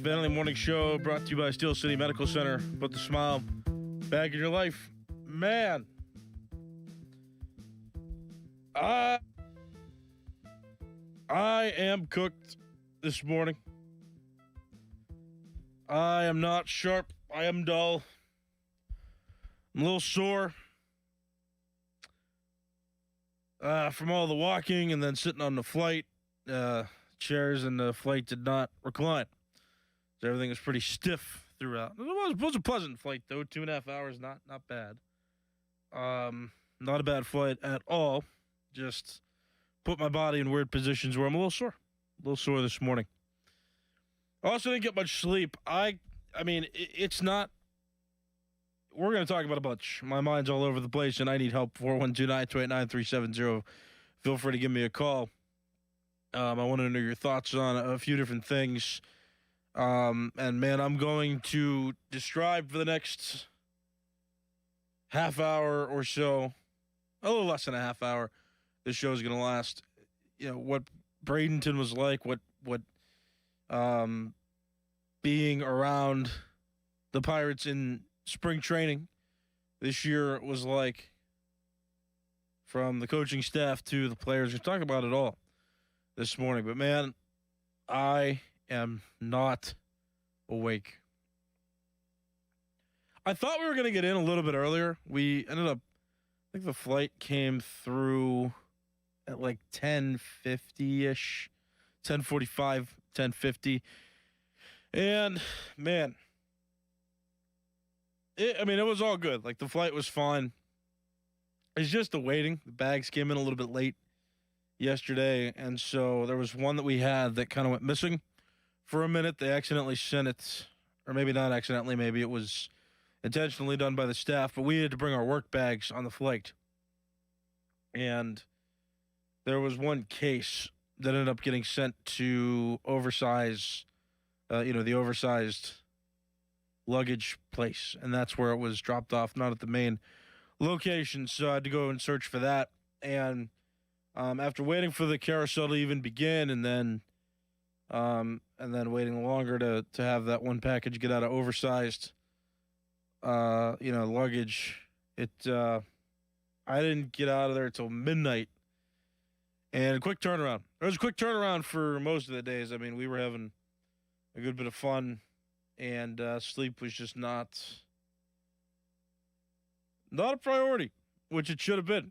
Vanity Morning Show brought to you by Steel City Medical Center. Put the smile back in your life. Man. I am cooked this morning. I am not sharp. I am dull. I'm a little sore. From all the walking and then sitting on the flight. Chairs in the flight did not recline. So everything was pretty stiff throughout. It was a pleasant flight, though. 2.5 hours, not bad. Not a bad flight at all. Just put my body in weird positions where I'm a little sore. A little sore this morning. I also didn't get much sleep. I mean, it's not... We're going to talk about a bunch. My mind's all over the place, and I need help. 412-928-9370. Feel free to give me a call. I want to know your thoughts on a few different things. And, man, I'm going to describe for the next half hour or so, a little less than a half hour, this show is going to last, what Bradenton was like, what being around the Pirates in spring training this year was like, from the coaching staff to the players. We're talking about it all this morning. But, man, I am not awake. I thought we were going to get in a little bit earlier. We ended up, I think the flight came through at like 10:50-ish, 10:45, 10:50. And, man, it was all good. Like, the flight was fine. It's just the waiting. The bags came in a little bit late yesterday, and so there was one that we had that kind of went missing for a minute. They accidentally sent it, or maybe not accidentally, maybe it was intentionally done by the staff, but we had to bring our work bags on the flight. And there was one case that ended up getting sent to the oversized luggage place, and that's where it was dropped off, not at the main location. So I had to go and search for that. And after waiting for the carousel to even begin, and then waiting longer to have that one package get out of oversized, luggage, I didn't get out of there until midnight. And a quick turnaround. There was a quick turnaround for most of the days. I mean, we were having a good bit of fun, and sleep was just not a priority, which it should have been.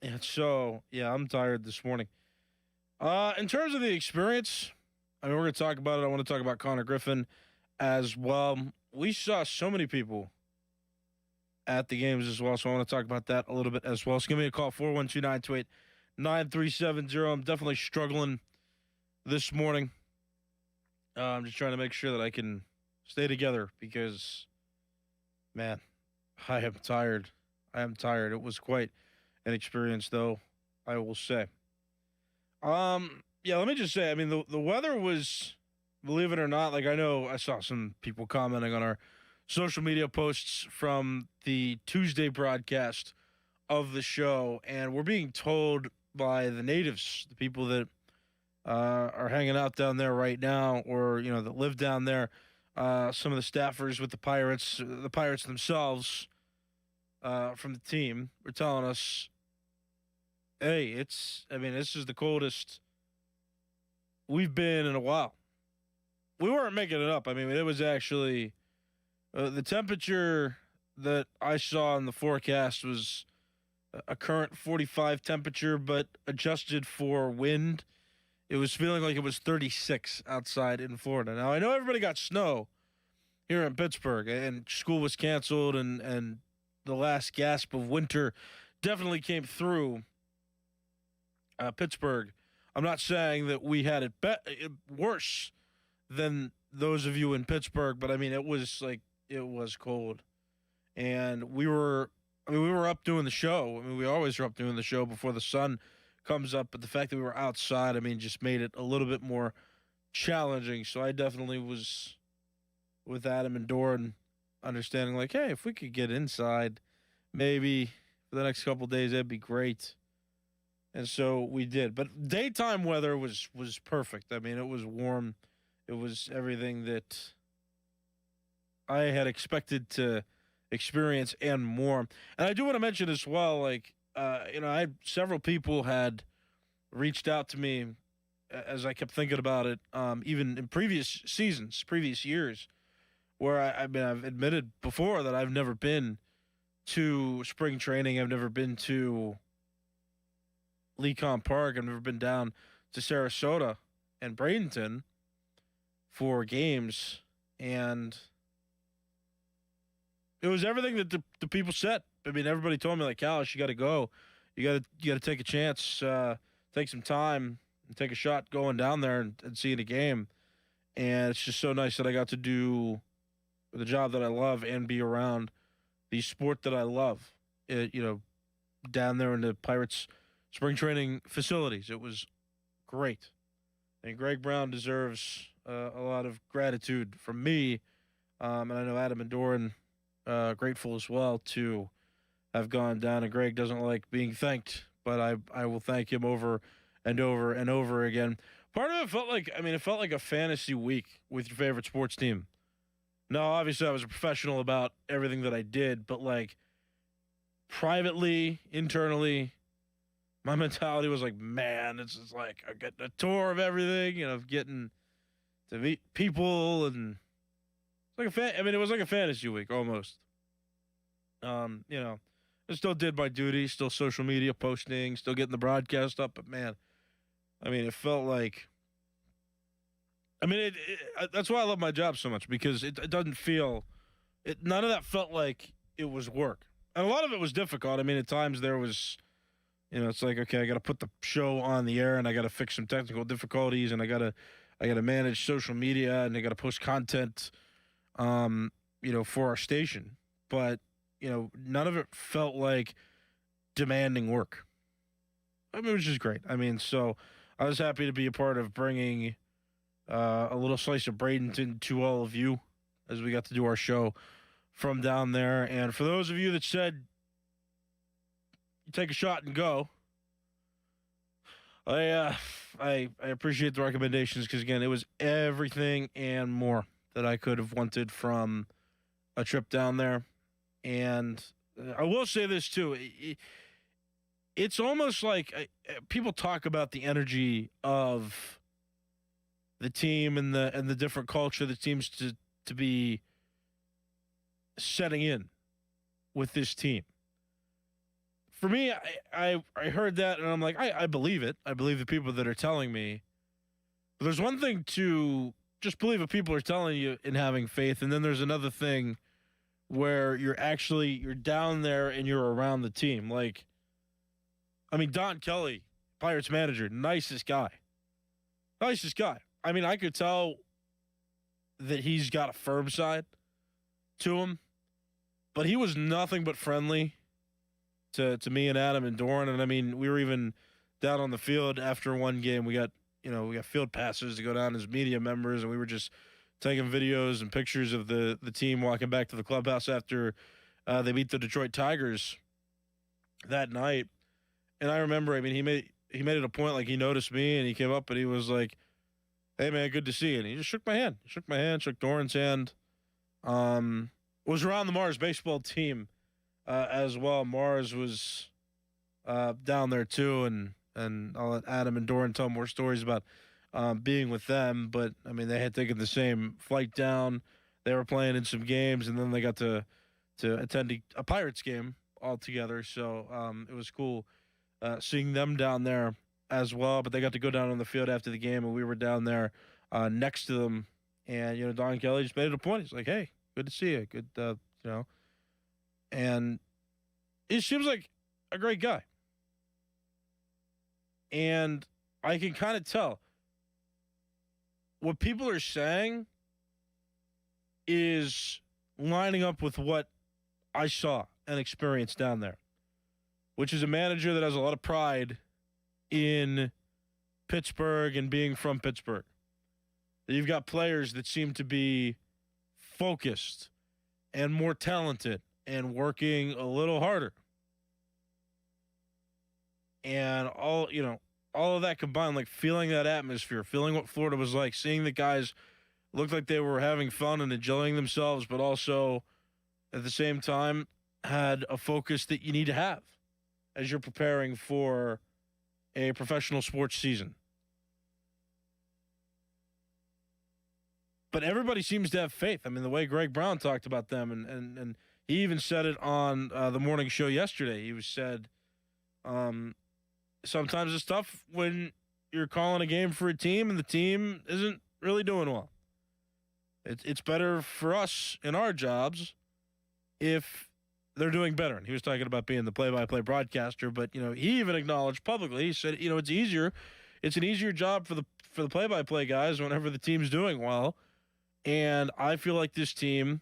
And so, yeah, I'm tired this morning. In terms of the experience, we're going to talk about it. I want to talk about Connor Griffin as well. We saw so many people at the games as well, so I want to talk about that a little bit as well. So give me a call, 412-928-9370. I'm definitely struggling this morning. I'm just trying to make sure that I can stay together because, man, I am tired. It was quite an experience, though, I will say. Let me just say, the weather was, believe it or not, like I know I saw some people commenting on our social media posts from the Tuesday broadcast of the show, and we're being told by the natives, the people that are hanging out down there right now, or, that live down there, some of the staffers with the Pirates themselves, from the team, were telling us, hey, this is the coldest we've been in a while. We weren't making it up. It was actually the temperature that I saw in the forecast was a current 45 temperature, but adjusted for wind. It was feeling like it was 36 outside in Florida. Now, I know everybody got snow here in Pittsburgh, and school was canceled, and the last gasp of winter definitely came through Pittsburgh. I'm not saying that we had it worse than those of you in Pittsburgh, but it was cold, and we were up doing the show. We always are up doing the show before the sun comes up, but the fact that we were outside, just made it a little bit more challenging. So I definitely was with Adam and Doran, understanding like, hey, if we could get inside, maybe for the next couple of days, that'd be great. And so we did. But daytime weather was perfect. It was warm. It was everything that I had expected to experience and more. And I do want to mention as well, like, I several people had reached out to me as I kept thinking about it, even in previous seasons, previous years, where I've admitted before that I've never been to spring training. I've never been to Lecon Park. I've never been down to Sarasota and Bradenton for games, and it was everything that the people said. I mean, everybody told me, like, Callis, you got to go. You got to take a chance, take some time, and take a shot going down there and seeing a game. And it's just so nice that I got to do the job that I love and be around the sport that I love. Down there in the Pirates spring training facilities. It was great. And Greg Brown deserves a lot of gratitude from me. And I know Adam and Doran grateful as well to have gone down. And Greg doesn't like being thanked, but I will thank him over and over and over again. Part of it felt like a fantasy week with your favorite sports team. No, obviously I was a professional about everything that I did, but like privately, internally, my mentality was like, man, it's just like I'm getting a tour of everything, getting to meet people, and it's like it was like a fantasy week almost. I still did my duty, still social media posting, still getting the broadcast up, but man, it felt like. That's why I love my job so much, because it doesn't feel. None of that felt like it was work, and a lot of it was difficult. At times there was, it's like, okay, I got to put the show on the air, and I got to fix some technical difficulties, and I got to manage social media, and I got to post content, for our station. But none of it felt like demanding work. It was just great. So I was happy to be a part of bringing a little slice of Bradenton to all of you as we got to do our show from down there. And for those of you that said you take a shot and go, I appreciate the recommendations, because again, it was everything and more that I could have wanted from a trip down there. And I will say this too. It's almost like people talk about the energy of the team and the different culture that seems to be setting in with this team. For me, I heard that, and I'm like, I believe it. I believe the people that are telling me. But there's one thing to just believe what people are telling you and having faith, and then there's another thing where you're down there and you're around the team. Like, Don Kelly, Pirates manager, nicest guy. I could tell that he's got a firm side to him, but he was nothing but friendly to me and Adam and Doran. And we were even down on the field after one game. We got field passes to go down as media members, and we were just taking videos and pictures of the team walking back to the clubhouse after they beat the Detroit Tigers that night. And I remember, he made it a point, like, he noticed me and he came up and he was like, "Hey man, good to see you." And he just shook my hand, shook Doran's hand. Was around the Mars baseball team as well. Mars was down there too, and I'll let Adam and Doran tell more stories about being with them. But they had taken the same flight down. They were playing in some games, and then they got to attend a Pirates game all together. So it was cool seeing them down there as well. But they got to go down on the field after the game, and we were down there next to them. And Don Kelly just made it a point. He's like, "Hey, good to see you. Good, and he seems like a great guy. And I can kind of tell what people are saying is lining up with what I saw and experienced down there, which is a manager that has a lot of pride in Pittsburgh and being from Pittsburgh. You've got players that seem to be focused and more talented and working a little harder. And all of that combined, like feeling that atmosphere, feeling what Florida was like, seeing the guys looked like they were having fun and enjoying themselves, but also at the same time had a focus that you need to have as you're preparing for a professional sports season. But everybody seems to have faith. I mean, the way Greg Brown talked about them, and he even said it on the morning show yesterday. He said, sometimes it's tough when you're calling a game for a team and the team isn't really doing well. It's better for us in our jobs if they're doing better. And he was talking about being the play-by-play broadcaster, but he even acknowledged publicly. He said, it's easier. It's an easier job for the play-by-play guys whenever the team's doing well. And I feel like this team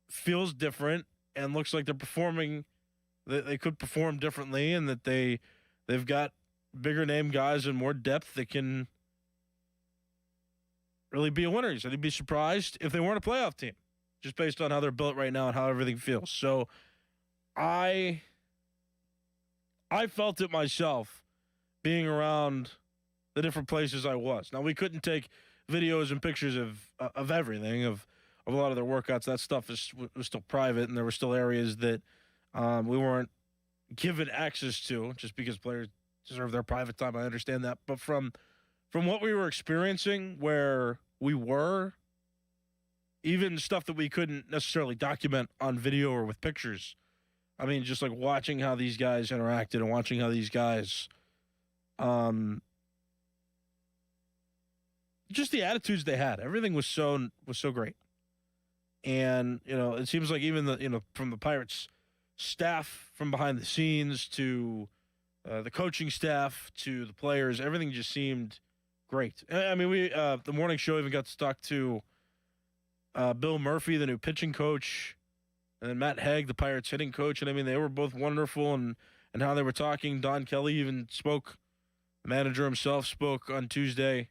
feels different and looks like they're performing. They could perform differently, and that they've got bigger name guys and more depth that can really be a winner. He said he'd be surprised if they weren't a playoff team, just based on how they're built right now and how everything feels. So I felt it myself being around the different places I was. Now, we couldn't take videos and pictures of everything, of a lot of their workouts. That stuff was still private, and there were still areas that we weren't given access to, just because players deserve their private time. I understand that. But from what we were experiencing, where we were, even stuff that we couldn't necessarily document on video or with pictures, I mean, just like watching how these guys interacted and watching how these guys, just the attitudes they had, everything was so great. And it seems like even from the Pirates staff, from behind the scenes to the coaching staff to the players, everything just seemed great. I mean, we the morning show even got to talk to Bill Murphy, the new pitching coach, and then Matt Haig, the Pirates hitting coach. And I mean, they were both wonderful, and how they were talking. Don Kelly even spoke. The manager himself spoke on Tuesday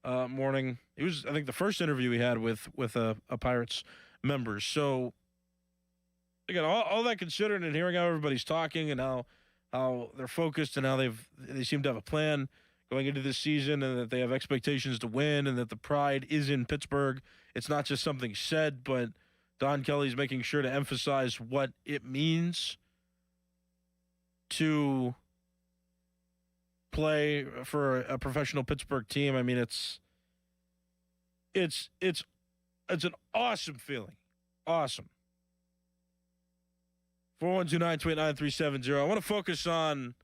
morning. It was, I think, the first interview we had with a Pirates member. So again, all that considered, and hearing how everybody's talking and how they're focused and how they seem to have a plan going into this season, and that they have expectations to win, and that the pride is in Pittsburgh. It's not just something said, but Don Kelly's making sure to emphasize what it means to play for a professional Pittsburgh team. I mean, it's an awesome feeling. Awesome. 412-928-9370. I want to focus on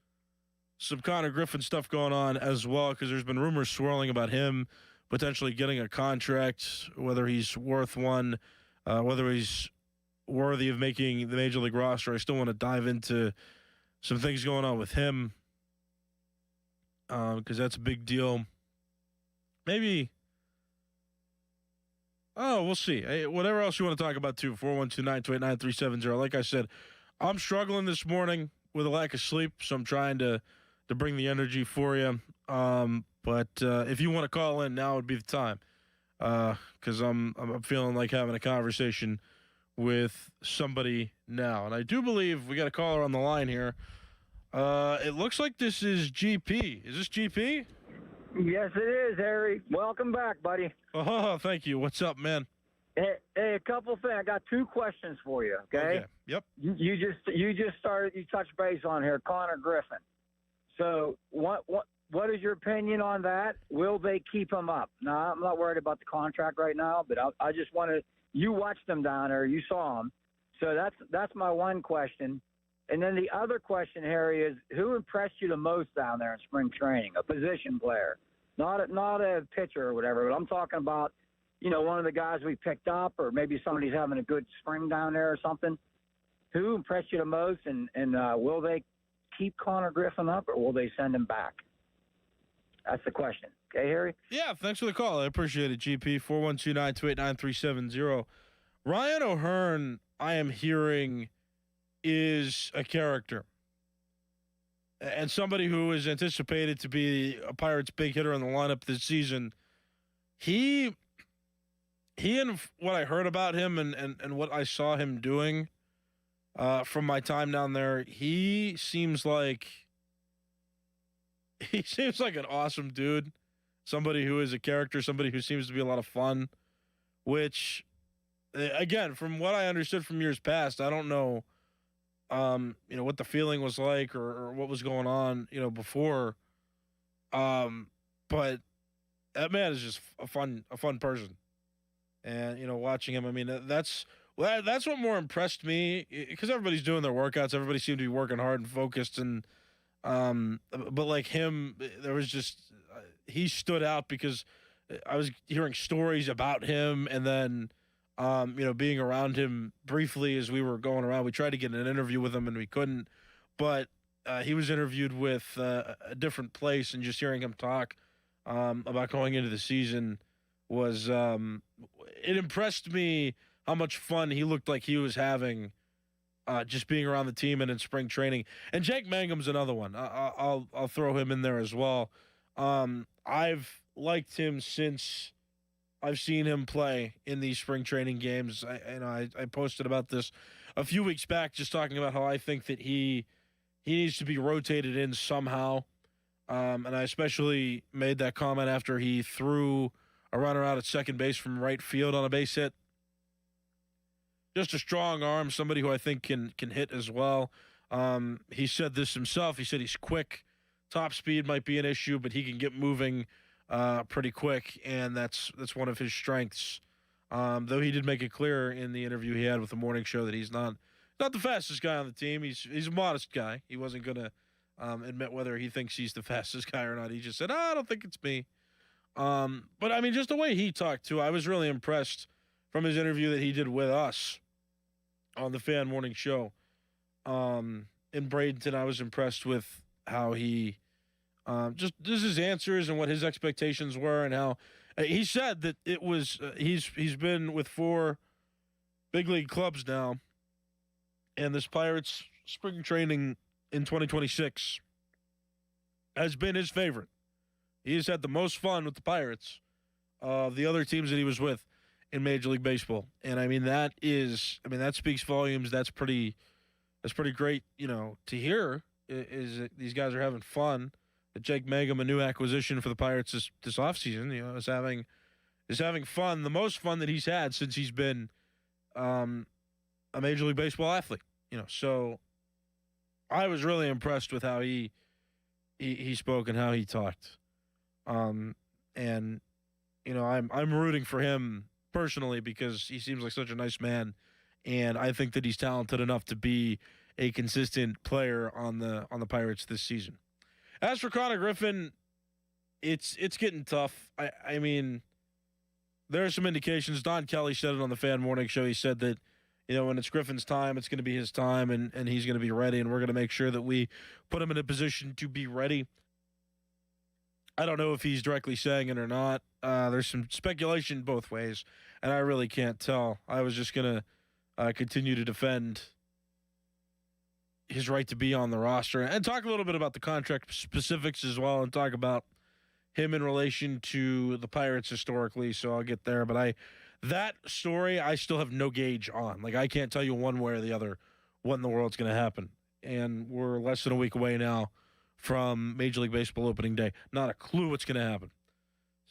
some Connor Griffin stuff going on as well, because there's been rumors swirling about him potentially getting a contract, whether he's worth one, whether he's worthy of making the Major League roster. I still want to dive into some things going on with him, because that's a big deal. Maybe, we'll see. Hey, whatever else you want to talk about, too, 412-928-9370. Like I said, I'm struggling this morning with a lack of sleep, so I'm trying to bring the energy for you. But if you want to call in, now would be the time, because I'm feeling like having a conversation with somebody now. And I do believe we got a caller on the line here. It looks like this is GP. Is this GP? Yes, it is, Harry. Welcome back, buddy. Oh, thank you. What's up, man? Hey, a couple things. I got two questions for you. Okay. Yep. You just started. You touched base on here, Connor Griffin. So what is your opinion on that? Will they keep him up? Now, I'm not worried about the contract right now, but I just want to. You watched them down there. You saw them. So that's my one question. And then the other question, Harry, is who impressed you the most down there in spring training? A position player, not a pitcher or whatever. But I'm talking about, one of the guys we picked up, or maybe somebody's having a good spring down there or something. Who impressed you the most, and will they keep Connor Griffin up, or will they send him back? That's the question. Okay, Harry? Yeah, thanks for the call. I appreciate it, GP. 412-928-9370. Ryan O'Hearn, I am hearing, is a character and somebody who is anticipated to be a Pirates big hitter in the lineup this season. He and what I heard about him and what I saw him doing from my time down there, he seems like an awesome dude. somebody who is a character, somebody who seems to be a lot of fun, which, again, from what I understood from years past, I don't know, what the feeling was like or what was going on, before. But that man is just a fun person. And, watching him, I mean, that's what more impressed me because everybody's doing their workouts. Everybody seemed to be working hard and focused. But like him, there was just, he stood out because I was hearing stories about him and then, being around him briefly as we were going around. We tried to get an interview with him and we couldn't, but he was interviewed with a different place, and just hearing him talk about going into the season was, it impressed me how much fun he looked like he was having just being around the team and in spring training. And Jake Mangum's another one. I'll throw him in there as well. I've liked him since I've seen him play in these spring training games. I posted about this a few weeks back, just talking about how I think that he needs to be rotated in somehow. And I especially made that comment after he threw a runner out at second base from right field on a base hit. Just a strong arm, somebody who I think can hit as well. He said this himself. He said he's quick. Top speed might be an issue, but he can get moving pretty quick, and that's one of his strengths. Though he did make it clear in the interview he had with the morning show that he's not the fastest guy on the team. He's a modest guy. He wasn't going to admit whether he thinks he's the fastest guy or not. He just said, I don't think it's me. But, I mean, just the way he talked, too, I was really impressed from his interview that he did with us on the Fan Morning Show in Bradenton. I was impressed with how he just his answers and what his expectations were, and how he said that it was he's been with 4 big league clubs now, and this Pirates spring training in 2026 has been his favorite. He has had the most fun with the Pirates of the other teams that he was with in Major League Baseball. And I mean, that speaks volumes. That's pretty great, to hear, is that these guys are having fun. That Jake Mangum, a new acquisition for the Pirates this offseason, is having fun, the most fun that he's had since he's been a Major League Baseball athlete. So I was really impressed with how he spoke and how he talked. And I'm rooting for him personally because he seems like such a nice man, and I think that he's talented enough to be a consistent player on the Pirates this season. As for Connor Griffin, it's getting tough. I mean, there are some indications. Don Kelly said it on the Fan Morning Show. He said that, when it's Griffin's time, it's going to be his time, and he's going to be ready, and we're going to make sure that we put him in a position to be ready. I don't know if he's directly saying it or not. There's some speculation both ways, and I really can't tell. I was just going to continue to defend his right to be on the roster and talk a little bit about the contract specifics as well, and talk about him in relation to the Pirates historically. So I'll get there. But that story, I still have no gauge on. Like, I can't tell you one way or the other what in the world's going to happen. And we're less than a week away now from Major League Baseball opening day. Not a clue what's going to happen.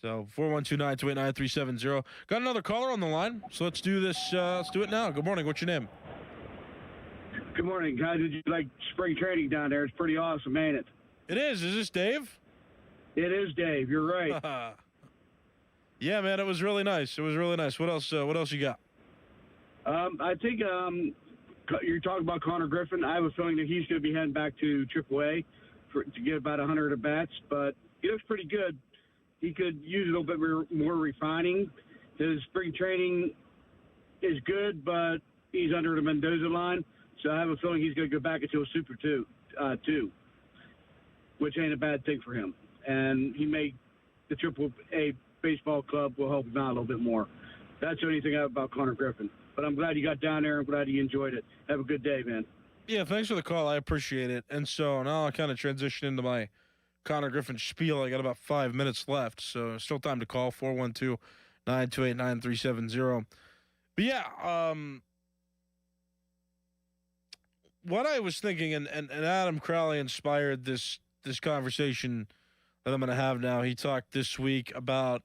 So 412-928-9370. Got another caller on the line, so let's do this. Let's do it now. Good morning. What's your name? Good morning, guys. Did you like spring training down there? It's pretty awesome, ain't it? It is. Is this Dave? It is, Dave. You're right. Yeah, man. It was really nice. It was really nice. What else? What else you got? I think you're talking about Connor Griffin. I have a feeling that he's going to be heading back to AAA to get about 100 at bats, but he looks pretty good. He could use a little bit more refining. His spring training is good, but he's under the Mendoza line, so I have a feeling he's going to go back into a Super 2, which ain't a bad thing for him. And the AAA baseball club will help him out a little bit more. That's the only thing I have about Connor Griffin. But I'm glad you got down there. I'm glad you enjoyed it. Have a good day, man. Yeah, thanks for the call. I appreciate it. And so now I'll kind of transition into my Connor Griffin spiel. I got about 5 minutes left, so still time to call, 412-928-9370. But yeah, what I was thinking, and Adam Crowley inspired this conversation that I'm going to have now. He talked this week about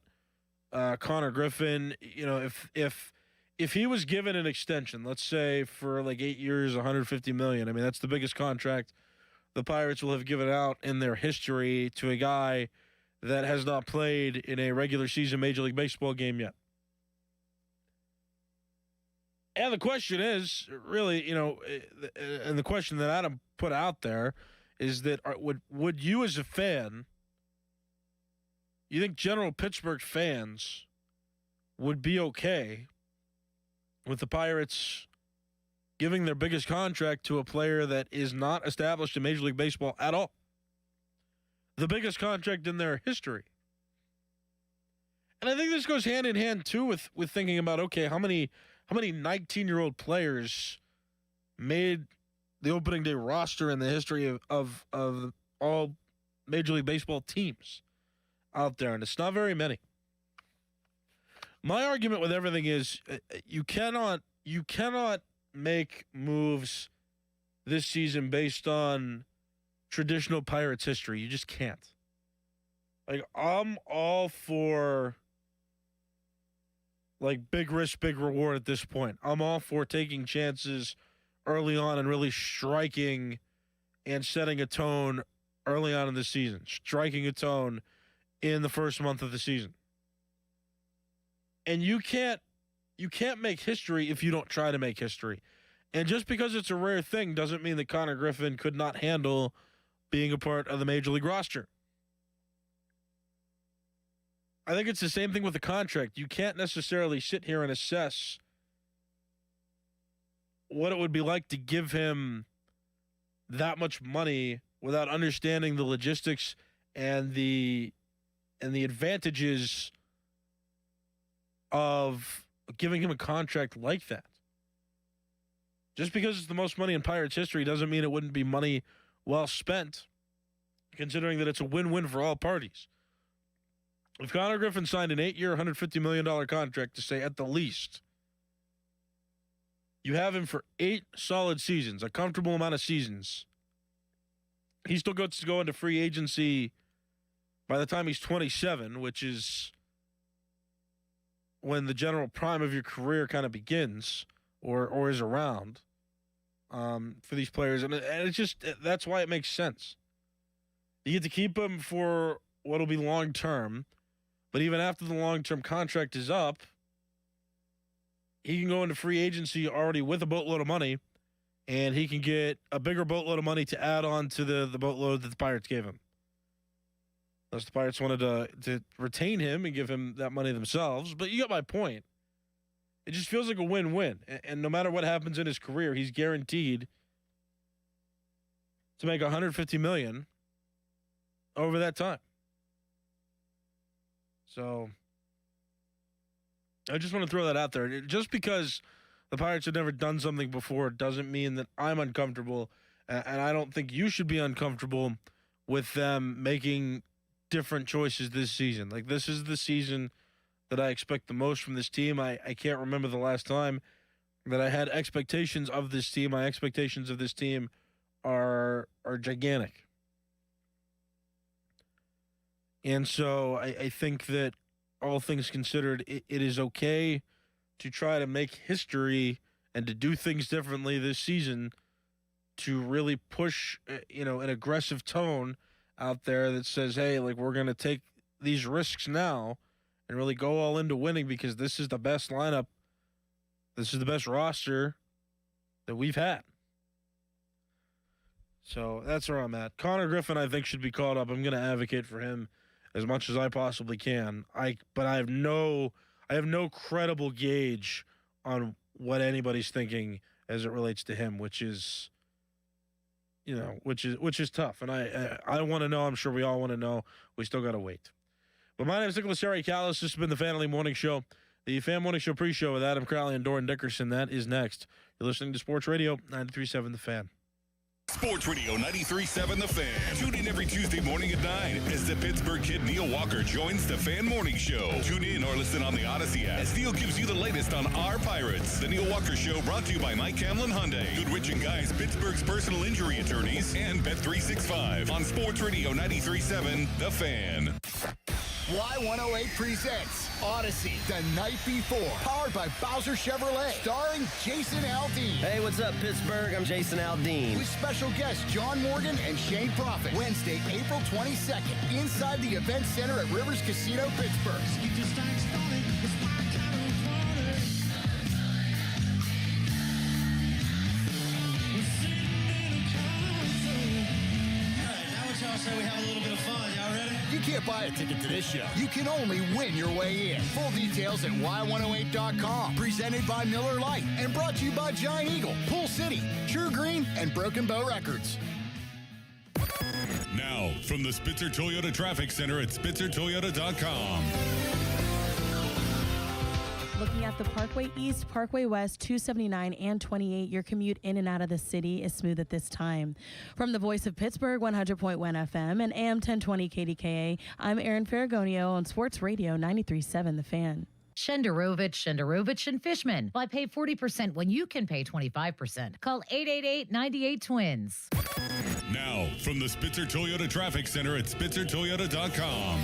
Connor Griffin. You know, if he was given an extension, let's say for like 8 years, $150 million. I mean, that's the biggest contract the Pirates will have given out in their history to a guy that has not played in a regular season Major League Baseball game yet. And the question is, really, you know, and the question that Adam put out there is that would you as a fan, you think general Pittsburgh fans would be okay with the Pirates giving their biggest contract to a player that is not established in Major League Baseball at all? The biggest contract in their history. And I think this goes hand in hand, too, with thinking about, okay, how many 19-year-old players made the opening day roster in the history of all Major League Baseball teams out there? And it's not very many. My argument with everything is you cannot make moves this season based on traditional Pirates history. You just can't. Like, I'm all for like big risk, big reward at this point. I'm all for taking chances early on and really striking and setting a tone early on in the season, striking a tone in the first month of the season. And you can't make history if you don't try to make history. And just because it's a rare thing doesn't mean that Connor Griffin could not handle being a part of the Major League roster. I think it's the same thing with the contract. You can't necessarily sit here and assess what it would be like to give him that much money without understanding the logistics and the advantages of giving him a contract like that. Just because it's the most money in Pirates history doesn't mean it wouldn't be money well spent, considering that it's a win-win for all parties. If Connor Griffin signed an 8-year, $150 million contract to say at the least, you have him for 8 solid seasons, a comfortable amount of seasons. He still gets to go into free agency by the time he's 27, which is when the general prime of your career kind of begins or is around for these players. And it's just, that's why it makes sense. You get to keep him for what'll be long term, but even after the long term contract is up, he can go into free agency already with a boatload of money, and he can get a bigger boatload of money to add on to the boatload that the Pirates gave him. Unless the Pirates wanted to retain him and give him that money themselves. But you got my point. It just feels like a win-win. And no matter what happens in his career, he's guaranteed to make $150 million over that time. So I just want to throw that out there. Just because the Pirates have never done something before doesn't mean that I'm uncomfortable. And I don't think you should be uncomfortable with them making different choices this season. Like, this is the season that I expect the most from this team. I can't remember the last time that I had expectations of this team. My expectations of this team are gigantic. And so I think that all things considered, it is okay to try to make history and to do things differently this season to really push, an aggressive tone out there that says, hey, like, we're going to take these risks now and really go all into winning because this is the best lineup. This is the best roster that we've had. So that's where I'm at. Connor Griffin, I think, should be called up. I'm going to advocate for him as much as I possibly can. But I have no credible gauge on what anybody's thinking as it relates to him, which is tough. And I want to know. I'm sure we all want to know. We still got to wait. But my name is Nicholas Harry Callis. This has been the Family Morning Show, the Fan Morning Show pre-show with Adam Crowley and Doran Dickerson. That is next. You're listening to Sports Radio 93.7 The Fan. Sports Radio 93.7 The Fan. Tune in every Tuesday morning at 9 as the Pittsburgh kid Neil Walker joins the Fan Morning Show. Tune in or listen on the Odyssey app as Neil gives you the latest on our Pirates. The Neil Walker Show brought to you by Mike Camlin Hyundai, Goodrich and Guys, Pittsburgh's personal injury attorneys, and Bet365 on Sports Radio 93.7 The Fan. Y108 presents Odyssey, The Night Before, powered by Bowser Chevrolet, starring Jason Aldean. Hey, what's up, Pittsburgh? I'm Jason Aldean. With special guests John Morgan and Shane Prophet. Wednesday, April 22nd, inside the Event Center at Rivers Casino, Pittsburgh. Say we have a little bit of fun. Y'all ready? You can't buy a ticket to this show. You can only win your way in. Full details at Y108.com. Presented by Miller Lite and brought to you by Giant Eagle, Pool City, True Green, and Broken Bow Records. Now, from the Spitzer Toyota Traffic Center at SpitzerToyota.com. Looking at the Parkway East, Parkway West, 279 and 28, your commute in and out of the city is smooth at this time. From the voice of Pittsburgh, 100.1 FM and AM 1020 KDKA, I'm Erin Ferragonio on Sports Radio 93.7 The Fan. Shenderovich, and Fishman. Why pay 40% when you can pay 25%? Call 888-98-TWINS. Now, from the Spitzer Toyota Traffic Center at SpitzerToyota.com.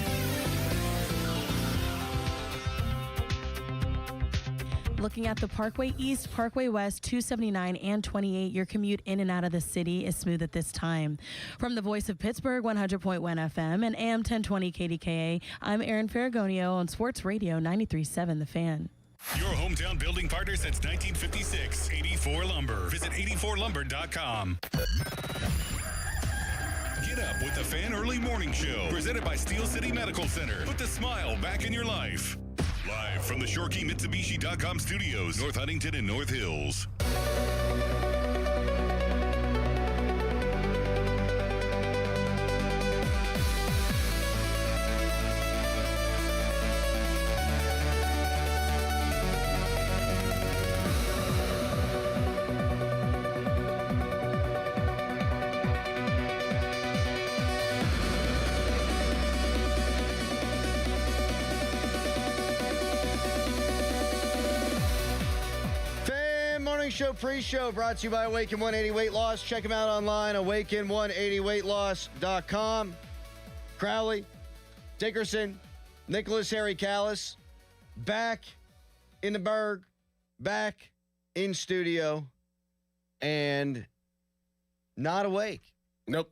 Looking at the Parkway East, Parkway West, 279 and 28, your commute in and out of the city is smooth at this time. From the voice of Pittsburgh, 100.1 FM and AM 1020 KDKA, I'm Erin Ferragonio on Sports Radio 93.7 The Fan. Your hometown building partner since 1956, 84 Lumber. Visit 84lumber.com. Get up with the Fan Early Morning Show, presented by Steel City Medical Center. Put the smile back in your life. Live from the ShoreKeyMitsubishi.com studios, North Huntington and North Hills. Show pre-show brought to you by Awaken 180 Weight Loss. Check them out online, awaken180weightloss.com. Crowley, Dickerson, Nicholas Harry Callis, back in the Berg, back in studio, and not awake. Nope.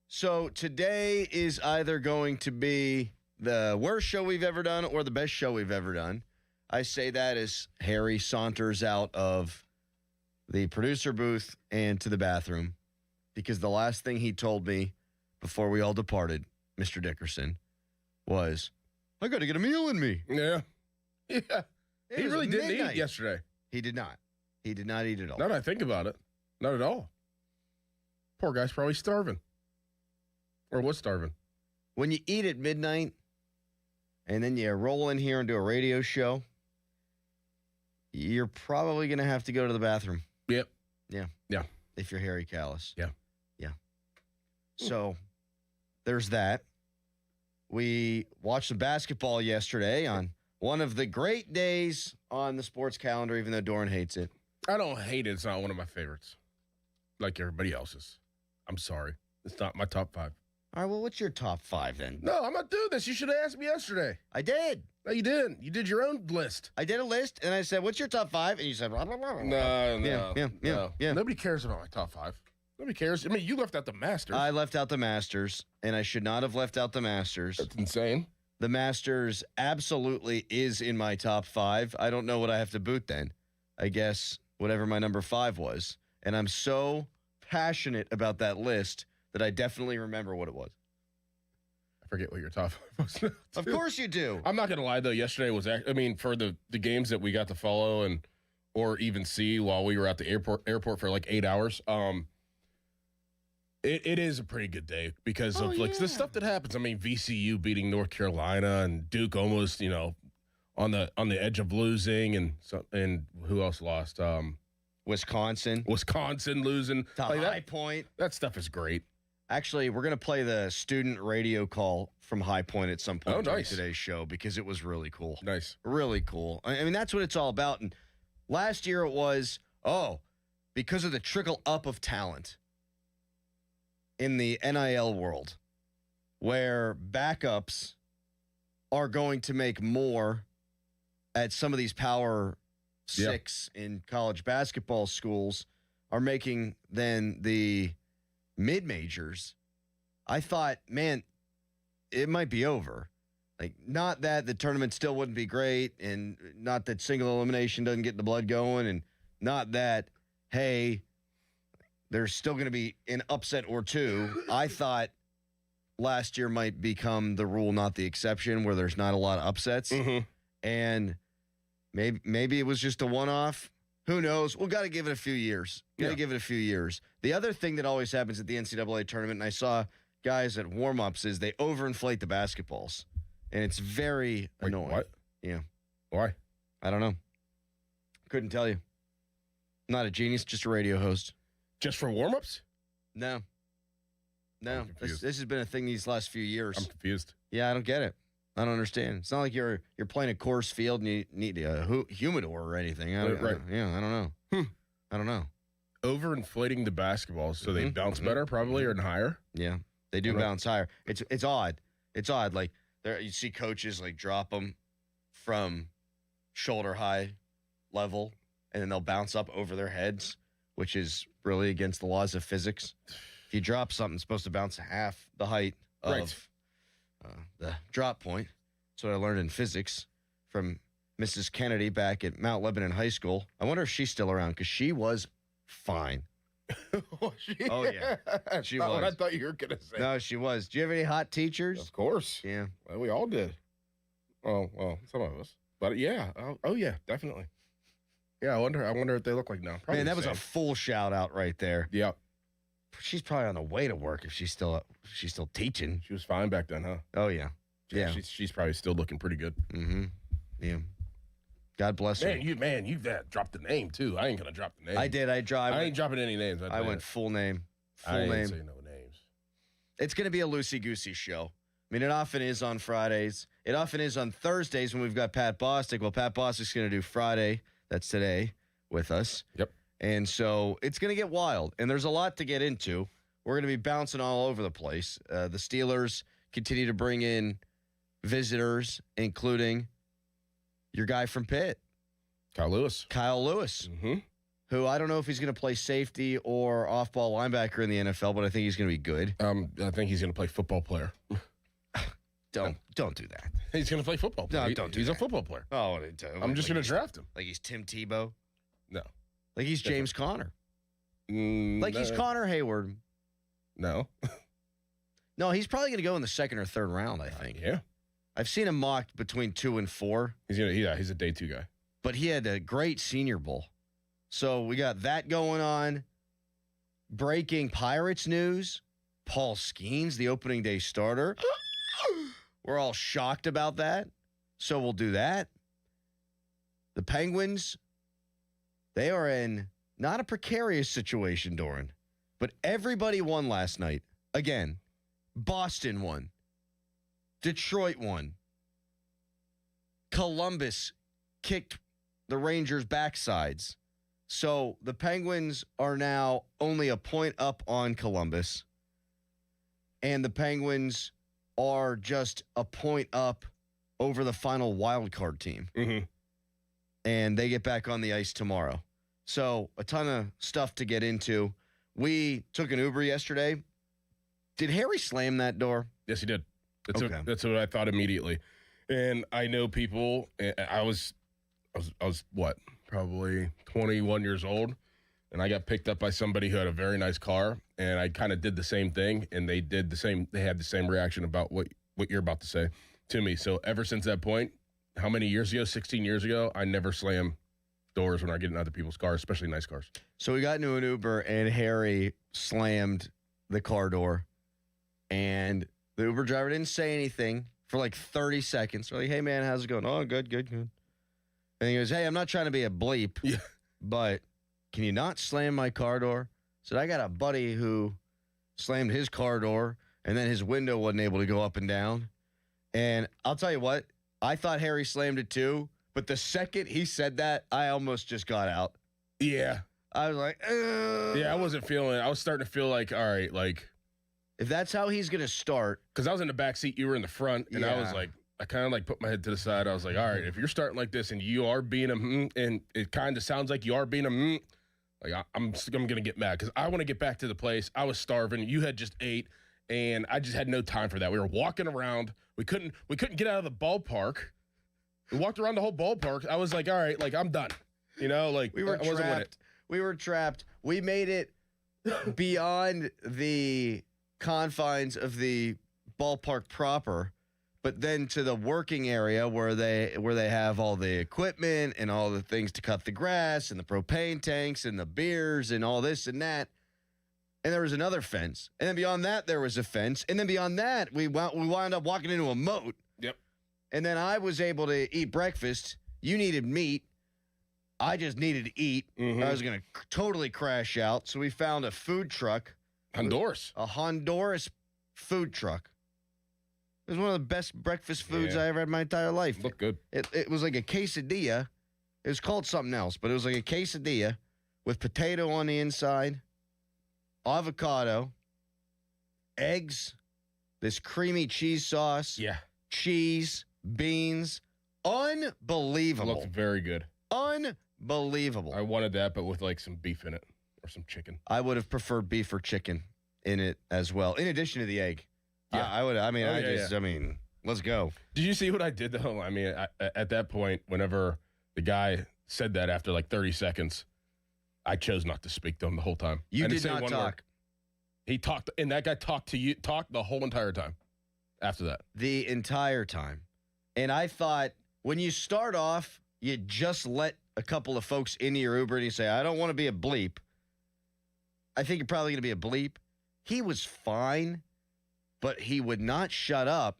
So today is either going to be the worst show we've ever done or the best show we've ever done. I say that as Harry saunters out of the producer booth and to the bathroom, because the last thing he told me before we all departed, Mr. Dickerson, was, I got to get a meal in me. Yeah. Yeah. He really didn't midnight. eat yesterday. He did not. He did not eat at all. Now that I think about it, not at all. Poor guy's probably starving. Or was starving. When you eat at midnight and then you roll in here and do a radio show, you're probably going to have to go to the bathroom. Yep. Yeah. Yeah. If you're Harry Callis. Yeah. Yeah. So there's that. We watched some basketball yesterday on one of the great days on the sports calendar, even though Doran hates it. I don't hate it. It's not one of my favorites. Like everybody else's. I'm sorry. It's not my top 5. All right, well, what's your top 5 then? No, I'm not doing this. You should have asked me yesterday. I did. No, you didn't. You did your own list. I did a list, and I said, what's your top 5? And you said, blah, blah, blah, blah. No. Yeah. Nobody cares about my top 5. Nobody cares. I mean, you left out the Masters. I left out the Masters, and I should not have left out the Masters. That's insane. The Masters absolutely is in my top 5. I don't know what I have to boot then. I guess whatever my number 5 was. And I'm so passionate about that list that I definitely remember what it was. I forget what your top 5 was. Of course you do. I'm not going to lie, though. Yesterday was, for the games that we got to follow or even see while we were at the airport for like 8 hours, it is a pretty good day because of like the stuff that happens. I mean, VCU beating North Carolina and Duke almost, on the edge of losing, and who else lost? Wisconsin losing. to High Point. That stuff is great. Actually, we're going to play the student radio call from High Point at some point during today's show because it was really cool. Nice. Really cool. I mean, that's what it's all about. And last year it was, because of the trickle up of talent in the NIL world, where backups are going to make more at some of these Power 6 in college basketball schools are making than the mid-majors. I thought, man, it might be over. Like, not that the tournament still wouldn't be great, and not that single elimination doesn't get the blood going, and not that, hey, there's still going to be an upset or two. I thought last year might become the rule, not the exception, where there's not a lot of upsets. Mm-hmm. And maybe it was just a one-off. Who knows? We've got to give it a few years. Give it a few years. The other thing that always happens at the NCAA tournament, and I saw guys at warm-ups, is they overinflate the basketballs. And it's very annoying. What? Yeah. Why? I don't know. Couldn't tell you. Not a genius, just a radio host. Just for warm-ups? No. This has been a thing these last few years. I'm confused. Yeah, I don't get it. I don't understand. It's not like you're playing a course field and you need a humidor or anything. I don't know. I don't know. Overinflating the basketballs so they bounce better, probably, or higher. Yeah, they do bounce higher. It's odd. It's odd. Like there, you see coaches like drop them from shoulder high level, and then they'll bounce up over their heads, which is really against the laws of physics. If you drop something, it's supposed to bounce half the height of the drop point. That's what I learned in physics from Mrs. Kennedy back at Mount Lebanon High School. I wonder if she's still around because she was fine. Oh, yeah. She was. What I thought you were going to say. No, she was. Do you have any hot teachers? Of course. Yeah. Well, we all did. Oh, well, some of us. But yeah. Oh, yeah, definitely. Yeah, I wonder what they look like now. Probably Man, that was a full shout out right there. Yeah. She's probably on the way to work if she's still teaching. She was fine back then, huh? Oh, yeah. Yeah. She's probably still looking pretty good. Mm-hmm. Yeah. God bless her. You dropped the name, too. I ain't going to drop the name. I did. I ain't dropping any names. I went full name. I ain't say no names. It's going to be a loosey-goosey show. I mean, it often is on Fridays. It often is on Thursdays when we've got Pat Bostic. Well, Pat Bostic's going to do Friday. That's today with us. Yep. And so it's going to get wild, and there's a lot to get into. We're going to be bouncing all over the place. The Steelers continue to bring in visitors, including your guy from Pitt. Kyle Lewis. Mm-hmm. Who I don't know if he's going to play safety or off-ball linebacker in the NFL, but I think he's going to be good. I think he's going to play football player. Don't do that. He's going to play football player. No, don't do He's that. a football player. Oh, I'm just going to draft him. Like he's Tim Tebow? No. Like he's James Conner? Like he's Connor Hayward? No. No, he's probably going to go in the second or third round, I think. Yeah. I've seen him mocked between 2 and 4. He's a day 2 guy. But he had a great Senior Bowl. So we got that going on. Breaking Pirates news. Paul Skenes, the opening day starter. We're all shocked about that. So we'll do that. The Penguins, they are in not a precarious situation, Doran, but everybody won last night. Again, Boston won. Detroit won. Columbus kicked the Rangers' backsides. So the Penguins are now only a point up on Columbus. And the Penguins are just a point up over the final wild card team. Mm-hmm. And they get back on the ice tomorrow. So a ton of stuff to get into. We took an Uber yesterday. Did Harry slam that door? Yes, he did. That's what I thought immediately. And I know people. I was what, probably 21 years old, and I got picked up by somebody who had a very nice car, and I kind of did the same thing, and they did the same. They had the same reaction about what you're about to say to me. So ever since that point, how many years ago? 16 years ago, I never slam doors when I get in other people's cars, especially nice cars. So we got into an Uber, and Harry slammed the car door, and the Uber driver didn't say anything for like 30 seconds. We're like, hey, man, how's it going? Oh, good. And he goes, hey, I'm not trying to be a bleep, but can you not slam my car door? I said, I got a buddy who slammed his car door, and then his window wasn't able to go up and down. And I'll tell you what, I thought Harry slammed it too, but the second he said that, I almost just got out. Yeah. I was like, ugh. Yeah, I wasn't feeling it. I was starting to feel like, all right, like. If that's how he's going to start. Because I was in the back seat, you were in the front, and I was like, I kind of like put my head to the side. I was like, all right, if you're starting like this and you are being and it kind of sounds like you are being like I'm going to get mad because I want to get back to the place. I was starving. You had just ate, and I just had no time for that. We were walking around. We couldn't get out of the ballpark. We walked around the whole ballpark. I was like, all right, like I'm done. You know, like we were trapped. We were trapped. We made it beyond the confines of the ballpark proper, but then to the working area where they have all the equipment and all the things to cut the grass and the propane tanks and the beers and all this and that. And there was another fence. And then beyond that, there was a fence. And then beyond that, we wound up walking into a moat. Yep. And then I was able to eat breakfast. You needed meat. I just needed to eat. Mm-hmm. I was going to totally crash out. So we found a food truck. Honduras. A Honduras food truck. It was one of the best breakfast foods I ever had in my entire life. Looked good. It was like a quesadilla. It was called something else, but it was like a quesadilla with potato on the inside, avocado, eggs, this creamy cheese sauce, cheese, beans. Unbelievable. Looked very good. Unbelievable. I wanted that, but with like some beef in it or some chicken. I would have preferred beef or chicken in it as well, in addition to the egg. Yeah. I would. I mean, I mean, let's go. Did you see what I did though? I mean, at that point, whenever the guy said that after like 30 seconds, I chose not to speak to him the whole time. You did not talk. Word. He talked, and that guy talked the whole entire time after that. The entire time. And I thought when you start off, you just let a couple of folks into your Uber and you say, I don't want to be a bleep. I think you're probably going to be a bleep. He was fine, but he would not shut up.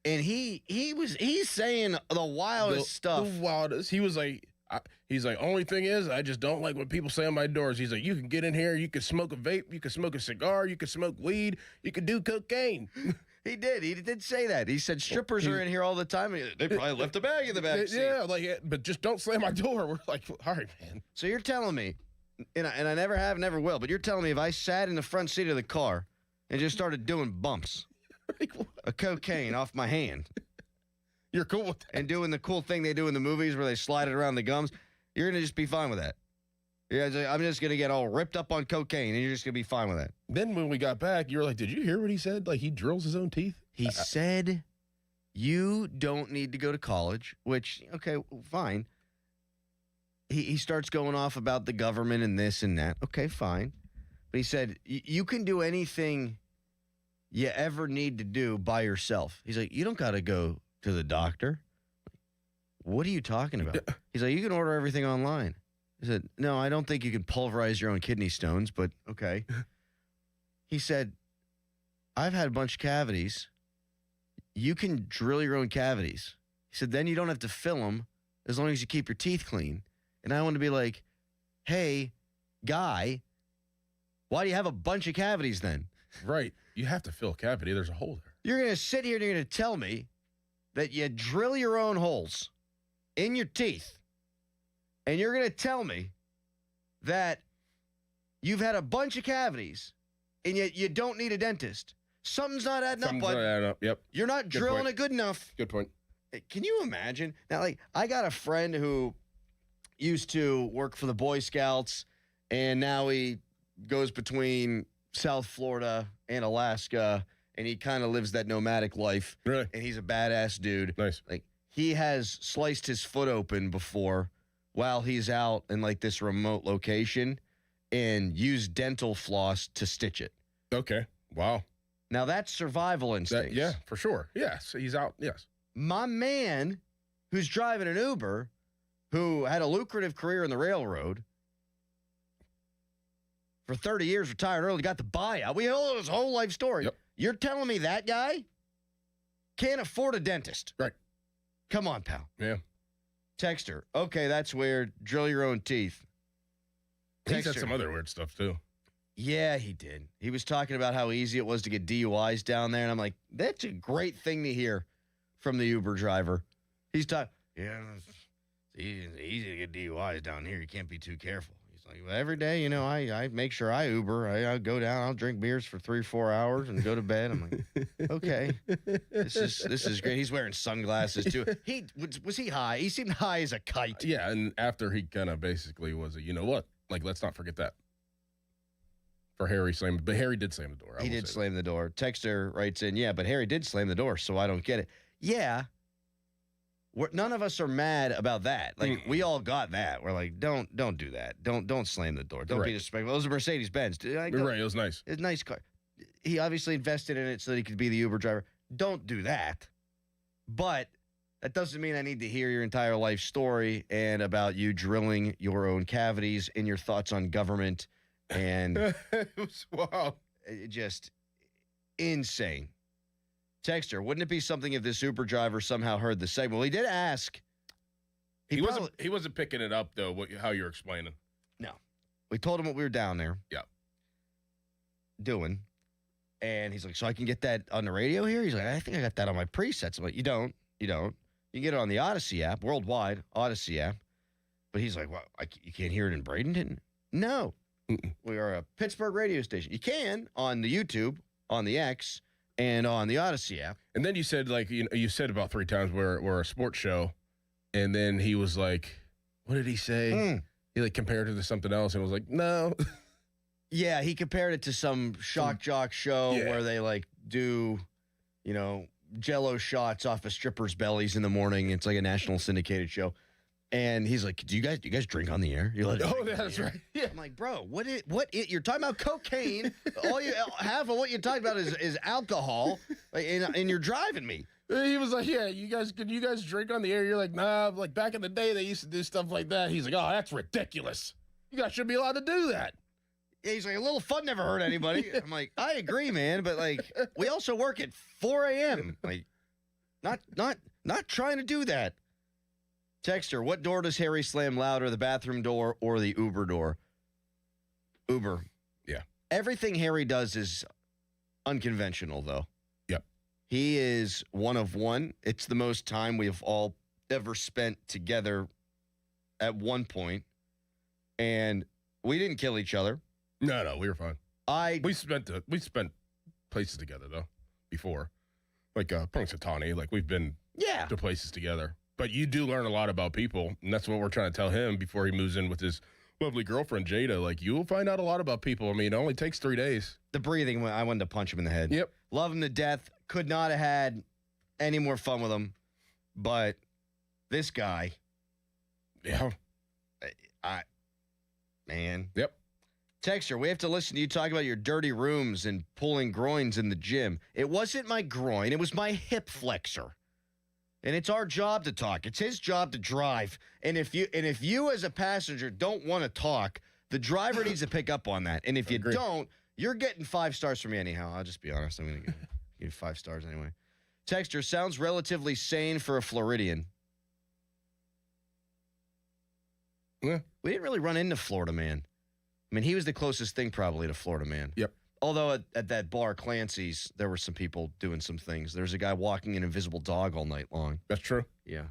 And he's saying the wildest stuff. The wildest. He was like, he's like, only thing is, I just don't like when people say on my doors. He's like, you can get in here, you can smoke a vape, you can smoke a cigar, you can smoke weed, you can do cocaine. He did say that. He said strippers are in here all the time. They probably left a bag in the back seat. Yeah, like, but just don't slam my door. We're like, all right, man. So you're telling me, and I never have, never will, but you're telling me if I sat in the front seat of the car and just started doing bumps of cocaine off my hand, you're cool with that? And doing the cool thing they do in the movies where they slide it around the gums, you're going to just be fine with that. Yeah, I'm just going to get all ripped up on cocaine, and you're just going to be fine with that. Then when we got back, you were like, did you hear what he said? Like, he drills his own teeth? He said, you don't need to go to college, which, okay, fine. He starts going off about the government and this and that. Okay, fine. But he said, you can do anything you ever need to do by yourself. He's like, you don't got to go to the doctor. What are you talking about? He's like, you can order everything online. I said, no, I don't think you can pulverize your own kidney stones, but okay. He said, I've had a bunch of cavities. You can drill your own cavities. He said, then you don't have to fill them as long as you keep your teeth clean. And I want to be like, hey, guy, why do you have a bunch of cavities then? Right. You have to fill a cavity. There's a hole there. You're going to sit here and you're going to tell me that you drill your own holes in your teeth. And you're going to tell me that you've had a bunch of cavities and yet you don't need a dentist. Something's not adding up, bud. Not adding up. Yep. You're not drilling it good enough. Good point. Can you imagine? Now, like, I got a friend who used to work for the Boy Scouts, and now he goes between South Florida and Alaska, and he kind of lives that nomadic life. Really? And he's a badass dude. Nice. Like, he has sliced his foot open before while he's out in, like, this remote location and used dental floss to stitch it. Okay. Wow. Now, that's survival instincts. Yeah, for sure. Yes. He's out. Yes. My man who's driving an Uber, who had a lucrative career in the railroad, for 30 years, retired early, got the buyout. We know his whole life story. Yep. You're telling me that guy can't afford a dentist? Right. Come on, pal. Yeah. Text her. Okay, that's weird. Drill your own teeth. He said some other weird stuff, too. Yeah, he did. He was talking about how easy it was to get DUIs down there, and I'm like, that's a great thing to hear from the Uber driver. He's talking, it's easy to get DUIs down here. You can't be too careful. He's like, well, every day, I make sure I Uber. I go down, I'll drink beers for 3 or 4 hours and go to bed. I'm like, okay, this is great. He's wearing sunglasses too. Was he high? He seemed high as a kite. Yeah, and after he kind of basically was, you know what? Like, let's not forget that. For Harry slammed, but Harry did slam the door. He did slam the door. Texter writes in, yeah, but Harry did slam the door, so I don't get it. Yeah. None of us are mad about that. Like, we all got that. We're like, don't do that. Don't slam the door. Don't be disrespectful. It was a Mercedes-Benz. Right, it was nice. It's a nice car. He obviously invested in it so that he could be the Uber driver. Don't do that. But that doesn't mean I need to hear your entire life story and about you drilling your own cavities and your thoughts on government. And it was wild. Just insane. Texter, wouldn't it be something if this Uber driver somehow heard the segment? Well, he did ask. He wasn't picking it up, though, how you're explaining. No. We told him what we were down there. Yeah. Doing. And he's like, so I can get that on the radio here? He's like, I think I got that on my presets. I'm like, you don't. You can get it on the Odyssey app, worldwide Odyssey app. But he's like, well, you can't hear it in Bradenton? No. We are a Pittsburgh radio station. You can on the YouTube, on the X, and on the Odyssey app. And then you said, like, you said about 3 times we're a sports show, and then he was like, what did he say? He like compared it to something else, and was like, no. Yeah, he compared it to some shock jock show where they like do, Jello shots off of strippers' bellies in the morning. It's like a national syndicated show. And he's like, do you guys drink on the air? That's right. Yeah. I'm like, bro, you're talking about cocaine. All you half of what you're talking about is alcohol, and you're driving me. He was like, yeah, could you guys drink on the air? You're like, nah, like back in the day they used to do stuff like that. He's like, oh, that's ridiculous. You guys shouldn't be allowed to do that. Yeah, he's like, a little fun never hurt anybody. I'm like, I agree, man, but like, we also work at 4 a.m. Like, not trying to do that. Texter, what door does Harry slam louder, the bathroom door or the Uber door? Uber. Yeah. Everything Harry does is unconventional, though. Yep. He is one of one. It's the most time we've all ever spent together at one point. And we didn't kill each other. No, we were fine. We spent places together, though, before. Like Punxsutawney, like we've been to places together. But you do learn a lot about people, and that's what we're trying to tell him before he moves in with his lovely girlfriend, Jada. Like, you'll find out a lot about people. I mean, it only takes 3 days. The breathing, I wanted to punch him in the head. Yep. Love him to death. Could not have had any more fun with him. But this guy. Yeah. Man. Yep. Texter, we have to listen to you talk about your dirty rooms and pulling groins in the gym. It wasn't my groin. It was my hip flexor. And it's our job to talk. It's his job to drive. And if you as a passenger don't want to talk, the driver needs to pick up on that. And if you don't, you're getting 5 stars from me anyhow. I'll just be honest. I'm going to give you 5 stars anyway. Texter, sounds relatively sane for a Floridian. Yeah. We didn't really run into Florida Man. I mean, he was the closest thing probably to Florida Man. Yep. Although at that bar, Clancy's, there were some people doing some things. There's a guy walking an invisible dog all night long. That's true. Yeah.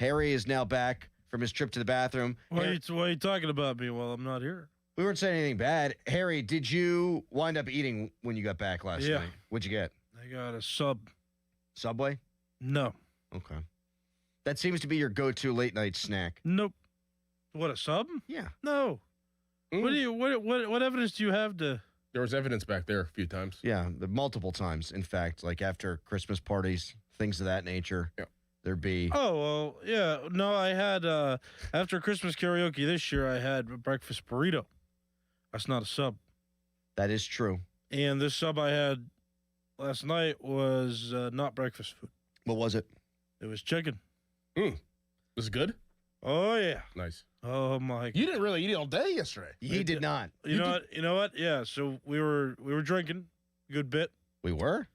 Harry is now back from his trip to the bathroom. Why are you talking about me while I'm not here? We weren't saying anything bad. Harry, did you wind up eating when you got back last night? What'd you get? I got a sub. Subway? No. Okay. That seems to be your go-to late-night snack. Nope. What, a sub? Yeah. No. What evidence do you have to... There was evidence back there a few times. Yeah, multiple times, in fact, like after Christmas parties, things of that nature. Yeah. There'd be... Oh, well, yeah. No, I had, after Christmas karaoke this year, I had a breakfast burrito. That's not a sub. That is true. And this sub I had last night was not breakfast food. What was it? It was chicken. Was it good? Oh, yeah. Nice. Oh, my God. You didn't really eat all day yesterday. He did not. You know what? Yeah, so we were drinking a good bit. We were?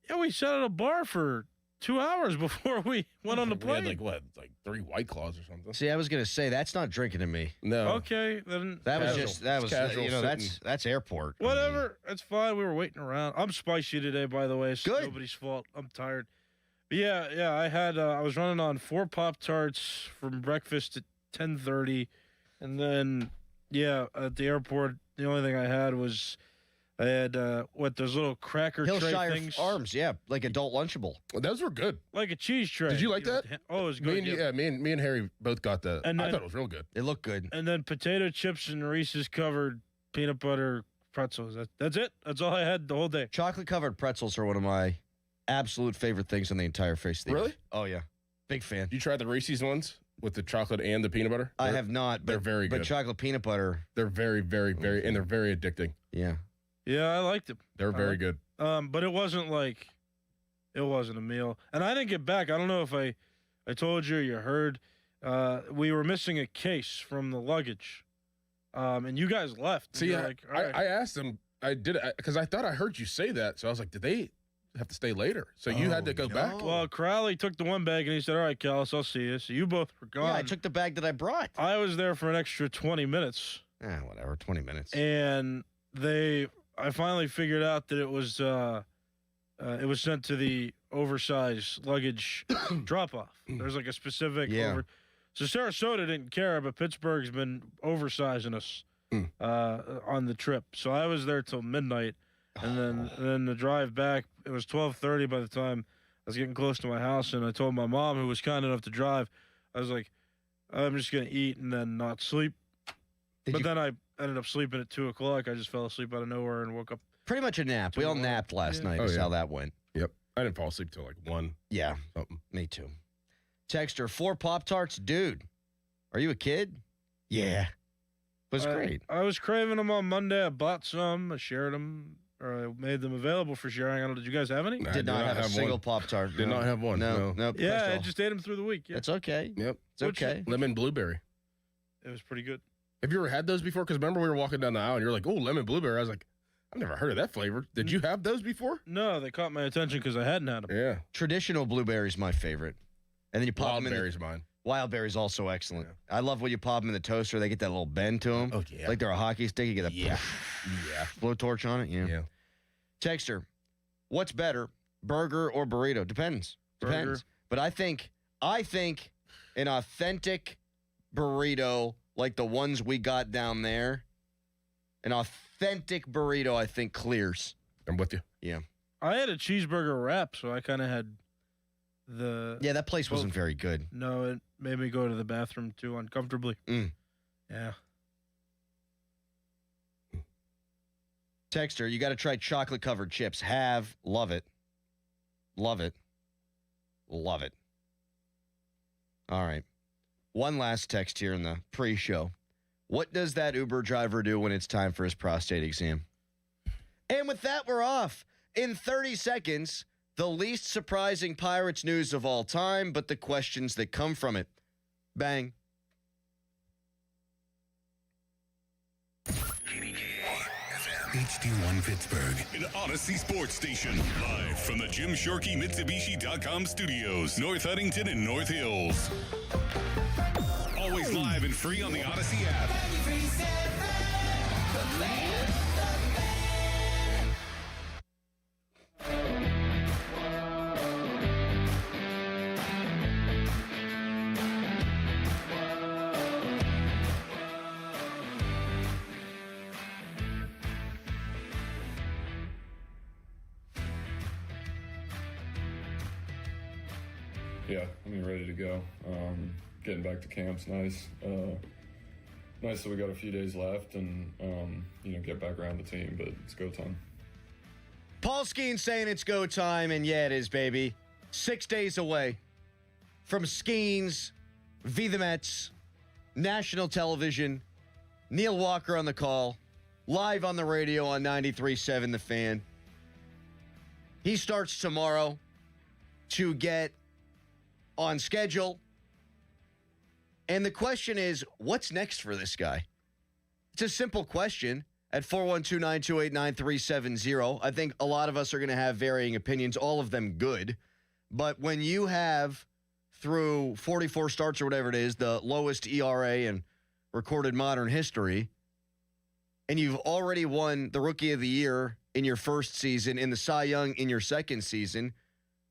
Yeah, we sat at a bar for 2 hours before we went on the We had plane. like 3 White Claws or something. See, I was going to say, that's not drinking to me. No. Okay, then That was Casual. just, that was, Casual you know, sitting. that's airport. I mean, whatever. It's fine. We were waiting around. I'm spicy today, by the way. It's Good. nobody's fault. I'm tired. But yeah. I had. I was running on 4 Pop-Tarts from breakfast at 10:30, and then at the airport, the only thing I had was I had those little cracker tray Hillshire things, Farms, yeah, like adult Lunchable. Those were good. like a cheese tray. Did you like know, that? Oh, it was Me good. and, me and Harry both got that. And I then- thought it was real good. It looked good. And then potato chips and Reese's covered peanut butter pretzels. That's it. That's all I had the whole day. Chocolate covered pretzels are one of my absolute favorite things on the entire face of the Really? earth. Oh, yeah. Big fan. You tried the Reese's ones with the chocolate and the peanut butter? I have not, but they're very But good. chocolate peanut butter, They're very, very, very, and they're very addicting. yeah. Yeah, I liked it. They're very good. But it wasn't a meal. And I didn't get back. I don't know if I told you or you heard. We were missing a case from the luggage. And you guys left. See, You're like, all right. I asked them. I did it because I thought I heard you say that. So I was like, did they have to stay later? So you had to go back? Well, Crowley took the one bag and he said, all right, Callis, I'll see you. So you both were gone. Yeah, I took the bag that I brought. I was there for an extra 20 minutes. Whatever, 20 minutes. And I finally figured out that it was sent to the oversized luggage drop-off. There's like a specific So Sarasota didn't care, but Pittsburgh's been oversizing us on the trip. So I was there till midnight, and then the drive back, it was 12:30 by the time I was getting close to my house, and I told my mom, who was kind enough to drive, I was like, I'm just going to eat and then not sleep. Then I ended up sleeping at 2 o'clock. I just fell asleep out of nowhere and woke up. Pretty much a nap. We all napped last night. Is how that went. Yep. I didn't fall asleep till like 1. Yeah. Something. Me too. Texter, 4 Pop-Tarts. Dude, are you a kid? Yeah. It was great. I was craving them on Monday. I bought some. I shared them, or I made them available for sharing. I don't know. Did you guys have any? I Did not have a single one. Pop-Tart. Did not have one. No. Yeah, I just ate them through the week. Yeah. It's okay. Yep. It's okay. Lemon blueberry. It was pretty good. Have you ever had those before? Because remember we were walking down the aisle and you're like, oh, lemon blueberry. I was like, I've never heard of that flavor. Did you have those before? No, they caught my attention because I hadn't had them. Yeah. Traditional blueberry's my favorite. And then you pop Wild them in. berry's mine. Wild berry's also excellent. I love when you pop them in the toaster. They get that little bend to them. Oh, yeah. Like they're a hockey stick. You get a Yeah. blowtorch on it. Yeah. Yeah. Texter, what's better, burger or burrito? Depends. Burger. But I think an authentic burrito like the ones we got down there, an authentic burrito, I think clears. I'm with you. Yeah. I had a cheeseburger wrap, so I kind of had the. Yeah, that place wasn't very good. No, it made me go to the bathroom too uncomfortably. Yeah. Texter, you got to try chocolate-covered chips. Love it. Love it. Love it. All right. One last text here in the pre-show. What does that Uber driver do when it's time for his prostate exam? And with that, we're off. In 30 seconds, the least surprising Pirates news of all time, but the questions that come from it. Bang. HD1 Pittsburgh, an Odyssey Sports Station, live from the Jim Shorkey Mitsubishi.com studios, North Huntington and North Hills. Always live and free on the Odyssey app. Yeah, ready to go. Getting back to camp's nice. Nice that we got a few days left and, get back around the team, but it's go time. Paul Skenes saying it's go time, and yeah, it is, baby. 6 days away from Skenes v. the Mets, national television, Neil Walker on the call, live on the radio on 93.7 The Fan. He starts tomorrow to get on schedule. And the question is, what's next for this guy? It's a simple question at 412-928-9370. I think a lot of us are going to have varying opinions, all of them good. But when you have, through 44 starts or whatever it is, the lowest ERA in recorded modern history, and you've already won the Rookie of the Year in your first season, in the Cy Young in your second season,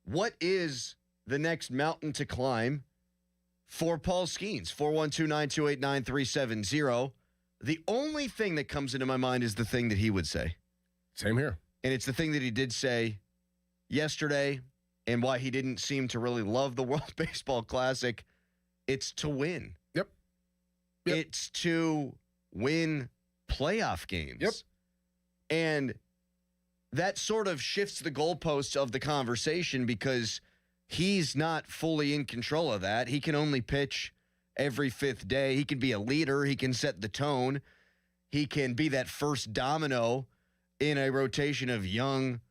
what is the next mountain to climb for Paul Skenes? 412-928-9370. The only thing that comes into my mind is the thing that he would say. Same here. And it's the thing that he did say yesterday and why he didn't seem to really love the World Baseball Classic. It's to win. Yep. It's to win playoff games. Yep. And that sort of shifts the goalposts of the conversation because he's not fully in control of that. He can only pitch every fifth day. He can be a leader. He can set the tone. He can be that first domino in a rotation of young,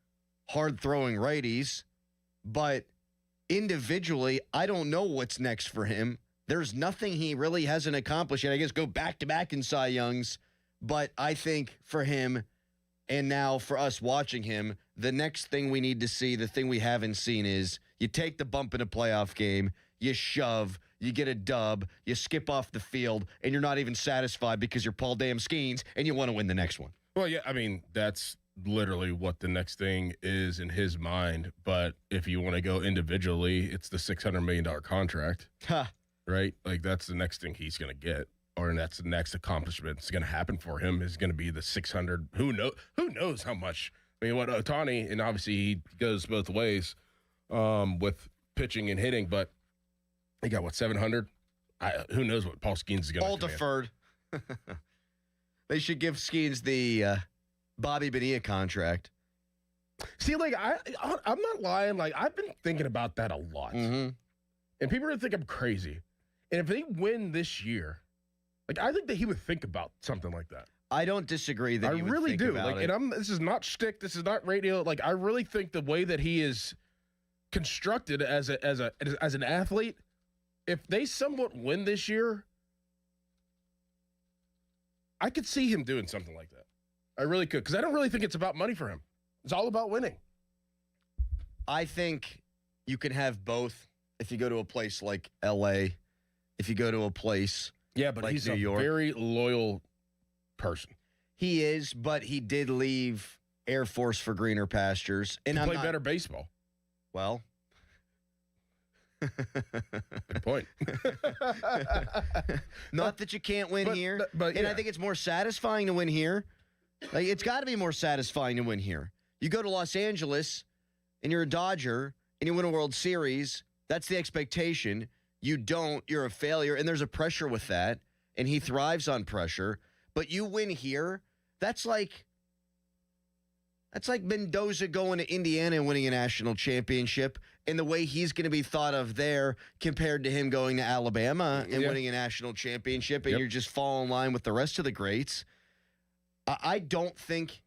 hard-throwing righties. But individually, I don't know what's next for him. There's nothing he really hasn't accomplished yet. I guess go back-to-back in Cy Youngs. But I think for him, and now for us watching him, the next thing we need to see, the thing we haven't seen, is you take the bump in a playoff game, you shove, you get a dub, you skip off the field, and you're not even satisfied because you're Paul Damn Skenes, and you want to win the next one. Well, yeah, I mean, that's literally what the next thing is in his mind. But if you want to go individually, it's the $600 million contract, right? Like, that's the next thing he's going to get. Or that's the next accomplishment that's going to happen for him is going to be the 600. Who knows how much? I mean, what Ohtani, and obviously he goes both ways with pitching and hitting, but he got, 700? Who knows what Paul Skenes is going to all deferred. They should give Skenes the Bobby Bonilla contract. See, like, I'm not lying. Like, I've been thinking about that a lot. Mm-hmm. And people are going to think I'm crazy. And if they win this year, like, I think that he would think about something like that. I don't disagree that he would really think do. about Like, it. and this is not shtick. This is not radio. Like, I really think the way that he is constructed as an athlete, if they somewhat win this year, I could see him doing something like that. I really could, because I don't really think it's about money for him. It's all about winning. I think you can have both if you go to a place like L.A., if you go to a place but like he's New a York. very loyal person. He is, but he did leave Air Force for greener pastures. And He I'm played not, better baseball. Well, Good point. not that you can't win here, but and yeah. I think it's more satisfying to win here. Like, it's got to be more satisfying to win here. You go to Los Angeles, and you're a Dodger, and you win a World Series. That's the expectation. You don't, you're a failure, and there's a pressure with that, and he thrives on pressure. But you win here, that's like Mendoza going to Indiana and winning a national championship, and the way he's going to be thought of there compared to him going to Alabama and winning a national championship, and you're just fall in line with the rest of the greats. I don't think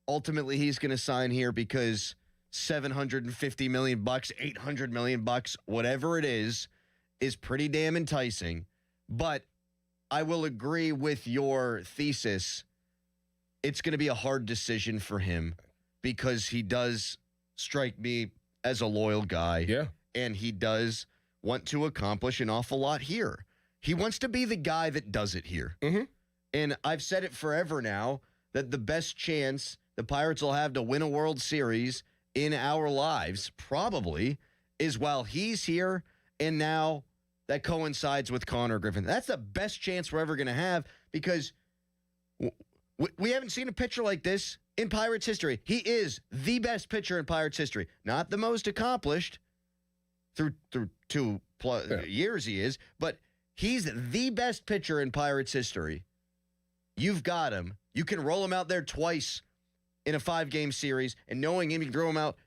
ultimately he's going to sign here because $750 million, $800 million, whatever it is pretty damn enticing. But I will agree with your thesis. It's going to be a hard decision for him because he does strike me as a loyal guy. Yeah. And he does want to accomplish an awful lot here. He wants to be the guy that does it here. Mm-hmm. And I've said it forever now that the best chance the Pirates will have to win a World Series in our lives probably is while he's here, and now that coincides with Connor Griffin. That's the best chance we're ever going to have because we haven't seen a pitcher like this in Pirates history. He is the best pitcher in Pirates history. Not the most accomplished through 2+ years he is, but he's the best pitcher in Pirates history. You've got him. You can roll him out there twice in a 5-game series, and knowing him, you can throw him out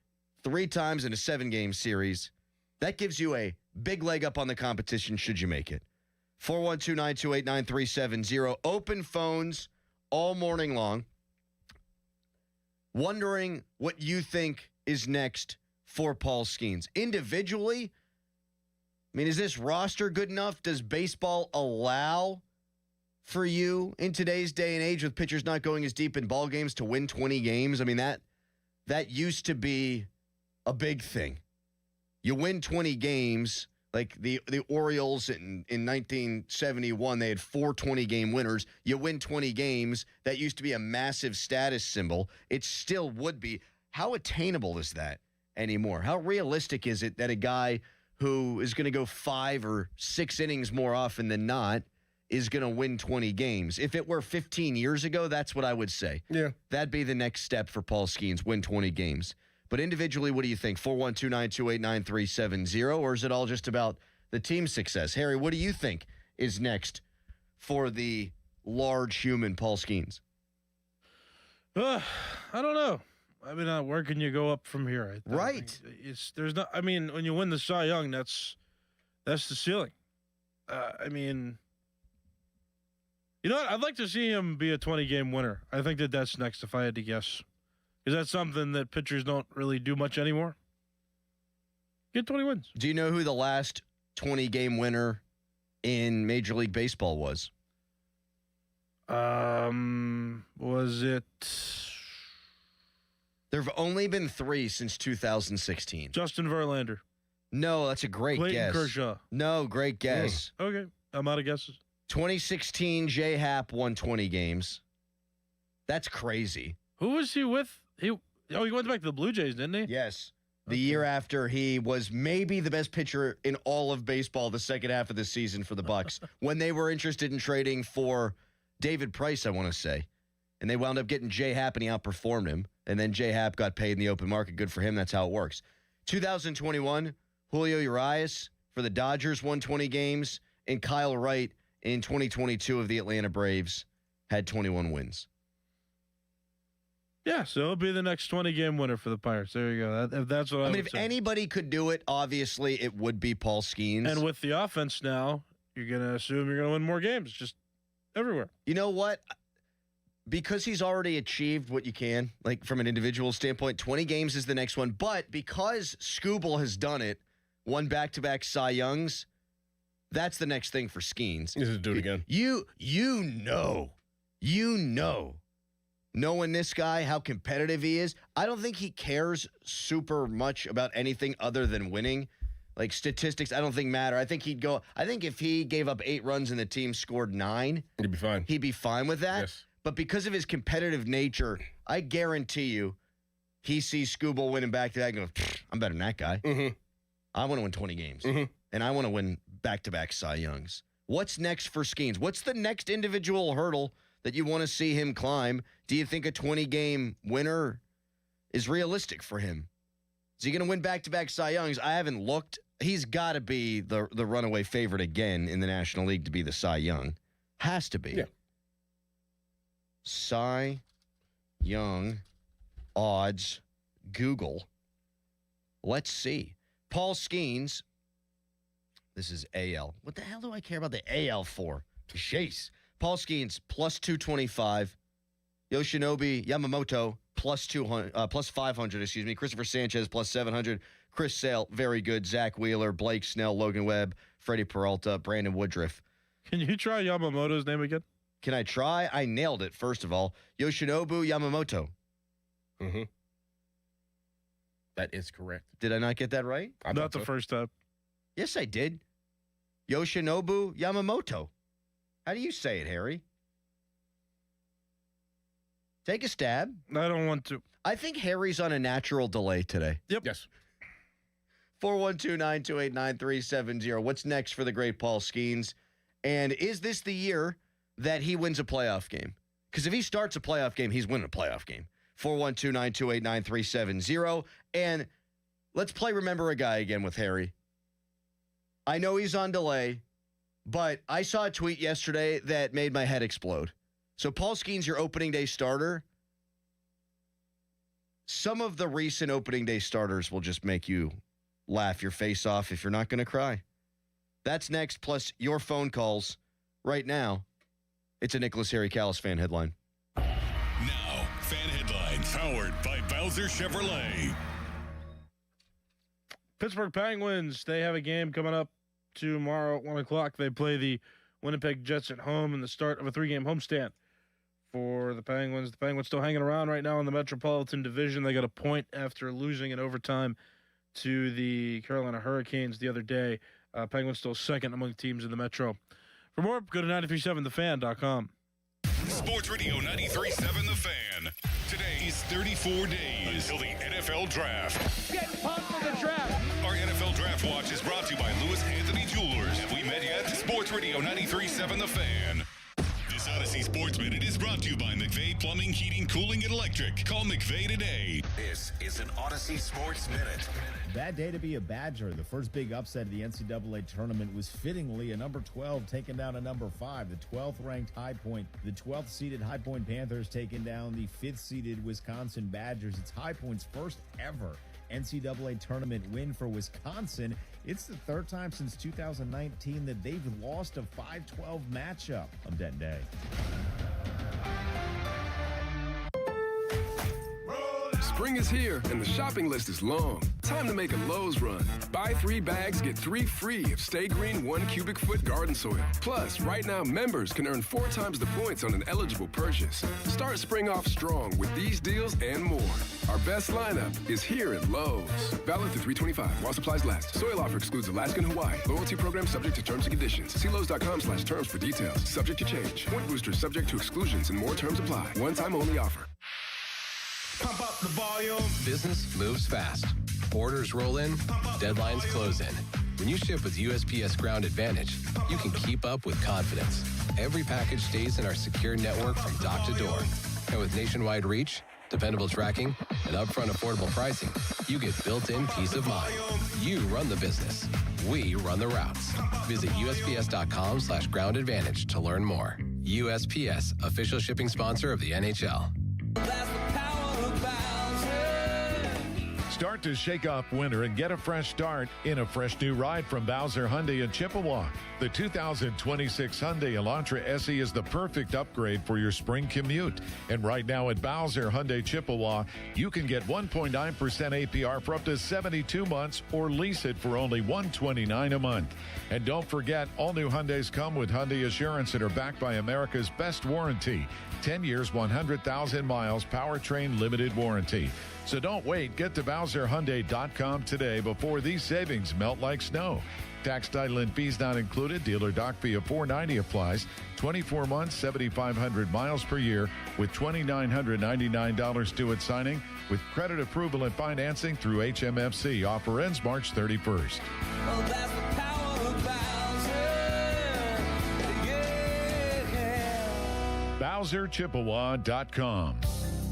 3 times in a 7-game series. That gives you a big leg up on the competition should you make it. 412-928-9370. Open phones all morning long. Wondering what you think is next for Paul Skenes. Individually, I mean, is this roster good enough? Does baseball allow for you in today's day and age with pitchers not going as deep in ball games to win 20 games? I mean, that used to be a big thing. You win 20 games, like the Orioles in 1971, they had 4 20-game winners. You win 20 games. That used to be a massive status symbol. It still would be. How attainable is that anymore? How realistic is it that a guy who is going to go 5 or 6 innings more often than not is going to win 20 games? If it were 15 years ago, that's what I would say. Yeah. That'd be the next step for Paul Skenes, win 20 games. But individually, what do you think? 412-928-9370, or is it all just about the team's success? Harry, what do you think is next for the large human Paul Skenes? I don't know. I mean, where can you go up from here? Right. I mean, when you win the Cy Young, that's the ceiling. I mean, you know what? I'd like to see him be a 20-game winner. I think that's next if I had to guess. Because that's something that pitchers don't really do much anymore. Get 20 wins. Do you know who the last 20-game winner in Major League Baseball was? Was it... There have only been 3 since 2016. Justin Verlander. No, that's a great Clayton guess. Kershaw. No, great guess. Okay, I'm out of guesses. 2016, J. Happ won 20 games. That's crazy. Who was he with? He went back to the Blue Jays, didn't he? Yes. The year after, he was maybe the best pitcher in all of baseball the second half of the season for the Bucks when they were interested in trading for David Price, I want to say. And they wound up getting J. Happ, and he outperformed him. And then J. Happ got paid in the open market. Good for him. That's how it works. 2021, Julio Urias for the Dodgers won 20 games, and Kyle Wright in 2022 of the Atlanta Braves had 21 wins. Yeah, so it'll be the next 20-game winner for the Pirates. There you go. That's what I mean, if anybody could do it, obviously it would be Paul Skenes. And with the offense now, you're going to assume you're going to win more games just everywhere. You know what? Because he's already achieved what you can, like from an individual standpoint, 20 games is the next one. But because Scooble has done it, won back-to-back Cy Youngs, that's the next thing for Skenes. He's going to do it again. Knowing this guy, how competitive he is, I don't think he cares super much about anything other than winning. Like statistics, I don't think matter. I think if he gave up 8 runs and the team scored 9, he'd be fine. He'd be fine with that. Yes. But because of his competitive nature, I guarantee you, he sees Scooble winning back-to-back and goes, I'm better than that guy. Mm-hmm. I want to win 20 games. Mm-hmm. And I want to win back-to-back Cy Youngs. What's next for Skenes? What's the next individual hurdle that you want to see him climb? Do you think a 20-game winner is realistic for him? Is he going to win back-to-back Cy Youngs? I haven't looked. He's got to be the runaway favorite again in the National League to be the Cy Young. Has to be. Yeah. Cy Young odds Google. Let's see. Paul Skenes. This is AL. What the hell do I care about the AL for? Jeez. Paul Skenes plus 225. Yoshinobu Yamamoto plus 500. Excuse me. Christopher Sanchez plus 700. Chris Sale very good. Zach Wheeler, Blake Snell, Logan Webb, Freddie Peralta, Brandon Woodruff. Can you try Yamamoto's name again? Can I try? I nailed it, first of all. Yoshinobu Yamamoto. Mm-hmm. That is correct. Did I not get that right? Not the first time. Yes, I did. Yoshinobu Yamamoto. How do you say it, Harry? Take a stab. I don't want to. I think Harry's on a natural delay today. Yep. Yes. 412-928-9370. What's next for the great Paul Skenes? And is this the year that he wins a playoff game? Because if he starts a playoff game, he's winning a playoff game. 412-928-9370. And let's play Remember a Guy again with Harry. I know he's on delay, but I saw a tweet yesterday that made my head explode. So Paul Skenes, your opening day starter. Some of the recent opening day starters will just make you laugh your face off if you're not going to cry. That's next, plus your phone calls right now. It's a Nicholas Harry Callis fan headline. Now, fan headlines powered by Bowser Chevrolet. Pittsburgh Penguins, they have a game coming up tomorrow at 1 o'clock. They play the Winnipeg Jets at home in the start of a 3-game homestand for the Penguins. The Penguins still hanging around right now in the Metropolitan Division. They got a point after losing in overtime to the Carolina Hurricanes the other day. Penguins still second among teams in the Metro. For more, go to 937thefan.com. Sports Radio 93.7 The Fan. Today is 34 days until the NFL Draft. Get pumped for the draft. Our NFL Draft Watch is brought to you by Lewis Anthony Jewelers. Have we met yet? Sports Radio 93.7 The Fan. This Odyssey Sports Minute is brought to you by McVeigh Plumbing, Heating, Cooling, and Electric. Call McVeigh today. This is an Odyssey Sports Minute. Bad day to be a Badger. The first big upset of the NCAA tournament was fittingly a number 12 taking down a number 5. The 12th-ranked High Point. The 12th-seeded High Point Panthers taking down the 5th-seeded Wisconsin Badgers. It's High Point's first ever NCAA tournament win for Wisconsin. It's the third time since 2019 that they've lost a 5-12 matchup on that day. Spring is here, and the shopping list is long. Time to make a Lowe's run. Buy 3 bags, get 3 free of Stay Green 1 cubic foot garden soil. Plus, right now, members can earn 4 times the points on an eligible purchase. Start spring off strong with these deals and more. Our best lineup is here at Lowe's. Valid through 3/25 while supplies last. Soil offer excludes Alaska and Hawaii. Loyalty program subject to terms and conditions. See Lowe's.com/terms for details. Subject to change. Point boosters subject to exclusions and more terms apply. One-time only offer. Pump up the volume. Business moves fast. Orders roll in, deadlines close in. When you ship with USPS Ground Advantage, you can keep up with confidence. Every package stays in our secure network from dock to door. And with nationwide reach, dependable tracking, and upfront affordable pricing, you get built-in peace of mind. You run the business. We run the routes. Visit USPS.com/Ground Advantage to learn more. USPS, official shipping sponsor of the NHL. Start to shake off winter and get a fresh start in a fresh new ride from Bowser Hyundai in Chippewa. The 2026 Hyundai Elantra SE is the perfect upgrade for your spring commute. And right now at Bowser Hyundai Chippewa, you can get 1.9% APR for up to 72 months or lease it for only $129 a month. And don't forget, all new Hyundais come with Hyundai Assurance and are backed by America's best warranty. 10 years, 100,000 miles, powertrain limited warranty. So don't wait. Get to BowserHyundai.com today before these savings melt like snow. Tax, title, and fees not included. Dealer doc fee of $490 applies. 24 months, 7,500 miles per year with $2,999 due at signing with credit approval and financing through HMFC. Offer ends March 31st. Well, that's the power of Bowser. BowserChippewa.com.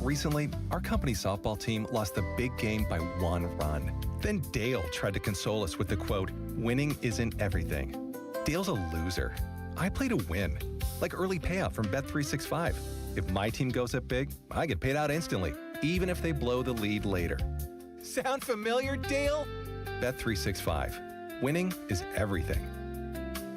Recently, our company softball team lost the big game by 1 run. Then Dale tried to console us with the quote, "Winning isn't everything." Dale's a loser. I play to win, like early payout from Bet365. If my team goes up big, I get paid out instantly, even if they blow the lead later. Sound familiar, Dale? Bet365. Winning is everything.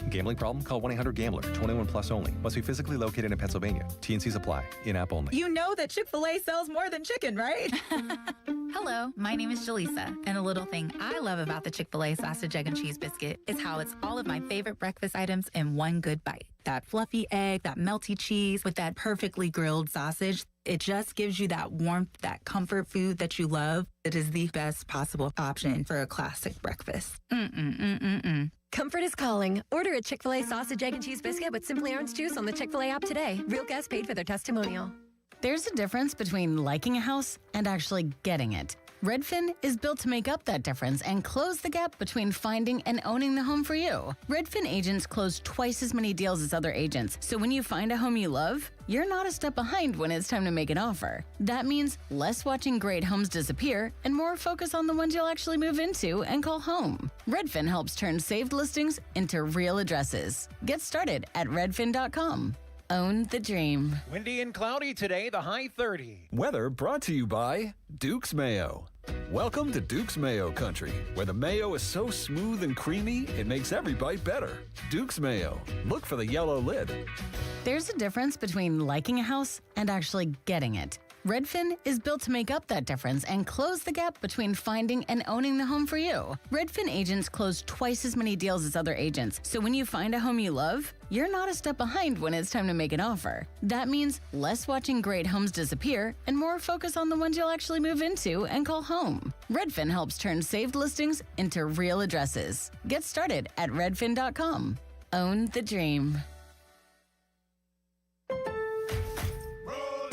Gambling problem? Call 1-800-GAMBLER. 21 plus only. Must be physically located in Pennsylvania. T&Cs apply. In-app only. You know that Chick-fil-A sells more than chicken, right? Hello, my name is Jaleesa, and a little thing I love about the Chick-fil-A sausage, egg, and cheese biscuit is how it's all of my favorite breakfast items in one good bite. That fluffy egg, that melty cheese with that perfectly grilled sausage. It just gives you that warmth, that comfort food that you love. It is the best possible option for a classic breakfast. Comfort is calling. Order a Chick-fil-A sausage, egg, and cheese biscuit with Simply Orange Juice on the Chick-fil-A app today. Real guests paid for their testimonial. There's a difference between liking a house and actually getting it. Redfin is built to make up that difference and close the gap between finding and owning the home for you. Redfin agents close twice as many deals as other agents, so when you find a home you love, you're not a step behind when it's time to make an offer. That means less watching great homes disappear and more focus on the ones you'll actually move into and call home. Redfin helps turn saved listings into real addresses. Get started at redfin.com. Own the dream. Windy and cloudy today, the high 30. Weather brought to you by Duke's Mayo. Welcome to Duke's Mayo Country, where the mayo is so smooth and creamy, it makes every bite better. Duke's Mayo. Look for the yellow lid. There's a difference between liking a house and actually getting it. Redfin is built to make up that difference and close the gap between finding and owning the home for you. Redfin agents close twice as many deals as other agents, so when you find a home you love, you're not a step behind when it's time to make an offer. That means less watching great homes disappear and more focus on the ones you'll actually move into and call home. Redfin helps turn saved listings into real addresses. Get started at redfin.com. Own the dream.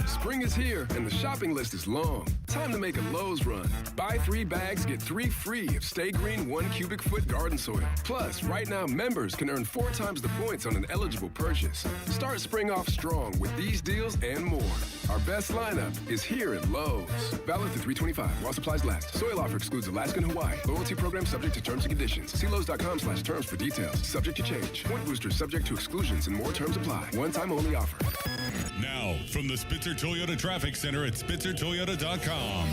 Spring is here and the shopping list is long. Time to make a Lowe's run. Buy 3 bags, get 3 free of Stay Green 1 cubic foot garden soil. Plus, right now, members can earn 4 times the points on an eligible purchase. Start spring off strong with these deals and more. Our best lineup is here at Lowe's. Valid through 3/25 while supplies last. Soil offer excludes Alaska and Hawaii. Loyalty program subject to terms and conditions. See Lowe's.com/terms for details. Subject to change. Point boosters subject to exclusions and more terms apply. One-time only offer. Now, from the Spitzer Toyota Traffic Center at SpitzerToyota.com.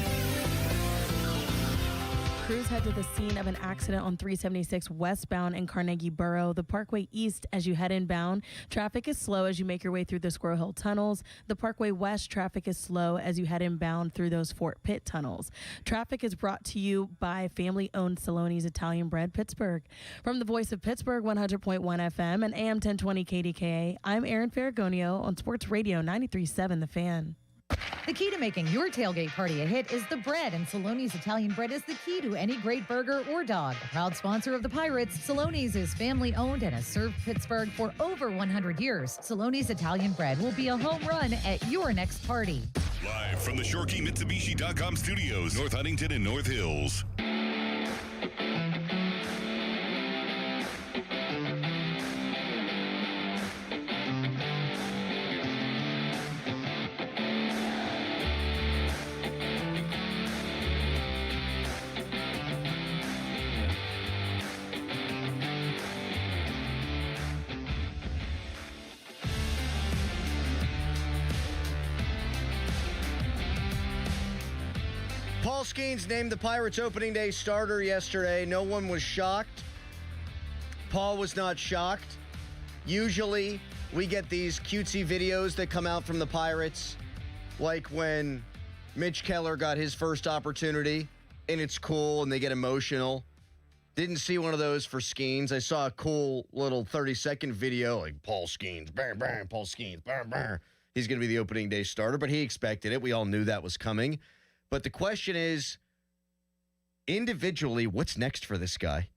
Crews head to the scene of an accident on 376 westbound in Carnegie Borough. The Parkway East as you head inbound. Traffic is slow as you make your way through the Squirrel Hill tunnels. The Parkway West traffic is slow as you head inbound through those Fort Pitt tunnels. Traffic is brought to you by family-owned Salone's Italian Bread Pittsburgh. From the voice of Pittsburgh, 100.1 FM and AM 1020 KDKA, I'm Erin Ferragonio on Sports Radio 93.7 The Fan. The key to making your tailgate party a hit is the bread, and Salone's Italian Bread is the key to any great burger or dog. A proud sponsor of the Pirates, Salone's is family-owned and has served Pittsburgh for over 100 years. Salone's Italian Bread will be a home run at your next party. Live from the ShorkeyMitsubishi.com studios, North Huntington and North Hills. Paul Skenes named the Pirates opening day starter yesterday. No one was shocked. Paul was not shocked. Usually, we get these cutesy videos that come out from the Pirates, like when Mitch Keller got his first opportunity, and it's cool, and they get emotional. Didn't see one of those for Skenes. I saw a cool little 30-second video, like Paul Skenes, bang, bang, Paul Skenes, bang, bang. He's going to be the opening day starter, but he expected it. We all knew that was coming. But the question is, individually, what's next for this guy?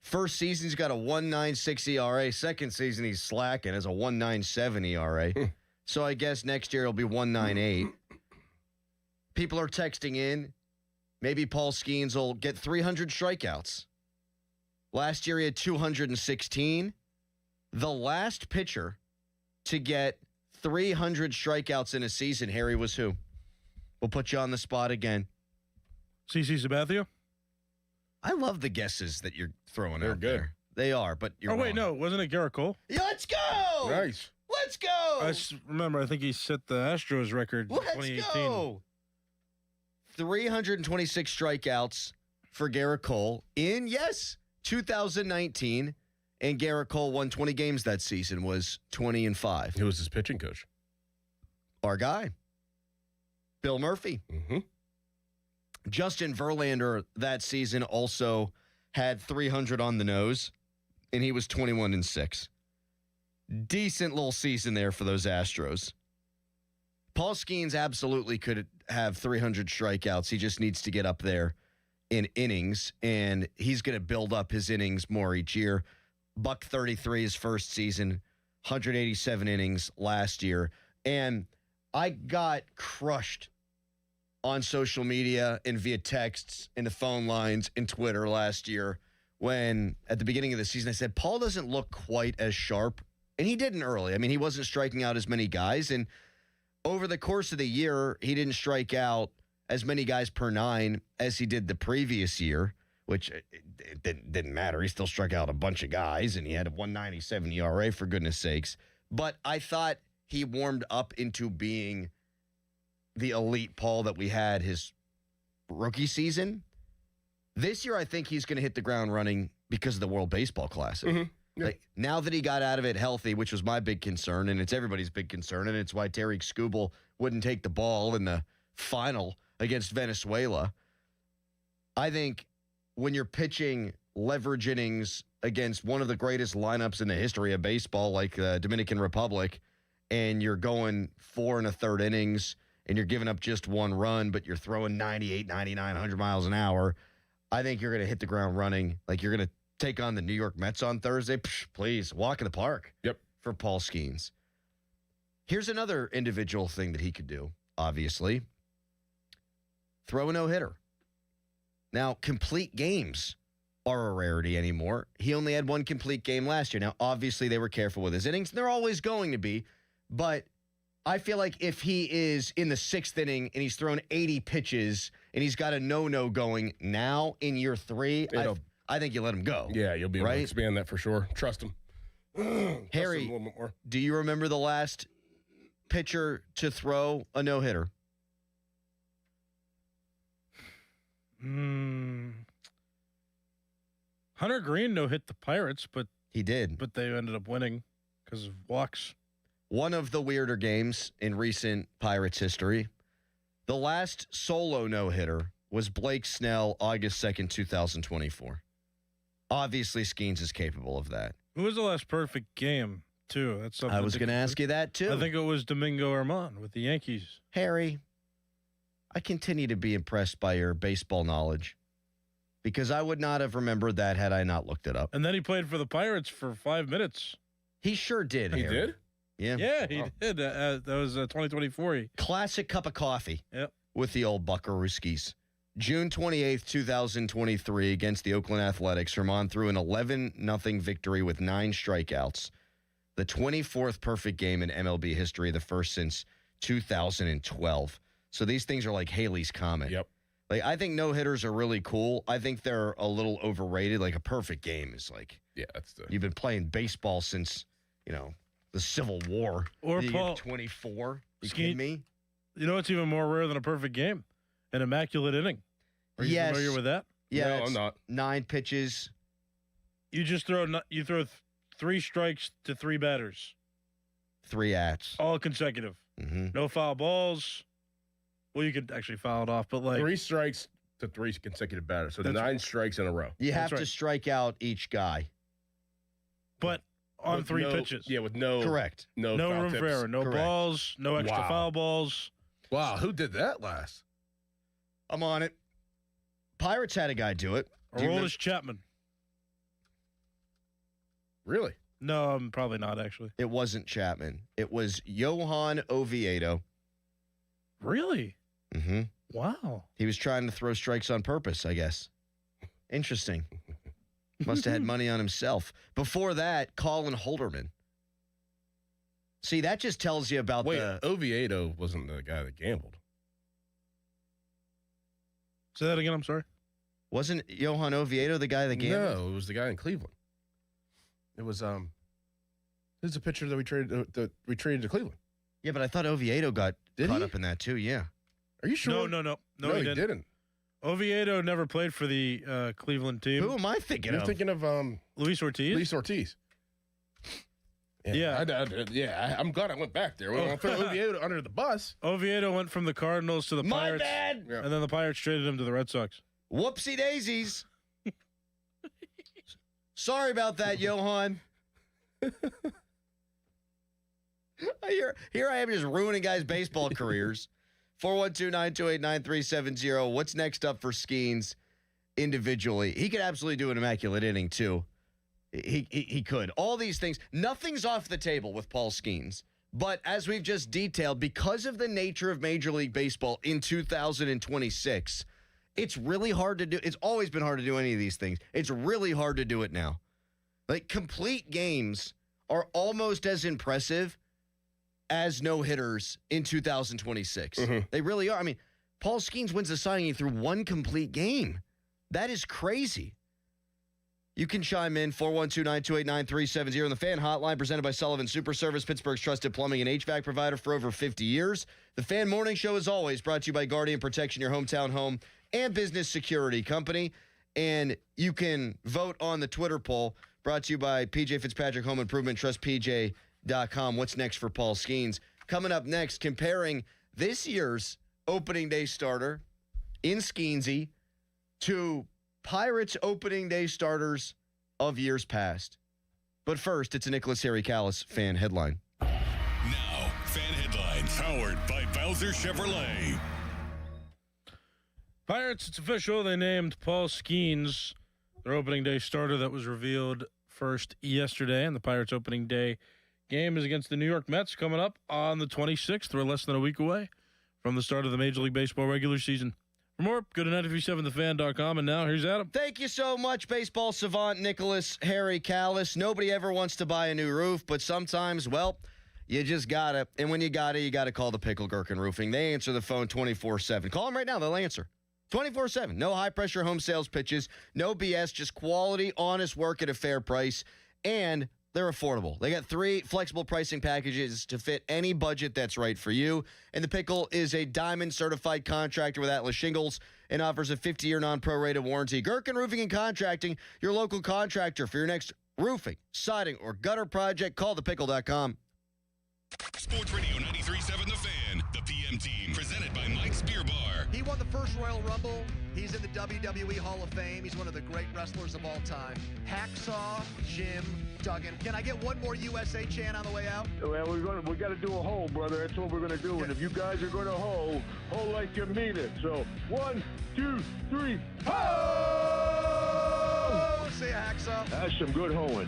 First season, he's got a 1.96 ERA. Second season, he's slacking as a 1.97 ERA. So I guess next year it'll be 1.98. People are texting in. Maybe Paul Skenes will get 300 strikeouts. Last year, he had 216. The last pitcher to get 300 strikeouts in a season, Harry, was who? We'll put you on the spot again. CC Sabathia? I love the guesses that you're throwing They're out good. there. They are, but you're wait, wrong. no. Wasn't it Garrett Cole? Yeah, let's go! Nice. Let's go! I remember, I think he set the Astros record in Let's 2018. go! 326 strikeouts for Garrett Cole in, yes, 2019. And Garrett Cole won 20 games that season, was 20-5. Who was his pitching coach? Our guy, Bill Murphy. Mm-hmm. Justin Verlander that season also had 300 on the nose, and he was 21-6. Decent little season there for those Astros. Paul Skenes absolutely could have 300 strikeouts. He just needs to get up there in innings, and he's going to build up his innings more each year. $133 his first season, 187 innings last year. And I got crushed on social media and via texts and the phone lines and Twitter last year when at the beginning of the season I said, Paul doesn't look quite as sharp. And he didn't early. I mean, he wasn't striking out as many guys. And over the course of the year, he didn't strike out as many guys per 9 as he did the previous year, which it didn't matter. He still struck out a bunch of guys, and he had a 1.97 ERA, for goodness sakes. But I thought he warmed up into being the elite Paul that we had his rookie season. This year, I think he's going to hit the ground running because of the World Baseball Classic. Mm-hmm. Yeah. Like, now that he got out of it healthy, which was my big concern, and it's everybody's big concern, and it's why Tariq Skubal wouldn't take the ball in the final against Venezuela. I think when you're pitching leverage innings against one of the greatest lineups in the history of baseball, like the Dominican Republic, and you're going 4 1/3 innings and you're giving up just 1 run, but you're throwing 98, 99, 100 miles an hour, I think you're going to hit the ground running. Like you're going to take on the New York Mets on Thursday. Please, walk in the park. Yep. For Paul Skenes. Here's another individual thing that he could do, obviously. Throw a no-hitter. Now, complete games are a rarity anymore. He only had 1 complete game last year. Now, obviously, they were careful with his innings, and they're always going to be. But I feel like if he is in the 6th inning and he's thrown 80 pitches and he's got a no-no going now in year 3, I think you let him go. Yeah, you'll be able to expand that for sure. Trust him. Harry, a little bit more. Do you remember the last pitcher to throw a no-hitter? Hunter Green no-hit the Pirates, but he did. But they ended up winning because of walks. One of the weirder games in recent Pirates history. The last solo no-hitter was Blake Snell, August 2nd, 2024. Obviously, Skenes is capable of that. Who was the last perfect game, too? That's something I was going to ask you that, too. I think it was Domingo Germán with the Yankees. Harry, I continue to be impressed by your baseball knowledge because I would not have remembered that had I not looked it up. And then he played for the Pirates for 5 minutes. He sure did, He Harry. did? Yeah. Yeah, he did. That was 2024. Classic cup of coffee. Yep. With the old Buckarooskies. June 28th, 2023, against the Oakland Athletics, Germán threw an 11-0 victory with 9 strikeouts. The 24th perfect game in MLB history, the first since 2012. So these things are like Halley's Comet. Yep. Like, I think no-hitters are really cool. I think they're a little overrated. Like, a perfect game is like, yeah, that's the. You've been playing baseball since, the Civil War. Or the Paul, year 24. You kidding me? You know what's even more rare than a perfect game? An immaculate inning. Are you familiar with that? Yeah, No, I'm not. 9 pitches. You just throw 3 strikes to 3 batters. 3 ats. All consecutive. Mm-hmm. No foul balls. Well, you could actually foul it off, but like 3 strikes to 3 consecutive batters. So 9 strikes in a row. You have to strike out each guy. But on With 3 no- pitches. Yeah, with no. Correct. No No room tips. for error. No Correct. balls. No extra Wow. foul balls. Wow, who did that last? I'm on it. Pirates had a guy do it. Do you Aroldis Chapman. Really? No, I'm probably not actually. It wasn't Chapman. It was Johan Oviedo. Really? Mm-hmm. Wow. He was trying to throw strikes on purpose, I guess. Interesting. Must have had money on himself. Before that, Colin Holderman. See, that just tells you about the... Oviedo wasn't the guy that gambled. Say that again, I'm sorry. Wasn't Johan Oviedo the guy that gambled? No, it was the guy in Cleveland. It was This is a pitcher that we traded to Cleveland. Yeah, but I thought Oviedo got caught up in that too. Yeah. Are you sure? No, he didn't. Oviedo never played for the Cleveland team. Who am I thinking You're of? thinking of Luis Ortiz? Luis Ortiz. Yeah. I'm glad I went back there. We're going to throw Oviedo under the bus. Oviedo went from the Cardinals to the My Pirates. bad. Yeah. And then the Pirates traded him to the Red Sox. Whoopsie daisies. Sorry about that, Johan. Here I am just ruining guys' baseball careers. 412-928-9370. What's next up for Skenes individually? He could absolutely do an immaculate inning, too. He could. All these things. Nothing's off the table with Paul Skenes. But as we've just detailed, because of the nature of Major League Baseball in 2026, it's really hard to do. It's always been hard to do any of these things. It's really hard to do it now. Like, complete games are almost as impressive as no-hitters in 2026. Mm-hmm. They really are. I mean, Paul Skenes wins the signing through one complete game. That is crazy. You can chime in, 412-928-9370 on the Fan Hotline, presented by Sullivan Super Service, Pittsburgh's trusted plumbing and HVAC provider for over 50 years. The Fan Morning Show, as always, brought to you by Guardian Protection, your hometown home and business security company. And you can vote on the Twitter poll, brought to you by PJ Fitzpatrick Home Improvement, trustpj.com. What's next for Paul Skenes? Coming up next, comparing this year's opening day starter in Skenes to Pirates opening day starters of years past. But first, it's a Nicholas Harry Callis fan headline. Now, fan headlines powered by Bowser Chevrolet. Pirates, it's official. They named Paul Skenes their opening day starter. That was revealed first yesterday. And the Pirates opening day game is against the New York Mets coming up on the 26th. We're less than a week away from the start of the Major League Baseball regular season. For more, go to 937thefan.com. And now here's Adam. Thank you so much, baseball savant Nicholas Harry Callis. Nobody ever wants to buy a new roof, but sometimes, well, you just got to. And when you got to call the Pickle Gherkin Roofing. They answer the phone 24/7. Call them right now. They'll answer. 24/7. No high-pressure home sales pitches. No BS. Just quality, honest work at a fair price. And they're affordable. They got 3 flexible pricing packages to fit any budget that's right for you. And the Pickle is a Diamond certified contractor with Atlas Shingles and offers a 50-year non-prorated warranty. Gherkin Roofing and Contracting, your local contractor for your next roofing, siding, or gutter project. Call thepickle.com. Sports Radio 93.7 The Fan, the PM team, presented by Mike's Beer Bar. He won the first Royal Rumble. He's in the WWE Hall of Fame. He's one of the great wrestlers of all time. Hacksaw Jim Duggan. Can I get one more USA chant on the way out? Well, we got to do a hole, brother. That's what we're going to do. And if you guys are going to hole like you mean it. So 1, 2, 3, ho! Say a hacksaw. That's some good hoeing.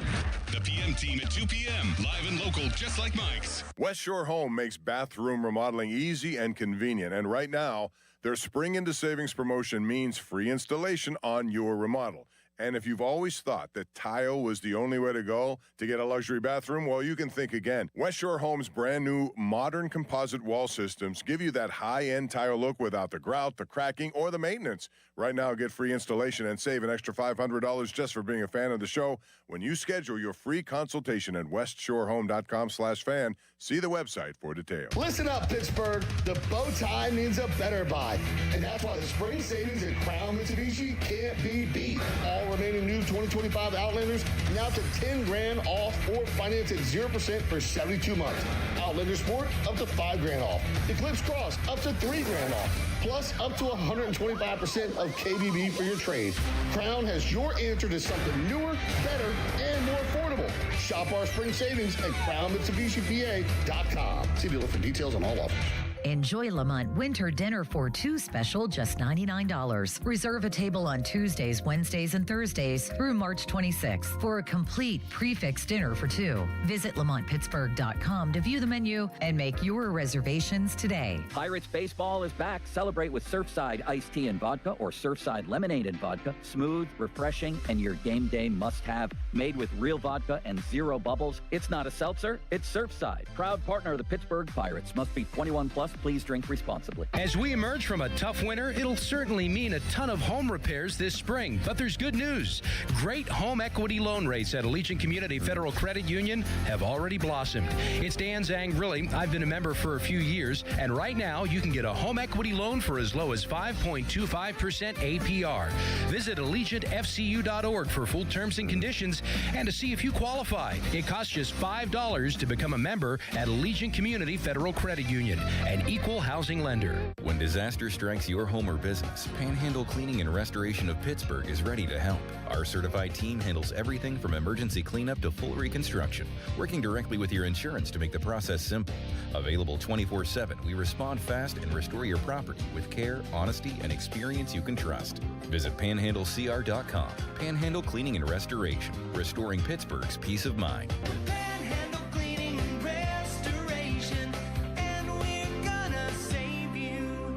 The PM team at 2 p.m. Live and local, just like Mike's. West Shore Home makes bathroom remodeling easy and convenient. And right now, their Spring into Savings promotion means free installation on your remodel. And if you've always thought that tile was the only way to go to get a luxury bathroom, well, you can think again. West Shore Home's brand new modern composite wall systems give you that high-end tile look without the grout, the cracking, or the maintenance. Right now, get free installation and save an extra $500 just for being a fan of the show when you schedule your free consultation at westshorehome.com/fan. See the website for details. Listen up, Pittsburgh. The bow tie means a better buy. And that's why the spring savings at Crown Mitsubishi can't be beat. All remaining new 2025 Outlanders now to $10,000 off or finance at 0% for 72 months. Outlander Sport up to $5,000 off. Eclipse Cross up to $3,000 off. Plus up to 125% of KBB for your trade. Crown has your answer to something newer, better, and more affordable. Shop our spring savings at CrownMitsubishiPA.com. See dealer for details on all offers. Enjoy Lamont Winter Dinner for 2 special, just $99. Reserve a table on Tuesdays, Wednesdays, and Thursdays through March 26th for a complete prefix dinner for 2. Visit LamontPittsburgh.com to view the menu and make your reservations today. Pirates baseball is back. Celebrate with Surfside iced tea and vodka or Surfside lemonade and vodka. Smooth, refreshing, and your game day must-have. Made with real vodka and 0 bubbles. It's not a seltzer, it's Surfside. Proud partner of the Pittsburgh Pirates. Must be 21 plus. Please drink responsibly. As we emerge from a tough winter, it'll certainly mean a ton of home repairs this spring. But there's good news. Great home equity loan rates at Allegiant Community Federal Credit Union have already blossomed. It's Dan Zangrilli. I've been a member for a few years, and right now you can get a home equity loan for as low as 5.25% APR. Visit AllegiantFCU.org for full terms and conditions and to see if you qualify. It costs just $5 to become a member at Allegiant Community Federal Credit Union, an equal housing lender. When disaster strikes your home or business, Panhandle Cleaning and Restoration of Pittsburgh is ready to help. Our certified team handles everything from emergency cleanup to full reconstruction, working directly with your insurance to make the process simple. Available 24/7, we respond fast and restore your property with care, honesty, and experience you can trust. Visit panhandlecr.com. Panhandle Cleaning and Restoration, restoring Pittsburgh's peace of mind.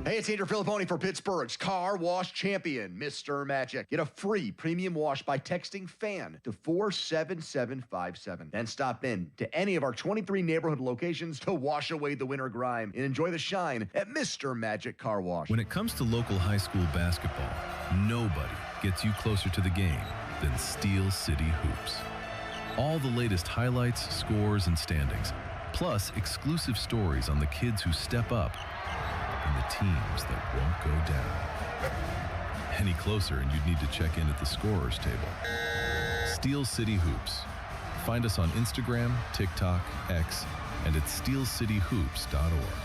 Hey, it's Andrew Filipponi for Pittsburgh's car wash champion, Mr. Magic. Get a free premium wash by texting FAN to 47757. Then stop in to any of our 23 neighborhood locations to wash away the winter grime and enjoy the shine at Mr. Magic Car Wash. When it comes to local high school basketball, nobody gets you closer to the game than Steel City Hoops. All the latest highlights, scores, and standings, plus exclusive stories on the kids who step up and the teams that won't go down. Any closer and you'd need to check in at the scorer's table. Steel City Hoops. Find us on Instagram, TikTok, X, and at steelcityhoops.org.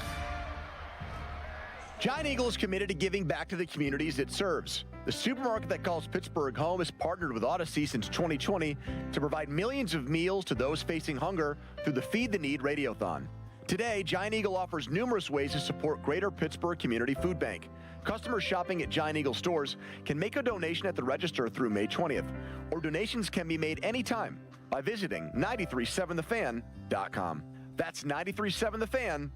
Giant Eagle is committed to giving back to the communities it serves. The supermarket that calls Pittsburgh home has partnered with Odyssey since 2020 to provide millions of meals to those facing hunger through the Feed the Need Radiothon. Today, Giant Eagle offers numerous ways to support Greater Pittsburgh Community Food Bank. Customers shopping at Giant Eagle stores can make a donation at the register through May 20th, or donations can be made anytime by visiting 937thefan.com. That's 937thefan.com.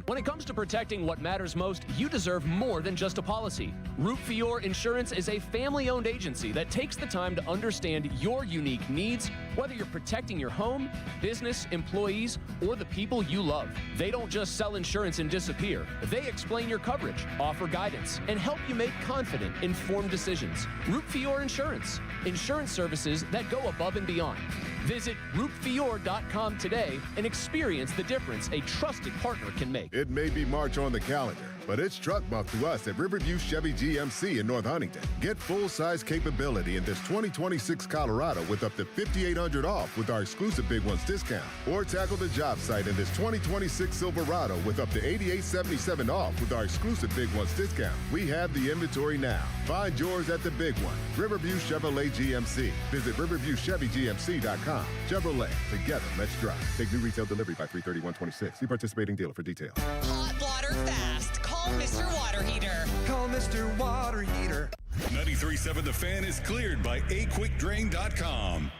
When it comes to protecting what matters most, you deserve more than just a policy. Root for Your Insurance is a family-owned agency that takes the time to understand your unique needs, whether you're protecting your home, business, employees, or the people you love. They don't just sell insurance and disappear. They explain your coverage, offer guidance, and help you make confident, informed decisions. Root for Your Insurance. Insurance services that go above and beyond. Visit rootforyour.com today and experience the difference a trusted partner can make. It may be March on the calendar, but it's truck month to us at Riverview Chevy GMC in North Huntington. Get full-size capability in this 2026 Colorado with up to $5,800 off with our exclusive Big Ones discount. Or tackle the job site in this 2026 Silverado with up to $8,877 off with our exclusive Big Ones discount. We have the inventory now. Find yours at the Big One, Riverview Chevrolet GMC. Visit riverviewchevygmc.com. Chevrolet, together, let's drive. Take new retail delivery by 3/31/26. See participating dealer for details. Hot water fast. Call Mr. Water Heater. Call Mr. Water Heater. 93.7 The Fan is cleared by aquickdrain.com.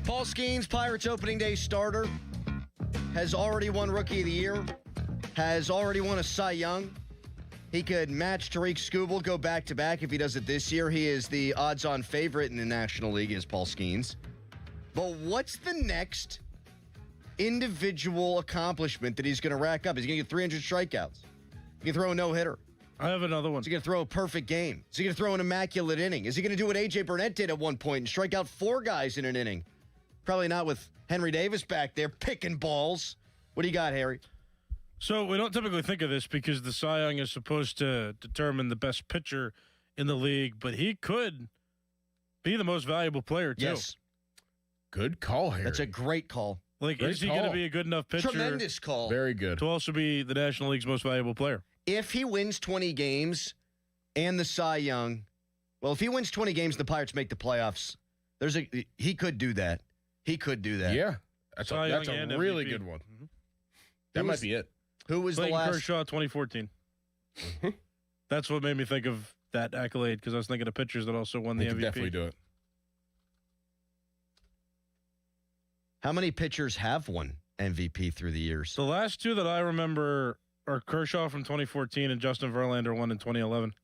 Paul Skenes, Pirates opening day starter, has already won Rookie of the Year, has already won a Cy Young. He could match Tariq Skubal, go back-to-back if he does it this year. He is the odds-on favorite in the National League, is Paul Skenes. But what's the next individual accomplishment that he's going to rack up? Is he going to get 300 strikeouts? He can throw a no-hitter. I have another one. Is he going to throw a perfect game? Is he going to throw an immaculate inning? Is he going to do what A.J. Burnett did at one point and strike out 4 guys in an inning? Probably not with Henry Davis back there picking balls. What do you got, Harry? So we don't typically think of this because the Cy Young is supposed to determine the best pitcher in the league, but he could be the most valuable player, too. Yes. Good call, Harry. That's a great call. Like, Great is he call. going to be a good enough pitcher? Tremendous call. Very good. To also be the National League's most valuable player. If he wins 20 games and the Cy Young, well, if he wins 20 games, the Pirates make the playoffs. He could do that. He could do that. Yeah. That's Cy a Young and really MVP. good one. That might be it. Who was Clayton the last? Kershaw, 2014. That's what made me think of that accolade because I was thinking of pitchers that also won the He could MVP. definitely do it. How many pitchers have won MVP through the years? The last 2 that I remember are Kershaw from 2014 and Justin Verlander won in 2011.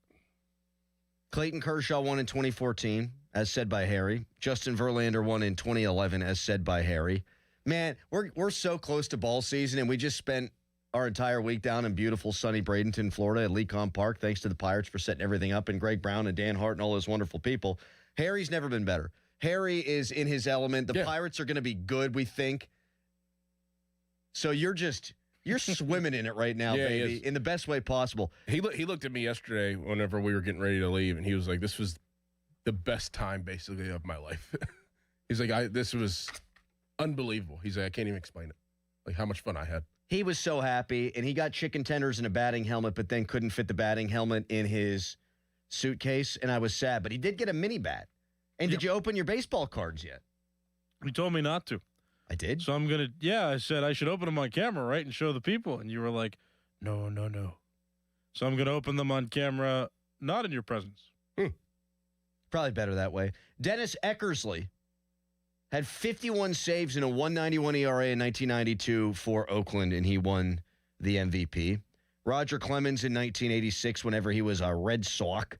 Clayton Kershaw won in 2014, as said by Harry. Justin Verlander won in 2011, as said by Harry. Man, we're so close to ball season, and we just spent our entire week down in beautiful sunny Bradenton, Florida at Lecom Park. Thanks to the Pirates for setting everything up, and Greg Brown and Dan Hart and all those wonderful people. Harry's never been better. Harry is in his element. The Pirates are going to be good, we think. So you're swimming in it right now, baby, in the best way possible. He looked at me yesterday whenever we were getting ready to leave, and he was like, this was the best time, basically, of my life. He's like, this was unbelievable. He's like, I can't even explain it. Like, how much fun I had. He was so happy, and he got chicken tenders and a batting helmet, but then couldn't fit the batting helmet in his suitcase, and I was sad. But he did get a mini bat. And did you open your baseball cards yet? You told me not to. I did? So I'm going to, I said I should open them on camera, right, and show the people. And you were like, no. So I'm going to open them on camera, not in your presence. Probably better that way. Dennis Eckersley had 51 saves and a 191 ERA in 1992 for Oakland, and he won the MVP. Roger Clemens in 1986, whenever he was a Red Sox.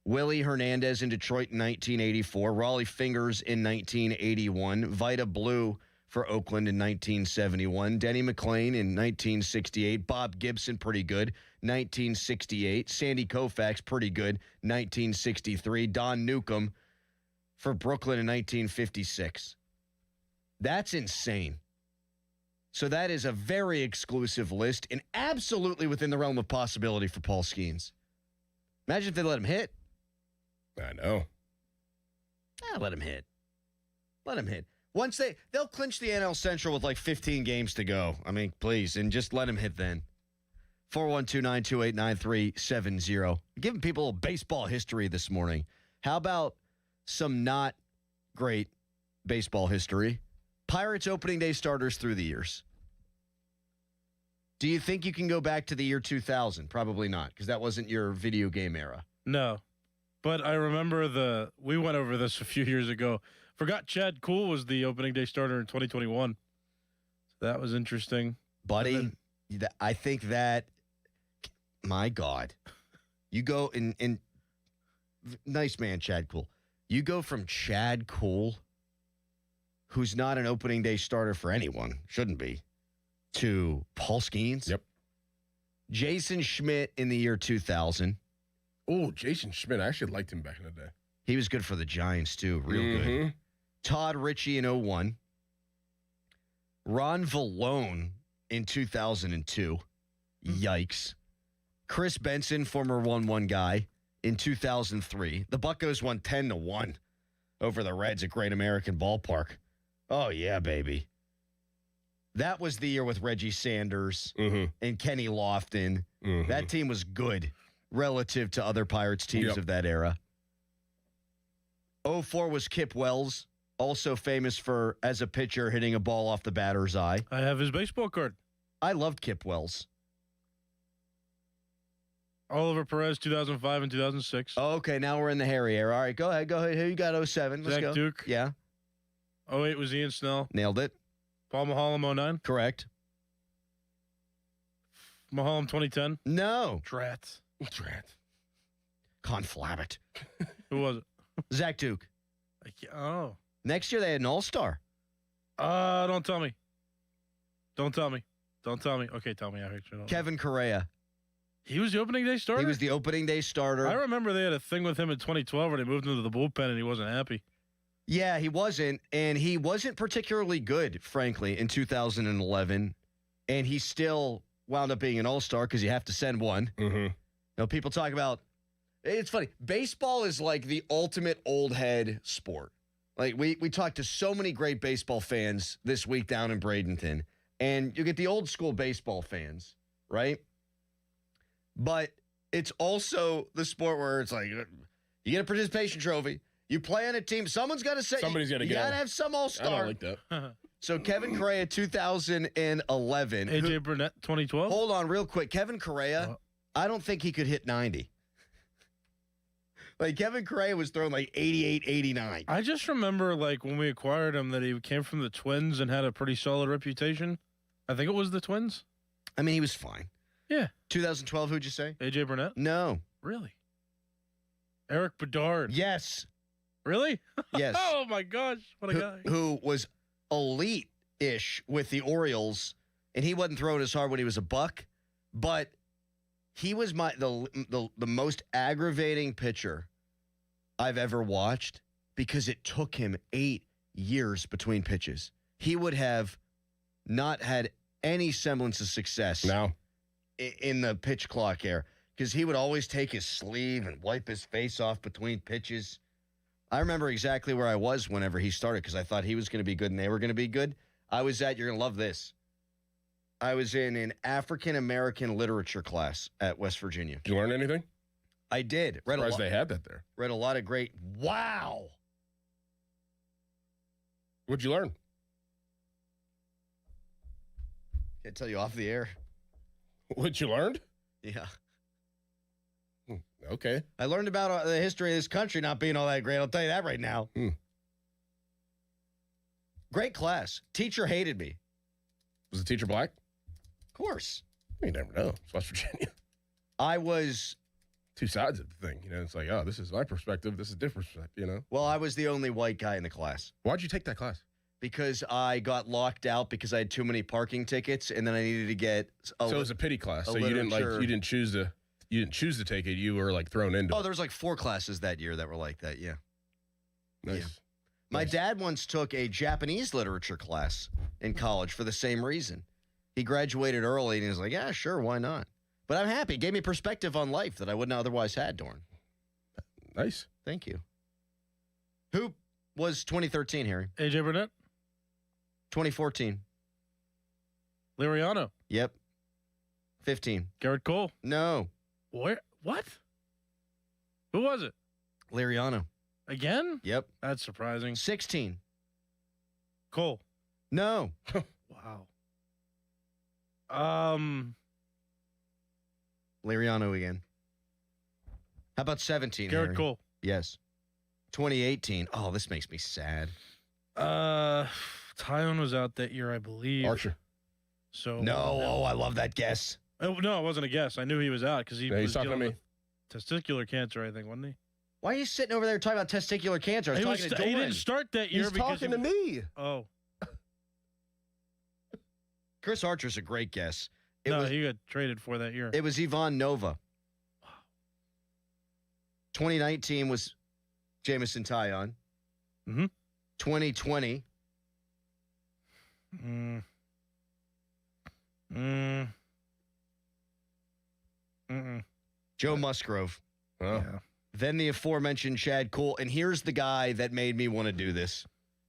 Willie Hernandez in Detroit in 1984. Raleigh Fingers in 1981. Vida Blue for Oakland in 1971. Denny McClain in 1968. Bob Gibson, pretty good, 1968. Sandy Koufax, pretty good, 1963. Don Newcomb for Brooklyn in 1956. That's insane. So that is a very exclusive list and absolutely within the realm of possibility for Paul Skenes. Imagine if they let him hit. I know. Let him hit. Let him hit. Once they'll clinch the NL Central with like 15 games to go. I mean, please, and just let them hit then. 412-928-9370. Giving people a baseball history this morning. How about some not great baseball history? Pirates opening day starters through the years. Do you think you can go back to the year 2000? Probably not, because that wasn't your video game era. No. But I remember we went over this a few years ago. Forgot Chad Kuhl was the opening day starter in 2021. So that was interesting. Buddy, I think that, my God, you go in nice man, Chad Kuhl. You go from Chad Kuhl, who's not an opening day starter for anyone, shouldn't be, to Paul Skenes. Yep. Jason Schmidt in the year 2000. Oh, Jason Schmidt. I actually liked him back in the day. He was good for the Giants, too. Real good. Todd Ritchie in 2001. Ron Vallone in 2002. Yikes. Chris Benson, former 1-1 guy, in 2003. The Buccos won 10-1 over the Reds at Great American Ballpark. Oh, yeah, baby. That was the year with Reggie Sanders and Kenny Lofton. That team was good relative to other Pirates teams of that era. 2004 was Kip Wells, also famous for, as a pitcher, hitting a ball off the batter's eye. I have his baseball card. I loved Kip Wells. Oliver Perez, 2005 and 2006. Okay, now we're in the Harry era. All right, go ahead. Who you got 07? Let's Zach go. Duke. Yeah. 08 was Ian Snell. Nailed it. Paul Maholm, 09. Correct. Maholm, 2010. No. Drat. Conflabbit. Who was it? Zach Duke. Oh. Next year they had an all-star. Don't tell me. Don't tell me. Okay, tell me. I heard you know. Kevin Correa. He was the opening day starter? He was the opening day starter. I remember they had a thing with him in 2012 where they moved him to the bullpen and he wasn't happy. Yeah, he wasn't. And he wasn't particularly good, frankly, in 2011. And he still wound up being an all-star because you have to send one. You know, people talk about, it's funny. Baseball is like the ultimate old head sport. Like we talked to so many great baseball fans this week down in Bradenton. And you get the old school baseball fans, right? But it's also the sport where it's like, you get a participation trophy. You play on a team. Someone's got to say. Somebody's got to go. You got to have some all-star. I don't like that. So Kevin Correa, 2011. AJ Burnett, 2012. Hold on real quick. Kevin Correa, I don't think he could hit 90. Like, Kevin Correa was throwing like 88, 89. I just remember, like, when we acquired him that he came from the Twins and had a pretty solid reputation. I think it was the Twins. I mean, he was fine. Yeah. 2012, who'd you say? AJ Burnett? No. Really? Eric Bedard? Yes. Really? Yes. Oh, my gosh. What a guy. Who was elite-ish with the Orioles, and he wasn't throwing as hard when he was a buck, but he was the most aggravating pitcher I've ever watched because it took him 8 years between pitches. He would have not had any semblance of success in the pitch clock era because he would always take his sleeve and wipe his face off between pitches. I remember exactly where I was whenever he started because I thought he was going to be good and they were going to be good. I was you're going to love this. I was in an African-American literature class at West Virginia. Did you learn anything? I did. Surprised they had that there. Read a lot of great. Wow. What'd you learn? Can't tell you off the air. What you learned? Yeah. Okay. I learned about the history of this country not being all that great. I'll tell you that right now. Great class. Teacher hated me. Was the teacher black? Of course. You never know. It's West Virginia. I was... Two sides of the thing. You know, it's like, oh, this is my perspective. This is different perspective, you know? Well, I was the only white guy in the class. Why'd you take that class? Because I got locked out because I had too many parking tickets, and then I needed to get... So it was a pity class. So you didn't choose to take it. You were like thrown into it. Oh, there was like 4 classes that year that were like that, yeah. Nice. Yeah. My dad once took a Japanese literature class in college for the same reason. He graduated early, and he was like, yeah, sure, why not? But I'm happy. It gave me perspective on life that I wouldn't otherwise had, Dorn. Nice. Thank you. Who was 2013, Harry? AJ Burnett. 2014. Liriano. Yep. 15. Garrett Cole. No. Where? What? Who was it? Liriano. Again? Yep. That's surprising. 16. Cole. No. Wow. Liriano again. How about 17? Garrett Harry? Cole. Yes. 2018. Oh, this makes me sad. Tyon was out that year, I believe. Archer. So No. Oh, I love that guess. Oh, no, it wasn't a guess. I knew he was out because he was he's talking to dealing me. with testicular cancer, I think, wasn't he? Why are you sitting over there talking about testicular cancer? I was talking to He Doran. didn't start that year He's because talking to me. Oh. Chris Archer's a great guess. He got traded for that year. It was Ivan Nova. 2019 was Jamison Tyon. Mm-hmm. 2020. Joe Musgrove. Oh. Yeah. Then the aforementioned Chad Cole. And here's the guy that made me want to do this.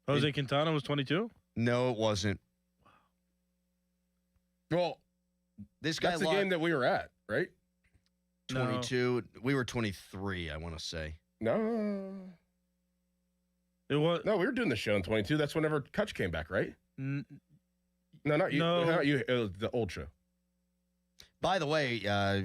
Jose Quintana was 22? No, it wasn't. Well, this guy that's the game that we were at, right? 22. No. We were 23, I want to say. No. It was. No, we were doing the show in 22. That's whenever Kutch came back, right? No, not you. No. Not you. It was the old show. By the way,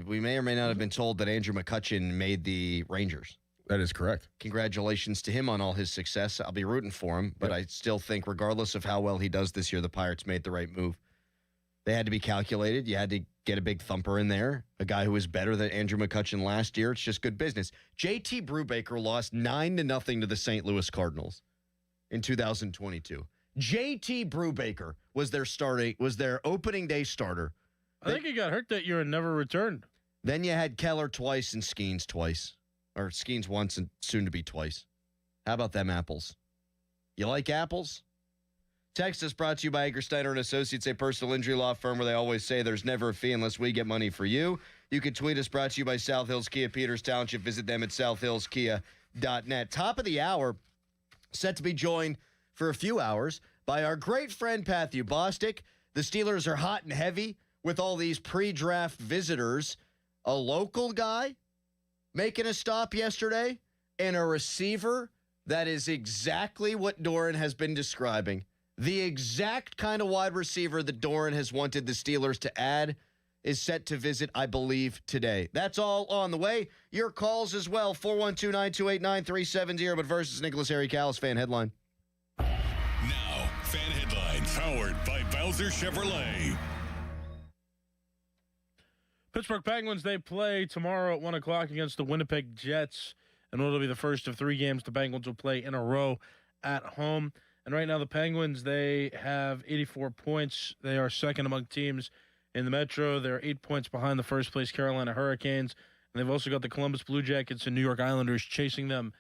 we may or may not have been told that Andrew McCutcheon made the Rangers. That is correct. Congratulations to him on all his success. I'll be rooting for him, but I still think, regardless of how well he does this year, the Pirates made the right move. They had to be calculated. You had to get a big thumper in there, a guy who was better than Andrew McCutcheon last year. It's just good business. JT Brubaker lost 9-0 to the St. Louis Cardinals in 2022. JT Brubaker was their opening day starter. I think he got hurt that year and never returned. Then you had Keller twice and Skenes twice. Or Skenes once and soon to be twice. How about them apples? You like apples? Text us brought to you by Eggersteiner & Associates, a personal injury law firm where they always say there's never a fee unless we get money for you. You can tweet us brought to you by South Hills Kia Peters Township. Visit them at southhillskia.net. Top of the hour, set to be joined for a few hours by our great friend Matthew Bostic. The Steelers are hot and heavy with all these pre-draft visitors. A local guy making a stop yesterday and a receiver that is exactly what Doran has been describing. The exact kind of wide receiver that Doran has wanted the Steelers to add is set to visit, I believe, today. That's all on the way. Your calls as well, 412-928-9370. But versus Nicholas Harry Callis, fan headline. Now, fan headlines, powered by Bowser Chevrolet. Pittsburgh Penguins, they play tomorrow at 1 o'clock against the Winnipeg Jets. And it'll be the first of 3 games the Penguins will play in a row at home. And right now the Penguins, they have 84 points. They are second among teams in the Metro. They're 8 points behind the first-place Carolina Hurricanes. And they've also got the Columbus Blue Jackets and New York Islanders chasing them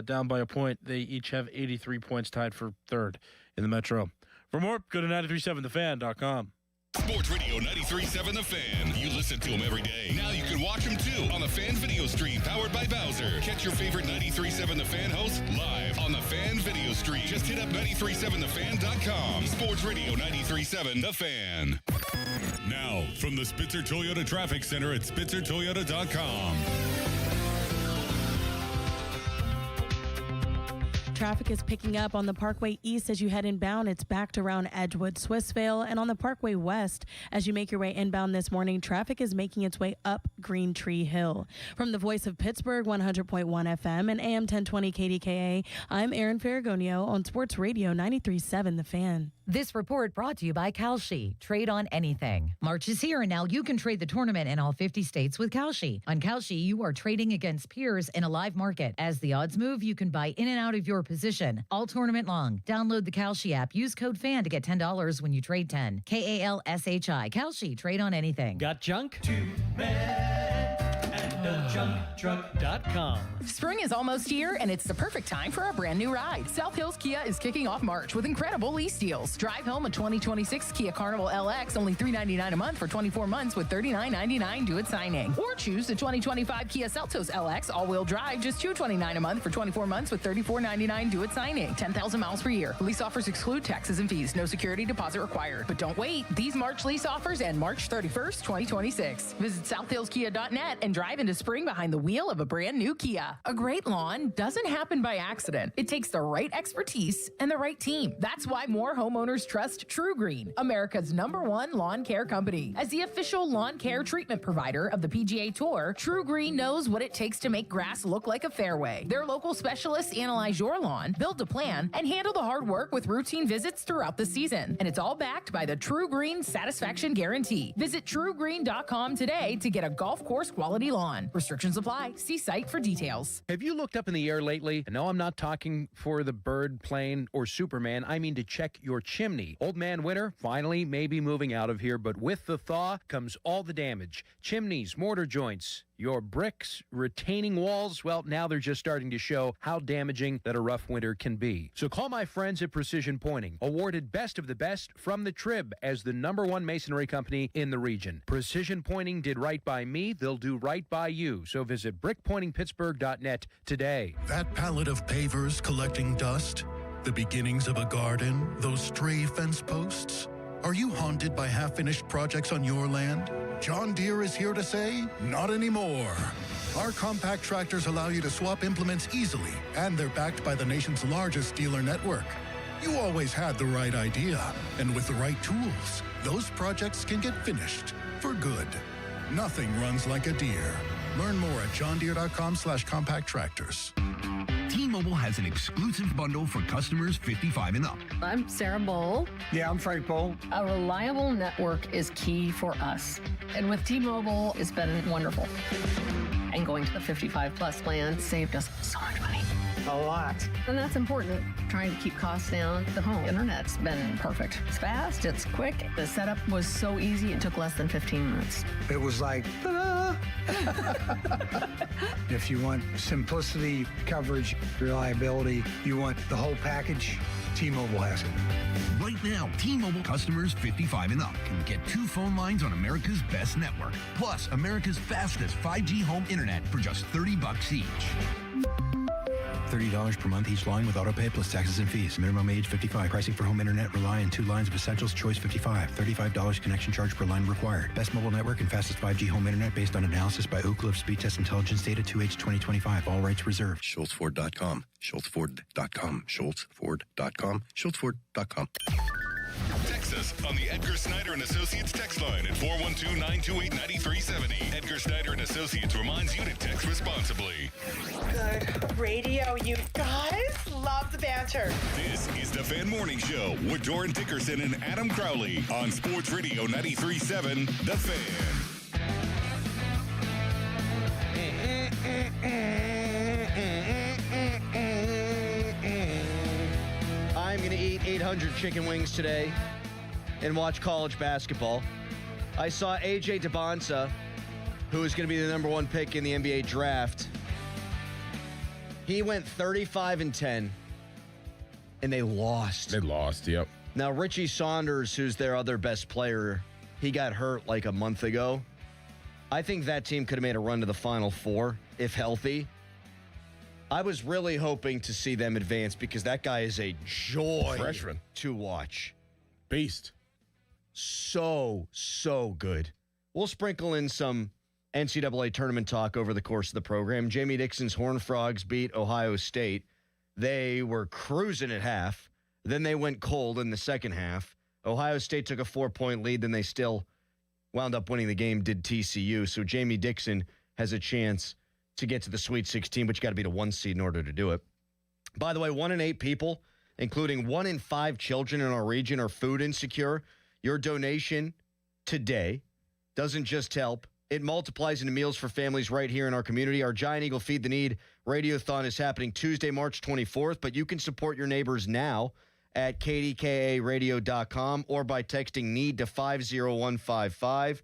down by a point. They each have 83 points, tied for third in the Metro. For more, go to 937thefan.com. Sports Radio 93.7 The Fan. You listen to them every day. Now you can watch them too on the Fan Video Stream powered by Bowser. Catch your favorite 93.7 The Fan hosts live on the Fan Video Stream. Just hit up 937thefan.com. Sports Radio 93.7 The Fan. Now, from the Spitzer Toyota Traffic Center at spitzertoyota.com. Traffic is picking up on the Parkway East as you head inbound. It's backed around Edgewood, Swissvale, and on the Parkway West as you make your way inbound this morning. Traffic is making its way up Green Tree Hill. From the voice of Pittsburgh, 100.1 FM and AM 1020 KDKA, I'm Erin Ferragonio on Sports Radio 93.7 The Fan. This report brought to you by Kalshi. Trade on anything. March is here, and now you can trade the tournament in all 50 states with Kalshi. On Kalshi, you are trading against peers in a live market. As the odds move, you can buy in and out of your position all tournament long. Download the Kalshi app. Use code FAN to get $10 when you trade 10. KALSHI. Kalshi. Trade on anything. Got junk? 2 men and JunkTruck.com. Spring is almost here, and it's the perfect time for a brand new ride. South Hills Kia is kicking off March with incredible lease deals. Drive home a 2026 Kia Carnival LX, only $399 a month for 24 months with $39.99 due at signing. Or choose the 2025 Kia Seltos LX all-wheel drive, just $229 a month for 24 months with $34.99 due at signing. 10,000 miles per year. Lease offers exclude taxes and fees. No security deposit required. But don't wait. These March lease offers end March 31st, 2026. Visit southhillskia.net and drive into spring behind the wheel of a brand new Kia. A great lawn doesn't happen by accident. It takes the right expertise and the right team. That's why more homeowners trust True Green, America's #1 lawn care company. As the official lawn care treatment provider of the PGA Tour, True Green knows what it takes to make grass look like a fairway. Their local specialists analyze your lawn, build a plan, and handle the hard work with routine visits throughout the season. And it's all backed by the True Green Satisfaction Guarantee. Visit truegreen.com today to get a golf course quality lawn. Restrictions apply. See site for details. Have you looked up in the air lately? And no, I'm not talking for the bird, plane, or Superman. I mean to check your chimney. Old man winter finally may be moving out of here, but with the thaw comes all the damage. Chimneys, mortar joints, your bricks, retaining walls, well, now they're just starting to show how damaging that a rough winter can be. So call my friends at Precision Pointing, awarded Best of the Best from the Trib as the #1 masonry company in the region. Precision Pointing did right by me, they'll do right by you. So visit brickpointingpittsburgh.net today. That pallet of pavers collecting dust, the beginnings of a garden, those stray fence posts. Are you haunted by half-finished projects on your land? John Deere is here to say, not anymore. Our compact tractors allow you to swap implements easily, and they're backed by the nation's largest dealer network. You always had the right idea, and with the right tools, those projects can get finished for good. Nothing runs like a Deere. Learn more at johndeere.com/compact tractors. T-Mobile has an exclusive bundle for customers 55 and up. I'm Sarah Bowl. Yeah, I'm Frank Bowl. A reliable network is key for us. And with T-Mobile, it's been wonderful. And going to the 55 plus plan saved us so much money. A lot. And that's important. Trying to keep costs down. The home internet's been perfect. It's fast, it's quick. The setup was so easy, it took less than 15 minutes. It was like, ta-da! If you want simplicity, coverage, reliability, you want the whole package, T-Mobile has it. Right now, T-Mobile customers 55 and up can get 2 phone lines on America's best network, plus America's fastest 5G home internet for just $30 each. $30 per month each line with autopay plus taxes and fees. Minimum age 55. Pricing for home internet rely on 2 lines of essentials. Choice 55. $35 connection charge per line required. Best mobile network and fastest 5G home internet based on analysis by Ookla of Speed Test Intelligence data 2H 2025. All rights reserved. SchultzFord.com. SchultzFord.com. SchultzFord.com. SchultzFord.com. Text us on the Edgar Snyder and Associates text line at 412-928-9370. Edgar Snyder and Associates reminds you to text responsibly. Good radio, you guys. Love the banter. This is the Fan Morning Show with Doran Dickerson and Adam Crowley on Sports Radio 93.7 The Fan. I'm going to eat 800 chicken wings today and watch college basketball. I saw AJ DeBonsa, who is going to be the #1 pick in the NBA draft. He went 35-10, and they lost. They lost, yep. Now, Richie Saunders, who's their other best player, he got hurt like a month ago. I think that team could have made a run to the Final Four, if healthy. I was really hoping to see them advance because that guy is a joy Freshman to watch. Beast. So good. We'll sprinkle in some NCAA tournament talk over the course of the program. Jamie Dixon's Horned Frogs beat Ohio State. They were cruising at half. Then they went cold in the second half. Ohio State took a 4-point lead. Then they still wound up winning the game, did TCU. So Jamie Dixon has a chance to get to the Sweet 16, but you got to beat a 1 seed in order to do it. By the way, 1 in 8 people, including 1 in 5 children in our region, are food insecure. Your donation today doesn't just help. It multiplies into meals for families right here in our community. Our Giant Eagle Feed the Need Radiothon is happening Tuesday, March 24th, but you can support your neighbors now at kdkaradio.com or by texting NEED to 50155.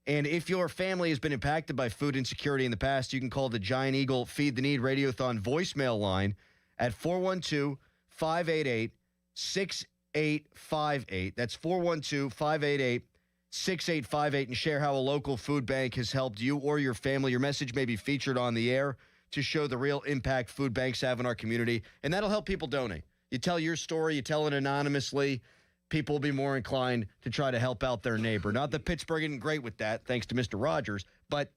And if your family has been impacted by food insecurity in the past, you can call the Giant Eagle Feed the Need Radiothon voicemail line at 412-588-6858. That's 412-588-6858, and share how a local food bank has helped you or your family. Your message may be featured on the air to show the real impact food banks have in our community, and that'll help people donate. You tell your story, you tell it anonymously, people will be more inclined to try to help out their neighbor. Not that Pittsburgh isn't great with that, thanks to Mr. Rogers, but I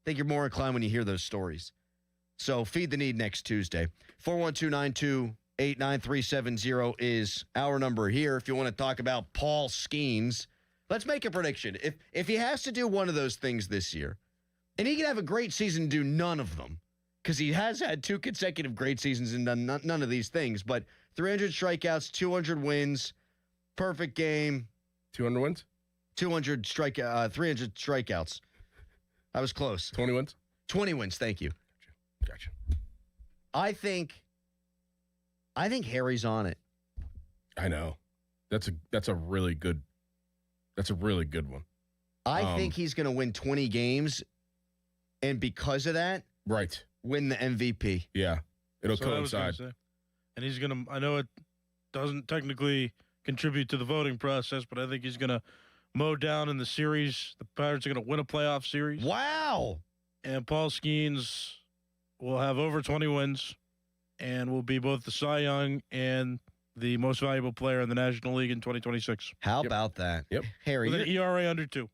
think you're more inclined when you hear those stories. So Feed the Need next Tuesday. 412-928-9370 is our number here. If you want to talk about Paul Skenes, let's make a prediction. If he has to do one of those things this year, and he can have a great season and do none of them, because he has had 2 consecutive great seasons and done none of these things, but 300 strikeouts, 200 wins, perfect game. 200 wins? 300 strikeouts. I was close. 20 wins? 20 wins, thank you. Gotcha. I think Harry's on it. I know. That's a really good one. I think he's going to win 20 games, and because of that, right, win the MVP. Yeah, it'll coincide. And he's going to, I know it doesn't technically contribute to the voting process, but I think he's going to mow down in the series. The Pirates are going to win a playoff series. Wow. And Paul Skenes will have over 20 wins and will be both the Cy Young and the most valuable player in the National League in 2026. How about that? Yep. Harry. With an ERA under 2.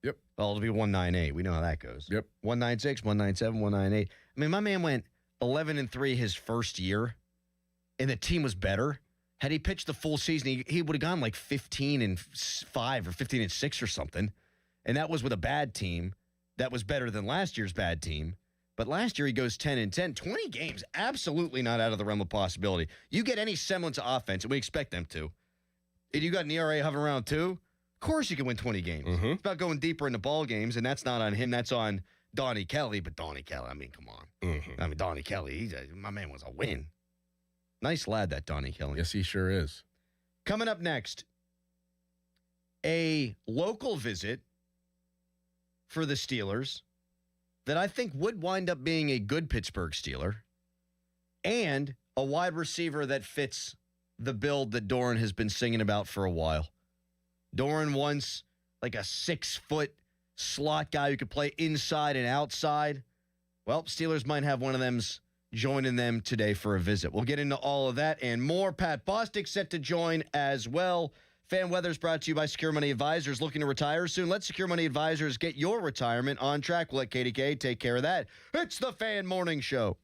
Yep. Well, it'll be 1.98. We know how that goes. Yep. 1.96, 1.97, 1.98. I mean, my man went 11-3 his first year, and the team was better. Had he pitched the full season, he would have gone like 15-5 or 15-6 or something. And that was with a bad team. That was better than last year's bad team. But last year he goes 10-10. 20 games, absolutely not out of the realm of possibility. You get any semblance of offense, and we expect them to. And you got an ERA hovering around 2, of course you can win 20 games. Mm-hmm. It's about going deeper into ball games, and that's not on him. That's on Donnie Kelly. But Donnie Kelly, I mean, come on. Mm-hmm. I mean, Donnie Kelly, my man was a win. Nice lad, that Donnie Kelly. Yes, he sure is. Coming up next, a local visit for the Steelers that I think would wind up being a good Pittsburgh Steeler, and a wide receiver that fits the build that Doran has been singing about for a while. Doran wants like a 6-foot slot guy who could play inside and outside. Well, Steelers might have one of them's joining them today for a visit. We'll get into all of that and more. Pat Bostic set to join as well. Fan Weather is brought to you by Secure Money Advisors. Looking to retire soon? Let Secure Money Advisors get your retirement on track. We'll let KDK take care of that. It's the Fan Morning Show.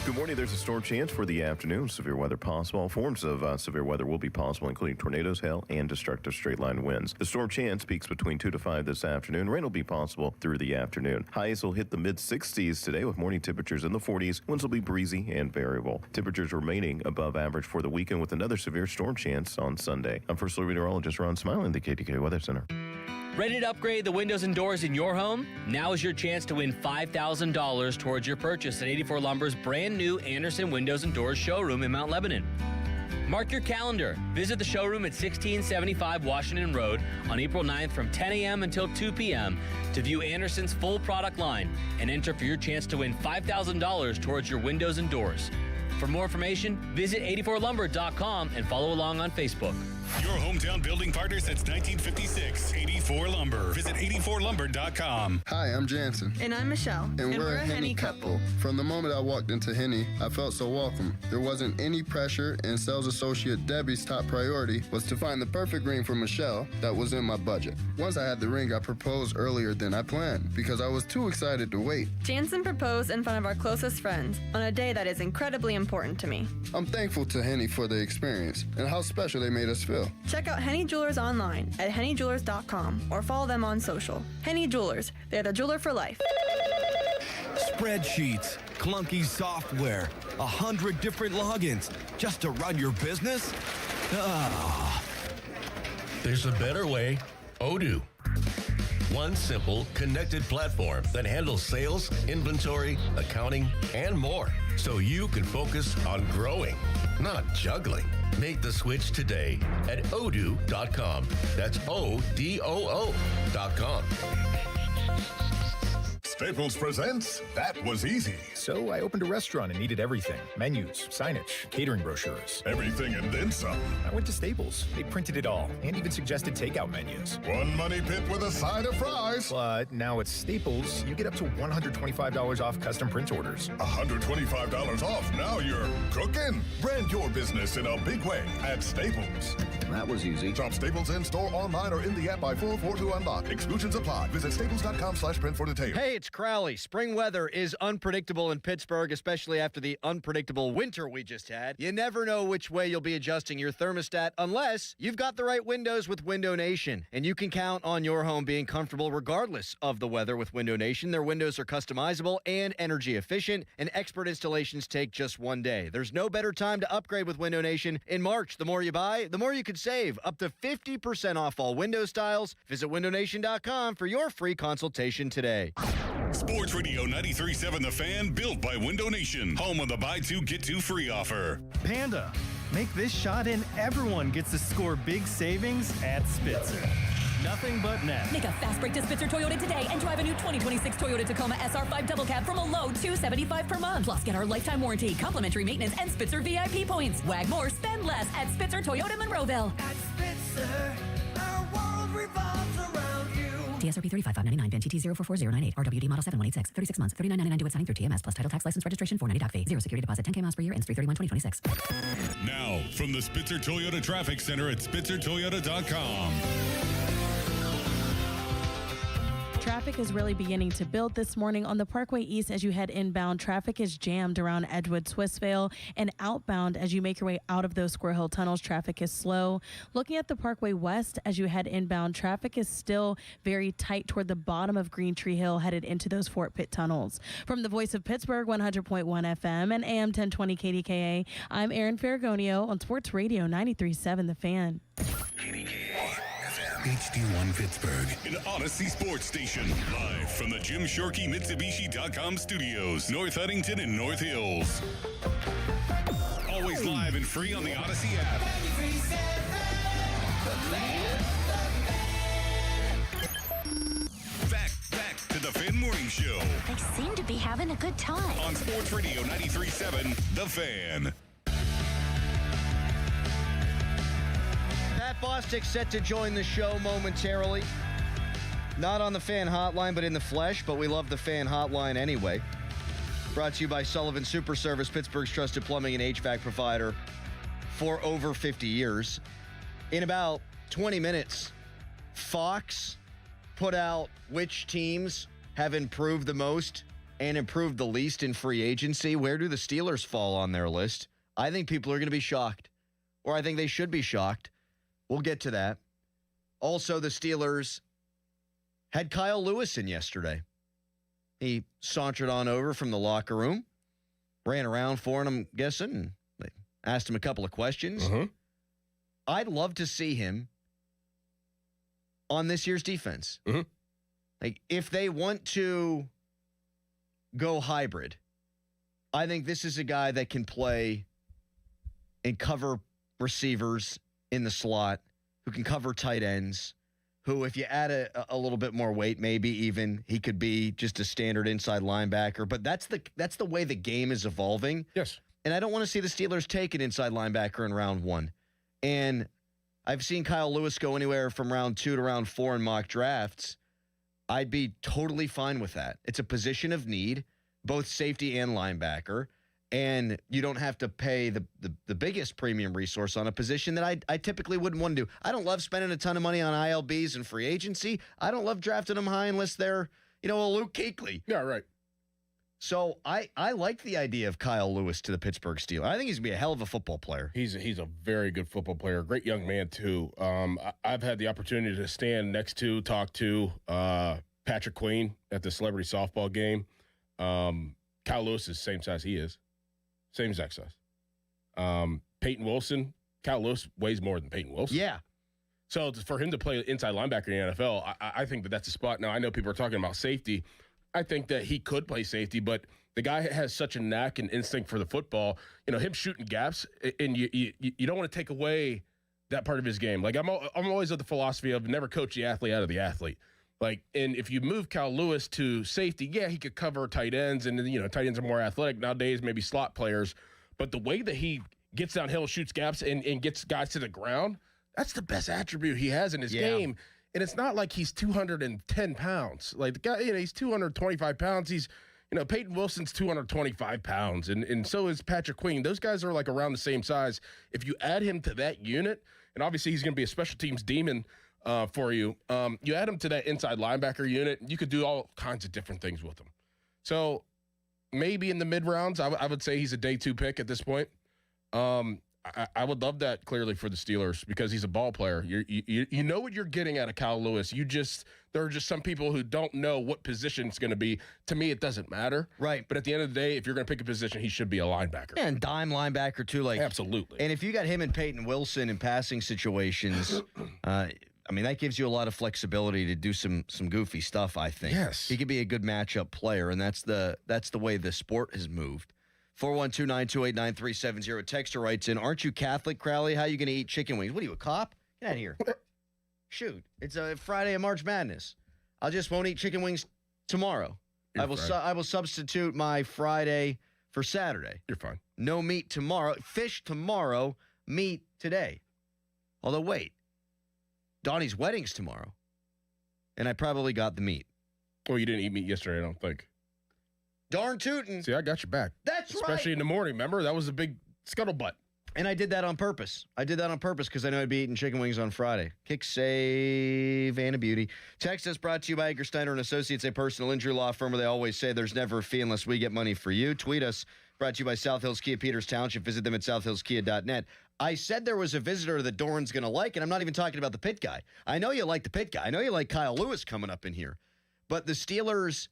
Good morning. There's a storm chance for the afternoon. Severe weather possible. All forms of severe weather will be possible, including tornadoes, hail, and destructive straight-line winds. The storm chance peaks between 2 to 5 this afternoon. Rain will be possible through the afternoon. Highs will hit the mid-60s today with morning temperatures in the 40s. Winds will be breezy and variable. Temperatures remaining above average for the weekend with another severe storm chance on Sunday. I'm First Floor Meteorologist Ron Smiling, the KTK Weather Center. Ready to upgrade the windows and doors in your home? Now is your chance to win $5,000 towards your purchase at 84 Lumber's brand new Anderson Windows and Doors showroom in Mount Lebanon. Mark your calendar. Visit the showroom at 1675 Washington Road on April 9th from 10 a.m. until 2 p.m. to view Anderson's full product line and enter for your chance to win $5,000 towards your windows and doors. For more information, visit 84lumber.com and follow along on Facebook. Your hometown building partner since 1956, 84 Lumber. Visit 84lumber.com. Hi, I'm Jansen. And I'm Michelle. And we're a Henny couple. From the moment I walked into Henny, I felt so welcome. There wasn't any pressure, and sales associate Debbie's top priority was to find the perfect ring for Michelle that was in my budget. Once I had the ring, I proposed earlier than I planned because I was too excited to wait. Jansen proposed in front of our closest friends on a day that is incredibly important to me. I'm thankful to Henny for the experience and how special they made us feel. Check out Henny Jewelers online at hennyjewelers.com or follow them on social. Henny Jewelers, they're the jeweler for life. Spreadsheets, clunky software, 100 different logins just to run your business? There's a better way. Odoo. One simple, connected platform that handles sales, inventory, accounting, and more. so you can focus on growing, not juggling. Make the switch today at odoo.com. That's ODOO.com. Staples presents That Was Easy. So I opened a restaurant and needed everything. Menus, signage, catering brochures. Everything and then some. I went to Staples. They printed it all and even suggested takeout menus. One money pit with a side of fries. But now at Staples, you get up to $125 off custom print orders. $125 off. Now you're cooking. Brand your business in a big way at Staples. That was easy. Shop Staples in-store, online, or in the app by 4/4 to unlock. Exclusions apply. Visit staples.com/print for details. Hey, it's Crowley. Spring weather is unpredictable in Pittsburgh, especially after the unpredictable winter we just had. You never know which way you'll be adjusting your thermostat unless you've got the right windows with Window Nation. And you can count on your home being comfortable regardless of the weather with Window Nation. Their windows are customizable and energy efficient, and expert installations take just one day. There's no better time to upgrade with Window Nation. In March, the more you buy, the more you can save. Up to 50% off all window styles. Visit windownation.com for your free consultation today. Sports Radio 93.7 The Fan, built by Window Nation. Home of the buy two, get two free offer. Panda, make this shot and everyone gets to score big savings at Spitzer. Nothing but net. Make a fast break to Spitzer Toyota today and drive a new 2026 Toyota Tacoma SR5 Double Cab from a low $275 per month. Plus, get our lifetime warranty, complimentary maintenance, and Spitzer VIP points. Wag more, spend less at Spitzer Toyota Monroeville. At Spitzer, our world revolves around you. TSRP 35599, VIN TT 044098, RWD Model 7186, 36 months, $39.99 due at signing through TMS, plus title tax license registration, $490 doc fee, 0 security deposit, 10K miles per year, ends 3/31/2026. Now, from the Spitzer Toyota Traffic Center at spitzertoyota.com. Traffic is really beginning to build this morning on the Parkway East as you head inbound. Traffic is jammed around Edgewood, Swissvale, and outbound as you make your way out of those Squirrel Hill tunnels. Traffic is slow. Looking at the Parkway West as you head inbound, traffic is still very tight toward the bottom of Green Tree Hill headed into those Fort Pitt tunnels. From the Voice of Pittsburgh, 100.1 FM and AM 1020 KDKA, I'm Erin Ferragonio on Sports Radio 93.7 The Fan. HD1 Pittsburgh, an Odyssey sports station. Live from the Jim Shorkey Mitsubishi.com studios, North Huntington and North Hills. Always live and free on the Odyssey app. Back to the Fan Morning Show. They seem to be having a good time. On Sports Radio 93.7, The Fan. Pat Bostic set to join the show momentarily. Not on the Fan Hotline, but in the flesh, but we love the Fan Hotline anyway. Brought to you by Sullivan Super Service, Pittsburgh's trusted plumbing and HVAC provider for over 50 years. In about 20 minutes, Fox put out which teams have improved the most and improved the least in free agency. Where do the Steelers fall on their list? I think people are going to be shocked, or I think they should be shocked. We'll get to that. Also, the Steelers had Kyle Lewis in yesterday. He sauntered on over from the locker room, ran around for him, I'm guessing, and they asked him a couple of questions. I'd love to see him on this year's defense. Like, if they want to go hybrid, I think this is a guy that can play and cover receivers in the slot, who can cover tight ends, who, if you add a little bit more weight, maybe even he could be just a standard inside linebacker. But that's the way the game is evolving. Yes. And I don't want to see the Steelers take an inside linebacker in round 1. And I've seen Kyle Lewis go anywhere from round 2 to round 4 in mock drafts. I'd be totally fine with that. It's a position of need, both safety and linebacker. And you don't have to pay the biggest premium resource on a position that I typically wouldn't want to do. I don't love spending a ton of money on ILBs and free agency. I don't love drafting them high unless they're, a Luke Kuechly. Yeah, right. So I like the idea of Kyle Lewis to the Pittsburgh Steelers. I think he's going to be a hell of a football player. He's a very good football player. Great young man, too. I've had the opportunity to stand next to, talk to Patrick Queen at the celebrity softball game. Kyle Lewis is the same size he is. Same exact size. Peyton Wilson, Kyle Lewis weighs more than Peyton Wilson. Yeah. So for him to play inside linebacker in the NFL, I think that's a spot. Now, I know people are talking about safety. I think that he could play safety, but The guy has such a knack and instinct for the football. You know, him shooting gaps, and you don't want to take away that part of his game. Like, I'm always of the philosophy of never coach the athlete out of the athlete. Like, and if you move Kyle Lewis to safety, yeah, he could cover tight ends, and, you know, tight ends are more athletic nowadays, maybe slot players. But the way that he gets downhill, shoots gaps, and gets guys to the ground, that's the best attribute he has in his game. And it's not like he's 210 pounds. Like, the guy, you know, he's 225 pounds. He's, you know, Peyton Wilson's 225 pounds, and so is Patrick Queen. Those guys are, like, around the same size. If you add him to that unit, and obviously he's going to be a special teams demon for you, you add him to that inside linebacker unit, you could do all kinds of different things with him. So maybe in the mid-rounds, I would say he's a day 2 pick at this point. I would love that clearly for the Steelers because he's a ball player. You know what you're getting out of Kyle Lewis. There are just some people who don't know what position it's going to be. To me, it doesn't matter. Right. But at the end of the day, if you're going to pick a position, he should be a linebacker. And dime linebacker, too. Like, absolutely. And if you got him and Peyton Wilson in passing situations, I mean, that gives you a lot of flexibility to do some goofy stuff, I think. Yes. He could be a good matchup player, and that's the way the sport has moved. 412-928-9370. Texter writes in, aren't you Catholic, Crowley? How are you going to eat chicken wings? What are you, a cop? Get out of here. Shoot. It's a Friday of March Madness. I just won't eat chicken wings tomorrow. I will substitute my Friday for Saturday. You're fine. No meat tomorrow. Fish tomorrow. Meat today. Although, wait. Donnie's wedding's tomorrow. And I probably got the meat. Well, you didn't eat meat yesterday, I don't think. Darn tootin'. See, I got your back. That's right. Especially in the morning, remember? That was a big scuttlebutt. And I did that on purpose. Because I know I'd be eating chicken wings on Friday. Kick, save, and a beauty. Text us brought to you by Edgar Steiner & Associates, a personal injury law firm where they always say there's never a fee unless we get money for you. Tweet us, brought to you by South Hills Kia Peters Township. Visit them at southhillskia.net. I said there was a visitor that Doran's going to like, and I'm not even talking about the pit guy. I know you like the pit guy. I know you like Kyle Lewis coming up in here. But the Steelers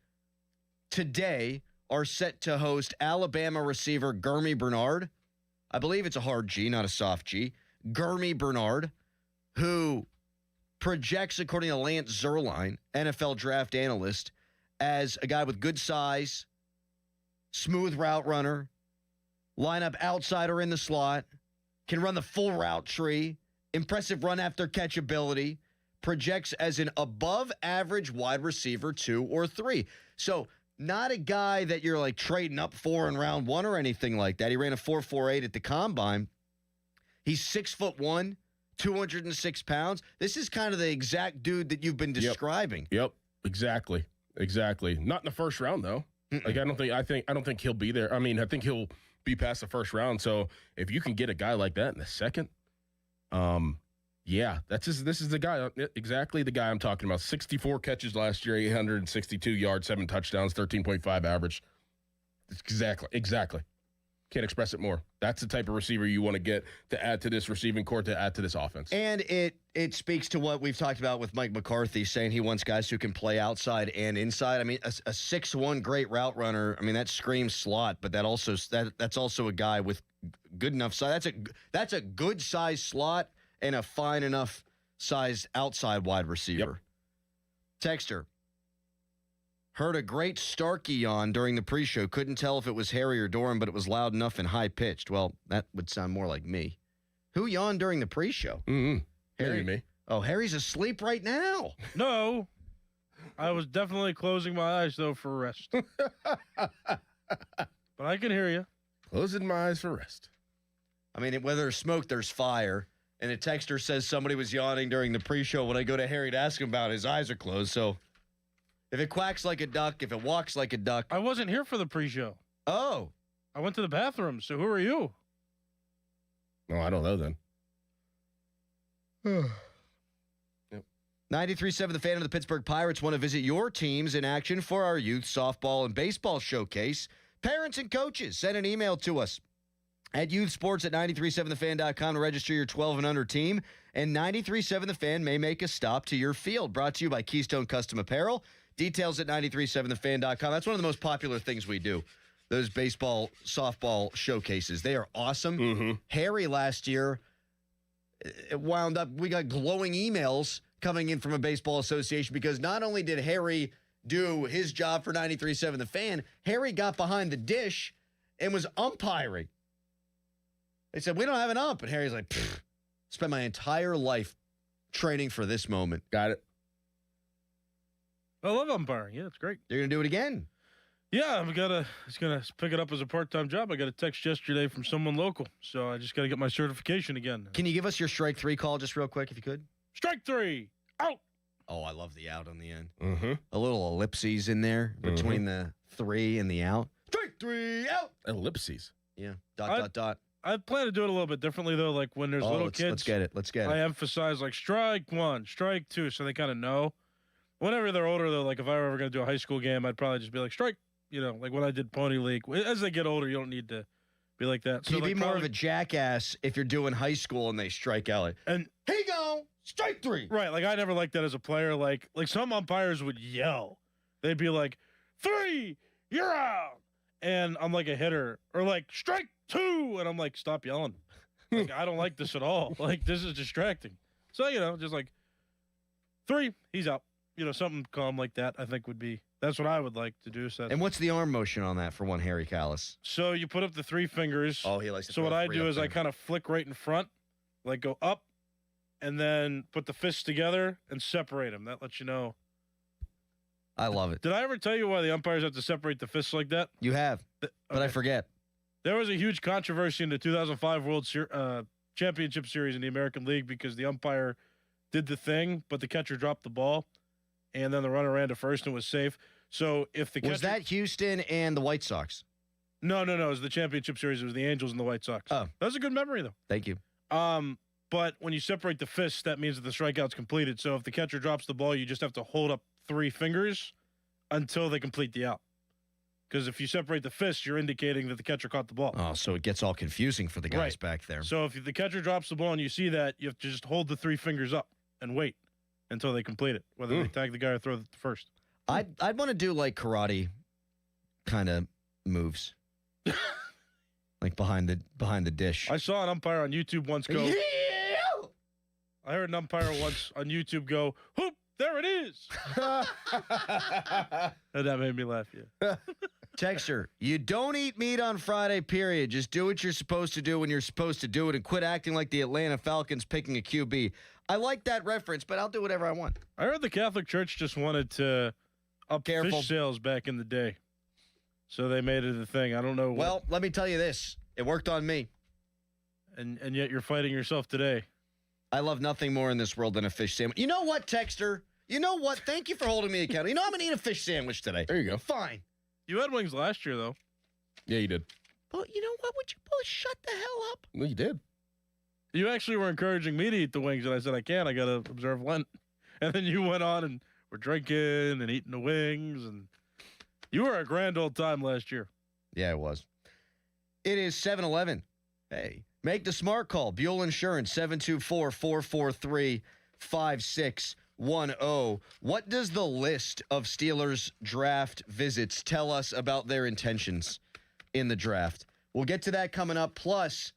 today are set to host Alabama receiver Gurmy Bernard. I believe it's a hard G, not a soft G. Gurmy Bernard, who projects, according to Lance Zierlein, NFL draft analyst, as a guy with good size, smooth route runner, line up outside or in the slot, can run the full route tree, impressive run after catch ability, projects as an above average wide receiver 2 or 3. So, not a guy that you're like trading up for in round 1 or anything like that. He ran a 4.48 at the combine. He's 6'1", 206 pounds. This is kind of the exact dude that you've been describing. Yep. Exactly. Not in the first round though. Like I don't think he'll be there. I mean, I think he'll be past the first round. So if you can get a guy like that in the second, yeah, this is the guy, exactly the guy I'm talking about. 64 catches last year, 862 yards, 7 touchdowns, 13.5 average. Exactly. Can't express it more. That's the type of receiver you want to get to add to this receiving corps, to add to this offense. And it speaks to what we've talked about with Mike McCarthy, saying he wants guys who can play outside and inside. I mean, a 6'1" great route runner, I mean, that screams slot, but that's also a guy with good enough size. That's a good size slot and a fine enough sized outside wide receiver. Yep. Texter. Heard a great Starkey yawn during the pre-show. Couldn't tell if it was Harry or Doran, but it was loud enough and high-pitched. Well, that would sound more like me. Who yawned during the pre-show? Mm-hmm. Harry. Me. Oh, Harry's asleep right now. No. I was definitely closing my eyes, though, for rest. But I can hear you. Closing my eyes for rest. I mean, where there's smoke, there's fire. And a texter says somebody was yawning during the pre-show. When I go to Harry to ask him about it, his eyes are closed. So if it quacks like a duck, if it walks like a duck. I wasn't here for the pre-show. Oh. I went to the bathroom. So who are you? No, I don't know then. Yep. 93.7 The Fan of the Pittsburgh Pirates want to visit your teams in action for our youth softball and baseball showcase. Parents and coaches, send an email to us at youthsports@937thefan.com to register your 12 and under team. And 93.7 The Fan may make a stop to your field. Brought to you by Keystone Custom Apparel. Details at 937thefan.com. That's one of the most popular things we do. Those baseball, softball showcases. They are awesome. Mm-hmm. Harry last year, it wound up, we got glowing emails coming in from a baseball association because not only did Harry do his job for 93.7 The Fan. Harry got behind the dish and was umpiring. They said, we don't have an ump. And Harry's like, spent my entire life training for this moment. Got it. I love umpiring. Yeah, it's great. You're going to do it again? Yeah, it's gonna pick it up as a part-time job. I got a text yesterday from someone local, so I just got to get my certification again. Can you give us your strike three call just real quick if you could? Strike three, out. Oh, I love the out on the end. Mm-hmm. A little ellipses in there between the three and the out. Strike three, out. Ellipses. Yeah. Dot. I plan to do it a little bit differently though. Like when there's little kids, let's get it. I emphasize like strike one, strike two, so they kind of know. Whenever they're older though, like if I were ever going to do a high school game, I'd probably just be like strike. You know, like when I did Pony League. As they get older, you don't need to be like that. Can you be more of a jackass if you're doing high school and they strike out? And here you go, strike three. Right, like I never liked that as a player. Like some umpires would yell. They'd be like, 3, you're out. And I'm like a hitter. Or like, strike 2. And I'm like, stop yelling. Like, I don't like this at all. Like, this is distracting. So, just like 3, he's out. Something calm like that, I think that's what I would like to do. So and what's the arm motion on that for one Harry Callis? So you put up the 3 fingers. Oh, he likes to. So what I do is I kind of flick right in front, like go up, and then put the fists together and separate them. That lets you know. I love it. Did I ever tell you why the umpires have to separate the fists like that? You have, but I forget. There was a huge controversy in the 2005 World Championship Series in the American League because the umpire did the thing, but the catcher dropped the ball. And then the runner ran to first and was safe. So if the catcher... Was that Houston and the White Sox? No. It was the championship series. It was the Angels and the White Sox. Oh. That was a good memory, though. Thank you. But when you separate the fists, that means that the strikeout's completed. So if the catcher drops the ball, you just have to hold up 3 fingers until they complete the out. Because if you separate the fists, you're indicating that the catcher caught the ball. Oh, so it gets all confusing for the guys back there. So if the catcher drops the ball and you see that, you have to just hold the 3 fingers up and wait until they complete it, whether they tag the guy or throw the first. I'd want to do like karate kind of moves. Like behind the dish. I saw an umpire on YouTube once go. Yeah! I heard an umpire once on YouTube go, "Hoop, there it is." And that made me laugh, yeah. Texter, you don't eat meat on Friday, period. Just do what you're supposed to do when you're supposed to do it and quit acting like the Atlanta Falcons picking a QB. I like that reference, but I'll do whatever I want. I heard the Catholic Church just wanted to up fish sales back in the day. So they made it a thing. I don't know. Well, let me tell you this. It worked on me. And yet you're fighting yourself today. I love nothing more in this world than a fish sandwich. You know what, Texter? You know what? Thank you for holding me accountable. You know I'm going to eat a fish sandwich today. There you go. Fine. You had wings last year, though. Yeah, you did. But you know what? Would you both shut the hell up? Well, you did. You actually were encouraging me to eat the wings, and I said, I can't. I got to observe Lent. And then you went on and were drinking and eating the wings. And you were a grand old time last year. Yeah, it was. It is 7-Eleven. Hey, make the smart call. Buell Insurance, 724-443-5610. What does the list of Steelers draft visits tell us about their intentions in the draft? We'll get to that coming up. Plus,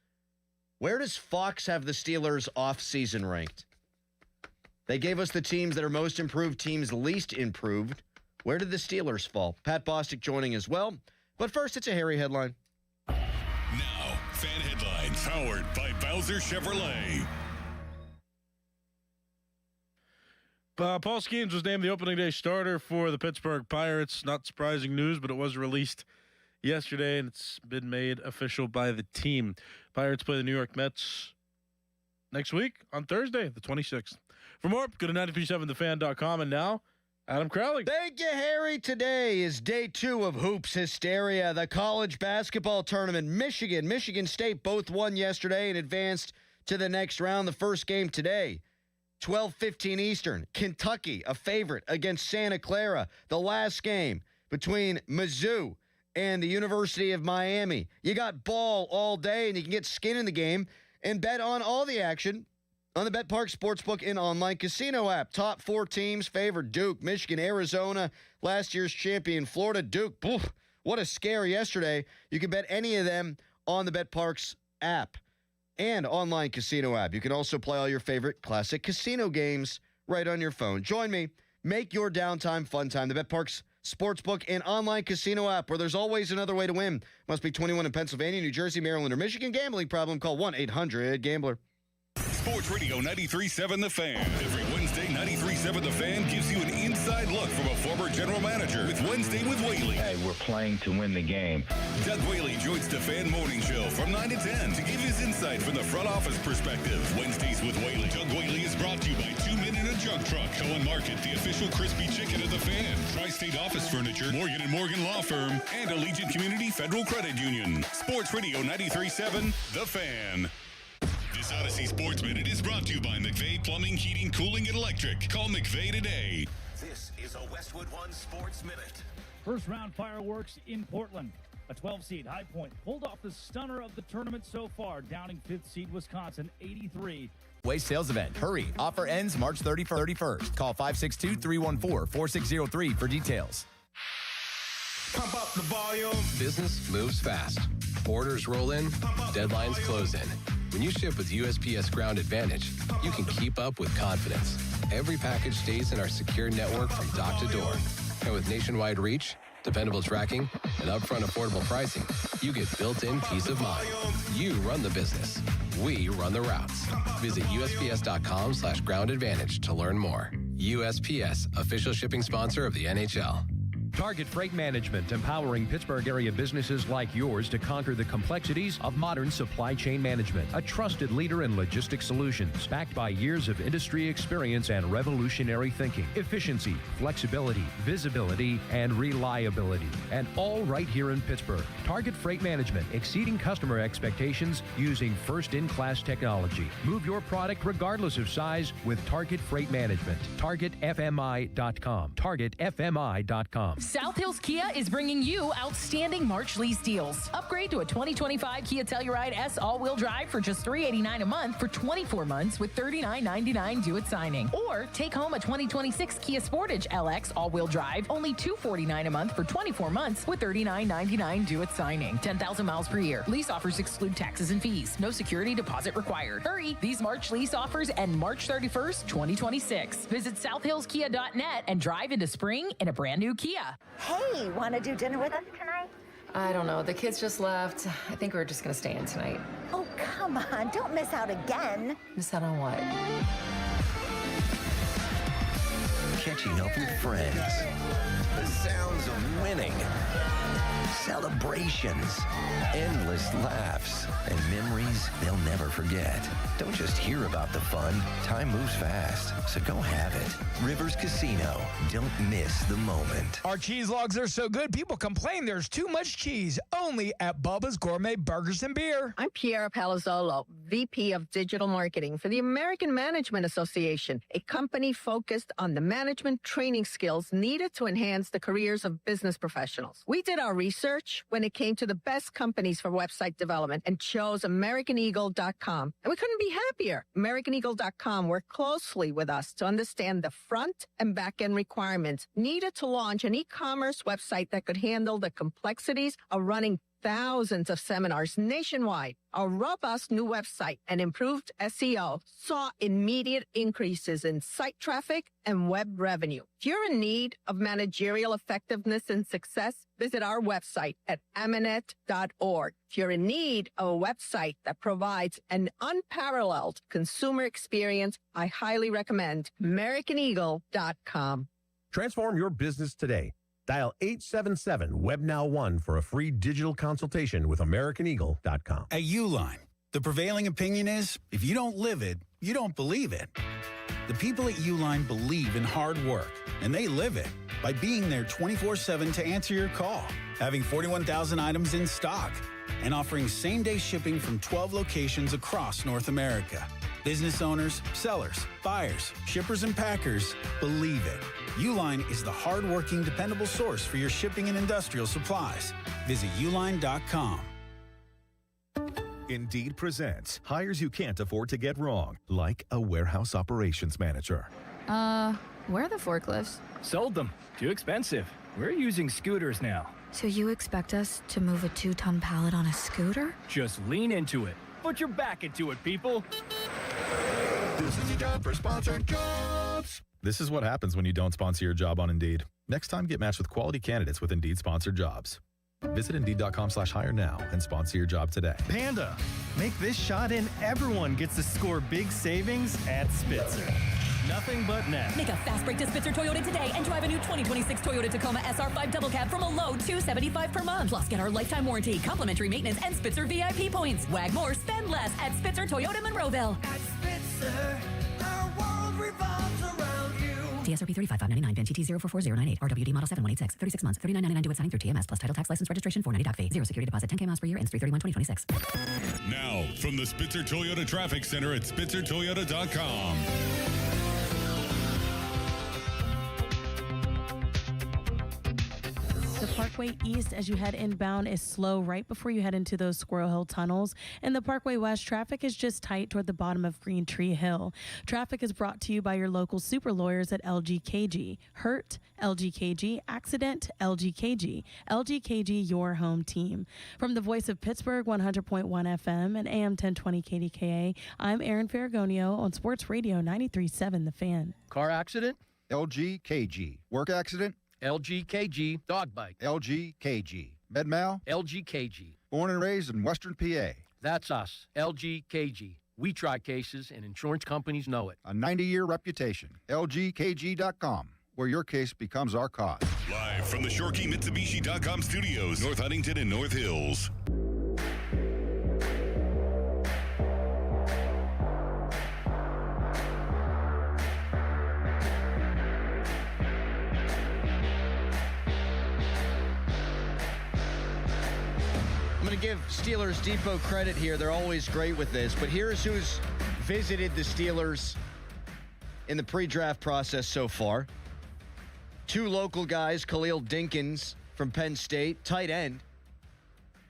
where does Fox have the Steelers off-season ranked? They gave us the teams that are most improved, teams least improved. Where did the Steelers fall? Pat Bostic joining as well. But first, it's a Harry headline. Now, fan headlines powered by Bowser Chevrolet. Paul Skenes was named the opening day starter for the Pittsburgh Pirates. Not surprising news, but it was released yesterday, and it's been made official by the team. Pirates play the New York Mets next week on Thursday, the 26th. For more, go to 937thefan.com, and now, Adam Crowley. Thank you, Harry. Today is day 2 of Hoops Hysteria, the college basketball tournament. Michigan State both won yesterday and advanced to the next round. The first game today, 12:15 Eastern. Kentucky, a favorite against Santa Clara. The last game between Mizzou and the University of Miami. You got ball all day, and you can get skin in the game and bet on all the action on the BetPark Sportsbook and online casino app. Top 4 teams favored: Duke, Michigan, Arizona, last year's champion Florida. Duke, poof, what a scare yesterday. You can bet any of them on the BetParks app and online casino app. You can also play all your favorite classic casino games right on your phone. Join me, Make your downtime fun time. The BetParx Sportsbook and online casino app where there's always another way to win. Must be 21 in Pennsylvania, New Jersey, Maryland, or Michigan. Gambling problem? Call 1-800-GAMBLER. Sports Radio 93.7 The Fan. Every Wednesday, 93.7 The Fan gives you an inside look from a former general manager with Wednesday with Whaley. Hey, we're playing to win the game. Doug Whaley joins the Fan Morning Show from 9 to 10 to give his insight from the front office perspective. Wednesdays with Whaley. Doug Whaley is brought to you by 2 Men in a Junk Truck. Cohen Market, the official crispy chicken of the Fan. Tri-State Office Furniture, Morgan & Morgan Law Firm, and Allegiant Community Federal Credit Union. Sports Radio 93.7 The Fan. This Odyssey Sports Minute is brought to you by McVeigh Plumbing, Heating, Cooling, and Electric. Call McVeigh today. This is a Westwood One Sports Minute. First round fireworks in Portland. A 12-seed High Point pulled off the stunner of the tournament so far, downing 5th seed Wisconsin 83. Waste sales event. Hurry. Offer ends March 31st. Call 562-314-4603 for details. Pump up the volume. Business moves fast. Orders roll in. Deadlines close in. When you ship with USPS Ground Advantage, you can keep up with confidence. Every package stays in our secure network from dock to door. And with nationwide reach, dependable tracking, and upfront affordable pricing, you get built-in peace of mind. You run the business. We run the routes. Visit USPS.com/Ground Advantage to learn more. USPS, official shipping sponsor of the NHL. Target Freight Management, empowering Pittsburgh area businesses like yours to conquer the complexities of modern supply chain management. A trusted leader in logistics solutions, backed by years of industry experience and revolutionary thinking. Efficiency, flexibility, visibility, and reliability. And all right here in Pittsburgh. Target Freight Management, exceeding customer expectations using first-in-class technology. Move your product regardless of size with Target Freight Management. TargetFMI.com. TargetFMI.com. South Hills Kia is bringing you outstanding March lease deals. Upgrade to a 2025 Kia Telluride S all-wheel drive for just $389 a month for 24 months with $39.99 due at signing. Or take home a 2026 Kia Sportage LX all-wheel drive, only $249 a month for 24 months with $39.99 due at signing. 10,000 miles per year. Lease offers exclude taxes and fees. No security deposit required. Hurry! These March lease offers end March 31st, 2026. Visit southhillskia.net and drive into spring in a brand new Kia. Hey, want to do dinner with us tonight? I don't know. The kids just left. I think we're just going to stay in tonight. Oh, come on. Don't miss out again. Miss out on what? Catching up with friends. The sounds of winning. Celebrations. Endless laughs. And memories they'll never forget. Don't just hear about the fun. Time moves fast, so go have it. Rivers Casino. Don't miss the moment. Our cheese logs are so good, people complain there's too much cheese. Only at Bubba's Gourmet Burgers and Beer. I'm Piera Palazzolo, VP of Digital Marketing for the American Management Association, a company focused on the management training skills needed to enhance the careers of business professionals. We did our research when it came to the best companies for website development and chose AmericanEagle.com. And we couldn't be happier. AmericanEagle.com worked closely with us to understand the front and back end requirements needed to launch an e-commerce website that could handle the complexities of running thousands of seminars nationwide. Our robust new website and improved SEO saw immediate increases in site traffic and web revenue. If you're in need of managerial effectiveness and success, visit our website at amanet.org. If you're in need of a website that provides an unparalleled consumer experience, I highly recommend AmericanEagle.com. Transform your business today. Dial 877-WebNow1 for a free digital consultation with AmericanEagle.com. At Uline, the prevailing opinion is, if you don't live it, you don't believe it. The people at Uline believe in hard work, and they live it by being there 24/7 to answer your call, having 41,000 items in stock, and offering same-day shipping from 12 locations across North America. Business owners, sellers, buyers, shippers, and packers believe it. Uline is the hard-working, dependable source for your shipping and industrial supplies. Visit uline.com. Indeed presents hires you can't afford to get wrong, like a warehouse operations manager. Where are the forklifts? Sold them. Too expensive. We're using scooters now. So you expect us to move a 2-ton pallet on a scooter? Just lean into it. Put your back into it, people. This is a job for Sponsored Jobs. This is what happens when you don't sponsor your job on Indeed. Next time, get matched with quality candidates with Indeed-sponsored jobs. Visit Indeed.com/hire now and sponsor your job today. Panda, make this shot and everyone gets to score big savings at Spitzer. Nothing but net. Make a fast break to Spitzer Toyota today and drive a new 2026 Toyota Tacoma SR5 Double Cab from a low $275 per month. Plus, get our lifetime warranty, complimentary maintenance, and Spitzer VIP points. Wag more, spend less at Spitzer Toyota Monroeville. At Spitzer, our world revolves around you. TSRP 35599, VIN TT 044098, RWD Model 7186, 36 months, $39.99 due at signing through TMS, plus title tax license registration, $490 doc fee, 0 security deposit, 10K miles per year, ends 3/31/2026. Now, from the Spitzer Toyota Traffic Center at SpitzerToyota.com. The Parkway East as you head inbound is slow right before you head into those Squirrel Hill tunnels. And the Parkway West traffic is just tight toward the bottom of Green Tree Hill. Traffic is brought to you by your local super lawyers at LGKG. Hurt, LGKG. Accident, LGKG. LGKG, your home team. From the voice of Pittsburgh, 100.1 FM and AM 1020 KDKA, I'm Erin Ferragonio on Sports Radio 93.7 The Fan. Car accident? LGKG. Work accident? LGKG. Dog bite? LGKG. Med mal? LGKG. Born and raised in Western PA? That's us. LGKG. We try cases and insurance companies know it. A 90-year reputation. LGKG.com, where your case becomes our cause. Live from the ShoreKeyMitsubishi.com studios, North Huntington and North Hills. I'm going to give Steelers Depot credit here. They're always great with this. But here's who's visited the Steelers in the pre-draft process so far. 2 local guys, Khalil Dinkins from Penn State, tight end.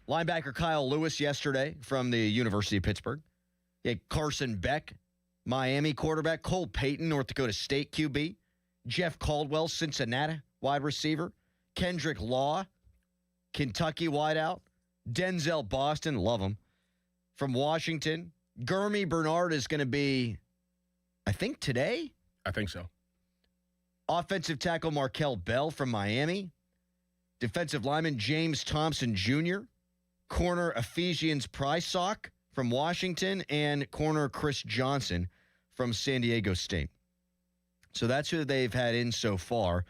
Linebacker Kyle Lewis yesterday from the University of Pittsburgh. You had Carson Beck, Miami quarterback. Cole Payton, North Dakota State QB. Jeff Caldwell, Cincinnati wide receiver. Kendrick Law, Kentucky wideout. Denzel Boston, love him, from Washington. Gurmy Bernard is going to be, I think, today? I think so. Offensive tackle Markel Bell from Miami. Defensive lineman James Thompson Jr. Corner Ephesians Prysock from Washington. And corner Chris Johnson from San Diego State. So that's who they've had in so far.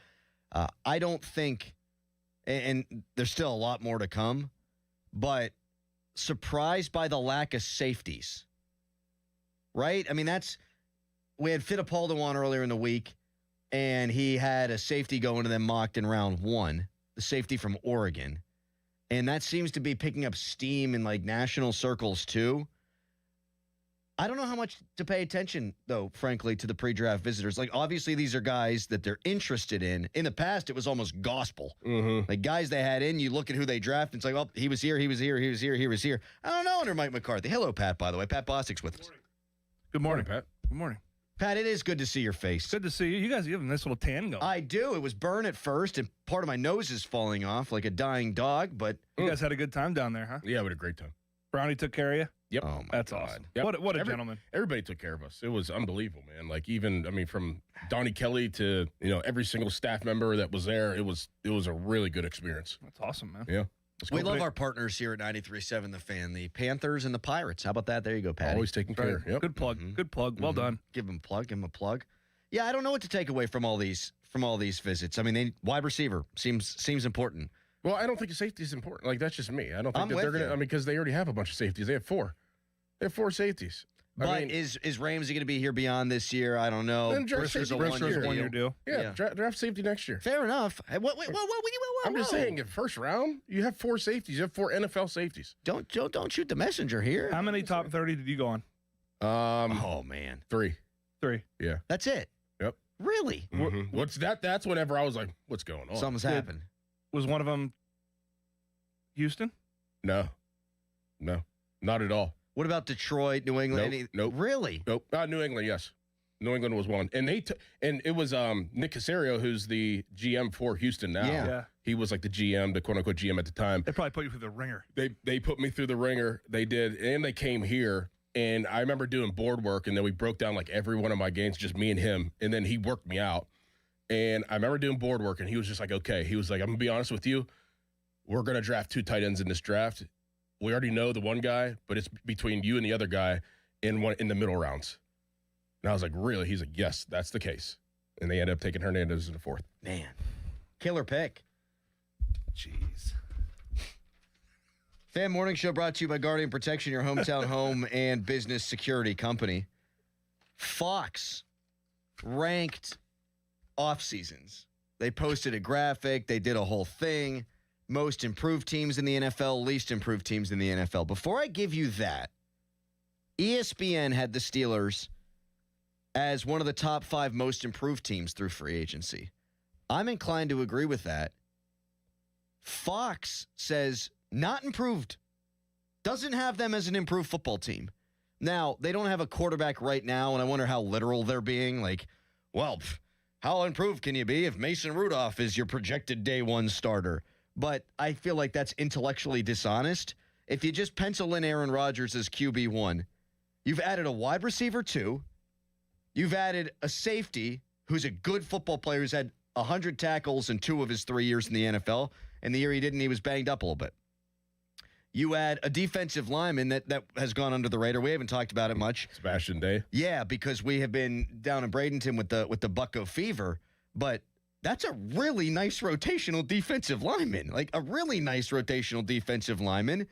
I don't think, and there's still a lot more to come, but surprised by the lack of safeties, right? I mean, we had Fittipaldo on earlier in the week, and he had a safety going to them mocked in round 1, the safety from Oregon. And that seems to be picking up steam in like national circles too. I don't know how much to pay attention, though, frankly, to the pre-draft visitors. Like, obviously, these are guys that they're interested in. In the past, it was almost gospel. Mm-hmm. Like, guys they had in, you look at who they draft, and it's like, oh, he was here, he was here, he was here, he was here. I don't know under Mike McCarthy. Hello, Pat, by the way. Pat Bostic's with us. Good morning, Pat. Good morning. Pat, it is good to see your face. Good to see you. You have a nice little tan going. I do. It was burn at first, and part of my nose is falling off like a dying dog, but... You guys had a good time down there, huh? Yeah, we had a great time. Brownie took care of you? Yep. Oh, my That's God. awesome. Yep. What a gentleman. Everybody took care of us. It was unbelievable, man. Like, even, I mean, from Donnie Kelly to, every single staff member that was there, it was a really good experience. That's awesome, man. Yeah. We love our partners here at 93.7 The Fan, the Panthers and the Pirates. How about that? There you go, Patty. Always taking care. Yep. Good plug. Mm-hmm. Good plug. Well done. Give him a plug. Yeah, I don't know what to take away from all these visits. I mean, wide receiver seems important. Well, I don't think safety is important. Like, that's just me. I don't think I'm that they're with going to, you. because they already have a bunch of safeties. They have 4. They have 4 safeties. But is Ramsey going to be here beyond this year? I don't know. Then draft Brister's a safety one-year deal. Yeah. Draft safety next year. Fair enough. I'm just saying, in first round, you have 4 safeties. You have 4 NFL safeties. Don't shoot the messenger here. How many top 30 did you go on? Oh man, 3. Yeah. That's it. Yep. Really? Mm-hmm. What's that? That's whenever I was like, what's going on? Something's happened. Was one of them Houston? No, not at all. What about Detroit, New England? Nope. Really? Nope. New England, yes. New England was one. And and it was Nick Caserio, who's the GM for Houston now. Yeah. He was like the GM, the quote-unquote GM at the time. They probably put you through the ringer. They put me through the ringer. They did. And they came here. And I remember doing board work, and then we broke down like every one of my games, just me and him. And then he worked me out. And I remember doing board work, and he was just like, okay. He was like, I'm going to be honest with you. We're going to draft 2 tight ends in this draft. We already know the one guy, but it's between you and the other guy in the middle rounds. And I was like, really? He's like, yes, that's the case. And they ended up taking Hernandez in the 4th. Man, killer pick. Jeez. Fan Morning Show brought to you by Guardian Protection, your hometown home and business security company. Fox ranked off seasons. They posted a graphic. They did a whole thing. Most improved teams in the NFL, least improved teams in the NFL. Before I give you that, ESPN had the Steelers as one of the top 5 most improved teams through free agency. I'm inclined to agree with that. Fox says not improved. Doesn't have them as an improved football team. Now, they don't have a quarterback right now, and I wonder how literal they're being. Like, well, how improved can you be if Mason Rudolph is your projected day 1 starter? But I feel like that's intellectually dishonest. If you just pencil in Aaron Rodgers as QB1, you've added a wide receiver 2. You've added a safety who's a good football player who's had 100 tackles in 2 of his 3 years in the NFL. And the year he didn't, he was banged up a little bit. You add a defensive lineman that has gone under the radar. We haven't talked about it much. Sebastian Day. Yeah, because we have been down in Bradenton with the Bucco fever. But that's a really nice rotational defensive lineman. Like a really nice rotational defensive lineman.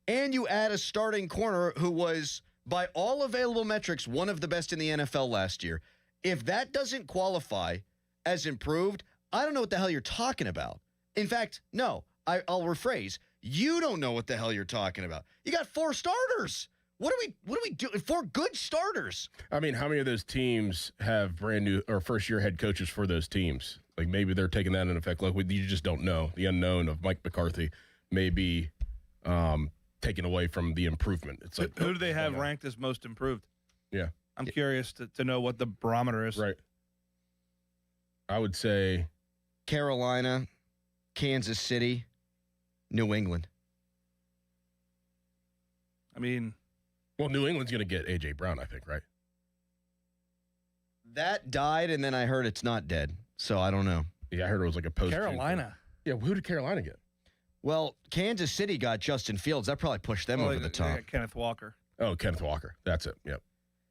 And you add a starting corner who was, by all available metrics, one of the best in the NFL last year. If that doesn't qualify as improved, I don't know what the hell you're talking about. In fact, no, I'll rephrase. You don't know what the hell you're talking about. You got 4 starters. What do we do? 4 good starters. I mean, how many of those teams have brand new or first-year head coaches for those teams? Like maybe they're taking that into effect. Like you just don't know. The unknown of Mike McCarthy may be taken away from the improvement. It's like who do they have ranked as most improved? Yeah, I'm curious to know what the barometer is. Right. I would say Carolina, Kansas City, New England. I mean, well, New England's going to get A.J. Brown, I think, right? That died, and then I heard it's not dead, so I don't know. Yeah, I heard it was like a post. Carolina. Yeah, who did Carolina get? Well, Kansas City got Justin Fields. That probably pushed them over the top. Kenneth Walker. Oh, Kenneth Walker. That's it. Yep.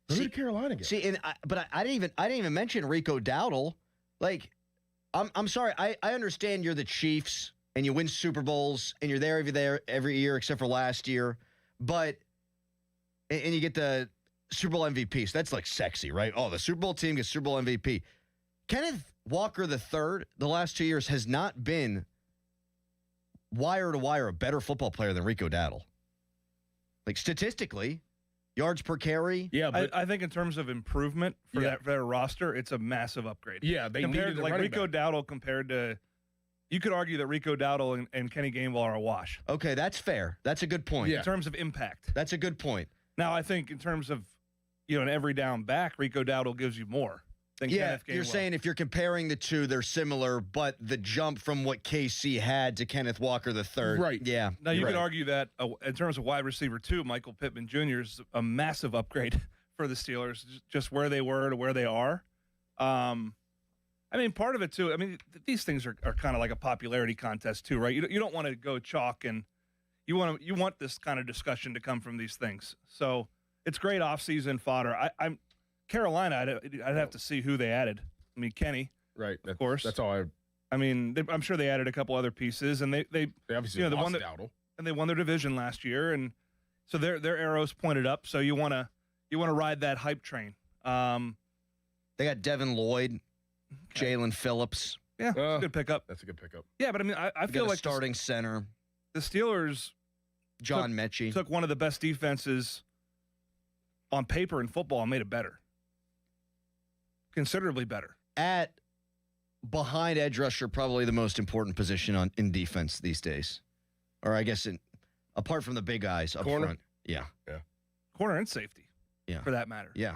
Who did Carolina get? See, I didn't even mention Rico Dowdle. Like, I'm sorry. I understand you're the Chiefs and you win Super Bowls and you're there every year except for last year, but and you get the Super Bowl MVP. So that's like sexy, right? Oh, the Super Bowl team gets Super Bowl MVP. Kenneth Walker III, the last 2 years, has not been wire to wire a better football player than Rico Dowdle. Like statistically, yards per carry. Yeah, but I think in terms of improvement for that roster, it's a massive upgrade. Yeah, they compared needed to like Rico Dowdle compared to. You could argue that Rico Dowdle and Kenny Gainwell are a wash. Okay, that's fair. That's a good point. In terms of impact. That's a good point. Now, I think in terms of, an every down back, Rico Dowdle gives you more than Kenneth Gainwell. You're saying if you're comparing the two, they're similar, but the jump from what KC had to Kenneth Walker III. Right. Yeah. Now, you could argue that in terms of wide receiver, too, Michael Pittman Jr. is a massive upgrade for the Steelers, just where they were to where they are. I mean, part of it, too, these things are kind of like a popularity contest, too, right? You don't want to go chalk, and you want this kind of discussion to come from these things. So it's great off-season fodder. Carolina, I'd have to see who they added. I mean, Kenny, right? Of course. That's all I'm sure they added a couple other pieces, and they obviously lost Dowdle, and they won their division last year, and so their arrows pointed up. So you want to ride that hype train. They got Devin Lloyd, Jalen Phillips. Yeah, that's a good pickup. That's a good pickup. Yeah, but I feel like starting center. The Steelers, John Mechie, took one of the best defenses on paper in football and made it better. Considerably better. At behind edge rusher, probably the most important position in defense these days. Or I guess apart from the big guys up front. Yeah. Corner and safety. Yeah. For that matter. Yeah.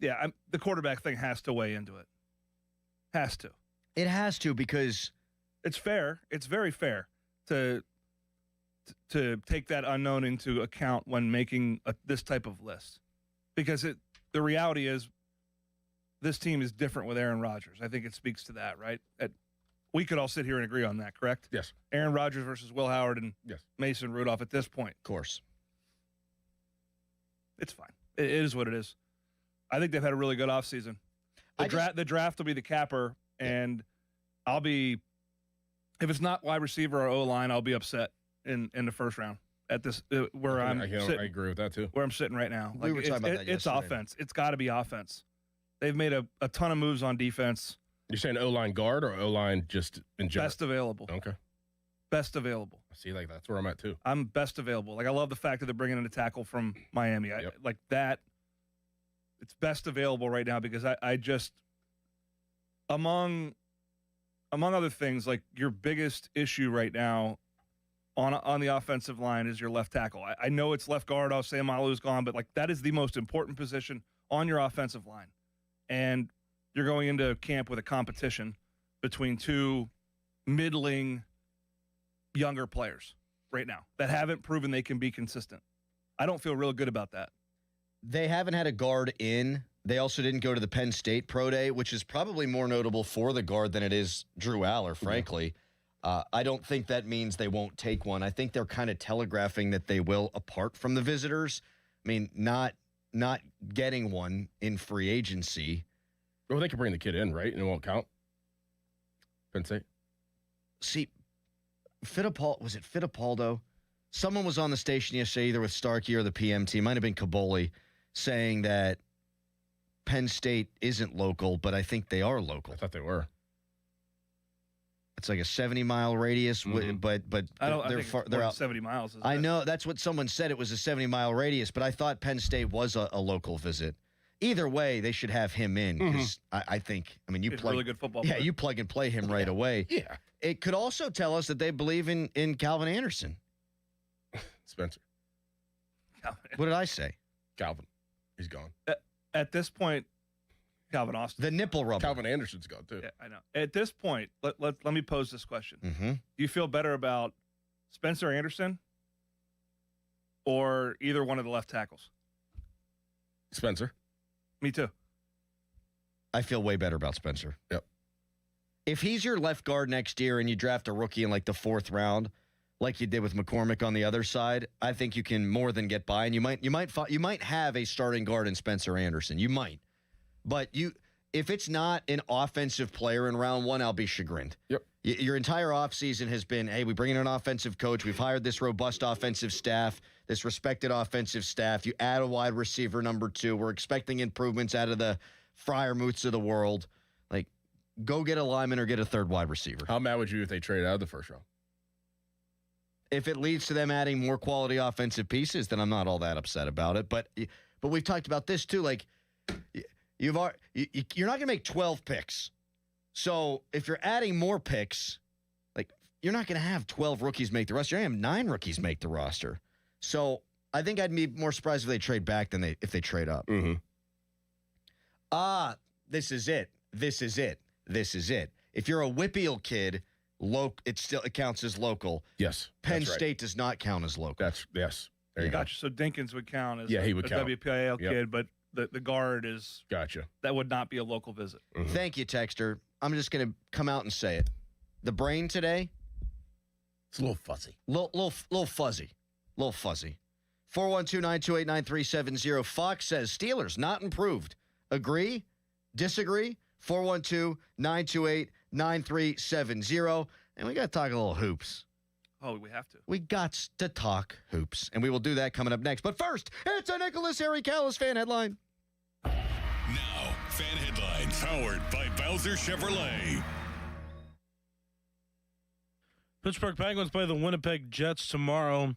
Yeah, the quarterback thing has to weigh into it. Has to. It has to because it's fair. It's very fair to to take that unknown into account when making this type of list, because the reality is this team is different with Aaron Rodgers. I think it speaks to that, right? We could all sit here and agree on that, correct? Yes. Aaron Rodgers versus Will Howard and Mason Rudolph at this point. Of course. It's fine. It is what it is. I think they've had a really good offseason. The draft will be the capper, and I'll be – if it's not wide receiver or O-line, I'll be upset in the first round at this where I agree with that, too. Where I'm sitting right now. We were talking about that It's yesterday. offense. It's got to be offense. They've made a ton of moves on defense. You're saying O-line guard or O-line just in general? Best available. Okay. Best available. See, like that's where I'm at too. I'm best available. Like I love the fact that they're bringing in a tackle from Miami. Like that. It's best available right now because I just among other things, like your biggest issue right now on the offensive line is your left tackle. I know it's left guard. I'll say Malu's gone, but like that is the most important position on your offensive line. And you're going into camp with a competition between two middling younger players right now that haven't proven they can be consistent. I don't feel real good about that. They haven't had a guard in. They also didn't go to the Penn State Pro Day, which is probably more notable for the guard than it is Drew Aller, frankly. I don't think that means they won't take one. I think they're kind of telegraphing that they will apart from the visitors. I mean, not getting one in free agency. Well, they could bring the kid in, right? And it won't count. Penn State. See, was it Fittipaldo? Someone was on the station yesterday, either with Starkey or the PMT, might have been Caboli, saying that Penn State isn't local, but I think they are local. I thought they were. It's like a 70-mile radius, but they're far. They're out 70 miles. I know that's what someone said. It was a 70-mile radius, but I thought Penn State was a local visit. Either way, they should have him in because I think. I mean, you He's plug a really good football Yeah, player. you plug and play him right away. Yeah. It could also tell us that they believe in Calvin Anderson. Spencer. What did I say? Calvin. He's gone. At this point, Calvin Austin. The nipple rubber. Calvin Anderson's gone too. Yeah, I know. At this point, let me pose this question. Mm-hmm. Do you feel better about Spencer Anderson or either one of the left tackles? Spencer. Me too. I feel way better about Spencer. Yep. If he's your left guard next year and you draft a rookie in like the 4th round, like you did with McCormick on the other side, I think you can more than get by, and you might have a starting guard in Spencer Anderson. You might, but if it's not an offensive player in round 1, I'll be chagrined. Yep. Your entire offseason has been, hey, we bring in an offensive coach. We've hired this robust offensive staff, this respected offensive staff. You add a wide receiver number 2. We're expecting improvements out of the Freiermuths of the world. Like, go get a lineman or get a 3rd wide receiver. How mad would you if they traded out of the first round? If it leads to them adding more quality offensive pieces, then I'm not all that upset about it. But we've talked about this too. Like, you're not going to make 12 picks. So if you're adding more picks, like you're not going to have 12 rookies make the roster. You're going to have 9 rookies make the roster. So I think I'd be more surprised if they trade back than if they trade up. Mm-hmm. This is it. If you're a Whippeal kid, it counts as local. Yes. Penn State does not count as local. Yes. There you go. Gotcha. So Dinkins would count as he would count. WPIL kid, but the guard is gotcha. That would not be a local visit. Mm-hmm. Thank you, Texter. I'm just going to come out and say it. The brain today, it's a little fuzzy. Little fuzzy. 412-928-9370. Fox says Steelers not improved. Agree? Disagree? 412-928-9370. And we got to talk a little hoops. Oh, we have to. We got to talk hoops. And we will do that coming up next. But first, it's a Nicholas Harry Callis fan headline. Now, fan headlines powered by Bowser Chevrolet. Pittsburgh Penguins play the Winnipeg Jets tomorrow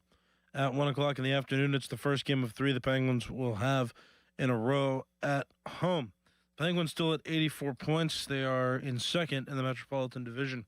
at 1 o'clock in the afternoon. It's the first game of 3 the Penguins will have in a row at home. Penguins still at 84 points. They are in second in the Metropolitan Division.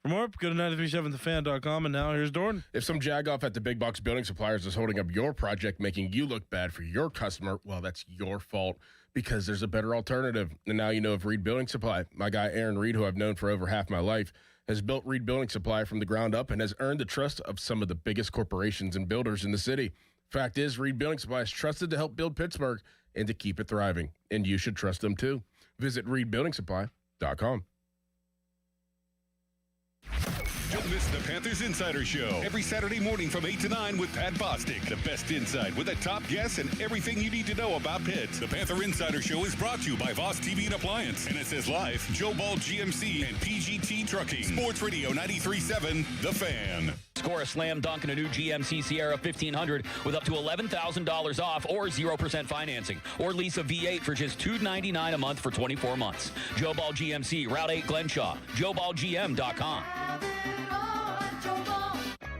For more, go to 937thefan.com, and now here's Dorn. If some jagoff at the big box building suppliers is holding up your project, making you look bad for your customer, well, that's your fault because there's a better alternative. And now you know of Reed Building Supply. My guy Aaron Reed, who I've known for over half my life, has built Reed Building Supply from the ground up and has earned the trust of some of the biggest corporations and builders in the city. Fact is, Reed Building Supply is trusted to help build Pittsburgh and to keep it thriving, and you should trust them too. Visit reedbuildingsupply.com. Don't miss the Panthers Insider Show every Saturday morning from 8 to 9 with Pat Bostic. The best insight with the top guests and everything you need to know about Pitt. The Panther Insider Show is brought to you by Voss TV and Appliance, NSS Life, Joe Ball GMC, and PGT Trucking. Sports Radio 93.7, The Fan. Score a slam dunk in a new GMC Sierra 1500 with up to $11,000 off or 0% financing. Or lease a V8 for just $299 a month for 24 months. Joe Ball GMC, Route 8 Glenshaw, JoeBallGM.com.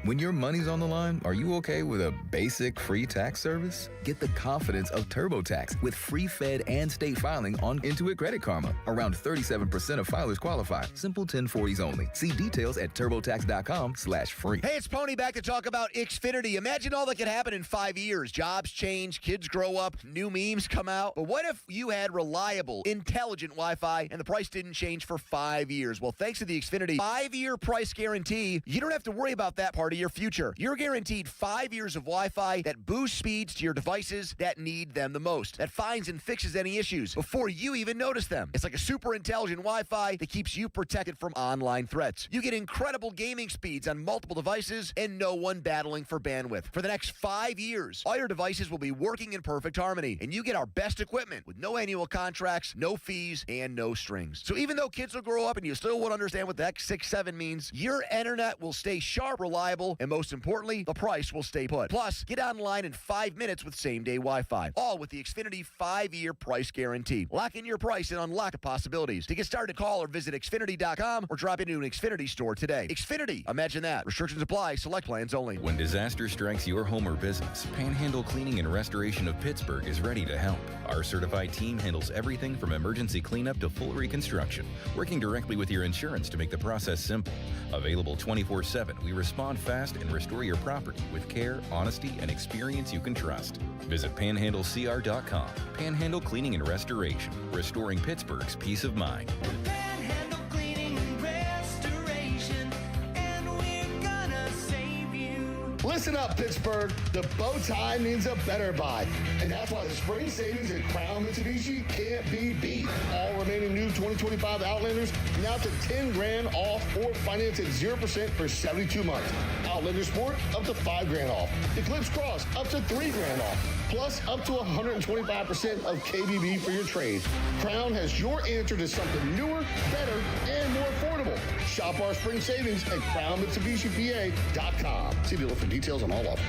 When your money's on the line, are you okay with a basic free tax service? Get the confidence of TurboTax with free Fed and state filing on Intuit Credit Karma. Around 37% of filers qualify. Simple 1040s only. See details at turbotax.com/free. Hey, it's Pony back to talk about Xfinity. Imagine all that could happen in 5 years. Jobs change, kids grow up, new memes come out. But what if you had reliable, intelligent Wi-Fi and the price didn't change for 5 years? Well, thanks to the Xfinity 5-year price guarantee, you don't have to worry about that part of your future. You're guaranteed 5 years of Wi-Fi that boosts speeds to your devices that need them the most, that finds and fixes any issues before you even notice them. It's like a super intelligent Wi-Fi that keeps you protected from online threats. You get incredible gaming speeds on multiple devices and no one battling for bandwidth. For the next 5 years, all your devices will be working in perfect harmony, and you get our best equipment with no annual contracts, no fees, and no strings. So even though kids will grow up and you still won't understand what the X67 means, your internet will stay sharp, reliable, and most importantly, the price will stay put. Plus, get online in 5 minutes with same-day Wi-Fi. All with the Xfinity 5-year price guarantee. Lock in your price and unlock the possibilities. To get started, call or visit Xfinity.com or drop into an Xfinity store today. Xfinity. Imagine that. Restrictions apply. Select plans only. When disaster strikes your home or business, Panhandle Cleaning and Restoration of Pittsburgh is ready to help. Our certified team handles everything from emergency cleanup to full reconstruction, working directly with your insurance to make the process simple. Available 24/7, we respond fast and restore your property with care, honesty, and experience you can trust. Visit panhandlecr.com. Panhandle Cleaning and Restoration, restoring Pittsburgh's peace of mind. Panhandle Cleaning and Restoration, and we're gonna save you. Listen up, Pittsburgh. The bow tie means a better buy. And that's why the spring savings at Crown Mitsubishi can't be beat. All remaining new 2025 Outlanders now to $10,000 off or finance at 0% for 72 months. Outlander Sport up to $5,000 off. Eclipse Cross up to $3,000 off. Plus up to 125% of KBB for your trade. Crown has your answer to something newer, better, and more affordable. Shop our spring savings at CrownMitsubishiPA.com. See dealer for details on all offers.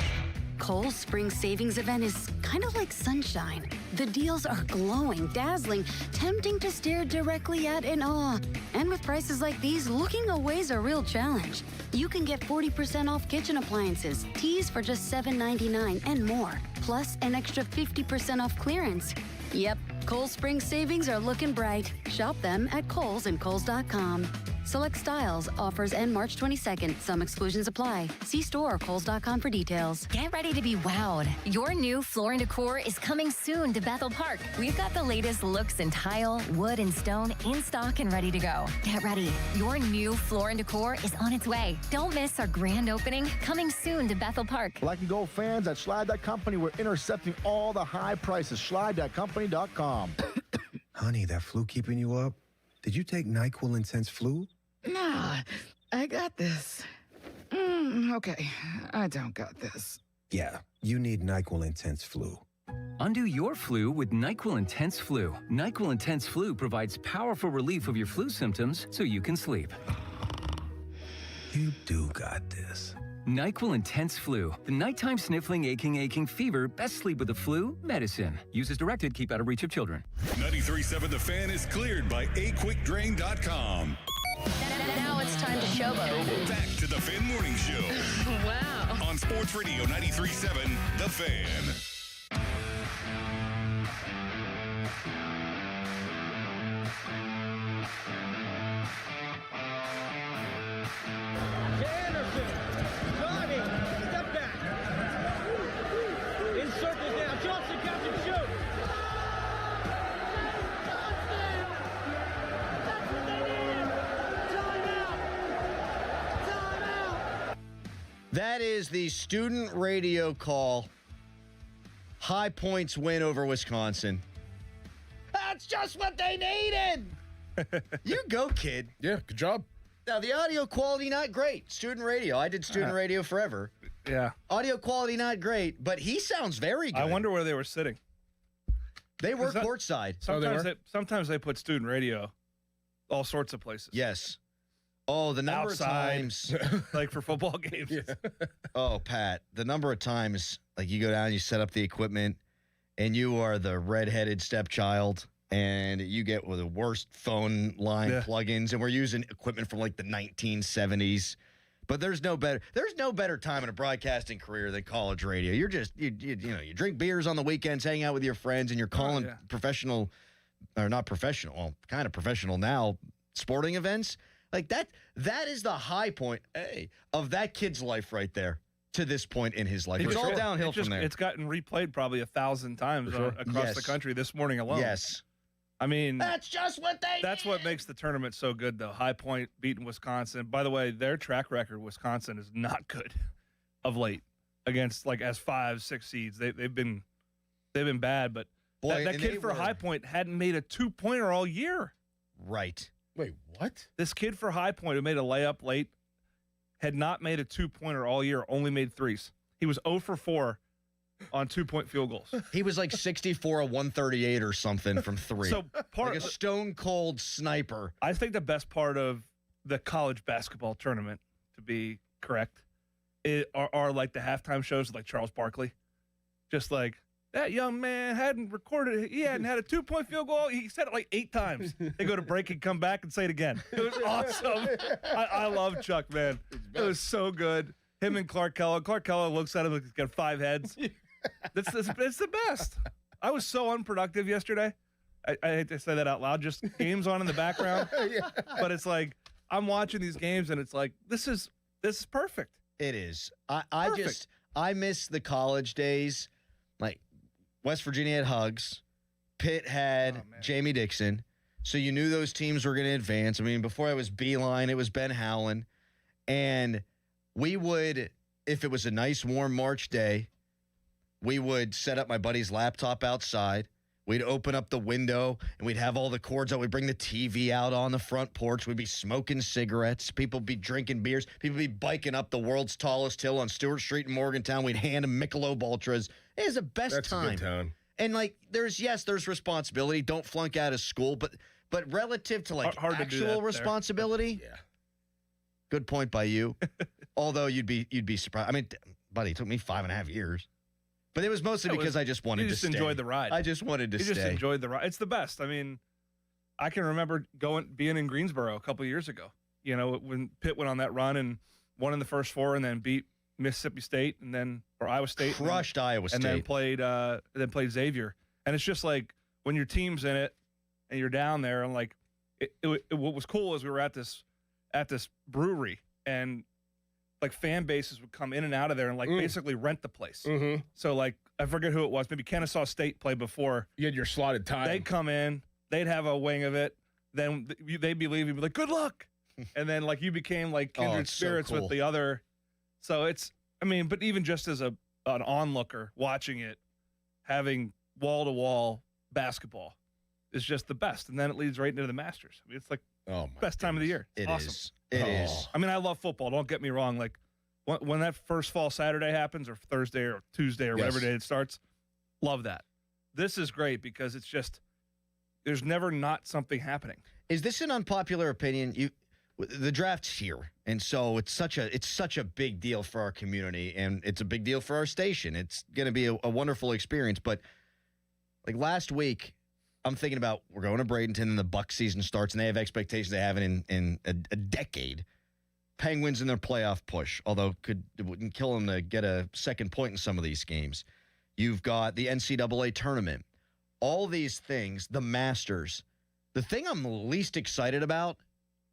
Kohl's Spring Savings event is kind of like sunshine. The deals are glowing, dazzling, tempting to stare directly at in awe. And with prices like these, looking away is a real challenge. You can get 40% off kitchen appliances, teas for just $7.99, and more. Plus, an extra 50% off clearance. Yep, Kohl's Spring Savings are looking bright. Shop them at Kohl's and Kohl's.com. Select styles, offers end March 22nd. Some exclusions apply. See store or Kohl's.com for details. Get ready to be wowed. Your new Floor & Decor is coming soon to Bethel Park. We've got the latest looks in tile, wood, and stone in stock and ready to go. Get ready. Your new Floor & Decor is on its way. Don't miss our grand opening, coming soon to Bethel Park. Black and Gold fans at Schleid.company, we're intercepting all the high prices. Schleid.company.com. Honey, that flu keeping you up? Did you take NyQuil Intense Flu? Nah, I got this. Okay, I don't got this. Yeah, you need NyQuil Intense Flu. Undo your flu with NyQuil Intense Flu. NyQuil Intense Flu provides powerful relief of your flu symptoms so you can sleep. You do got this. NyQuil Intense Flu. The nighttime sniffling, aching fever. Best sleep with the flu medicine. Use as directed. Keep out of reach of children. 93.7 The Fan is cleared by aquickdrain.com. Now it's time to showboat. Back to the Fan Morning Show. Wow. On Sports Radio 93.7 The Fan. That is the student radio call. High Points win over Wisconsin. That's just what they needed. You go, kid. Yeah, good job. Now, the audio quality, not great. Student radio. I did student radio forever. Yeah. Audio quality, not great, but he sounds very good. I wonder where they were sitting. They were courtside. Sometimes they put student radio all sorts of places. Yes. Oh, the number Outside, of times. like for football games. Oh, Pat, the number of times, like you go down, you set up the equipment, and you are the redheaded stepchild, and you get the worst phone line plugins, and we're using equipment from like the 1970s. But there's no better time in a broadcasting career than college radio. You're just you drink beers on the weekends, hang out with your friends, and you're calling professional, or not professional, well, kind of professional now, sporting events. Like that is the high point of that kid's life right there to this point in his life. It's all downhill from there. It's gotten replayed probably 1,000 times across the country this morning alone. Yes. I mean, that's just what they That's what makes the tournament so good, though. High Point beating Wisconsin. By the way, their track record, Wisconsin, is not good of late against like as 5-6 seeds. They've been bad, but that kid for High Point hadn't made a 2-pointer all year. Right. Wait, what? This kid for High Point who made a layup late had not made a 2-pointer all year, only made threes. He was 0 for 4 on 2-point field goals. He was like 64 of 138 or something from three. So like a stone cold sniper. I think the best part of the college basketball tournament, to be correct, are like the halftime shows like Charles Barkley. Just like, that young man hadn't had a 2-point field goal. He said it like 8 times. They go to break and come back and say it again. It was awesome. I love Chuck, man. It was so good. Him and Clark Keller. Clark Keller looks at him like he's got 5 heads. It's the best. I was so unproductive yesterday. I hate to say that out loud. Just games on in the background. But it's like, I'm watching these games and it's like, this is perfect. It is. I miss the college days. Like, West Virginia had Hugs. Pitt had Jamie Dixon. So you knew those teams were going to advance. I mean, before I was Beeline, it was Ben Howland. And we would, if it was a nice, warm March day, we would set up my buddy's laptop outside. We'd open up the window, and we'd have all the cords out. We'd bring the TV out on the front porch. We'd be smoking cigarettes. People would be drinking beers. People would be biking up the world's tallest hill on Stewart Street in Morgantown. We'd hand them Michelob Ultras. It was the best time. That's a good time. And, like, there's responsibility. Don't flunk out of school. But relative to, like, hard actual responsibility, good point by you. Although you'd be surprised. I mean, buddy, it took me 5.5 years. But it was mostly because I just wanted to stay. You just enjoyed the ride. I just wanted to stay. You just enjoyed the ride. It's the best. I mean, I can remember being in Greensboro a couple of years ago. You know, when Pitt went on that run and won in the first 4 and then beat Mississippi State or Iowa State. Crushed Iowa State. And then played Xavier. And it's just like when your team's in it and you're down there and like what was cool is we were at this brewery and like fan bases would come in and out of there and like basically rent the place. Mm-hmm. So like I forget who it was. Maybe Kennesaw State played before. You had your slotted time. They'd come in. They'd have a wing of it. Then they'd be leaving. Be like, good luck. And then like you became like kindred spirits with the other. So but even just as an onlooker watching it, having wall to wall basketball is just the best. And then it leads right into the Masters. I mean, it's like best time of the year. It's awesome. It is. I mean, I love football. Don't get me wrong. Like when that first fall Saturday happens or Thursday or Tuesday or whatever day it starts, love that. This is great because it's just there's never not something happening. Is this an unpopular opinion? The draft's here, and so it's such a big deal for our community, and it's a big deal for our station. It's going to be a wonderful experience. But like last week, I'm thinking about we're going to Bradenton and the Buck season starts, and they have expectations they haven't in a decade. Penguins in their playoff push, although it wouldn't kill them to get a second point in some of these games. You've got the NCAA tournament. All these things, the Masters. The thing I'm least excited about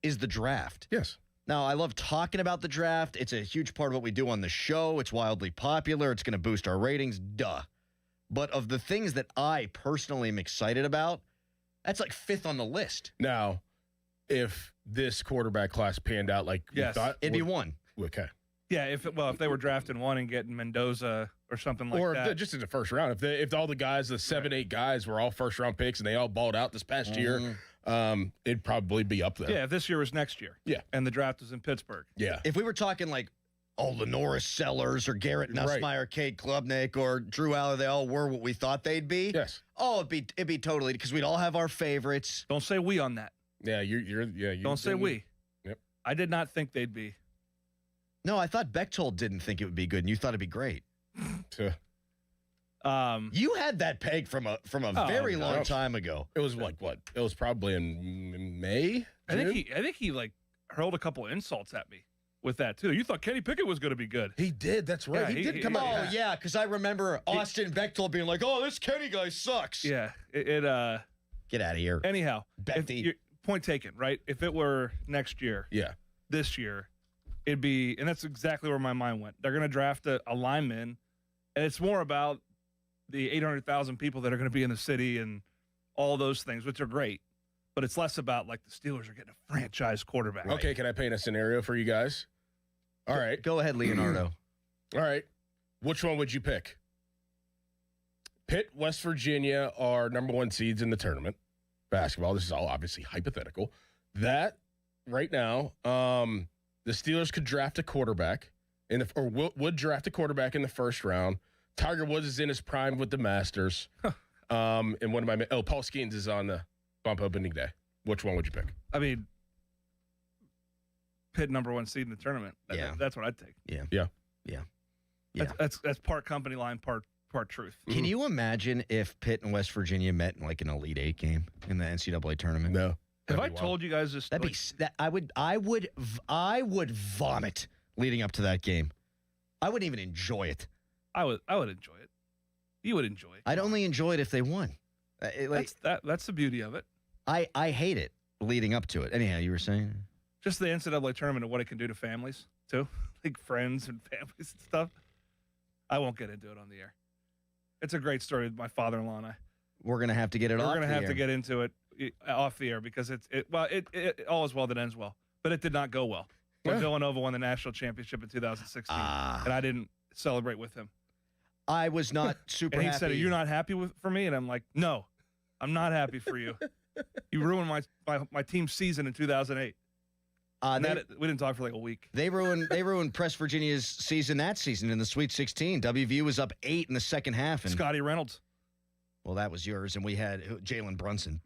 is the draft. Yes. Now, I love talking about the draft. It's a huge part of what we do on the show. It's wildly popular. It's going to boost our ratings. Duh. But of the things that I personally am excited about, that's like 5th on the list. Now, if this quarterback class panned out like you thought, it'd be 1. Okay. Yeah, if they were drafting one and getting Mendoza or something like or that. just in the first round. If all the guys, the 7-8 guys, were all first round picks and they all balled out this past year, it'd probably be up there. Yeah, if this year was next year. Yeah. And the draft was in Pittsburgh. Yeah. If we were talking like, Lenoris Sellers or Garrett Nussmeier, Kate Klubnik, or Drew Aller, they all were what we thought they'd be. Yes. Oh, it'd be totally, because we'd all have our favorites. Don't say we on that. Yeah, you Don't say we. Yep. I did not think they'd be. No, I thought Bechtold didn't think it would be good, and you thought it'd be great. You had that peg from a very long time ago. It was like what? It was probably in May. I think he like hurled a couple insults at me with that too. You thought Kenny Pickett was going to be good. He did. That's right. Yeah, he did come out. Oh yeah, because I remember Austin Bechtold being like, "Oh, this Kenny guy sucks." Yeah. Get out of here. Anyhow, point taken. Right. If it were next year. Yeah. This year, it'd be, and that's exactly where my mind went. They're going to draft a lineman, and it's more about the 800,000 people that are going to be in the city and all those things, which are great. But it's less about like the Steelers are getting a franchise quarterback. Okay, can I paint a scenario for you guys? All right. Go ahead, Leonardo. All right. Which one would you pick? Pitt, West Virginia are number 1 seeds in the tournament. Basketball. This is all obviously hypothetical. That right now, the Steelers could draft a quarterback would draft a quarterback in the first round. Tiger Woods is in his prime with the Masters. And Paul Skenes is on the bump opening day. Which one would you pick? I mean, Pitt number 1 seed in the tournament. That's what I'd take. Yeah. That's part company line, part truth. Can you imagine if Pitt and West Virginia met in like an Elite Eight game in the NCAA tournament? No. Have I told you guys this? I would vomit leading up to that game. I wouldn't even enjoy it. I would enjoy it. You would enjoy it. I'd only enjoy it if they won. That's the beauty of it. I hate it leading up to it. Anyhow, you were saying? Just the NCAA tournament and what it can do to families too, like friends and families and stuff. I won't get into it on the air. It's a great story with my father-in-law and I. We're gonna have to get it. We're gonna have to get into it off the air because it all is well that ends well, but it did not go well. When Villanova won the national championship in 2016, and I didn't celebrate with him. I was not super and he happy. said, "Are you not happy for me?" And I'm like, "No, I'm not happy for you. You ruined my team's season in 2008." We didn't talk for like a week. They ruined Press Virginia's season that season in the Sweet 16. WVU was up 8 in the second half. And Scotty Reynolds. Well, that was yours, and we had Jalen Brunson.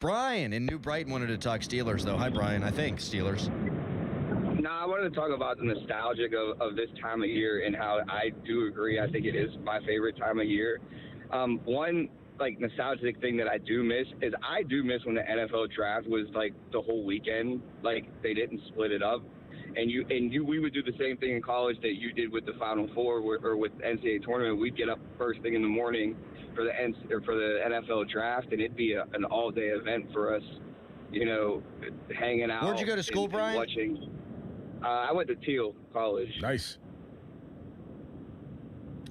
Brian in New Brighton wanted to talk Steelers, though. Hi, Brian. I think Steelers. No, I wanted to talk about the nostalgic of this time of year and how I do agree. I think it is my favorite time of year. One nostalgic thing that I do miss is I do miss when the NFL draft was like the whole weekend. Like they didn't split it up, and we would do the same thing in college that you did with the Final Four or with the NCAA tournament. We'd get up first thing in the morning for the NFL draft, and it'd be an all-day event for us. Hanging out. Where'd you go to school, Brian? Watching. I went to Teal College. Nice.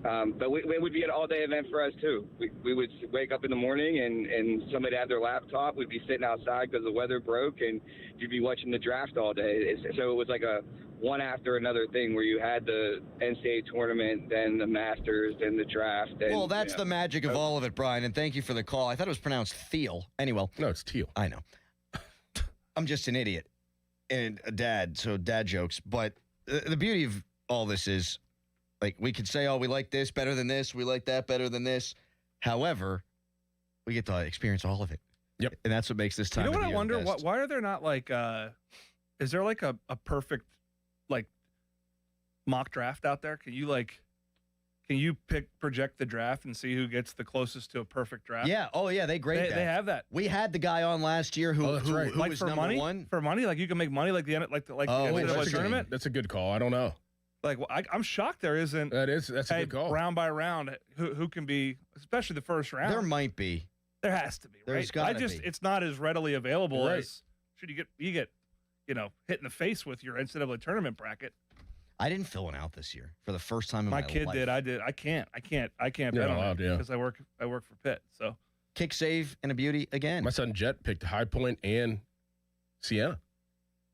But it would be an all-day event for us, too. We would wake up in the morning, and somebody had their laptop. We'd be sitting outside because the weather broke, and you'd be watching the draft all day. So it was like a one after another thing where you had the NCAA tournament, then the Masters, then the draft. Well, that's the magic of all of it, Brian, and thank you for the call. I thought it was pronounced Thiel. Anyway. No, it's Teal. I know. I'm just an idiot and a dad, so dad jokes. But the beauty of all this is, like, we could say, oh, we like this better than this. We like that better than this. However, we get to experience all of it. Yep. And that's what makes this time. You know what I wonder? Best. Why are there not is there like a perfect mock draft out there? Can you project the draft and see who gets the closest to a perfect draft? Yeah. Oh, yeah. They grade that. They have that. We had the guy on last year who was for number money. one. For money, like you can make money like the NCAA tournament. That's a good call. I don't know. I'm shocked there isn't. That's a good call. Round by round, who can be, especially the first round. There might be. There has to be. There's right? gotta be. It's not as readily available Right. as should you get hit in the face with your NCAA tournament bracket. I didn't fill one out this year for the first time in my My kid life. did. I did. I can't bet You're on not allowed, it yeah. because I work for Pitt. So Kick save and a beauty again. My son Jet picked High Point and Siena.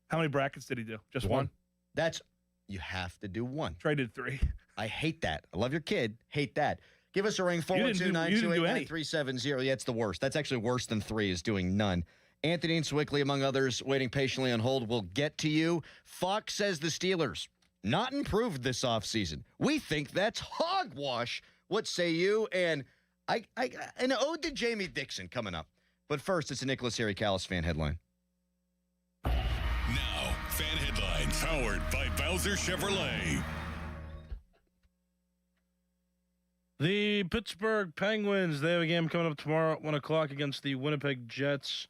how many brackets did he do? Just one? That's You have to do one. Trey did 3. I hate that. I love your kid. Hate that. Give us a ring, 412-928-9370. Yeah, it's the worst. That's actually worse than 3 is doing none. Anthony and Swickley, among others, waiting patiently on hold. We'll get to you. Fox says the Steelers not improved this offseason. We think that's hogwash. What say you? And an ode to Jamie Dixon coming up. But first, it's a Nicholas Harry Callis fan headline. Now, fan headlines powered by Bowser Chevrolet. The Pittsburgh Penguins, they have a game coming up tomorrow at 1 o'clock against the Winnipeg Jets.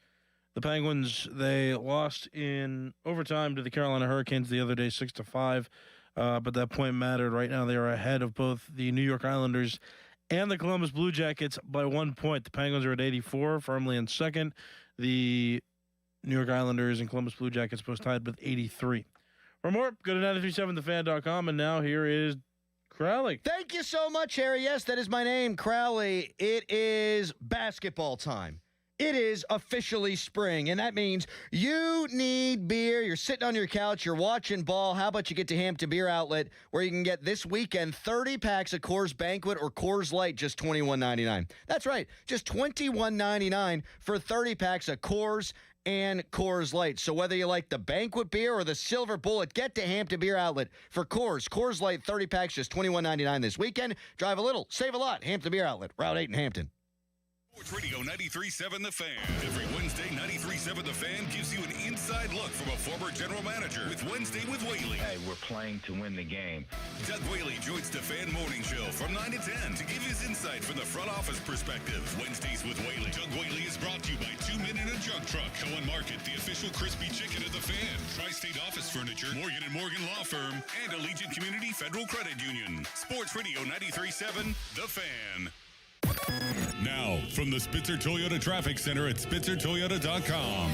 The Penguins, they lost in overtime to the Carolina Hurricanes the other day, 6-5. But that point mattered. Right now, they are ahead of both the New York Islanders and the Columbus Blue Jackets by 1 point. The Penguins are at 84, firmly in second. The New York Islanders and Columbus Blue Jackets both tied with 83. For more, go to 937thefan.com, and now here is Crowley. Thank you so much, Harry. Yes, that is my name, Crowley. It is basketball time. It is officially spring, and that means you need beer. You're sitting on your couch, you're watching ball. How about you get to Hampton Beer Outlet, where you can get this weekend 30 packs of Coors Banquet or Coors Light, just $21.99. That's right, just $21.99 for 30 packs of Coors and Coors Light. So whether you like the Banquet beer or the Silver Bullet, get to Hampton Beer Outlet for Coors Light 30 packs, just $21.99 this weekend. Drive a little, save a lot. Hampton Beer Outlet, Route 8 in Hampton. Sports Radio 93.7 The Fan. Every Wednesday, 93.7 The Fan gives you an inside look from a former general manager with Wednesday with Whaley. Hey, we're playing to win the game. Doug Whaley joins the Fan Morning Show from 9 to 10 to give his insight from the front office perspective. Wednesdays with Whaley. Doug Whaley is brought to you by 2 Men in a Junk Truck. Cohen Market, the official crispy chicken of the Fan. Tri-State Office Furniture, Morgan & Morgan Law Firm, and Allegiant Community Federal Credit Union. Sports Radio 93.7 The Fan. Now, from the Spitzer Toyota Traffic Center at SpitzerToyota.com.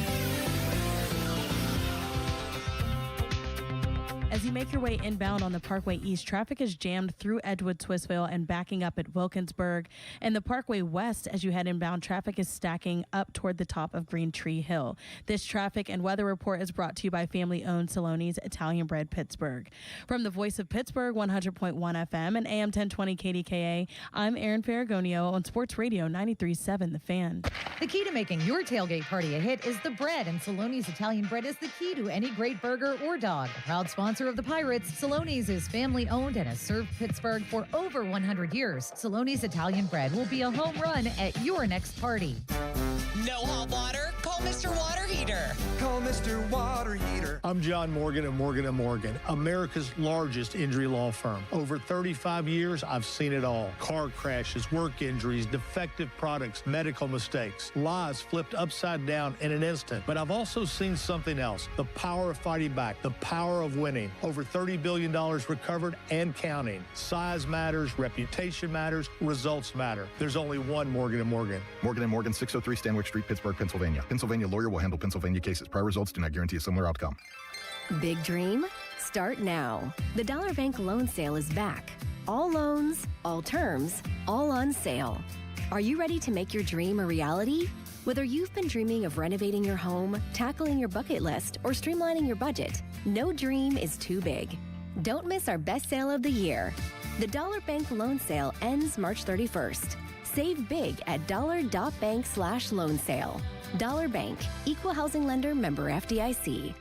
As you make your way inbound on the Parkway East, traffic is jammed through Edgewood, Swissvale, and backing up at Wilkinsburg. And the Parkway West, as you head inbound, traffic is stacking up toward the top of Green Tree Hill. This traffic and weather report is brought to you by family-owned Salone's Italian Bread Pittsburgh. From the voice of Pittsburgh, 100.1 FM and AM 1020 KDKA, I'm Erin Ferragonio on Sports Radio 93.7 The Fan. The key to making your tailgate party a hit is the bread, and Salone's Italian Bread is the key to any great burger or dog. A proud sponsor of the Pirates, Salone's is family-owned and has served Pittsburgh for over 100 years. Salone's Italian Bread will be a home run at your next party. No hot water? Call Mr. Water Heater. Call Mr. Water Heater. I'm John Morgan of Morgan & Morgan, America's largest injury law firm. Over 35 years, I've seen it all. Car crashes, work injuries, defective products, medical mistakes, lives flipped upside down in an instant. But I've also seen something else, the power of fighting back, the power of winning. Over $30 billion recovered and counting. Size matters, reputation matters, results matter. There's only one Morgan & Morgan. Morgan & Morgan, 603 Stanwyck Street, Pittsburgh, Pennsylvania. Pennsylvania lawyer will handle Pennsylvania cases. Prior results do not guarantee a similar outcome. Big dream? Start now. The Dollar Bank loan sale is back. All loans, all terms, all on sale. Are you ready to make your dream a reality? Whether you've been dreaming of renovating your home, tackling your bucket list, or streamlining your budget, no dream is too big. Don't miss our best sale of the year. The Dollar Bank loan sale ends March 31st. Save big at dollar.bank/loan sale. Dollar Bank, equal housing lender, member FDIC.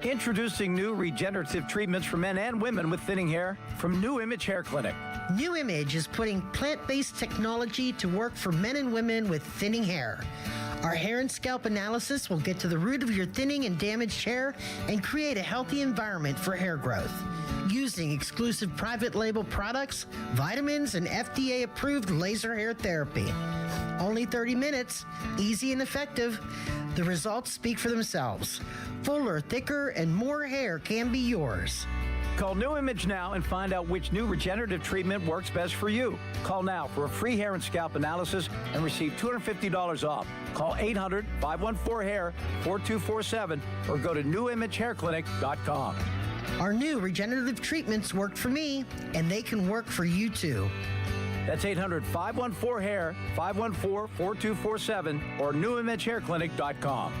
Introducing new regenerative treatments for men and women with thinning hair from New Image Hair Clinic. New Image is putting plant-based technology to work for men and women with thinning hair. Our hair and scalp analysis will get to the root of your thinning and damaged hair and create a healthy environment for hair growth. Using exclusive private label products, vitamins, and FDA-approved laser hair therapy. Only 30 minutes, easy and effective. The results speak for themselves. Fuller, thicker, and more hair can be yours. Call New Image now and find out which new regenerative treatment works best for you. Call now for a free hair and scalp analysis and receive $250 off. Call 800-514-HAIR 4247 or go to newimagehairclinic.com. Our new regenerative treatments worked for me, and they can work for you too. That's 800-514-HAIR 514-4247 or newimagehairclinic.com.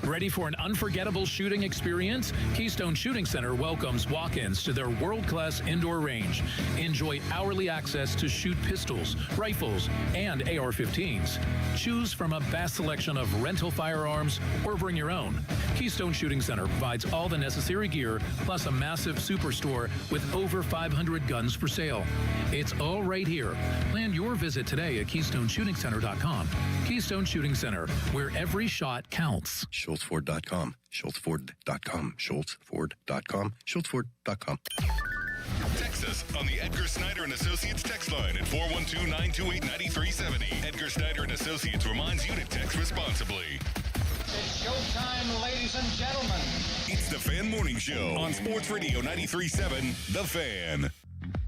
Ready for an unforgettable shooting experience? Keystone Shooting Center welcomes walk-ins to their world-class indoor range. Enjoy hourly access to shoot pistols, rifles, and AR-15s. Choose from a vast selection of rental firearms or bring your own. Keystone Shooting Center provides all the necessary gear, plus a massive superstore with over 500 guns for sale. It's all right here. Plan your visit today at KeystoneShootingCenter.com. Keystone Shooting Center, where every shot counts. SchultzFord.com. SchultzFord.com. SchultzFord.com. SchultzFord.com. Text us on the Edgar Snyder and Associates text line at 412-928-9370. Edgar Snyder and Associates reminds you to text responsibly. It's showtime, ladies and gentlemen. It's the Fan Morning Show on Sports Radio 93.7, The Fan.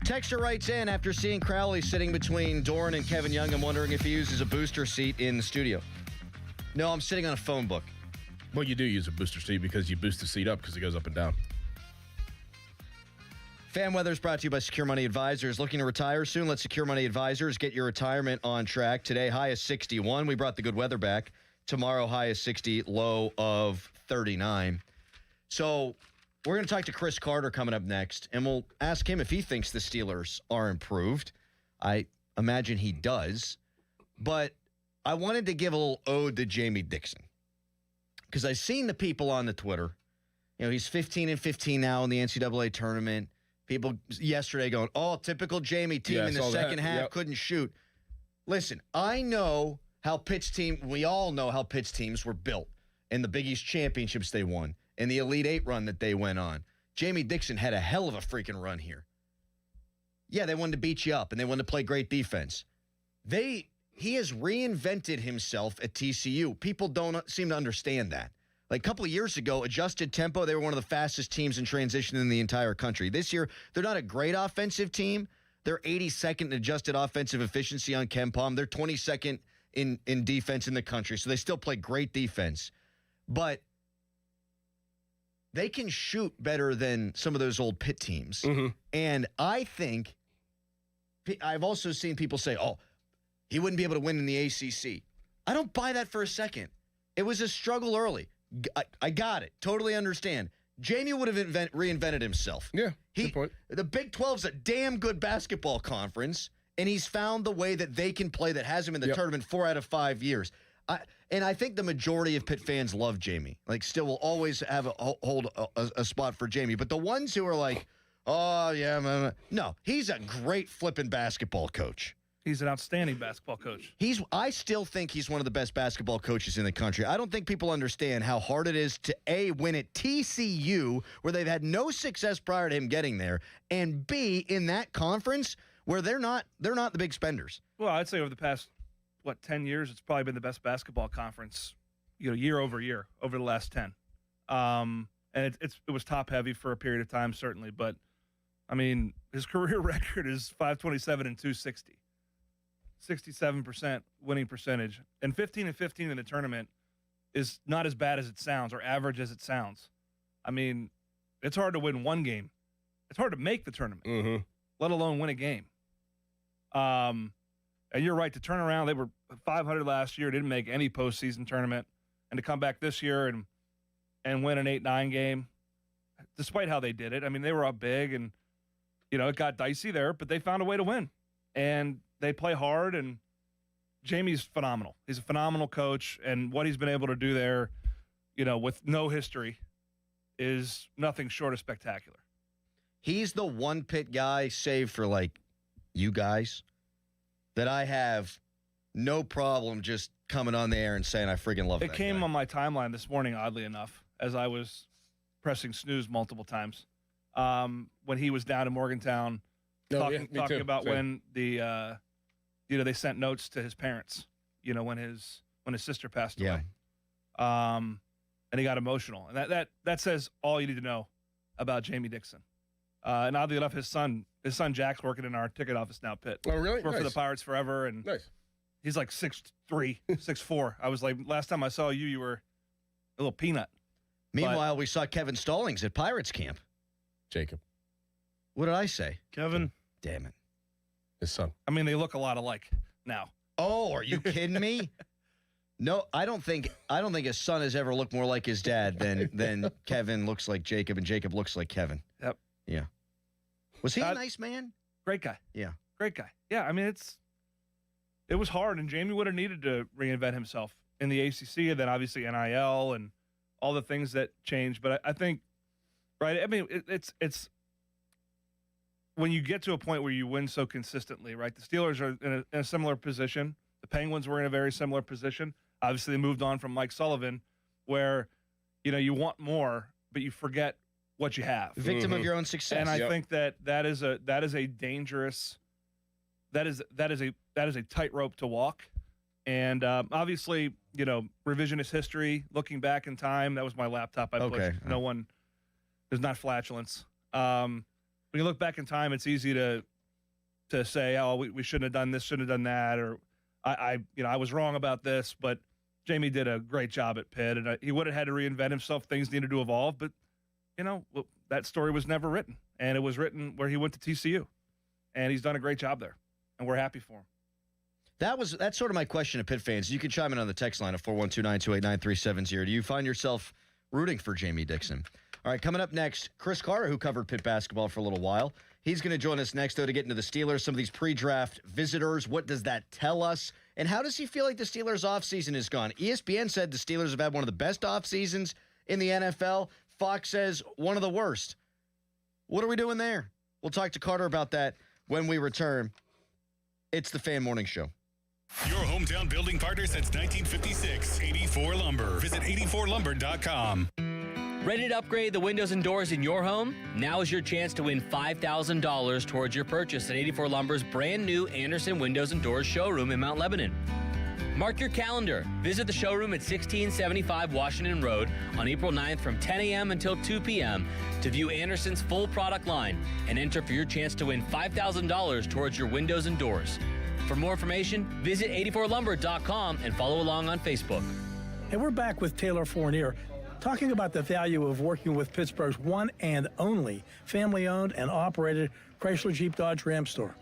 Texter writes in, after seeing Crowley sitting between Doran and Kevin Young, I'm wondering if he uses a booster seat in the studio. No, I'm sitting on a phone book. Well, you do use a booster seat because you boost the seat up because it goes up and down. Fan Weather is brought to you by Secure Money Advisors. Looking to retire soon? Let Secure Money Advisors get your retirement on track. Today, high is 61. We brought the good weather back. Tomorrow, high is 60, low of 39. So we're going to talk to Chris Carter coming up next, and we'll ask him if he thinks the Steelers are improved. I imagine he does. But I wanted to give a little ode to Jamie Dixon because I've seen the people on the Twitter. You know, he's 15-15 now in the NCAA tournament. People yesterday going, oh, typical Jamie team in the second half couldn't shoot. Listen, I know how we all know how Pitt's teams were built and the Big East championships they won and the Elite Eight run that they went on. Jamie Dixon had a hell of a freaking run here. Yeah, they wanted to beat you up and they wanted to play great defense. He has reinvented himself at TCU. People don't seem to understand that. Like a couple of years ago, adjusted tempo, they were one of the fastest teams in transition in the entire country. This year, they're not a great offensive team. They're 82nd in adjusted offensive efficiency on KenPom. They're 22nd in defense in the country, so they still play great defense. But they can shoot better than some of those old Pitt teams. Mm-hmm. And I think I've also seen people say, oh, he wouldn't be able to win in the ACC. I don't buy that for a second. It was a struggle early. I got it. Totally understand. Jamie would have reinvented himself. Yeah, good point. The Big 12's a damn good basketball conference, and he's found the way that they can play that has him in the tournament 4 out of 5 years. And I think the majority of Pitt fans love Jamie. Like, still will always have hold a spot for Jamie. But the ones who are like, oh, yeah, man. No, he's a great flipping basketball coach. He's an outstanding basketball coach. I still think he's one of the best basketball coaches in the country. I don't think people understand how hard it is to, A, win at TCU, where they've had no success prior to him getting there, and B, in that conference where they're not the big spenders. Well, I'd say over the past, 10 years, it's probably been the best basketball conference, year over year, over the last 10. And it was top heavy for a period of time, certainly. But, I mean, his career record is 527 and 260. 67% winning percentage. And 15-15 in the tournament is not as bad as it sounds or average as it sounds. I mean, it's hard to win one game. It's hard to make the tournament, let alone win a game. And you're right, to turn around, they were 500 last year, didn't make any postseason tournament, and to come back this year and win an 8-9 game, despite how they did it. I mean, they were up big, and, it got dicey there, but they found a way to win. And they play hard, and Jamie's phenomenal. He's a phenomenal coach, and what he's been able to do there, with no history, is nothing short of spectacular. He's the one Pitt guy, save for, you guys, that I have no problem just coming on the air and saying I freaking love that guy. It came on my timeline this morning, oddly enough, as I was pressing snooze multiple times, when he was down in Morgantown talking about when the they sent notes to his parents, when his sister passed away. And he got emotional. And that says all you need to know about Jamie Dixon. And oddly enough, his son Jack's working in our ticket office now, Pitt. Oh, really? Worked for the Pirates forever, and he's like 6'3", 6'4". I was like, last time I saw you, you were a little peanut. Meanwhile, we saw Kevin Stallings at Pirates camp. Jacob. What did I say? Kevin. Damn it. His son. I mean, they look a lot alike now. Oh, are you kidding me? No, I don't think his son has ever looked more like his dad than Kevin looks like Jacob and Jacob looks like Kevin. Yep. Yeah. Was he a nice man? Great guy. Yeah. Great guy. Yeah, I mean, it was hard, and Jamie would have needed to reinvent himself in the ACC, and then obviously NIL and all the things that changed. But I think, right, I mean, it's when you get to a point where you win so consistently, right? The Steelers are in a similar position. The Penguins were in a very similar position. Obviously, they moved on from Mike Sullivan, where, you want more, but you forget what you have. Victim of your own success. And I think that is a dangerous, that is a tightrope to walk. And obviously, revisionist history, looking back in time, that was my laptop I pushed. No one, there's not flatulence. When you look back in time, it's easy to say, oh, we shouldn't have done this, shouldn't have done that, or I was wrong about this. But Jamie did a great job at Pitt, and he would have had to reinvent himself. Things needed to evolve, but that story was never written, and it was written where he went to TCU, and he's done a great job there, and we're happy for him. That's sort of my question to Pitt fans. You can chime in on the text line at 412-928-9370. Do you find yourself rooting for Jamie Dixon? All right, coming up next, Chris Carter, who covered Pitt basketball for a little while. He's going to join us next, though, to get into the Steelers, some of these pre-draft visitors. What does that tell us? And how does he feel like the Steelers' offseason has gone? ESPN said the Steelers have had one of the best offseasons in the NFL. Fox says one of the worst. What are we doing there? We'll talk to Carter about that when we return. It's the Fan Morning Show. Your hometown building partner since 1956, 84 Lumber. Visit 84lumber.com. Ready to upgrade the windows and doors in your home? Now is your chance to win $5,000 towards your purchase at 84 Lumber's brand new Anderson Windows and Doors showroom in Mount Lebanon. Mark your calendar. Visit the showroom at 1675 Washington Road on April 9th from 10 a.m. until 2 p.m. to view Anderson's full product line and enter for your chance to win $5,000 towards your windows and doors. For more information, visit 84lumber.com and follow along on Facebook. Hey, we're back with Taylor Fournier, talking about the value of working with Pittsburgh's one and only family-owned and operated Chrysler Jeep Dodge Ram store.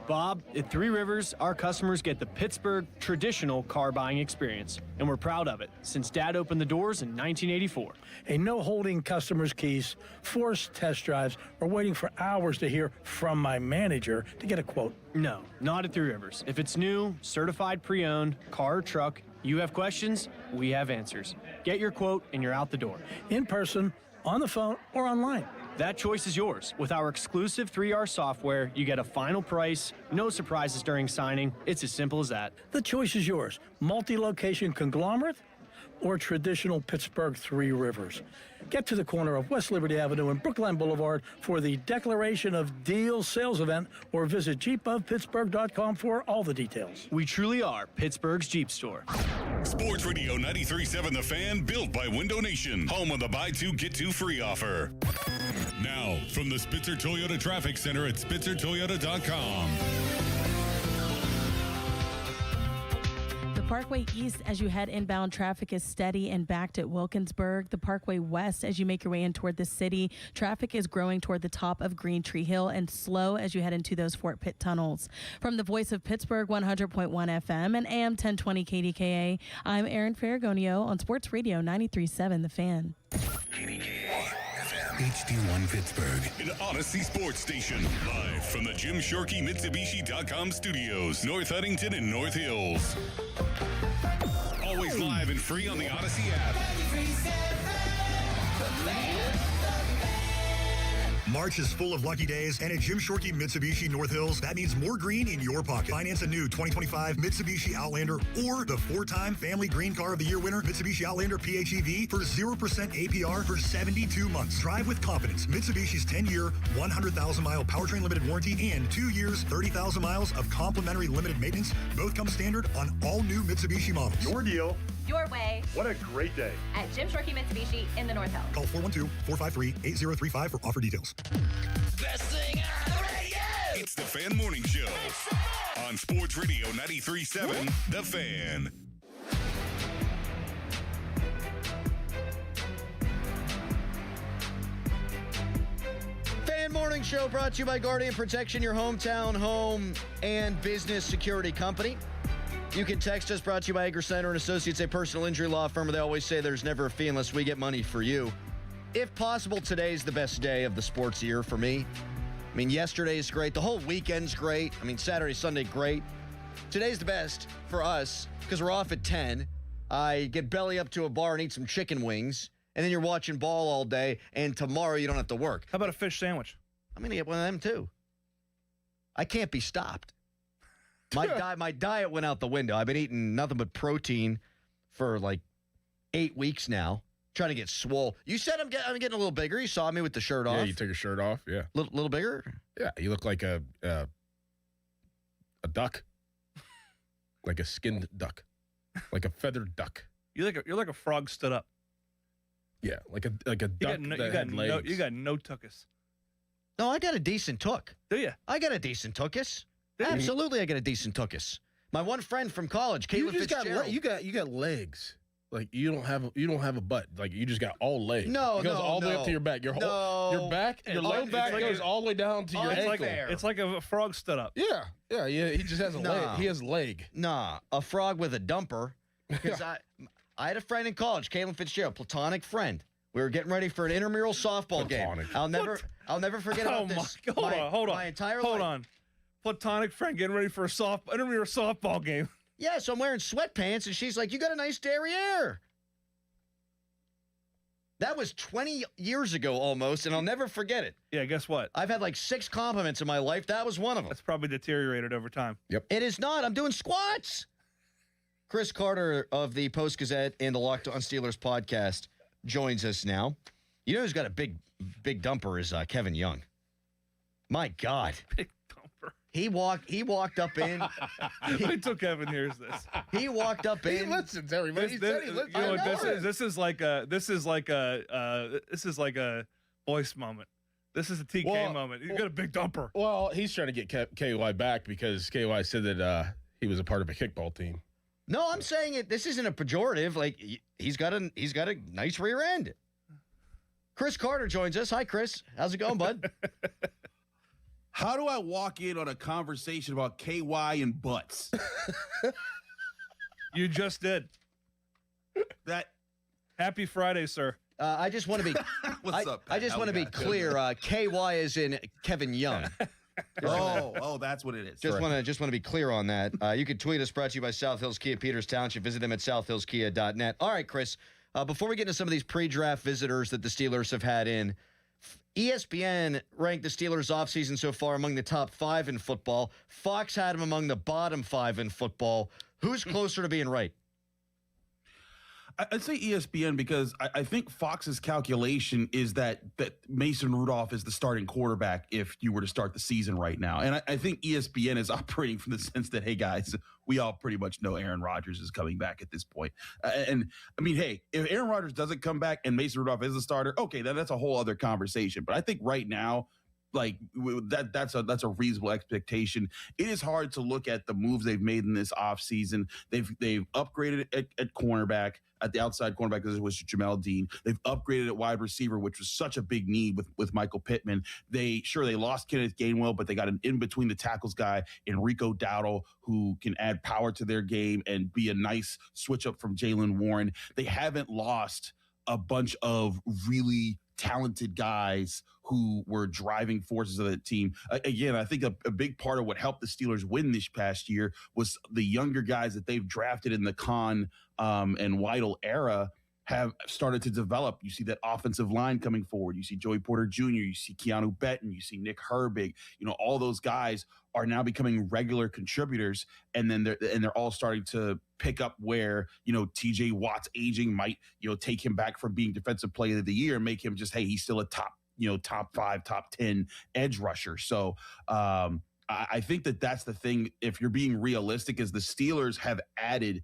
Bob, at Three Rivers, our customers get the Pittsburgh traditional car buying experience, and we're proud of it since Dad opened the doors in 1984. A no holding customers' keys, forced test drives, or waiting for hours to hear from my manager to get a quote. No, not at Three Rivers. If it's new, certified pre-owned, car or truck, you have questions, we have answers. Get your quote and you're out the door. In person, on the phone, or online. That choice is yours. With our exclusive 3R software, you get a final price, no surprises during signing. It's as simple as that. The choice is yours. Multi-location conglomerate or traditional Pittsburgh Three Rivers. Get to the corner of West Liberty Avenue and Brookline Boulevard for the Declaration of Deals sales event, or visit jeepofpittsburgh.com for all the details. We truly are Pittsburgh's Jeep store. Sports Radio 93.7 The Fan, built by Window Nation, home of the buy two, get two free offer. Now, from the Spitzer Toyota Traffic Center at spitzertoyota.com. The Parkway East, as you head inbound, traffic is steady and backed at Wilkinsburg. The Parkway West, as you make your way in toward the city, traffic is growing toward the top of Green Tree Hill and slow as you head into those Fort Pitt tunnels. From the Voice of Pittsburgh, 100.1 FM and AM 1020 KDKA, I'm Erin Ferragonio on Sports Radio 93.7 The Fan. HD1 Pittsburgh, an Odyssey sports station. Live from the Jim Shorkey Mitsubishi.com studios, North Huntington and North Hills. Always live and free on the Odyssey app. March is full of lucky days, and at Jim Shorkey Mitsubishi North Hills, that means more green in your pocket. Finance a new 2025 Mitsubishi Outlander or the 4-time Family Green Car of the Year winner, Mitsubishi Outlander PHEV, for 0% APR for 72 months. Drive with confidence. Mitsubishi's 10-year, 100,000-mile powertrain limited warranty and 2 years, 30,000 miles of complimentary limited maintenance both come standard on all new Mitsubishi models. Your deal. Your way. What a great day. At Jim Shorkey Mitsubishi in the North Hills. Call 412-453-8035 for offer details. Best thing on the radio! It's the Fan Morning Show on Sports Radio 93.7 The Fan. Fan Morning Show brought to you by Guardian Protection, your hometown home and business security company. You can text us, brought to you by Egger Snyder and Associates, a personal injury law firm. They always say there's never a fee unless we get money for you. If possible, today's the best day of the sports year for me. I mean, yesterday's great. The whole weekend's great. I mean, Saturday, Sunday, great. Today's the best for us because we're off at 10. I get belly up to a bar and eat some chicken wings, and then you're watching ball all day, and tomorrow you don't have to work. How about a fish sandwich? I'm going to get one of them, too. I can't be stopped. My diet went out the window. I've been eating nothing but protein for like 8 weeks now, trying to get swole. You said I'm getting a little bigger. You saw me with the shirt off. Yeah, you took your shirt off. Yeah, little bigger. Yeah, you look like a duck, like a skinned duck, like a feathered duck. You're like a frog stood up. Yeah, like a duck that had legs. You got no tuchus. No, I got a decent tuck. Do you? I got a decent tuchus. Absolutely, I got a decent tuchus. My one friend from college, Caitlin Fitzgerald. You got legs. Like you don't have a butt. Like you just got all legs. No, it goes all the way up to your back. Your low back goes all the way down to your ankle. It's like a frog stood up. Yeah. He just has a leg. He has a leg. Nah, a frog with a dumper. Because I had a friend in college, Caitlin Fitzgerald, platonic friend. We were getting ready for an intramural softball game. I'll never forget about this. Hold on. My entire Hold life. on. Platonic friend getting ready for a intramural softball game. Yeah, so I'm wearing sweatpants, and she's like, "You got a nice derriere." That was 20 years ago almost, and I'll never forget it. Yeah, guess what? I've had like 6 compliments in my life. That was one of them. That's probably deteriorated over time. Yep. It is not. I'm doing squats. Chris Carter of the Post-Gazette and the Locked On Steelers podcast joins us now. You know who's got a big dumper is Kevin Young. My God. Big dumper. He walked up in. Wait till Kevin hears this. He walked up in. He listens, everybody. This is like a voice moment. This is a TK moment. He's got a big dumper. Well, he's trying to get KY back because KY said that he was a part of a kickball team. No, I'm saying it. This isn't a pejorative. Like he's got a nice rear end. Chris Carter joins us. Hi, Chris. How's it going, bud? How do I walk in on a conversation about KY and butts? You just did. Happy Friday, sir. I just want to be. What's up, Pat? I just want to be clear. KY is in Kevin Young. That's what it is. Just want to be clear on that. You can tweet us. Brought to you by South Hills Kia Peters Township. Visit them at southhillskia.net. All right, Chris. Before we get into some of these pre-draft visitors that the Steelers have had in, ESPN ranked the Steelers offseason so far among the top 5 in football. Fox had them among the bottom 5 in football. Who's closer to being right? I'd say ESPN because I think Fox's calculation is that Mason Rudolph is the starting quarterback if you were to start the season right now. And I think ESPN is operating from the sense that, hey, guys, we all pretty much know Aaron Rodgers is coming back at this point. And, I mean, hey, if Aaron Rodgers doesn't come back and Mason Rudolph is the starter, okay, then that's a whole other conversation. But I think right now, like that's a reasonable expectation. It is hard to look at the moves they've made in this offseason. They've upgraded at cornerback, at the outside cornerback, because it was Jamel Dean. They've upgraded at wide receiver, which was such a big need with Michael Pittman. They lost Kenneth Gainwell, but they got an in between the tackles guy, Enrico Dowdle, who can add power to their game and be a nice switch up from Jalen Warren. They haven't lost a bunch of really talented guys who were driving forces of the team. Again, I think a big part of what helped the Steelers win this past year was the younger guys that they've drafted in the Kahn and Weidl era have started to develop. You see that offensive line coming forward. You see Joey Porter Jr., you see Keanu Benton, you see Nick Herbig. You know, all those guys are now becoming regular contributors, and then they're all starting to pick up where, you know, TJ Watt's aging might, you know, take him back from being defensive player of the year and make him just, hey, he's still a top 5, top 10 edge rusher. So I think that's the thing. If you're being realistic, is the Steelers have added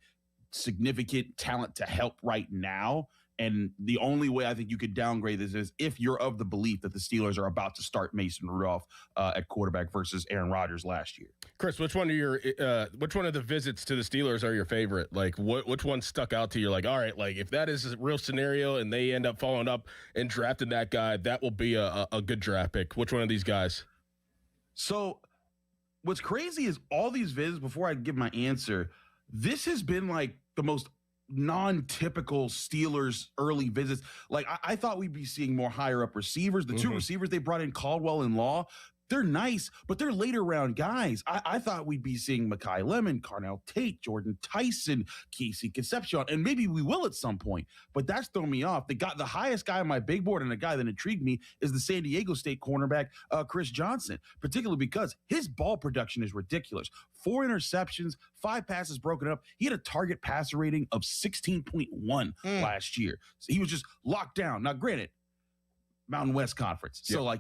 significant talent to help right now. And the only way I think you could downgrade this is if you're of the belief that the Steelers are about to start Mason Rudolph at quarterback versus Aaron Rodgers last year. Chris, which one of the visits to the Steelers are your favorite? Like, which one stuck out to you? Like, all right, like if that is a real scenario and they end up following up and drafting that guy, that will be a good draft pick. Which one of these guys? So what's crazy is all these visits, before I give my answer, this has been like the most non-typical Steelers early visits. Like I thought we'd be seeing more higher up receivers. The two receivers they brought in, Caldwell and Law, they're nice, but they're later round guys. I thought we'd be seeing Mekhi Lemon, Carnell Tate, Jordan Tyson, Casey Concepcion, and maybe we will at some point. But that's thrown me off. The highest guy on my big board and a guy that intrigued me is the San Diego State cornerback, Chris Johnson, particularly because his ball production is ridiculous. 4 interceptions, 5 passes broken up. He had a target passer rating of 16.1 last year. So he was just locked down. Now, granted, Mountain West Conference. So,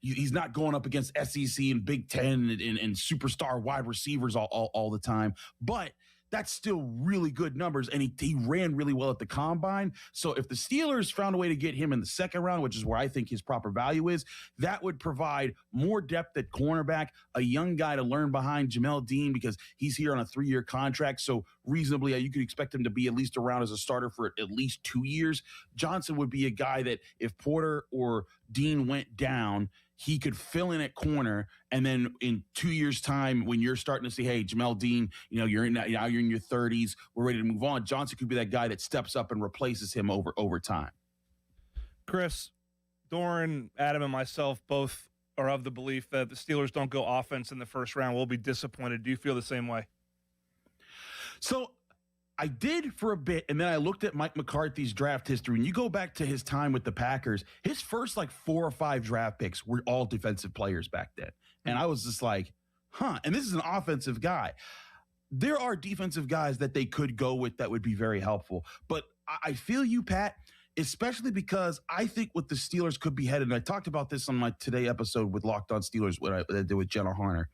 he's not going up against SEC and Big Ten and superstar wide receivers all the time. But that's still really good numbers, and he ran really well at the combine. So if the Steelers found a way to get him in the second round, which is where I think his proper value is, that would provide more depth at cornerback, a young guy to learn behind Jamel Dean because he's here on a 3-year contract. So reasonably, you could expect him to be at least around as a starter for at least 2 years. Johnson would be a guy that if Porter or Dean went down, he could fill in at corner, and then in 2 years' time, when you're starting to see, hey, Jamel Dean, you're in your 30s, we're ready to move on. Johnson could be that guy that steps up and replaces him over time. Chris, Doran, Adam, and myself both are of the belief that the Steelers don't go offense in the first round. We'll be disappointed. Do you feel the same way? So I did for a bit, and then I looked at Mike McCarthy's draft history. And you go back to his time with the Packers, his first 4 or 5 draft picks were all defensive players back then. And I was just like, and this is an offensive guy. There are defensive guys that they could go with that would be very helpful. But I feel you, Pat, especially because I think what the Steelers could be headed, and I talked about this on my Today episode with Locked On Steelers, what I did with Jenna Harner.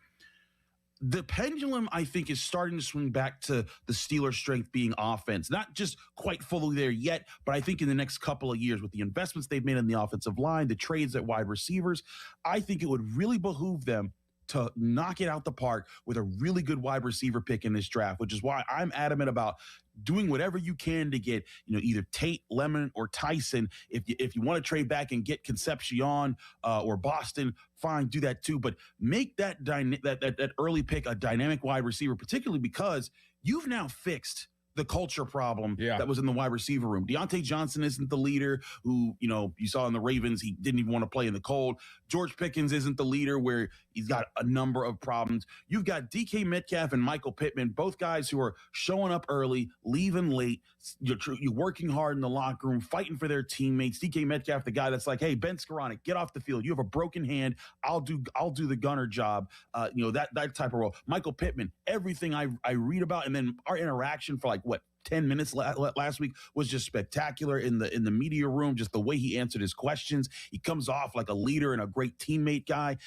The pendulum, I think, is starting to swing back to the Steelers' strength being offense. Not just quite fully there yet, but I think in the next couple of years with the investments they've made in the offensive line, the trades at wide receivers, I think it would really behoove them to knock it out the park with a really good wide receiver pick in this draft, which is why I'm adamant about doing whatever you can to get, either Tate, Lemon, or Tyson. If you want to trade back and get Concepcion or Boston, fine, do that too. But make that early pick a dynamic wide receiver, particularly because you've now fixed the culture problem that was in the wide receiver room. Deontay Johnson isn't the leader who, you saw in the Ravens, he didn't even want to play in the cold. George Pickens isn't the leader where he's got a number of problems. You've got DK Metcalf and Michael Pittman, both guys who are showing up early, leaving late. You're working hard in the locker room, fighting for their teammates. DK Metcalf, the guy that's like, hey, Ben Skoranek, get off the field. You have a broken hand. I'll do the gunner job. That type of role. Michael Pittman, everything I read about, and then our interaction for 10 minutes last week was just spectacular in the media room, just the way he answered his questions. He comes off like a leader and a great teammate guy.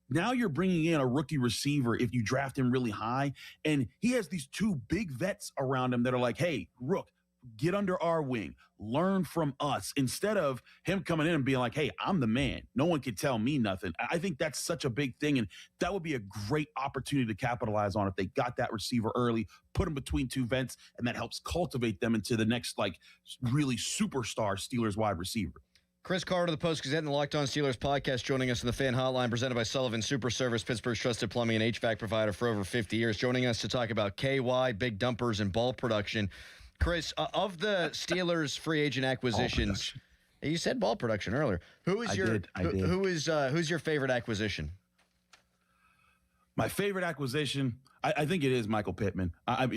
Now you're bringing in a rookie receiver if you draft him really high, and he has these 2 big vets around him that are like, hey, Rook, get under our wing, learn from us, instead of him coming in and being like, hey, I'm the man. No one can tell me nothing. I think that's such a big thing, and that would be a great opportunity to capitalize on if they got that receiver early, put him between 2 vents, and that helps cultivate them into the next, really superstar Steelers wide receiver. Chris Carter, the Post-Gazette and the Locked On Steelers podcast, joining us on the Fan Hotline, presented by Sullivan Super Service, Pittsburgh's trusted plumbing and HVAC provider for over 50 years. Joining us to talk about KY, big dumpers, and ball production. Chris, of the Steelers' free agent acquisitions, you said ball production earlier. Who's your favorite acquisition? My favorite acquisition, I think it is Michael Pittman. I've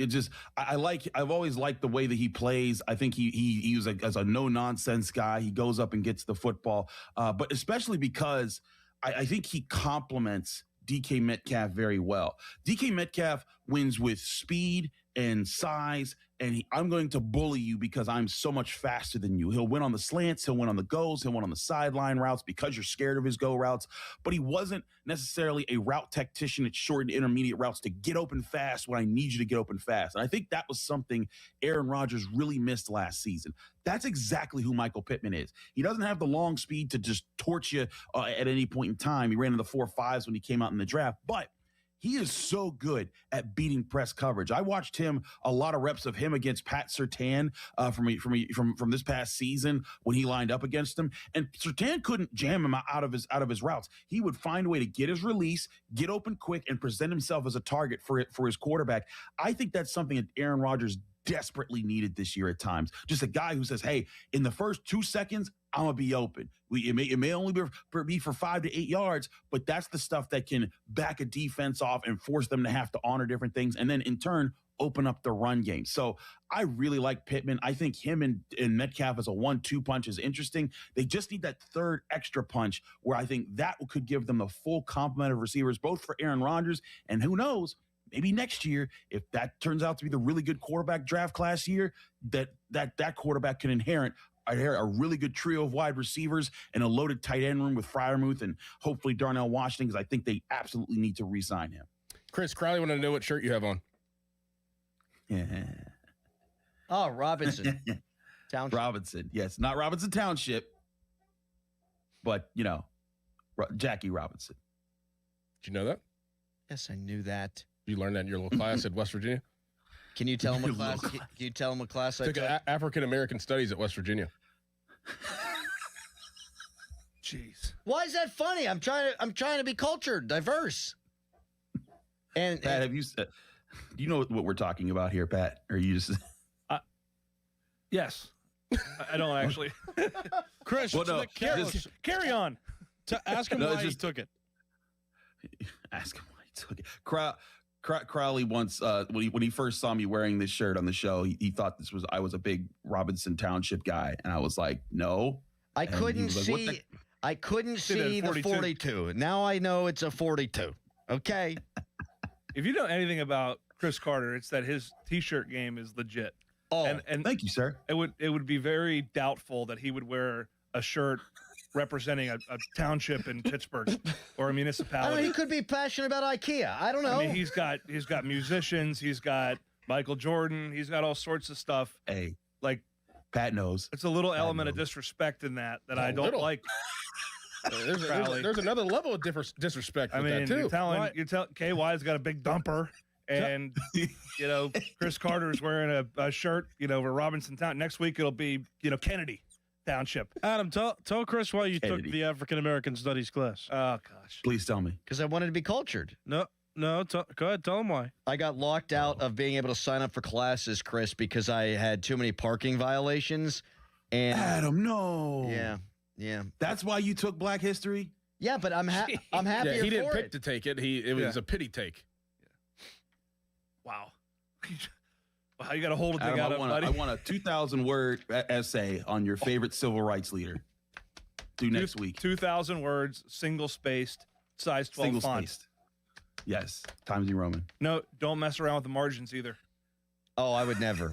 always liked the way that he plays. I think he was as a no nonsense guy. He goes up and gets the football, but especially because I think he complements DK Metcalf very well. DK Metcalf wins with speed and size, and I'm going to bully you because I'm so much faster than you. He'll win on the slants, he'll win on the goes, he'll win on the sideline routes because you're scared of his go routes, but he wasn't necessarily a route tactician at short and intermediate routes to get open fast when I need you to get open fast. And I think that was something Aaron Rodgers really missed last season. That's exactly who Michael Pittman is. He doesn't have the long speed to just torch you at any point in time. He ran in the 4.5s when he came out in the draft, but he is so good at beating press coverage. I watched him a lot of reps of him against Pat Surtain from this past season when he lined up against him, and Surtain couldn't jam him out of his routes. He would find a way to get his release, get open quick, and present himself as a target for his quarterback. I think that's something that Aaron Rodgers desperately needed this year at times. Just a guy who says, hey, in the first 2 seconds, I'm going to be open. It may only be for 5 to 8 yards, but that's the stuff that can back a defense off and force them to have to honor different things, and then in turn, open up the run game. So I really like Pittman. I think him and Metcalf as a 1-2 punch is interesting. They just need that third extra punch where I think that could give them the full complement of receivers, both for Aaron Rodgers and who knows, maybe next year, if that turns out to be the really good quarterback draft class year, that quarterback can inherit a really good trio of wide receivers and a loaded tight end room with Freiermuth and hopefully Darnell Washington, because I think they absolutely need to re-sign him. Chris Crowley wanted to know what shirt you have on. Yeah. Oh, Robinson. Township. Robinson, yes. Not Robinson Township, but, Jackie Robinson. Did you know that? Yes, I knew that. You learned that in your little class at West Virginia? Can you tell him a class? Can you tell him a class I took? African American Studies at West Virginia. Jeez. Why is that funny? I'm trying to be cultured, diverse. And Pat, have you said? Do you know what we're talking about here, Pat? Or you just? Yes. I don't actually. Chris, well, no, carry on. To ask him why he took it. Ask him why he took it. Crowley once, when he first saw me wearing this shirt on the show, he thought I was a big Robinson Township guy, and I was like, no. I couldn't see the 42. Now I know it's a 42. Okay. If you know anything about Chris Carter, it's that his T-shirt game is legit. Oh, and thank you, sir. It would be very doubtful that he would wear a shirt representing a township in Pittsburgh or a municipality. I mean, he could be passionate about IKEA. I don't know. I mean, he's got musicians. He's got Michael Jordan. He's got all sorts of stuff. Hey, like Pat knows. It's a little element of disrespect in that I don't like. There's another level of disrespect. With that too. You tell KY's got a big dumper, and Chris Carter's wearing a shirt, for Robinson Town. Next week it'll be Kennedy Township. Adam, tell Chris why you took the African American Studies class. Oh gosh, please tell me. Because I wanted to be cultured. No. Go ahead. Tell him why. I got locked out of being able to sign up for classes, Chris, because I had too many parking violations. And Adam, no. Yeah. That's why you took Black History? Yeah, but I'm happy. Yeah, he didn't pick to take it. It was a pity take. Wow. Wow, you got to hold a thing Adam, out, buddy. I want a 2,000-word essay on your favorite civil rights leader. Due next week. 2,000 words, single-spaced, size 12 font. Single-spaced. Yes, Times New Roman. No, don't mess around with the margins either. Oh, I would never.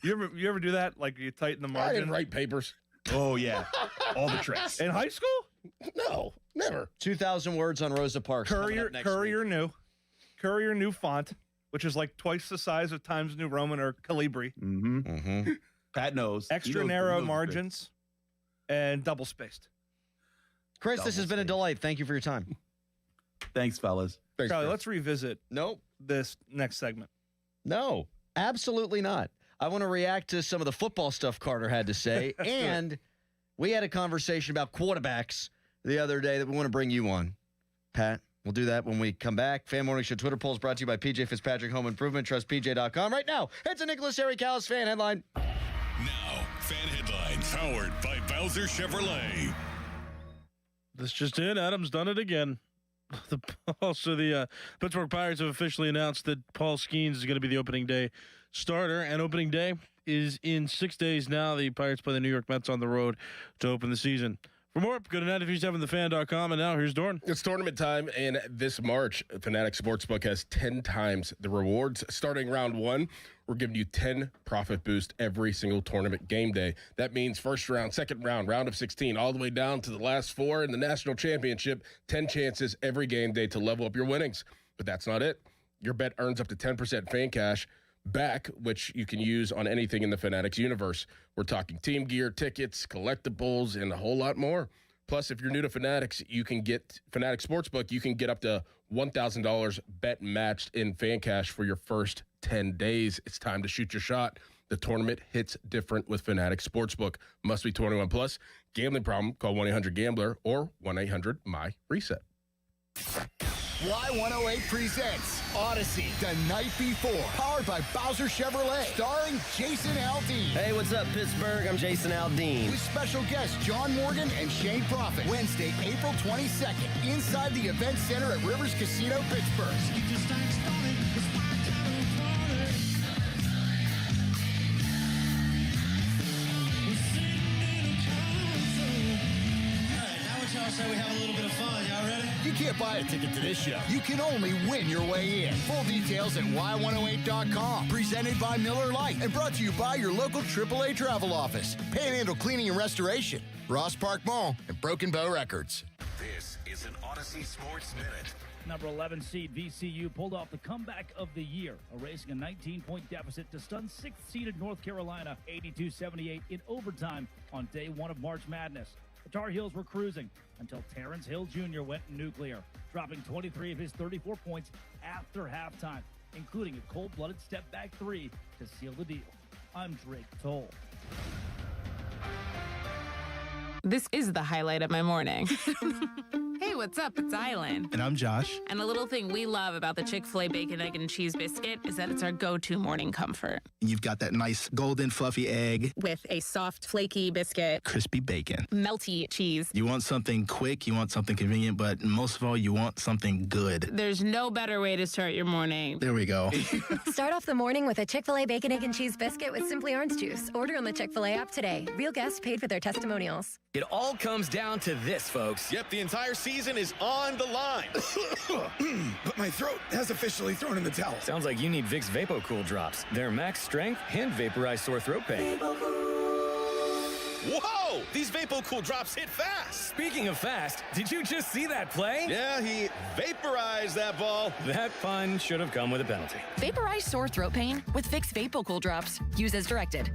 You ever do that? Like you tighten the margin? I didn't write papers. Oh, yeah. All the tricks. In high school? No, never. 2,000 words on Rosa Parks. Courier new font, which is like twice the size of Times New Roman or Calibri. Mm-hmm. Pat knows. Extra narrow margins and double spaced. Chris, this has been a delight. Thank you for your time. Thanks, fellas. Charlie, let's revisit Nope. this next segment. No, absolutely not. I want to react to some of the football stuff Carter had to say. And we had a conversation about quarterbacks the other day that we want to bring you on. Pat, we'll do that when we come back. Fan Morning Show Twitter polls brought to you by PJ Fitzpatrick Home Improvement. TrustPJ.com. Right now, it's a Nicholas Harry Callis fan headline. Now, fan headlines powered by Bowser Chevrolet. That's just it. Adam's done it again. The Pittsburgh Pirates have officially announced that Paul Skenes is going to be the opening day starter, and opening day is in 6 days now. The Pirates play the New York Mets on the road to open the season. For more, go to 937thefan.com, and now here's Dorn. It's tournament time, and this March, Fanatic Sportsbook has 10 times the rewards. Starting round 1, we're giving you 10 profit boost every single tournament game day. That means first round, second round, round of 16, all the way down to the last 4 in the national championship. 10 chances every game day to level up your winnings. But that's not it. Your bet earns up to 10% fan cash back, which you can use on anything in the Fanatics universe. We're talking team gear, tickets, collectibles, and a whole lot more. Plus, if you're new to Fanatics, you can get Fanatics Sportsbook. You can get up to $1,000 bet matched in fan cash for your first 10 days. It's time to shoot your shot. The tournament hits different with Fanatics Sportsbook. Must be 21 plus. Gambling problem? Call 1-800-GAMBLER or 1-800-MY-RESET. Y108 presents Odyssey, The Night Before, powered by Bowser Chevrolet, starring Jason Aldean. Hey, what's up, Pittsburgh? I'm Jason Aldean. With special guests John Morgan and Shane Prophet. Wednesday, April 22nd, inside the Event Center at Rivers Casino, Pittsburgh. So we have a little bit of fun. Y'all ready? You can't buy a ticket to this show. You can only win your way in. Full details at y108.com. Presented by Miller Lite and brought to you by your local AAA travel office. Panhandle Cleaning and Restoration, Ross Park Mall, and Broken Bow Records. This is an Odyssey Sports Minute. Number 11 seed VCU pulled off the comeback of the year, erasing a 19-point deficit to stun 6th-seeded North Carolina 82-78 in overtime on day one of March Madness. The Tar Heels were cruising until Terrence Hill Jr. went nuclear, dropping 23 of his 34 points after halftime, including a cold-blooded step-back three to seal the deal. I'm Drake Toll. This is the highlight of my morning. Hey, what's up? It's Island. And I'm Josh. And a little thing we love about the Chick-fil-A Bacon, Egg, and Cheese Biscuit is that it's our go-to morning comfort. You've got that nice golden fluffy egg. With a soft, flaky biscuit. Crispy bacon. Melty cheese. You want something quick, you want something convenient, but most of all, you want something good. There's no better way to start your morning. There we go. Start off the morning with a Chick-fil-A Bacon, Egg, and Cheese Biscuit with Simply Orange Juice. Order on the Chick-fil-A app today. Real guests paid for their testimonials. It all comes down to this, folks. Yep, the entire season is on the line. But my throat has officially thrown in the towel. Sounds like you need Vicks VapoCool drops. They're max strength and vaporize sore throat pain. Whoa! These VapoCool drops hit fast. Speaking of fast, did you just see that play? Yeah, he vaporized that ball. That pun should have come with a penalty. Vaporize sore throat pain with Vicks VapoCool drops. Use as directed.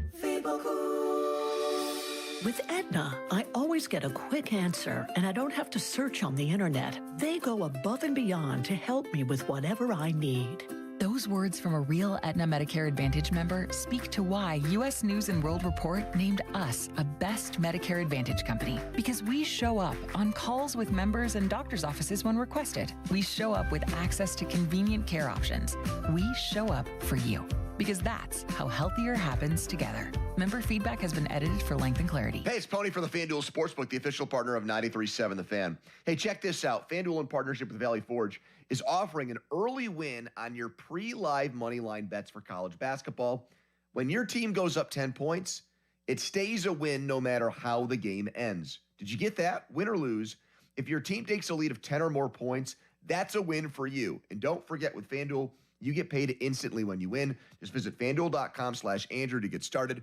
With Aetna, I always get a quick answer, and I don't have to search on the internet. They go above and beyond to help me with whatever I need. Those words from a real Aetna Medicare Advantage member speak to why U.S. News & World Report named us a best Medicare Advantage company. Because we show up on calls with members and doctor's offices when requested. We show up with access to convenient care options. We show up for you. Because that's how healthier happens together. Member feedback has been edited for length and clarity. Hey, it's Pony from the FanDuel Sportsbook, the official partner of 93.7 The Fan. Hey, check this out. FanDuel, in partnership with Valley Forge, is offering an early win on your pre-live moneyline bets for college basketball. When your team goes up 10 points, it stays a win no matter how the game ends. Did you get that? Win or lose, if your team takes a lead of 10 or more points, that's a win for you. And don't forget, with FanDuel, you get paid instantly when you win. Just visit FanDuel.com/Andrew to get started.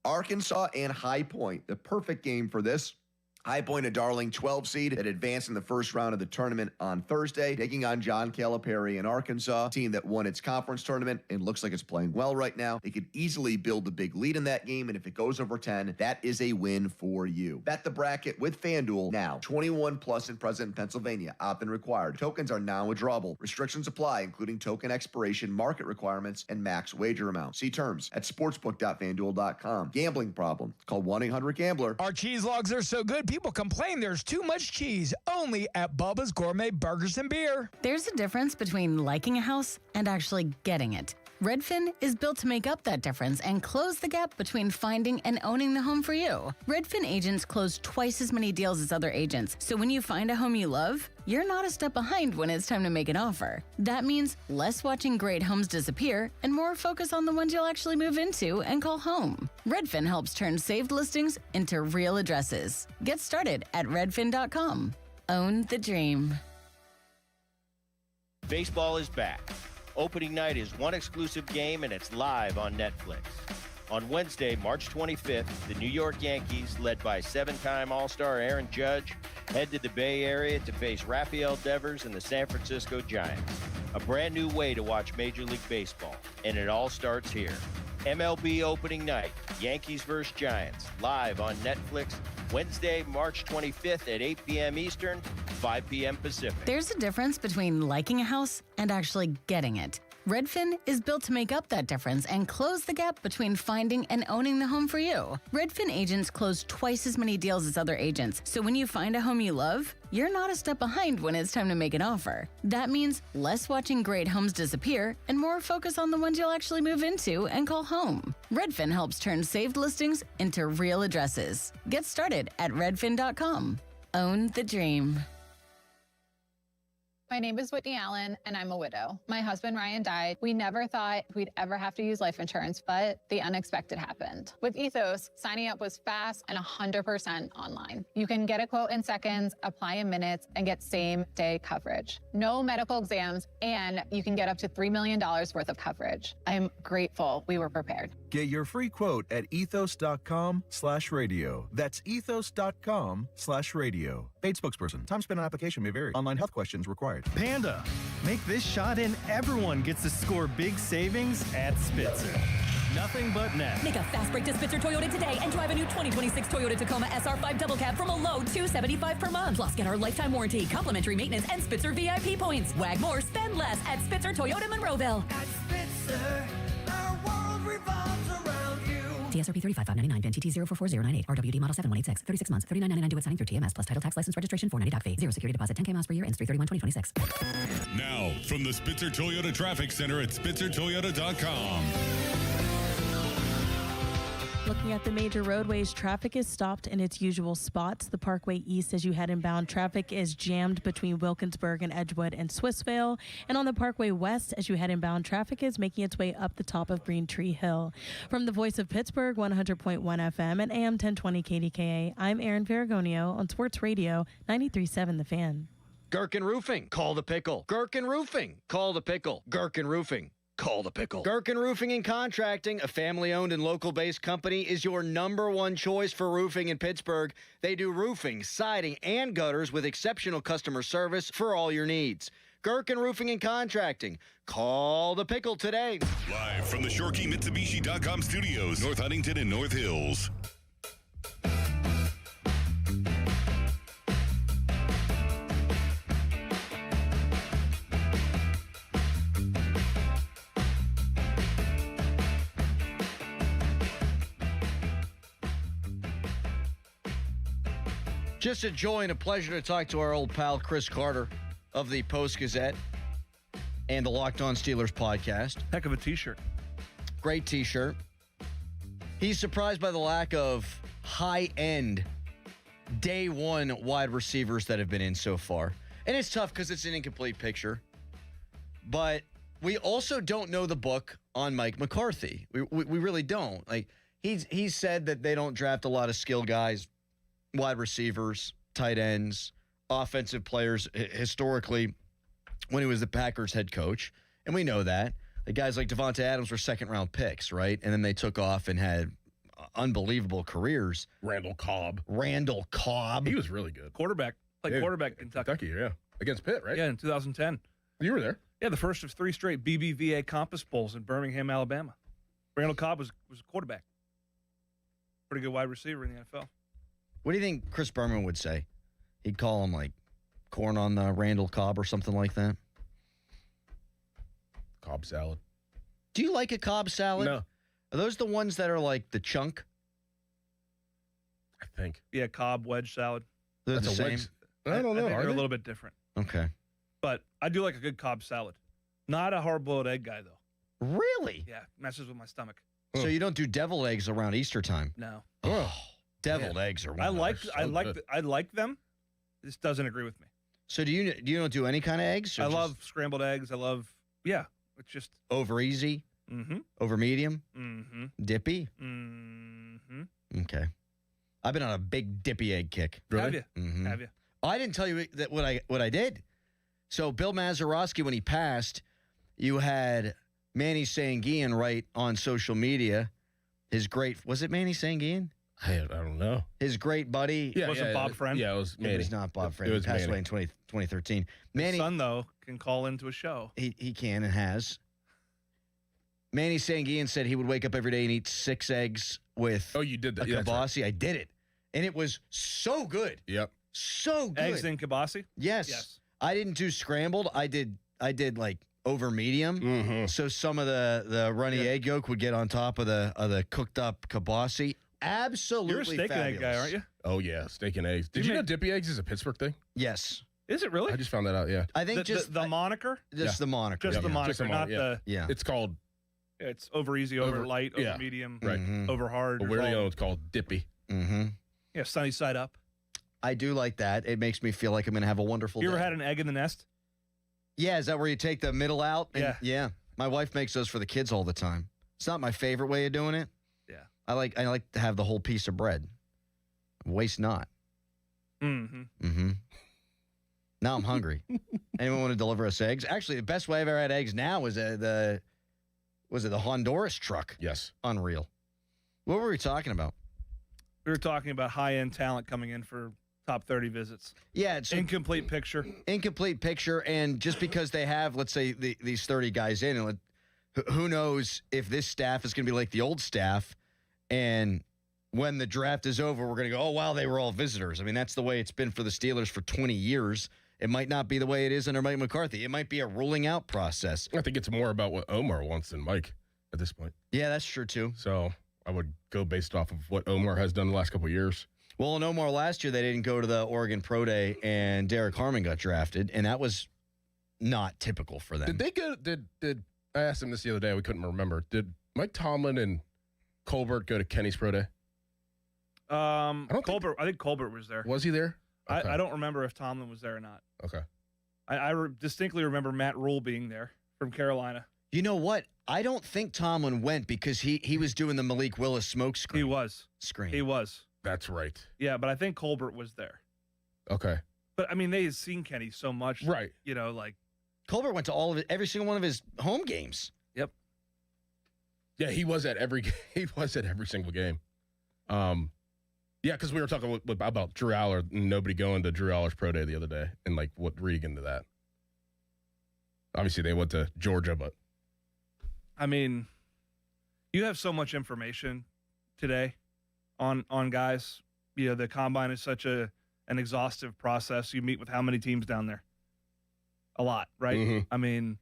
Arkansas and High Point, the perfect game for this. High Point, a darling 12 seed that advanced in the first round of the tournament on Thursday, taking on John Calipari in Arkansas, a team that won its conference tournament and looks like it's playing well right now. They could easily build a big lead in that game, and if it goes over 10, that is a win for you. Bet the bracket with FanDuel now. 21 plus and present in Pennsylvania. Opt-in required. Tokens are now withdrawable. Restrictions apply, including token expiration, market requirements, and max wager amount. See terms at sportsbook.fanduel.com. Gambling problem? Call 1-800-GAMBLER. Our cheese logs are so good, people complain there's too much cheese. Only at Bubba's Gourmet Burgers and Beer. There's a difference between liking a house and actually getting it. Redfin is built to make up that difference and close the gap between finding and owning the home for you. Redfin agents close twice as many deals as other agents, so when you find a home you love, you're not a step behind when it's time to make an offer. That means less watching great homes disappear and more focus on the ones you'll actually move into and call home. Redfin helps turn saved listings into real addresses. Get started at redfin.com. Own the dream. Baseball is back. Opening night is one exclusive game, and it's live on Netflix. On Wednesday, March 25th, the New York Yankees, led by seven-time All-Star Aaron Judge, head to the Bay Area to face Rafael Devers and the San Francisco Giants. A brand new way to watch Major League Baseball, and it all starts here. MLB opening night, Yankees vs. Giants, live on Netflix Wednesday, March 25th at 8 p.m. Eastern, 5 p.m. Pacific. There's a difference between liking a house and actually getting it. Redfin is built to make up that difference and close the gap between finding and owning the home for you. Redfin agents close twice as many deals as other agents, so when you find a home you love, you're not a step behind when it's time to make an offer. That means less watching great homes disappear and more focus on the ones you'll actually move into and call home. Redfin helps turn saved listings into real addresses. Get started at redfin.com. Own the dream. My name is Whitney Allen, and I'm a widow. My husband, Ryan, died. We never thought we'd ever have to use life insurance, but the unexpected happened. With Ethos, signing up was fast and 100% online. You can get a quote in seconds, apply in minutes, and get same-day coverage. No medical exams, and you can get up to $3 million worth of coverage. I'm grateful we were prepared. Get your free quote at ethos.com/radio. That's ethos.com/radio. Paid spokesperson. Time spent on application may vary. Online health questions required. Panda. Make this shot and everyone gets to score big savings at Spitzer. Nothing but net. Make a fast break to Spitzer Toyota today and drive a new 2026 Toyota Tacoma SR5 Double Cab from a low $275 per month. Plus, get our lifetime warranty, complimentary maintenance, and Spitzer VIP points. Wag more, spend less at Spitzer Toyota Monroeville. At Spitzer, our world revolves around you. TSRP 35599, VIN TT 044098, RWD Model 7186, 36 months, $39.99 due at signing through TMS, plus title tax license registration, $490 doc fee, 0 security deposit, 10K miles per year, ends 3/31/2026. Now, from the Spitzer Toyota Traffic Center at SpitzerToyota.com. Looking at the major roadways, traffic is stopped in its usual spots. The Parkway East as you head inbound, traffic is jammed between Wilkinsburg and Edgewood and Swissvale. And on the Parkway West as you head inbound, traffic is making its way up the top of Green Tree Hill. From the Voice of Pittsburgh, 100.1 FM and AM 1020 KDKA, I'm Aaron Ferragonio on Sports Radio 93.7 The Fan. Gherkin Roofing, call the pickle. Gherkin Roofing, call the pickle. Gherkin Roofing. Call the pickle. Gherkin Roofing and Contracting, a family-owned and local-based company, is your #1 choice for roofing in Pittsburgh. They do roofing, siding, and gutters with exceptional customer service for all your needs. Gherkin Roofing and Contracting. Call the pickle today. Live from the ShoreKeyMitsubishi.com studios, North Huntington and North Hills. Just a joy and a pleasure to talk to our old pal Chris Carter of the Post-Gazette and the Locked On Steelers podcast. Heck of a t-shirt. Great t-shirt. He's surprised by the lack of high-end day one wide receivers that have been in so far. And it's tough because it's an incomplete picture. But we also don't know the book on Mike McCarthy. We really don't. Like he's said that they don't draft a lot of skill guys, wide receivers, tight ends, offensive players historically when he was the Packers head coach. And we know that. The guys like Devonta Adams were second-round picks, right? And then they took off and had unbelievable careers. Randall Cobb. He was really good. Quarterback. Played quarterback in Kentucky. Yeah. Against Pitt, right? Yeah, in 2010. You were there. Yeah, the first of 3 straight BBVA Compass Bowls in Birmingham, Alabama. Randall Cobb was a quarterback. Pretty good wide receiver in the NFL. What do you think Chris Berman would say? He'd call him like corn on the Randall Cobb or something like that. Cobb salad. Do you like a Cobb salad? No. Are those the ones that are like the chunk? I think. Yeah, Cobb wedge salad. They're the same? I don't know. I think Are they're they? a little bit different. Okay. But I do like a good Cobb salad. Not a hard-boiled egg guy, though. Really? Yeah, messes with my stomach. So you don't do deviled eggs around Easter time? No. Oh, deviled eggs are I like them. This doesn't agree with me. So you don't do any kind of eggs? I love scrambled eggs. It's just over easy. Mm-hmm. Over medium. Mm-hmm. Dippy. Mm-hmm. Okay. I've been on a big dippy egg kick. Really? Have you? Mm-hmm. Have you? I didn't tell you that what I did. So Bill Mazeroski, when he passed, you had Manny Sanguian write on social media. Was it Manny Sanguian? I don't know. His great buddy. It wasn't Bob Friend? Yeah, it was Manny. It was not Bob Friend. It was he passed Manny. away in 2013. Manny, His son, though, can call into a show. He can and has. Manny Sanguian said he would wake up every day and eat 6 eggs with you did that. a Yeah, that's kibasi. right. I did it. and it was so good. Yep. So good. Eggs in kibasi? Yes. I didn't do scrambled. I did like over medium. So some of the runny egg yolk would get on top of the cooked up kibasi. Absolutely You're a steak fabulous. and egg guy, aren't you? Oh, yeah. Steak and eggs. Did you know dippy eggs is a Pittsburgh thing? Yes. Is it really? I just found that out, yeah. I think the moniker? Just the moniker. Just the moniker, not the... Yeah. It's called... It's over easy, over light, over medium, over hard. But where it's called dippy. Mm-hmm. Yeah, sunny side up. I do like that. It makes me feel like I'm going to have a wonderful day. You ever had an egg in the nest? Yeah, is that where you take the middle out? Yeah. Yeah. My wife makes those for the kids all the time. It's not my favorite way of doing it. Yeah. I like to have the whole piece of bread. Waste not. Mm-hmm. Mm-hmm. Now I'm hungry. Anyone want to deliver us eggs? Actually, the best way I've ever had eggs now was the Honduras truck? Yes. Unreal. What were we talking about? We were talking about high-end talent coming in for top 30 visits. Yeah. It's incomplete picture. Incomplete picture. And just because they have, let's say, these 30 guys in, and who knows if this staff is going to be like the old staff, and when the draft is over, we're going to go, oh, wow, they were all visitors. I mean, that's the way it's been for the Steelers for 20 years. It might not be the way it is under Mike McCarthy. It might be a ruling out process. I think it's more about what Omar wants than Mike at this point. Yeah, that's true, too. So I would go based off of what Omar has done the last couple of years. Well, in Omar last year, they didn't go to the Oregon Pro Day, and Derek Harmon got drafted, and that was not typical for them. Did they go? Did I asked him this the other day? We couldn't remember. Did Mike Tomlin and Colbert go to Kenny's Pro Day? I think Colbert was there. Was he there? Okay. I don't remember if Tomlin was there or not. Okay. I distinctly remember Matt Rule being there from Carolina. You know what? I don't think Tomlin went because he was doing the Malik Willis smoke screen. He was. Screen. He was. That's right. Yeah, but I think Colbert was there. Okay. But, I mean, they had seen Kenny so much. Right. You know, like. Colbert went to every single one of his home games. Yep. Yeah, he was at every single game. Yeah, because we were talking about Drew Aller, nobody going to Drew Aller's Pro Day the other day, and like what read into that. Obviously, they went to Georgia, but I mean, you have so much information today on guys. You know, the combine is such an exhaustive process. You meet with how many teams down there? A lot, right? Mm-hmm. I mean,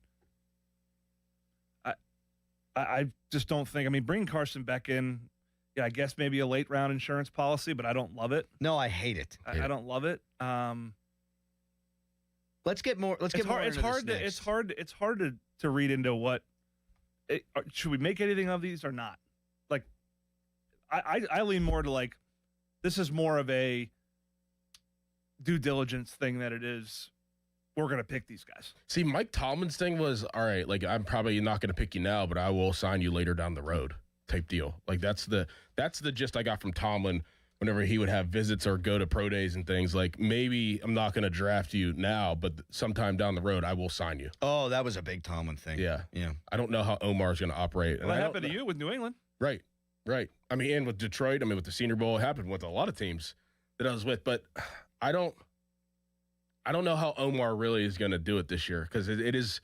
I just don't think. I mean, bringing Carson Beck in. Yeah, I guess maybe a late round insurance policy, but I don't love it. No, I hate it. I don't love it. Let's get more. It's hard to read into what. Should we make anything of these or not? Like, I lean more to like, this is more of a due diligence thing than it is. We're gonna pick these guys. See, Mike Tomlin's thing was all right. Like, I'm probably not gonna pick you now, but I will sign you later down the road. Type deal. Like that's the gist I got from Tomlin whenever he would have visits or go to pro days and things. Like, maybe I'm not going to draft you now, but sometime down the road I will sign you. Oh, that was a big Tomlin thing. Yeah. Yeah. I don't know how Omar's going to operate. Well, that happened to you with New England. Right. I mean, and with Detroit, I mean, with the Senior Bowl, it happened with a lot of teams that I was with, but I don't know how Omar really is going to do it this year, because it is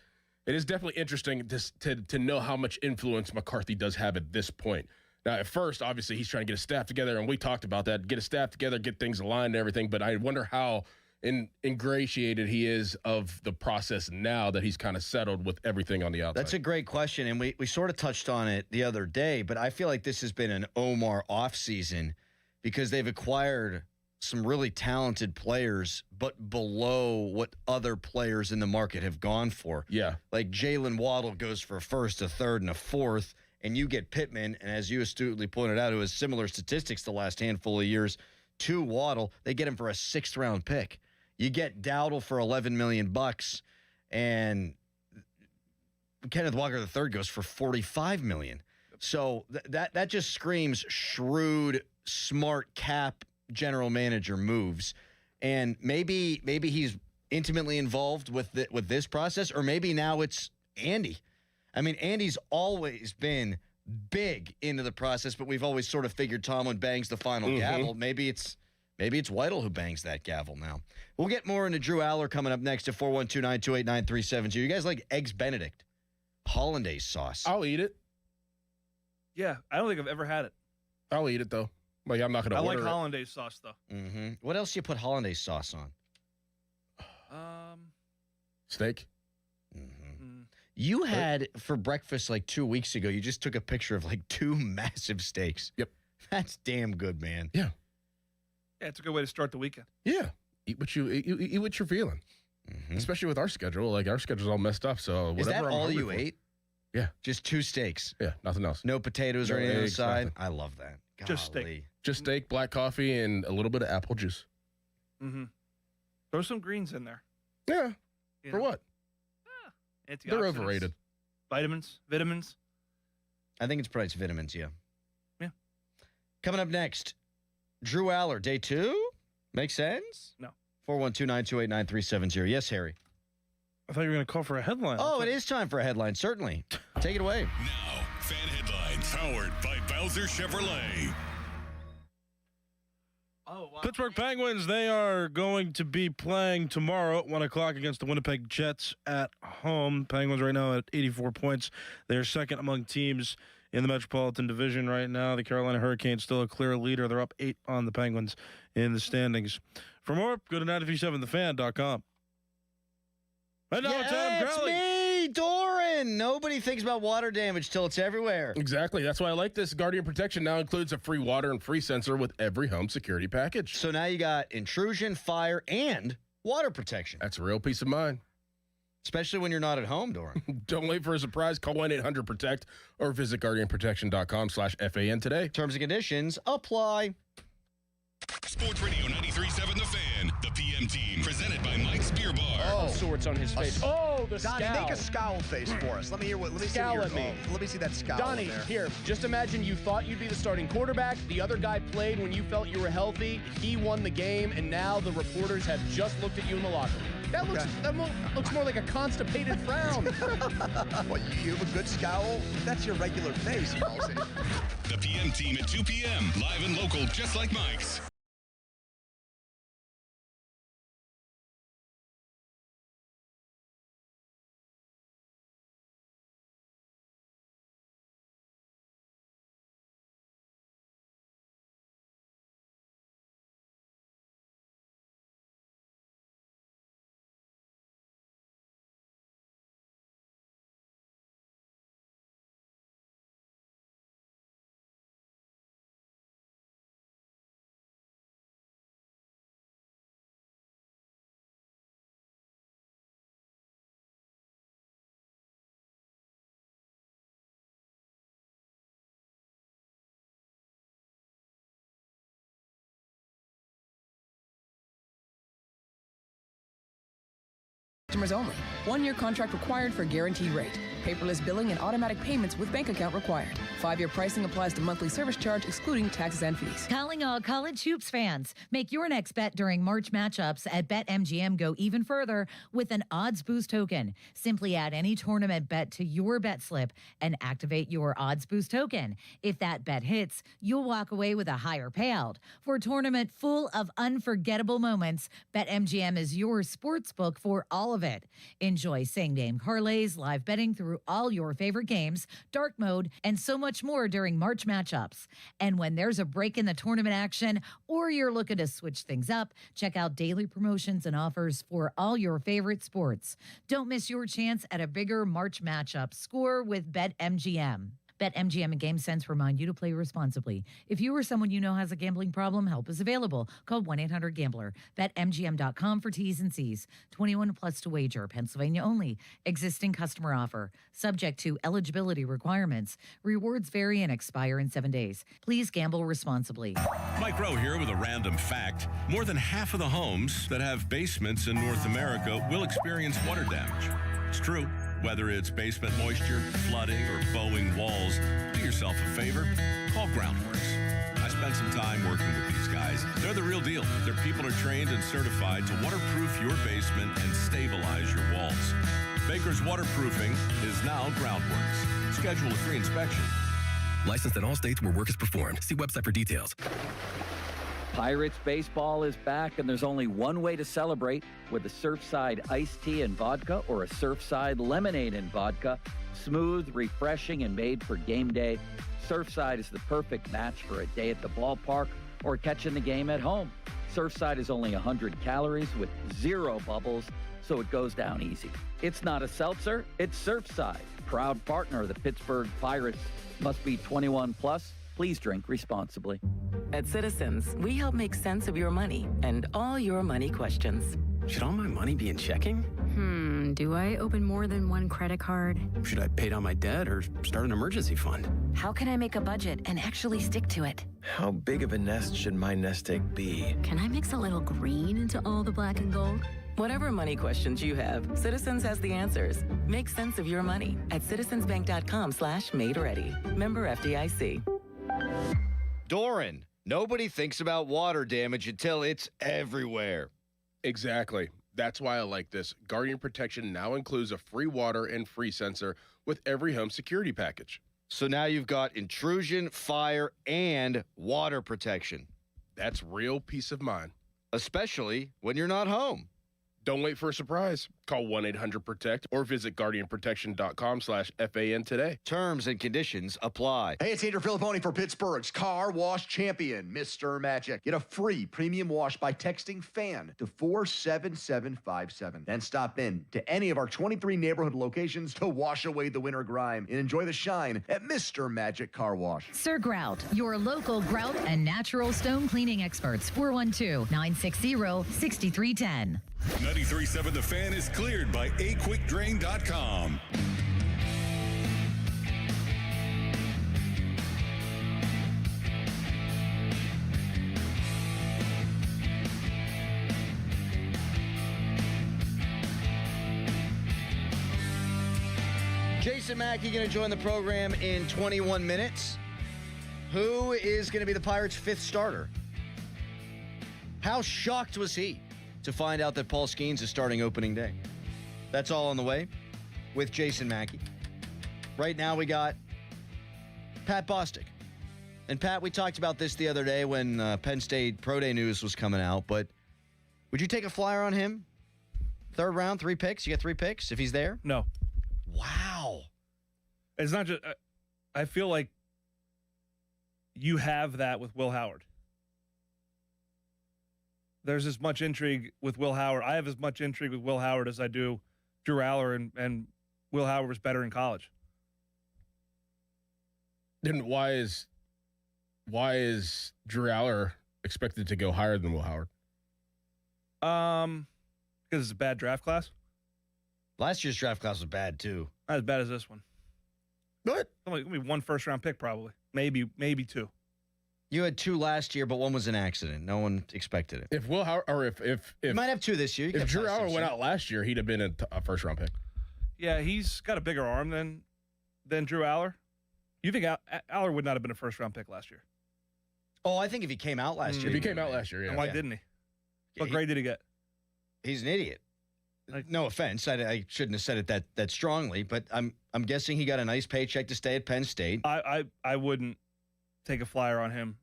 definitely interesting to know how much influence McCarthy does have at this point. Now, at first, obviously, he's trying to get a staff together, and we talked about that, get a staff together, get things aligned and everything, but I wonder how ingratiated he is of the process now that he's kind of settled with everything on the outside. That's a great question, and we sort of touched on it the other day, but I feel like this has been an Omar offseason because they've acquired some really talented players, but below what other players in the market have gone for. Yeah. Like Jalen Waddle goes for a first, a third, and a fourth, and you get Pittman, and as you astutely pointed out, who has similar statistics the last handful of years to Waddle, they get him for a 6th-round pick. You get Dowdle for $11 million, and Kenneth Walker III goes for $45 million. So that just screams shrewd, smart cap general manager moves, and maybe he's intimately involved with this process, or maybe now it's Andy. I mean, Andy's always been big into the process, but we've always sort of figured Tomlin bangs the final gavel. Maybe it's Weidl who bangs that gavel now. We'll get more into Drew Aller coming up next at 412-928-9372. You guys like Eggs Benedict hollandaise sauce? I'll eat it. Yeah, I don't think I've ever had it. I'll eat it though. Like, I'm not going to I order like hollandaise sauce, though. Mm-hmm. What else do you put hollandaise sauce on? Steak. You had for breakfast like 2 weeks ago. You just took a picture of like 2 massive steaks. Yep. That's damn good, man. Yeah. Yeah, it's a good way to start the weekend. Yeah. Eat what you're feeling. Especially with our schedule. Like, our schedule's all messed up. So whatever. Is that I'm all hungry you for. ate? Yeah. Just 2 steaks. Yeah. Nothing else. No potatoes or No anything on the eggs, side. nothing. I love that. Just steak. Golly. Just steak, black coffee, and a little bit of apple juice. Mm-hmm. Throw some greens in there. Yeah. You For know? what? Antioxidants. They're overrated. Vitamins. I think it's probably vitamins, yeah. Yeah. Coming up next, Drew Aller, day 2? Makes sense? No. 412-928-9370. Yes, Harry. I thought you were going to call for a headline. Oh, it is time for a headline, certainly. Take it away. Now, fan headlines powered by Bowser Chevrolet. Pittsburgh Penguins, they are going to be playing tomorrow at 1 o'clock against the Winnipeg Jets at home. Penguins right now at 84 points. They're second among teams in the Metropolitan Division right now. The Carolina Hurricanes still a clear leader. They're up 8 on the Penguins in the standings. For more, go to 937thefan.com. And now it's Adam Crowley. Me, Doran. Nobody thinks about water damage till it's everywhere. Exactly. That's why I like this. Guardian Protection now includes a free water and free sensor with every home security package. So now you got intrusion, fire, and water protection. That's a real peace of mind. Especially when you're not at home, Doran. Don't wait for a surprise. Call 1-800-PROTECT or visit guardianprotection.com/FAN today. Terms and conditions apply. Sports Radio 93.7 The Fan, the PM team, presented by Mike's Beer Bar. Oh, sorts on his face. Oh, the Donnie, scowl. make a scowl face for us. Let me hear what. Let me Scowl see at me. Let me see that scowl. Donnie, there. here, just imagine you thought you'd be the starting quarterback. The other guy played when you felt you were healthy. He won the game, and now the reporters have just looked at you in the locker room. That looks more like a constipated frown. What, you have a good scowl? That's your regular face, Halsey. The PM team at 2 p.m. Live and local, just like Mike's. Customers only. 1-year contract required for guaranteed rate. Paperless billing and automatic payments with bank account required. 5-year pricing applies to monthly service charge, excluding taxes and fees. Calling all college hoops fans. Make your next bet during March matchups at BetMGM go even further with an odds boost token. Simply add any tournament bet to your bet slip and activate your odds boost token. If that bet hits, you'll walk away with a higher payout. For a tournament full of unforgettable moments, BetMGM is your sports book for all of it. Enjoy same-game parlays, live betting through all your favorite games, dark mode, and so much more during March matchups. And when there's a break in the tournament action or you're looking to switch things up, check out daily promotions and offers for all your favorite sports. Don't miss your chance at a bigger March matchup. Score with BetMGM. BetMGM and GameSense remind you to play responsibly. If you or someone you know has a gambling problem, help is available. Call 1-800-GAMBLER. BetMGM.com for T's and C's. 21 plus to wager. Pennsylvania only. Existing customer offer. Subject to eligibility requirements. Rewards vary and expire in 7 days. Please gamble responsibly. Mike Rowe here with a random fact. More than half of the homes that have basements in North America will experience water damage. It's true. Whether it's basement moisture, flooding, or bowing walls, do yourself a favor. Call Groundworks. I spent some time working with these guys. They're the real deal. Their people are trained and certified to waterproof your basement and stabilize your walls. Baker's Waterproofing is now Groundworks. Schedule a free inspection. Licensed in all states where work is performed. See website for details. Pirates baseball is back, and there's only one way to celebrate, with a Surfside iced tea and vodka or a Surfside lemonade and vodka. Smooth, refreshing, and made for game day. Surfside is the perfect match for a day at the ballpark or catching the game at home. Surfside is only 100 calories with 0 bubbles, so it goes down easy. It's not a seltzer, it's Surfside. Proud partner of the Pittsburgh Pirates. Must be 21 plus. Please drink responsibly. At Citizens, we help make sense of your money and all your money questions. Should all my money be in checking? Do I open more than one credit card? Should I pay down my debt or start an emergency fund? How can I make a budget and actually stick to it? How big of a nest should my nest egg be? Can I mix a little green into all the black and gold? Whatever money questions you have, Citizens has the answers. Make sense of your money at citizensbank.com/made-ready. Member FDIC. Doran, nobody thinks about water damage until it's everywhere. Exactly. That's why I like this. Guardian Protection now includes a free water and free sensor with every home security package. So now you've got intrusion, fire, and water protection. That's real peace of mind. Especially when you're not home. Don't wait for a surprise. Call 1-800-PROTECT or visit guardianprotection.com/FAN today. Terms and conditions apply. Hey, it's Andrew Filipponi for Pittsburgh's car wash champion, Mr. Magic. Get a free premium wash by texting FAN to 47757. Then stop in to any of our 23 neighborhood locations to wash away the winter grime and enjoy the shine at Mr. Magic Car Wash. Sir Grout, your local grout and natural stone cleaning experts. 412-960-6310. 93.7 The Fan is cleared by aquickdrain.com. Jason Mackey going to join the program in 21 minutes. Who is going to be the Pirates' 5th starter? How shocked was he to find out that Paul Skenes is starting opening day? That's all on the way with Jason Mackey. Right now we got Pat Bostic. And Pat, we talked about this the other day when Penn State Pro Day news was coming out, but would you take a flyer on him? 3rd round, 3 picks? You get 3 picks if he's there? No. Wow. It's not just, I feel like you have that with Will Howard. There's as much intrigue with Will Howard. I have as much intrigue with Will Howard as I do Drew Aller, and Will Howard was better in college. Then why is Drew Aller expected to go higher than Will Howard? Because it's a bad draft class. Last year's draft class was bad too. Not as bad as this one. Good. Only 1 first-round pick probably. Maybe 2. You had 2 last year, but 1 was an accident. No one expected it. If Will Howard, or if you might have 2 this year. If Drew Aller went out last year, he'd have been a first-round pick. Yeah, he's got a bigger arm than Drew Aller. You think Aller would not have been a first-round pick last year? Oh, I think if he came out last year. If he came out last year, yeah. And why didn't he? What grade did he get? He's an idiot. No offense, I shouldn't have said it that strongly, but I'm guessing he got a nice paycheck to stay at Penn State. I wouldn't take a flyer on him.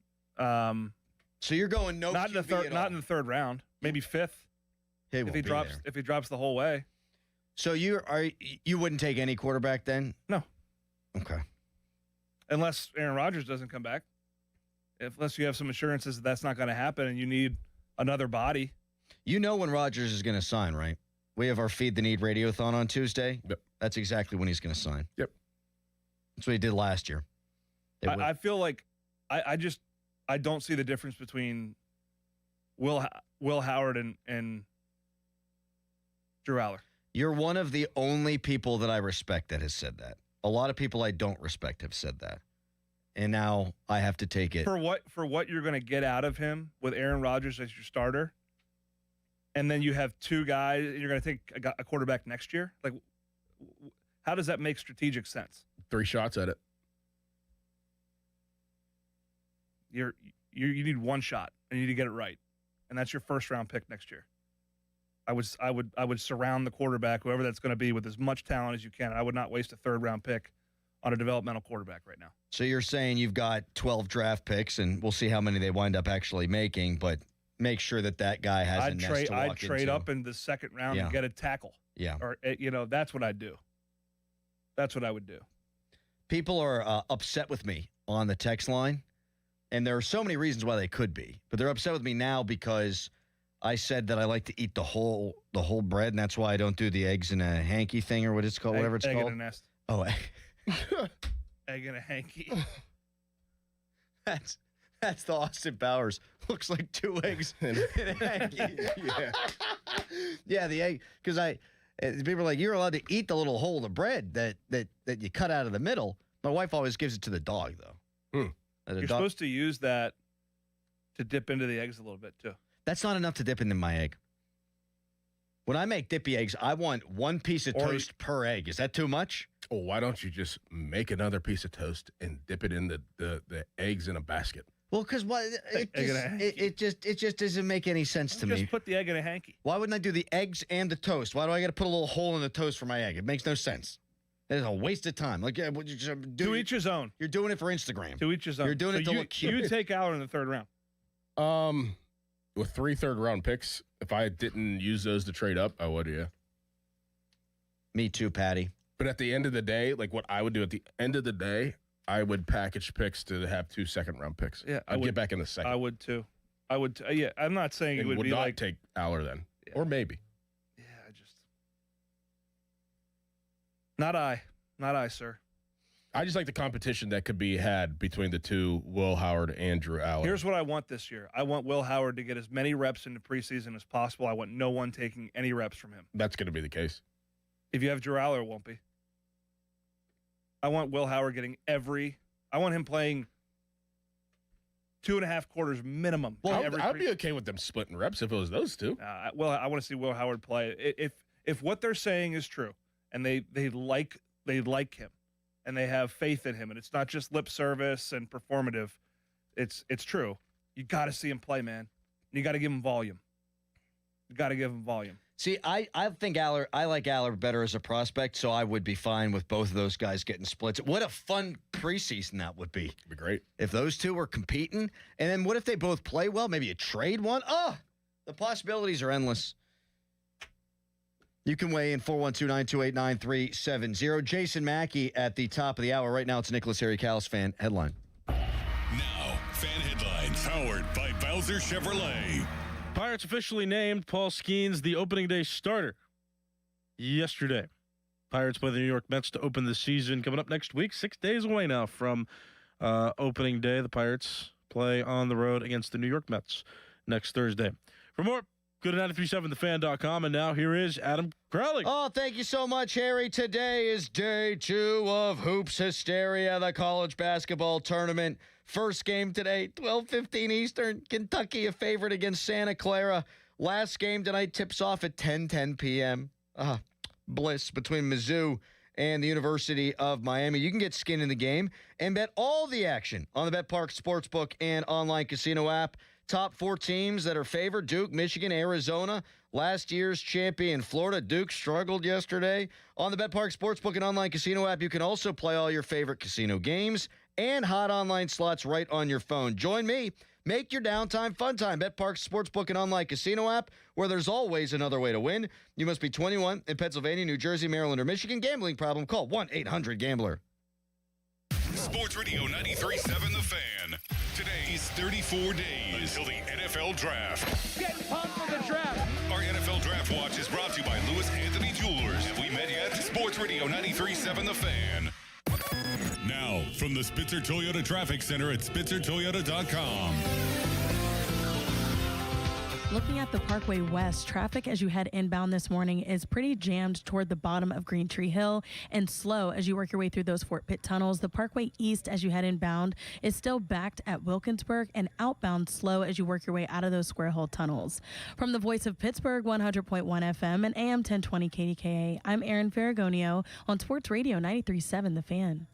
So you're going no not QB in the third, at not all. in the 3rd round, maybe 5th. If he drops the whole way. So you wouldn't take any quarterback then? No. Okay. Unless Aaron Rodgers doesn't come back. Unless you have some assurances that that's not going to happen and you need another body. You know when Rodgers is going to sign, right? We have our Feed the Need Radiothon on Tuesday. Yep. That's exactly when he's going to sign. Yep. That's what he did last year. I feel like I don't see the difference between Will Howard and Drew Aller. You're one of the only people that I respect that has said that. A lot of people I don't respect have said that. And now I have to take it. For what you're going to get out of him with Aaron Rodgers as your starter, and then you have 2 guys, and you're going to take a quarterback next year? Like, how does that make strategic sense? 3 shots at it. You need 1 shot, and you need to get it right, and that's your first-round pick next year. I would surround the quarterback, whoever that's going to be, with as much talent as you can. I would not waste a 3rd-round pick on a developmental quarterback right now. So you're saying you've got 12 draft picks, and we'll see how many they wind up actually making, but make sure that guy has a nest to walk into. I'd trade up in the 2nd round and get a tackle. Yeah. Or, that's what I'd do. That's what I would do. People are upset with me on the text line, and there are so many reasons why they could be, but they're upset with me now because I said that I like to eat the whole bread, and that's why I don't do the eggs in a hanky thing or what it's called, whatever it's egg called. in a nest. Oh, Egg in a hanky. That's the Austin Powers. Looks like 2 eggs in a hanky. Yeah, the egg, because people are like, you're allowed to eat the little hole of bread that you cut out of the middle. My wife always gives it to the dog, though. You're supposed to use that to dip into the eggs a little bit, too. That's not enough to dip into my egg. When I make dippy eggs, I want 1 piece of toast per egg. Is that too much? Oh, why don't you just make another piece of toast and dip it in the eggs in a basket? Well, because it just doesn't make any sense to me. Just put the egg in a hanky. Why wouldn't I do the eggs and the toast? Why do I got to put a little hole in the toast for my egg? It makes no sense. It's a waste of time. Like, to each his own. You're doing it for Instagram. To each his own. You're doing it to look cute. You would take Aller in the 3rd round. With 3 third-round picks, if I didn't use those to trade up, I would, yeah. Me too, Patty. But at the end of the day, like what I would do at the end of the day, I would package picks to have 2 second-round picks. Yeah, I'd get back in the second. I would too. Yeah, I'm not saying and it would be not like take Aller then, or maybe. Yeah, not I, sir. I just like the competition that could be had between the two, Will Howard and Drew Aller. Here's what I want this year. I want Will Howard to get as many reps into preseason as possible. I want no one taking any reps from him. That's going to be the case. If you have Drew Aller, it won't be. I want Will Howard getting I want him playing 2.5 quarters minimum. Well, I'd be okay with them splitting reps if it was those two. Well, I want to see Will Howard play. If what they're saying is true, and they like him, and they have faith in him, and it's not just lip service and performative, it's true. You got to see him play, man. You got to give him volume. See, I think I like Aller better as a prospect, so I would be fine with both of those guys getting splits. What a fun preseason that would be. It'd be great. If those two were competing, and then what if they both play well? Maybe you trade one? Oh, the possibilities are endless. You can weigh in 412-928-9370. Jason Mackey at the top of the hour. Right now, it's Nicholas Harry Callis fan headline. Now, fan headlines powered by Bowser Chevrolet. Pirates officially named Paul Skenes the opening day starter yesterday. Pirates play the New York Mets to open the season coming up next week. 6 days away now from opening day. The Pirates play on the road against the New York Mets next Thursday. For more, go to 937thefan.com, and now here is Adam Crowley. Oh, thank you so much, Harry. Today is day 2 of Hoops Hysteria, the college basketball tournament. First game today, 12:15 Eastern. Kentucky a favorite against Santa Clara. Last game tonight tips off at 10:10 p.m. Bliss between Mizzou and the University of Miami. You can get skin in the game and bet all the action on the BetPark Sportsbook and online casino app. Top 4 teams that are favored: Duke, Michigan, Arizona. Last year's champion, Florida. Duke struggled yesterday. On the BetPark Sportsbook and online casino app, you can also play all your favorite casino games and hot online slots right on your phone. Join me. Make your downtime fun time. BetPark Sportsbook and online casino app, where there's always another way to win. You must be 21 in Pennsylvania, New Jersey, Maryland, or Michigan. Gambling problem? Call 1-800-GAMBLER. Sports Radio 93.7 The Fan. Today is 34 days until the NFL Draft. Get pumped for the draft. Our NFL Draft Watch is brought to you by Lewis Anthony Jewelers. Have we met yet? Sports Radio 93.7 The Fan. Now, from the Spitzer Toyota Traffic Center at SpitzerToyota.com. Looking at the Parkway West, traffic as you head inbound this morning is pretty jammed toward the bottom of Green Tree Hill and slow as you work your way through those Fort Pitt tunnels. The Parkway East as you head inbound is still backed at Wilkinsburg and outbound slow as you work your way out of those Square Hole tunnels. From the voice of Pittsburgh, 100.1 FM and AM 1020 KDKA, I'm Erin Ferragonio on Sports Radio 93.7 The Fan.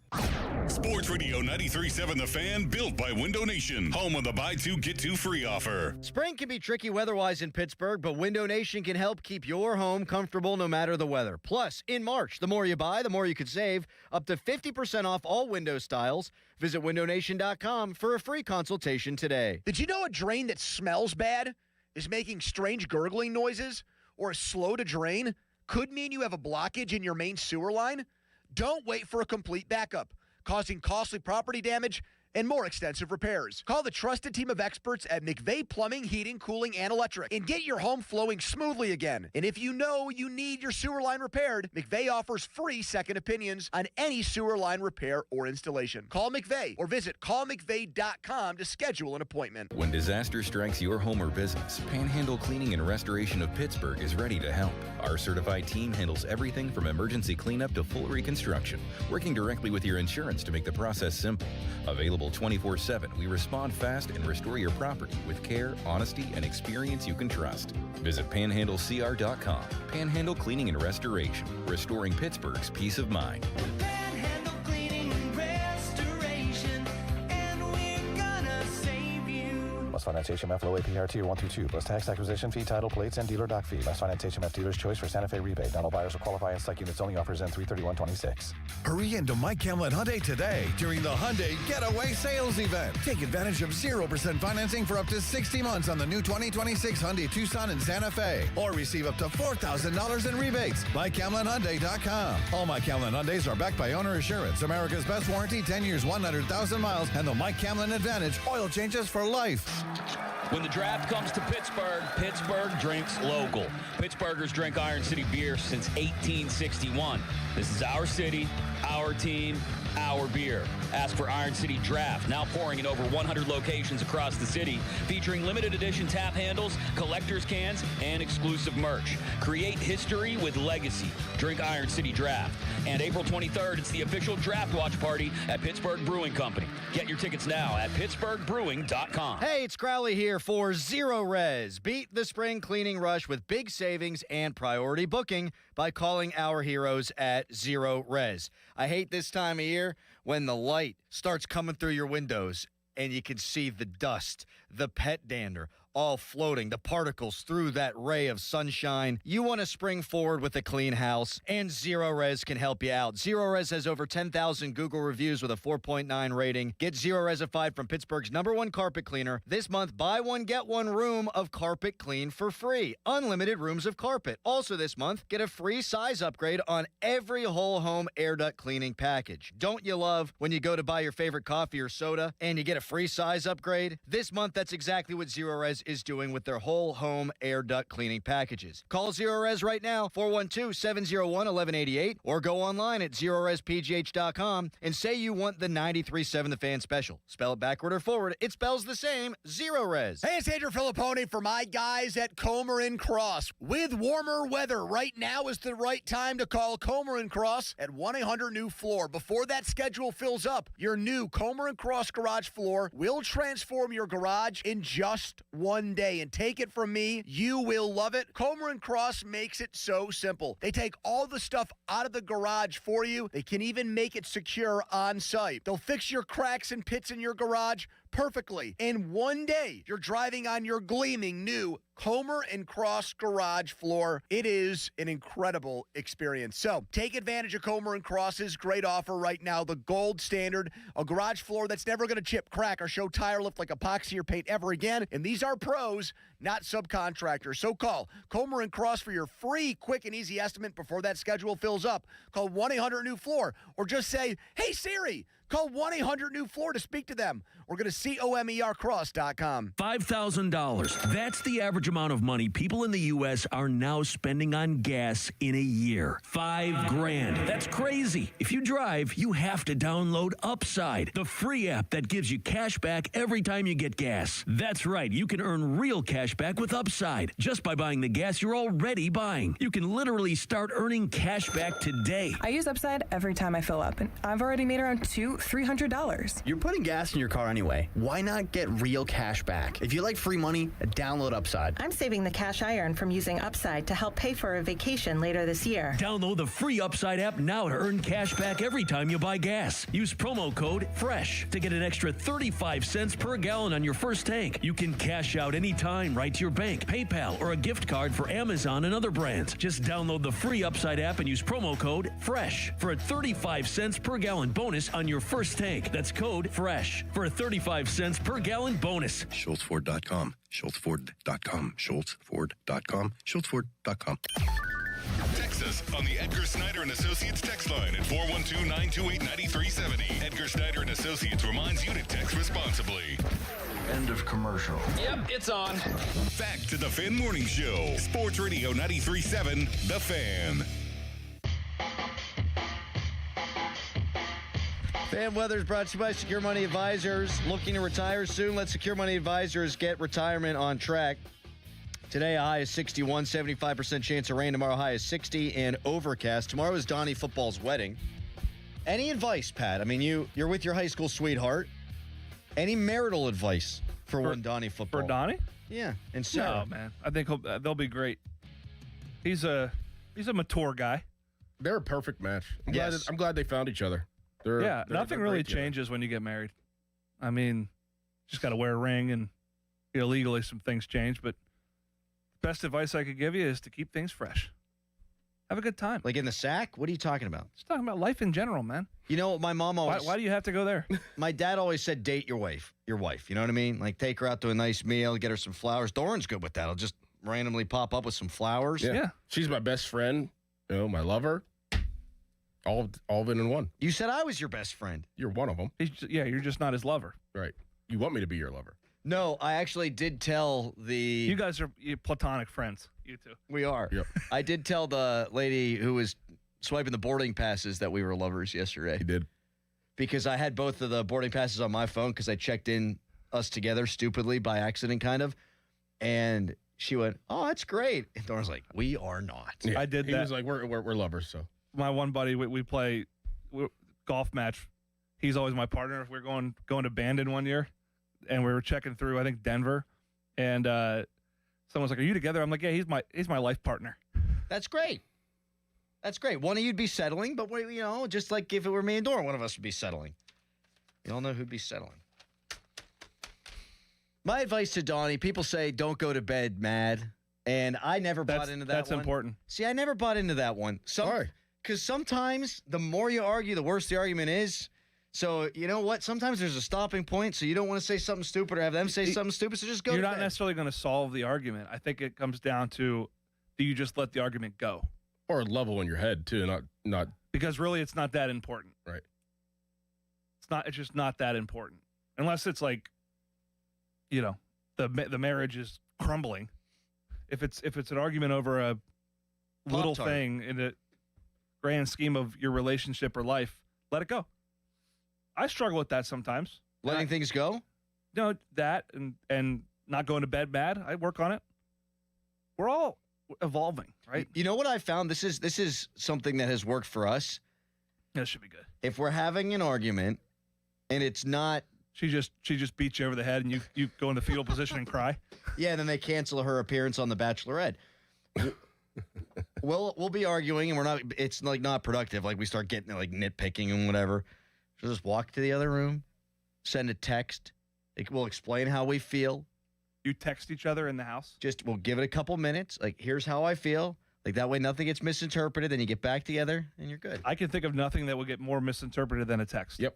Sports Radio 93.7 The Fan, built by Window Nation, home of the buy two, get two free offer. Spring can be tricky weather-wise in Pittsburgh, but Window Nation can help keep your home comfortable no matter the weather. Plus, in March, the more you buy, the more you could save. Up to 50% off all window styles. Visit windownation.com for a free consultation today. Did you know a drain that smells bad is making strange gurgling noises or is slow to drain? Could mean you have a blockage in your main sewer line? Don't wait for a complete backup, causing costly property damage and more extensive repairs. Call the trusted team of experts at McVeigh Plumbing, Heating, Cooling, and Electric and get your home flowing smoothly again. And if you know you need your sewer line repaired, McVeigh offers free second opinions on any sewer line repair or installation. Call McVeigh or visit callmcveigh.com to schedule an appointment. When disaster strikes your home or business, Panhandle Cleaning and Restoration of Pittsburgh is ready to help. Our certified team handles everything from emergency cleanup to full reconstruction, working directly with your insurance to make the process simple. Available 24/7, we respond fast and restore your property with care, honesty, and experience you can trust. Visit panhandlecr.com. Panhandle Cleaning and Restoration, restoring Pittsburgh's peace of mind. Panhandle Cleaning and Restoration, and we're gonna save you. Must finance HMF low APR tier 122 plus tax acquisition fee, title, plates, and dealer dock fee. Must finance HMF dealer's choice for Santa Fe rebate. Not all buyers will qualify, and select units only. Offers end 3/31/26. Hurry into Mike Camlin Hyundai today during the Hyundai Getaway Sales Event. Take advantage of 0% financing for up to 60 months on the new 2026 Hyundai Tucson and Santa Fe, or receive up to $4,000 in rebates. MikeCamlinHyundai.com. All Mike Camlin Hyundais are backed by owner assurance, America's best warranty, 10 years, 100,000 miles, and the Mike Camlin Advantage oil changes for life. When the draft comes to Pittsburgh, Pittsburgh drinks local. Pittsburghers drink Iron City beer since 1861. This is our city, our team, our beer. Ask for Iron City Draft, now pouring in over 100 locations across the city, featuring limited edition tap handles, collector's cans, and exclusive merch. Create history with legacy. Drink Iron City Draft. And April 23rd, it's the official draft watch party at Pittsburgh Brewing Company. Get your tickets now at pittsburghbrewing.com. Hey, it's Crowley here for Zero Res. Beat the spring cleaning rush with big savings and priority booking by calling our heroes at Zero Res. I hate this time of year when the light starts coming through your windows and you can see the dust, the pet dander, all floating, the particles through that ray of sunshine. You want to spring forward with a clean house, and Zero Res can help you out. Zero Res has over 10,000 Google reviews with a 4.9 rating. Get Zero Resified from Pittsburgh's #1 carpet cleaner. This month, buy one, get one room of carpet clean for free. Unlimited rooms of carpet. Also this month, get a free size upgrade on every whole home air duct cleaning package. Don't you love when you go to buy your favorite coffee or soda and you get a free size upgrade? This month, that's exactly what Zero Res is doing with their whole home air duct cleaning packages. Call Zero Res right now, 412-701-1188, or go online at ZeroResPGH.com and say you want the 93.7 The Fan special. Spell it backward or forward, it spells the same, Zero Res. Hey, it's Andrew Filippone for my guys at Comer & Cross. With warmer weather, right now is the right time to call Comer & Cross at 1-800-NEW-FLOOR. Before that schedule fills up, your new Comer & Cross garage floor will transform your garage in just one day. And take it from me, you will love it. Comer & Cross makes it so simple. They take all the stuff out of the garage for you. They can even make it secure on site. They'll fix your cracks and pits in your garage perfectly. In one day, you're driving on your gleaming new Comer & Cross garage floor. It is an incredible experience. So take advantage of Comer & Cross's great offer right now, the gold standard, a garage floor that's never going to chip, crack, or show tire lift like epoxy or paint ever again. And these are pros, not subcontractors. So call Comer & Cross for your free, quick, and easy estimate before that schedule fills up. Call 1-800-NEW-FLOOR or just say, hey, Siri, call 1-800-NEW-FLOOR to speak to them. Or go to COMERcross.com. $5,000. That's the average amount of money people in the U.S. are now spending on gas in a year. $5,000. That's crazy. If you drive, you have to download Upside, the free app that gives you cash back every time you get gas. That's right. You can earn real cash back with Upside just by buying the gas you're already buying. You can literally start earning cash back today. I use Upside every time I fill up, and I've already made around $300. You're putting gas in your car anyway. Why not get real cash back? If you like free money, download Upside. I'm saving the cash I earn from using Upside to help pay for a vacation later this year. Download the free Upside app now to earn cash back every time you buy gas. Use promo code FRESH to get an extra 35 cents per gallon on your first tank. You can cash out anytime right to your bank, PayPal, or a gift card for Amazon and other brands. Just download the free Upside app and use promo code FRESH for a 35 cents per gallon bonus on your first tank. That's code FRESH for a 35 cents per gallon bonus. SchultzFord.com. SchultzFord.com. SchultzFord.com. SchultzFord.com. Text Text us on the Edgar Snyder and Associates text line at 412-928-9370. Edgar Snyder and Associates reminds you to text responsibly. End of commercial. Yep, it's on. Back to the Fan Morning Show. Sports Radio 93.7, The Fan. Fan weather is brought to you by Secure Money Advisors. Looking to retire soon? Let Secure Money Advisors get retirement on track. Today, a high is 61, 75% chance of rain. Tomorrow, high is 60 and overcast. Tomorrow is Donnie Football's wedding. Any advice, Pat? I mean, you're with your high school sweetheart. Any marital advice for one Donnie Football? For Donnie? Yeah, and Sarah. No, man. I think they'll be great. He's a mature guy. They're a perfect match. Yes. I'm glad they found each other. Nothing really changes when you get married. I mean, just got to wear a ring, and legally some things change. But best advice I could give you is to keep things fresh. Have a good time. Like in the sack? What are you talking about? Just talking about life in general, man. You know, my mom always... Why do you have to go there? My dad always said, date your wife. You know what I mean? Like, take her out to a nice meal, get her some flowers. Doran's good with that. I'll just randomly pop up with some flowers. Yeah. She's my best friend, my lover. All of it in one. You said I was your best friend. You're one of them. You're just not his lover. Right. You want me to be your lover. No, I actually did tell the... You guys are platonic friends, you two. We are. Yep. I did tell the lady who was swiping the boarding passes that we were lovers yesterday. You did? Because I had both of the boarding passes on my phone because I checked in us together stupidly by accident, kind of. And she went, oh, that's great. And Doran's like, we are not. Yeah. I did that. He was like, we're lovers, so... My one buddy, we play golf match. He's always my partner. We're going to Bandon one year, and we were checking through, I think, Denver, and someone's like, "Are you together?" I'm like, "Yeah, he's my life partner." That's great. That's great. One of you'd be settling, but just like if it were me and Doran, one of us would be settling. You all know who'd be settling. My advice to Donnie: people say don't go to bed mad, and I never bought into that. That's important. See, I never bought into that one. Why? Because sometimes the more you argue, the worse the argument is. So, you know what? Sometimes there's a stopping point, so you don't want to say something stupid or have them say something stupid, so just go You're to not bed. necessarily going to solve the argument. I think it comes down to, do you just let the argument go? Or level in your head, too, not... Because really, it's not that important. Right. It's just not that important. Unless it's like, the marriage is crumbling. If it's an argument over a little Pop-Tart. thing in the grand scheme of your relationship or life, let it go. I struggle with that sometimes. Letting things go? No, that and not going to bed mad. I work on it. We're all evolving, right? You know what I found? This is something that has worked for us. That should be good. If we're having an argument and it's not... She just beats you over the head and you go in the fetal position and cry. Yeah, and then they cancel her appearance on The Bachelorette. We'll be arguing and it's like not productive. Like we start getting like nitpicking and whatever. So just walk to the other room, send a text. We'll explain how we feel. You text each other in the house? We'll give it a couple minutes. Like, here's how I feel. Like that way nothing gets misinterpreted. Then you get back together and you're good. I can think of nothing that would get more misinterpreted than a text. Yep.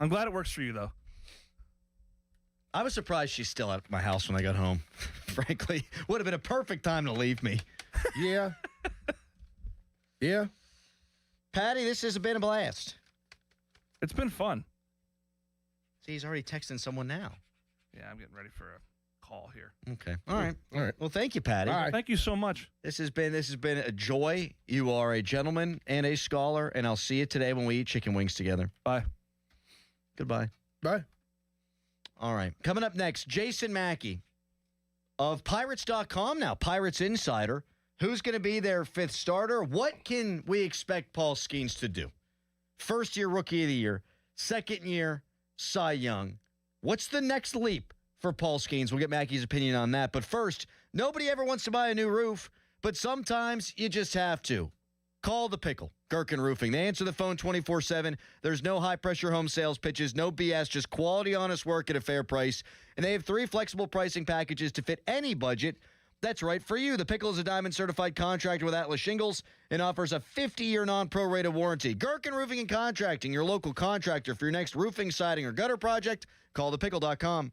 I'm glad it works for you, though. I was surprised she's still at my house when I got home. Frankly, would have been a perfect time to leave me. Yeah. Yeah. Patty, this has been a blast. It's been fun. See, he's already texting someone now. Yeah, I'm getting ready for a call here. Okay. All right. All right. Well, thank you, Patty. All right. Thank you so much. This has been a joy. You are a gentleman and a scholar, and I'll see you today when we eat chicken wings together. Bye. Goodbye. Bye. All right. Coming up next, Jason Mackey of Pirates.com now, Pirates Insider. Who's going to be their fifth starter? What can we expect Paul Skenes to do? First year Rookie of the Year, second year Cy Young. What's the next leap for Paul Skenes? We'll get Mackey's opinion on that. But first, nobody ever wants to buy a new roof, but sometimes you just have to. Call the Pickle, Gherkin Roofing. They answer the phone 24/7. There's no high-pressure home sales pitches, no BS, just quality, honest work at a fair price. And they have 3 flexible pricing packages to fit any budget. That's right for you. The Pickle is a diamond-certified contractor with Atlas Shingles and offers a 50-year non-prorated warranty. Gherkin Roofing and Contracting, your local contractor for your next roofing, siding, or gutter project. Call thepickle.com.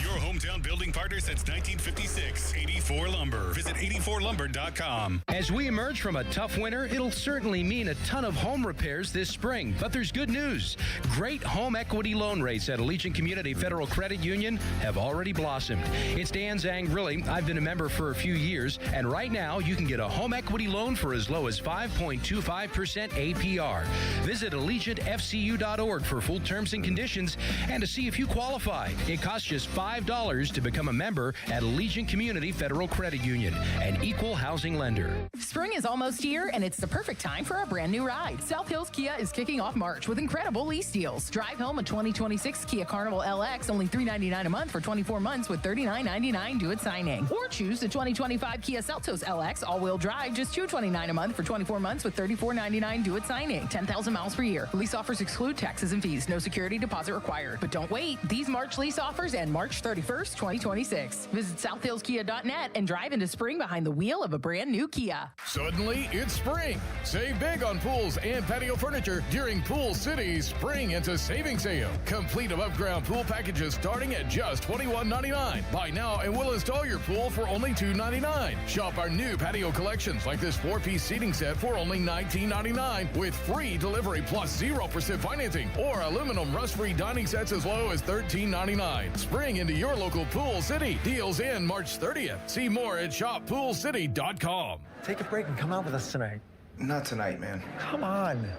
Your hometown building partner since 1956. 84 Lumber. Visit 84lumber.com. As we emerge from a tough winter, it'll certainly mean a ton of home repairs this spring. But there's good news. Great home equity loan rates at Allegiant Community Federal Credit Union have already blossomed. It's Dan Zangrilli. I've been a member for a few years, and right now you can get a home equity loan for as low as 5.25% APR. Visit AllegiantFCU.org for full terms and conditions and to see if you qualify. It costs just $5 to become a member at Allegiant Community Federal Credit Union, an equal housing lender. Spring is almost here, and it's the perfect time for a brand new ride. South Hills Kia is kicking off March with incredible lease deals. Drive home a 2026 Kia Carnival LX, only $399 a month for 24 months with $39.99 due at signing. Or choose the 2025 Kia Seltos LX all-wheel drive, just $229 a month for 24 months with $34.99 due at signing. 10,000 miles per year. Lease offers exclude taxes and fees. No security deposit required. But don't wait. These March lease offers end March 31st, 2026. Visit southhillskia.net and drive into spring behind the wheel of a brand new Kia. Suddenly, it's spring. Save big on pools and patio furniture during Pool City's Spring into Savings Sale. Complete above-ground pool packages starting at just $21.99. Buy now and we'll install your pool for only $2.99. Shop our new patio collections like this 4-piece seating set for only $19.99 with free delivery plus 0% financing, or aluminum rust-free dining sets as low as $13.99. Spring into your local Pool City. Deals in March 30th. See more at shoppoolcity.com. Take a break and come out with us tonight. Not tonight, man. Come on.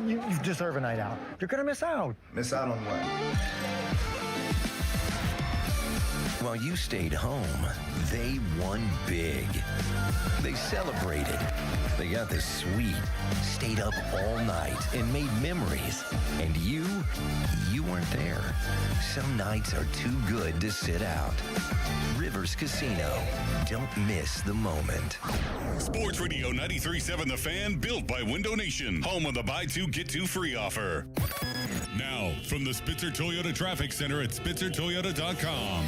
You deserve a night out. You're going to miss out. Miss out on what? While you stayed home, they won big. They celebrated. They got the suite, stayed up all night, and made memories. And you weren't there. Some nights are too good to sit out. Rivers Casino. Don't miss the moment. Sports Radio 93.7 The Fan, built by Window Nation. Home of the buy two, get two free offer. Now, from the Spitzer Toyota Traffic Center at SpitzerToyota.com.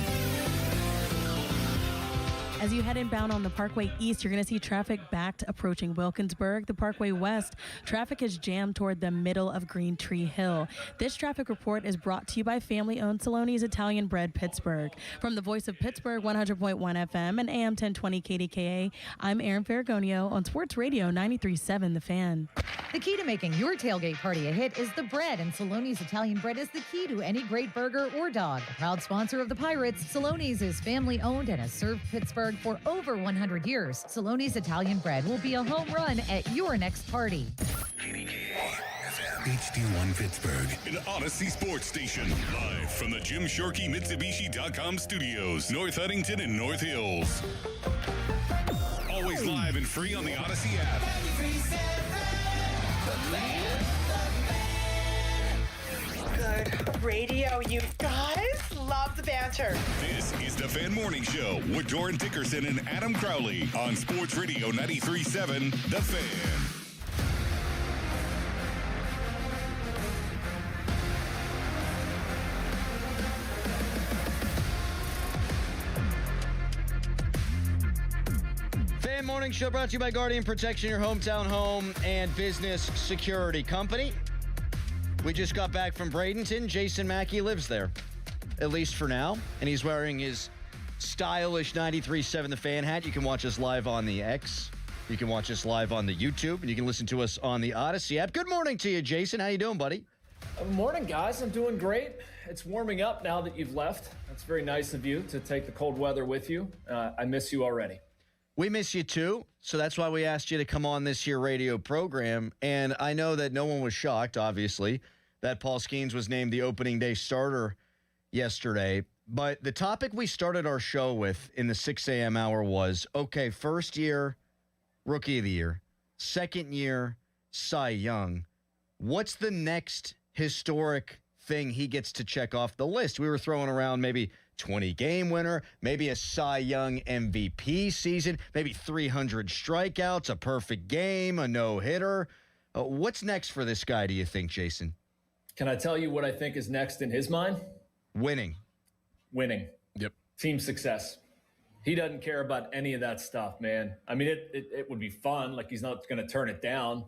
As you head inbound on the Parkway East, you're going to see traffic backed approaching Wilkinsburg. The Parkway West, traffic is jammed toward the middle of Green Tree Hill. This traffic report is brought to you by family-owned Salone's Italian Bread Pittsburgh. From the voice of Pittsburgh, 100.1 FM and AM 1020 KDKA, I'm Erin Ferragonio on Sports Radio 93.7 The Fan. The key to making your tailgate party a hit is the bread, and Salone's Italian Bread is the key to any great burger or dog. A proud sponsor of the Pirates, Salone's is family-owned and has served Pittsburgh for over 100 years. Salone's Italian Bread will be a home run at your next party. HD1 Pittsburgh, an Odyssey sports station. Live from the Jim Shorkey Mitsubishi.com studios, North Huntington and North Hills. Always live and free on the Odyssey app. Good radio, you guys. Love the banter. This is the Fan Morning Show with Doran Dickerson and Adam Crowley on Sports Radio 93.7 The Fan. Fan Morning Show brought to you by Guardian Protection, your hometown home and business security company. We just got back from Bradenton. Jason Mackey lives there, at least for now, and he's wearing his stylish 93.7 The Fan hat. You can watch us live on the X. You can watch us live on the YouTube, and you can listen to us on the Odyssey app. Good morning to you, Jason. How you doing, buddy? Morning, guys. I'm doing great. It's warming up now that you've left. That's very nice of you to take the cold weather with you. I miss you already. We miss you too, so that's why we asked you to come on this here radio program. And I know that no one was shocked, obviously, that Paul Skenes was named the opening day starter yesterday. But the topic we started our show with in the 6 a.m. hour was, okay, first year, Rookie of the Year, second year, Cy Young. What's the next historic thing he gets to check off the list? We were throwing around maybe 20-game winner, maybe a Cy Young MVP season, maybe 300 strikeouts, a perfect game, a no-hitter. What's next for this guy, do you think, Jason? Can I tell you what I think is next in his mind? Winning. Yep. Team success. He doesn't care about any of that stuff, man. I mean, it would be fun. Like, he's not going to turn it down.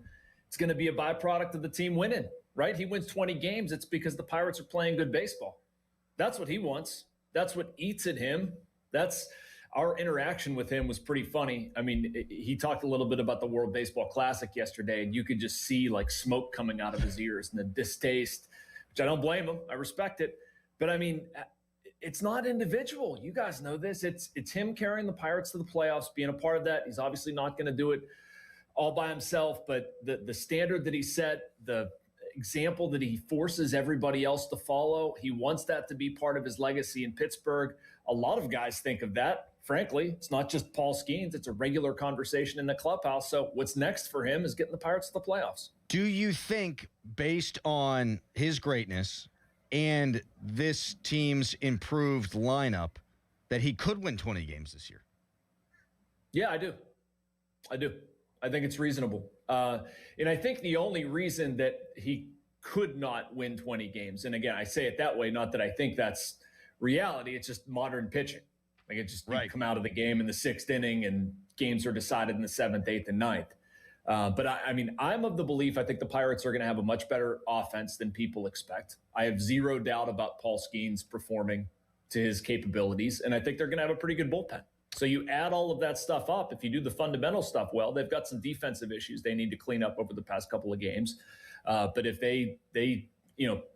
It's going to be a byproduct of the team winning, right? He wins 20 games. It's because the Pirates are playing good baseball. That's what he wants. That's what eats at him. That's our interaction with him was pretty funny. I mean, he talked a little bit about the World Baseball Classic yesterday, and you could just see like smoke coming out of his ears and the distaste, which I don't blame him. I respect it. But I mean, it's not individual. You guys know this. It's him carrying the Pirates to the playoffs, being a part of that. He's obviously not going to do it all by himself, but the standard that he set, the example that he forces everybody else to follow, he wants that to be part of his legacy in Pittsburgh. A lot of guys think of that. Frankly, it's not just Paul Skenes. It's a regular conversation in the clubhouse. So what's next for him is getting the Pirates to the playoffs. Do you think, based on his greatness and this team's improved lineup, that he could win 20 games this year? Yeah, I do. I think it's reasonable. And I think the only reason that he could not win 20 games, and again, I say it that way, not that I think that's reality, it's just modern pitching. Like it just you come out of the game in the 6th inning and games are decided in the 7th, 8th, and 9th. But I mean, I'm of the belief I think the Pirates are going to have a much better offense than people expect. I have zero doubt about Paul Skenes performing to his capabilities, and I think they're going to have a pretty good bullpen. So you add all of that stuff up. If you do the fundamental stuff well, they've got some defensive issues they need to clean up over the past couple of games. But if they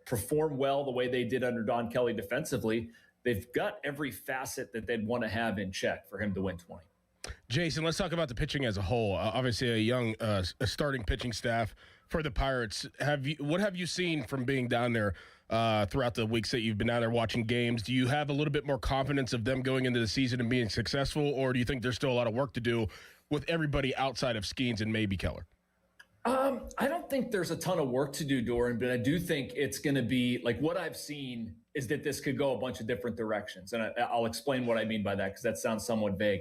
perform well the way they did under Don Kelly defensively, they've got every facet that they'd want to have in check for him to win 20. Jason, let's talk about the pitching as a whole. Obviously, a young starting pitching staff for the Pirates. What have you seen from being down there throughout the weeks that you've been down there watching games? Do you have a little bit more confidence of them going into the season and being successful, or do you think there's still a lot of work to do with everybody outside of Skenes and maybe Keller? I don't think there's a ton of work to do, Doran, but I do think it's going to be like what I've seen is that this could go a bunch of different directions. And I'll explain what I mean by that because that sounds somewhat vague.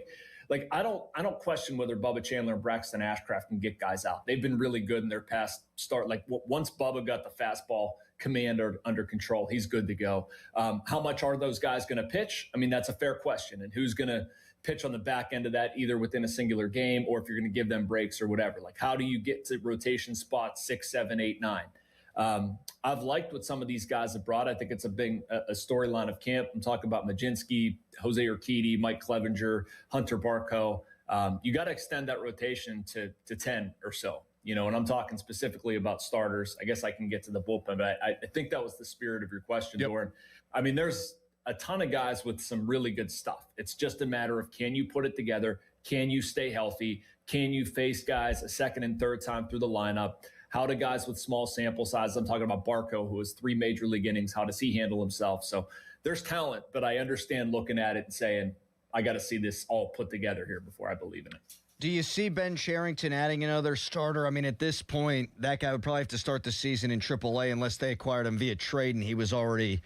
Like, I don't question whether Bubba Chandler and Braxton Ashcraft can get guys out. They've been really good in their past start. Like, once Bubba got the fastball command under control, he's good to go. How much are those guys going to pitch? I mean, that's a fair question. And who's going to pitch on the back end of that, either within a singular game or if you're going to give them breaks or whatever? Like, how do you get to rotation spots 6, 7, 8, 9? I've liked what some of these guys have brought. I think it's a storyline of camp. I'm talking about Majinski, Jose Urquidy, Mike Clevenger, Hunter Barco. You got to extend that rotation to 10 or so, and I'm talking specifically about starters. I guess I can get to the bullpen, but I think that was the spirit of your question, Doran. I mean, there's a ton of guys with some really good stuff. It's just a matter of, can you put it together? Can you stay healthy? Can you face guys a second and third time through the lineup? How do guys with small sample sizes, I'm talking about Barco, who has 3 major league innings, how does he handle himself? So there's talent, but I understand looking at it and saying, I got to see this all put together here before I believe in it. Do you see Ben Cherington adding another starter? I mean, at this point, that guy would probably have to start the season in AAA unless they acquired him via trade and he was already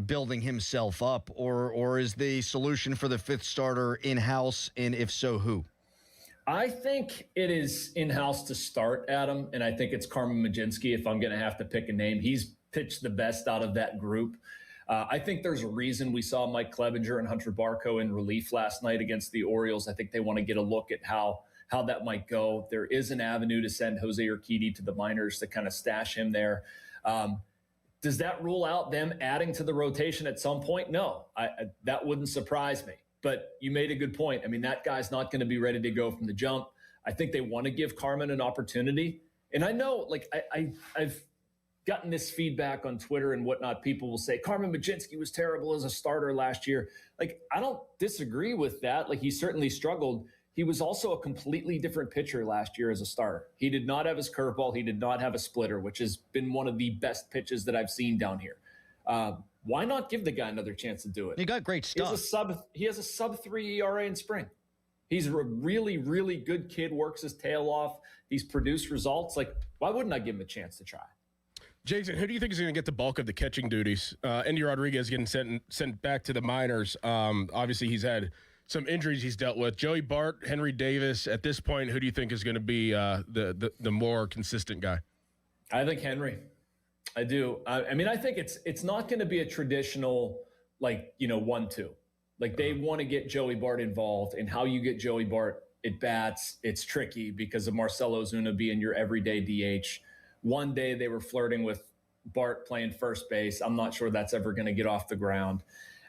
building himself up. Or is the solution for the 5th starter in-house, and if so, who? I think it is in-house to start, Adam, and I think it's Carmen Majinski if I'm going to have to pick a name. He's pitched the best out of that group. I think there's a reason we saw Mike Clevenger and Hunter Barco in relief last night against the Orioles. I think they want to get a look at how that might go. There is an avenue to send Jose Urquidy to the minors to kind of stash him there. Does that rule out them adding to the rotation at some point? No, that wouldn't surprise me. But you made a good point. I mean, that guy's not going to be ready to go from the jump. I think they want to give Carmen an opportunity. And I know, like, I've gotten this feedback on Twitter and whatnot. People will say, Carmen Majinski was terrible as a starter last year. Like, I don't disagree with that. Like, he certainly struggled. He was also a completely different pitcher last year as a starter. He did not have his curveball. He did not have a splitter, which has been one of the best pitches that I've seen down here. Why not give the guy another chance to do it? He got great stuff. He has a sub-3 ERA in spring. He's a really, really good kid, works his tail off. He's produced results. Like, why wouldn't I give him a chance to try? Jason, who do you think is going to get the bulk of the catching duties? Andy Rodriguez getting sent back to the minors. Obviously, he's had some injuries he's dealt with. Joey Bart, Henry Davis. At this point, who do you think is going to be the more consistent guy? I think Henry. I do. I mean, I think it's not going to be a traditional, 1-2. Like, they want to get Joey Bart involved, and how you get Joey Bart at bats, it's tricky because of Marcelo Ozuna being your everyday DH. One day they were flirting with Bart playing first base. I'm not sure that's ever going to get off the ground.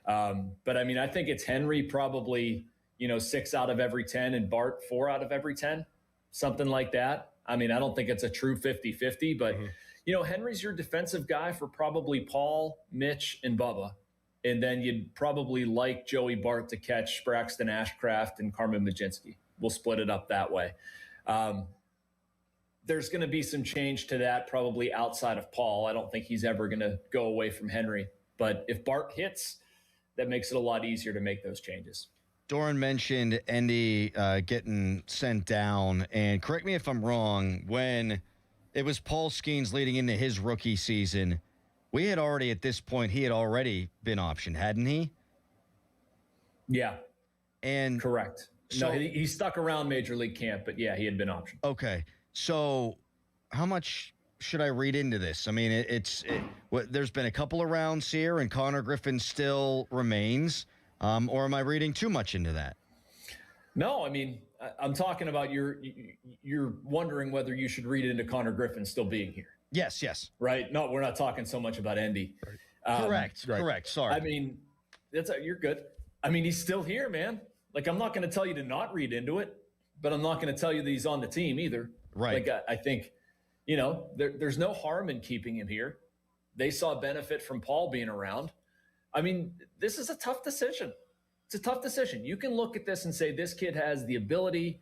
But I mean, I think it's Henry probably, 6 out of every 10 and Bart 4 out of every 10, something like that. I mean, I don't think it's a true 50-50, but Henry's your defensive guy for probably Paul, Mitch, and Bubba. And then you'd probably like Joey Bart to catch Braxton Ashcraft and Carmen Majinski. We'll split it up that way. There's going to be some change to that probably outside of Paul. I don't think he's ever going to go away from Henry. But if Bart hits, that makes it a lot easier to make those changes. Doran mentioned Endy getting sent down. And correct me if I'm wrong, when it was Paul Skenes leading into his rookie season, he had already been optioned, hadn't he? Yeah. And correct. So, no, he stuck around Major League camp, but yeah, he had been optioned. Okay. So how much should I read into this? I mean, there's been a couple of rounds here and Connor Griffin still remains. Or am I reading too much into that? No, I mean, I'm talking about you're wondering whether you should read into Connor Griffin still being here. Yes. Right. No, we're not talking so much about Endy. Right. Correct. Sorry. I mean, you're good. I mean, he's still here, man. Like, I'm not going to tell you to not read into it, but I'm not going to tell you that he's on the team either. Right. Like, I think, there's no harm in keeping him here. They saw benefit from Paul being around. I mean, this is a tough decision. It's a tough decision. You can look at this and say, this kid has the ability,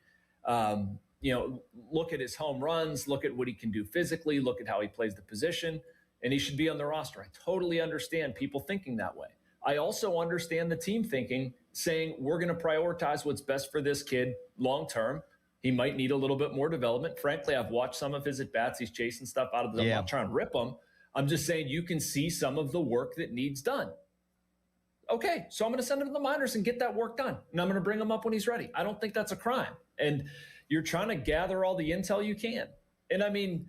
look at his home runs, look at what he can do physically, look at how he plays the position, and he should be on the roster. I totally understand people thinking that way. I also understand the team thinking, saying we're going to prioritize what's best for this kid long term. He might need a little bit more development. Frankly, I've watched some of his at-bats. He's chasing stuff out of the I'm not trying to rip him. I'm just saying you can see some of the work that needs done. Okay, so I'm going to send him to the minors and get that work done. And I'm going to bring him up when he's ready. I don't think that's a crime. And you're trying to gather all the intel you can. And I mean,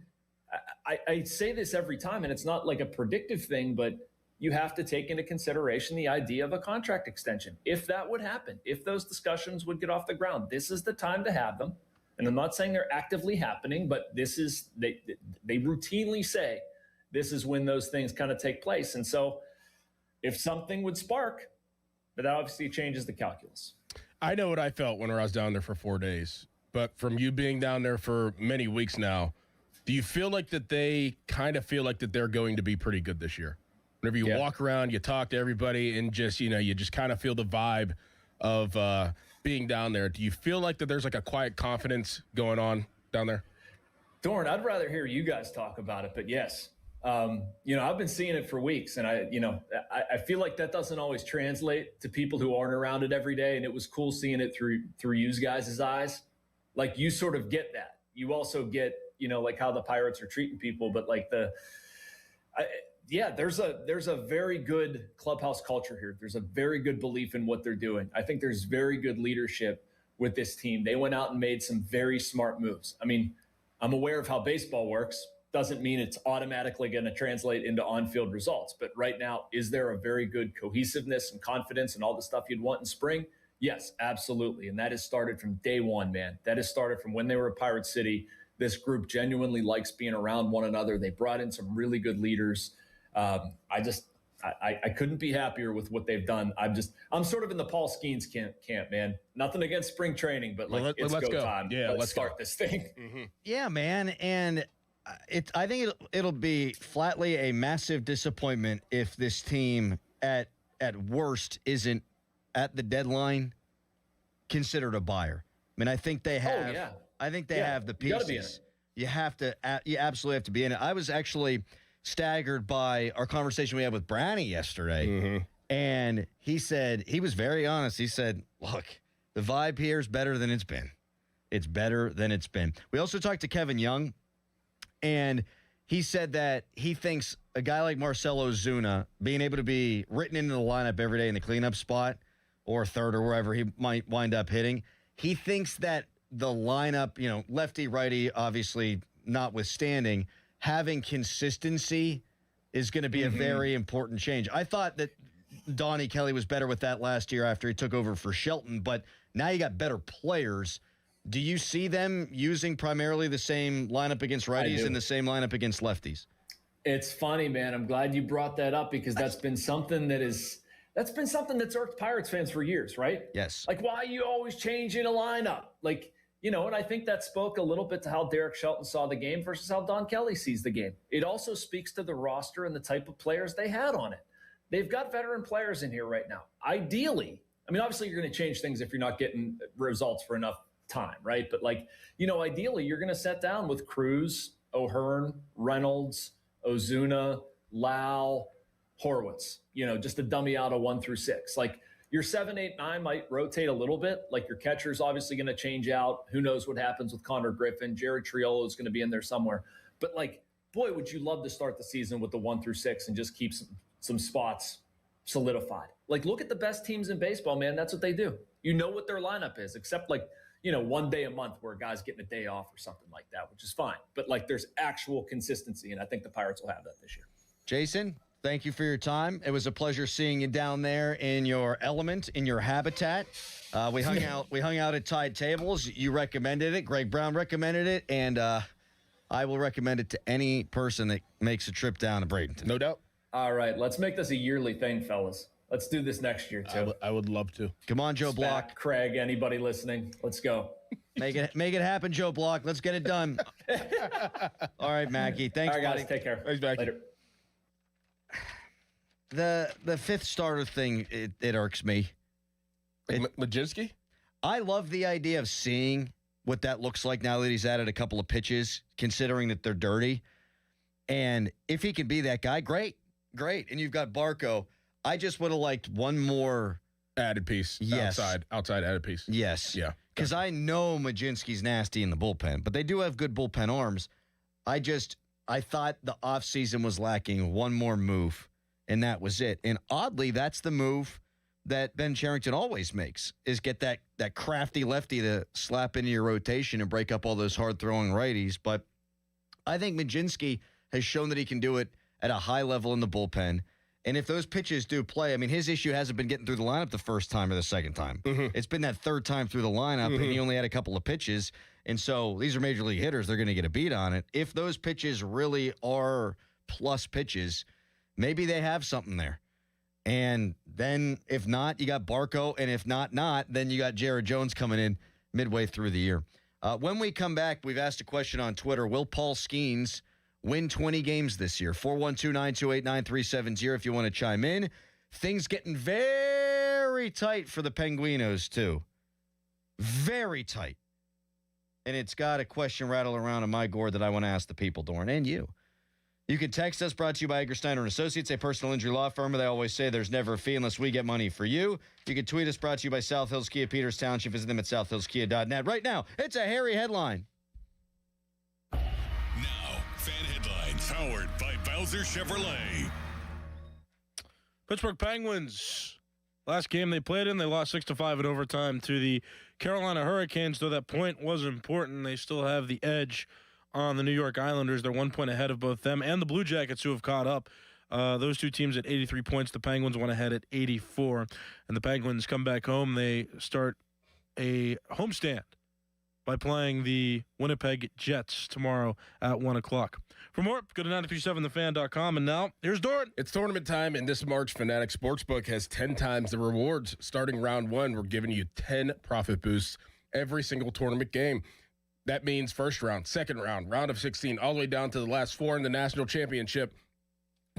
I say this every time, and it's not like a predictive thing, but you have to take into consideration the idea of a contract extension. If that would happen, if those discussions would get off the ground, this is the time to have them. And I'm not saying they're actively happening, but this is, they routinely say this is when those things kind of take place. And so if something would spark, but that obviously changes the calculus. I know what I felt when I was down there for 4 days, but from you being down there for many weeks now, do you feel like that they kind of feel like that they're going to be pretty good this year? Whenever you walk around, you talk to everybody and just, you just kind of feel the vibe of being down there. Do you feel like that there's like a quiet confidence going on down there? Doran, I'd rather hear you guys talk about it, but yes. I've been seeing it for weeks, and I feel like that doesn't always translate to people who aren't around it every day. And it was cool seeing it through you guys' eyes. Like, you sort of get that. You also get, like how the Pirates are treating people, but like there's a very good clubhouse culture here. There's a very good belief in what they're doing. I think there's very good leadership with this team. They went out and made some very smart moves. I mean, I'm aware of how baseball works. Doesn't mean it's automatically going to translate into on-field results. But right now, is there a very good cohesiveness and confidence and all the stuff you'd want in spring? Yes, absolutely. And that has started from day one, man. That has started from when they were at Pirate City. This group genuinely likes being around one another. They brought in some really good leaders. I couldn't be happier with what they've done. I'm sort of in the Paul Skenes camp, man. Nothing against spring training, but let's go time. Yeah, let's start this thing. Mm-hmm. Yeah, man. And I think it'll be flatly a massive disappointment if this team at worst isn't at the deadline considered a buyer. I mean, I think they have. Oh, yeah. I think they have the pieces. You absolutely have to be in it. I was actually staggered by our conversation we had with Brownie yesterday, and he said, he was very honest. He said, "Look, the vibe here is better than it's been. It's better than it's been." We also talked to Kevin Young. And he said that he thinks a guy like Marcell Ozuna being able to be written into the lineup every day in the cleanup spot or third or wherever he might wind up hitting, he thinks that the lineup, lefty, righty, obviously notwithstanding, having consistency is going to be a very important change. I thought that Donnie Kelly was better with that last year after he took over for Shelton, but now you got better players. Do you see them using primarily the same lineup against righties and the same lineup against lefties? It's funny, man. I'm glad you brought that up because that's been something that That's been something that's irked Pirates fans for years, right? Yes. Like, why are you always changing a lineup? Like, and I think that spoke a little bit to how Derek Shelton saw the game versus how Don Kelly sees the game. It also speaks to the roster and the type of players they had on it. They've got veteran players in here right now. Ideally, obviously you're going to change things if you're not getting results for enough time, right? But ideally you're going to sit down with Cruz, O'Hearn, Reynolds, Ozuna, Lau, Horwitz, just to dummy out a 1 through 6. Your 7, 8, 9 might rotate a little bit. Your catcher's obviously going to change out. Who knows what happens with Connor Griffin? Jared Triolo is going to be in there somewhere. But boy, would you love to start the season with the 1 through 6 and just keep some spots solidified. Look at the best teams in baseball, man. That's what they do. You know what their lineup is, except 1 day a month where a guy's getting a day off or something like that, which is fine. But there's actual consistency, and I think the Pirates will have that this year. Jason, thank you for your time. It was a pleasure seeing you down there in your element, in your habitat. We hung out at Tide Tables. You recommended it. Greg Brown recommended it, and I will recommend it to any person that makes a trip down to Bradenton. No doubt. All right, let's make this a yearly thing, fellas. Let's do this next year too. I would love to. Come on, Joe Block. Craig, anybody listening? Let's go. Make it happen, Joe Block. Let's get it done. All right, Mackie. Thanks, all right, buddy. guys. Take care. Thanks, Mackie. Later. The fifth starter thing, it irks me. Majinski? I love the idea of seeing what that looks like now that he's added a couple of pitches, considering that they're dirty. And if he can be that guy, great. And you've got Barco. I just would have liked one more added piece. Yes. Outside added piece. Yes. Yeah. Because I know Majinski's nasty in the bullpen, but they do have good bullpen arms. I thought the offseason was lacking one more move, and that was it. And oddly, that's the move that Ben Cherington always makes, is get that crafty lefty to slap into your rotation and break up all those hard-throwing righties. But I think Majinski has shown that he can do it at a high level in the bullpen. And if those pitches do play, his issue hasn't been getting through the lineup the first time or the second time. Mm-hmm. It's been that third time through the lineup, and he only had a couple of pitches. And so these are major league hitters. They're going to get a beat on it. If those pitches really are plus pitches, maybe they have something there. And then if not, you got Barco. And if not, then you got Jared Jones coming in midway through the year. When we come back, we've asked a question on Twitter. Will Paul Skenes win 20 games this year? 412-928-9370 if you want to chime in. Things getting very tight for the Penguinos, too. Very tight. And it's got a question rattled around in my gourd that I want to ask the people, Dorn, and you. You can text us, brought to you by Egger Steiner & Associates, a personal injury law firm. They always say there's never a fee unless we get money for you. You can tweet us, brought to you by South Hills Kia, Peters Township. Visit them at southhillskia.net. Right now, it's a hairy headline. Fan headlines powered by Bowser Chevrolet. Pittsburgh Penguins, last game they played in, they lost 6-5 in overtime to the Carolina Hurricanes. Though that point was important, they still have the edge on the New York Islanders. They're 1 point ahead of both them and the Blue Jackets, who have caught up. Those two teams at 83 points. The Penguins went ahead at 84. And the Penguins come back home. They start a homestand by playing the Winnipeg Jets tomorrow at 1 o'clock. For more, go to 937thefan.com. And now, here's Doran. It's tournament time, and this March, Fanatics Sportsbook has 10 times the rewards. Starting round one, we're giving you 10 profit boosts every single tournament game. That means first round, second round, round of 16, all the way down to the last four in the national championship.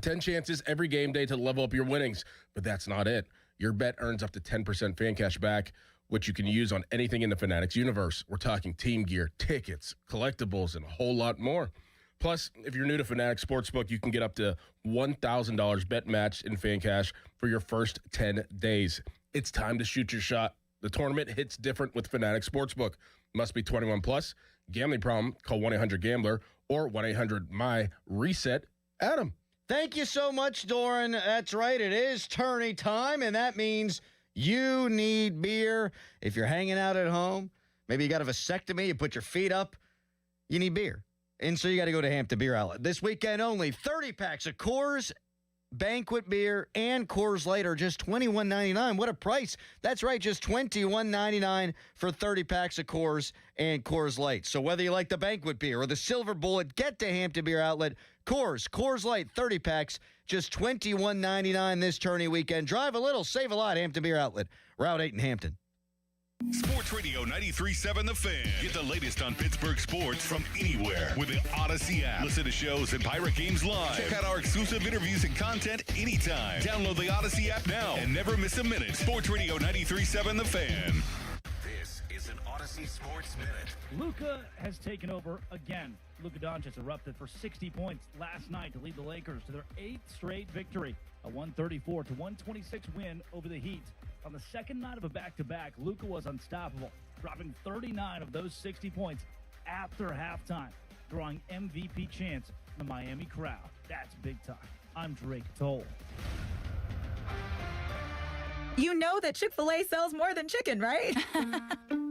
10 chances every game day to level up your winnings. But that's not it. Your bet earns up to 10% fan cash back, which you can use on anything in the Fanatics universe. We're talking team gear, tickets, collectibles, and a whole lot more. Plus, if you're new to Fanatics Sportsbook, you can get up to $1,000 bet matched in fan cash for your first 10 days. It's time to shoot your shot. The tournament hits different with Fanatics Sportsbook. Must be 21 plus. Gambling problem? Call 1-800-GAMBLER or 1-800-MY-RESET. Adam. Thank you so much, Doran. That's right. It is tourney time, and that means you need beer. If you're hanging out at home, maybe you got a vasectomy, you put your feet up, you need beer. And so you got to go to Hampton Beer Outlet. This weekend only, 30 packs of Coors Banquet Beer and Coors Light are just $21.99. What a price. That's right, just $21.99 for 30 packs of Coors and Coors Light. So whether you like the Banquet Beer or the Silver Bullet, get to Hampton Beer Outlet. Coors Light, 30 packs, Just $21.99 this tourney weekend. Drive a little, save a lot. Hampton Beer Outlet, Route 8 in Hampton. Sports Radio 93.7 The Fan. Get the latest on Pittsburgh sports from anywhere with the Odyssey app. Listen to shows and Pirate Games live. Check out our exclusive interviews and content anytime. Download the Odyssey app now and never miss a minute. Sports Radio 93.7 The Fan. This is an Odyssey Sports Minute. Luka has taken over again. Luka Doncic erupted for 60 points last night to lead the Lakers to their 8th straight victory. A 134-126 win over the Heat. On the second night of a back-to-back, Luka was unstoppable, dropping 39 of those 60 points after halftime, drawing MVP chants from the Miami crowd. That's big time. I'm Drake Toll. You know that Chick-fil-A sells more than chicken, right?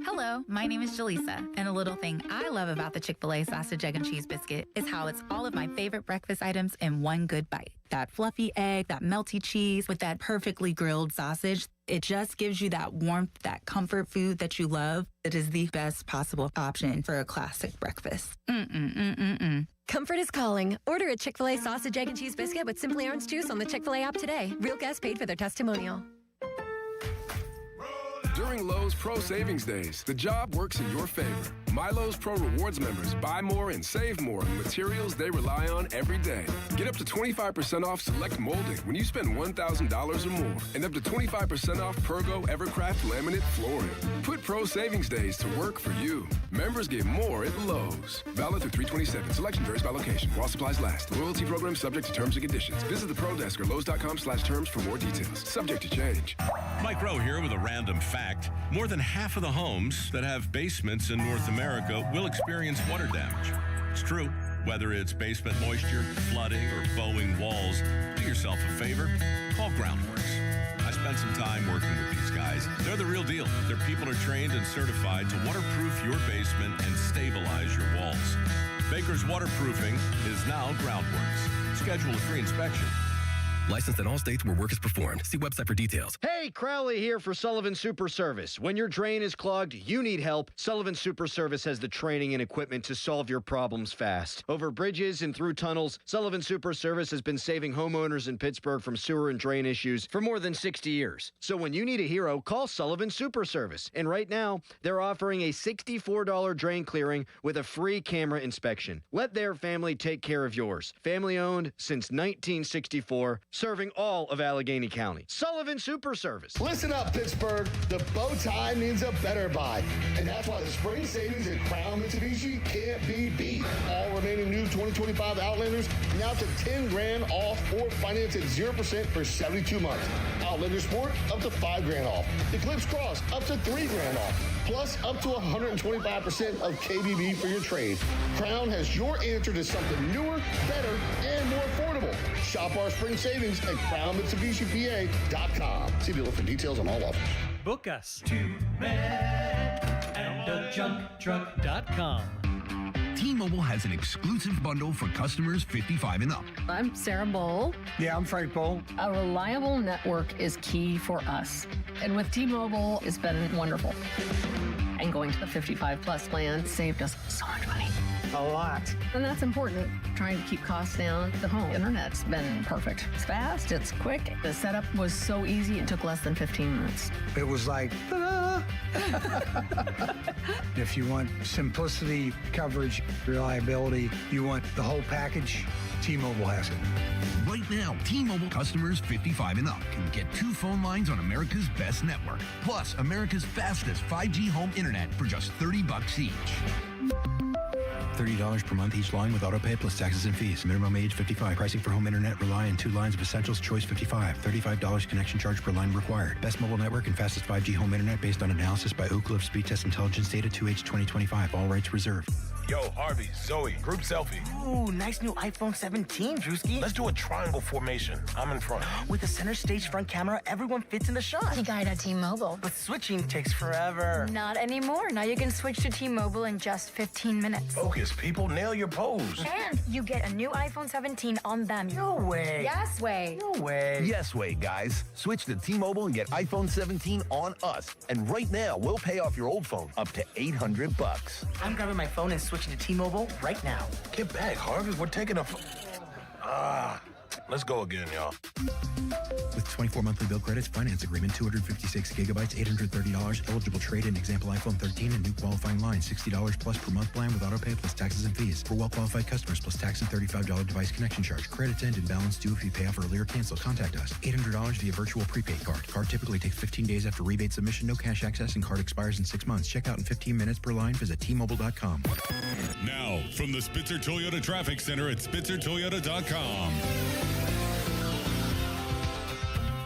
Hello, my name is Jaleesa, and a little thing I love about the Chick-fil-A sausage, egg, and cheese biscuit is how it's all of my favorite breakfast items in one good bite. That fluffy egg, that melty cheese with that perfectly grilled sausage. It just gives you that warmth, that comfort food that you love. It is the best possible option for a classic breakfast. Comfort is calling. Order a Chick-fil-A sausage, egg, and cheese biscuit with Simply Orange Juice on the Chick-fil-A app today. Real guests paid for their testimonial. During Lowe's Pro Savings Days, the job works in your favor. My Lowe's Pro Rewards members buy more and save more on materials they rely on every day. Get up to 25% off select molding when you spend $1,000 or more, and up to 25% off Pergo Evercraft laminate flooring. Put Pro Savings Days to work for you. Members get more at Lowe's. Valid through 3/27. Selection varies by location. While supplies last. Loyalty program subject to terms and conditions. Visit the Pro Desk or Lowes.com/terms for more details. Subject to change. Mike Rowe here with a random fact. More than half of the homes that have basements in North America will experience water damage. It's true. Whether it's basement moisture, flooding, or bowing walls, do yourself a favor. Call Groundworks. I spent some time working with these guys. They're the real deal. Their people are trained and certified to waterproof your basement and stabilize your walls. Baker's Waterproofing is now Groundworks. Schedule a free inspection. Licensed in all states where work is performed. See website for details. Hey, Crowley here for Sullivan Super Service. When your drain is clogged, you need help. Sullivan Super Service has the training and equipment to solve your problems fast. Over bridges and through tunnels, Sullivan Super Service has been saving homeowners in Pittsburgh from sewer and drain issues for more than 60 years. So when you need a hero, call Sullivan Super Service. And right now, they're offering a $64 drain clearing with a free camera inspection. Let their family take care of yours. Family owned since 1964. Serving all of Allegheny County. Sullivan Super Service. Listen up, Pittsburgh. The bow tie means a better buy. And that's why the spring savings at Crown Mitsubishi can't be beat. All remaining new 2025 Outlanders now to $10,000 off or finance at 0% for 72 months. Outlander Sport up to $5,000 off. Eclipse Cross up to $3,000 off. Plus up to 125% of KBB for your trade. Crown has your answer to something newer, better, and more affordable. Shop our spring savings at CrownMitsubishiPA.com. See dealer for details on all offers. Book us to manandajunkdrunk.com. T-Mobile has an exclusive bundle for customers 55 and up. I'm Sarah Bowl. Yeah, I'm Frank Bowl. A reliable network is key for us. And with T-Mobile, it's been wonderful. And going to the 55 plus plan saved us so much money. A lot. And that's important. Trying to keep costs down. The home internet's been perfect. It's fast, it's quick. The setup was so easy, it took less than 15 minutes. It was like, ta-da! If you want simplicity, coverage, reliability, you want the whole package, T-Mobile has it. Right now, T-Mobile customers 55 and up can get 2 phone lines on America's best network, plus America's fastest 5G home internet for just $30 each. $30 per month each line with autopay plus taxes and fees. Minimum age 55. Pricing for home internet rely on 2 lines of essentials. Choice 55. $35 connection charge per line required. Best mobile network and fastest 5G home internet based on analysis by Oak Cliff Speed Test Intelligence Data 2H 2025. All rights reserved. Yo, Harvey, Zoe, group selfie. Ooh, nice new iPhone 17, Drewski. Let's do a triangle formation. I'm in front. With the center stage front camera, everyone fits in the shot. You got it at T-Mobile. But switching takes forever. Not anymore. Now you can switch to T-Mobile in just 15 minutes. Focus, people. Nail your pose. And you get a new iPhone 17 on them. No way. Yes way. No way. Yes way, guys. Switch to T-Mobile and get iPhone 17 on us. And right now, we'll pay off your old phone up to $800. I'm grabbing my phone and switching to T-Mobile right now. Get back, Harvey. We're taking a... Let's go again, y'all. With 24 monthly bill credits, finance agreement, 256 gigabytes, $830, eligible trade-in, example iPhone 13, and new qualifying line, $60 plus per month plan with auto pay plus taxes and fees. For well-qualified customers, plus tax and $35 device connection charge. Credits end and balance due if you pay off early or cancel. Contact us. $800 via virtual prepaid card. Card typically takes 15 days after rebate submission. No cash access and card expires in 6 months. Check out in 15 minutes per line. Visit T-Mobile.com. Now, from the Spitzer Toyota Traffic Center at SpitzerToyota.com.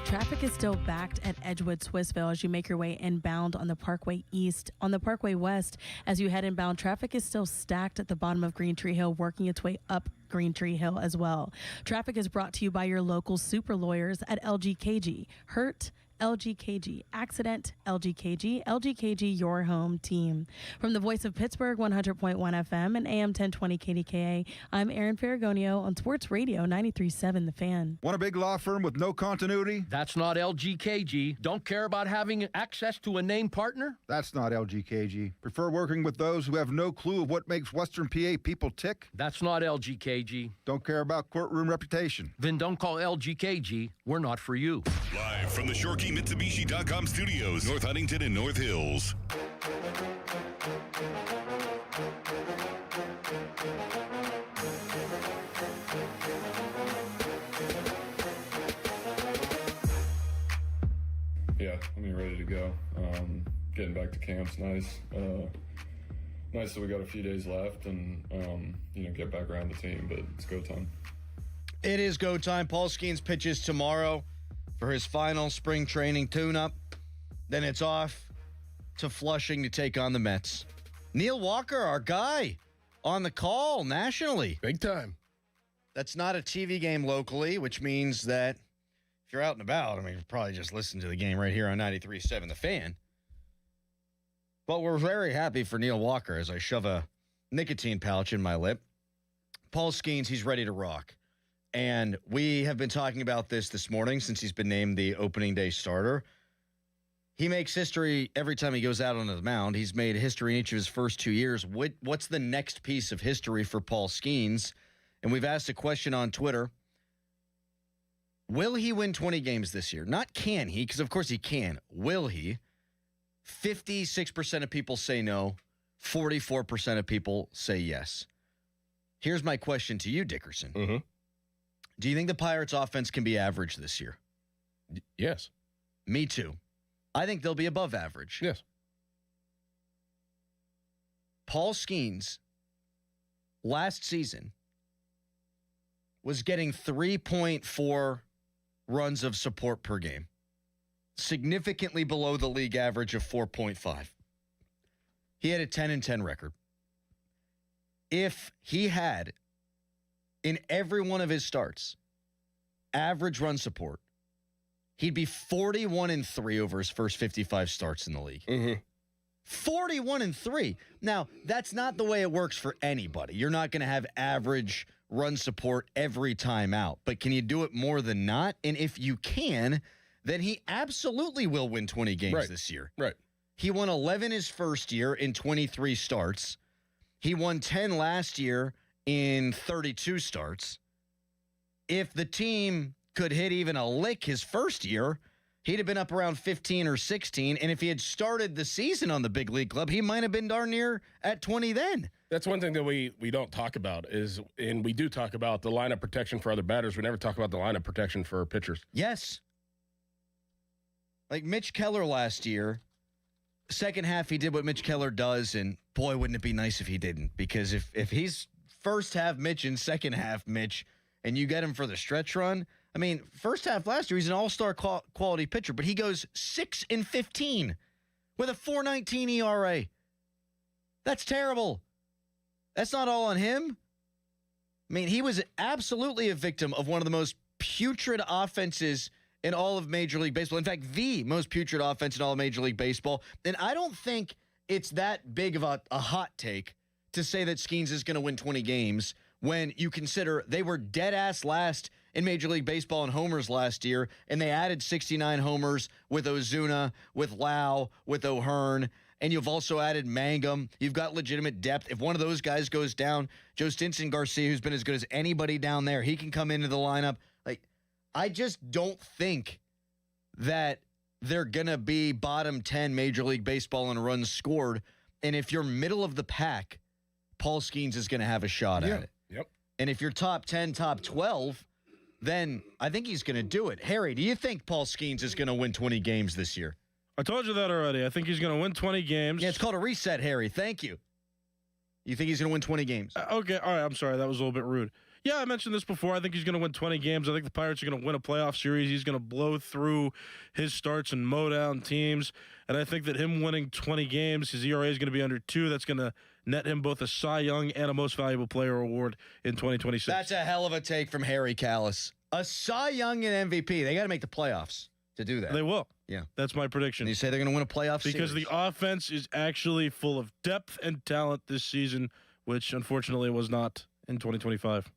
Traffic is still backed at Edgewood Swissville as you make your way inbound on the Parkway East. On the Parkway West, as you head inbound, traffic is still stacked at the bottom of Green Tree Hill, working its way up Green Tree Hill as well. Traffic is brought to you by your local super lawyers at LGKG. Hurt, LGKG. Accident, LGKG. LGKG, your home team. From the voice of Pittsburgh, 100.1 FM and AM 1020 KDKA, I'm Erin Ferragonio on Sports Radio 93.7 The Fan. Want a big law firm with no continuity? That's not LGKG. Don't care about having access to a named partner? That's not LGKG. Prefer working with those who have no clue of what makes Western PA people tick? That's not LGKG. Don't care about courtroom reputation? Then don't call LGKG. We're not for you. Live from the ShoreKeyMitsubishi.com studios, North Huntington and North Hills. Yeah, ready to go. Getting back to camp's nice. Nice that we got a few days left and, get back around the team, but it's go time. It is go time. Paul Skenes pitches tomorrow for his final spring training tune-up. Then it's off to Flushing to take on the Mets. Neil Walker, our guy, on the call nationally. Big time. That's not a TV game locally, which means that if you're out and about, you probably just listen to the game right here on 93.7 The Fan. But we're very happy for Neil Walker as I shove a nicotine pouch in my lip. Paul Skenes, he's ready to rock. And we have been talking about this morning since he's been named the opening day starter. He makes history every time he goes out onto the mound. He's made history in each of his first 2 years. What's the next piece of history for Paul Skenes? And we've asked a question on Twitter. Will he win 20 games this year? Not can he, because of course he can. Will he? 56% of people say no. 44% of people say yes. Here's my question to you, Dickerson. Mm-hmm. Do you think the Pirates' offense can be average this year? Yes. Me too. I think they'll be above average. Yes. Paul Skenes, last season, was getting 3.4 runs of support per game, significantly below the league average of 4.5. He had a 10-10 record. If he had, in every one of his starts, average run support, he'd be 41-3 over his first 55 starts in the league. Mm-hmm. 41-3. Now, that's not the way it works for anybody. You're not going to have average run support every time out. But can you do it more than not? And if you can, then he absolutely will win 20 games this year. Right. He won 11 his first year in 23 starts. He won 10 last year in 32 starts. If the team could hit even a lick his first year, he'd have been up around 15 or 16. And if he had started the season on the big league club, he might have been darn near at 20 then. That's one thing that we don't talk about and we do talk about the lineup protection for other batters. We never talk about the lineup protection for pitchers. Yes. Like Mitch Keller last year, second half he did what Mitch Keller does, and boy, wouldn't it be nice if he didn't. Because if he's first half Mitch and second half Mitch, and you get him for the stretch run, first half last year, he's an all-star quality pitcher, but he goes 6-15 with a 4.19 ERA. That's terrible. That's not all on him. He was absolutely a victim of one of the most putrid offenses in all of Major League Baseball. In fact, the most putrid offense in all of Major League Baseball. And I don't think it's that big of a hot take to say that Skenes is going to win 20 games when you consider they were dead-ass last in Major League Baseball in homers last year, and they added 69 homers with Ozuna, with Lau, with O'Hearn, and you've also added Mangum. You've got legitimate depth. If one of those guys goes down, Joe Stinson Garcia, who's been as good as anybody down there, he can come into the lineup. I just don't think that they're going to be bottom 10 Major League Baseball in runs scored. And if you're middle of the pack, Paul Skenes is going to have a shot at it. Yep. And if you're top 10, top 12, then I think he's going to do it. Harry, do you think Paul Skenes is going to win 20 games this year? I told you that already. I think he's going to win 20 games. Yeah, it's called a reset, Harry. Thank you. You think he's going to win 20 games? Okay, all right. I'm sorry. That was a little bit rude. Yeah, I mentioned this before. I think he's going to win 20 games. I think the Pirates are going to win a playoff series. He's going to blow through his starts and mow down teams. And I think that him winning 20 games, his ERA is going to be under 2. That's going to net him both a Cy Young and a Most Valuable Player award in 2026. That's a hell of a take from Harry Callis. A Cy Young and MVP. They got to make the playoffs to do that. They will. Yeah. That's my prediction. And you say they're going to win a playoff because series? The offense is actually full of depth and talent this season, which unfortunately was not in 2025.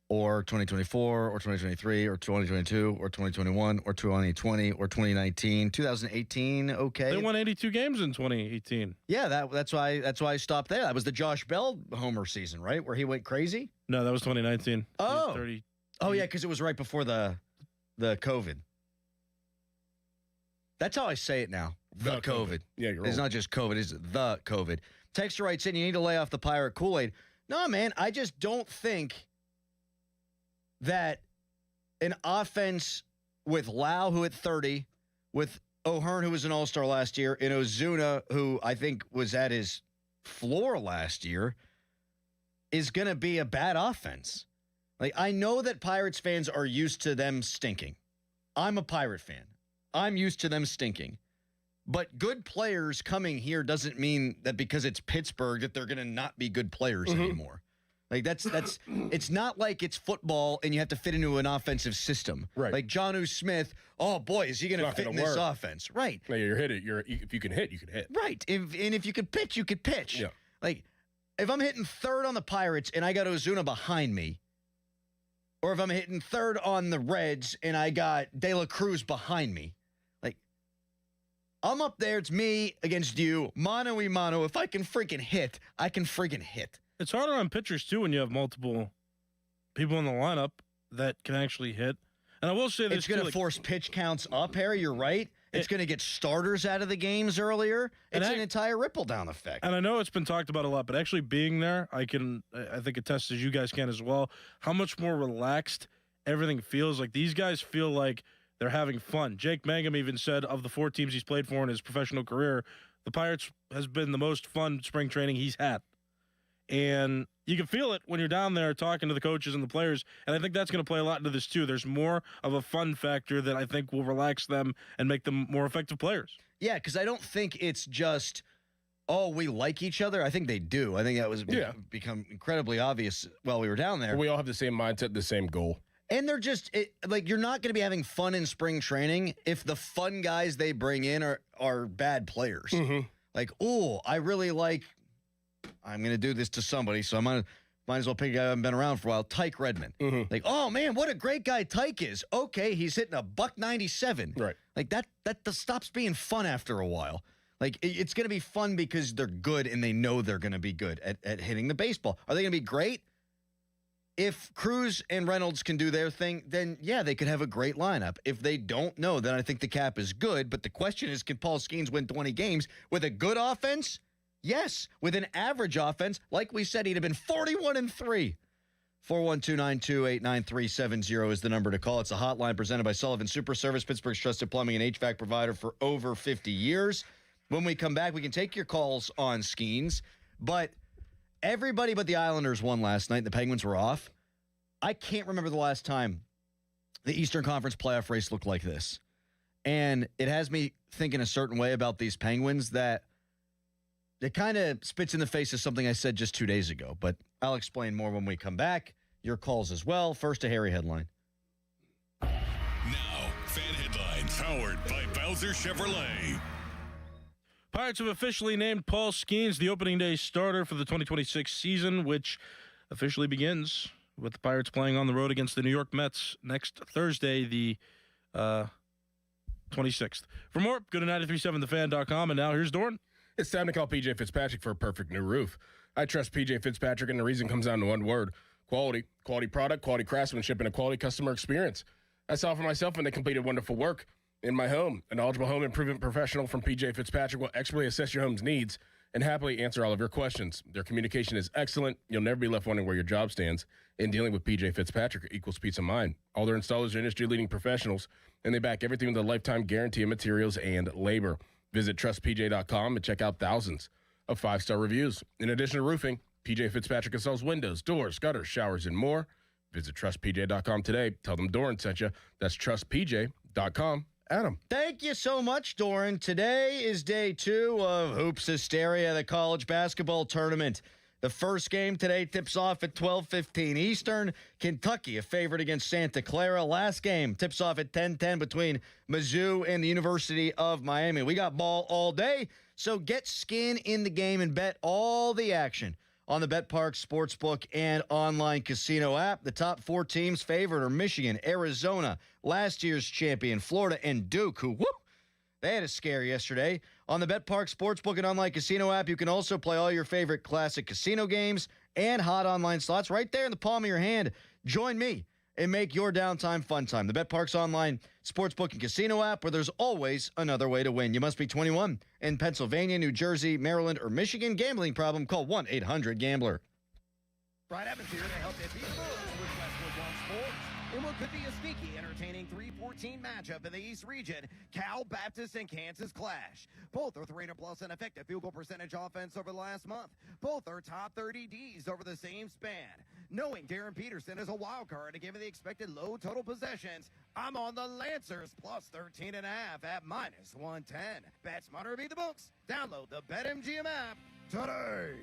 Or 2024, or 2023, or 2022, or 2021, or 2020, or 2019, 2018. Okay, they won 82 games in 2018. Yeah, that's why I stopped there. That was the Josh Bell homer season, right, where he went crazy. No, that was 2019. Oh, yeah, because it was right before the COVID. That's how I say it now. The COVID. Yeah, you're It's old. not just COVID. It's the COVID. Texter writes in, you need to lay off the Pirate Kool-Aid. No, man, I just don't think that an offense with Lau, who at 30, with O'Hearn, who was an all-star last year, and Ozuna, who I think was at his floor last year, is going to be a bad offense. Like, I know that Pirates fans are used to them stinking. I'm a Pirate fan. I'm used to them stinking. But good players coming here doesn't mean that because it's Pittsburgh that they're going to not be good players anymore. Like that's it's not like it's football and you have to fit into an offensive system. Right. Like Jonnu Smith, oh boy, is he going to fit in this offense? Right. No, you're hit it. If you can hit, you can hit. Right. If you could pitch, you could pitch. Yeah. Like if I'm hitting third on the Pirates and I got Ozuna behind me, or if I'm hitting third on the Reds and I got De La Cruz behind me, like I'm up there. It's me against you, mano y mano. If I can freaking hit, I can freaking hit. It's harder on pitchers, too, when you have multiple people in the lineup that can actually hit. And I will say this, it's going to force pitch counts up, Harry. You're right. It's going to get starters out of the games earlier. It's an entire ripple-down effect. And I know it's been talked about a lot, but actually being there, I think attest, as you guys can as well, how much more relaxed everything feels. Like these guys feel like they're having fun. Jake Mangum even said of the 4 teams he's played for in his professional career, the Pirates has been the most fun spring training he's had. And you can feel it when you're down there talking to the coaches and the players. And I think that's going to play a lot into this, too. There's more of a fun factor that I think will relax them and make them more effective players. Yeah, because I don't think it's just, oh, we like each other. I think they do. I think that was become incredibly obvious while we were down there. We all have the same mindset, the same goal. And they're just, like, you're not going to be having fun in spring training if the fun guys they bring in are bad players. Like, oh, I really like, I'm going to do this to somebody, so I might as well pick a guy I haven't been around for a while, Tyke Redmond. Like, oh, man, what a great guy Tyke is. Okay, he's hitting a $197. Right. Like, that stops being fun after a while. Like, it's going to be fun because they're good and they know they're going to be good at hitting the baseball. Are they going to be great? If Cruz and Reynolds can do their thing, then, yeah, they could have a great lineup. If they don't know, then I think the cap is good. But the question is, can Paul Skenes win 20 games with a good offense? Yes. With an average offense, like we said, he'd have been 41-3. 412-928-9370 is the number to call. It's a hotline presented by Sullivan Super Service, Pittsburgh's trusted plumbing and HVAC provider for over 50 years. When we come back, we can take your calls on Skenes, but everybody but the Islanders won last night. The Penguins were off. I can't remember the last time the Eastern Conference playoff race looked like this. And it has me thinking a certain way about these Penguins that it kind of spits in the face of something I said just 2 days ago. But I'll explain more when we come back. Your calls as well. First, a Harry headline. Now, fan headlines powered by Bowser Chevrolet. Pirates have officially named Paul Skenes the opening day starter for the 2026 season, which officially begins with the Pirates playing on the road against the New York Mets next Thursday, the 26th. For more, go to 937thefan.com, and now here's Dorn. It's time to call PJ Fitzpatrick for a perfect new roof. I trust PJ Fitzpatrick, and the reason comes down to one word: quality. Quality product, quality craftsmanship, and a quality customer experience. I saw for myself when they completed wonderful work in my home. A knowledgeable home improvement professional from PJ Fitzpatrick will expertly assess your home's needs and happily answer all of your questions. Their communication is excellent. You'll never be left wondering where your job stands. In dealing with PJ Fitzpatrick equals peace of mind. All their installers are industry-leading professionals, and they back everything with a lifetime guarantee of materials and labor. Visit trustpj.com and check out thousands of 5-star reviews. In addition to roofing, PJ Fitzpatrick installs windows, doors, gutters, showers, and more. Visit trustpj.com today. Tell them Doran sent you. That's trustpj.com. Adam. Thank you so much, Doran. Today is day 2 of Hoops Hysteria, the college basketball tournament. The first game today tips off at 12:15 Eastern. Kentucky, a favorite against Santa Clara. Last game tips off at 10:10 between Mizzou and the University of Miami. We got ball all day, so get skin in the game and bet all the action on the BetParx Sportsbook and online casino app. The top 4 teams favored are Michigan, Arizona, last year's champion, Florida, and Duke, who, they had a scare yesterday. On the BetParx Sportsbook and online casino app, you can also play all your favorite classic casino games and hot online slots right there in the palm of your hand. Join me and make your downtime fun time. The BetParx online sportsbook and casino app, where there's always another way to win. You must be 21 in Pennsylvania, New Jersey, Maryland, or Michigan. Gambling problem? Call 1-800-GAMBLER. Bright Evans here to help you beat the Bulls with Westwood One Sports. In what could be a sneaky, entertaining 3-14 matchup in the East region, Cal Baptist and Kansas clash. Both are 300+ in effective field goal percentage offense over the last month. Both are top 30 Ds over the same span. Knowing Darren Peterson is a wild card and given the expected low total possessions, I'm on the Lancers plus 13.5 at -110. Bet smarter, beat the books. Download the BetMGM app today.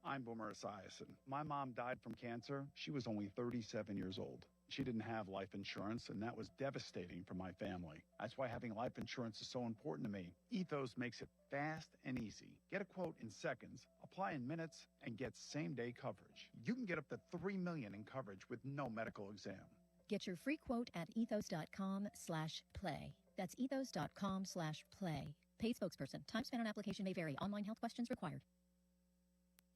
I'm Boomer Esiason. My mom died from cancer. She was only 37 years old. She didn't have life insurance, and that was devastating for my family. That's why having life insurance is so important to me. Ethos makes it fast and easy. Get a quote in seconds, apply in minutes, and get same-day coverage. You can get up to $3 million in coverage with no medical exam. Get your free quote at ethos.com/play. That's ethos.com/play. Paid spokesperson. Time spent on application may vary. Online health questions required.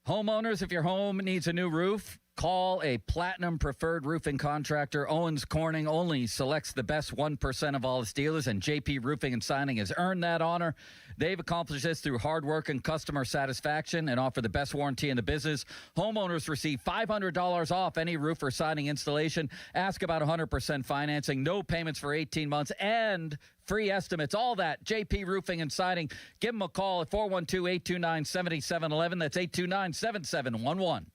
Homeowners, if your home needs a new roof, call a Platinum Preferred Roofing Contractor. Owens Corning only selects the best 1% of all its dealers, and JP Roofing and Signing has earned that honor. They've accomplished this through hard work and customer satisfaction and offer the best warranty in the business. Homeowners receive $500 off any roof or siding installation. Ask about 100% financing, no payments for 18 months, and free estimates. All that, JP Roofing and Siding. Give them a call at 412-829-7711. That's 829-7711.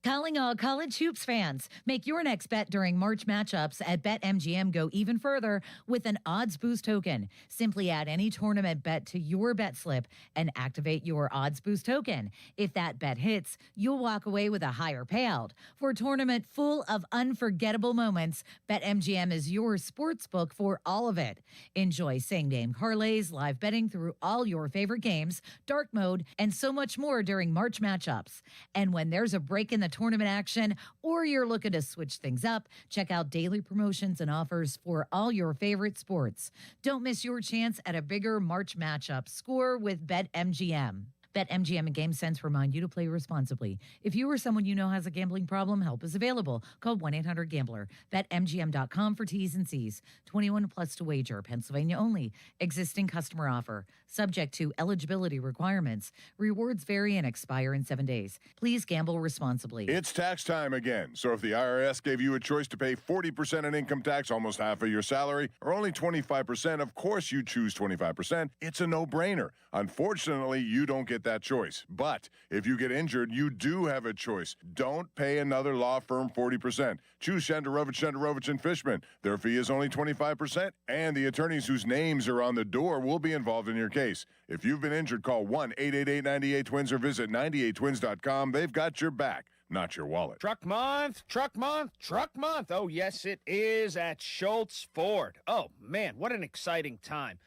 Calling all college hoops fans. Make your next bet during March matchups at BetMGM go even further with an odds boost token. Simply add any tournament bet to your bet slip and activate your odds boost token. If that bet hits, you'll walk away with a higher payout. For a tournament full of unforgettable moments, BetMGM is your sports book for all of it. Enjoy same-game parlays, live betting through all your favorite games, dark mode, and so much more during March matchups. And when there's a break in the tournament action, or you're looking to switch things up, check out daily promotions and offers for all your favorite sports. Don't miss your chance at a bigger March matchup. Score with BetMGM. BetMGM and GameSense remind you to play responsibly. If you or someone you know has a gambling problem, help is available. Call 1-800-GAMBLER. BetMGM.com for T's and C's. 21 plus to wager. Pennsylvania only. Existing customer offer. Subject to eligibility requirements. Rewards vary and expire in 7 days. Please gamble responsibly. It's tax time again. So if the IRS gave you a choice to pay 40% in income tax, almost half of your salary, or only 25%, of course you choose 25%. It's a no-brainer. Unfortunately, you don't get that choice. But if you get injured, you do have a choice. Don't pay another law firm 40%. Choose Shenderovich and Fishman. Their fee is only 25%, and the attorneys whose names are on the door will be involved in your case. If you've been injured, call 1-888-98-TWINS or visit 98twins.com. They've got your back, not your wallet. Truck month, truck month, truck month. Oh, yes, it is at Schultz Ford. Oh, man, what an exciting time.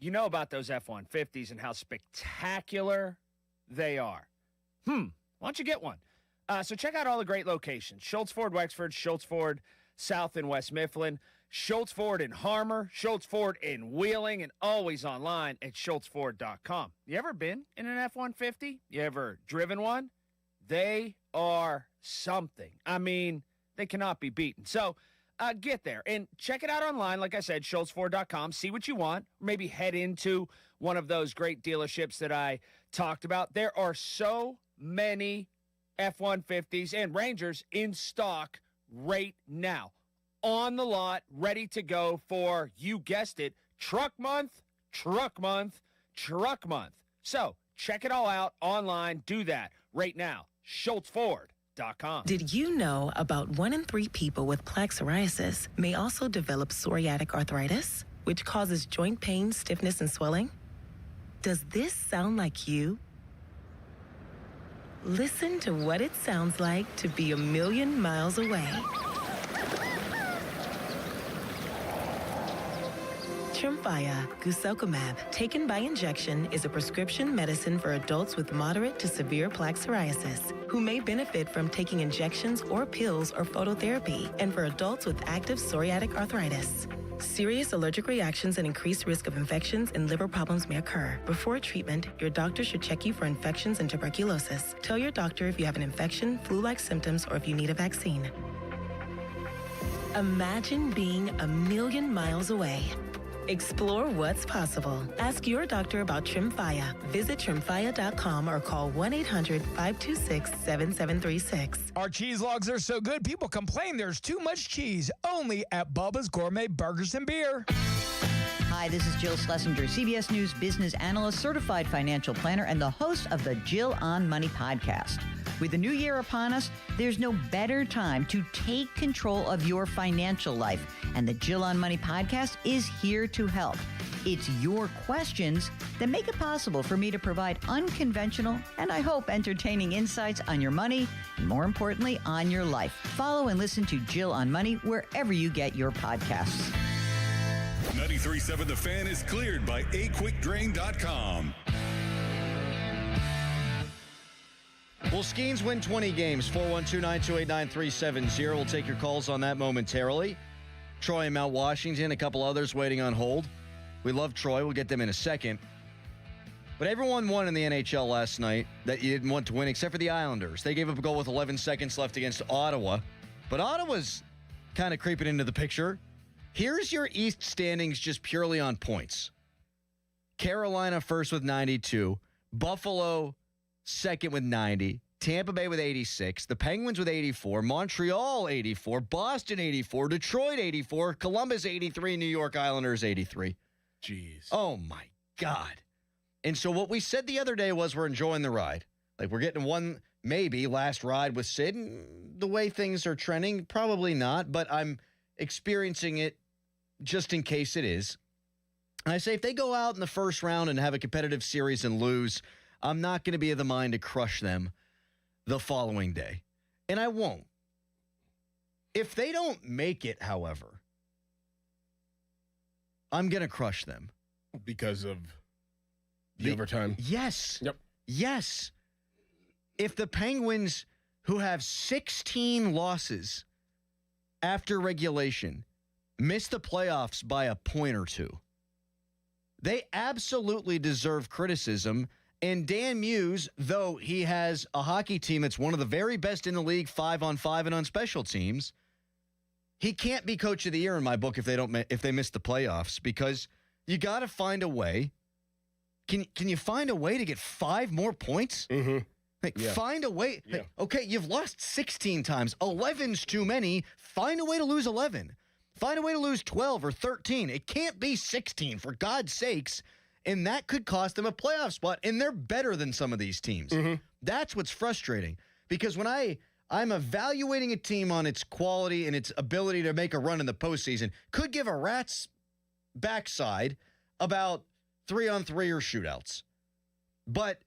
You know about those F-150s and how spectacular they are. Why don't you get one? So check out all the great locations. Schultz Ford, Wexford, Schultz Ford, South and West Mifflin, Schultz Ford in Harmer, Schultz Ford in Wheeling, and always online at schultzford.com. You ever been in an F-150? You ever driven one? They are something. I mean, they cannot be beaten. So get there and check it out online. Like I said, schultzford.com. See what you want. Maybe head into one of those great dealerships that I talked about. There are so many F-150s and Rangers in stock right now. On the lot, ready to go for, you guessed it, truck month, truck month, truck month. So check it all out online. Do that right now. schultzford.com. Did you know about 1 in 3 people with plaque psoriasis may also develop psoriatic arthritis, which causes joint pain, stiffness, and swelling? Does this sound like you? Listen to what it sounds like to be a million miles away. Tremfya guselkumab, taken by injection, is a prescription medicine for adults with moderate to severe plaque psoriasis who may benefit from taking injections or pills or phototherapy, and for adults with active psoriatic arthritis. Serious allergic reactions and increased risk of infections and liver problems may occur. Before treatment, your doctor should check you for infections and tuberculosis. Tell your doctor if you have an infection, flu-like symptoms, or if you need a vaccine. Imagine being a million miles away. Explore what's possible. Ask your doctor about Tremfya. Visit Tremfya.com or call 1-800-526-7736. Our cheese logs are so good, people complain there's too much cheese. Only at Bubba's Gourmet Burgers and Beer. Hi, this is Jill Schlesinger, CBS News business analyst, certified financial planner, and the host of the Jill on Money podcast. With the new year upon us, there's no better time to take control of your financial life. And the Jill on Money podcast is here to help. It's your questions that make it possible for me to provide unconventional and, I hope, entertaining insights on your money and, more importantly, on your life. Follow and listen to Jill on Money wherever you get your podcasts. 93.7 The Fan is cleared by aquickdrain.com. Will Skenes win 20 games? 412-928-9370. We'll take your calls on that momentarily. Troy and Mount Washington, a couple others waiting on hold. We love Troy. We'll get them in a second. But everyone won in the NHL last night that you didn't want to win, except for the Islanders. They gave up a goal with 11 seconds left against Ottawa. But Ottawa's kind of creeping into the picture. Here's your East standings just purely on points. Carolina first with 92. Buffalo second with 90. Tampa Bay with 86. The Penguins with 84. Montreal 84. Boston 84. Detroit 84. Columbus 83. New York Islanders 83. Jeez. Oh, my God. And so what we said the other day was we're enjoying the ride. Like, we're getting one, maybe, last ride with Sid. And the way things are trending, probably not. But I'm experiencing it just in case it is. And I say if they go out in the first round and have a competitive series and lose, I'm not going to be of the mind to crush them the following day. And I won't. If they don't make it, however, I'm going to crush them. Because of the overtime? Yes. Yep. Yes. If the Penguins, who have 16 losses after regulation, miss the playoffs by a point or two, they absolutely deserve criticism. And Dan Muse, though he has a hockey team that's one of the very best in the league, 5-on-5 and on special teams, he can't be coach of the year in my book if they miss the playoffs, because you got to find a way. Can you find a way to get 5 more points? Mm-hmm. Find a way. Yeah. Okay, you've lost 16 times. 11's too many. Find a way to lose 11. Find a way to lose 12 or 13. It can't be 16, for God's sakes. And that could cost them a playoff spot. And they're better than some of these teams. Mm-hmm. That's what's frustrating. Because when I'm evaluating a team on its quality and its ability to make a run in the postseason, could give a rat's backside about 3-on-3 or shootouts. But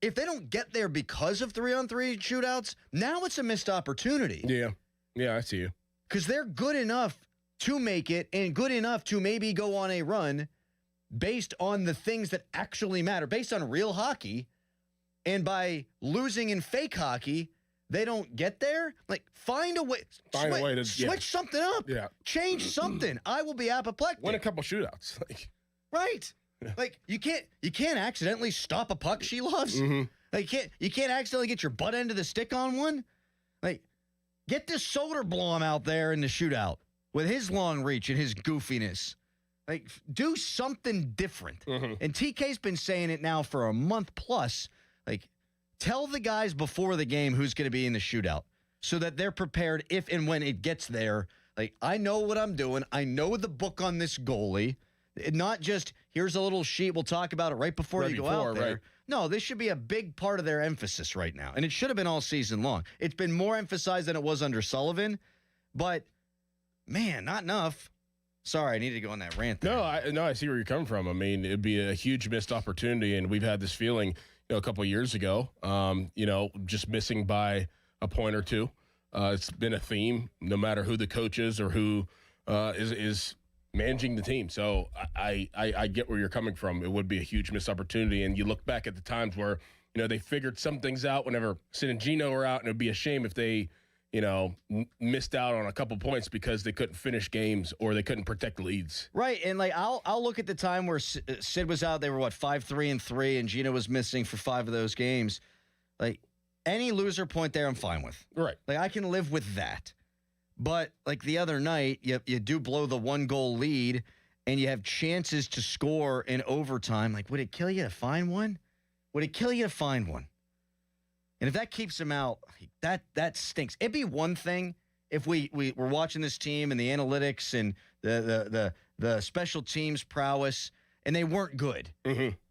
if they don't get there because of 3-on-3 shootouts, now it's a missed opportunity. Yeah. Yeah, I see you. Because they're good enough to make it and good enough to maybe go on a run based on the things that actually matter, based on real hockey. And by losing in fake hockey, they don't get there. Like, find a way. Switch something up. Yeah. Change something. I will be apoplectic. Win a couple shootouts. Right. Like, you can't accidentally stop a puck she loves. Mm-hmm. Like, you can't accidentally get your butt end of the stick on one. Like, get this Soderblom out there in the shootout. with his long reach and his goofiness. Like, do something different. And TK's been saying it now for a month plus. Like, tell the guys before the game who's going to be in the shootout so that they're prepared if and when it gets there. Like, I know what I'm doing. I know the book on this goalie. Not just, here's a little sheet, we'll talk about it right before you go out there. Right. No, this should be a big part of their emphasis right now. And it should have been all season long. It's been more emphasized than it was under Sullivan. But, man, not enough. Sorry, I needed to go on that rant there. No, I see where you're coming from. I mean, it'd be a huge missed opportunity, and we've had this feeling, a couple of years ago, just missing by a point or two. It's been a theme, no matter who the coach is or who is managing the team. So I get where you're coming from. It would be a huge missed opportunity, and you look back at the times where they figured some things out whenever Sid and Gino were out, and it'd be a shame if they missed out on a couple points because they couldn't finish games or they couldn't protect leads. Right, and I'll look at the time where Sid was out. They were 5-3-3, and Gino was missing for 5 of those games. Like, any loser point there, I'm fine with. Right, like I can live with that. But like the other night, you do blow the 1-goal lead, and you have chances to score in overtime. Like, would it kill you to find one? Would it kill you to find one? And if that keeps him out, that stinks. It'd be one thing if we were watching this team and the analytics and the special teams prowess, and they weren't good,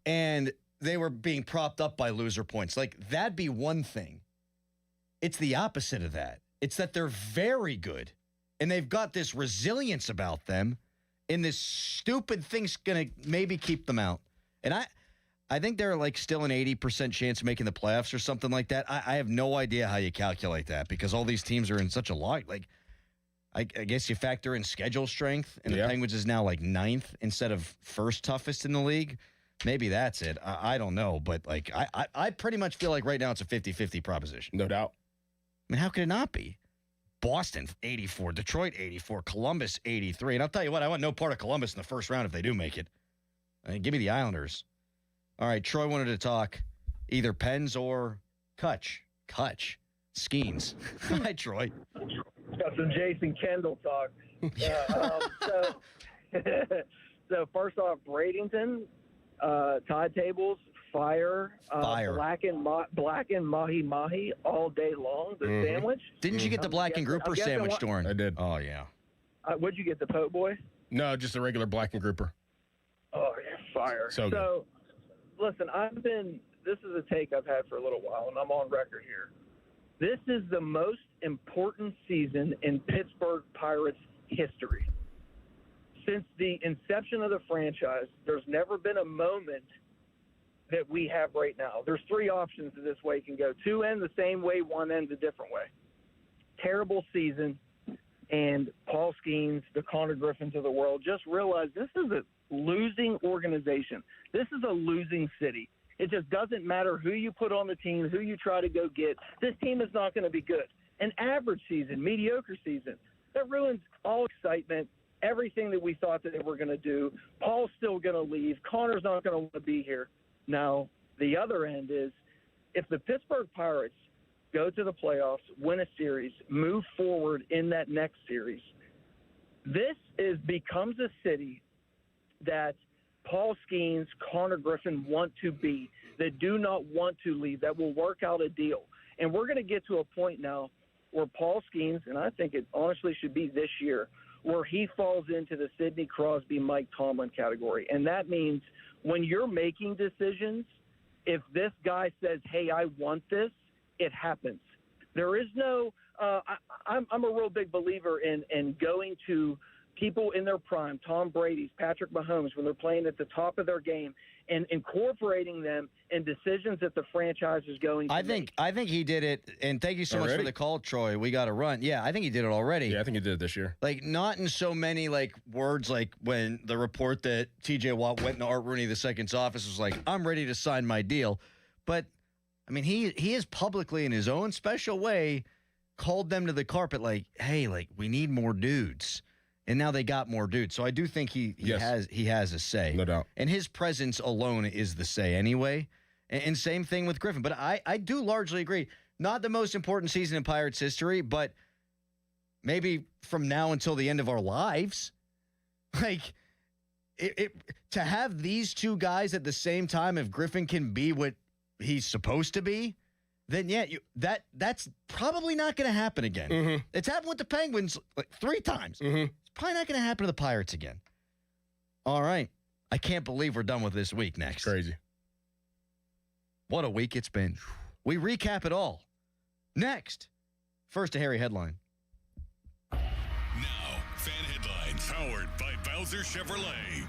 and they were being propped up by loser points. Like, that'd be one thing. It's the opposite of that. It's that they're very good, and they've got this resilience about them, and this stupid thing's going to maybe keep them out. And I think they're still an 80% chance of making the playoffs or something like that. I have no idea how you calculate that because all these teams are in such a lot. Like, I guess you factor in schedule strength, and the Penguins is now 9th instead of first toughest in the league. Maybe that's it. I don't know, but I pretty much feel like right now it's a 50-50 proposition. No doubt. I mean, how could it not be? Boston 84, Detroit 84, Columbus 83, and I'll tell you what, I want no part of Columbus in the first round if they do make it. Give me the Islanders. All right, Troy wanted to talk either Pens or Kutch. Skenes. Hi, Troy. Got some Jason Kendall talk. So first off, Bradenton, Tide tables, fire. Black and mahi all day long, the sandwich. Didn't you get the black and grouper sandwich, Doran? I did. Oh, yeah. What'd you get, the po' boy? No, just a regular black and grouper. Oh, yeah, fire. So good. Listen, this is a take I've had for a little while, and I'm on record here. This is the most important season in Pittsburgh Pirates history. Since the inception of the franchise, there's never been a moment that we have right now. There's 3 options that this way can go. 2 end the same way, 1 ends a different way. Terrible season, and Paul Skenes, the Connor Griffins of the world, just realized this is a losing organization. This is a losing city. It just doesn't matter who you put on the team, who you try to go get. This team is not going to be good. An average season, mediocre season, that ruins all excitement, everything that we thought that they were going to do. Paul's still going to leave. Connor's not going to want to be here. Now, the other end is if the Pittsburgh Pirates go to the playoffs, win a series, move forward in that next series, this becomes a city that Paul Skenes, Connor Griffin want to be, that do not want to leave, that will work out a deal. And we're going to get to a point now where Paul Skenes, and I think it honestly should be this year, where he falls into the Sidney Crosby, Mike Tomlin category. And that means when you're making decisions, if this guy says, hey, I want this, it happens. There is no I'm a real big believer in going to people in their prime, Tom Brady's, Patrick Mahomes, when they're playing at the top of their game, and incorporating them in decisions that the franchise is going to make. I think he did it, and thank you so much for the call, Troy. We got to run. Yeah, I think he did it already. Yeah, I think he did it this year. Not in so many words, when the report that T.J. Watt went into Art Rooney II's office was like, I'm ready to sign my deal. But, I mean, he is publicly in his own special way called them to the carpet hey, we need more dudes. And now they got more dudes. So I do think he has a say. No doubt. And his presence alone is the say anyway. And same thing with Griffin. But I do largely agree. Not the most important season in Pirates history, but maybe from now until the end of our lives. Like, to have these two guys at the same time, if Griffin can be what he's supposed to be, then yeah, that's probably not going to happen again. Mm-hmm. It's happened with the Penguins like 3 times. Mm-hmm. It's probably not going to happen to the Pirates again. All right. I can't believe we're done with this week next. Crazy. What a week it's been. We recap it all. Next. First, a Harry headline. Now, fan headlines powered by Bowser Chevrolet.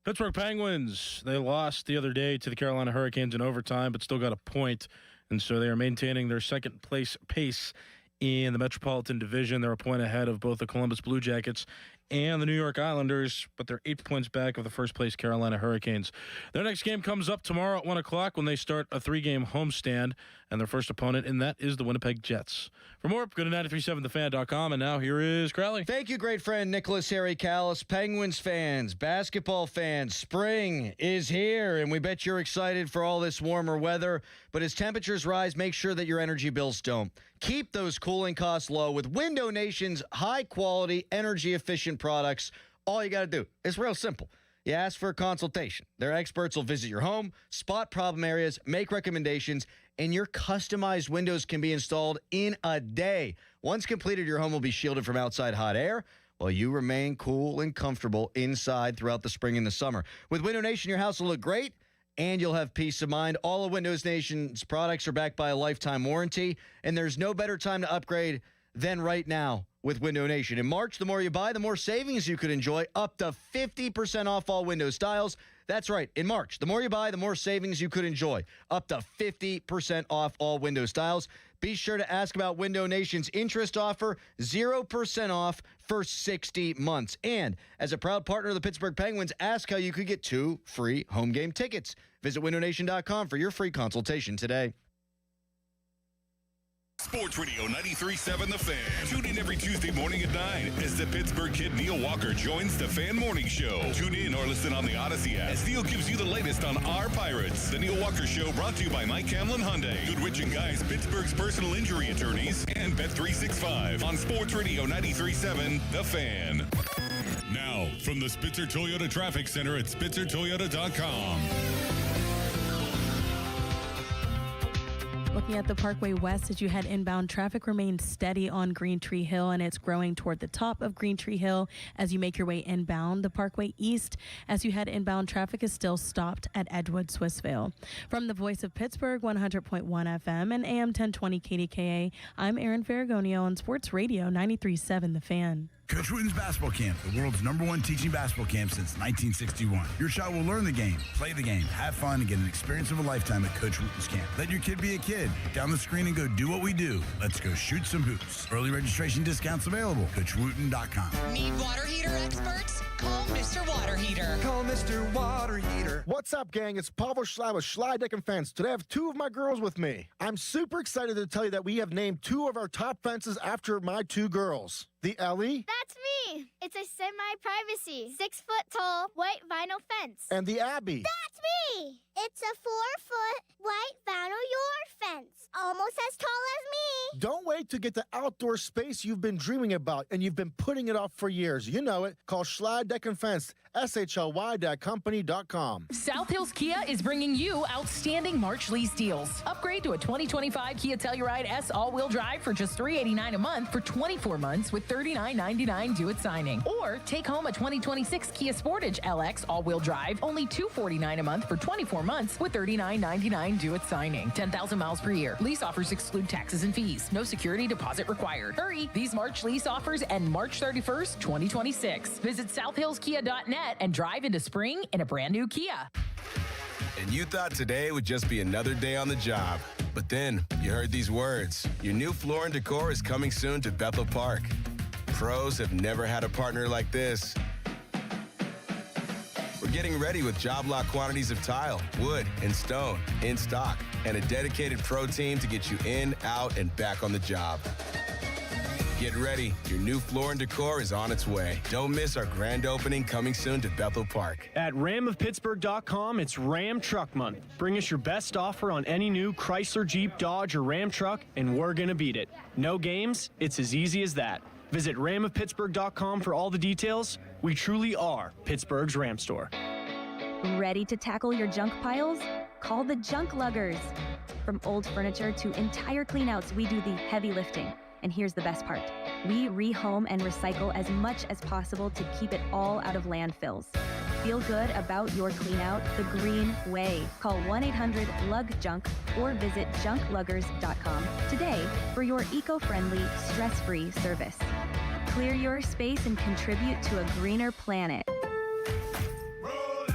Pittsburgh Penguins, they lost the other day to the Carolina Hurricanes in overtime, but still got a point, and so they are maintaining their second place pace in the Metropolitan Division. They're a point ahead of both the Columbus Blue Jackets and the New York Islanders, but they're 8 points back of the first-place Carolina Hurricanes. Their next game comes up tomorrow at 1 o'clock when they start a 3-game homestand, and their first opponent in that is the Winnipeg Jets. For more, go to 937thefan.com, and now here is Crowley. Thank you, great friend Nicholas Harry Callis. Penguins fans, basketball fans, spring is here, and we bet you're excited for all this warmer weather. But as temperatures rise, make sure that your energy bills don't. Keep those cooling costs low with Window Nation's high-quality, energy-efficient products. All you got to do is real simple. You ask for a consultation. Their experts will visit your home, spot problem areas, make recommendations, and your customized windows can be installed in a day. Once completed, your home will be shielded from outside hot air while you remain cool and comfortable inside throughout the spring and the summer. With Window Nation, your house will look great, and you'll have peace of mind. All of Windows Nation's products are backed by a lifetime warranty, and there's no better time to upgrade than right now with Window Nation. In March, the more you buy, the more savings you could enjoy, up to 50% off all window styles. That's right. In March, the more you buy, the more savings you could enjoy, up to 50% off all window styles. Be sure to ask about Window Nation's interest offer, 0% off for 60 months. And as a proud partner of the Pittsburgh Penguins, ask how you could get 2 free home game tickets. Visit windownation.com for your free consultation today. Sports Radio 93.7 The Fan. Tune in every Tuesday morning at 9 as the Pittsburgh kid Neil Walker joins the Fan Morning Show. Tune in or listen on the Odyssey app as Neil gives you the latest on our Pirates. The Neil Walker Show brought to you by Mike Camlin Hyundai, Goodrich & Guys, Pittsburgh's personal injury attorneys, and Bet365 on Sports Radio 93.7 The Fan. Now, from the Spitzer Toyota Traffic Center at SpitzerToyota.com. Looking at the Parkway West as you head inbound, traffic remains steady on Green Tree Hill, and it's growing toward the top of Green Tree Hill as you make your way inbound. The Parkway East, as you head inbound, traffic is still stopped at Edgewood, Swissvale. From the Voice of Pittsburgh, 100.1 FM and AM 1020 KDKA, I'm Erin Ferragonio on Sports Radio 93.7 The Fan. Coach Wooten's Basketball Camp, the world's #1 teaching basketball camp since 1961. Your child will learn the game, play the game, have fun, and get an experience of a lifetime at Coach Wooten's camp. Let your kid be a kid. Down the screen and go do what we do. Let's go shoot some hoops. Early registration discounts available. CoachWooten.com. Need water heater experts? Call Mr. Water Heater. Call Mr. Water Heater. What's up, gang? It's Pavel Schley with Schley Deck and Fence. Today I have 2 of my girls with me. I'm super excited to tell you that we have named 2 of our top fences after my 2 girls. The Ellie. That's me. It's a semi-privacy, 6-foot-tall white vinyl fence. And the Abby. That's me. It's a 4-foot white vinyl yard fence, almost as tall as me. Don't wait to get the outdoor space you've been dreaming about and you've been putting it off for years. You know it. Call Schley Deck and Fence, SHLY.company.com. South Hills Kia is bringing you outstanding March lease deals. Upgrade to a 2025 Kia Telluride S all-wheel drive for just $389 a month for 24 months with $39.99 due at signing. Or take home a 2026 Kia Sportage LX all-wheel drive, only $249 a month for 24 months with $39.99 due at signing. 10,000 miles per year. Lease offers exclude taxes and fees. No security deposit required. Hurry! These March lease offers end March 31st, 2026. Visit southhillskia.net and drive into spring in a brand new Kia. And you thought today would just be another day on the job. But then you heard these words. Your new floor and decor is coming soon to Bethel Park. Pros have never had a partner like this. We're getting ready with job lot quantities of tile, wood, and stone in stock, and a dedicated pro team to get you in, out, and back on the job. Get ready. Your new floor and decor is on its way. Don't miss our grand opening coming soon to Bethel Park. At ramofpittsburgh.com, it's Ram Truck Month. Bring us your best offer on any new Chrysler, Jeep, Dodge, or Ram truck, and we're going to beat it. No games. It's as easy as that. Visit ramofpittsburgh.com for all the details. We truly are Pittsburgh's Ram store. Ready to tackle your junk piles? Call the Junk Luggers. From old furniture to entire cleanouts, we do the heavy lifting. And here's the best part. We rehome and recycle as much as possible to keep it all out of landfills. Feel good about your cleanout the green way. Call 1-800-LUG-JUNK or visit junkluggers.com today for your eco-friendly, stress-free service. Clear your space and contribute to a greener planet.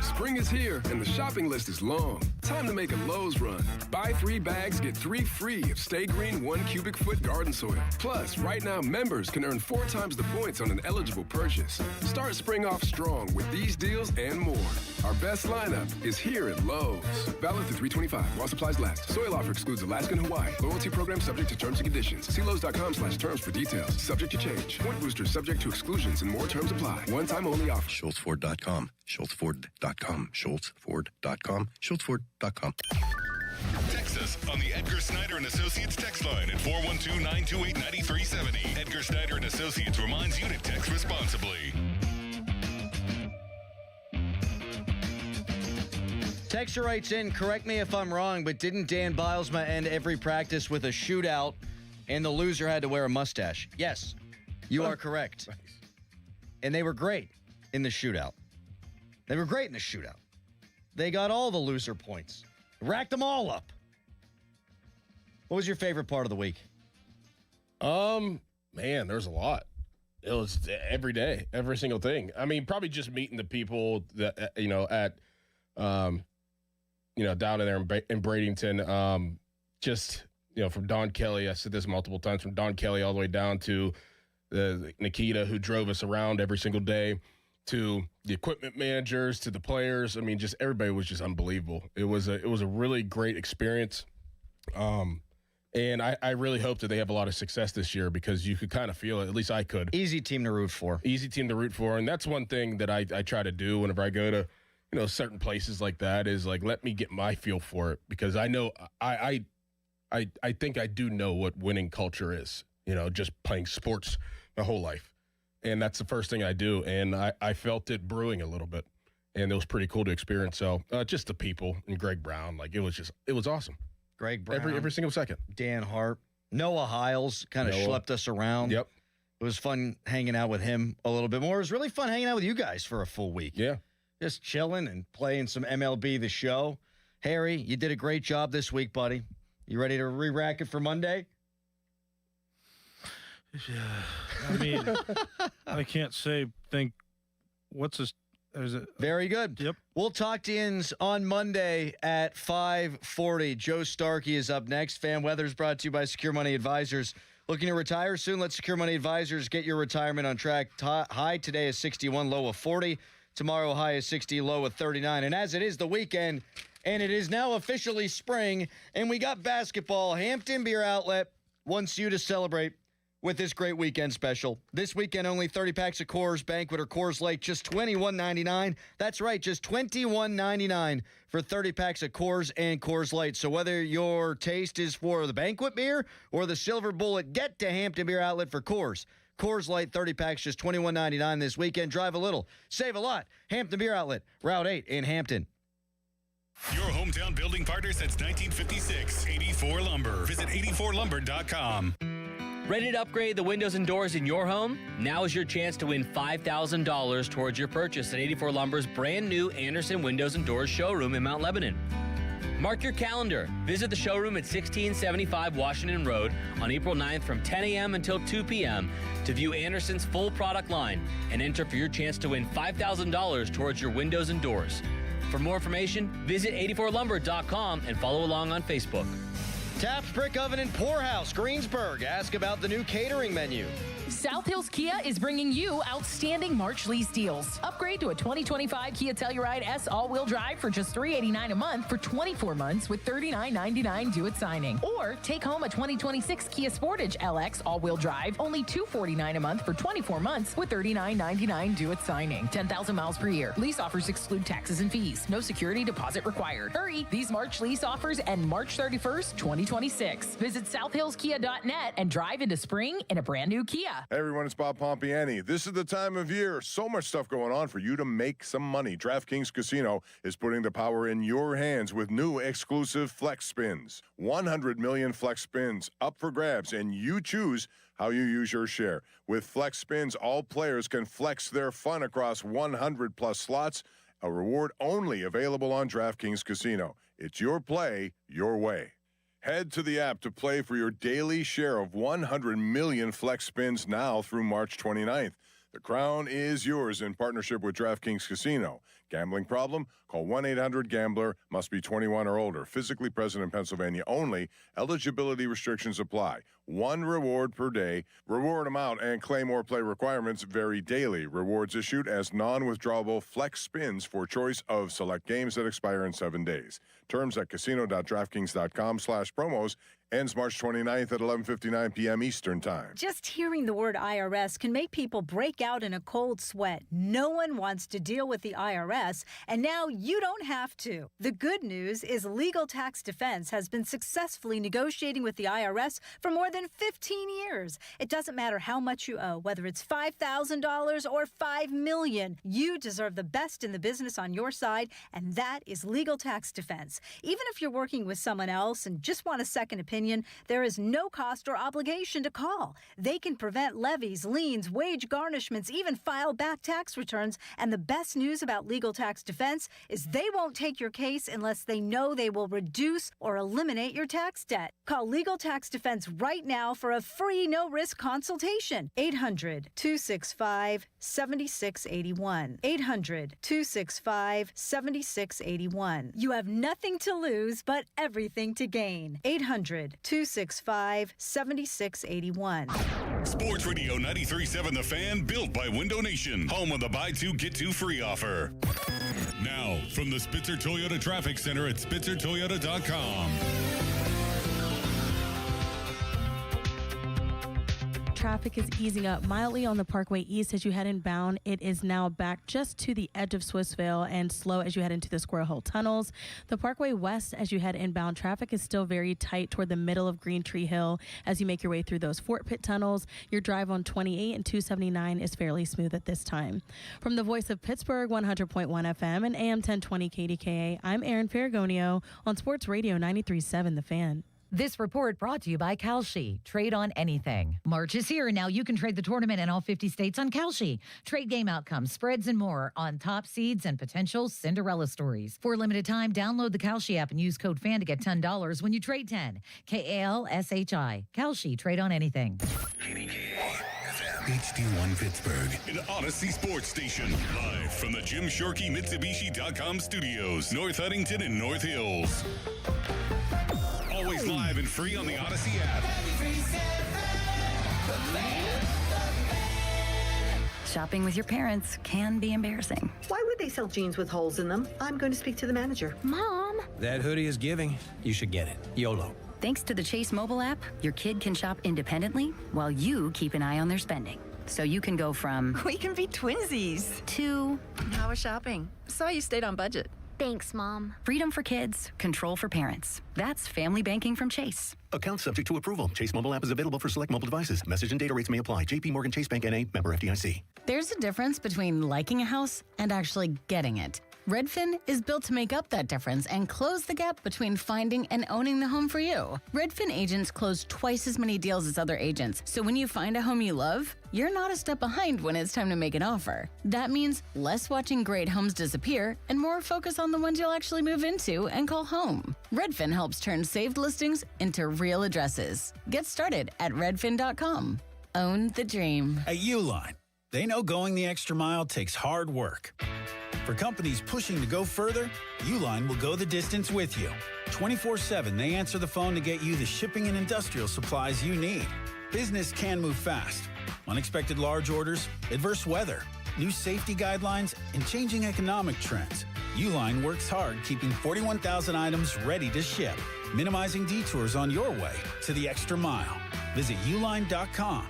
Spring is here and the shopping list is long. Time to make a Lowe's run. Buy 3 bags, get 3 free of Stay Green 1 cubic foot garden soil. Plus, right now, members can earn 4 times the points on an eligible purchase. Start spring off strong with these deals and more. Our best lineup is here at Lowe's. Valid through 3/25 while supplies last. Soil offer excludes Alaska and Hawaii. Loyalty program subject to terms and conditions. See Lowe's.com/terms for details. Subject to change. Point boosters subject to exclusions and more terms apply. One-time only offer. SchultzFord.com. SchultzFord.com. SchultzFord.com. SchultzFord.com. Text us on the Edgar Snyder and Associates text line at 412-928-9370. Edgar Snyder and Associates reminds you to text responsibly. Texture writes in, correct me if I'm wrong, but didn't Dan Bilesma end every practice with a shootout and the loser had to wear a mustache? Yes, you are correct. And they were great in the shootout. They got all the loser points. Racked them all up. What was your favorite part of the week? Man, there's a lot. It was every day, every single thing. I mean, probably just meeting the people that, at, down in there in Bradenton. From Don Kelly, I said this multiple times, from Don Kelly all the way down to Nikita, who drove us around every single day, to the equipment managers, to the players. I mean, just everybody was just unbelievable. It was a really great experience. And I really hope that they have a lot of success this year because you could kind of feel it. At least I could. Easy team to root for. And that's one thing that I try to do whenever I go to, certain places like that is like, let me get my feel for it because I know I think I do know what winning culture is, just playing sports my whole life. And that's the first thing I do. And I felt it brewing a little bit. And it was pretty cool to experience. So just the people and Greg Brown, it was awesome. Greg Brown. Every single second. Dan Hart. Noah Hiles kind of schlepped us around. Yep. It was fun hanging out with him a little bit more. It was really fun hanging out with you guys for a full week. Yeah. Just chilling and playing some MLB The Show. Harry, you did a great job this week, buddy. You ready to re-rack it for Monday? Yeah. I mean, I can't what's this? Is it? Very good. Yep. We'll talk to you on Monday at 5:40. Joe Starkey is up next. Fan Weather is brought to you by Secure Money Advisors. Looking to retire soon? Let Secure Money Advisors get your retirement on track. High today is 61, low of 40. Tomorrow, high is 60, low of 39. And as it is the weekend, and it is now officially spring, and we got basketball, Hampton Beer Outlet wants you to celebrate with this great weekend special. This weekend, only 30 packs of Coors Banquet or Coors Light, just $21.99. That's right, just $21.99 for 30 packs of Coors and Coors Light. So whether your taste is for the Banquet beer or the Silver Bullet, get to Hampton Beer Outlet for Coors. Coors Light 30 packs, just $21.99 this weekend. Drive a little, save a lot. Hampton Beer Outlet, Route 8 in Hampton. Your hometown building partner since 1956, 84 Lumber. Visit 84lumber.com. Ready to upgrade the windows and doors in your home? Now is your chance to win $5,000 towards your purchase at 84 Lumber's brand new Anderson Windows and Doors showroom in Mount Lebanon. Mark your calendar. Visit the showroom at 1675 Washington Road on April 9th from 10 a.m. until 2 p.m. to view Anderson's full product line and enter for your chance to win $5,000 towards your windows and doors. For more information, visit 84lumber.com and follow along on Facebook. Taps Brick Oven and Poorhouse, Greensburg. Ask about the new catering menu. South Hills Kia is bringing you outstanding March lease deals. Upgrade to a 2025 Kia Telluride S all-wheel drive for just $389 a month for 24 months with $39.99 due at signing. Or take home a 2026 Kia Sportage LX all-wheel drive, only $249 a month for 24 months with $39.99 due at signing. 10,000 miles per year. Lease offers exclude taxes and fees. No security deposit required. Hurry! These March lease offers end March 31st, 2026. Visit southhillskia.net and drive into spring in a brand new Kia. Hey everyone, it's Bob Pompiani. This is the time of year. So much stuff going on for you to make some money. DraftKings Casino is putting the power in your hands with new exclusive flex spins. 100 million flex spins up for grabs, and you choose how you use your share. With flex spins, all players can flex their fun across 100 plus slots. A reward only available on DraftKings Casino. It's your play, your way. Head to the app to play for your daily share of 100 million flex spins now through March 29th. The crown is yours in partnership with DraftKings Casino. Gambling problem? Call 1-800-GAMBLER. Must be 21 or older. Physically present in Pennsylvania only. Eligibility restrictions apply. One reward per day. Reward amount and claim or play requirements vary daily. Rewards issued as non-withdrawable flex spins for choice of select games that expire in 7 days. Terms at casino.draftkings.com/promos. Ends March 29th at 11:59 p.m. Eastern Time. Just hearing the word IRS can make people break out in a cold sweat. No one wants to deal with the IRS, and now you don't have to. The good news is Legal Tax Defense has been successfully negotiating with the IRS for more than 15 years. It doesn't matter how much you owe, whether it's $5,000 or $5 million. You deserve the best in the business on your side, and that is Legal Tax Defense. Even if you're working with someone else and just want a second opinion, there is no cost or obligation to call. They can prevent levies, liens, wage garnishments, even file back tax returns. And the best news about Legal Tax Defense is they won't take your case unless they know they will reduce or eliminate your tax debt. Call Legal Tax Defense right now for a free no-risk consultation. 800-265-7681. 800-265-7681. You have nothing to lose but everything to gain. 800-265-7681. Sports Radio 93.7 The Fan, built by Window Nation, home of the buy two, get two free offer. Now, from the Spitzer Toyota Traffic Center at SpitzerToyota.com. Traffic is easing up mildly on the Parkway East as you head inbound. It is now back just to the edge of Swissvale and slow as you head into the Squirrel Hill tunnels. The Parkway West as you head inbound, traffic is still very tight toward the middle of Green Tree Hill as you make your way through those Fort Pitt tunnels. Your drive on 28 and 279 is fairly smooth at this time. From the voice of Pittsburgh, 100.1 FM and AM 1020 KDKA, I'm Erin Ferragonio on Sports Radio 93.7 The Fan. This report brought to you by Kalshi. Trade on anything. March is here. Now you can trade the tournament in all 50 states on Kalshi. Trade game outcomes, spreads, and more on top seeds and potential Cinderella stories. For a limited time, download the Kalshi app and use code FAN to get $10 when you trade 10. KALSHI. Kalshi. Trade on anything. HD1 Pittsburgh, an Odyssey Sports Station. Live from the Jim Shorkey Mitsubishi.com studios, North Huntington and North Hills. Always live and free on the Odyssey app. Shopping with your parents can be embarrassing. Why would they sell jeans with holes in them? I'm going to speak to the manager. Mom! That hoodie is giving. You should get it. YOLO. Thanks to the Chase mobile app, your kid can shop independently while you keep an eye on their spending. So you can go from... We can be twinsies. ...to... How was shopping? Saw you stayed on budget. Thanks, Mom. Freedom for kids, control for parents. That's family banking from Chase. Account subject to approval. Chase mobile app is available for select mobile devices. Message and data rates may apply. JP Morgan Chase Bank N.A. member FDIC. There's a difference between liking a house and actually getting it. Redfin is built to make up that difference and close the gap between finding and owning the home for you. Redfin agents close twice as many deals as other agents, so when you find a home you love, you're not a step behind when it's time to make an offer. That means less watching great homes disappear and more focus on the ones you'll actually move into and call home. Redfin helps turn saved listings into real addresses. Get started at redfin.com. Own the dream. At Uline, they know going the extra mile takes hard work. For companies pushing to go further, Uline will go the distance with you. 24/7, they answer the phone to get you the shipping and industrial supplies you need. Business can move fast, Unexpected large orders, adverse weather, new safety guidelines, and changing economic trends. Uline works hard keeping 41,000 items ready to ship, minimizing detours on your way to the extra mile. Visit uline.com.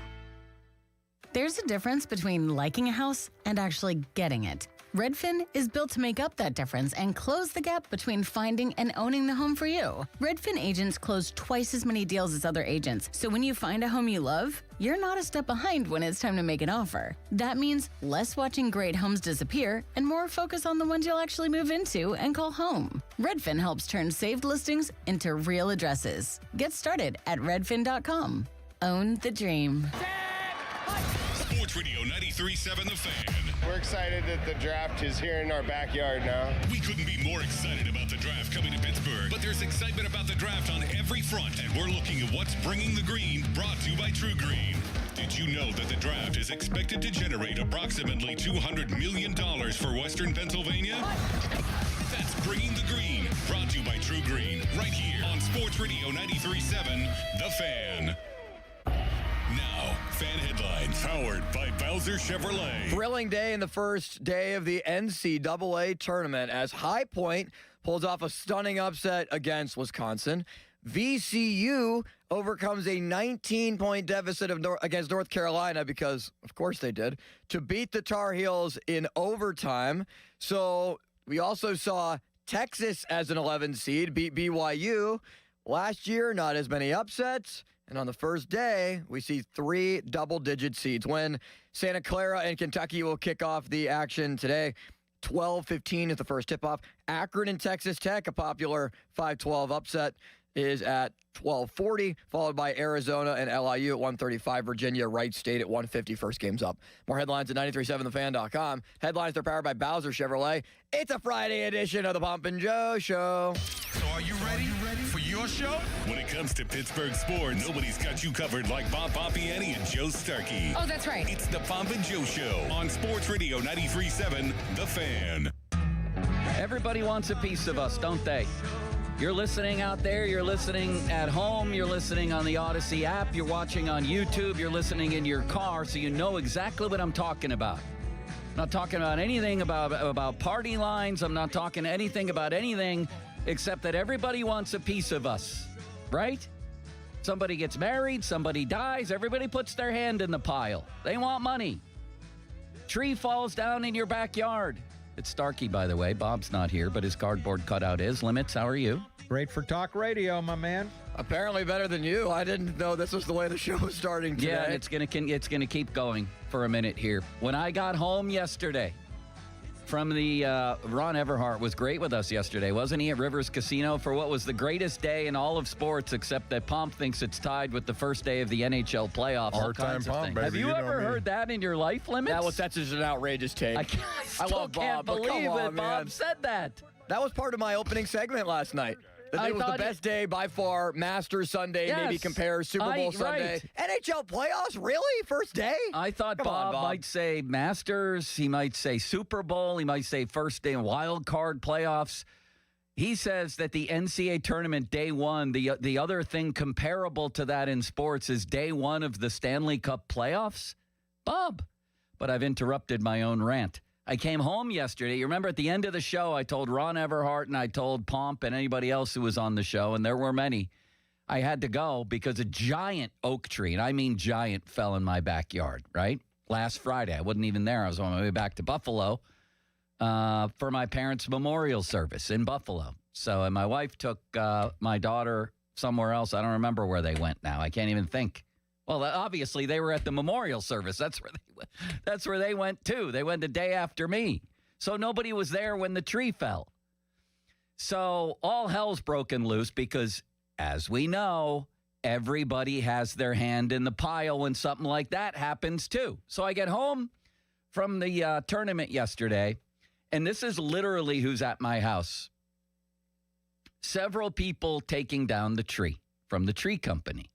There's a difference between liking a house and actually getting it. Redfin is built to make up that difference and close the gap between finding and owning the home for you. Redfin agents close twice as many deals as other agents, so when you find a home you love, you're not a step behind when it's time to make an offer. That means less watching great homes disappear and more focus on the ones you'll actually move into and call home. Redfin helps turn saved listings into real addresses. Get started at redfin.com. Own the dream. Sports Radio 93.7 The Fan. We're excited that the draft is here in our backyard now. We couldn't be more excited about the draft coming to Pittsburgh, but there's excitement about the draft on every front, and we're looking at what's bringing the green, brought to you by True Green. Did you know that the draft is expected to generate approximately $200 million for Western Pennsylvania? That's Bringing the Green, brought to you by True Green, right here on Sports Radio 93.7 The Fan. Now, fan headlines powered by Bowser Chevrolet. Thrilling day in the first day of the NCAA tournament as High Point pulls off a stunning upset against Wisconsin. VCU overcomes a 19-point deficit against North Carolina because, of course they did, to beat the Tar Heels in overtime. So we also saw Texas as an 11 seed beat BYU. Last year, not as many upsets. And on the first day, we see 3 double-digit seeds win. Santa Clara and Kentucky will kick off the action today. 12:15 is the first tip-off. Akron and Texas Tech, a popular 5-12 upset, is at 12:40, followed by Arizona and LIU at 1:35. Virginia, Wright State at 1:50. First game's up. More headlines at 937thefan.com. Headlines are powered by Bowser Chevrolet. It's a Friday edition of the Pomp and Joe Show. So are you ready for your show? When it comes to Pittsburgh sports, nobody's got you covered like Bob Pompiani and Joe Starkey. Oh, that's right. It's the Pomp and Joe Show on Sports Radio 93.7 The Fan. Everybody wants a piece of us, don't they? You're listening out there, you're listening at home, you're listening on the Odyssey app, you're watching on YouTube, you're listening in your car, so you know exactly what I'm talking about. I'm not talking about anything about party lines. I'm not talking anything about anything except that everybody wants a piece of us, right? Somebody gets married, somebody dies, everybody puts their hand in the pile. They want money. Tree falls down in your backyard. It's Starkey, by the way. Bob's not here, but his cardboard cutout is. Limits, how are you? Great for talk radio, my man. Apparently better than you. I didn't know this was the way the show was starting today. Yeah, it's gonna keep going for a minute here. When I got home yesterday from the Ron Everhart was great with us yesterday, wasn't he, at Rivers Casino for what was the greatest day in all of sports, except that Pomp thinks it's tied with the first day of the NHL playoffs. Hard-time Pomp, baby. Have you ever heard that in your life, Limits? That's just an outrageous take. I love can't Bob, but believe come that on, Bob man. said that. That was part of my opening segment last night. That it was the best day by far. Masters Sunday, maybe compare Super Bowl Sunday. Right. NHL playoffs, really? First day? I thought Bob might say Masters. He might say Super Bowl. He might say first day wild card playoffs. He says that the NCAA tournament day one, the other thing comparable to that in sports is day one of the Stanley Cup playoffs. Bob. But I've interrupted my own rant. I came home yesterday. You remember at the end of the show, I told Ron Everhart and I told Pomp and anybody else who was on the show, and there were many, I had to go because a giant oak tree, and I mean giant, fell in my backyard, right? Last Friday. I wasn't even there. I was on my way back to Buffalo for my parents' memorial service in Buffalo. So, and my wife took my daughter somewhere else. I don't remember where they went now. I can't even think. Well, obviously they were at the memorial service. That's where they went too. They went the day after me. So nobody was there when the tree fell. So all hell's broken loose because, as we know, everybody has their hand in the pile when something like that happens too. So I get home from the tournament yesterday, and this is literally who's at my house. Several people taking down the tree from the tree company.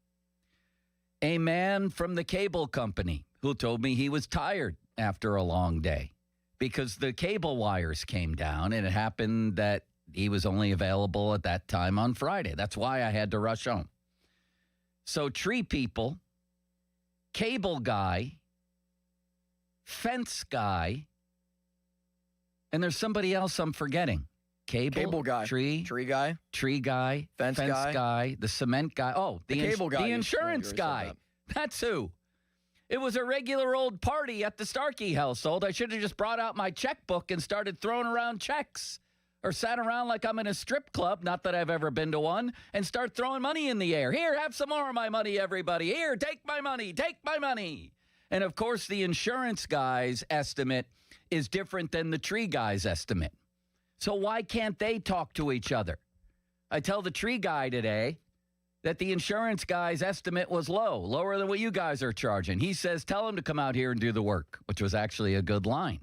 A man from the cable company who told me he was tired after a long day because the cable wires came down, and it happened that he was only available at that time on Friday. That's why I had to rush home. So tree people cable guy, fence guy, and there's somebody else I'm forgetting. Cable guy. Tree guy. Fence guy. The cement guy. Oh, the cable guy. The insurance guy. That's who. It was a regular old party at the Starkey household. I should have just brought out my checkbook and started throwing around checks. Or sat around like I'm in a strip club, not that I've ever been to one, and start throwing money in the air. Here, have some more of my money, everybody. Here, take my money. Take my money. And, of course, the insurance guy's estimate is different than the tree guy's estimate. So why can't they talk to each other? I tell the tree guy today that the insurance guy's estimate was lower than what you guys are charging. He says, tell him to come out here and do the work, which was actually a good line.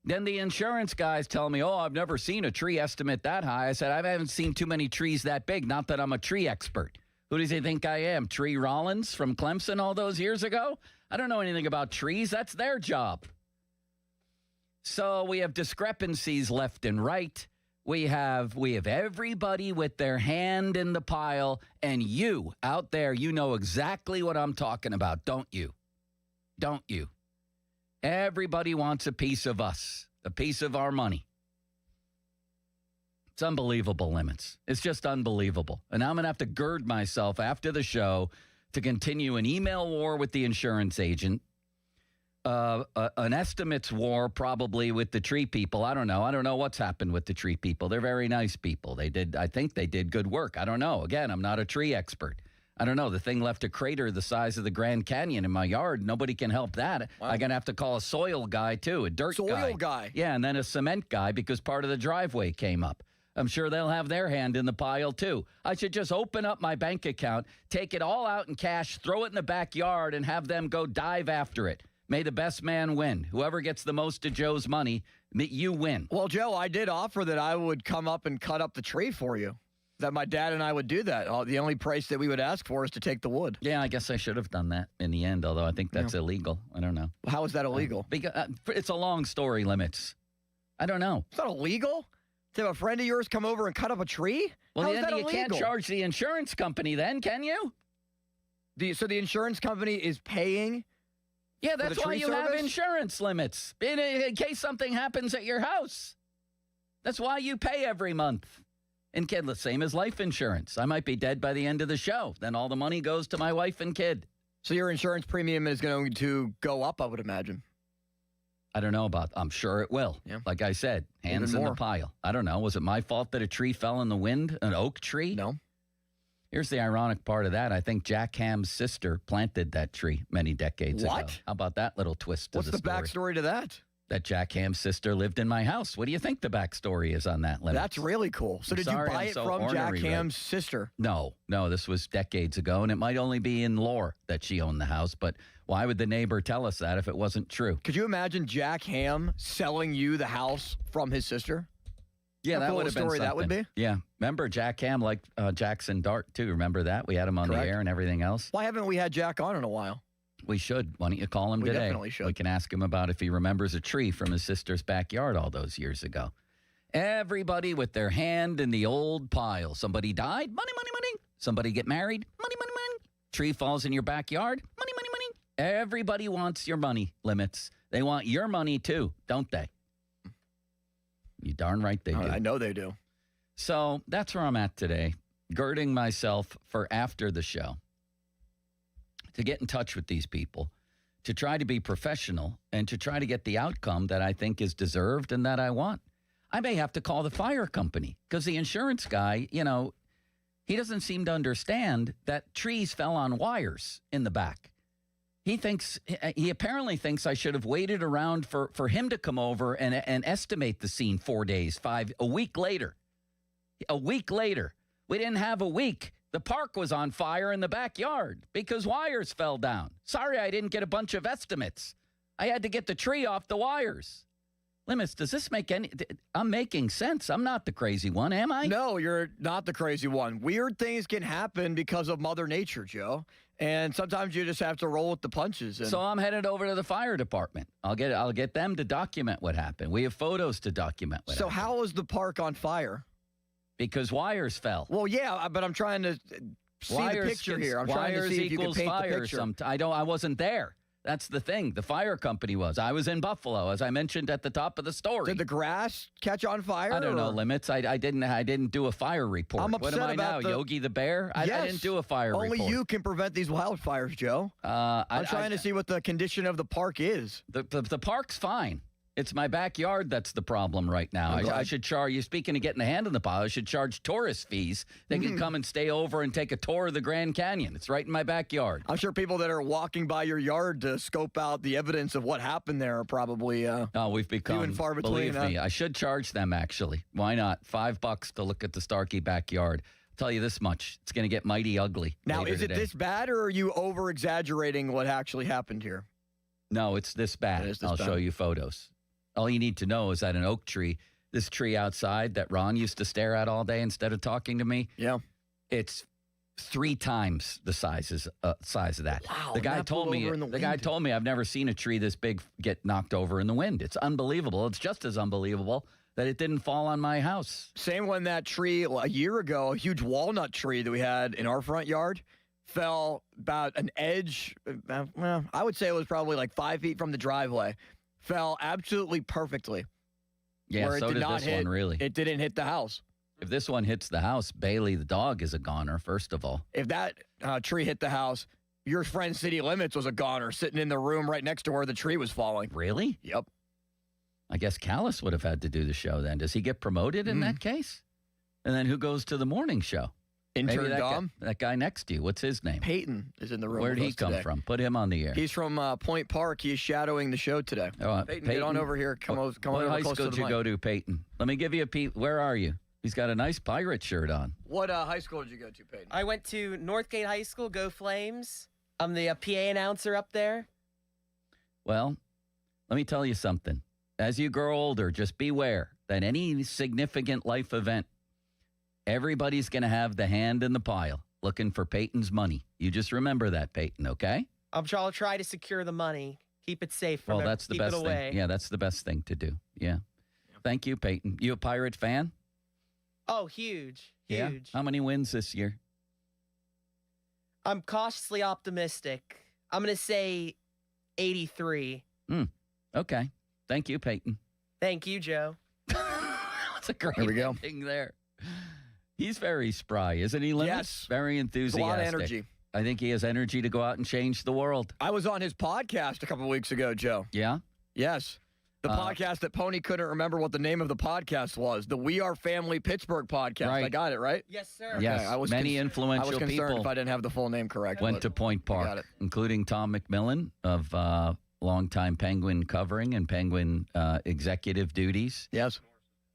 Then the insurance guys tell me, I've never seen a tree estimate that high. I said, I haven't seen too many trees that big, not that I'm a tree expert. Who does he think I am? Tree Rollins from Clemson all those years ago? I don't know anything about trees. That's their job. So we have discrepancies left and right. We have everybody with their hand in the pile, and you out there, you know exactly what I'm talking about, don't you? Don't you? Everybody wants a piece of us, a piece of our money. It's unbelievable, Limits. It's just unbelievable. And I'm going to have to gird myself after the show to continue an email war with the insurance agent, an estimates war probably with the tree people. I don't know. I don't know what's happened with the tree people. They're very nice people. I think they did good work. I don't know. Again, I'm not a tree expert. I don't know. The thing left a crater the size of the Grand Canyon in my yard. Nobody can help that. Wow. I'm going to have to call a soil guy, too, a dirt guy. Soil guy. Yeah, and then a cement guy because part of the driveway came up. I'm sure they'll have their hand in the pile, too. I should just open up my bank account, take it all out in cash, throw it in the backyard, and have them go dive after it. May the best man win. Whoever gets the most of Joe's money, you win. Well, Joe, I did offer that I would come up and cut up the tree for you. That my dad and I would do that. The only price that we would ask for is to take the wood. Yeah, I guess I should have done that in the end, although I think that's illegal. I don't know. How is that illegal? Because it's a long story, Limits. I don't know. It's not illegal to have a friend of yours come over and cut up a tree? Well, How is that you illegal? Can't charge the insurance company then, can you? So the insurance company is paying? Yeah, that's why you have insurance limits. In case something happens at your house. That's why you pay every month. And kid, the same as life insurance. I might be dead by the end of the show. Then all the money goes to my wife and kid. So your insurance premium is going to go up, I would imagine. I don't know about. I'm sure it will. Yeah. Like I said, hands in the pile. I don't know. Was it my fault that a tree fell in the wind? An oak tree? No. Here's the ironic part of that. I think Jack Ham's sister planted that tree many decades ago. What? How about that little twist to What's the the backstory to that? That Jack Ham's sister lived in my house. What do you think the backstory is on that, Limits? That's really cool. So did you buy it from Jack Ham's sister? No, this was decades ago, and it might only be in lore that she owned the house, but why would the neighbor tell us that if it wasn't true? Could you imagine Jack Ham selling you the house from his sister? Yeah, that would have been something. That would be? Yeah. Remember, Jack Ham liked Jackson Dart, too. Remember that? We had him on the air and everything else. Why haven't we had Jack on in a while? We should. Why don't you call him today? We definitely should. We can ask him about if he remembers a tree from his sister's backyard all those years ago. Everybody with their hand in the old pile. Somebody died? Money, money, money. Somebody get married? Money, money, money. Tree falls in your backyard? Money, money, money. Everybody wants your money, Limits. They want your money, too, don't they? You darn right they do. I know they do. So that's where I'm at today, girding myself for after the show to get in touch with these people, to try to be professional, and to try to get the outcome that I think is deserved and that I want. I may have to call the fire company because the insurance guy, he doesn't seem to understand that trees fell on wires in the back. He apparently thinks I should have waited around for him to come over and estimate the scene 4 days, a week later. A week later. We didn't have a week. The park was on fire in the backyard because wires fell down. Sorry, I didn't get a bunch of estimates. I had to get the tree off the wires. Limits, does this make any... I'm making sense. I'm not the crazy one, am I? No, you're not the crazy one. Weird things can happen because of Mother Nature, Joe. And sometimes you just have to roll with the punches. So I'm headed over to the fire department. I'll get them to document what happened. We have photos to document what happened. So how was the park on fire? Because wires fell. Well, yeah, but I'm trying to see the picture here. I'm trying to see if you can paint the picture. I wasn't there. That's the thing. The fire company was. I was in Buffalo, as I mentioned at the top of the story. Did the grass catch on fire? I don't know, Limits. I didn't do a fire report. I'm upset what am I about now, Yogi the Bear? Yes. I didn't do a fire report. Only you can prevent these wildfires, Joe. I'm trying to see what the condition of the park is. The park's fine. It's my backyard that's the problem right now. I should charge you. Speaking of getting a hand in the pile, I should charge tourist fees. They can come and stay over and take a tour of the Grand Canyon. It's right in my backyard. I'm sure people that are walking by your yard to scope out the evidence of what happened there are probably we've become few and far between. Believe me, I should charge them actually. Why not? $5 to look at the Starkey backyard. I'll tell you this much: it's going to get mighty ugly. Now, is it today. this bad, or are you over exaggerating what actually happened here? No, it's this bad. I'll show you photos. All you need to know is that an oak tree, this tree outside that Ron used to stare at all day instead of talking to me, it's 3 times the size of that. Wow, the guy told me I've never seen a tree this big get knocked over in the wind. It's unbelievable. It's just as unbelievable that it didn't fall on my house. Same when that tree a year ago, a huge walnut tree that we had in our front yard, fell about an edge. Well, I would say it was probably like 5 feet from the driveway. Fell absolutely perfectly. Yeah, where so it did did not this hit, one, really. It didn't hit the house. If this one hits the house, Bailey the dog is a goner, first of all. If that tree hit the house, your friend City Limits was a goner sitting in the room right next to where the tree was falling. Really? Yep. I guess Callis would have had to do the show then. Does he get promoted in that case? And then who goes to the morning show? Intern Maybe Dom? That guy next to you. What's his name? Peyton is in the room. Where'd with he us come today. from? Put him on the air. He's from Point Park. He's shadowing the show today. Peyton, get on over here. Come over What high close school to did the you mic. go to, Peyton? Let me give you a peep. Where are you? He's got a nice pirate shirt on. What high school did you go to, Peyton? I went to Northgate High School. Go Flames. I'm the PA announcer up there. Well, let me tell you something. As you grow older, just beware that any significant life event, everybody's going to have the hand in the pile looking for Peyton's money. You just remember that, Peyton, okay? I'll try to secure the money. Keep it safe. From Well, that's the keep best it away. thing. Yeah, that's the best thing to do. Yeah. Thank you, Peyton. You a Pirate fan? Oh, huge. Yeah. Huge. How many wins this year? I'm cautiously optimistic. I'm going to say 83. Okay. Thank you, Peyton. Thank you, Joe. That's a great There we go. thing there. He's very spry, isn't he, Limits? Yes. Very enthusiastic. A lot of energy. I think he has energy to go out and change the world. I was on his podcast a couple of weeks ago, Joe. Yeah? Yes. The podcast that Pony couldn't remember what the name of the podcast was. The We Are Family Pittsburgh podcast. Right. I got it, right? Yes, sir. Okay, Yes. I was Many influential I was concerned people if I didn't have the full name correct. went but to Point got Park, it. including Tom McMillan of longtime Penguin covering and Penguin executive duties. Yes.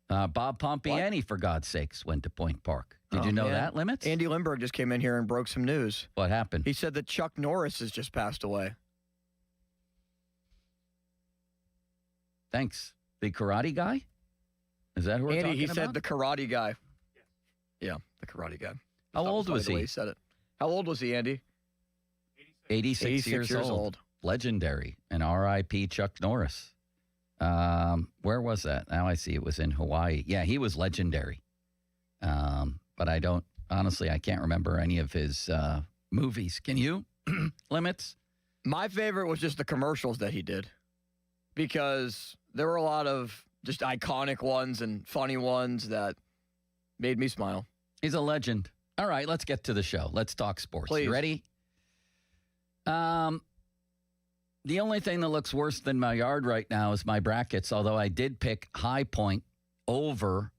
Bob Pompiani, for God's sakes, went to Point Park. Did you know man. that, Limits? Andy Lindbergh just came in here and broke some news. What happened? He said that Chuck Norris has just passed away. Thanks. The karate guy? Is that who we're Andy, talking he about? said the karate guy. Yeah, the karate guy. How That old funny was the way he? He said it. How old was he, Andy? 86 years old. Legendary. And R.I.P. Chuck Norris. Where was that? Now I see it was in Hawaii. Yeah, he was legendary. But I don't, honestly, I can't remember any of his movies. Can you? Limits? My favorite was just the commercials that he did, because there were a lot of just iconic ones and funny ones that made me smile. He's a legend. All right, let's get to the show. Let's talk sports. Please. You ready? The only thing that looks worse than my yard right now is my brackets, although I did pick High Point over.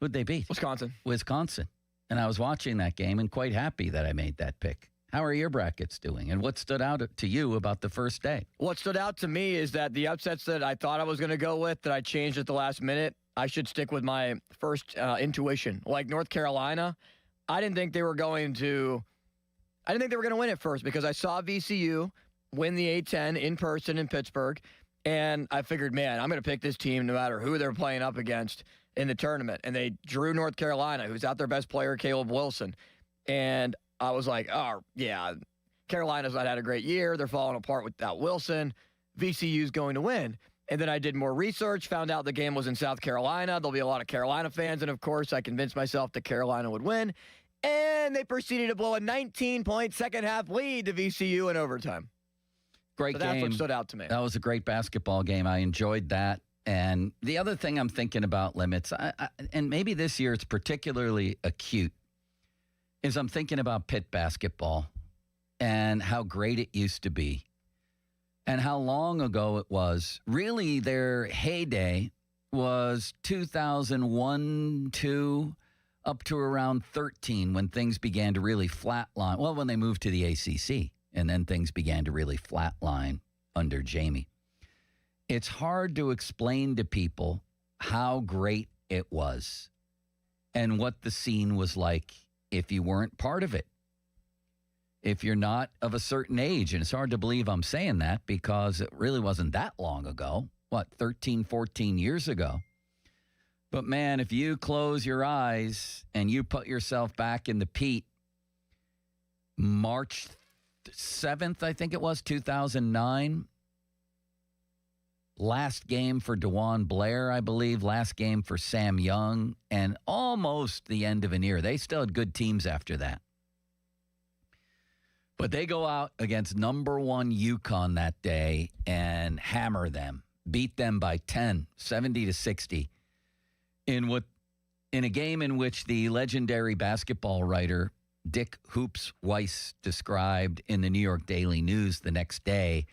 Who'd they beat? Wisconsin. And I was watching that game and quite happy that I made that pick. How are your brackets doing? And what stood out to you about the first day? What stood out to me is that the upsets that I thought I was going to go with, that I changed at the last minute, I should stick with my first intuition. Like North Carolina, I didn't think they were going to win at first, because I saw VCU win the A-10 in person in Pittsburgh, and I figured, man, I'm going to pick this team no matter who they're playing up against in the tournament. And they drew North Carolina, who's out their best player, Caleb Wilson. And I was like, oh, yeah, Carolina's not had a great year. They're falling apart without Wilson. VCU's going to win. And then I did more research, found out the game was in South Carolina. There'll be a lot of Carolina fans. And, of course, I convinced myself that Carolina would win. And they proceeded to blow a 19-point second-half lead to VCU in overtime. Great So game. that's what stood out to me. That was a great basketball game. I enjoyed that. And the other thing I'm thinking about, Limits, and maybe this year it's particularly acute, is I'm thinking about Pitt basketball and how great it used to be and how long ago it was. Really, their heyday was 2001, 2, up to around 13 when things began to really flatline. Well, when they moved to the ACC, and then things began to really flatline under Jamie. It's hard to explain to people how great it was and what the scene was like if you weren't part of it. If you're not of a certain age, and it's hard to believe I'm saying that because it really wasn't that long ago, 13, 14 years ago. But man, if you close your eyes and you put yourself back in the Pete, March 7th, I think it was, 2009, last game for DeJuan Blair, I believe, last game for Sam Young, and almost the end of an era. They still had good teams after that. But they go out against number 1 UConn that day and hammer them, beat them by 10, 70-60, in a game in which the legendary basketball writer Dick Hoops Weiss described in the New York Daily News the next day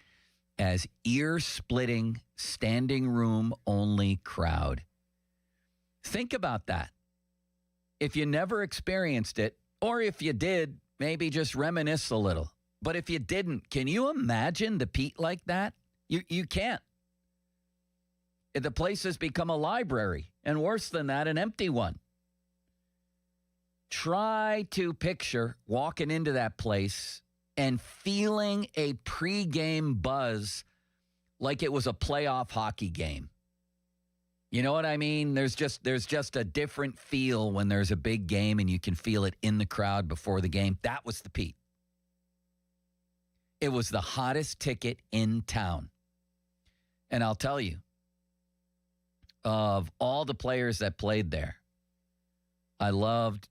as ear-splitting, standing room only crowd. Think about that. If you never experienced it, or if you did, maybe just reminisce a little. But if you didn't, can you imagine the Pete like that? You can't. The place has become a library, and worse than that, an empty one. Try to picture walking into that place and feeling a pregame buzz like it was a playoff hockey game. You know what I mean? There's just a different feel when there's a big game and you can feel it in the crowd before the game. That was the Pete. It was the hottest ticket in town. And I'll tell you, of all the players that played there, I loved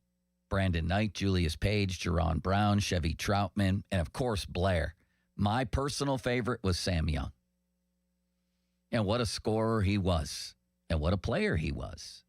Brandon Knight, Julius Page, Jerron Brown, Chevy Troutman, and of course Blair. My personal favorite was Sam Young. And what a scorer he was. And what a player he was.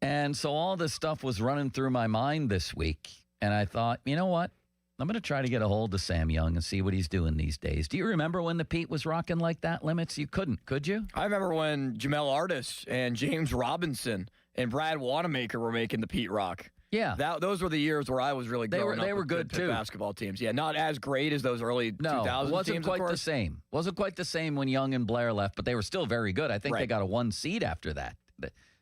And so all this stuff was running through my mind this week. And I thought, you know what? I'm going to try to get a hold of Sam Young and see what he's doing these days. Do you remember when the Pete was rocking like that, Limits? You couldn't, could you? I remember when Jamel Artis and James Robinson and Brad Wanamaker were making the Pete rock. Yeah. Those were the years where I was really growing up. They were with good, too. Basketball teams. Yeah, not as great as those early 2000s it wasn't teams, quite the same. Wasn't quite the same when Young and Blair left, but they were still very good. I think they got a 1 seed after that.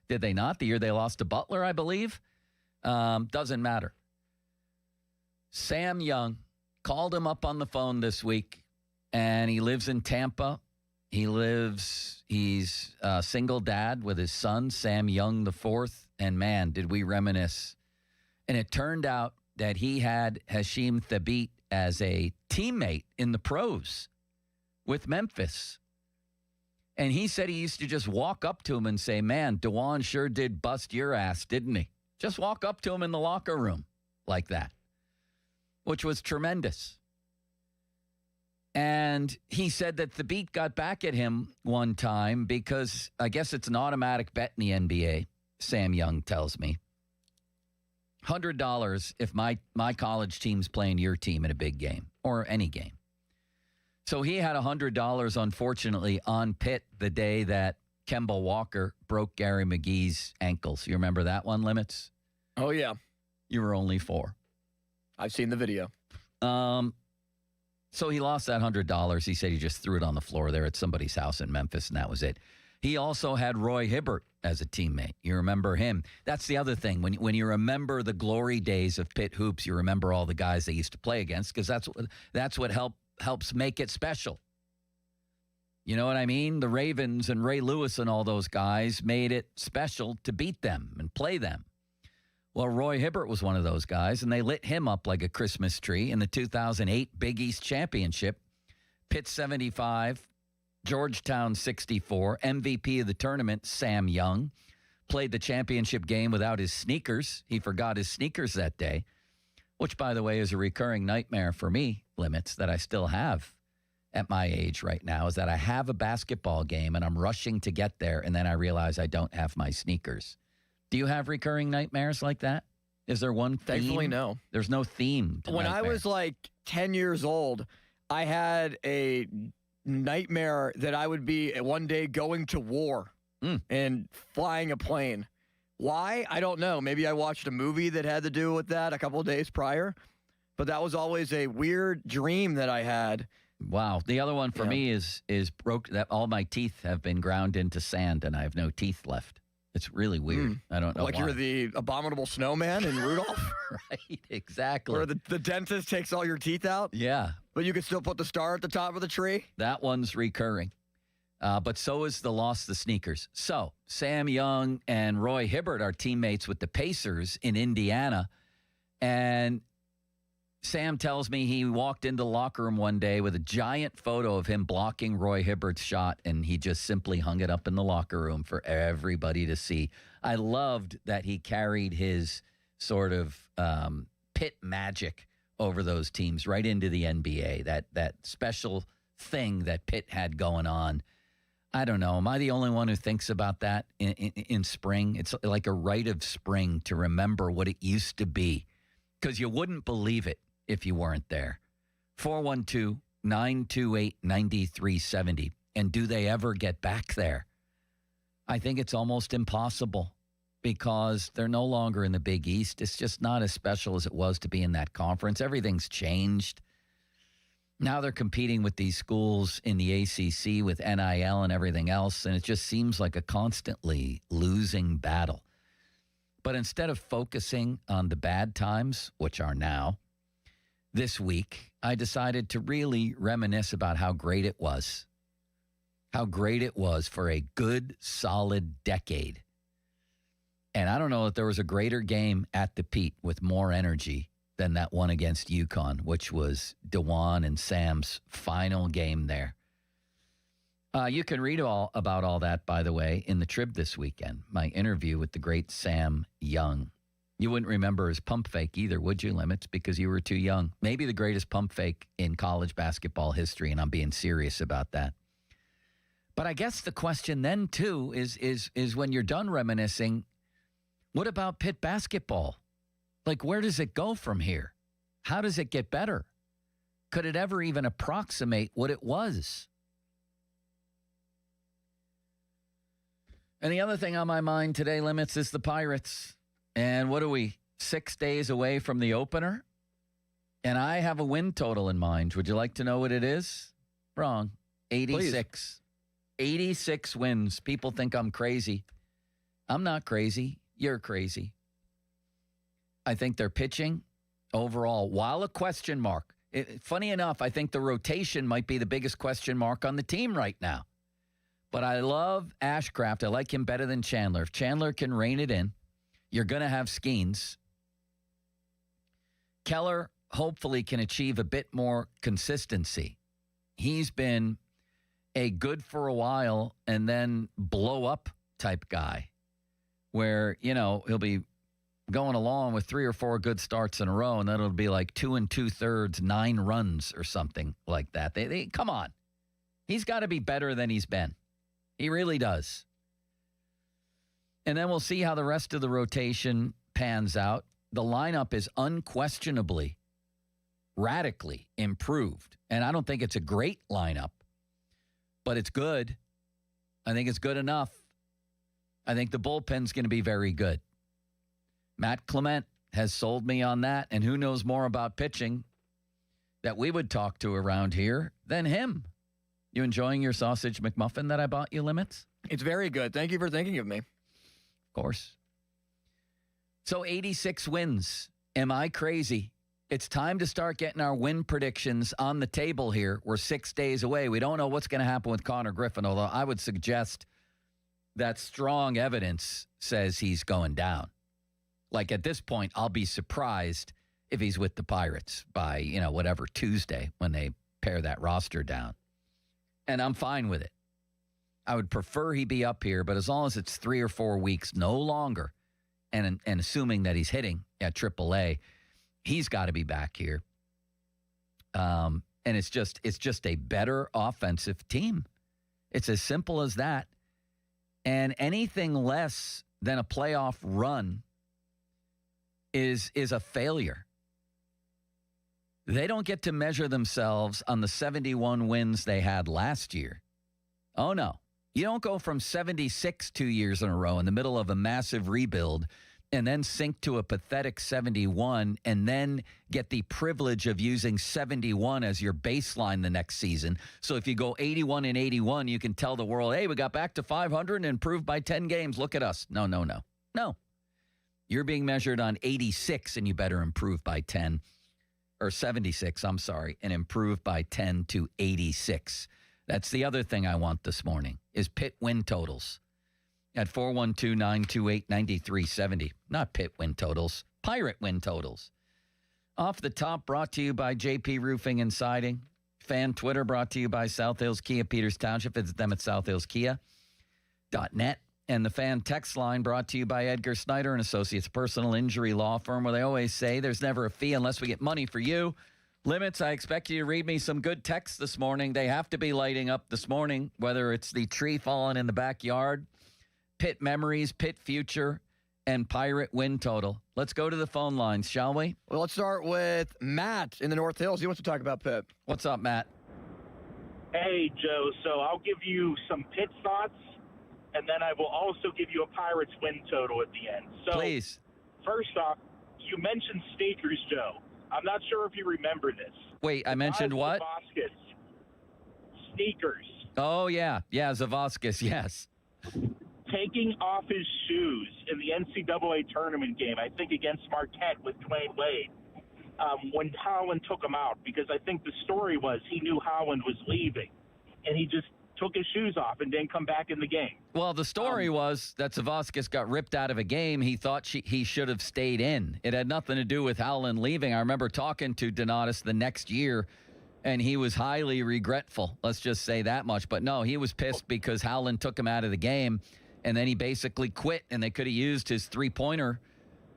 Did they not? The year they lost to Butler, I believe. Doesn't matter. Sam Young called him up on the phone this week, and he lives in Tampa. He's a single dad with his son, Sam Young IV, and man, did we reminisce. And it turned out that he had Hashim Thabit as a teammate in the pros with Memphis. And he said he used to just walk up to him and say, man, DeJuan sure did bust your ass, didn't he? Just walk up to him in the locker room like that, which was tremendous. And he said that Thabit got back at him one time because I guess it's an automatic bet in the NBA, Sam Young tells me. $100 if my college team's playing your team in a big game or any game. So he had $100, unfortunately, on Pitt the day that Kemba Walker broke Gary McGee's ankles. You remember that one, Limits? Oh, yeah. You were only 4. I've seen the video. So he lost that $100. He said he just threw it on the floor there at somebody's house in Memphis, and that was it. He also had Roy Hibbert as a teammate. You remember him. That's the other thing. When you remember the glory days of Pitt hoops, you remember all the guys they used to play against because that's what helps make it special. You know what I mean? The Ravens and Ray Lewis and all those guys made it special to beat them and play them. Well, Roy Hibbert was one of those guys, and they lit him up like a Christmas tree in the 2008 Big East Championship. Pitt 75, Georgetown 64. MVP of the tournament, Sam Young, played the championship game without his sneakers. He forgot his sneakers that day, which, by the way, is a recurring nightmare for me, Limits, that I still have at my age right now, is that I have a basketball game and I'm rushing to get there, and then I realize I don't have my sneakers. Do you have recurring nightmares like that? Is there one theme? Thankfully, no. There's no theme to When nightmare. I was like 10 years old, I had a nightmare that I would be one day going to war and flying a plane. Why? I don't know. Maybe I watched a movie that had to do with that a couple of days prior, but that was always a weird dream that I had. Wow. The other one for me is broke that all my teeth have been ground into sand and I have no teeth left. It's really weird. I don't know Like why. you're the abominable snowman in Rudolph? Right, exactly. Where the dentist takes all your teeth out? Yeah. But you can still put the star at the top of the tree? That one's recurring. But so is the loss of the sneakers. So Sam Young and Roy Hibbert are teammates with the Pacers in Indiana. And Sam tells me he walked into the locker room one day with a giant photo of him blocking Roy Hibbert's shot, and he just simply hung it up in the locker room for everybody to see. I loved that he carried his sort of pit magic over those teams right into the NBA, that special thing that Pitt had going on. I don't know. Am I the only one who thinks about that in spring? It's like a rite of spring to remember what it used to be, because you wouldn't believe it if you weren't there. 412-928-9370. And do they ever get back there? I think it's almost impossible because they're no longer in the Big East. It's just not as special as it was to be in that conference. Everything's changed. Now they're competing with these schools in the ACC with NIL and everything else, and it just seems like a constantly losing battle. But instead of focusing on the bad times, which are now, this week, I decided to really reminisce about how great it was. How great it was for a good, solid decade. And I don't know if there was a greater game at the Pete with more energy than that one against UConn, which was DeJuan and Sam's final game there. You can read about all that, by the way, in the Trib this weekend. My interview with the great Sam Young. You wouldn't remember his pump fake either, would you, Limits? Because you were too young. Maybe the greatest pump fake in college basketball history, and I'm being serious about that. But I guess the question then, too, is when you're done reminiscing, what about Pitt basketball? Like, where does it go from here? How does it get better? Could it ever even approximate what it was? And the other thing on my mind today, Limits, is the Pirates. And what are we, 6 days away from the opener? And I have a win total in mind. Would you like to know what it is? Wrong. 86. Please. 86 wins. People think I'm crazy. I'm not crazy. You're crazy. I think their pitching overall, while a question mark. Funny enough, I think the rotation might be the biggest question mark on the team right now. But I love Ashcraft. I like him better than Chandler. If Chandler can rein it in, you're going to have Skenes. Keller hopefully can achieve a bit more consistency. He's been a good for a while and then blow up type guy where, he'll be going along with 3 or 4 good starts in a row, and then it'll be like 2 2/3, 9 runs or something like that. They come on. He's got to be better than he's been. He really does. And then we'll see how the rest of the rotation pans out. The lineup is unquestionably, radically improved. And I don't think it's a great lineup, but it's good. I think it's good enough. I think the bullpen's going to be very good. Matt Clement has sold me on that, and who knows more about pitching that we would talk to around here than him. You enjoying your sausage McMuffin that I bought you, Limits? It's very good. Thank you for thinking of me. Of course. So 86 wins. Am I crazy? It's time to start getting our win predictions on the table here. We're 6 days away. We don't know what's going to happen with Connor Griffin, although I would suggest that strong evidence says he's going down. Like at this point, I'll be surprised if he's with the Pirates by, whatever, Tuesday when they pare that roster down. And I'm fine with it. I would prefer he be up here, but as long as it's 3 or 4 weeks, no longer, and assuming that he's hitting at AAA, he's got to be back here. And it's just a better offensive team. It's as simple as that. And anything less than a playoff run is a failure. They don't get to measure themselves on the 71 wins they had last year. Oh, no. You don't go from 76 2 years in a row in the middle of a massive rebuild and then sink to a pathetic 71 and then get the privilege of using 71 as your baseline the next season. So if you go 81 and 81, you can tell the world, hey, we got back to 500 and improved by 10 games. Look at us. No. No. You're being measured on 86 and you better improve by 10. Or 76, I'm sorry, and improve by 10 to 86. That's the other thing I want this morning is Pitt win totals at 412-928-9370. Not Pitt win totals, Pirate win totals. Off the top, brought to you by JP Roofing and Siding. Fan Twitter brought to you by South Hills Kia, Peters Township. Visit them at southhillskia.net. And the fan text line brought to you by Edgar Snyder and Associates, personal injury law firm, where they always say there's never a fee unless we get money for you. Limits, I expect you to read me some good texts this morning. They have to be lighting up this morning, whether it's the tree falling in the backyard, Pitt memories, Pitt future, and Pirate win total. Let's go to the phone lines, shall we? Well, let's start with Matt in the North Hills. He wants to talk about Pitt. What's up, Matt? Hey, Joe. So I'll give you some Pitt thoughts, and then I will also give you a Pirates win total at the end. So, please. First off, you mentioned sneakers, Joe. I'm not sure if you remember this. Wait, I mentioned what? Zavoskas. Sneakers. Oh, yeah. Yeah, Zavoskas, yes. Taking off his shoes in the NCAA tournament game, I think against Marquette with Dwayne Wade, when Howland took him out, because I think the story was he knew Howland was leaving, and he just took his shoes off and didn't come back in the game. Well, the story was that Zavoskas got ripped out of a game. He thought he should have stayed in. It had nothing to do with Howland leaving. I remember talking to Donatus the next year, and he was highly regretful. Let's just say that much. But no, he was pissed because Howland took him out of the game, and then he basically quit, and they could have used his three-pointer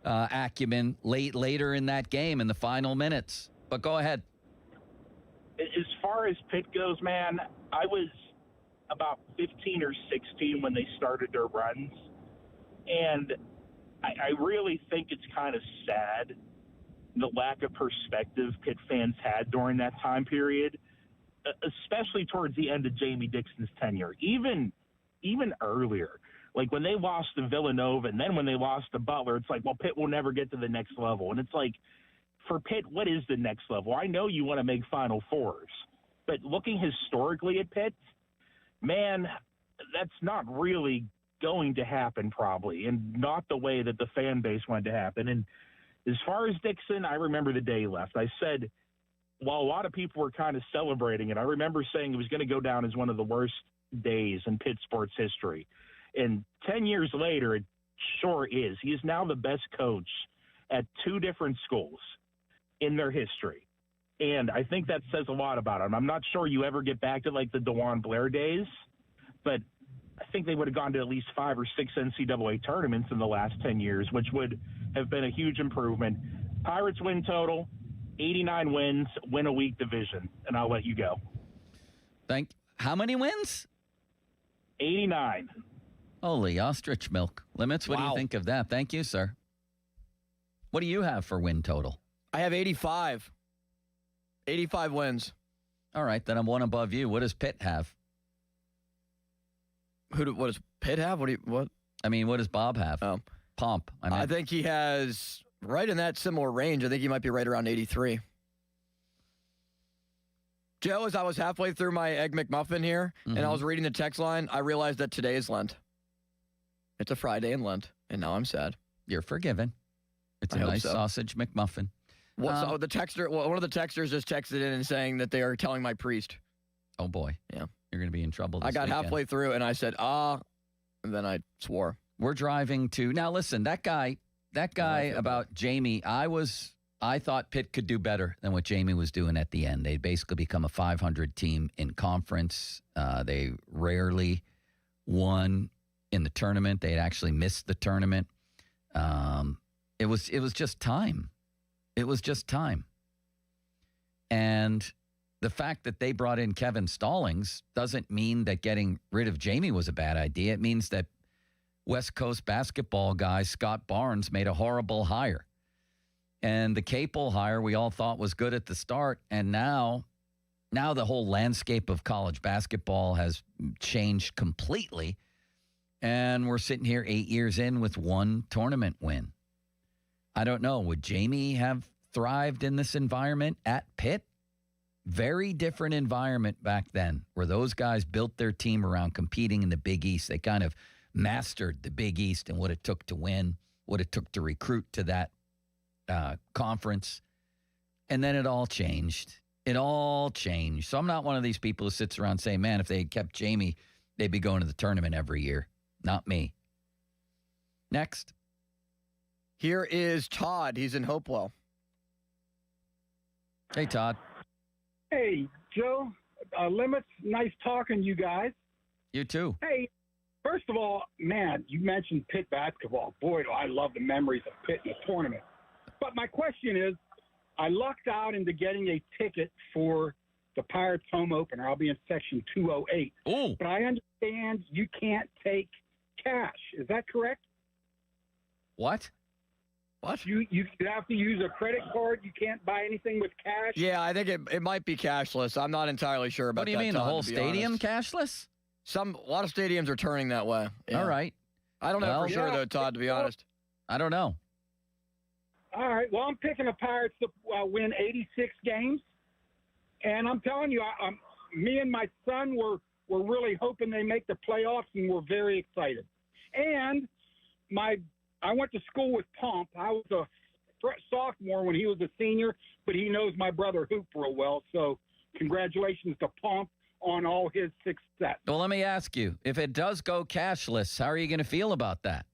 acumen later in that game in the final minutes. But go ahead. As far as Pitt goes, man, I was about 15 or 16 when they started their runs. And I really think it's kind of sad the lack of perspective Pitt fans had during that time period, especially towards the end of Jamie Dixon's tenure. Even earlier, like when they lost to Villanova and then when they lost to Butler, it's like, well, Pitt will never get to the next level. And it's like, for Pitt, what is the next level? I know you want to make Final Fours, but looking historically at Pitt, man, that's not really going to happen probably, and not the way that the fan base wanted to happen. And as far as Dixon, I remember the day he left. I said, while a lot of people were kind of celebrating it, I remember saying it was going to go down as one of the worst days in Pitt sports history. And 10 years later, it sure is. He is now the best coach at two different schools in their history. And I think that says a lot about him. I'm not sure you ever get back to like the DeJuan Blair days, but I think they would have gone to at least 5 or 6 NCAA tournaments in the last 10 years, which would have been a huge improvement. Pirates win total, 89 wins, win a week division, and I'll let you go. How many wins? 89. Holy ostrich milk. Limits, what do Wow. you think of that? Thank you, sir. What do you have for win total? I have 85. 85 wins. All right, then I'm one above you. What does Pitt have? What does Pitt have? What? I mean, what does Bob have? Oh. Pomp. I think he has right in that similar range. I think he might be right around 83. Joe, as I was halfway through my Egg McMuffin here, and I was reading the text line, I realized that today is Lent. It's a Friday in Lent, and now I'm sad. You're forgiven. It's a nice sausage McMuffin. So one of the texters just texted in and saying that they are telling my priest. Oh, boy. Yeah. You're going to be in trouble this I got weekend. halfway through, and I said, and then I swore. We're driving to... Now, listen, that guy about Jamie, I thought Pitt could do better than what Jamie was doing at the end. They'd basically become a 500 team in conference. They rarely won in the tournament. They had actually missed the tournament. It was just time. It was just time. And the fact that they brought in Kevin Stallings doesn't mean that getting rid of Jamie was a bad idea. It means that West Coast basketball guy Scott Barnes made a horrible hire. And the Capel hire we all thought was good at the start. And now the whole landscape of college basketball has changed completely. And we're sitting here 8 years in with one tournament win. I don't know. Would Jamie have thrived in this environment at Pitt? Very different environment back then, where those guys built their team around competing in the Big East. They kind of mastered the Big East and what it took to win, what it took to recruit to that conference. And then it all changed. It all changed. So I'm not one of these people who sits around saying, man, if they had kept Jamie, they'd be going to the tournament every year. Not me. Next. Here is Todd. He's in Hopewell. Hey, Todd. Hey, Joe. Limits, nice talking to you guys. You too. Hey, first of all, man, you mentioned Pitt basketball. Boy, do I love the memories of Pitt in the tournament. But my question is, I lucked out into getting a ticket for the Pirates home opener. I'll be in section 208. Ooh. But I understand you can't take cash. Is that correct? What? What? You have to use a credit card. You can't buy anything with cash. Yeah, I think it might be cashless. I'm not entirely sure about that. What do you mean, Todd, the whole to be stadium honest. cashless? A lot of stadiums are turning that way. Yeah. All right. I don't know Well, for sure, though, Todd, to be honest. I don't know. All right. Well, I'm picking the Pirates to win 86 games. And I'm telling you, me and my son were really hoping they make the playoffs, and we're very excited. And I went to school with Pump. I was a sophomore when he was a senior, but he knows my brother Hoop real well. So congratulations to Pump on all his success. Well, let me ask you, if it does go cashless, how are you going to feel about that?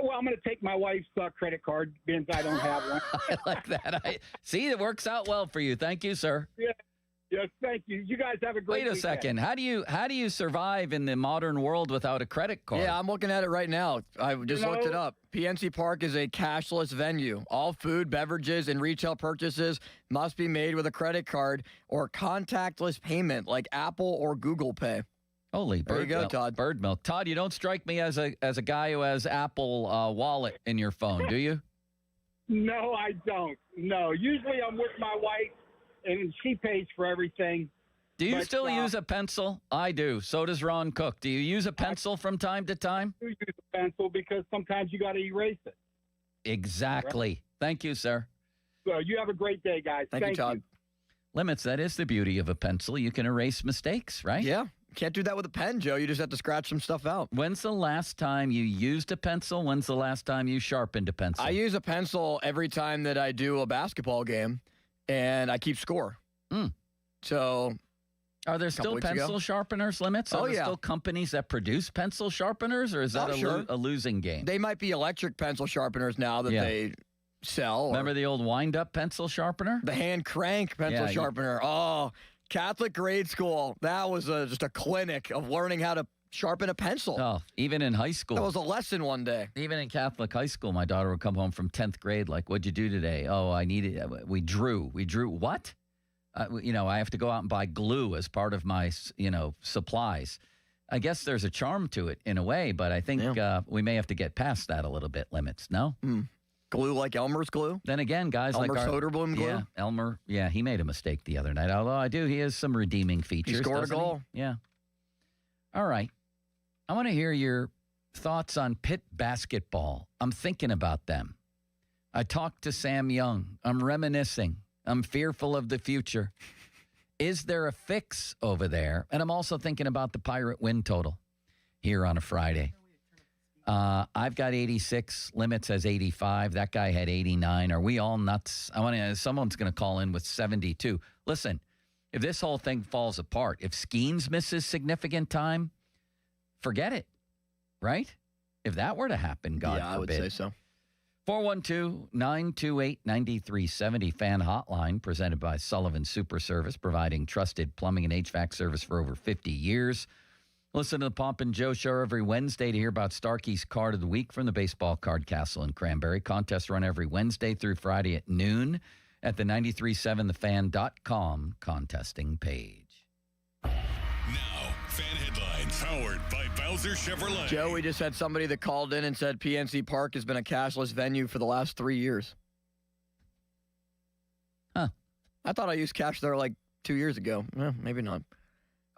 Well, I'm going to take my wife's credit card since I don't have one. I like that. See, it works out well for you. Thank you, sir. Yeah. Yes, thank you. You guys have a great Wait a weekend. second. How do you survive in the modern world without a credit card? Yeah, I'm looking at it right now. I just looked it up. PNC Park is a cashless venue. All food, beverages, and retail purchases must be made with a credit card or contactless payment like Apple or Google Pay. Holy There you go, Todd. Bird milk. Todd, you don't strike me as a guy who has Apple Wallet in your phone, do you? No, I don't. No. Usually I'm with my wife, and she pays for everything. Do you still use a pencil? I do. So does Ron Cook. Do you use a pencil from time to time? I do use a pencil because sometimes you got to erase it. Exactly. Right? Thank you, sir. So you have a great day, guys. Thank you, Todd. Limits, that is the beauty of a pencil. You can erase mistakes, right? Yeah. Can't do that with a pen, Joe. You just have to scratch some stuff out. When's the last time you used a pencil? When's the last time you sharpened a pencil? I use a pencil every time that I do a basketball game, and I keep score. So, are there still pencil sharpeners, Limits? Are there still companies that produce pencil sharpeners, or is that a losing game? They might be electric pencil sharpeners now that they sell. Remember the old wind-up pencil sharpener? The hand crank pencil sharpener. Oh, Catholic grade school. That was just a clinic of learning how to sharpen a pencil. Oh, even in high school. That was a lesson one day. Even in Catholic high school, my daughter would come home from 10th grade like, what'd you do today? Oh, we drew. We drew what? I have to go out and buy glue as part of my, supplies. I guess there's a charm to it in a way, but I think we may have to get past that a little bit, Limits, no? Glue like Elmer's glue? Then again, guys Elmer like Soderblom glue? Yeah, Elmer. Yeah, he made a mistake the other night. Although he has some redeeming features. He scored a goal. Yeah. All right. I want to hear your thoughts on Pitt basketball. I'm thinking about them. I talked to Sam Young. I'm reminiscing. I'm fearful of the future. Is there a fix over there? And I'm also thinking about the Pirate win total here on a Friday. I've got 86. Limits has 85. That guy had 89. Are we all nuts? Someone's going to call in with 72. Listen, if this whole thing falls apart, if Skenes misses significant time, forget it, right? If that were to happen, God forbid. I would say so. 412-928-9370 fan hotline presented by Sullivan Super Service, providing trusted plumbing and HVAC service for over 50 years. Listen to the Pomp and Joe Show every Wednesday to hear about Starkey's Card of the Week from the Baseball Card Castle in Cranberry. Contests run every Wednesday through Friday at noon at the 937thefan.com contesting page. Now, fan headlines powered by Bowser Chevrolet. Joe, we just had somebody that called in and said PNC Park has been a cashless venue for the last 3 years. Huh. I thought I used cash there like 2 years ago. Maybe not.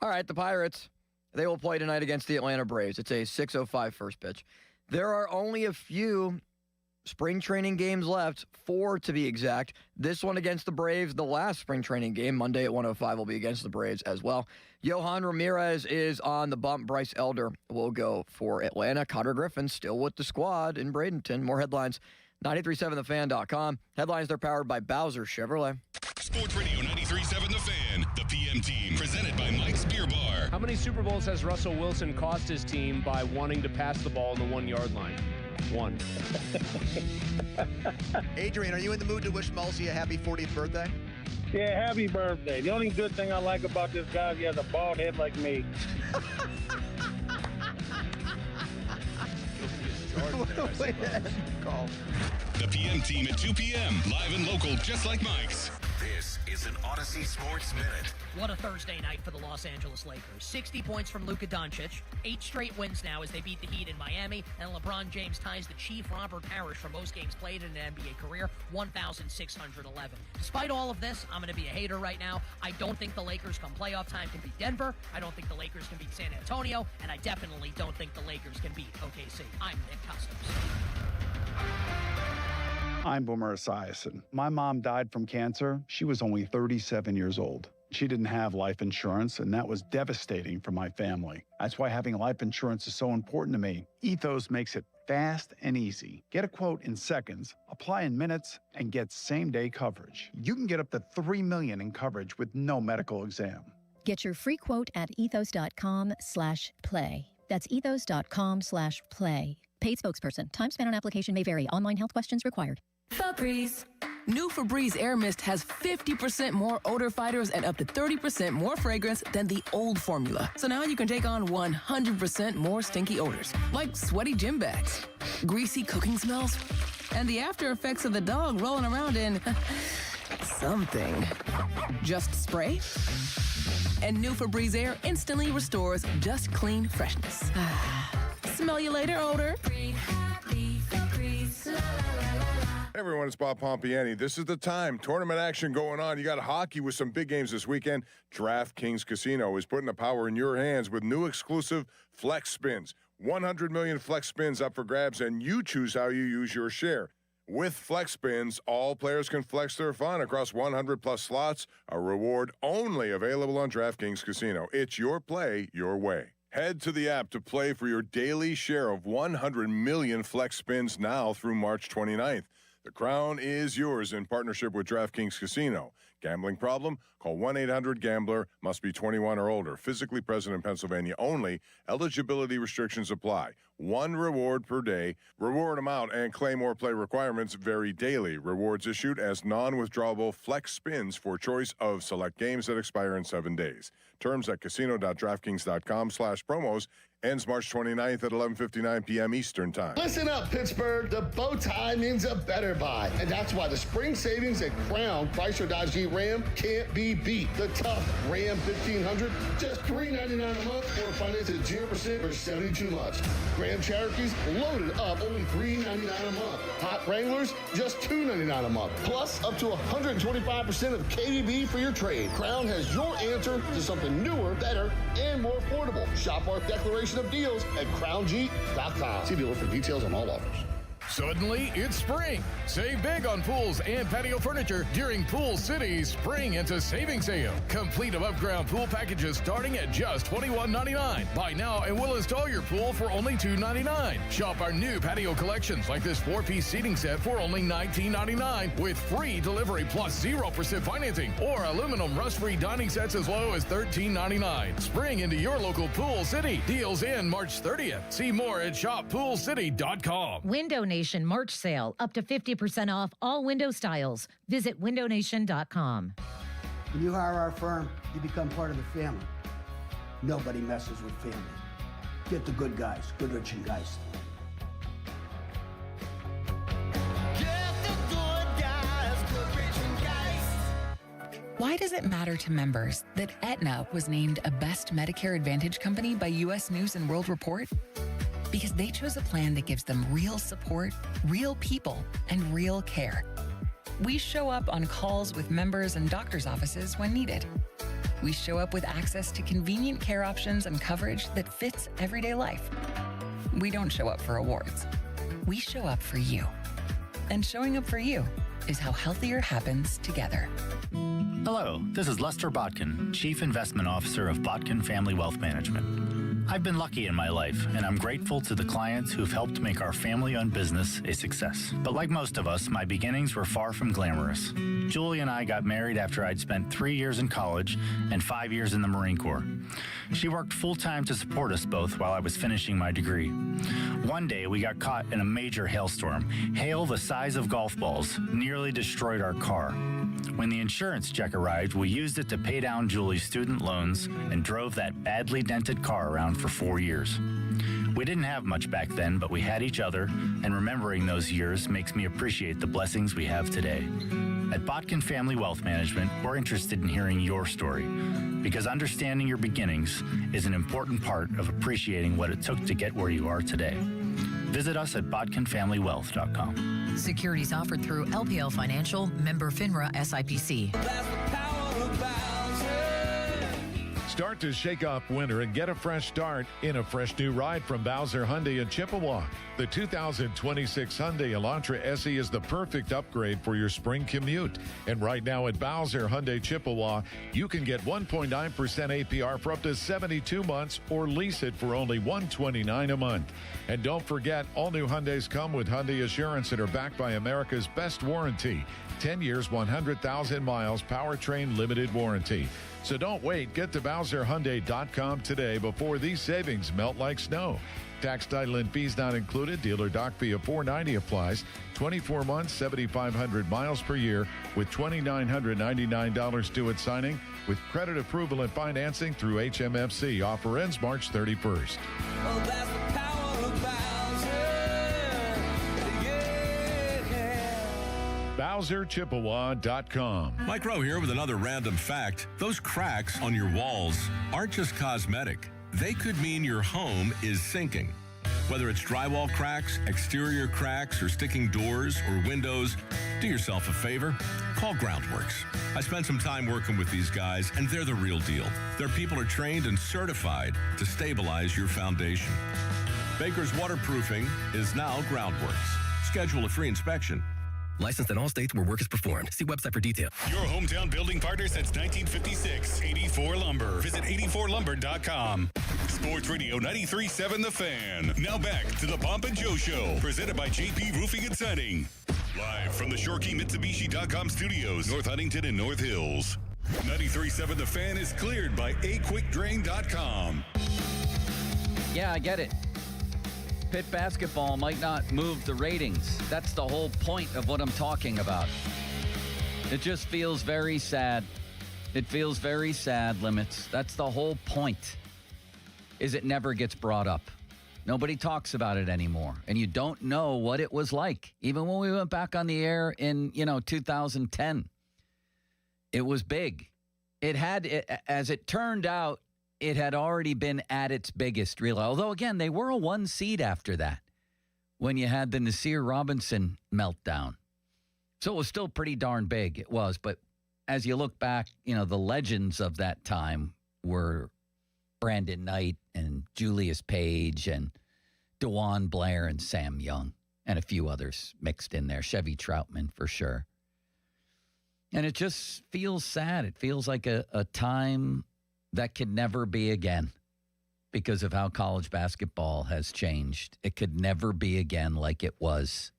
All right, the Pirates. They will play tonight against the Atlanta Braves. It's a 6:05 first pitch. There are only a few spring training games left, 4 to be exact. This one against the Braves, the last spring training game, Monday at 1:05, will be against the Braves as well. Johan Ramirez is on the bump. Bryce Elder will go for Atlanta. Cutter Griffin still with the squad in Bradenton. More headlines, 937thefan.com. Headlines, they're powered by Bowser Chevrolet. Sports Radio 93.7 The Fan, the PM team, presented by Mike's Beer Bar. How many Super Bowls has Russell Wilson cost his team by wanting to pass the ball on the 1 yard line? 1. Adrian, are you in the mood to wish Mulsey a happy 40th birthday? Yeah, happy birthday. The only good thing I like about this guy is he has a bald head like me. The PM team at 2 p.m. Live and local, just like Mike's. This is an Odyssey Sports Minute. What a Thursday night for the Los Angeles Lakers. 60 points from Luka Doncic. 8 straight wins now as they beat the Heat in Miami. And LeBron James ties the Chief Robert Parrish for most games played in an NBA career, 1,611. Despite all of this, I'm going to be a hater right now. I don't think the Lakers come playoff time can beat Denver. I don't think the Lakers can beat San Antonio. And I definitely don't think the Lakers can beat OKC. I'm Nick Customs. I'm Boomer Esiason. My mom died from cancer. She was only 37 years old. She didn't have life insurance, and that was devastating for my family. That's why having life insurance is so important to me. Ethos makes it fast and easy. Get a quote in seconds, apply in minutes, and get same-day coverage. You can get up to $3 million in coverage with no medical exam. Get your free quote at ethos.com/play. That's ethos.com/play. Paid spokesperson. Time spent on application may vary. Online health questions required. Febreze. New Febreze Air Mist has 50% more odor fighters and up to 30% more fragrance than the old formula. So now you can take on 100% more stinky odors, like sweaty gym bags, greasy cooking smells, and the after effects of the dog rolling around in something. Just spray, and new Febreze Air instantly restores just clean freshness. Smell you later, odor. Hey everyone, it's Bob Pompiani. This is the time. Tournament action going on. You got hockey with some big games this weekend. DraftKings Casino is putting the power in your hands with new exclusive Flex Spins. 100 million Flex Spins up for grabs, and you choose how you use your share. With Flex Spins, all players can flex their fun across 100-plus slots, a reward only available on DraftKings Casino. It's your play, your way. Head to the app to play for your daily share of 100 million Flex Spins now through March 29th. The crown is yours in partnership with DraftKings Casino. Gambling problem? Call 1-800-GAMBLER. Must be 21 or older. Physically present in Pennsylvania only. Eligibility restrictions apply. 1 reward per day. Reward amount and claim or play requirements vary daily. Rewards issued as non-withdrawable Flex Spins for choice of select games that expire in 7 days. Terms at casino.draftkings.com/promos. Ends March 29th at 11:59 p.m. Eastern Time. Listen up, Pittsburgh. The bow tie means a better buy. And that's why the spring savings at Crown Chrysler Dodge Jeep Ram can't be beat. The tough Ram 1500, just $399 a month, or finance at 0% for 72 months. Grand Cherokees loaded up, only $399 a month. Hot Wranglers, just $299 a month. Plus, up to 125% of KDB for your trade. Crown has your answer to something newer, better, and more affordable. Shop our declaration of deals at crownjeep.com. See dealer for details on all offers. Suddenly, it's spring. Save big on pools and patio furniture during Pool City's Spring into Savings Sale. Complete above-ground pool packages starting at just $21.99. Buy now and we'll install your pool for only $2.99. Shop our new patio collections like this 4-piece seating set for only $19.99 with free delivery plus 0% financing, or aluminum rust-free dining sets as low as $13.99. Spring into your local Pool City. Deals in March 30th. See more at shoppoolcity.com. Window Nation March sale, up to 50% off all window styles. Visit windownation.com. When you hire our firm, you become part of the family. Nobody messes with family. get the good guys, Goodrich & Geist. Why does it matter to members that Aetna was named a Best Medicare Advantage company by U.S. News & World Report? Because they chose a plan that gives them real support, real people, and real care. We show up on calls with members and doctors' offices when needed. We show up with access to convenient care options and coverage that fits everyday life. We don't show up for awards. We show up for you. And showing up for you is how healthier happens together. Hello, this is Lester Botkin, Chief Investment Officer of Botkin Family Wealth Management. I've been lucky in my life, and I'm grateful to the clients who've helped make our family-owned business a success. But like most of us, my beginnings were far from glamorous. Julie and I got married after I'd spent 3 years in college and 5 years in the Marine Corps. She worked full-time to support us both while I was finishing my degree. One day, we got caught in a major hailstorm. Hail the size of golf balls nearly destroyed our car. When the insurance check arrived, we used it to pay down Julie's student loans and drove that badly dented car around for 4 years. We didn't have much back then, but we had each other, and remembering those years makes me appreciate the blessings we have today. At Botkin Family Wealth Management, we're interested in hearing your story, because understanding your beginnings is an important part of appreciating what it took to get where you are today. Visit us at botkinfamilywealth.com. Securities offered through LPL Financial, member FINRA SIPC. Start to shake off winter and get a fresh start in a fresh new ride from Bowser Hyundai in Chippewa. The 2026 Hyundai Elantra SE is the perfect upgrade for your spring commute. And right now at Bowser Hyundai Chippewa, you can get 1.9% APR for up to 72 months or lease it for only $129 a month. And don't forget, all new Hyundais come with Hyundai Assurance and are backed by America's best warranty. 10 years, 100,000 miles, powertrain limited warranty. So don't wait. Get to BowserHyundai.com today before these savings melt like snow. Tax, title, and fees not included. Dealer doc fee of $490 applies. 24 months, 7,500 miles per year with $2,999 due at signing with credit approval and financing through HMFC. Offer ends March 31st. Oh, that's the power of BowserChippewa.com. Mike Rowe here with another random fact. Those cracks on your walls aren't just cosmetic. They could mean your home is sinking. Whether it's drywall cracks, exterior cracks, or sticking doors or windows, do yourself a favor. Call Groundworks. I spent some time working with these guys, and they're the real deal. Their people are trained and certified to stabilize your foundation. Baker's Waterproofing is now Groundworks. Schedule a free inspection. Licensed in all states where work is performed. See website for detail. Your hometown building partner since 1956. 84 Lumber. Visit 84lumber.com. Sports Radio 93.7 The Fan. Now back to the Pomp and Joe Show. Presented by JP Roofing and Siding. Live from the ShoreKeyMitsubishi.com studios. North Huntington and North Hills. 93.7 The Fan is cleared by aquickdrain.com. Yeah, I get it. Pitt basketball might not move the ratings. That's the whole point of what I'm talking about. It just feels very sad. It feels very sad, Limits. That's the whole point, is it never gets brought up. Nobody talks about it anymore. And you don't know what it was like. Even when we went back on the air in, 2010, it was big. As it turned out, it had already been at its biggest, really. Although, again, they were a 1 seed after that when you had the Nasir Robinson meltdown. So it was still pretty darn big. It was. But as you look back, the legends of that time were Brandon Knight and Julius Page and DeJuan Blair and Sam Young and a few others mixed in there. Chevy Troutman for sure. And it just feels sad. It feels like a time that could never be again because of how college basketball has changed. It could never be again like it was.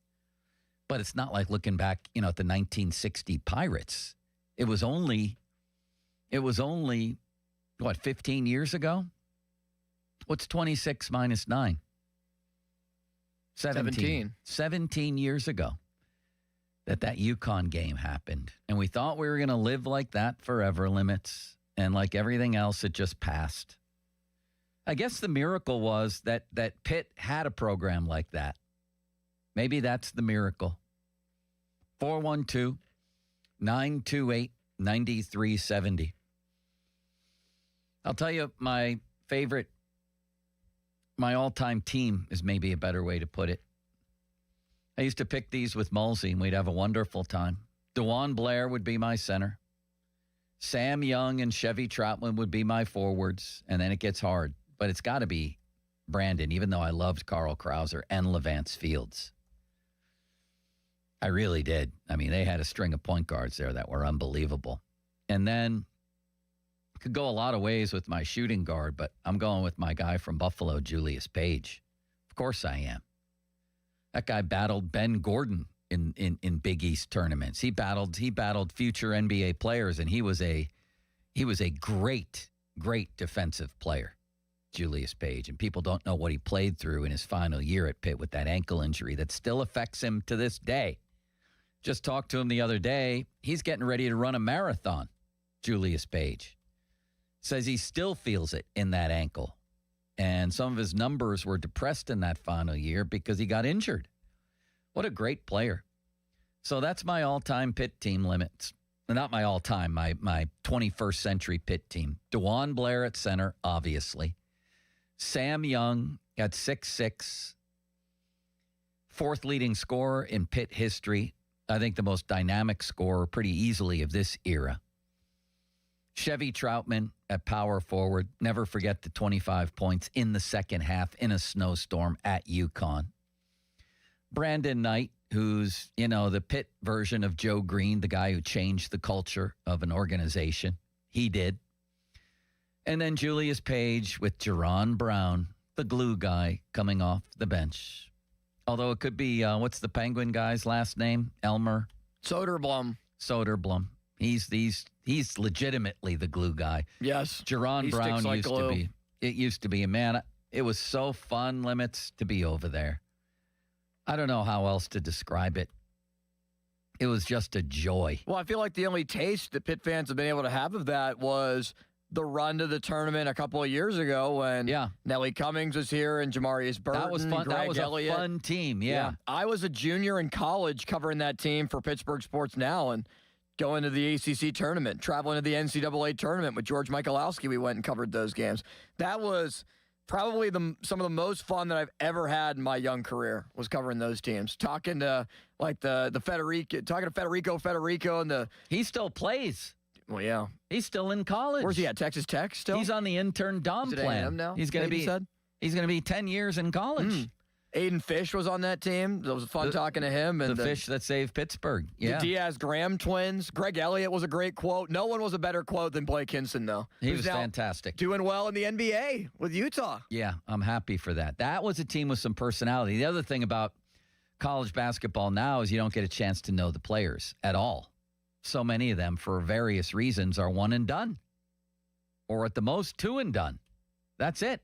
But it's not like looking back, at the 1960 Pirates. It was only, 15 years ago? What's 26 minus 9? 17. 17 years ago that UConn game happened. And we thought we were going to live like that forever, Limits. And like everything else, it just passed. I guess the miracle was that Pitt had a program like that. Maybe that's the miracle. 412-928-9370. I'll tell you, my all-time team is maybe a better way to put it. I used to pick these with Mulsey, and we'd have a wonderful time. DeJuan Blair would be my center. Sam Young and Chevy Troutman would be my forwards, and then it gets hard. But it's got to be Brandon, even though I loved Carl Krauser and Levance Fields. I really did. I mean, they had a string of point guards there that were unbelievable. And then could go a lot of ways with my shooting guard, but I'm going with my guy from Buffalo, Julius Page. Of course I am. That guy battled Ben Gordon in Big East tournaments. He battled future NBA players, and he was a great defensive player, Julius Page. And people don't know what he played through in his final year at Pitt with that ankle injury that still affects him to this day. Just talked to him the other day. He's getting ready to run a marathon, Julius Page. Says he still feels it in that ankle. And some of his numbers were depressed in that final year because he got injured. What a great player. So that's my all-time Pitt team limits. Not my all-time, my 21st century Pitt team. DeJuan Blair at center, obviously. Sam Young at 6'6", fourth leading scorer in Pitt history. I think the most dynamic scorer pretty easily of this era. Chevy Troutman at power forward. Never forget the 25 points in the second half in a snowstorm at UConn. Brandon Knight, who's, the Pitt version of Joe Green, the guy who changed the culture of an organization. He did. And then Julius Page with Jerron Brown, the glue guy, coming off the bench. Although it could be, what's the Penguin guy's last name? Elmer? Soderblom. He's legitimately the glue guy. Yes. Jerron Brown used to be a man. It was so fun, Limits, to be over there. I don't know how else to describe it. It was just a joy. Well, I feel like the only taste that Pitt fans have been able to have of that was the run to the tournament a couple of years ago when Nellie Cummings was here and Jamarius Burton. That was fun. That was a fun team, yeah. I was a junior in college covering that team for Pittsburgh Sports Now and going to the ACC tournament, traveling to the NCAA tournament with George Michalowski. We went and covered those games. That was probably some of the most fun that I've ever had in my young career was covering those teams. Talking to the Federico and he still plays. Well, yeah. He's still in college. Where's he at? Texas Tech still? He's on the intern Dom plan. Now? He's going to be 10 years in college. Aiden Fish was on that team. It was fun talking to him. And the Fish that saved Pittsburgh. Yeah. The Diaz-Graham twins. Greg Elliott was a great quote. No one was a better quote than Blake Hinson, though. He was fantastic. Doing well in the NBA with Utah. Yeah, I'm happy for that. That was a team with some personality. The other thing about college basketball now is you don't get a chance to know the players at all. So many of them, for various reasons, are one and done. Or at the most, two and done. That's it.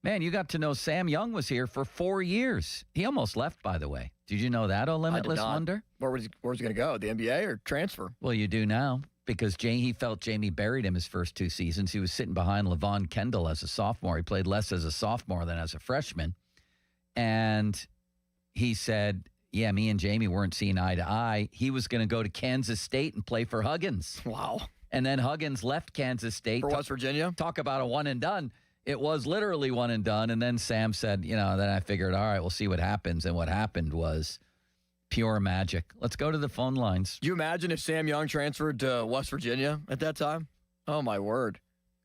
Man, you got to know Sam Young was here for 4 years. He almost left, by the way. Did you know that, Limitless Wonder? Where's he going to go? The NBA or transfer? Well, you do now because he felt Jamie buried him his first 2 seasons. He was sitting behind LaVon Kendall as a sophomore. He played less as a sophomore than as a freshman. And he said, yeah, me and Jamie weren't seeing eye to eye. He was going to go to Kansas State and play for Huggins. Wow. And then Huggins left Kansas State. For West Virginia? Talk about a one and done. It was literally one and done. And then Sam said, then I figured, all right, we'll see what happens. And what happened was pure magic. Let's go to the phone lines. You imagine if Sam Young transferred to West Virginia at that time? Oh, my word.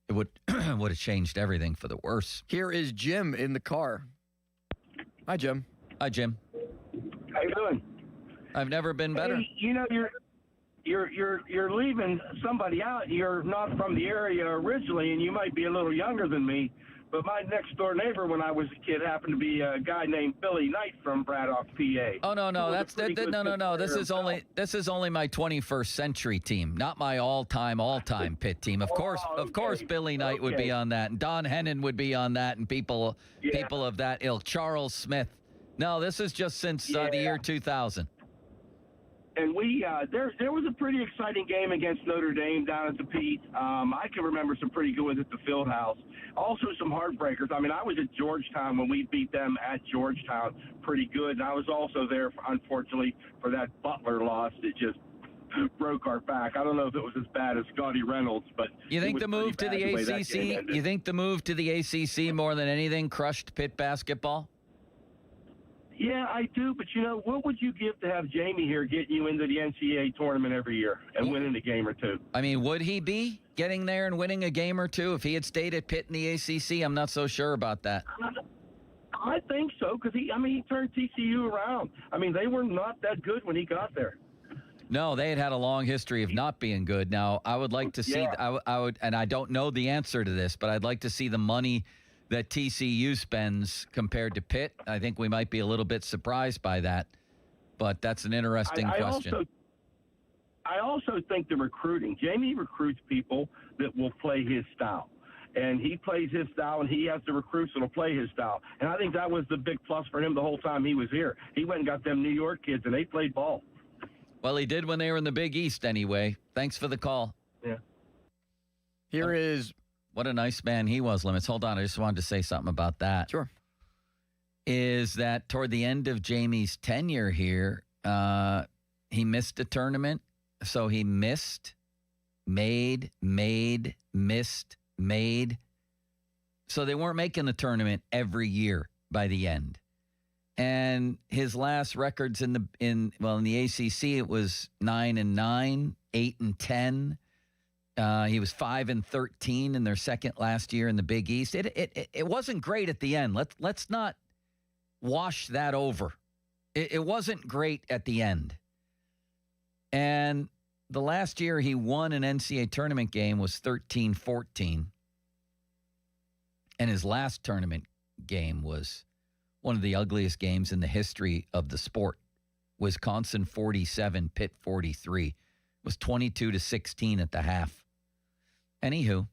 It would have changed everything for the worse. Here is Jim in the car. Hi, Jim. Hi, Jim. How you doing? I've never been better. Hey, you're leaving somebody out. You're not from the area originally, and you might be a little younger than me. But my next door neighbor when I was a kid happened to be a guy named Billy Knight from Braddock, PA. Oh no, no. This is only my 21st century team, not my all-time Pitt team. Of course, Billy Knight would be on that, and Don Hennon would be on that, and people of that ilk. Charles Smith. No, this is just since the year 2000. And we there was a pretty exciting game against Notre Dame down at the Pete. I can remember some pretty good ones at the Fieldhouse. Also some heartbreakers. I mean, I was at Georgetown when we beat them at Georgetown pretty good. And I was also there, unfortunately, for that Butler loss that just broke our back. I don't know if it was as bad as Scotty Reynolds, but you think the move to the ACC? You think the move to the ACC more than anything crushed Pitt basketball? Yeah, I do. But what would you give to have Jamie here getting you into the NCAA tournament every year and winning a game or two? I mean, would he be getting there and winning a game or two if he had stayed at Pitt in the ACC? I'm not so sure about that. I think so because he turned TCU around. I mean, they were not that good when he got there. No, they had a long history of not being good. Now, I would like to see, I would, and I don't know the answer to this, but I'd like to see the money that TCU spends compared to Pitt. I think we might be a little bit surprised by that, but that's an interesting question. I also think the recruiting. Jamie recruits people that will play his style. And he plays his style, and he has the recruits that will play his style. And I think that was the big plus for him the whole time he was here. He went and got them New York kids, and they played ball. Well, he did when they were in the Big East anyway. Thanks for the call. Yeah. Here is... What a nice man he was, Limits. Hold on, I just wanted to say something about that. Sure. Is that toward the end of Jamie's tenure here, he missed a tournament. So he missed, made, missed, made. So they weren't making the tournament every year by the end. And his last records in the ACC, it was 9-9, 8-10. He was 5-13 in their second last year in the Big East. It wasn't great at the end. Let's not wash that over. It wasn't great at the end. And the last year he won an NCAA tournament game was 13-14. And his last tournament game was one of the ugliest games in the history of the sport. Wisconsin 47, Pitt 43. It was 22-16 at the half. Anywho,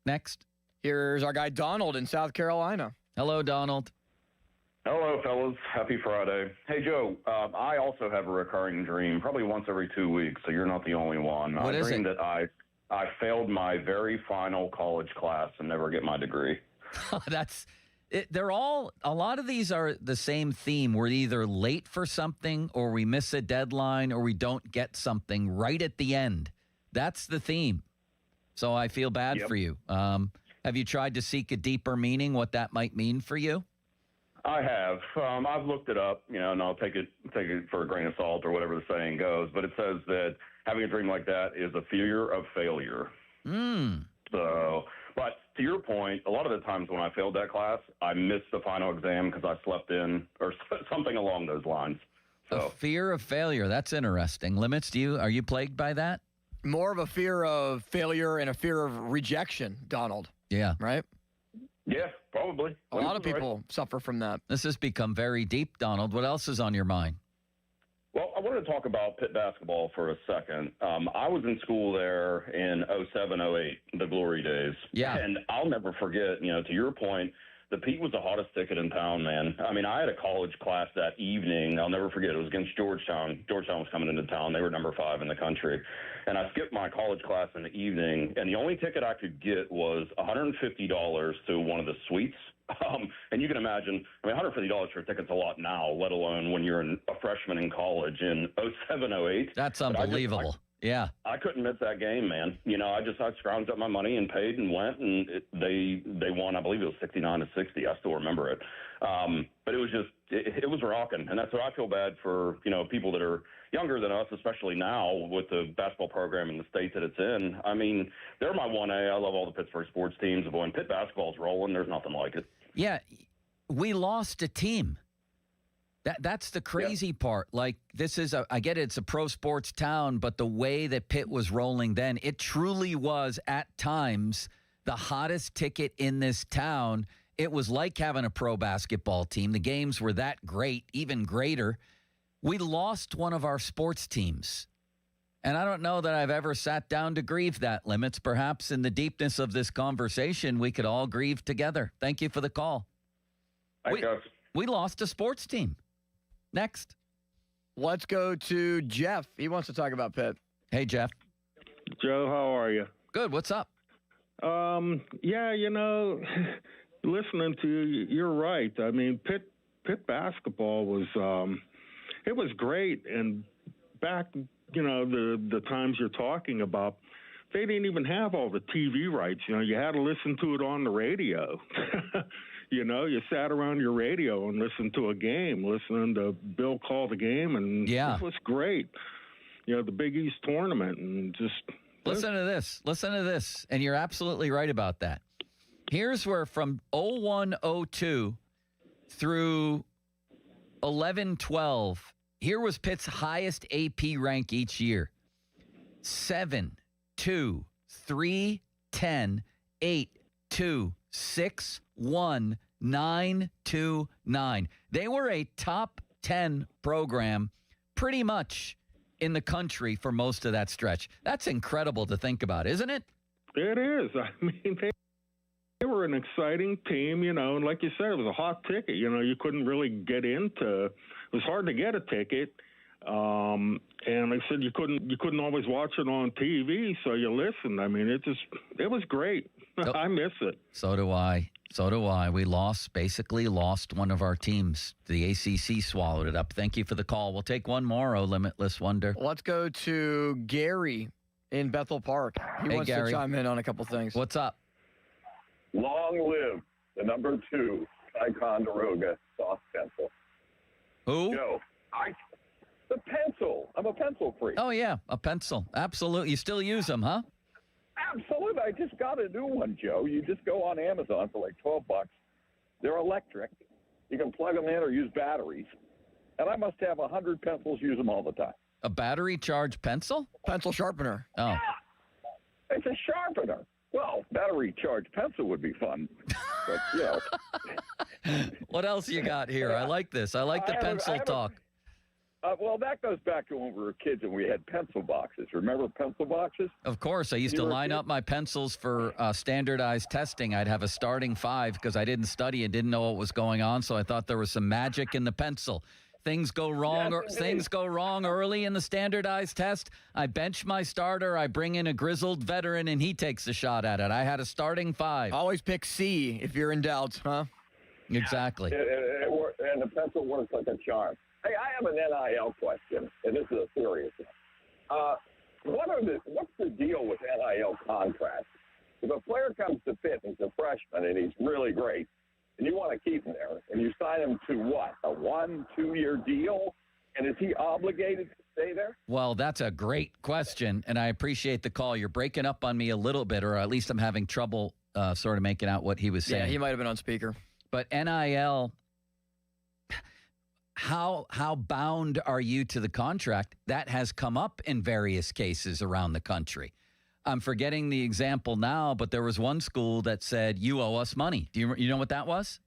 next. Here's our guy Donald in South Carolina. Hello, Donald. Hello, fellas. Happy Friday. Hey, Joe, I also have a recurring dream, probably once every 2 weeks, so you're not the only one. What is it? I dream that I failed my very final college class and never get my degree. That's... They're all, a lot of these are the same theme. We're either late for something or we miss a deadline or we don't get something right at the end. That's the theme. So I feel bad for you. Have you tried to seek a deeper meaning, what that might mean for you? I have. I've looked it up, and I'll take it for a grain of salt or whatever the saying goes. But it says that having a dream like that is a fear of failure. So, but to your point, a lot of the times when I failed that class, I missed the final exam because I slept in or something along those lines. So. A fear of failure. That's interesting. Limits, are you plagued by that? More of a fear of failure and a fear of rejection, Donald. Yeah. Right? Yeah, probably. A lot of people suffer from that. This has become very deep, Donald. What else is on your mind? Well, I wanted to talk about Pitt basketball for a second. I was in school there in 07, 08, the glory days. Yeah. And I'll never forget, to your point, the Pete was the hottest ticket in town, man. I mean, I had a college class that evening. I'll never forget. It was against Georgetown. Georgetown was coming into town. They were number 5 in the country. And I skipped my college class in the evening, and the only ticket I could get was $150 to one of the suites. And you can imagine, $150 for a ticket's a lot now, let alone when you're a freshman in college in 07, 08. That's unbelievable. Yeah. I couldn't miss that game, man. I scrounged up my money and paid and went, and they won. I believe it was 69-60. I still remember it. But it was just, it was rocking. And that's what I feel bad for, people that are younger than us, especially now with the basketball program in the state that it's in. I mean, they're my 1A. I love all the Pittsburgh sports teams. But when Pitt basketball's rolling, there's nothing like it. Yeah. We lost a team. That's the crazy part. Like, I get it, it's a pro sports town, but the way that Pitt was rolling then, it truly was at times the hottest ticket in this town. It was like having a pro basketball team. The games were that great, even greater. We lost one of our sports teams. And I don't know that I've ever sat down to grieve that, Limits. Perhaps in the deepness of this conversation, we could all grieve together. Thank you for the call. Thanks, guys. We lost a sports team. Next. Let's go to Jeff. He wants to talk about Pitt. Hey, Jeff. Joe, how are you? Good. What's up? Yeah, listening to you, you're right. I mean, Pitt basketball was it was great, and back, the times you're talking about, they didn't even have all the TV rights. You had to listen to it on the radio. You sat around your radio and listened to a game, listening to Bill call the game, and it was great. The Big East tournament, and just listen to this, and you're absolutely right about that. Here's where from 01-02 through 11-12, here was Pitt's highest AP rank each year. 7, 2, 3, 10, 8, 2, 6, 1, 9, 2, 9. They were a top 10 program pretty much in the country for most of that stretch. That's incredible to think about, isn't it? It is. I mean, they were an exciting team, and like you said, it was a hot ticket. You couldn't really get into. It was hard to get a ticket, and like I said, you couldn't always watch it on TV, so you listened. I mean, it was great. I miss it. So do I. We basically lost one of our teams. The ACC swallowed it up. Thank you for the call. We'll take one more, Limitless Wonder. Let's go to Gary in Bethel Park. He wants to chime in on a couple things. What's up? Long live the number 2 Ticonderoga soft pencil. Who? Joe. The pencil. I'm a pencil freak. Oh, yeah, a pencil. Absolutely. You still use them, huh? Absolutely. I just got a new one, Joe. You just go on Amazon for like $12. They're electric. You can plug them in or use batteries. And I must have 100 pencils, use them all the time. A battery-charged pencil? Pencil sharpener. Oh. Yeah. It's a sharpener. Well, battery-charged pencil would be fun. But, What else you got here? I like this. I like the pencil talk. Well, that goes back to when we were kids and we had pencil boxes. Remember pencil boxes? Of course. I used to line up my pencils for standardized testing. I'd have a starting 5 because I didn't study and didn't know what was going on, so I thought there was some magic in the pencil. Things go wrong things go wrong early in the standardized test. I bench my starter. I bring in a grizzled veteran, and he takes a shot at it. I had a starting 5. Always pick C if you're in doubt, huh? Exactly. And the pencil works like a charm. Hey, I have an NIL question, and this is a serious one. What's the deal with NIL contracts? If a player comes to Pitt and he's a freshman and he's really great, and you want to keep him there, and you sign him to what, a 1-2-year deal? And is he obligated to stay there? Well, that's a great question, and I appreciate the call. You're breaking up on me a little bit, or at least I'm having trouble sort of making out what he was saying. Yeah, he might have been on speaker. But NIL, how bound are you to the contract? That has come up in various cases around the country. I'm forgetting the example now, but there was one school that said, you owe us money. Do you know what that was?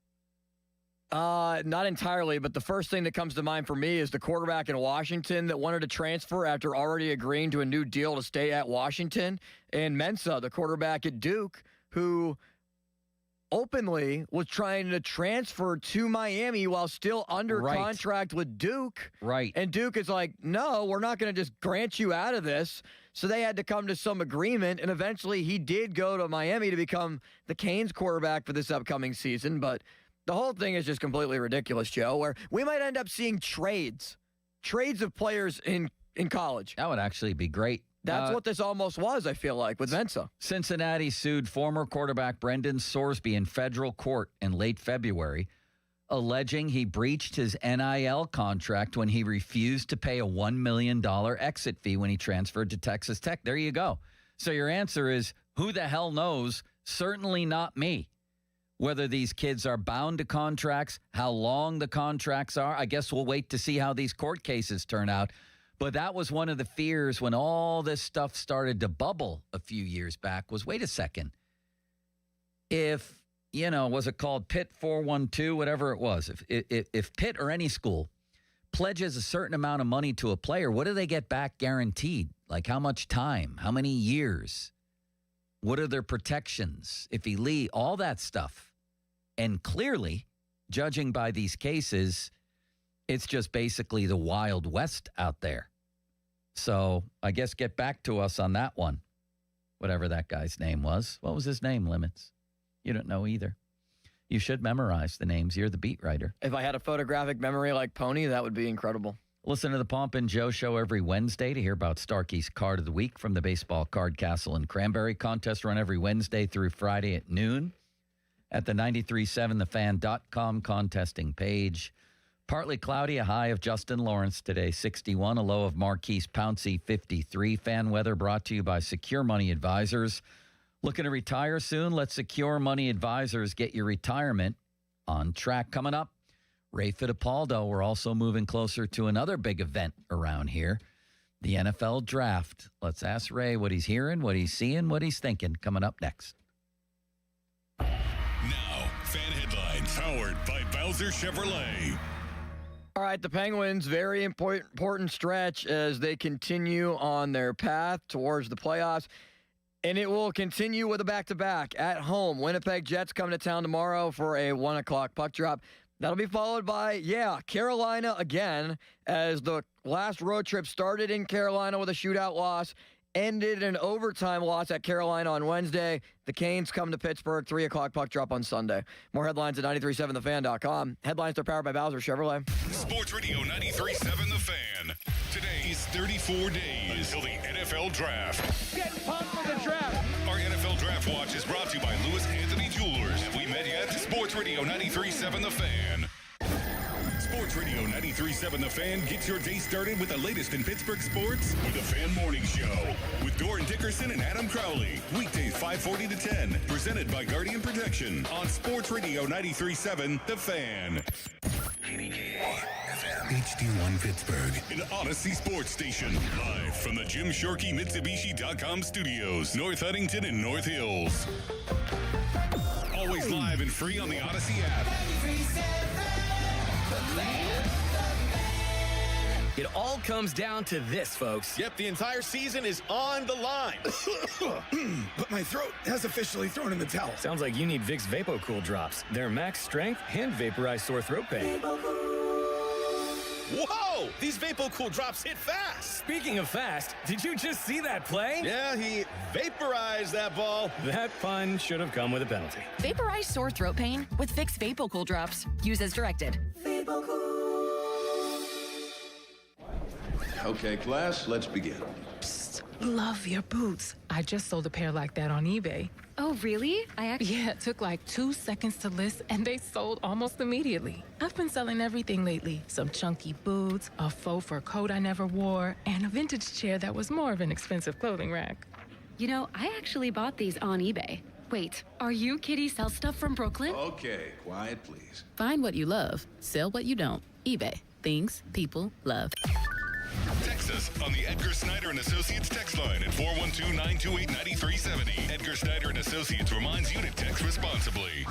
Not entirely, but the first thing that comes to mind for me is the quarterback in Washington that wanted to transfer after already agreeing to a new deal to stay at Washington. And Mensa, the quarterback at Duke, who openly was trying to transfer to Miami while still under contract with Duke. Right. And Duke is like, no, we're not going to just grant you out of this. So they had to come to some agreement, and eventually he did go to Miami to become the Canes quarterback for this upcoming season. But the whole thing is just completely ridiculous, Joe, where we might end up seeing trades of players in college. That would actually be great. That's what this almost was, I feel like, with Mensa. Cincinnati sued former quarterback Brendan Sorsby in federal court in late February, alleging he breached his NIL contract when he refused to pay a $1 million exit fee when he transferred to Texas Tech. There you go. So your answer is, who the hell knows? Certainly not me. Whether these kids are bound to contracts, how long the contracts are, I guess we'll wait to see how these court cases turn out. But that was one of the fears when all this stuff started to bubble a few years back was, wait a second. If, was it called Pitt 412, whatever it was, if Pitt or any school pledges a certain amount of money to a player, what do they get back guaranteed? Like how much time? How many years? What are their protections? If he leaves, all that stuff. And clearly, judging by these cases, It's just basically the Wild West out there. So I guess get back to us on that one, whatever that guy's name was. What was his name, Limits? You don't know either. You should memorize the names. You're the beat writer. If I had a photographic memory like Pony, that would be incredible. Listen to the Pomp and Joe Show every Wednesday to hear about Starkey's Card of the Week from the Baseball Card Castle and Cranberry contest run every Wednesday through Friday at noon at the 937thefan.com contesting page. Partly cloudy, a high of Justin Lawrence today, 61, a low of Marquise Pouncey, 53. Fan weather brought to you by Secure Money Advisors. Looking to retire soon? Let Secure Money Advisors get your retirement on track. Coming up, Ray Fittipaldo. We're also moving closer to another big event around here, the NFL Draft. Let's ask Ray what he's hearing, what he's seeing, what he's thinking. Coming up next. Now, fan headlines powered by Bowser Chevrolet. All right, the Penguins, very important stretch as they continue on their path towards the playoffs. And it will continue with a back-to-back at home. Winnipeg Jets coming to town tomorrow for a 1 o'clock puck drop. That'll be followed by, Carolina again, as the last road trip started in Carolina with a shootout loss, ended in an overtime loss at Carolina on Wednesday. The Canes come to Pittsburgh, 3 o'clock puck drop on Sunday. More headlines at 937thefan.com. Headlines are powered by Bowser Chevrolet. Sports Radio 93.7 The Fan. Today is 34 days until the NFL Draft. Get pumped for the draft. Our NFL Draft Watch is brought to you by Lewis Anthony Jewelers. Have we met yet? Sports Radio 93.7 The Fan. Sports Radio 93.7 The Fan gets your day started with the latest in Pittsburgh sports with the Fan Morning Show with Doran Dickerson and Adam Crowley. Weekdays 5:40 to 10. Presented by Guardian Protection on Sports Radio 93.7 The Fan. HD1 Pittsburgh, an Odyssey sports station. Live from the Jim Shorkey Mitsubishi.com studios, North Huntington and North Hills. Always live and free on the Odyssey app. It all comes down to this, folks. Yep, the entire season is on the line. But my throat has officially thrown in the towel. Sounds like you need Vicks VapoCool drops. They're max strength and vaporize sore throat pain. Whoa! These VapoCool drops hit fast. Speaking of fast, did you just see that play? Yeah, he vaporized that ball. That pun should have come with a penalty. Vaporize sore throat pain with Vicks VapoCool drops. Use as directed. Okay, class, let's begin. Psst, love your boots. I just sold a pair like that on eBay. Oh, really? Yeah, it took like 2 seconds to list, and they sold almost immediately. I've been selling everything lately. Some chunky boots, a faux fur coat I never wore, and a vintage chair that was more of an expensive clothing rack. You know, I actually bought these on eBay. Wait, are you Kitty Sell Stuff from Brooklyn? Okay, quiet, please. Find what you love, sell what you don't. eBay. Things people love. Text us on the Edgar Snyder and Associates text line at 412-928-9370. Edgar Snyder and Associates reminds you to text responsibly.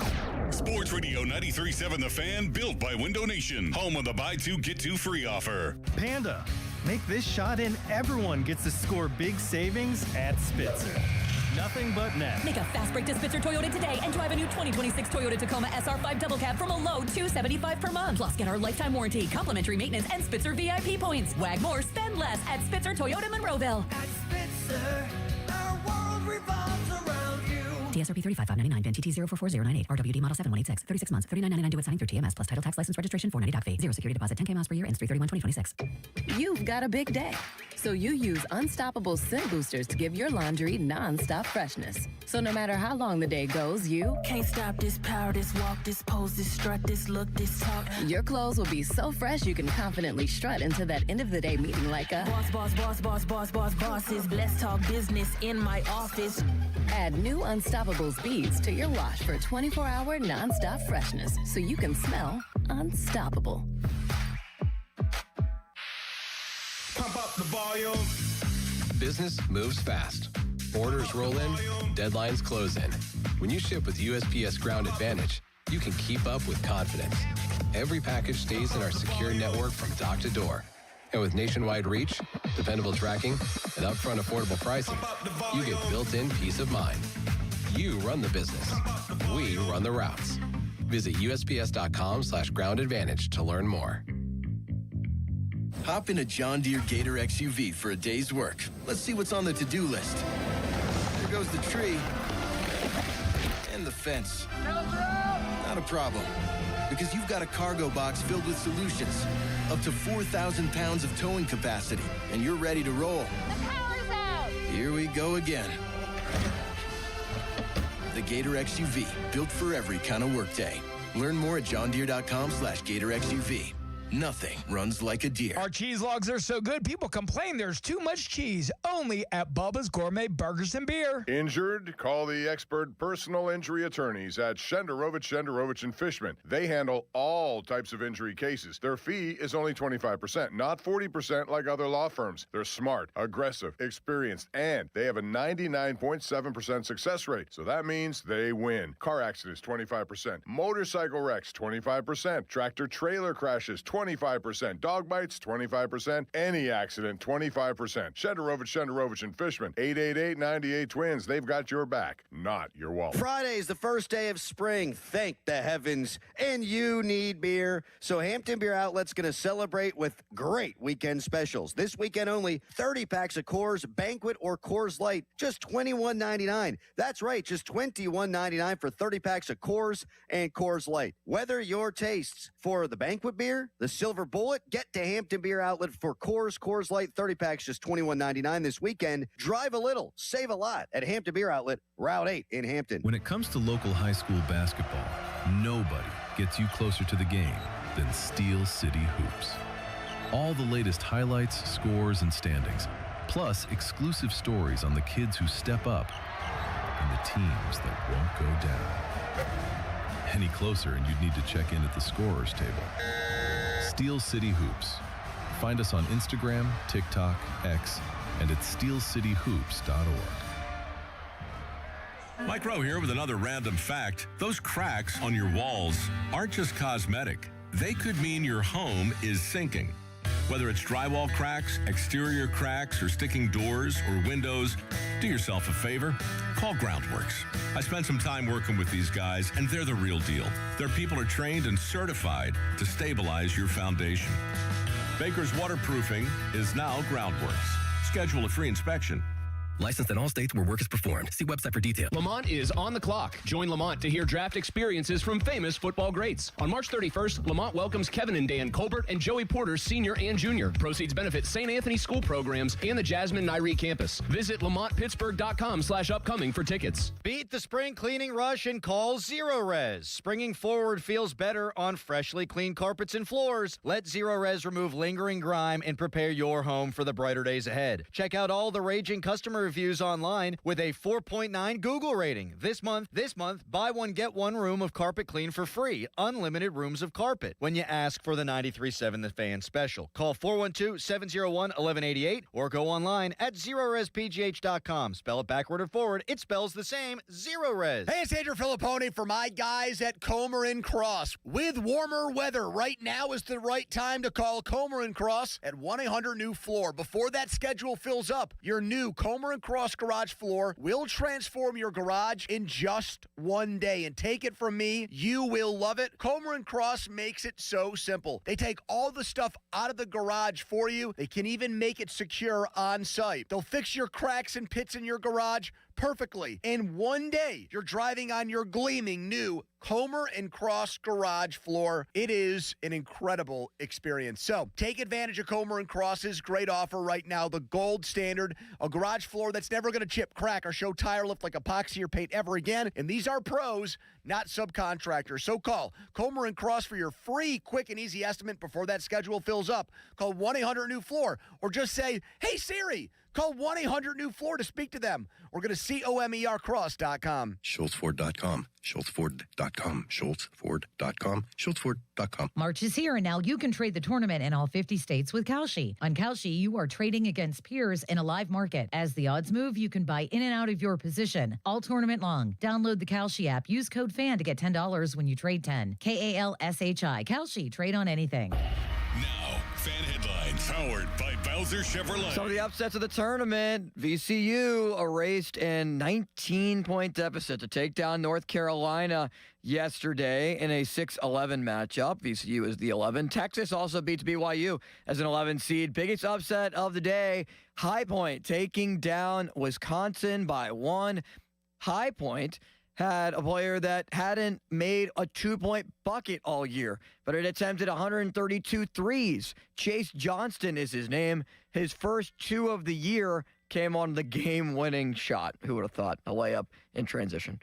Sports Radio 93.7 The Fan, built by Window Nation, home of the buy two, get two free offer. Panda, make this shot and everyone gets to score big savings at Spitzer. Nothing but net. Make a fast break to Spitzer Toyota today and drive a new 2026 Toyota Tacoma SR5 Double Cab from a low $275 per month. Plus, get our lifetime warranty, complimentary maintenance, and Spitzer VIP points. Wag more, spend less at Spitzer Toyota Monroeville. At Spitzer, our world revolves around you. TSRP 35599, VIN TT 044098, RWD Model 7186, 36 months, $39.99 due at signing through TMS, plus title, tax, license, registration, $490 doc fee, 0 security deposit, 10K miles per year, ends 3/31/2026. You've got a big day, so you use Unstoppable Scent Boosters to give your laundry non-stop freshness. So no matter how long the day goes, you Can't stop this power, this walk, this pose, this strut, this look, this talk. your clothes will be so fresh you can confidently strut into that end of the day meeting like a Bosses. Let's talk business in my office. Add new Unstoppables beads to your wash for 24-hour non-stop freshness so you can smell unstoppable. Pump up the volume. Business moves fast. Orders roll in, deadlines close in. When you ship with USPS Ground Advantage, you can keep up with confidence. Every package stays in our secure network from dock to door. And with nationwide reach, dependable tracking, and upfront affordable pricing, you get built-in peace of mind. You run the business. We run the routes. Visit USPS.com/groundadvantage to learn more. Hop in a John Deere Gator XUV for a day's work. Let's see what's on the to-do list. There goes the tree. And the fence. Not a problem. Because you've got a cargo box filled with solutions. Up to 4,000 pounds of towing capacity. And you're ready to roll. The power's out! Here we go again. The Gator XUV, built for every kind of workday. Learn more at johndeere.com/Gator XUV. Nothing runs like a deer. Our cheese logs are so good, people complain there's too much cheese. Only at Bubba's Gourmet Burgers and Beer. Injured? Call the expert personal injury attorneys at Shenderovich and Fishman. They handle all types of injury cases. Their fee is only 25%, not 40% like other law firms. They're smart, aggressive, experienced, and they have a 99.7% success rate. So that means they win. Car accidents, 25%. Motorcycle wrecks, 25%. Tractor-trailer crashes, 25%. Dog bites, 25%. Any accident, 25%. Shenderovich and Fishman. 888-98-TWINS. They've got your back, not your wallet. Friday's the first day of spring. Thank the heavens. And you need beer. So Hampton Beer Outlet's going to celebrate with great weekend specials. This weekend only, 30 packs of Coors Banquet or Coors Light. Just $21.99. That's right, just $21.99 for 30 packs of Coors and Coors Light. Whether your tastes for the Banquet beer, the Silver Bullet, get to Hampton Beer Outlet for Coors Light 30 packs, just $21.99 this weekend. Drive a little, save a lot at Hampton Beer Outlet, Route 8 in Hampton. When it comes to local high school basketball, nobody gets you closer to the game than Steel City Hoops. All the latest highlights, scores, and standings, plus exclusive stories on the kids who step up and the teams that won't go down. Any closer and you'd need to check in at the scorer's table. Steel City Hoops. Find us on Instagram, TikTok, X, and at steelcityhoops.org. Mike Rowe here with another random fact. Those cracks on your walls aren't just cosmetic. They could mean your home is sinking. Whether it's drywall cracks, exterior cracks, or sticking doors or windows, do yourself a favor. Call Groundworks. I spent some time working with these guys, and they're the real deal. Their people are trained and certified to stabilize your foundation. Baker's Waterproofing is now Groundworks. Schedule a free inspection. Licensed in all states where work is performed. See website for details. Lamont is on the clock. Join Lamont to hear draft experiences from famous football greats. On March 31st, Lamont welcomes Kevin and Dan Colbert and Joey Porter, Sr. and Jr. Proceeds benefit St. Anthony School programs and the Jasmine Nairi campus. Visit LamontPittsburgh.com/upcoming for tickets. Beat the spring cleaning rush and call Zero Res. Springing forward feels better on freshly cleaned carpets and floors. Let Zero Res remove lingering grime and prepare your home for the brighter days ahead. Check out all the raging customer reviews online with a 4.9 Google rating. This month, buy one, get one room of carpet clean for free. Unlimited rooms of carpet when you ask for the 93.7 The Fan special. Call 412-701-1188 or go online at ZeroResPGH.com. Spell it backward or forward. It spells the same. Zero Res. Hey, it's Andrew Filipponi for my guys at Comer & Cross. With warmer weather, right now is the right time to call Comer & Cross at 1-800-NEW-FLOOR. Before that schedule fills up, your new Comer & Cross garage floor will transform your garage in just one day. And take it from me, you will love it. Comer & Cross makes it so simple. They take all the stuff out of the garage for you. They can even make it secure on site. They'll fix your cracks and pits in your garage perfectly. In one day, you're driving on your gleaming new Comer & Cross garage floor. It is an incredible experience. So take advantage of Comer & Cross's great offer right now, the gold standard, a garage floor that's never going to chip, crack, or show tire lift like epoxy or paint ever again. And these are pros, not subcontractors. So call Comer & Cross for your free, quick, and easy estimate before that schedule fills up. Call 1-800-NEW-FLOOR or just say, hey, Siri, call 1-800-NEW-FLOOR to speak to them. Or go to COMERcross.com. SchultzFord.com. SchultzFord.com. SchultzFord.com. SchultzFord.com. March is here, and now you can trade the tournament in all 50 states with Kalshi. On Kalshi, you are trading against peers in a live market. As the odds move, you can buy in and out of your position all tournament long. Download the Kalshi app. Use code FAN to get $10 when you trade 10. KALSHI. Kalshi. Trade on anything. Now, Fan headlines powered by Bowser Chevrolet. Some of the upsets of the tournament. VCU erased a 19-point deficit to take down North Carolina yesterday in a 6-11 matchup. VCU is the 11. Texas also beats BYU as an 11 seed. Biggest upset of the day, High Point taking down Wisconsin by 1. High Point had a player that hadn't made a 2-point bucket all year, but it attempted 132 threes. Chase Johnston is his name. His first 2 of the year came on the game-winning shot. Who would have thought? A layup in transition.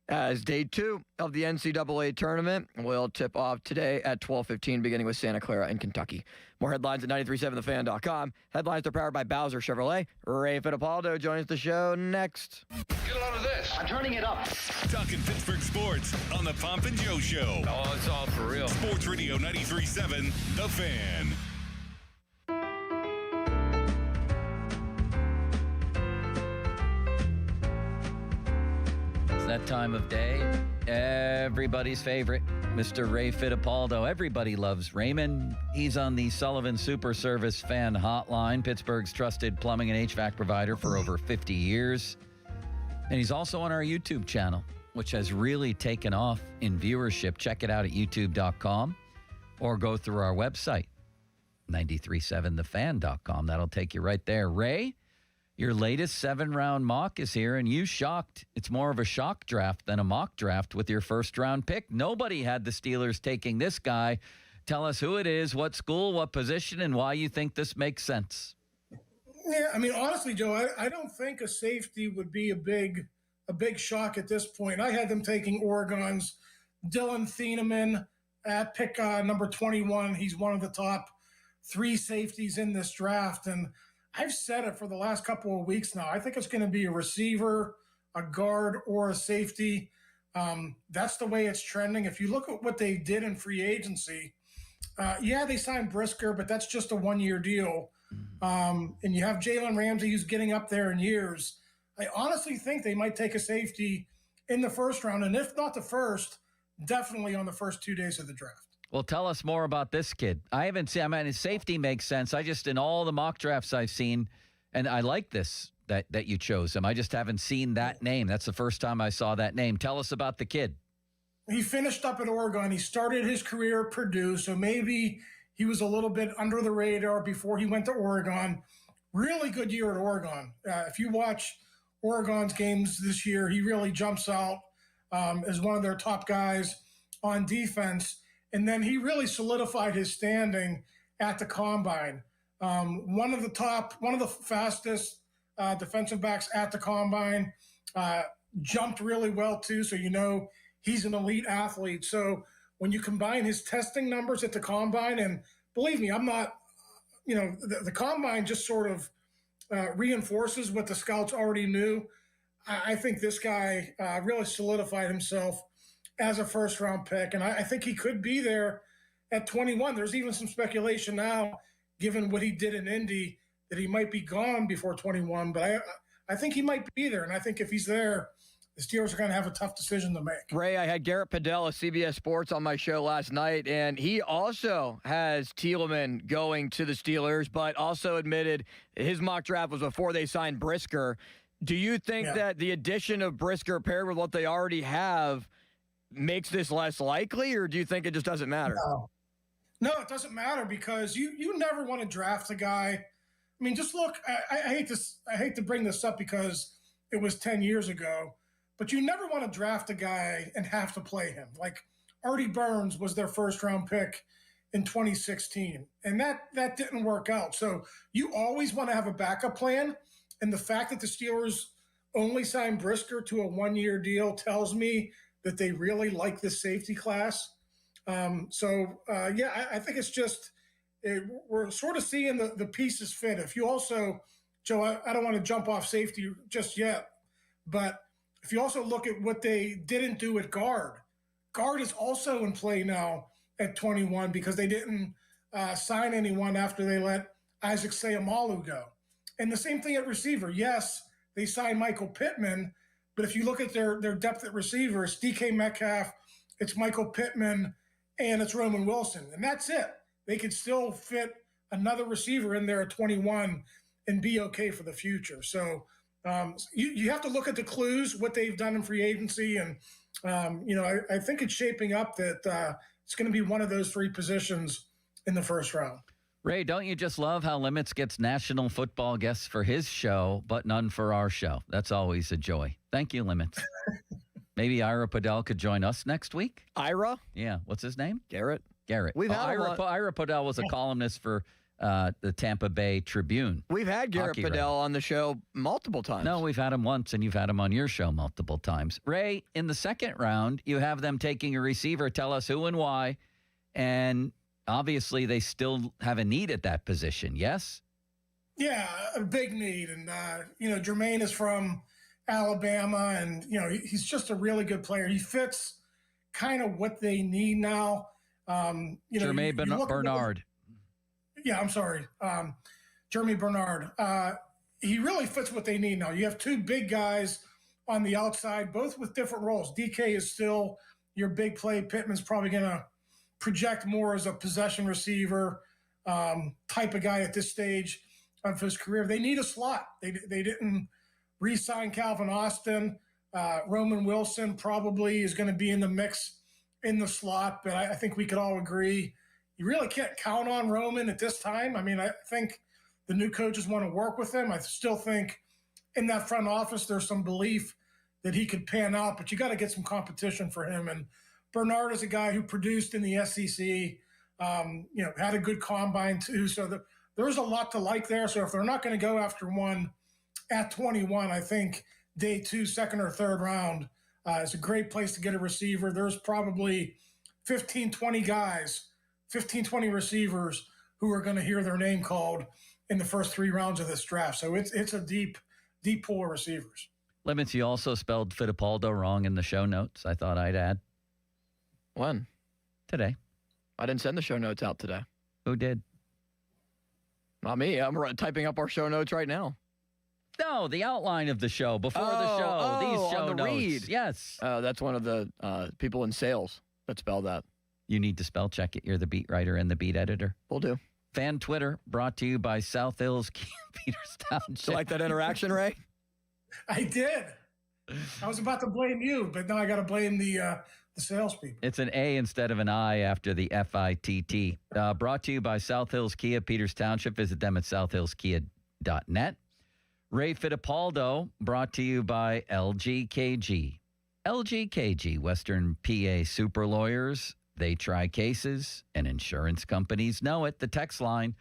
As day 2 of the NCAA tournament will tip off today at 12:15, beginning with Santa Clara and Kentucky. More headlines at 937thefan.com. Headlines are powered by Bowser Chevrolet. Ray Fittipaldo joins the show next. Get a load of this. I'm turning it up. Talking Pittsburgh sports on the Pomp and Joe Show. Oh, it's all for real. Sports Radio 93.7, The Fan. That time of day, everybody's favorite, Mr. Ray Fittipaldo. Everybody loves Raymond. He's on the Sullivan Super Service fan hotline, Pittsburgh's trusted plumbing and HVAC provider for over 50 years. And he's also on our YouTube channel, which has really taken off in viewership. Check it out at youtube.com or go through our website, 937thefan.com. That'll take you right there. Ray, your latest 7-round mock is here, and you shocked. It's more of a shock draft than a mock draft with your first-round pick. Nobody had the Steelers taking this guy. Tell us who it is, what school, what position, and why you think this makes sense. Yeah, I mean, honestly, Joe, I don't think a safety would be a big shock at this point. I had them taking Oregon's Dylan Thieneman at pick number 21. He's one of the top 3 safeties in this draft, and I've said it for the last couple of weeks now. I think it's going to be a receiver, a guard, or a safety. That's the way it's trending. If you look at what they did in free agency, they signed Brisker, but that's just a 1-year deal. And you have Jalen Ramsey, who's getting up there in years. I honestly think they might take a safety in the first round, and if not the first, definitely on the first 2 days of the draft. Well, tell us more about this kid. I haven't seen, his safety makes sense. I just, in all the mock drafts I've seen, and I like this, that you chose him. I just haven't seen that name. That's the first time I saw that name. Tell us about the kid. He finished up at Oregon. He started his career at Purdue, so maybe he was a little bit under the radar before he went to Oregon. Really good year at Oregon. If you watch Oregon's games this year, he really jumps out as one of their top guys on defense. And then he really solidified his standing at the combine. One of the fastest defensive backs at the combine, jumped really well too. So, he's an elite athlete. So when you combine his testing numbers at the combine, and believe me, I'm not, the combine just sort of reinforces what the scouts already knew. I think this guy really solidified himself as a first-round pick, and I think he could be there at 21. There's even some speculation now, given what he did in Indy, that he might be gone before 21, but I think he might be there, and I think if he's there, the Steelers are going to have a tough decision to make. Ray, I had Garrett Padell of CBS Sports on my show last night, and he also has Thielemann going to the Steelers, but also admitted his mock draft was before they signed Brisker. Do you think that the addition of Brisker paired with what they already have makes this less likely, or do you think it just doesn't matter? No, it doesn't matter, because you never want to draft a guy. I mean, just look, I hate to bring this up because it was 10 years ago, but you never want to draft a guy and have to play him. Like Artie Burns was their first round pick in 2016, and that didn't work out. So you always want to have a backup plan. And the fact that the Steelers only signed Brisker to a 1-year deal tells me that they really like this safety class. I think it's just we're sort of seeing the pieces fit. If you also, Joe, I don't want to jump off safety just yet, but if you also look at what they didn't do at guard is also in play now at 21 because they didn't sign anyone after they let Isaac Seumalo go. And the same thing at receiver. Yes, they signed Michael Pittman, but if you look at their depth at receiver, it's DK Metcalf, it's Michael Pittman, and it's Roman Wilson. And that's it. They could still fit another receiver in there at 21 and be okay for the future. So you have to look at the clues, what they've done in free agency. And, I think it's shaping up that it's going to be one of those three positions in the first round. Ray, don't you just love how Limits gets national football guests for his show, but none for our show? That's always a joy. Thank you, Limits. Maybe Ira Podell could join us next week. Ira? Yeah. What's his name? Garrett. We've had Ira Podell was a columnist for the Tampa Bay Tribune. We've had Garrett Podell on the show multiple times. No, we've had him once, and you've had him on your show multiple times. Ray, in the second round, you have them taking a receiver. Tell us who and why. And obviously, they still have a need at that position, yes? Yeah, a big need. And, Jermaine is from Alabama, and, he's just a really good player. He fits kind of what they need now. Jermaine Bernard. Jeremy Bernard. He really fits what they need now. You have two big guys on the outside, both with different roles. DK is still your big play. Pittman's probably going to project more as a possession receiver type of guy at this stage of his career. They need a slot. They didn't re-sign Calvin Austin. Roman Wilson probably is going to be in the mix in the slot, but I think we could all agree you really can't count on Roman at this time. I mean, I think the new coaches want to work with him. I still think in that front office there's some belief that he could pan out, but you got to get some competition for him. And Bernard is a guy who produced in the SEC, had a good combine too. So there's a lot to like there. So if they're not going to go after one at 21, I think day 2, second or third round is a great place to get a receiver. There's probably 15, 20 receivers who are going to hear their name called in the first 3 rounds of this draft. So it's a deep pool of receivers. Limits, you also spelled Fittipaldo wrong in the show notes. I thought I'd add. When? Today. I didn't send the show notes out today. Who did? Not me. I'm typing up our show notes right now. No, the outline of the show before the show. These show on the notes. read. Yes. That's one of the people in sales that spelled that. You need to spell check it. You're the beat writer and the beat editor. Will do. Fan Twitter brought to you by South Hills Peters Township. Did you like that interaction, Ray? I did. I was about to blame you, but now I got to blame the salespeople. It's an A instead of an I after the FITT. Brought to you by South Hills Kia, Peters Township. Visit them at southhillskia.net. Ray Fittipaldo, brought to you by LGKG. LGKG, Western PA super lawyers. They try cases, and insurance companies know it. The text line,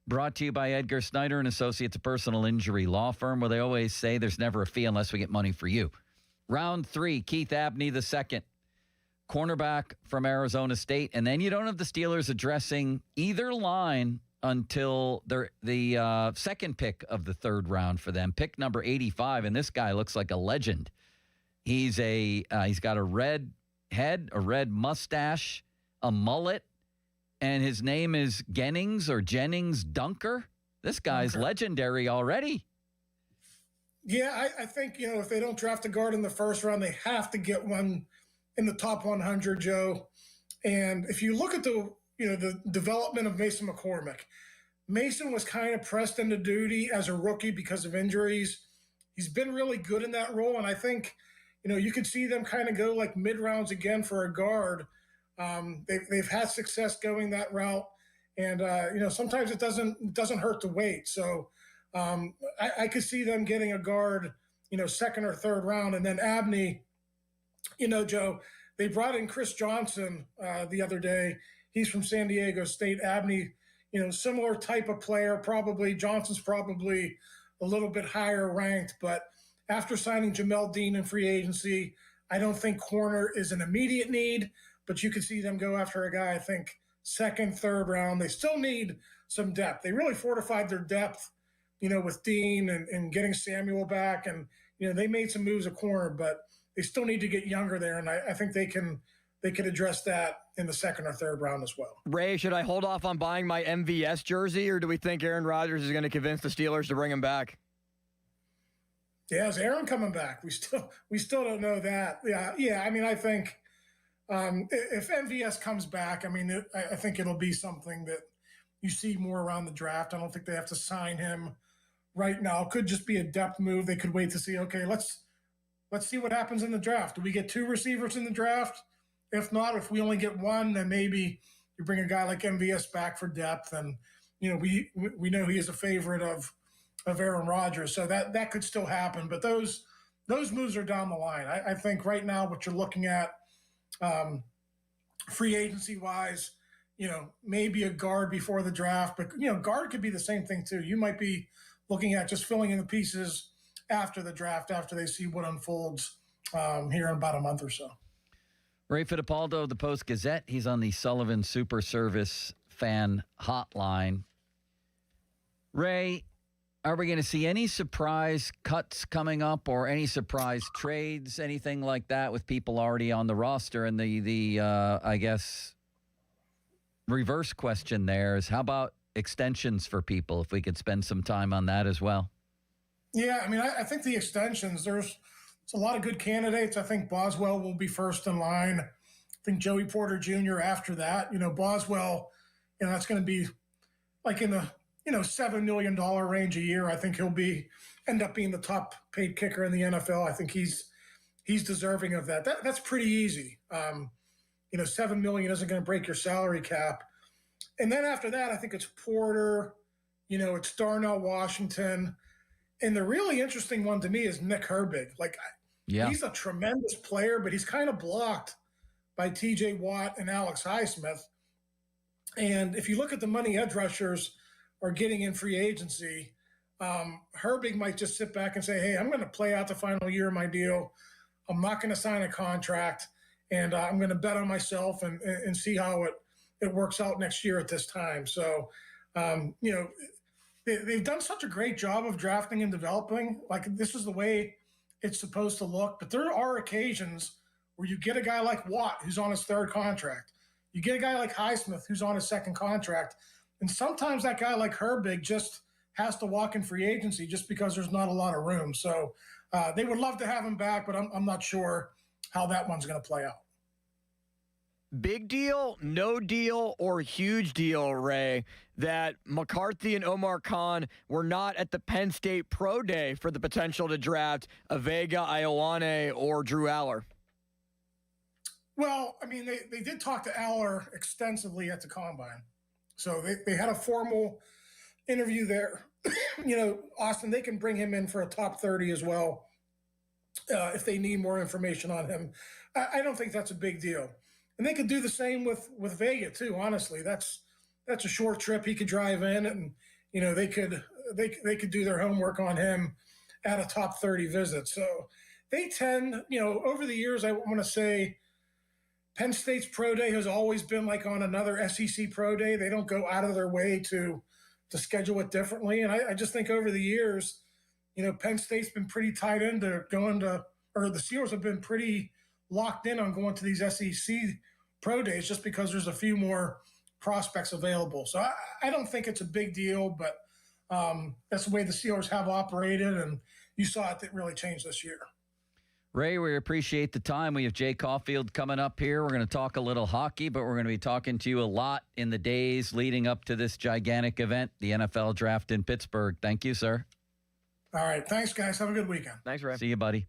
brought to you by Edgar Snyder and Associates, a personal injury law firm, where they always say there's never a fee unless we get money for you. Round 3, Keith Abney II, cornerback from Arizona State. And then you don't have the Steelers addressing either line until the second pick of the third round for them, pick number 85. And this guy looks like a legend. He's got a red head, a red mustache, a mullet, and his name is Jennings Dunker. This guy's legendary already. Yeah, I think, if they don't draft a guard in the first round, they have to get one in the top 100, Joe. And if you look at the development of Mason McCormick, Mason was kind of pressed into duty as a rookie because of injuries. He's been really good in that role, and I think you could see them kind of go like mid-rounds again for a guard. They've had success going that route, and sometimes it doesn't hurt to wait. So I could see them getting a guard, second or third round, and then Abney. Joe, they brought in Chris Johnson the other day. He's from San Diego State. Abney, similar type of player. Probably Johnson's probably a little bit higher ranked, but after signing Jamel Dean in free agency, I don't think corner is an immediate need, but you could see them go after a guy, I think, second, third round. They still need some depth. They really fortified their depth, with Dean and getting Samuel back. And, they made some moves at corner, but they still need to get younger there. And I think they can address that in the second or third round as well. Ray, should I hold off on buying my MVS jersey, or do we think Aaron Rodgers is going to convince the Steelers to bring him back? Yeah, is Aaron coming back? We still don't know that. Yeah. I mean, I think if MVS comes back, I think it'll be something that you see more around the draft. I don't think they have to sign him right now. It could just be a depth move. They could wait to see, okay, let's see what happens in the draft. Do we get 2 receivers in the draft? If not, if we only get 1, then maybe you bring a guy like MVS back for depth. And, we know he is a favorite of Aaron Rodgers. So that could still happen. But those moves are down the line. I think right now what you're looking at free agency wise, maybe a guard before the draft, but guard could be the same thing too. You might be looking at just filling in the pieces after the draft, after they see what unfolds here in about a month or so. Ray Fittipaldo, the Post-Gazette. He's on the Sullivan Super Service fan hotline. Ray, are we going to see any surprise cuts coming up or any surprise trades, anything like that with people already on the roster? And the I guess, reverse question there is, how about extensions for people, if we could spend some time on that as well? Yeah, I think the extensions, it's a lot of good candidates. I think Boswell will be first in line. I think Joey Porter Jr. after that. Boswell, that's going to be like in the, $7 million range a year. I think he'll end up being the top paid kicker in the NFL. I think he's deserving of that. That's pretty easy. $7 million isn't going to break your salary cap. And then after that, I think it's Porter, it's Darnell Washington. And the really interesting one to me is Nick Herbig. He's a tremendous player, but he's kind of blocked by TJ Watt and Alex Highsmith. And if you look at the money edge rushers are getting in free agency, Herbig might just sit back and say, hey, I'm going to play out the final year of my deal. I'm not going to sign a contract, and I'm going to bet on myself and see how it works out next year at this time. So, they've done such a great job of drafting and developing. This is the way it's supposed to look. But there are occasions where you get a guy like Watt, who's on his 3rd contract. You get a guy like Highsmith, who's on his 2nd contract. And sometimes that guy like Herbig just has to walk in free agency just because there's not a lot of room. So they would love to have him back, but I'm not sure how that one's going to play out. Big deal, no deal, or huge deal, Ray, that McCarthy and Omar Khan were not at the Penn State Pro Day for the potential to draft a Vega Ioane or Drew Aller? Well, they did talk to Aller extensively at the Combine. So they had a formal interview there. Austin, they can bring him in for a top 30 as well if they need more information on him. I don't think that's a big deal. And they could do the same with Vega too. Honestly, that's a short trip. He could drive in, and they could do their homework on him at a top 30 visit. So they tend, over the years, I want to say Penn State's Pro Day has always been like on another SEC Pro Day. They don't go out of their way to schedule it differently. And I just think over the years, Penn State's been pretty tied into or the Steelers have been pretty locked in on going to these SEC Pro Days just because there's a few more prospects available. So I don't think it's a big deal, but that's the way the Steelers have operated, and you saw it really changed this year. Ray, we appreciate the time. We have Jay Caulfield coming up here. We're going to talk a little hockey, but we're going to be talking to you a lot in the days leading up to this gigantic event, the NFL Draft in Pittsburgh. Thank you, sir. All right. Thanks, guys. Have a good weekend. Thanks, Ray. See you, buddy.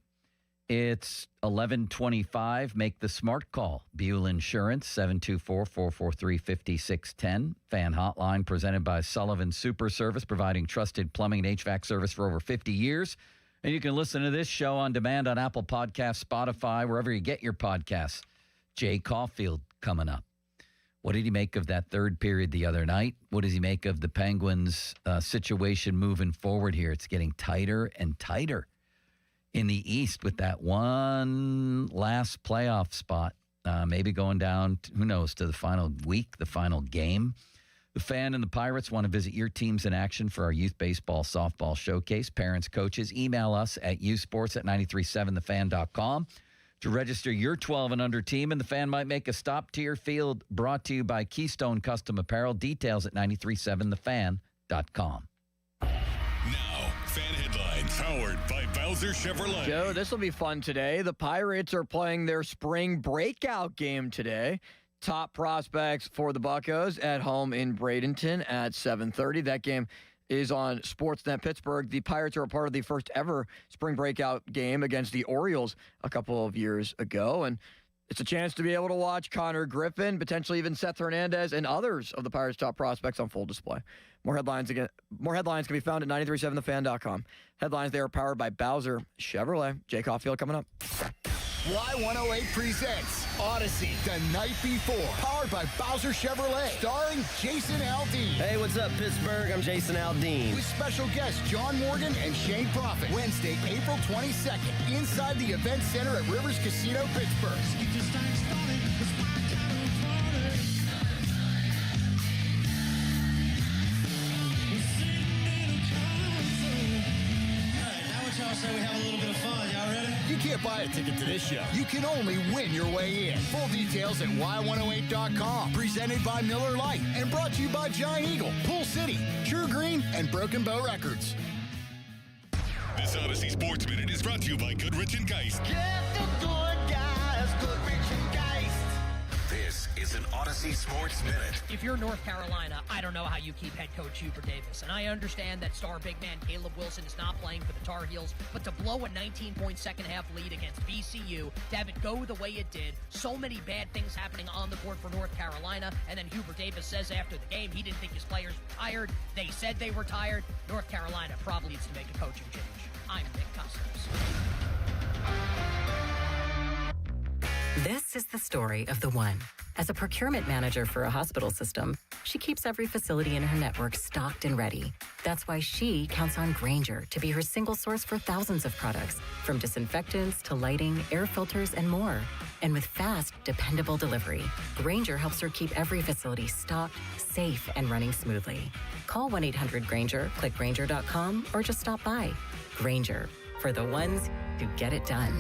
It's 11:25. Make the smart call. Buell Insurance, 724-443-5610. Fan hotline presented by Sullivan Super Service, providing trusted plumbing and HVAC service for over 50 years. And you can listen to this show on demand on Apple Podcasts, Spotify, wherever you get your podcasts. Jay Caulfield coming up. What did he make of that third period the other night? What does he make of the Penguins' situation moving forward here? It's getting tighter and tighter in the East with that one last playoff spot, maybe going down, who knows, to the final week, the final game. The Fan and the Pirates want to visit your teams in action for our youth baseball, softball showcase. Parents, coaches, email us at usports@937thefan.com to register your 12 and under team, and the Fan might make a stop to your field. Brought to you by Keystone Custom Apparel. Details at 937thefan.com. Now, Fan Headlines, powered by Bowser Chevrolet. Joe, this will be fun today. The Pirates are playing their spring breakout game today. top prospects for the Buccos at home in Bradenton at 7:30. That game is on Sportsnet Pittsburgh. The Pirates are a part of the first ever spring breakout game against the Orioles a couple of years ago, and it's a chance to be able to watch Connor Griffin, potentially even Seth Hernandez, and others of the Pirates' top prospects on full display. More headlines can be found at 937thefan.com. Headlines there are powered by Bowser Chevrolet. Jay Caulfield coming up. Y108 presents Odyssey the Night Before, powered by Bowser Chevrolet, starring Jason Aldean. Hey, what's up, Pittsburgh? I'm Jason Aldean. With special guests John Morgan and Shane Prophet. Wednesday, April 22nd, inside the Event Center at Rivers Casino, Pittsburgh. Y'all say we have a little bit of fun. Y'all ready? You can't buy a ticket to this show. You can only win your way in. Full details at y108.com. Presented by Miller Lite and brought to you by Giant Eagle, Pool City, True Green, and Broken Bow Records. This Odyssey Sports Minute is brought to you by Goodrich & Geist. Get the good guys, Goodrich & Geist. This is an Odyssey Sports Minute. If you're North Carolina, I don't know how you keep head coach Hubert Davis. And I understand that star big man Caleb Wilson is not playing for the Tar Heels, but to blow a 19-point second-half lead against VCU, to have it go the way it did, so many bad things happening on the court for North Carolina, and then Hubert Davis says after the game he didn't think his players were tired. They said they were tired. North Carolina probably needs to make a coaching change. I'm Nick Costos. This is the story of the one. As a procurement manager for a hospital system, she keeps every facility in her network stocked and ready. That's why she counts on Grainger to be her single source for thousands of products, from disinfectants to lighting, air filters, and more. And with fast, dependable delivery, Grainger helps her keep every facility stocked, safe, and running smoothly. Call 1-800-GRAINGER, click Grainger.com, or just stop by. Grainger, for the ones who get it done.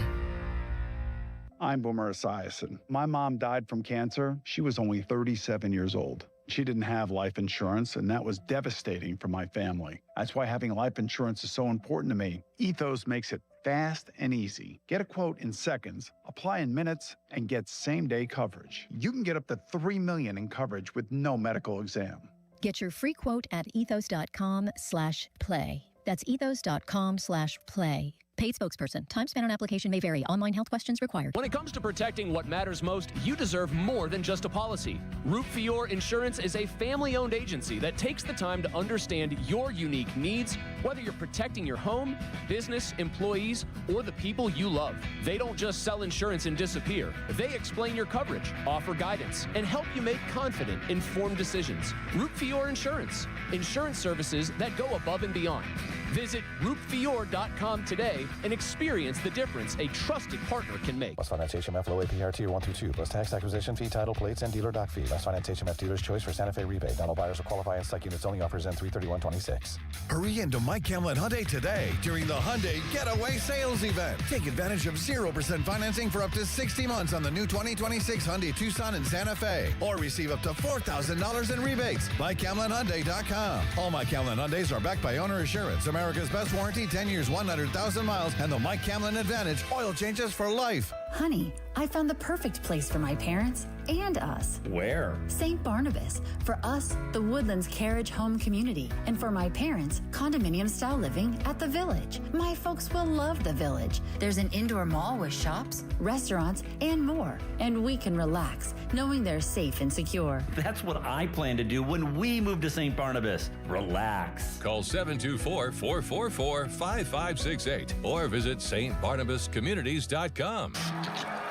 I'm Boomer Esiason. My mom died from cancer. She was only 37 years old. She didn't have life insurance, and that was devastating for my family. That's why having life insurance is so important to me. Ethos makes it fast and easy. Get a quote in seconds, apply in minutes, and get same-day coverage. You can get up to $3 million in coverage with no medical exam. Get your free quote at ethos.com/play. That's ethos.com/play. Paid spokesperson. Time spent on application may vary. Online health questions required. When it comes to protecting what matters most, you deserve more than just a policy. Root Fior Insurance is a family-owned agency that takes the time to understand your unique needs, whether you're protecting your home, business, employees, or the people you love. They don't just sell insurance and disappear. They explain your coverage, offer guidance, and help you make confident, informed decisions. Root Fior Insurance. Insurance services that go above and beyond. Visit rootfior.com today and experience the difference a trusted partner can make. Plus Finance HMF low APR tier 1 through 2, plus tax acquisition fee, title plates, and dealer dock fee. Plus Finance HMF dealer's choice for Santa Fe rebate. Not all buyers will qualify and select units only. Offers end 3/31/26. Hurry into Mike Hamlin Hyundai today during the Hyundai Getaway Sales Event. Take advantage of 0% financing for up to 60 months on the new 2026 Hyundai Tucson and Santa Fe. Or receive up to $4,000 in rebates. MikeHamlinHyundai.com. All Mike Hamlin Hyundais are backed by owner assurance. America's best warranty, 10 years, 100,000 miles, and the Mike Hamlin Advantage. Oil changes for life. Honey, I found the perfect place for my parents and us. Where? St. Barnabas. For us, the Woodlands Carriage Home Community. And for my parents, condominium-style living at the Village. My folks will love the Village. There's an indoor mall with shops, restaurants, and more. And we can relax, knowing they're safe and secure. That's what I plan to do when we move to St. Barnabas. Relax. Call 724-444-5568 or visit stbarnabascommunities.com.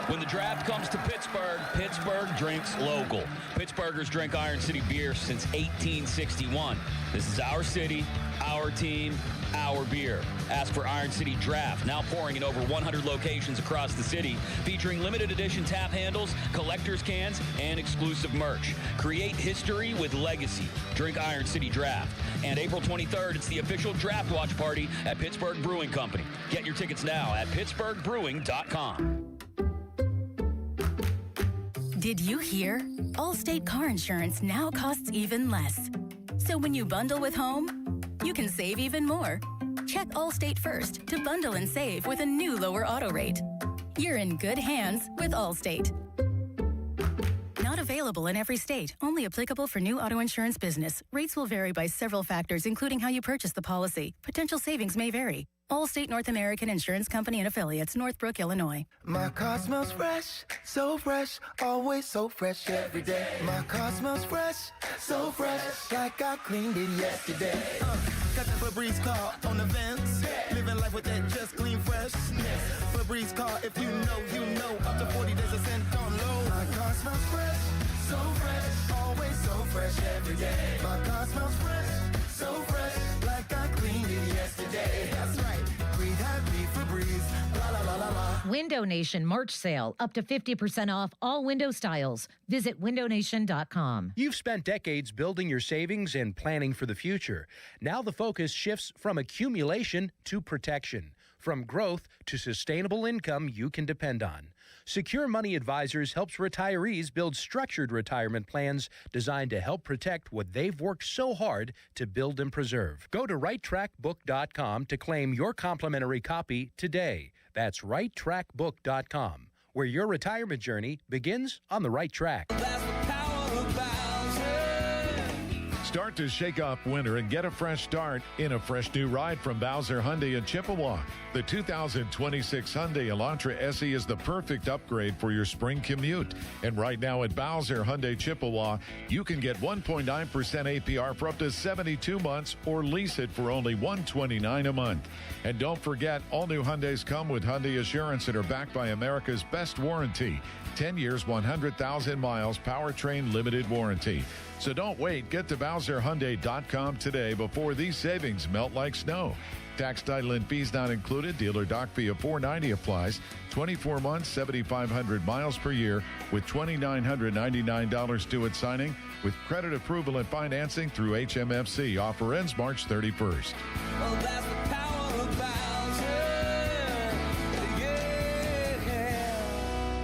When the draft comes to Pittsburgh, Pittsburgh drinks local. Pittsburghers drink Iron City beer since 1861. This is our city, our team, our beer. Ask for Iron City Draft, now pouring in over 100 locations across the city, featuring limited edition tap handles, collector's cans, and exclusive merch. Create history with legacy. Drink Iron City Draft. And April 23rd, it's the official draft watch party at Pittsburgh Brewing Company. Get your tickets now at pittsburghbrewing.com. Did you hear? Allstate car insurance now costs even less. So when you bundle with home, you can save even more. Check Allstate first to bundle and save with a new lower auto rate. You're in good hands with Allstate. Not available available in every state. Only applicable for new auto insurance business. Rates will vary by several factors, including how you purchase the policy. Potential savings may vary. Allstate North American Insurance Company and Affiliates, Northbrook, Illinois. My car smells fresh, always so fresh every day. My car smells fresh, so fresh, like I cleaned it yesterday. Got that Febreze car on the vents, living life with that just clean freshness. Febreze car, if you know, you know. Up to 40 days of scent on low. My car smells fresh, always so fresh every day. My car smells fresh, so fresh, like I cleaned it yesterday. That's right. Breathe happy Febreze. La la la la la. Window Nation March sale, up to 50% off all window styles. Visit windownation.com. You've spent decades building your savings and planning for the future. Now the focus shifts from accumulation to protection, from growth to sustainable income you can depend on. Secure Money Advisors helps retirees build structured retirement plans designed to help protect what they've worked so hard to build and preserve. Go to righttrackbook.com to claim your complimentary copy today. That's righttrackbook.com, where your retirement journey begins on the right track. Start to shake off winter and get a fresh start in a fresh new ride from Bowser Hyundai in Chippewa. The 2026 Hyundai Elantra SE is the perfect upgrade for your spring commute. And right now at Bowser Hyundai Chippewa, you can get 1.9% APR for up to 72 months or lease it for only $129 a month. And don't forget, all new Hyundais come with Hyundai Assurance and are backed by America's best warranty. 10 years, 100,000 miles, powertrain limited warranty. So don't wait. Get to BowserHyundai.com today before these savings melt like snow. Tax, title, and fees not included. Dealer doc fee of $490 applies. 24 months, 7,500 miles per year with $2,999 due at signing with credit approval and financing through HMFC. Offer ends March 31st. Well, that's the power of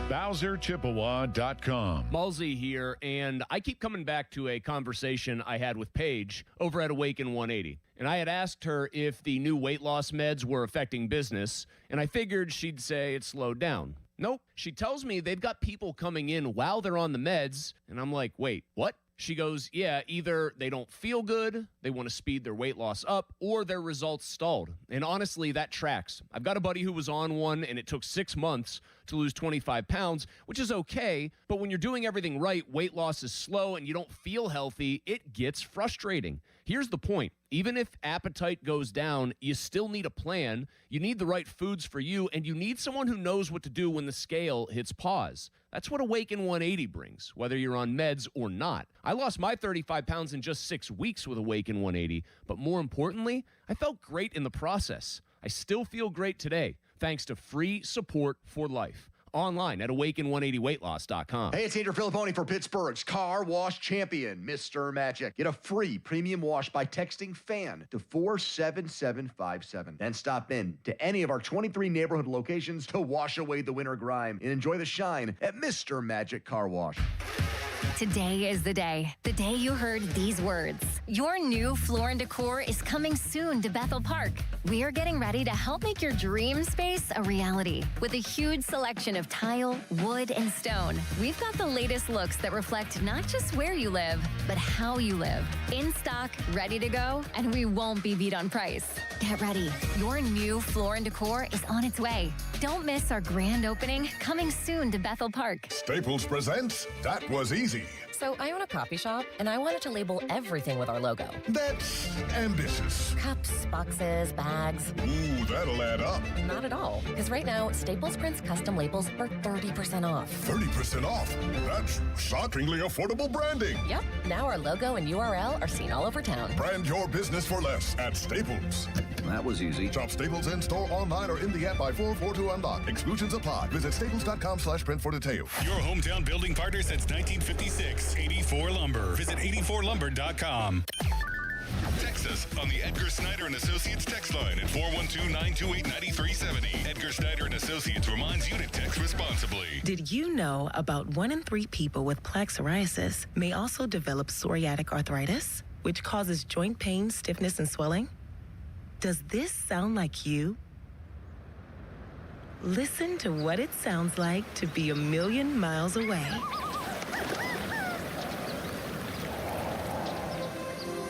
BowserChippewa.com. Malsey here, and I keep coming back to a conversation I had with Paige over at Awaken 180. And I had asked her if the new weight loss meds were affecting business, and I figured she'd say it slowed down. Nope. She tells me they've got people coming in while they're on the meds, and I'm like, wait, what? She goes, yeah, either they don't feel good, they want to speed their weight loss up, or their results stalled. And honestly, that tracks. I've got a buddy who was on one, and it took 6 months to lose 25 pounds, which is okay. But when you're doing everything right, weight loss is slow, and you don't feel healthy, it gets frustrating. Here's the point. Even if appetite goes down, you still need a plan. You need the right foods for you, and you need someone who knows what to do when the scale hits pause. That's what Awaken 180 brings, whether you're on meds or not. I lost my 35 pounds in just 6 weeks with Awaken 180, but more importantly, I felt great in the process. I still feel great today, thanks to free support for life. Online at awaken180weightloss.com. Hey, it's Andrew Filipponi for Pittsburgh's car wash champion, Mr. Magic. Get a free premium wash by texting FAN to 47757. Then stop in to any of our 23 neighborhood locations to wash away the winter grime and enjoy the shine at Mr. Magic Car Wash. Today is the day you heard these words. Your new Floor & Decor is coming soon to Bethel Park. We are getting ready to help make your dream space a reality. With a huge selection of tile, wood, and stone, we've got the latest looks that reflect not just where you live, but how you live. In stock, ready to go, and we won't be beat on price. Get ready. Your new Floor & Decor is on its way. Don't miss our grand opening coming soon to Bethel Park. Staples presents That Was Easy. So I own a coffee shop, and I wanted to label everything with our logo. That's ambitious. Cups, boxes, bags. Ooh, that'll add up. Not at all, because right now, Staples prints custom labels for 30% off. 30% off? That's shockingly affordable branding. Yep. Now our logo and URL are seen all over town. Brand your business for less at Staples. That was easy. Shop Staples in store, online, or in the app by 442 Unlock. Exclusions apply. Visit staples.com/print for details. Your hometown building partner since 1956. 84 Lumber. Visit 84lumber.com. Text us on the Edgar Snyder & Associates text line at 412-928-9370. Edgar Snyder & Associates reminds you to text responsibly. Did you know about 1 in 3 people with plaque psoriasis may also develop psoriatic arthritis, which causes joint pain, stiffness, and swelling? Does this sound like you? Listen to what it sounds like to be a million miles away.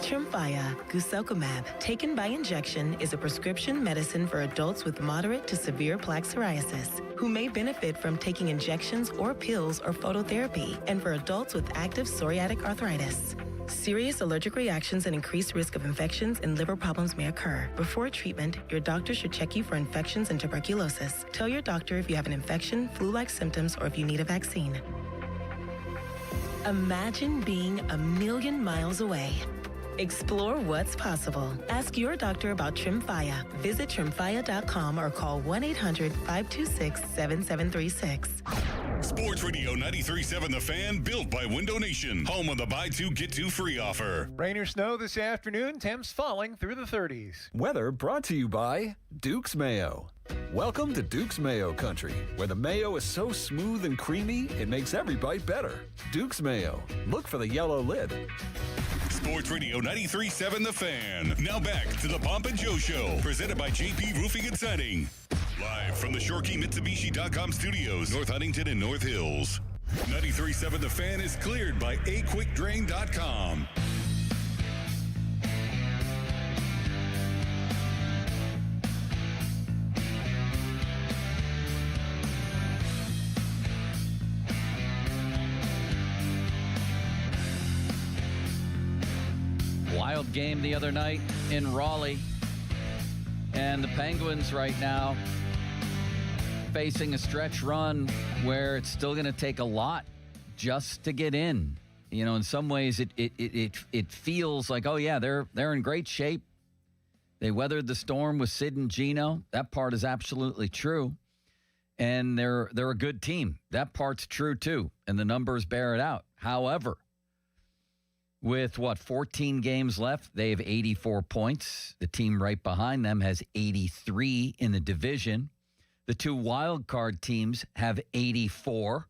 Tremfya, guselkumab, taken by injection, is a prescription medicine for adults with moderate to severe plaque psoriasis who may benefit from taking injections or pills or phototherapy, and for adults with active psoriatic arthritis. Serious allergic reactions and increased risk of infections and liver problems may occur. Before treatment, your doctor should check you for infections and tuberculosis. Tell your doctor if you have an infection, flu-like symptoms, or if you need a vaccine. Imagine being a million miles away. Explore what's possible. Ask your doctor about Tremfya. Visit Tremfya.com or call 1-800-526-7736. Sports Radio 93.7 The Fan, built by Window Nation. Home of the buy two, get two free offer. Rain or snow this afternoon, temps falling through the 30s. Weather brought to you by Duke's Mayo. Welcome to Duke's Mayo Country, where the mayo is so smooth and creamy, it makes every bite better. Duke's Mayo. Look for the yellow lid. Sports Radio 93.7 The Fan. Now back to the Pomp and Joe Show, presented by JP Roofing and Siding. Live from the ShoreKeyMitsubishi.com studios, North Huntington and North Hills. 93.7 The Fan is cleared by AQuickDrain.com. Wild game the other night in Raleigh. And the Penguins right now facing a stretch run where it's still going to take a lot just to get in. You know, in some ways it feels like, oh yeah, they're in great shape. They weathered the storm with Sid and Gino. That part is absolutely true. And they're a good team. That part's true too. And the numbers bear it out. However, with 14 games left, they have 84 points. The team right behind them has 83 in the division. The two wild card teams have 84.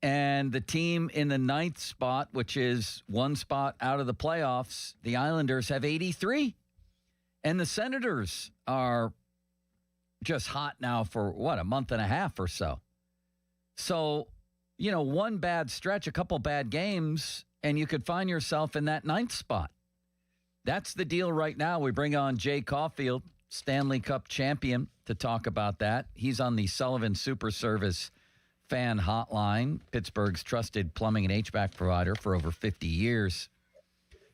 And the team in the 9th spot, which is one spot out of the playoffs, the Islanders have 83. And the Senators are just hot now for, a month and a half or so. So, one bad stretch, a couple bad games, and you could find yourself in that 9th spot. That's the deal right now. We bring on Jay Caulfield, Stanley Cup champion, to talk about that. He's on the Sullivan Super Service fan hotline, Pittsburgh's trusted plumbing and HVAC provider for over 50 years.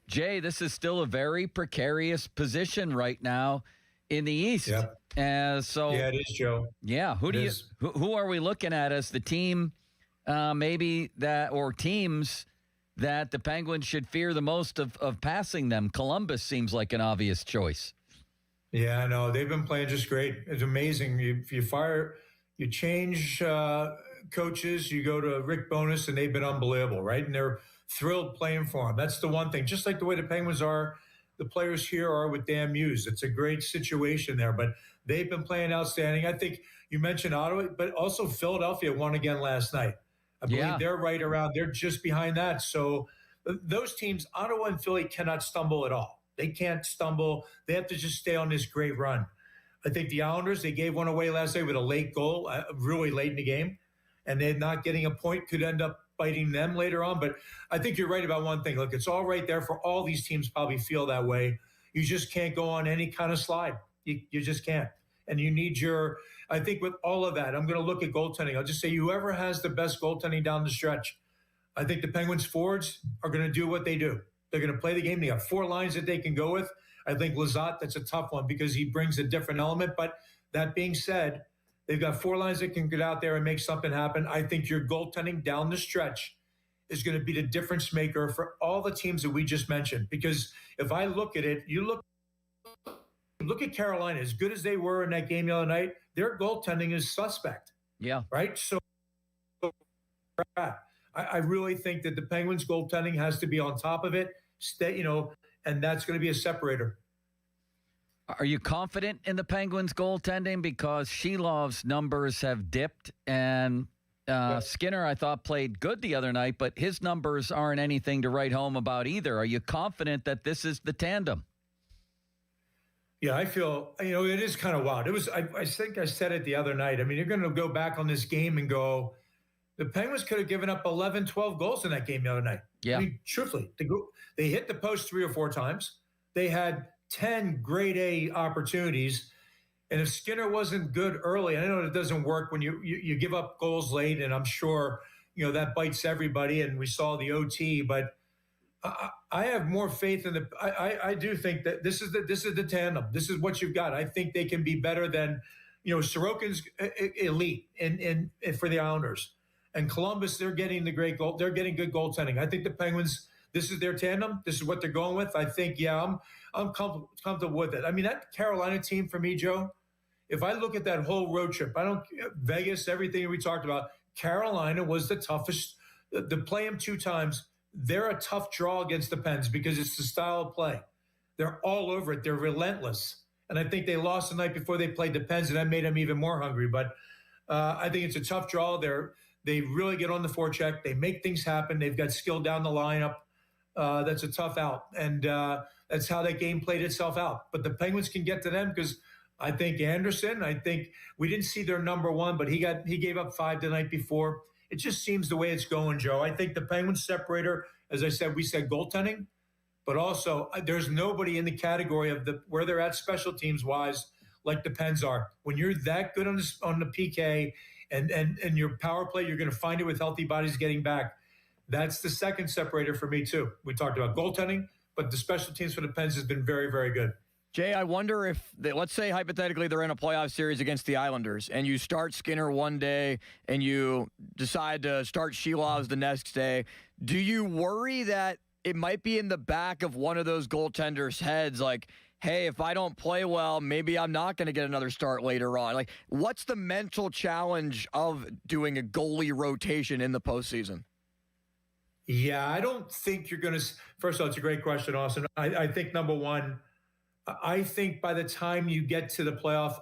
Jay, this is still a very precarious position right now in the East. Yep. Yeah, it is, Joe. Yeah, who are we looking at as the team teams that the Penguins should fear the most of passing them? Columbus seems like an obvious choice. Yeah, no, they've been playing just great. It's amazing. You change coaches, you go to Rick Bowness, and they've been unbelievable, right? And they're thrilled playing for him. That's the one thing. Just like the way the Penguins are, the players here are with Dan Muse. It's a great situation there, but they've been playing outstanding. I think you mentioned Ottawa, but also Philadelphia won again last night. I believe they're right around. They're just behind that. So those teams, Ottawa and Philly, cannot stumble at all. They can't stumble. They have to just stay on this great run. I think the Islanders, they gave one away last night with a late goal, really late in the game, and they're not getting a point, could end up biting them later on. But I think you're right about one thing. Look, it's all right there for all these teams probably feel that way. You just can't go on any kind of slide. You just can't. And you need I think with all of that, I'm going to look at goaltending. I'll just say whoever has the best goaltending down the stretch, I think the Penguins forwards are going to do what they do. They're going to play the game. They have 4 lines that they can go with. I think Lizotte, that's a tough one because he brings a different element. But that being said, they've got 4 lines that can get out there and make something happen. I think your goaltending down the stretch is going to be the difference maker for all the teams that we just mentioned. Because if I look at it, look at Carolina, as good as they were in that game the other night, their goaltending is suspect. Yeah. Right? So I really think that the Penguins goaltending has to be on top of it, and that's going to be a separator. Are you confident in the Penguins goaltending? Because Shilov's numbers have dipped, and Skinner, I thought, played good the other night, but his numbers aren't anything to write home about either. Are you confident that this is the tandem? Yeah, I feel, it is kind of wild. It was, I think I said it the other night. I mean, you're going to go back on this game and go, the Penguins could have given up 11, 12 goals in that game the other night. Yeah. I mean, truthfully, they hit the post 3 or 4 times. They had 10 grade A opportunities. And if Skinner wasn't good early, I know it doesn't work when you give up goals late, and I'm sure, that bites everybody, and we saw the OT, but I have more faith in I do think that this is the tandem. This is what you've got. I think they can be better than, Sorokin's elite in for the Islanders. And Columbus, they're getting the great goal. They're getting good goaltending. I think the Penguins, this is their tandem. This is what they're going with. I think, I'm comfortable with it. I mean, that Carolina team for me, Joe, if I look at that whole road trip, Vegas, everything we talked about, Carolina was the toughest. To play them 2 times, they're a tough draw against the Pens because it's the style of play. They're all over it. They're relentless. And I think they lost the night before they played the Pens, and that made them even more hungry. But I think it's a tough draw. They really get on the forecheck. They make things happen. They've got skill down the lineup. That's a tough out. And that's how that game played itself out. But the Penguins can get to them because I think Anderson, we didn't see their number 1, but he gave up 5 the night before. It just seems the way it's going, Joe. I think the Penguins separator, as I said, we said goaltending, but also there's nobody in the category of where they're at special teams wise like the Pens are. When you're that good on the PK and your power play, you're going to find it with healthy bodies getting back. That's the second separator for me too. We talked about goaltending, but the special teams for the Pens has been very, very good. Jay, I wonder if, let's say hypothetically they're in a playoff series against the Islanders, and you start Skinner one day and you decide to start Shelovs the next day. Do you worry that it might be in the back of one of those goaltenders' heads, like, hey, if I don't play well, maybe I'm not going to get another start later on? Like, what's the mental challenge of doing a goalie rotation in the postseason? Yeah, I don't think you're going to – first of all, it's a great question, Austin. I think, number one, I think by the time you get to the playoff,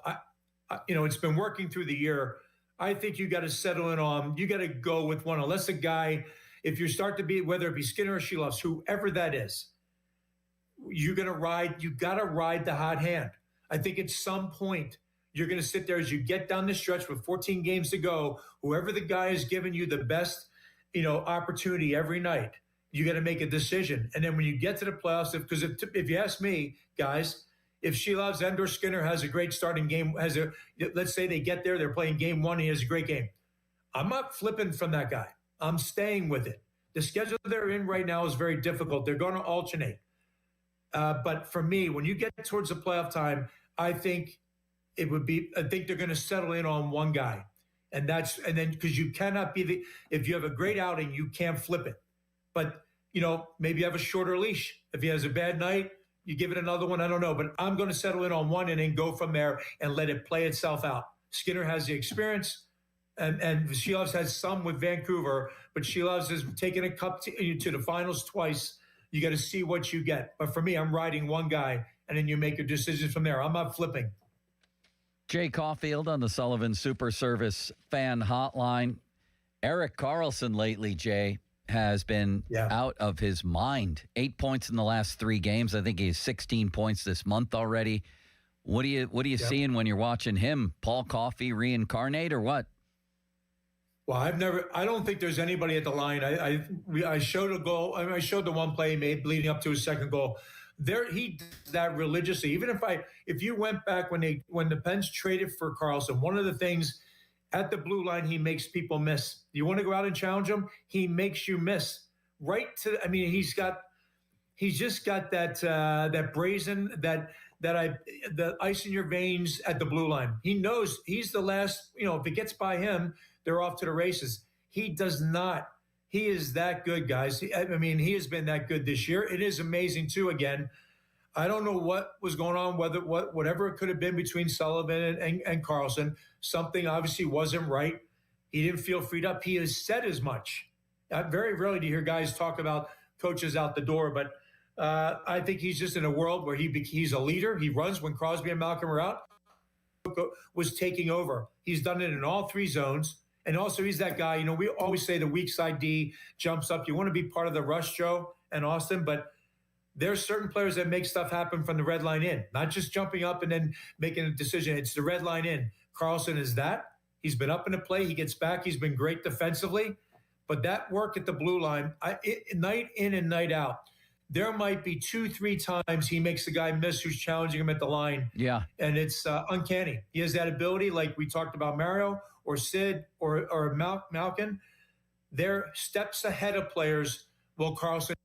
it's been working through the year. I think you got to settle in on, you got to go with one, unless a guy, if you start to be, whether it be Skinner or Shelovs, whoever that is, you got to ride the hot hand. I think at some point you're going to sit there as you get down the stretch with 14 games to go, whoever the guy is giving you the best, opportunity every night, you got to make a decision. And then when you get to the playoffs, because if you ask me, guys, if Shelovs and or Skinner has a great starting game, let's say they get there, they're playing game 1, he has a great game. I'm not flipping from that guy. I'm staying with it. The schedule they're in right now is very difficult. They're going to alternate. But for me, when you get towards the playoff time, I think they're going to settle in on one guy. And then because you cannot be if you have a great outing, you can't flip it. But, maybe you have a shorter leash. If he has a bad night, you give it another one. I don't know. But I'm going to settle in on one and then go from there and let it play itself out. Skinner has the experience, and Shelovs has some with Vancouver, but Shelovs has taken a cup to the finals twice. You got to see what you get. But for me, I'm riding one guy, and then you make your decisions from there. I'm not flipping. Jay Caulfield on the Sullivan Super Service fan hotline. Erik Karlsson lately, Jay, has been out of his mind. 8 points in the last 3 games. I think he has 16 points this month already. What are you seeing when you're watching him? Paul Coffey reincarnate or what? Well, I don't think there's anybody at the line. I showed a goal. I showed the one play he made leading up to his second goal. He does that religiously. Even if you went back when the Pens traded for Karlsson, one of the things at the blue line he makes people miss. You want to go out and challenge him? He makes you miss. He's just got that brazen the ice in your veins at the blue line. He knows he's the last. If it gets by him, they're off to the races. He does not. He is that good, guys. He has been that good this year. It is amazing, too, again. I don't know what was going on, whatever it could have been between Sullivan and Karlsson. Something obviously wasn't right. He didn't feel freed up. He has said as much. Very rarely do you hear guys talk about coaches out the door, but I think he's just in a world where he's a leader. He runs when Crosby and Malcolm are out. Was taking over. He's done it in all 3 zones. And also, he's that guy, we always say the weak side D jumps up. You want to be part of the rush, Joe and Austin, but there's certain players that make stuff happen from the red line in, not just jumping up and then making a decision. It's the red line in. Karlsson is that. He's been up in the play. He gets back. He's been great defensively. But that work at the blue line, night in and night out, there might be 2-3 times he makes the guy miss who's challenging him at the line. Yeah. And it's uncanny. He has that ability, like we talked about Mario or Sid or Malkin. They're steps ahead of players. Will Carlson,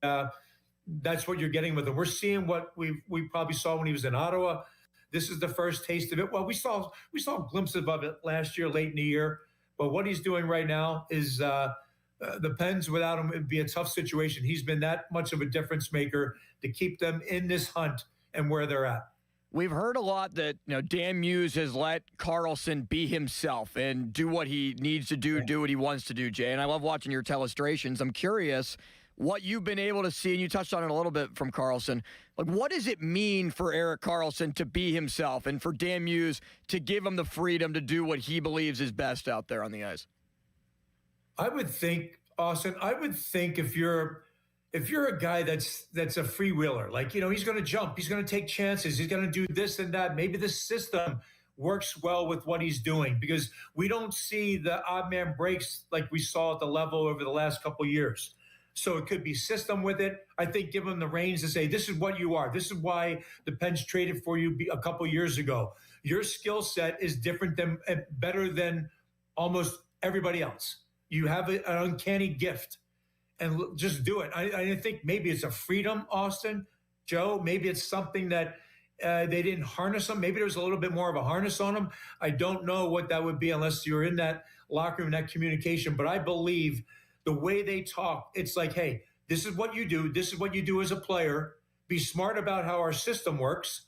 that's what you're getting with him. We're seeing what we probably saw when he was in Ottawa. This is the first taste of it. Well, we saw glimpses of it last year, late in the year. But what he's doing right now is the Pens without him, it'd be a tough situation. He's been that much of a difference maker to keep them in this hunt and where they're at. We've heard a lot that Dan Muse has let Carlson be himself and do what he needs to do what he wants to do, Jay. And I love watching your telestrations. I'm curious what you've been able to see, and you touched on it a little bit from Carlson. Like, what does it mean for Erik Karlsson to be himself and for Dan Muse to give him the freedom to do what he believes is best out there on the ice? I would think, Austin, if you're a guy that's a freewheeler, like, he's going to jump, he's going to take chances, he's going to do this and that. Maybe the system works well with what he's doing, because we don't see the odd man breaks like we saw at the level over the last couple of years. So it could be system with it. I think give him the reins to say, this is what you are. This is why the Pens traded for you a couple of years ago. Your skill set is different better than almost everybody else. You have an uncanny gift, and just do it. I think maybe it's a freedom, Austin, Joe. Maybe it's something that they didn't harness him. Maybe there was a little bit more of a harness on him. I don't know what that would be unless you're in that locker room, that communication. But I believe the way they talk, it's like, hey, this is what you do. This is what you do as a player. Be smart about how our system works.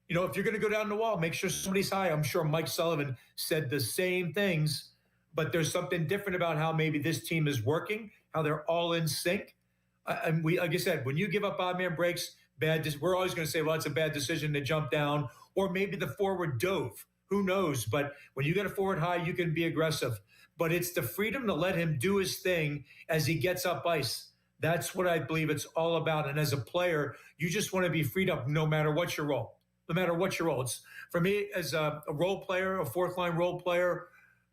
If you're going to go down the wall, make sure somebody's high. I'm sure Mike Sullivan said the same things, but there's something different about how maybe this team is working, how they're all in sync. And like I said, when you give up odd man breaks, we're always going to say, well, it's a bad decision to jump down, or maybe the forward dove. Who knows? But when you get a forward high, you can be aggressive. But it's the freedom to let him do his thing as he gets up ice. That's what I believe it's all about. And as a player, you just want to be freed up no matter what your role. No matter what your role. It's, for me, as a role player, a fourth-line role player,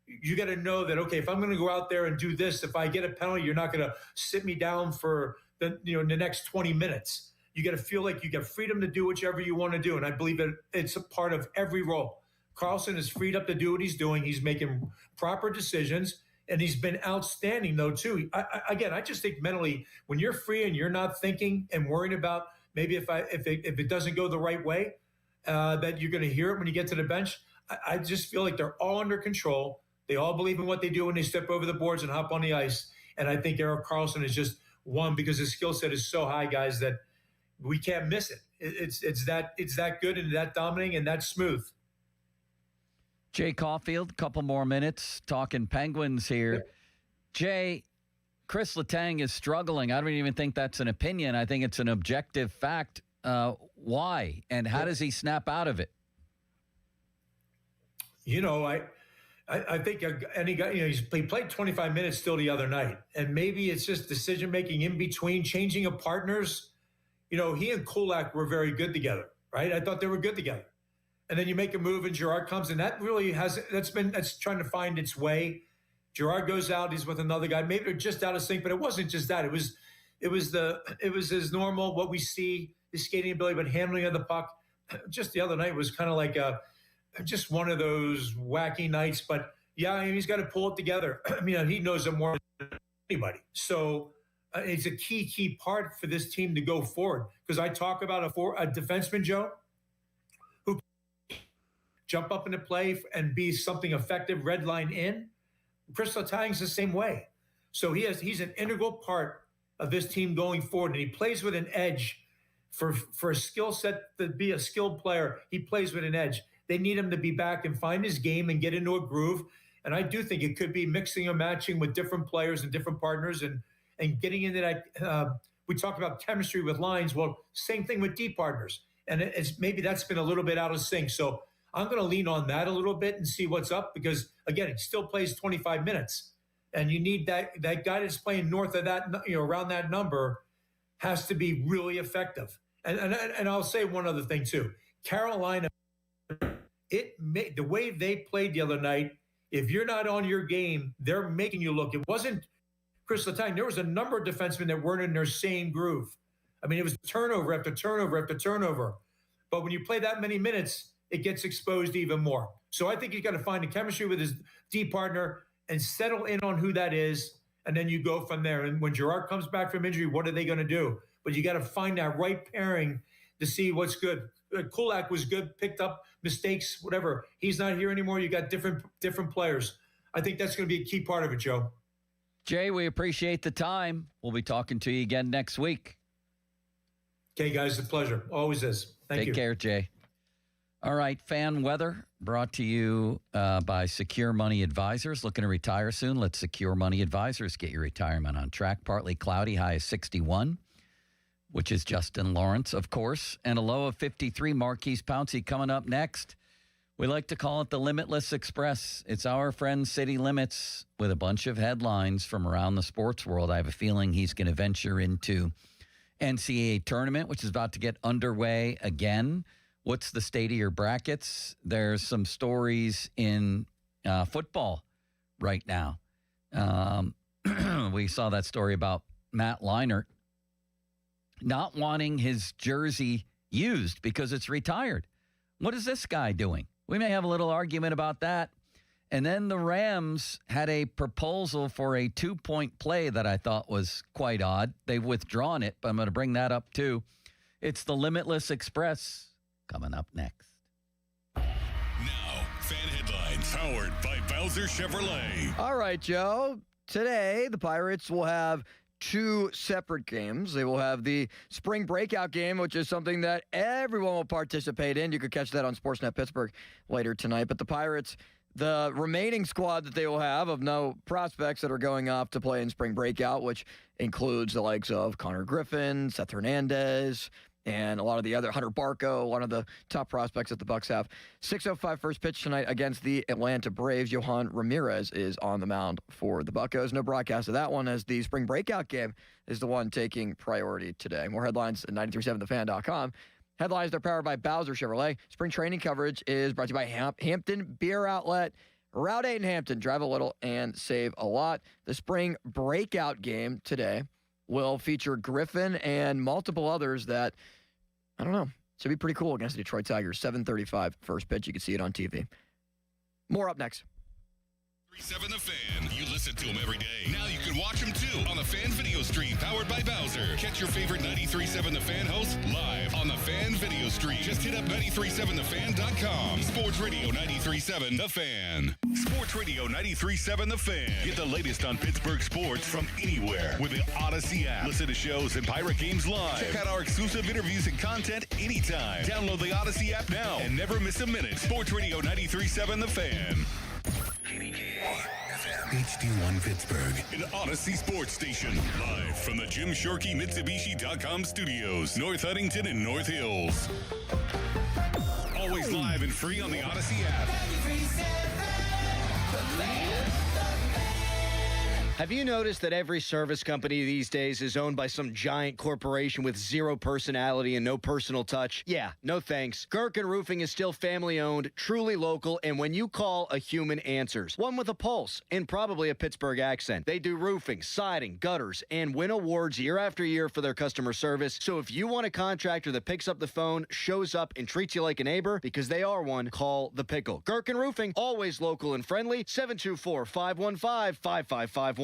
you got to know that, okay, if I'm going to go out there and do this, if I get a penalty, you're not going to sit me down for the next 20 minutes. You got to feel like you got freedom to do whichever you want to do. And I believe that it's a part of every role. Karlsson is freed up to do what he's doing. He's making proper decisions, and he's been outstanding, though, too. I just think mentally, when you're free and you're not thinking and worrying about maybe if it doesn't go the right way, that you're going to hear it when you get to the bench. I just feel like they're all under control. They all believe in what they do when they step over the boards and hop on the ice. And I think Erik Karlsson is just one, because his skill set is so high, guys, that we can't miss it. It's that good and that dominating and that smooth. Jay Caulfield, couple more minutes talking Penguins here. Yep. Jay, Chris Letang is struggling. I don't even think that's an opinion. I think it's an objective fact. Why? And how does he snap out of it? I think any guy, he played 25 minutes still the other night. And maybe it's just decision-making in between, changing of partners. He and Kulak were very good together, right? I thought they were good together. And then you make a move and Girard comes, and that really that's trying to find its way. Girard goes out, he's with another guy. Maybe they're just out of sync, but it wasn't just that. It was his normal, what we see, his skating ability, but handling of the puck. Just the other night was kind of like just one of those wacky nights. But yeah, he's got to pull it together. He knows it more than anybody. So it's a key part for this team to go forward. Because I talk about a defenseman, Joe, who jump up into play and be something effective, red line in. Chris Letang's the same way. So he's an integral part of this team going forward, and he plays with an edge. For a skill set to be a skilled player, he plays with an edge. They need him to be back and find his game and get into a groove. And I do think it could be mixing and matching with different players and different partners and getting into that. We talked about chemistry with lines. Well, same thing with D partners. And it's maybe that's been a little bit out of sync. So I'm going to lean on that a little bit and see what's up, because, again, he still plays 25 minutes. And you need that guy that's playing north of that, around that number, has to be really effective. And I'll say one other thing, too. Carolina, the way they played the other night, If you're not on your game, they're making you look. It wasn't Chris Letang. There was a number of defensemen that weren't in their same groove. I mean, it was turnover after turnover after turnover. But when you play that many minutes, it gets exposed even more. So I think he's got to find a chemistry with his D partner and settle in on who that is. And then you go from there. And when Girard comes back from injury, what are they going to do? But you got to find that right pairing to see what's good. Kulak was good, picked up mistakes, whatever. He's not here anymore. You got different players. I think that's going to be a key part of it, Joe. Jay, we appreciate the time. We'll be talking to you again next week. Okay, guys, a pleasure. Always is. Thank you. Take care, Jay. All right, fan weather brought to you by Secure Money Advisors. Looking to retire soon? Let Secure Money Advisors get your retirement on track. Partly cloudy, high of 61, which is Justin Lawrence, of course, and a low of 53. Marquise Pouncey coming up next. We like to call it the Limitless Express. It's our friend City Limits with a bunch of headlines from around the sports world. I have a feeling he's going to venture into NCAA tournament, which is about to get underway again. What's the state of your brackets? There's some stories in football right now. We saw that story about Matt Leinart not wanting his jersey used because it's retired. What is this guy doing? We may have a little argument about that. And then the Rams had a proposal for a 2-point play that I thought was quite odd. They've withdrawn it, but I'm going to bring that up too. It's the Limitless Express coming up next. Now, fan headlines powered by Bowser Chevrolet. All right, Joe. Today, the Pirates will have 2 separate games. They will have the spring breakout game, which is something that everyone will participate in. You could catch that on Sportsnet Pittsburgh later tonight. But the Pirates, the remaining squad that they will have of no prospects that are going off to play in spring breakout, which includes the likes of Connor Griffin, Seth Hernandez, and a lot of the other, Hunter Barco, one of the top prospects that the Bucs have. 6:05 first pitch tonight against the Atlanta Braves. Johan Ramirez is on the mound for the Buccos. No broadcast of that one, as the spring breakout game is the one taking priority today. More headlines at 937thefan.com. Headlines are powered by Bowser Chevrolet. Spring training coverage is brought to you by Hampton Beer Outlet. Route 8 in Hampton. Drive a little and save a lot. The spring breakout game today will feature Griffin and multiple others that, I don't know, should be pretty cool against the Detroit Tigers. 7:35 first pitch. You can see it on TV. More up next. 93.7 The Fan. You listen to him every day. Now you can watch him too on the Fan video stream powered by Bowser. Catch your favorite 93.7 The Fan host live on the Fan video stream. Just hit up 937thefan.com. Sports Radio 93.7 The Fan. Sports Radio 93.7 The Fan. Get the latest on Pittsburgh sports from anywhere with the Odyssey app. Listen to shows and Pirate games live. Check out our exclusive interviews and content anytime. Download the Odyssey app now and never miss a minute. Sports Radio 93.7 The Fan. HD1 Pittsburgh, an Odyssey sports station. Live from the Jim Shorkey Mitsubishi.com studios, North Huntington and North Hills. Always live and free on the Odyssey app. Have you noticed that every service company these days is owned by some giant corporation with zero personality and no personal touch? Yeah, no thanks. Gherkin Roofing is still family-owned, truly local, and when you call, a human answers. One with a pulse and probably a Pittsburgh accent. They do roofing, siding, gutters, and win awards year after year for their customer service. So if you want a contractor that picks up the phone, shows up, and treats you like a neighbor, because they are one, call The Pickle. Gherkin Roofing, always local and friendly, 724-515-5551.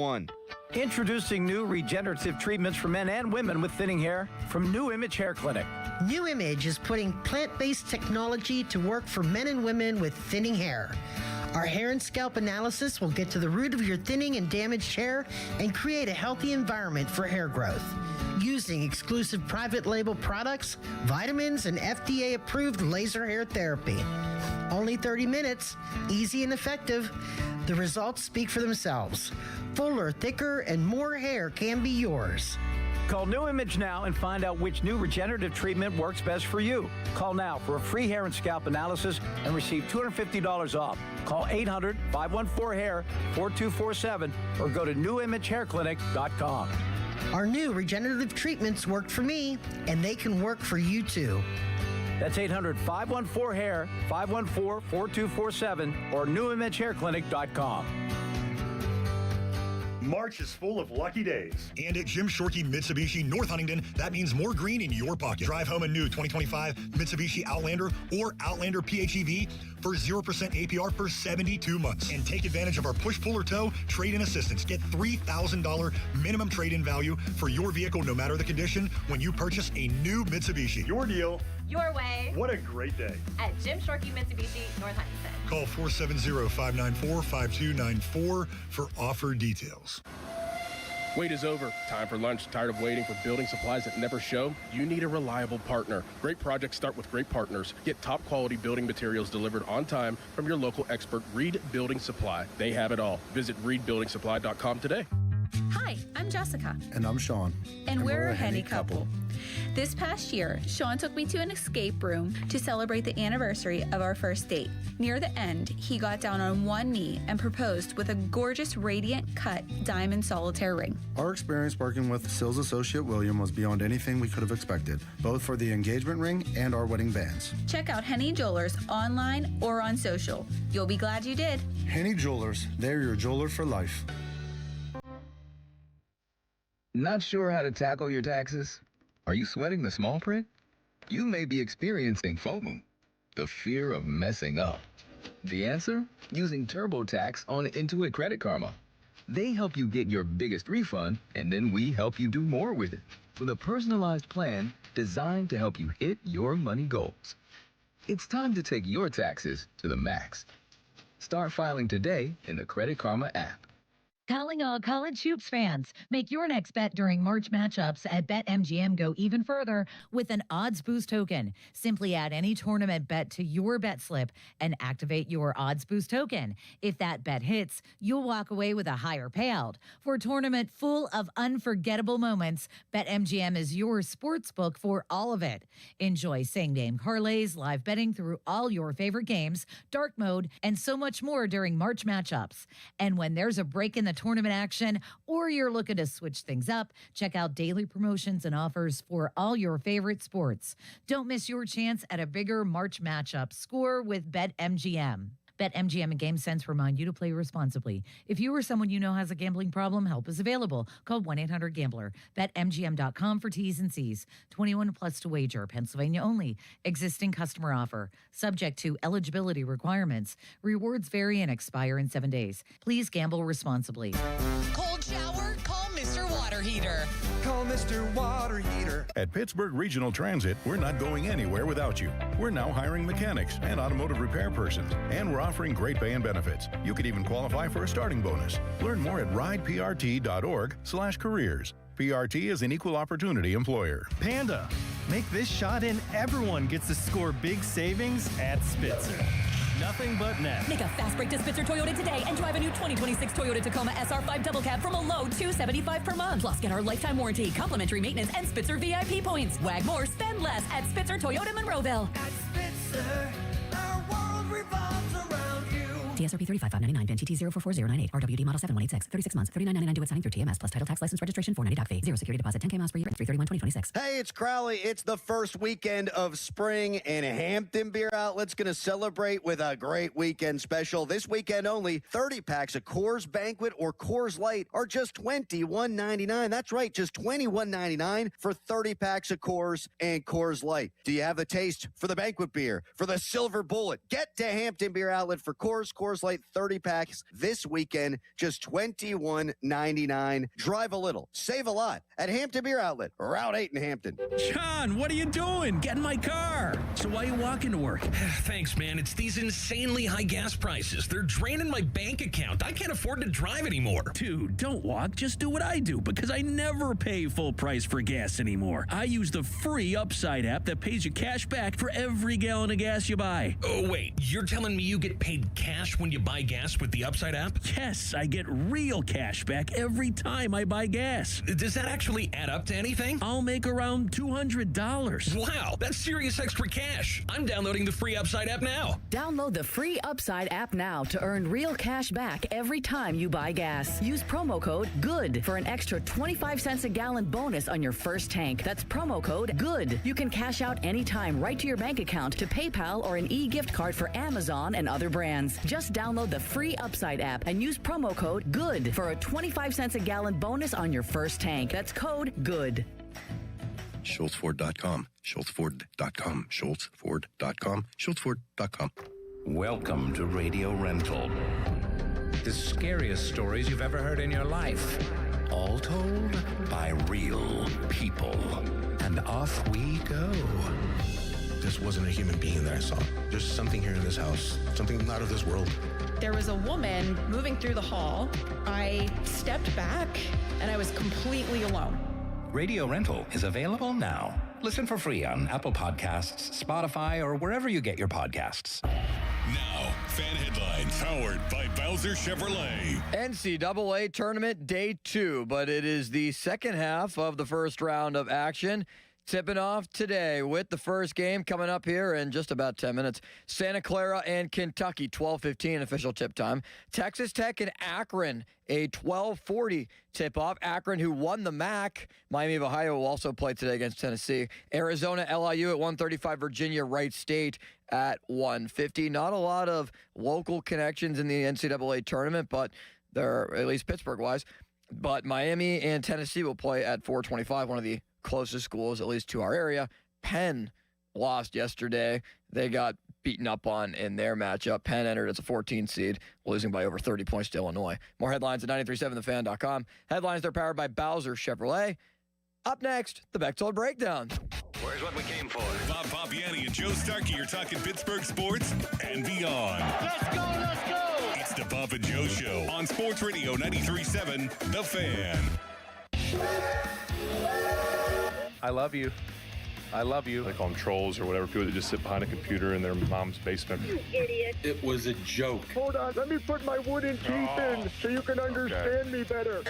Introducing new regenerative treatments for men and women with thinning hair from New Image Hair Clinic. New Image is putting plant-based technology to work for men and women with thinning hair. Our hair and scalp analysis will get to the root of your thinning and damaged hair and create a healthy environment for hair growth. Using exclusive private label products, vitamins, and FDA-approved laser hair therapy. Only 30 minutes, easy and effective. The results speak for themselves. Fuller, thicker, and more hair can be yours. Call New Image now and find out which new regenerative treatment works best for you. Call now for a free hair and scalp analysis and receive $250 off. Call 800-514-HAIR 4247 or go to newimagehairclinic.com. Our new regenerative treatments worked for me, and they can work for you too. That's 800-514-HAIR, 514-4247, or newImageHairClinic.com. March is full of lucky days. And at Jim Shorkey Mitsubishi North Huntingdon, that means more green in your pocket. Drive home a new 2025 Mitsubishi Outlander or Outlander PHEV for 0% APR for 72 months. And take advantage of our push, pull, or tow trade-in assistance. Get $3,000 minimum trade-in value for your vehicle no matter the condition when you purchase a new Mitsubishi. Your deal. Your way. What a great day. At Jim Shorkey Mitsubishi North Huntington. Call 470-594-5294 for offer details. Wait is over. Time for lunch. Tired of waiting for building supplies that never show? You need a reliable partner. Great projects start with great partners. Get top quality building materials delivered on time from your local expert, Reed Building Supply. They have it all. Visit reedbuildingsupply.com today. Hi, I'm Jessica. And I'm Sean. And we're a Henny couple. This past year, Sean took me to an escape room to celebrate the anniversary of our first date. Near the end, he got down on one knee and proposed with a gorgeous radiant cut diamond solitaire ring. Our experience working with sales associate William was beyond anything we could have expected, both for the engagement ring and our wedding bands. Check out Henny Jewelers online or on social. You'll be glad you did. Henny Jewelers, they're your jeweler for life. Not sure how to tackle your taxes? Are you sweating the small print? You may be experiencing FOMO, the fear of messing up. The answer? Using TurboTax on Intuit Credit Karma. They help you get your biggest refund, and then we help you do more with it, with a personalized plan designed to help you hit your money goals. It's time to take your taxes to the max. Start filing today in the Credit Karma app. Calling all college hoops fans. Make your next bet during March matchups at BetMGM go even further with an odds boost token. Simply add any tournament bet to your bet slip and activate your odds boost token. If that bet hits, you'll walk away with a higher payout. For a tournament full of unforgettable moments, BetMGM is your sports book for all of it. Enjoy same-game parlays, live betting through all your favorite games, dark mode, and so much more during March matchups. And when there's a break in the tournament action, or you're looking to switch things up, check out daily promotions and offers for all your favorite sports. Don't miss your chance at a bigger March matchup. Score with BetMGM. BetMGM and GameSense remind you to play responsibly. If you or someone you know has a gambling problem, help is available. Call 1-800-GAMBLER. BetMGM.com for T's and C's. 21 plus to wager. Pennsylvania only. Existing customer offer. Subject to eligibility requirements. Rewards vary and expire in 7 days. Please gamble responsibly. Cold shower? Call Mr. Water Heater. Call Mr. Water Heater. At Pittsburgh Regional Transit, we're not going anywhere without you. We're now hiring mechanics and automotive repair persons, and we're offering great pay and benefits. You could even qualify for a starting bonus. Learn more at rideprt.org/careers. PRT is an equal opportunity employer. Panda, make this shot and everyone gets to score big savings at Spitzer. Nothing but net. Make a fast break to Spitzer Toyota today and drive a new 2026 Toyota Tacoma SR5 Double Cab from a low $275 per month. Plus, get our lifetime warranty, complimentary maintenance, and Spitzer VIP points. Wag more, spend less at Spitzer Toyota Monroeville. At Spitzer, our world revolves around you. TSRP 35599, VIN TT 044098, RWD Model 7186, 36 months, $39.99 due at signing through TMS, plus title tax license registration, $490 doc fee, 0 security deposit, 10K miles per year, 331-2026. Hey, it's Crowley. It's the first weekend of spring, and Hampton Beer Outlet's going to celebrate with a great weekend special. This weekend only, 30 packs of Coors Banquet or Coors Light are just $21.99. That's right, just $21.99 for 30 packs of Coors and Coors Light. Do you have the taste for the banquet beer, for the Silver Bullet? Get to Hampton Beer Outlet for Coors Light 30 packs this weekend, just $21.99. Drive a little, save a lot at Hampton Beer Outlet, Route 8 in Hampton. John, what are you doing? Get in my car. So why are you walking to work? Thanks, man. It's these insanely high gas prices. They're draining my bank account. I can't afford to drive anymore. Dude, don't walk. Just do what I do, because I never pay full price for gas anymore. I use the free Upside app that pays you cash back for every gallon of gas you buy. Oh, wait. You're telling me you get paid cash when you buy gas with the Upside app? Yes, I get real cash back every time I buy gas. Does that actually add up to anything? I'll make around $200. Wow, that's serious extra cash. I'm downloading the free Upside app now. Download the free Upside app now to earn real cash back every time you buy gas. Use promo code GOOD for an extra 25 cents a gallon bonus on your first tank. That's promo code GOOD. You can cash out anytime right to your bank account, to PayPal, or an e-gift card for Amazon and other brands. Just download the free Upside app and use promo code GOOD for a 25 cents a gallon bonus on your first tank. That's code GOOD. SchultzFord.com, SchultzFord.com, SchultzFord.com, SchultzFord.com. Welcome to Radio Rental. The scariest stories you've ever heard in your life. All told by real people. And off we go. This wasn't a human being that I saw. There's something here in this house, something not of this world. There was a woman moving through the hall. I stepped back and I was completely alone. Radio Rental is available now. Listen for free on Apple Podcasts, Spotify, or wherever you get your podcasts. Now, fan headlines powered by Bowser Chevrolet. NCAA tournament day 2, but it is the second half of the first round of action. Tipping off today with the first game coming up here in just about 10 minutes. Santa Clara and Kentucky, 12:15 official tip time. Texas Tech and Akron, a 12:40 tip-off. Akron, who won the MAC. Miami of Ohio will also play today against Tennessee. Arizona, LIU at 1:35. Virginia, Wright State at 1:50. Not a lot of local connections in the NCAA tournament, but they're, at least Pittsburgh-wise. But Miami and Tennessee will play at 4:25, one of the closest schools, at least to our area. Penn lost yesterday. They got beaten up on in their matchup. Penn entered as a 14 seed, losing by over 30 points to Illinois. More headlines at 937thefan.com. Headlines are powered by Bowser Chevrolet. Up next, the Bechtold Breakdown. Where's what we came for? Bob Pompiani and Joe Starkey are talking Pittsburgh sports and beyond. Let's go, let's go! It's the Bob and Joe Show on Sports Radio 93.7 The Fan. I love you. I love you. They call them trolls or whatever, people that just sit behind a computer in their mom's basement. You idiot. It was a joke. Hold on, let me put my wooden teeth in so you can understand me better.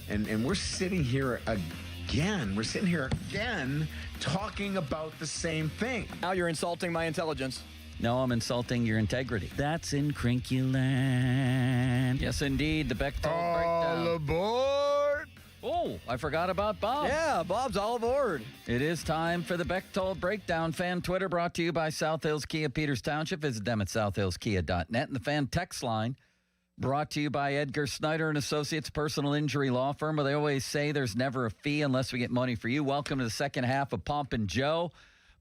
And we're sitting here again. We're sitting here again talking about the same thing. Now you're insulting my intelligence. No, I'm insulting your integrity. That's in Crinkyland. Yes, indeed, the Bechtold Breakdown. All aboard! Oh, I forgot about Bob. Yeah, Bob's all aboard. It is time for the Bechtold Breakdown. Fan Twitter brought to you by South Hills Kia Peters Township. Visit them at southhillskia.net. And the fan text line brought to you by Edgar Snyder and Associates Personal Injury Law Firm, where they always say there's never a fee unless we get money for you. Welcome to the second half of Pomp and Joe.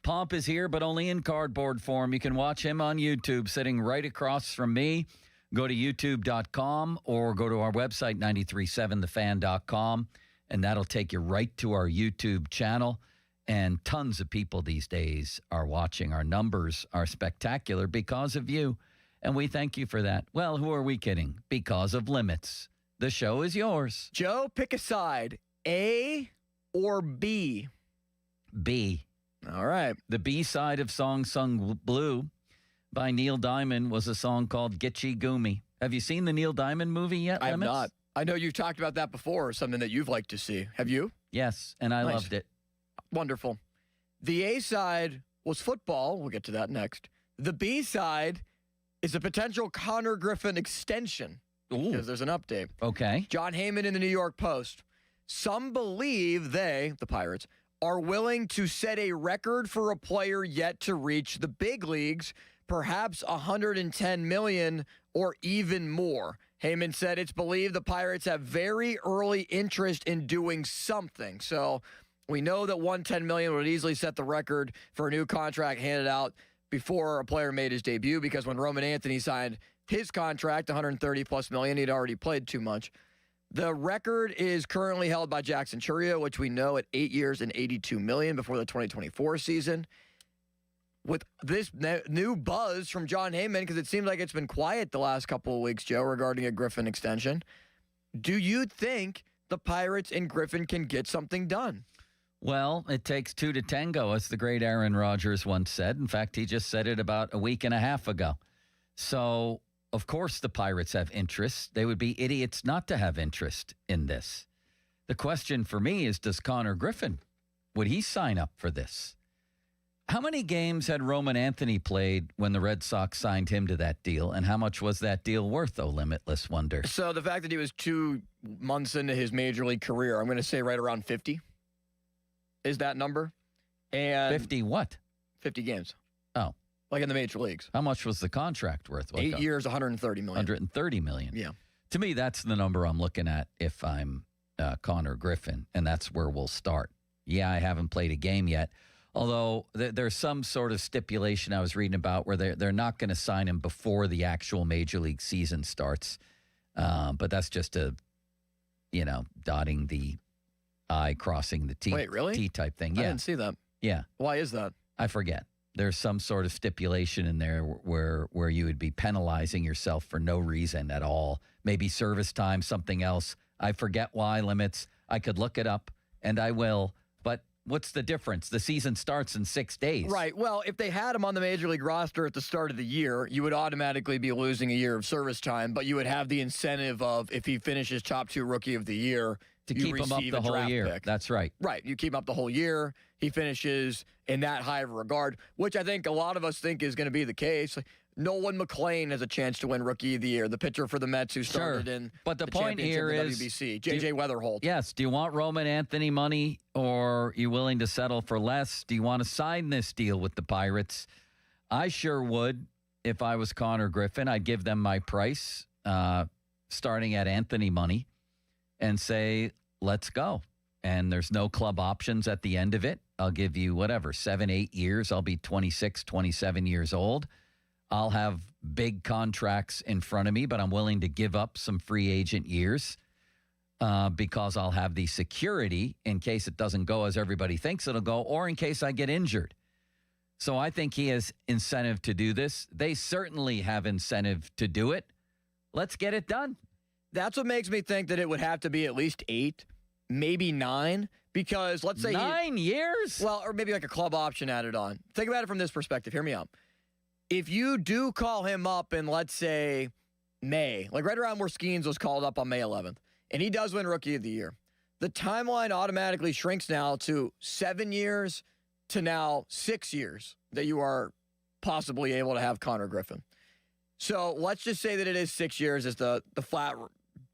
Pomp is here, but only in cardboard form. You can watch him on YouTube, sitting right across from me. Go to youtube.com or go to our website, 937thefan.com, and that'll take you right to our YouTube channel. And tons of people these days are watching. Our numbers are spectacular because of you, and we thank you for that. Well, who are we kidding? Because of limits. The show is yours. Joe, pick a side, A or B? B. All right. The B side of Song Sung Blue by Neil Diamond was a song called Gitchy Goomy. Have you seen the Neil Diamond movie yet, I have Lemons? not. I know you've talked about that before, something that you've liked to see. Have you? Yes, and I loved it. Wonderful. The A side was football. We'll get to that next. The B side is a potential Connor Griffin extension. Because there's an update. Okay. John Heyman in the New York Post. Some believe they, the Pirates, are willing to set a record for a player yet to reach the big leagues, perhaps $110 million or even more. Heyman said it's believed the Pirates have very early interest in doing something. So we know that $110 million would easily set the record for a new contract handed out before a player made his debut, because when Roman Anthony signed his contract, $130+ million, he'd already played too much. The record is currently held by Jackson Chourio, which we know at 8 years and $82 million before the 2024 season. With this new buzz from John Heyman, because it seems like it's been quiet the last couple of weeks, Joe, regarding a Griffin extension, do you think the Pirates and Griffin can get something done? Well, it takes two to tango, as the great Aaron Rodgers once said. In fact, he just said it about a week and a half ago. So, of course, the Pirates have interest. They would be idiots not to have interest in this. The question for me is, does Connor Griffin, would he sign up for this? How many games had Roman Anthony played when the Red Sox signed him to that deal, and how much was that deal worth, oh limitless wonder? So the fact that he was 2 months into his major league career, I'm going to say right around 50 is that number. And 50 what? 50 games. Oh. Like in the major leagues. How much was the contract worth? 8 years, $130 million. $130 million. Yeah. To me, that's the number I'm looking at if I'm Connor Griffin, and that's where we'll start. Yeah, I haven't played a game yet. Although there's some sort of stipulation I was reading about where they're not going to sign him before the actual major league season starts. But that's just dotting the I, crossing the T. Wait, really? T type thing. Yeah. I didn't see that. Yeah. Why is that? I forget. There's some sort of stipulation in there where you would be penalizing yourself for no reason at all. Maybe service time, something else. I forget why limits. I could look it up, and I will. But what's the difference? The season starts in 6 days. Right. Well, if they had him on the major league roster at the start of the year, you would automatically be losing a year of service time, but you would have the incentive of, if he finishes top 2 rookie of the year, to keep him up the whole year. Pick. That's right. Right. You keep him up the whole year. He finishes in that high of a regard, which I think a lot of us think is going to be the case. Nolan McLean has a chance to win Rookie of the Year, the pitcher for the Mets who started in but the point here is WBC. J.J. Weatherholt. Yes. Do you want Roman Anthony money, or are you willing to settle for less? Do you want to sign this deal with the Pirates? I sure would. If I was Connor Griffin, I'd give them my price, starting at Anthony money, and say, let's go. And there's no club options at the end of it. I'll give you 7, 8 years. I'll be 26, 27 years old. I'll have big contracts in front of me, but I'm willing to give up some free agent years because I'll have the security in case it doesn't go as everybody thinks it'll go, or in case I get injured. So I think he has incentive to do this. They certainly have incentive to do it. Let's get it done. That's what makes me think that it would have to be at least 8, maybe 9, because let's say 9 years? Well, or maybe like a club option added on. Think about it from this perspective. Hear me out. If you do call him up in, let's say, May, like right around where Skenes was called up on May 11th, and he does win Rookie of the Year, the timeline automatically shrinks now to 7 years to now 6 years that you are possibly able to have Connor Griffin. So let's just say that it is 6 years as the flat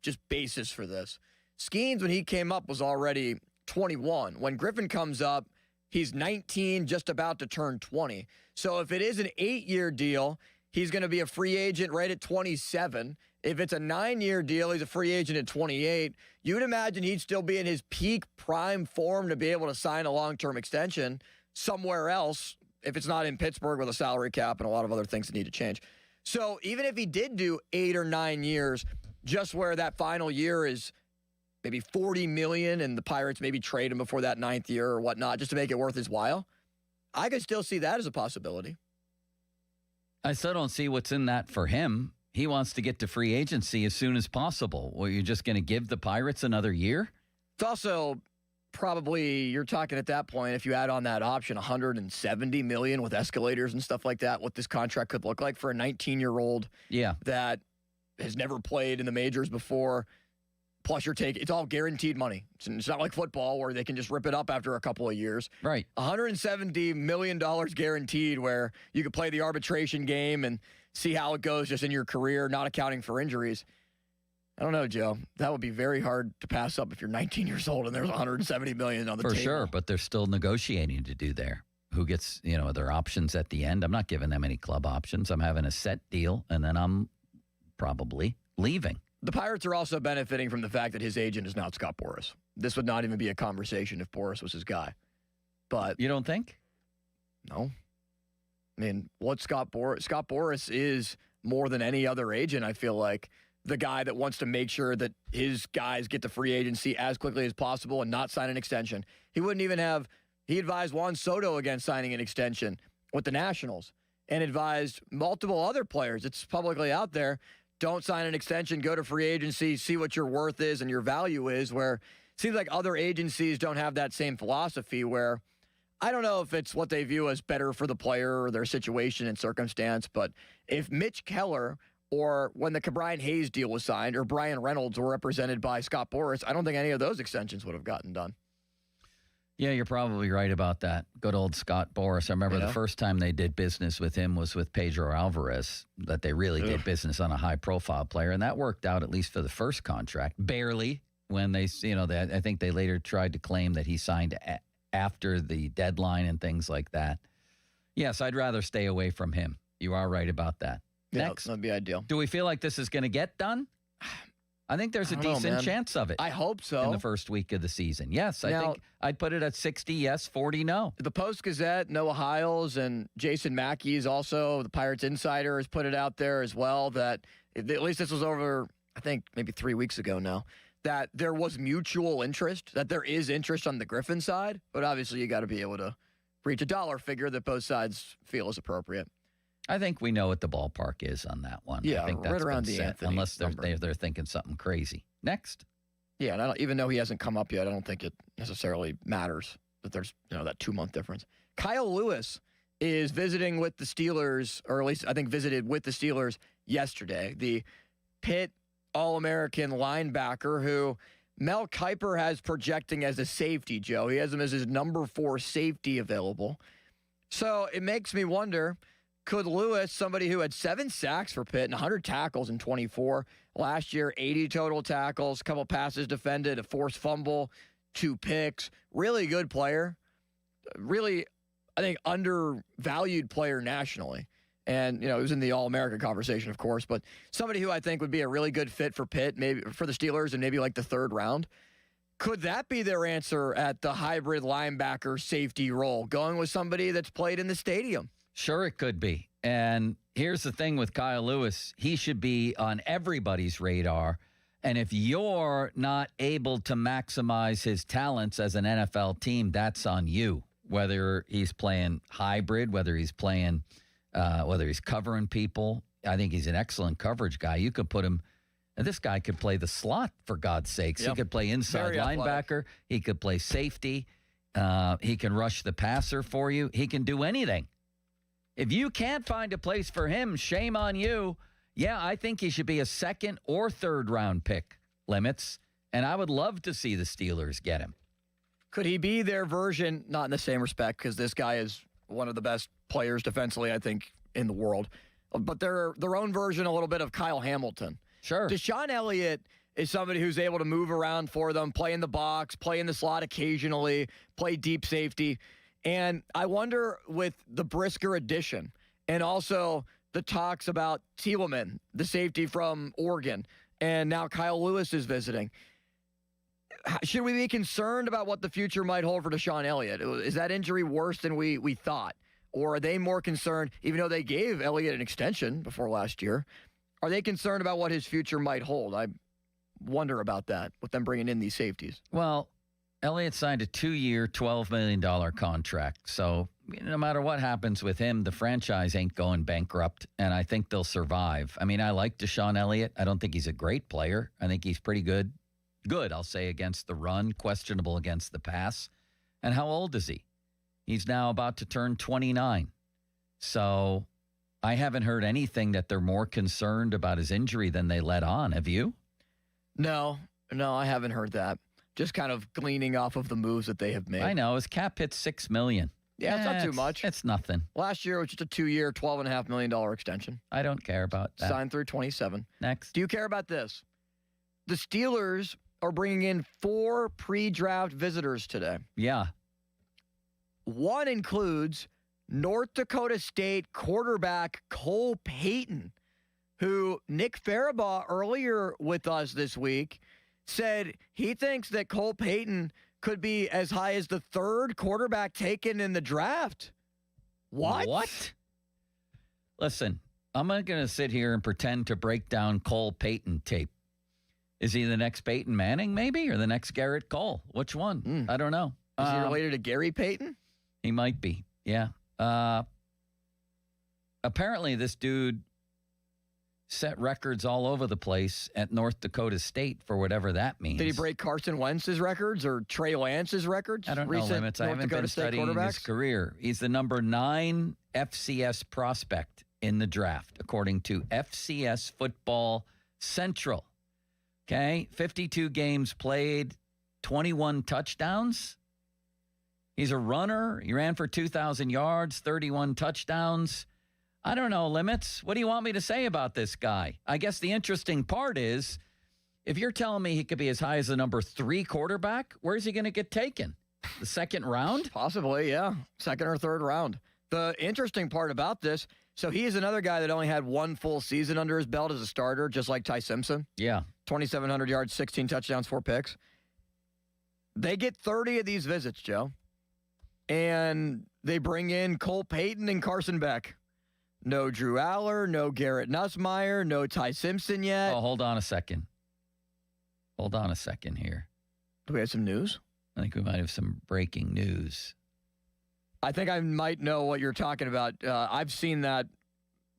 just basis for this. Skenes, when he came up, was already 21. When Griffin comes up, he's 19, just about to turn 20. So if it is an 8-year deal, he's going to be a free agent right at 27. If it's a 9-year deal, he's a free agent at 28. You would imagine he'd still be in his peak prime form to be able to sign a long-term extension somewhere else if it's not in Pittsburgh with a salary cap and a lot of other things that need to change. So even if he did do 8 or 9 years, just where that final year is maybe $40 million and the Pirates maybe trade him before that 9th year or whatnot, just to make it worth his while, I could still see that as a possibility. I still don't see what's in that for him. He wants to get to free agency as soon as possible. Well, you're just going to give the Pirates another year? It's also probably, you're talking at that point, if you add on that option, $170 million with escalators and stuff like that, what this contract could look like for a 19-year-old that has never played in the majors before. Plus, it's all guaranteed money. It's not like football where they can just rip it up after a couple of years. Right. $170 million guaranteed where you could play the arbitration game and see how it goes just in your career, not accounting for injuries. I don't know, Joe. That would be very hard to pass up if you're 19 years old and there's $170 million on the table. For sure, but they're still negotiating to do there. Who gets, their options at the end? I'm not giving them any club options. I'm having a set deal, and then I'm probably leaving. The Pirates are also benefiting from the fact that his agent is not Scott Boras. This would not even be a conversation if Boras was his guy. But you don't think? No. I mean, Scott Boras is more than any other agent, I feel like, the guy that wants to make sure that his guys get to free agency as quickly as possible and not sign an extension. He advised Juan Soto against signing an extension with the Nationals and advised multiple other players. It's publicly out there. Don't sign an extension, go to free agency, see what your worth is and your value is, where seems like other agencies don't have that same philosophy where I don't know if it's what they view as better for the player or their situation and circumstance, but if Mitch Keller or when the Brian Hayes deal was signed or Brian Reynolds were represented by Scott Boras, I don't think any of those extensions would have gotten done. Yeah, you're probably right about that. Good old Scott Boras. I remember the first time they did business with him was with Pedro Alvarez, that they really did business on a high-profile player, and that worked out at least for the first contract. Barely, when they, I think they later tried to claim that he signed after the deadline and things like that. Yes, I'd rather stay away from him. You are right about that. Yeah, Next. that'd be ideal. Do we feel like this is going to get done? I think there's a decent chance of it. I hope so. In the first week of the season. Yes, I think I'd put it at 60 yes, 40 no. The Post-Gazette, Noah Hiles, and Jason Mackey is also, the Pirates Insider, has put it out there as well that, at least this was over, I think, maybe 3 weeks ago now, that there was mutual interest, that there is interest on the Griffin side, but obviously you got to be able to reach a dollar figure that both sides feel is appropriate. I think we know what the ballpark is on that one. Yeah, I think right that's around been the set, Anthony unless number. they're thinking something crazy. Next. Yeah, and even though he hasn't come up yet, I don't think it necessarily matters that there's that 2-month difference. Kyle Lewis is visiting with the Steelers, or at least I think visited with the Steelers yesterday. The Pitt All-American linebacker who Mel Kiper has projecting as a safety, Joe. He has him as his number 4 safety available. So it makes me wonder, could Lewis, somebody who had 7 sacks for Pitt and 100 tackles in 24, last year 80 total tackles, a couple passes defended, a forced fumble, 2 picks, really good player, really, I think, undervalued player nationally. And, he was in the All-American conversation, of course, but somebody who I think would be a really good fit for Pitt, maybe for the Steelers, and maybe like the 3rd round. Could that be their answer at the hybrid linebacker safety role, going with somebody that's played in the stadium? Sure, it could be. And here's the thing with Kyle Lewis. He should be on everybody's radar. And if you're not able to maximize his talents as an NFL team, that's on you. Whether he's playing hybrid, whether he's playing, whether he's covering people. I think he's an excellent coverage guy. You could put him, and this guy could play the slot, for God's sakes. Yep. He could play inside linebacker. He could play safety. He can rush the passer for you. He can do anything. If you can't find a place for him, shame on you. Yeah, I think he should be a 2nd or 3rd round pick limits, and I would love to see the Steelers get him. Could he be their version, not in the same respect, because this guy is one of the best players defensively, I think, in the world, but their own version a little bit of Kyle Hamilton. Sure. Deshaun Elliott is somebody who's able to move around for them, play in the box, play in the slot occasionally, play deep safety. And I wonder, with the Brisker addition and also the talks about Thielemann, the safety from Oregon, and now Kyle Lewis is visiting, should we be concerned about what the future might hold for Deshaun Elliott? Is that injury worse than we thought? Or are they more concerned, even though they gave Elliott an extension before last year, are they concerned about what his future might hold? I wonder about that with them bringing in these safeties. Well, Elliott signed a 2-year, $12 million contract. So no matter what happens with him, the franchise ain't going bankrupt, and I think they'll survive. I mean, I like Deshaun Elliott. I don't think he's a great player. I think he's pretty good. Good, I'll say, against the run, questionable against the pass. And how old is he? He's now about to turn 29. So I haven't heard anything that they're more concerned about his injury than they let on. Have you? No, I haven't heard that. Just kind of gleaning off of the moves that they have made. I know. His cap hit $6 million. Yeah, it's not too much. It's nothing. Last year, it was just a 2-year, $12.5 million extension. I don't care about that. Signed through 27. Next. Do you care about this? The Steelers are bringing in 4 pre-draft visitors today. Yeah. One includes North Dakota State quarterback Cole Payton, who Nick Farabaugh earlier with us this week said he thinks that Cole Payton could be as high as the 3rd quarterback taken in the draft. What? Listen, I'm not going to sit here and pretend to break down Cole Payton tape. Is he the next Peyton Manning, maybe, or the next Garrett Cole? Which one? I don't know. Is he related to Gary Payton? He might be, yeah. Apparently, this dude set records all over the place at North Dakota State for whatever that means. Did he break Carson Wentz's records or Trey Lance's records? I don't know, Limits. I haven't been studying his career. He's the number 9 FCS prospect in the draft, according to FCS Football Central. Okay, 52 games played, 21 touchdowns. He's a runner. He ran for 2,000 yards, 31 touchdowns. I don't know, Limits. What do you want me to say about this guy? I guess the interesting part is, if you're telling me he could be as high as the number 3 quarterback, where's he going to get taken? The second round? Possibly, yeah. Second or third round. The interesting part about this, so he is another guy that only had 1 full season under his belt as a starter, just like Ty Simpson. Yeah. 2,700 yards, 16 touchdowns, 4 picks. They get 30 of these visits, Joe. And they bring in Cole Payton and Carson Beck. No Drew Aller, no Garrett Nussmeier, no Ty Simpson yet. Oh, hold on a second. Hold on a second here. Do we have some news? I think we might have some breaking news. I think I might know what you're talking about. I've seen that,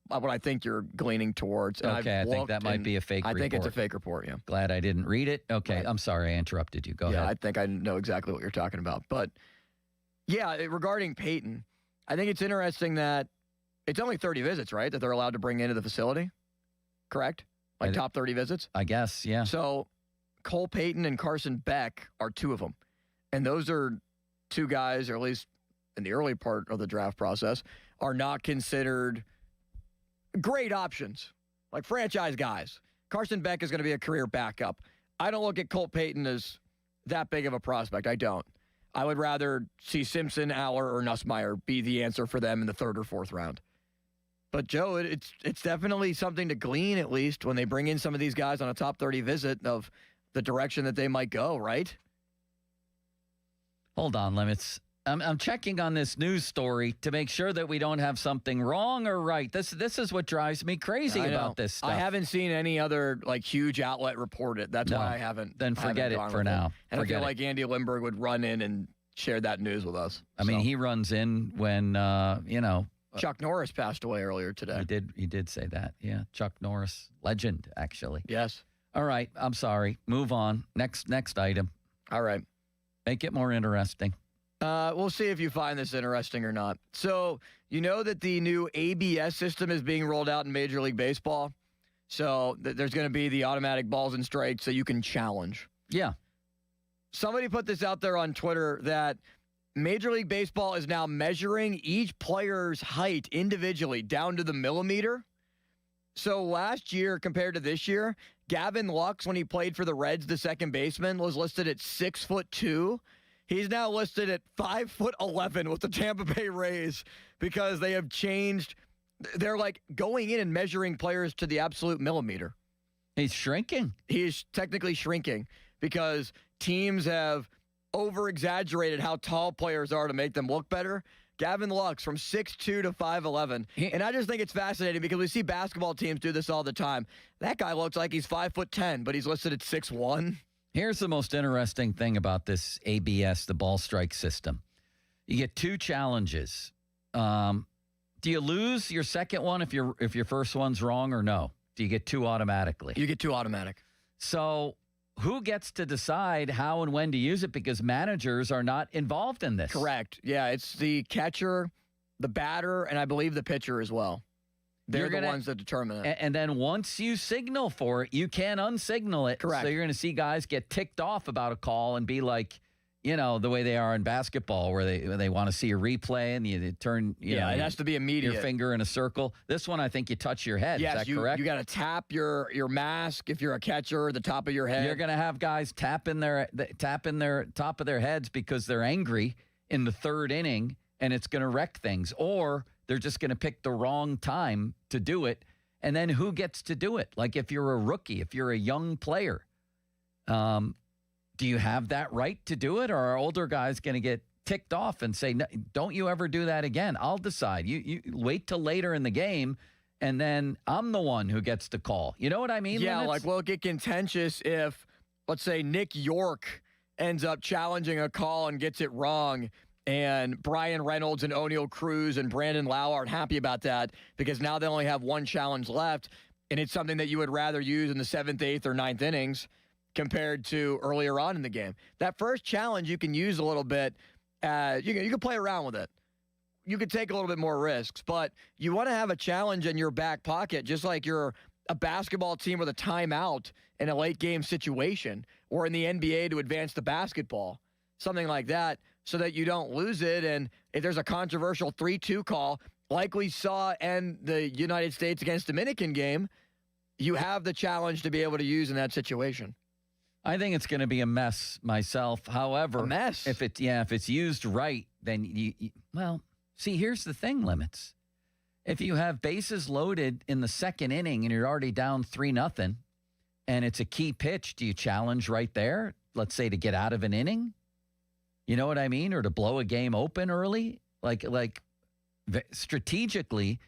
what I think you're gleaning towards. And okay, I think that might be a fake report. I think it's a fake report, yeah. Glad I didn't read it. Okay, right. I'm sorry I interrupted you. Go ahead. Yeah, I think I know exactly what you're talking about. But, yeah, regarding Peyton, I think it's interesting that it's only 30 visits, right, that they're allowed to bring into the facility? Correct? Like top 30 visits? I guess, yeah. So Cole Payton and Carson Beck are 2 of them. And those are 2 guys, or at least in the early part of the draft process, are not considered great options, like franchise guys. Carson Beck is going to be a career backup. I don't look at Cole Payton as that big of a prospect. I don't. I would rather see Simpson, Aller, or Nussmeier be the answer for them in the 3rd or 4th round. But, Joe, it's definitely something to glean, at least, when they bring in some of these guys on a top 30 visit of the direction that they might go, right? Hold on, Limits. I'm checking on this news story to make sure that we don't have something wrong or right. This is what drives me crazy about this stuff. I haven't seen any other huge outlet report it. That's why I haven't. Then forget it for now. And I feel like Andy Lindbergh would run in and share that news with us. I mean, he runs in when Chuck Norris passed away earlier today. He did say that. Yeah, Chuck Norris, legend, actually. Yes. All right, I'm sorry. Move on. Next item. All right. Make it more interesting. We'll see if you find this interesting or not. So, you know that the new ABS system is being rolled out in Major League Baseball? So, there's going to be the automatic balls and strikes so you can challenge. Yeah. Somebody put this out there on Twitter that Major League Baseball is now measuring each player's height individually down to the millimeter. So, last year compared to this year, Gavin Lux, when he played for the Reds, the second baseman, was listed at 6'2". He's now listed at 5'11" with the Tampa Bay Rays because they have changed. They're going in and measuring players to the absolute millimeter. He's shrinking. He is technically shrinking because teams have over-exaggerated how tall players are to make them look better. Gavin Lux from 6'2" to 5'11". And I just think it's fascinating because we see basketball teams do this all the time. That guy looks like he's 5'10", but he's listed at 6'1". Here's the most interesting thing about this ABS, the ball strike system. You get 2 challenges. Do you lose your second one if your first one's wrong or no? Do you get 2 automatically? You get 2 automatic. So who gets to decide how and when to use it because managers are not involved in this? Correct. Yeah, it's the catcher, the batter, and I believe the pitcher as well. They're the ones that determine it. And then once you signal for it, you can unsignal it. Correct. So you're going to see guys get ticked off about a call and be like, the way they are in basketball where they want to see a replay and you turn, it has to be immediate. Your finger in a circle. This one, I think you touch your head. Yes, is that correct? You got to tap your mask if you're a catcher, the top of your head. You're going to have guys tapping their top of their heads because they're angry in the 3rd inning and it's going to wreck things. Or they're just going to pick the wrong time to do it. And then who gets to do it? Like if you're a rookie, if you're a young player, do you have that right to do it? Or are older guys going to get ticked off and say, no, don't you ever do that again? I'll decide. You wait till later in the game, and then I'm the one who gets the call. You know what I mean? Yeah, Limits? will it get contentious if, let's say, Nick York ends up challenging a call and gets it wrong, and Brian Reynolds and O'Neal Cruz and Brandon Lau aren't happy about that because now they only have 1 challenge left. And it's something that you would rather use in the 7th, 8th, or 9th innings compared to earlier on in the game. That first challenge you can use a little bit. You can play around with it. You could take a little bit more risks, but you want to have a challenge in your back pocket, just like you're a basketball team with a timeout in a late game situation, or in the NBA to advance the basketball, something like that, so that you don't lose it. And if there's a controversial 3-2 call, like we saw in the United States against Dominican game, you have the challenge to be able to use in that situation. I think it's going to be a mess myself. However, a mess. If it's used right, then see, here's the thing, Limits. If you have bases loaded in the second inning and you're already down 3-0, and it's a key pitch, do you challenge right there? Let's say to get out of an inning. You know what I mean? Or to blow a game open early? Like strategically,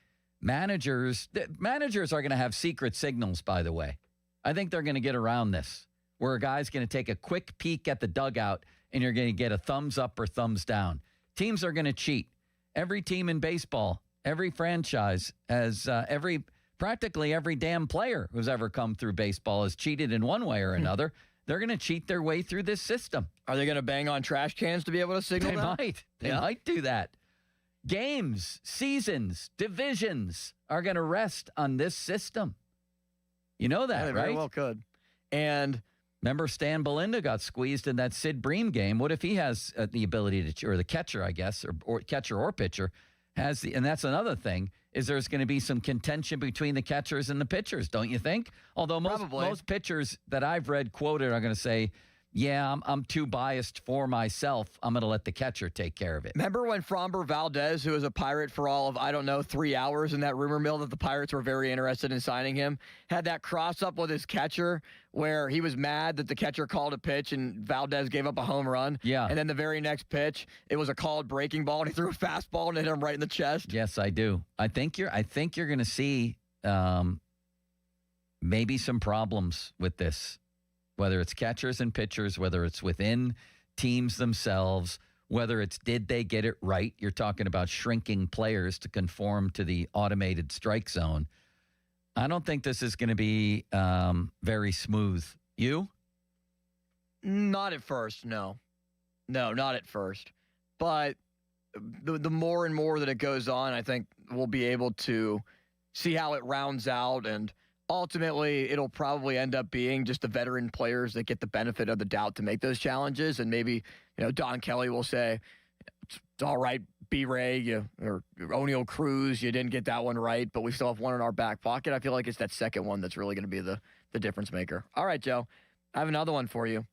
managers are going to have secret signals, by the way. I think they're going to get around this, where a guy's going to take a quick peek at the dugout and you're going to get a thumbs up or thumbs down. Teams are going to cheat. Every team in baseball, every franchise has practically every damn player who's ever come through baseball has cheated in one way or another. They're going to cheat their way through this system. Are they going to bang on trash cans to be able to signal that? They might do that. Games, seasons, divisions are going to rest on this system. You know that, they right? Very well could. And remember, Stan Belinda got squeezed in that Sid Bream game. What if he has the ability to, or the catcher, I guess, or catcher or pitcher, has the, and that's another thing, is there's going to be some contention between the catchers and the pitchers, don't you think? Although most pitchers that I've read quoted are going to say, yeah, I'm too biased for myself. I'm going to let the catcher take care of it. Remember when Framber Valdez, who was a Pirate for all of, 3 hours in that rumor mill that the Pirates were very interested in signing him, had that cross-up with his catcher where he was mad that the catcher called a pitch and Valdez gave up a home run. Yeah. And then the very next pitch, it was a called breaking ball, and he threw a fastball and hit him right in the chest. Yes, I do. I think you're going to see maybe some problems with this. Whether it's catchers and pitchers, whether it's within teams themselves, whether it's did they get it right? You're talking about shrinking players to conform to the automated strike zone. I don't think this is going to be very smooth. You? Not at first, no. No, not at first. But the more and more that it goes on, I think we'll be able to see how it rounds out, and ultimately, it'll probably end up being just the veteran players that get the benefit of the doubt to make those challenges. And maybe, Don Kelly will say, it's all right, B-Ray, or O'Neal Cruz, you didn't get that one right, but we still have one in our back pocket. I feel like it's that second one that's really going to be the difference maker. All right, Joe, I have another one for you.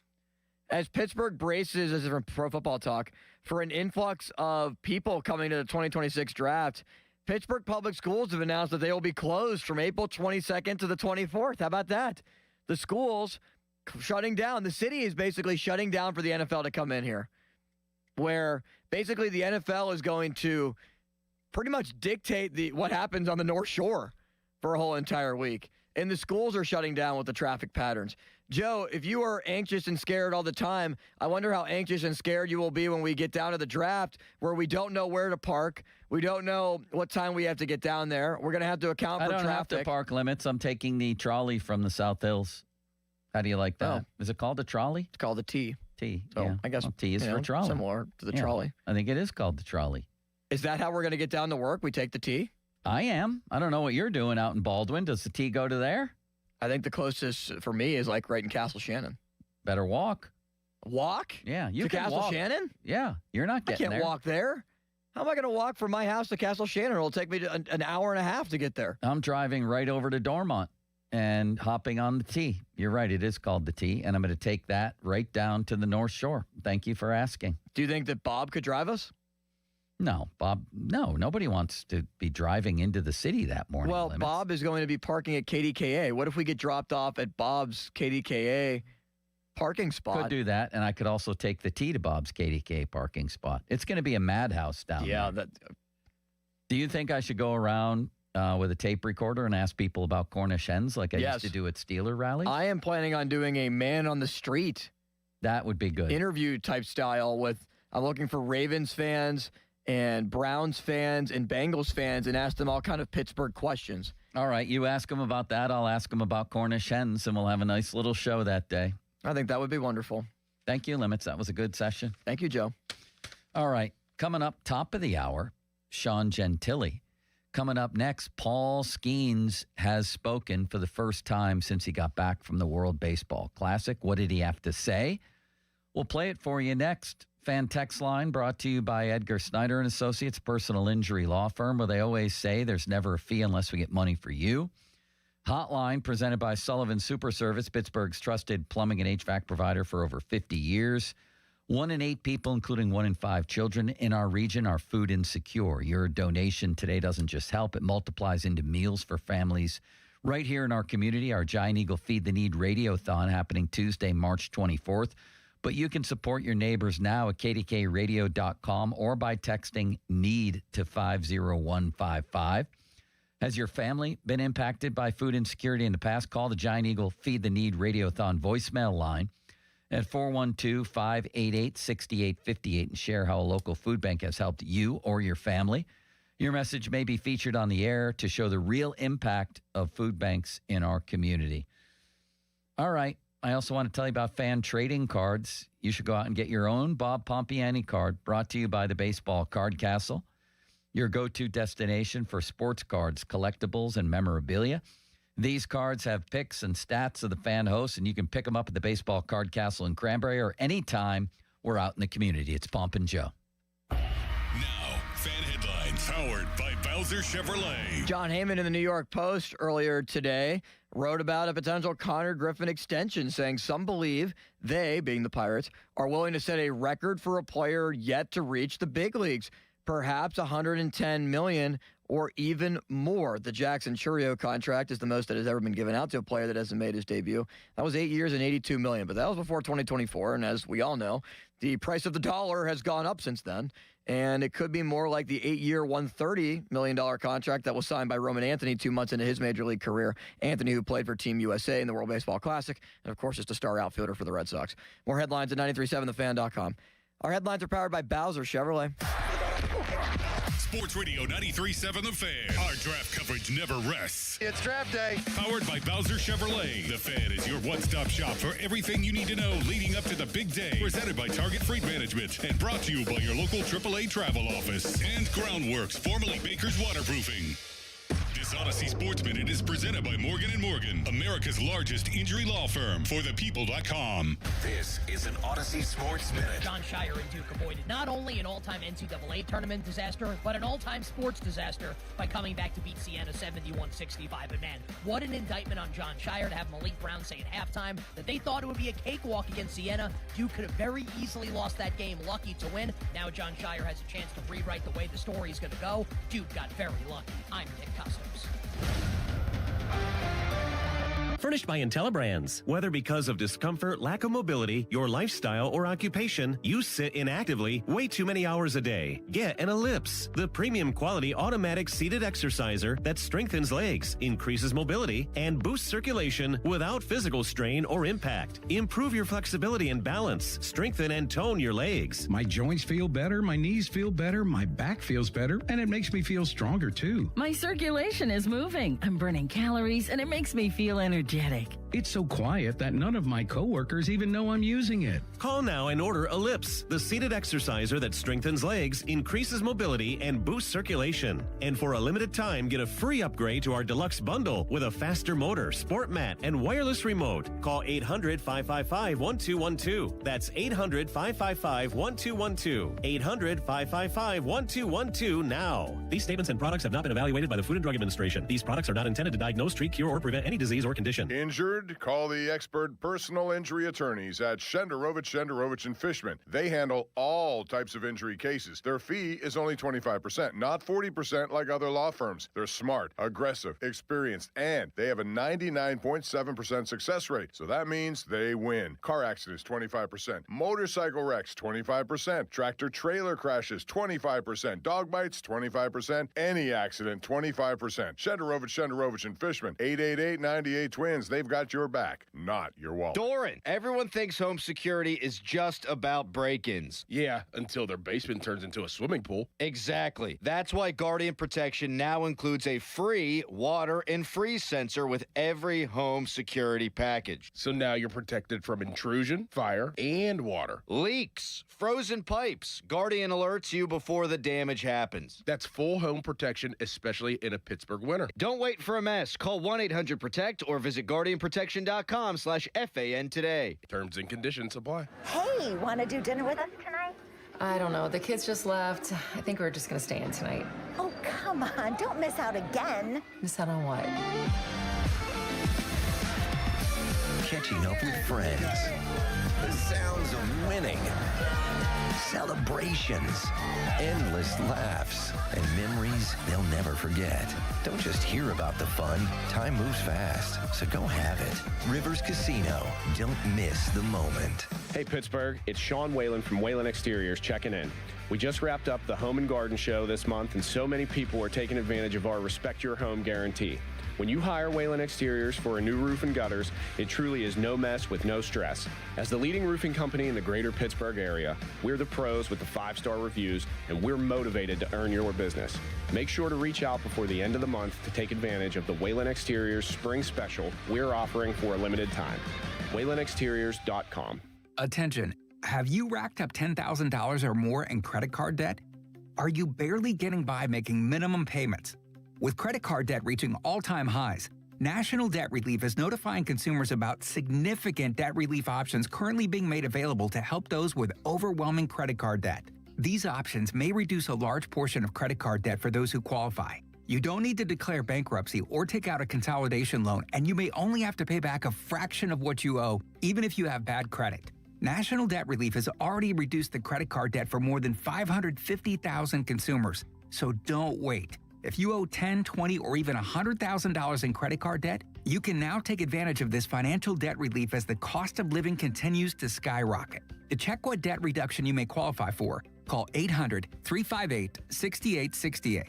As Pittsburgh braces, as from Pro Football Talk, for an influx of people coming to the 2026 draft, Pittsburgh Public Schools have announced that they will be closed from April 22nd to the 24th. How about that? The schools shutting down. The city is basically shutting down for the NFL to come in here, where basically the NFL is going to pretty much dictate what happens on the North Shore for a whole entire week. And the schools are shutting down with the traffic patterns. Joe, if you are anxious and scared all the time, I wonder how anxious and scared you will be when we get down to the draft, where we don't know where to park. We don't know what time we have to get down there. We're going to have to account for traffic. I don't have to park limits. I'm taking the trolley from the South Hills. How do you like that? Oh. Is it called a trolley? It's called a T. T, so yeah. I guess T is for trolley. Similar to the trolley. I think it is called the trolley. Is that how we're going to get down to work? We take the T? I am. I don't know what you're doing out in Baldwin. Does the T go to there? I think the closest for me is like right in Castle Shannon. Better walk. Walk? Yeah, you to can Castle walk. Shannon? Yeah, you're not getting there. I can't walk there. How am I going to walk from my house to Castle Shannon? It'll take me an hour and a half to get there. I'm driving right over to Dormont and hopping on the T. You're right, it is called the T, and I'm going to take that right down to the North Shore. Thank you for asking. Do you think that Bob could drive us? No, Bob, no. Nobody wants to be driving into the city that morning. Well, Limits. Bob is going to be parking at KDKA. What if we get dropped off at Bob's KDKA parking spot? Could do that, and I could also take the T to Bob's KDKA parking spot. It's going to be a madhouse down there. Yeah. Do you think I should go around with a tape recorder and ask people about Cornish hens like I used to do at Steeler rallies? I am planning on doing a man on the street. That would be good. Interview type style I'm looking for Ravens fans and Browns fans and Bengals fans and ask them all kind of Pittsburgh questions. All right, you ask him about that. I'll ask him about Cornish hens, and we'll have a nice little show that day. I think that would be wonderful. Thank you, Limits. That was a good session. Thank you, Joe. All right, coming up, top of the hour, Sean Gentile. Coming up next, Paul Skenes has spoken for the first time since he got back from the World Baseball Classic. What did he have to say? We'll play it for you next. Fan text line brought to you by Edgar Snyder and Associates, personal injury law firm, where they always say there's never a fee unless we get money for you. Hotline presented by Sullivan Super Service, Pittsburgh's trusted plumbing and HVAC provider for over 50 years. 1 in 8 people, including 1 in 5 children in our region, are food insecure. Your donation today doesn't just help, it multiplies into meals for families right here in our community. Our Giant Eagle Feed the Need Radiothon happening Tuesday, March 24th. But you can support your neighbors now at kdkradio.com or by texting NEED to 50155. Has your family been impacted by food insecurity in the past? Call the Giant Eagle Feed the Need Radiothon voicemail line at 412-588-6858 and share how a local food bank has helped you or your family. Your message may be featured on the air to show the real impact of food banks in our community. All right. I also want to tell you about fan trading cards. You should go out and get your own Bob Pompiani card, brought to you by the Baseball Card Castle, your go-to destination for sports cards, collectibles, and memorabilia. These cards have pics and stats of the fan hosts, and you can pick them up at the Baseball Card Castle in Cranberry or anytime we're out in the community. It's Pomp and Joe. Now, fan headlines powered by Bowser Chevrolet. John Heyman in the New York Post earlier today wrote about a potential Connor Griffin extension, saying some believe they, being the Pirates, are willing to set a record for a player yet to reach the big leagues, perhaps $110 million or even more. The Jackson Churio contract is the most that has ever been given out to a player that hasn't made his debut. That was 8 years and $82 million, but that was before 2024, and as we all know, the price of the dollar has gone up since then, and it could be more like the 8-year, $130 million contract that was signed by Roman Anthony 2 months into his major league career. Anthony, who played for Team USA in the World Baseball Classic, and of course is the star outfielder for the Red Sox. More headlines at 937thefan.com. Our headlines are powered by Bowser Chevrolet. Sports Radio 93.7 The Fan. Our draft coverage never rests. It's draft day. Powered by Bowser Chevrolet. The Fan is your one-stop shop for everything you need to know leading up to the big day. Presented by Target Freight Management and brought to you by your local AAA travel office. And Groundworks, formerly Baker's Waterproofing. This Odyssey Sports Minute is presented by Morgan & Morgan, America's largest injury law firm, forthepeople.com. This is an Odyssey Sports Minute. Jon Scheyer and Duke avoided not only an all-time NCAA tournament disaster, but an all-time sports disaster by coming back to beat Siena 71-65. And man, what an indictment on Jon Scheyer to have Malik Brown say at halftime that they thought it would be a cakewalk against Siena. Duke could have very easily lost that game, lucky to win. Now Jon Scheyer has a chance to rewrite the way the story is going to go. Duke got very lucky. I'm Nick Customs. Furnished by IntelliBrands. Whether because of discomfort, lack of mobility, your lifestyle, or occupation, you sit inactively way too many hours a day. Get an Ellipse, the premium quality automatic seated exerciser that strengthens legs, increases mobility, and boosts circulation without physical strain or impact. Improve your flexibility and balance. Strengthen and tone your legs. My joints feel better, my knees feel better, my back feels better, and it makes me feel stronger too. My circulation is moving. I'm burning calories, and it makes me feel energetic. It's so quiet that none of my coworkers even know I'm using it. Call now and order Ellipse, the seated exerciser that strengthens legs, increases mobility, and boosts circulation. And for a limited time, get a free upgrade to our deluxe bundle with a faster motor, sport mat, and wireless remote. Call 800-555-1212. That's 800-555-1212. 800-555-1212 now. These statements and products have not been evaluated by the Food and Drug Administration. These products are not intended to diagnose, treat, cure, or prevent any disease or condition. Injured? Call the expert personal injury attorneys at Shenderovich and Fishman. They handle all types of injury cases. Their fee is only 25%, not 40% like other law firms. They're smart, aggressive, experienced, and they have a 99.7% success rate. So that means they win. Car accidents, 25%. Motorcycle wrecks, 25%. Tractor-trailer crashes, 25%. Dog bites, 25%. Any accident, 25%. Shenderovich and Fishman, 888-98-TWIN. wins, they've got your back, not your wallet. Doran, everyone thinks home security is just about break-ins. Yeah, until their basement turns into a swimming pool. Exactly. That's why Guardian Protection now includes a free water and freeze sensor with every home security package. So now you're protected from intrusion, fire, and water. Leaks, frozen pipes. Guardian alerts you before the damage happens. That's full home protection, especially in a Pittsburgh winter. Don't wait for a mess. Call 1-800-PROTECT or visit guardianprotection.com/FAN today. Terms and conditions apply. Hey, want to do dinner with us tonight? I don't know. The kids just left. I think we're just going to stay in tonight. Oh, come on. Don't miss out again. Miss out on what? Catching up with friends. The sounds of winning. Celebrations. Endless laughs. And memories they'll never forget. Don't just hear about the fun. Time moves fast, so go have it. Rivers Casino. Don't miss the moment. Hey, Pittsburgh. It's Sean Whalen from Whalen Exteriors checking in. We just wrapped up the Home and Garden Show this month, and so many people are taking advantage of our Respect Your Home guarantee. When you hire Whalen Exteriors for a new roof and gutters, it truly is no mess with no stress. As the leading roofing company in the greater Pittsburgh area, we're the pros with the 5-star reviews, and we're motivated to earn your business. Make sure to reach out before the end of the month to take advantage of the Whalen Exteriors Spring Special we're offering for a limited time. WhalenExteriors.com. Attention, have you racked up $10,000 or more in credit card debt? Are you barely getting by making minimum payments? With credit card debt reaching all-time highs, National Debt Relief is notifying consumers about significant debt relief options currently being made available to help those with overwhelming credit card debt. These options may reduce a large portion of credit card debt for those who qualify. You don't need to declare bankruptcy or take out a consolidation loan, and you may only have to pay back a fraction of what you owe, even if you have bad credit. National Debt Relief has already reduced the credit card debt for more than 550,000 consumers, so don't wait. If you owe $10,000, $20,000, or even $100,000 in credit card debt, you can now take advantage of this financial debt relief as the cost of living continues to skyrocket. To check what debt reduction you may qualify for, call 800-358-6868.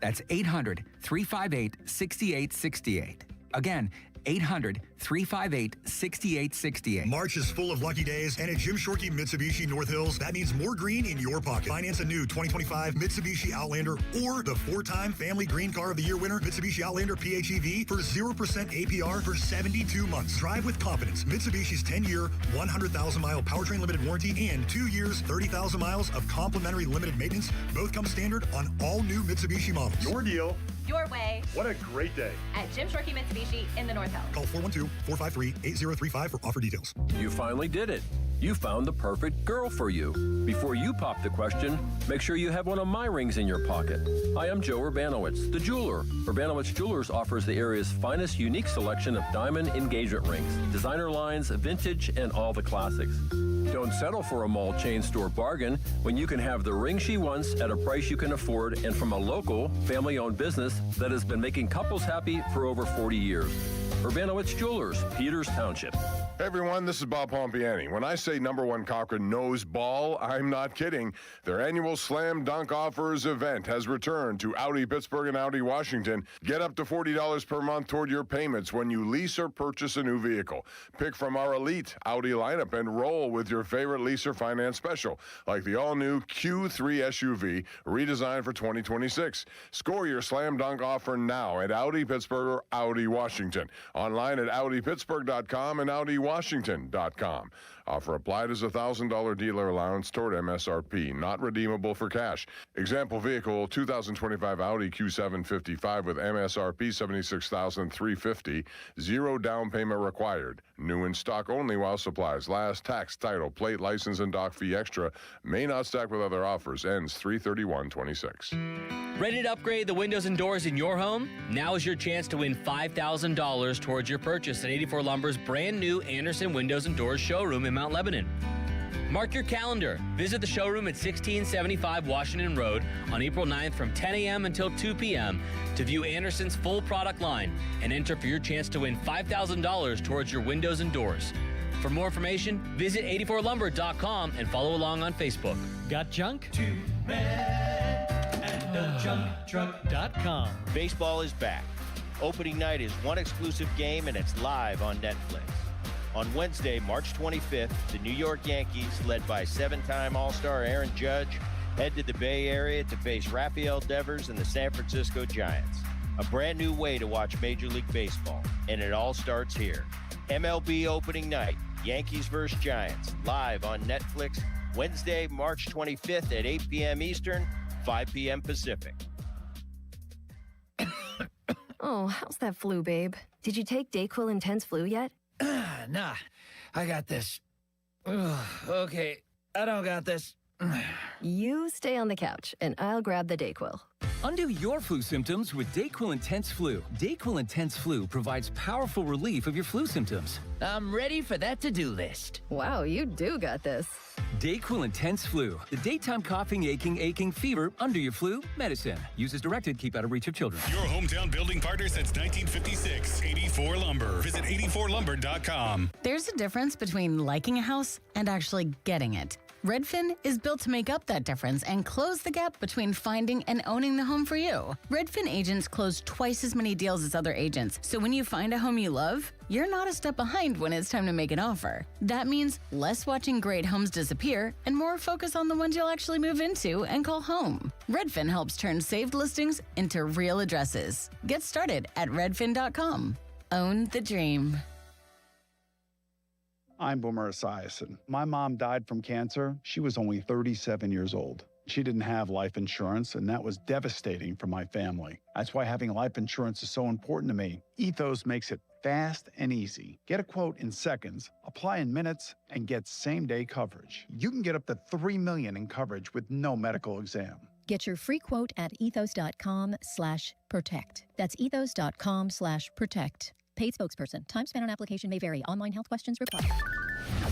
That's 800-358-6868. Again, 800-358-6868. March is full of lucky days, and at Jim Shorkey Mitsubishi North Hills, that means more green in your pocket. Finance a new 2025 Mitsubishi Outlander or the 4-time Family Green Car of the Year winner, Mitsubishi Outlander PHEV, for 0% APR for 72 months. Drive with confidence. Mitsubishi's 10-year, 100,000-mile powertrain limited warranty and 2 years, 30,000 miles of complimentary limited maintenance both come standard on all new Mitsubishi models. Your deal. Your way. What a great day. At Jim Shorkey Mitsubishi in the North Hills. Call 412-453-8035 for offer details. You finally did it. You found the perfect girl for you. Before you pop the question, make sure you have one of my rings in your pocket. Hi, I'm Joe Urbanowitz, the jeweler. Urbanowitz Jewelers offers the area's finest unique selection of diamond engagement rings, designer lines, vintage, and all the classics. Don't settle for a mall chain store bargain when you can have the ring she wants at a price you can afford and from a local, family-owned business that has been making couples happy for over 40 years. Urbanowitz Jewelers, Peters Township. Hey everyone, this is Bob Pompiani. When I say #1 Cochrane knows ball, I'm not kidding. Their annual Slam Dunk Offers event has returned to Audi Pittsburgh and Audi Washington. Get up to $40 per month toward your payments when you lease or purchase a new vehicle. Pick from our elite Audi lineup and roll with your favorite lease or finance special, like the all-new Q3 SUV, redesigned for 2026. Score your Slam Dunk offer now at Audi Pittsburgh or Audi Washington. Online at AudiPittsburgh.com and AudiWashington.com. Offer applied as a $1,000 dealer allowance toward MSRP, not redeemable for cash. Example vehicle, 2025 Audi Q7 with MSRP $76,350. Zero down payment required. New in stock only while supplies last. Tax, title, plate, license, and dock fee extra. May not stack with other offers. Ends 3/31/26. Ready to upgrade the windows and doors in your home? Now is your chance to win $5,000 towards your purchase at 84 Lumber's brand new Anderson Windows and Doors showroom in Mount Lebanon. Mark your calendar. Visit the showroom at 1675 Washington Road on April 9th from 10 a.m. until 2 p.m. to view Anderson's full product line and enter for your chance to win $5,000 towards your windows and doors. For more information, visit 84lumber.com and follow along on Facebook. Got junk? Two men and a junk truck.com. Baseball is back. Opening night is one exclusive game, and it's live on Netflix. On Wednesday, March 25th, the New York Yankees, led by 7-time All-Star Aaron Judge, head to the Bay Area to face Rafael Devers and the San Francisco Giants. A brand new way to watch Major League Baseball, and it all starts here. MLB opening night, Yankees vs. Giants, live on Netflix, Wednesday, March 25th at 8 p.m. Eastern, 5 p.m. Pacific. Oh, how's that flu, babe? Did you take Dayquil Intense Flu yet? Nah, I got this. Ugh, okay, I don't got this. You stay on the couch, and I'll grab the Dayquil. Undo your flu symptoms with Dayquil Intense Flu. Dayquil Intense Flu provides powerful relief of your flu symptoms. I'm ready for that to-do list. Wow, you do got this. Dayquil Intense Flu. The daytime coughing, aching, fever, under your flu, medicine. Use as directed, keep out of reach of children. Your hometown building partner since 1956. 84 Lumber. Visit 84lumber.com. There's a difference between liking a house and actually getting it. Redfin is built to make up that difference and close the gap between finding and owning the home for you. Redfin agents close twice as many deals as other agents, so when you find a home you love, you're not a step behind when it's time to make an offer. That means less watching great homes disappear and more focus on the ones you'll actually move into and call home. Redfin helps turn saved listings into real addresses. Get started at redfin.com. Own the dream. I'm Boomer Esiason. My mom died from cancer. She was only 37 years old. She didn't have life insurance, and that was devastating for my family. That's why having life insurance is so important to me. Ethos makes it fast and easy. Get a quote in seconds, apply in minutes, and get same-day coverage. You can get up to $3 million in coverage with no medical exam. Get your free quote at ethos.com/protect. That's ethos.com/protect. Paid spokesperson. Time spent on application may vary. Online health questions required.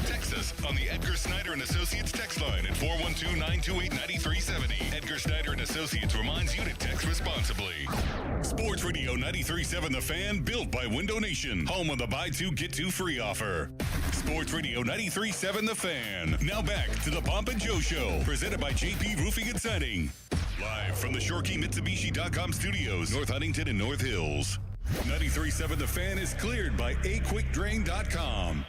Text us on the Edgar Snyder and Associates text line at 412-928-9370. Edgar Snyder and Associates reminds you to text responsibly. Sports Radio 93.7 The Fan, built by Window Nation. Home of the buy two, get two free offer. Sports Radio 93.7 The Fan. Now back to the Pomp and Joe Show, presented by JP Roofing and Siding. Live from the ShoreKeyMitsubishi.com studios, North Huntington and North Hills. 93.7 The Fan is cleared by aquickdrain.com.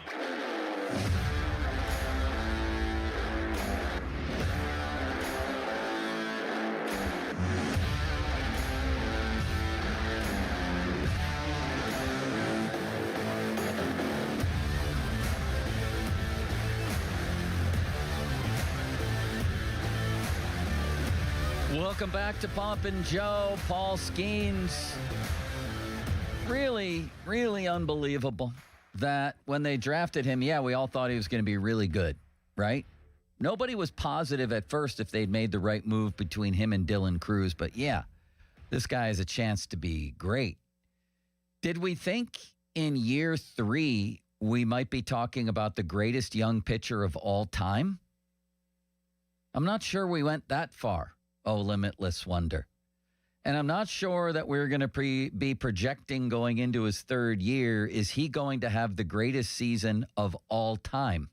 Welcome back to Pomp and Joe. Paul Skenes. Really, really unbelievable that when they drafted him, we all thought he was going to be really good, right? Nobody was positive at first if they'd made the right move between him and Dylan Cruz, but this guy has a chance to be great. Did we think in year 3 we might be talking about the greatest young pitcher of all time? I'm not sure we went that far, oh limitless wonder. And I'm not sure that we're going to be projecting going into his 3rd year, is he going to have the greatest season of all time?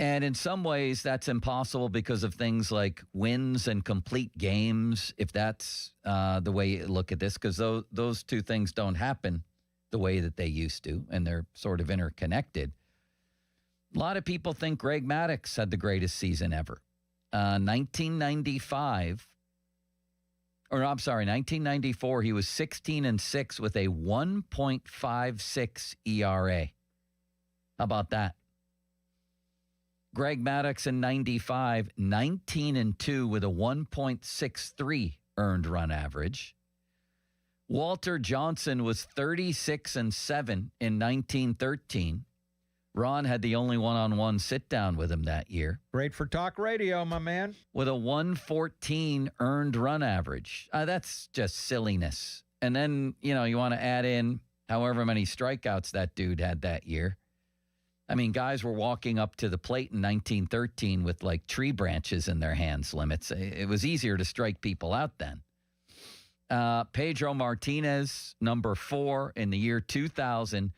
And in some ways, that's impossible because of things like wins and complete games, if that's the way you look at this, because those two things don't happen the way that they used to, and they're sort of interconnected. A lot of people think Greg Maddux had the greatest season ever. 1994, he was 16-6 with a 1.56 ERA. How about that? Greg Maddux in 95, 19-2 with a 1.63 earned run average. Walter Johnson was 36-7 in 1913. Ron had the only one-on-one sit-down with him that year. Great for talk radio, my man. With a 114 earned run average. That's just silliness. And then, you want to add in however many strikeouts that dude had that year. I mean, guys were walking up to the plate in 1913 with, like, tree branches in their hands limits. It was easier to strike people out then. Pedro Martinez, number 4 in the year 2000,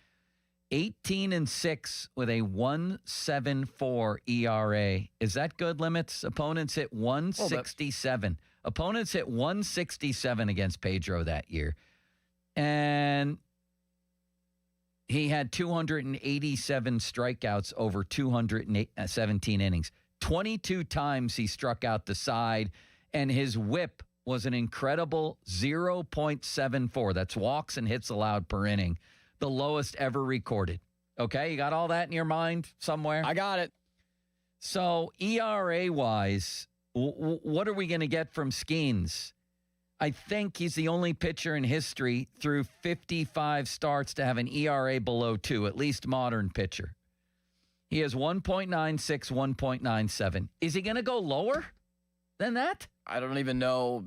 18-6 with a 1.74 ERA. Is that good, Limits? Opponents hit 167. Opponents hit 167 against Pedro that year. And he had 287 strikeouts over 217 innings. 22 times he struck out the side, and his whip was an incredible 0.74. That's walks and hits allowed per inning, the lowest ever recorded. Okay, you got all that in your mind somewhere? I got it. So ERA-wise, what are we going to get from Skenes? I think he's the only pitcher in history through 55 starts to have an ERA below 2, at least modern pitcher. He has 1.96, 1.97. Is he going to go lower than that? I don't even know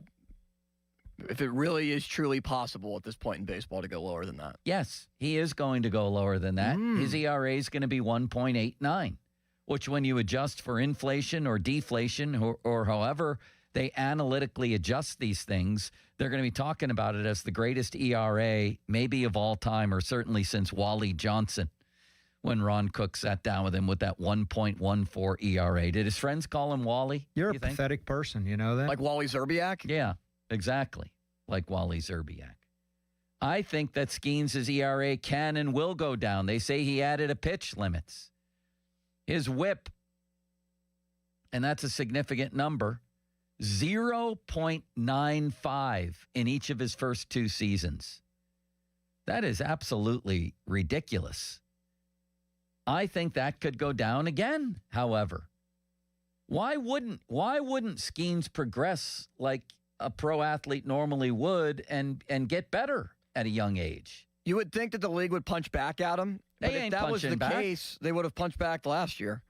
if it really is truly possible at this point in baseball to go lower than that. Yes, he is going to go lower than that. His ERA is going to be 1.89, which when you adjust for inflation or deflation or however they analytically adjust these things, they're going to be talking about it as the greatest ERA maybe of all time, or certainly since Wally Johnson, when Ron Cook sat down with him with that 1.14 ERA. Did his friends call him Wally? You're a pathetic person, you know that? Like Wally Zerbiak? Yeah, exactly. Like Wally Zerbiak. I think that Skenes' ERA can and will go down. They say he added a pitch limits. His whip, and that's a significant number, 0.95 in each of his first 2 seasons. That is absolutely ridiculous. I think that could go down again, however. Why wouldn't Skenes progress like a pro athlete normally would and get better at a young age? You would think that the league would punch back at him. But if that was the case, they would have punched back last year.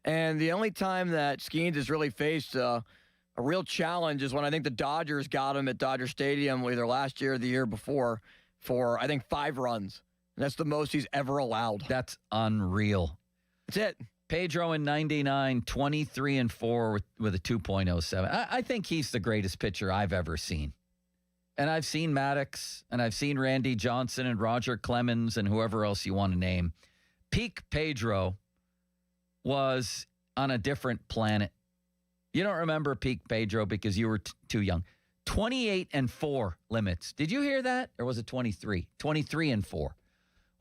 And the only time that Skenes has really faced a real challenge is when I think the Dodgers got him at Dodger Stadium either last year or the year before for, I think, 5 runs. And that's the most he's ever allowed. That's unreal. That's it. Pedro in 99, 23-4 with a 2.07. I think he's the greatest pitcher I've ever seen. And I've seen Maddox, and I've seen Randy Johnson and Roger Clemens and whoever else you want to name. Peak Pedro was on a different planet. You don't remember Peak Pedro because you were too young. 28-4 limits. Did you hear that? Or was it 23? 23-4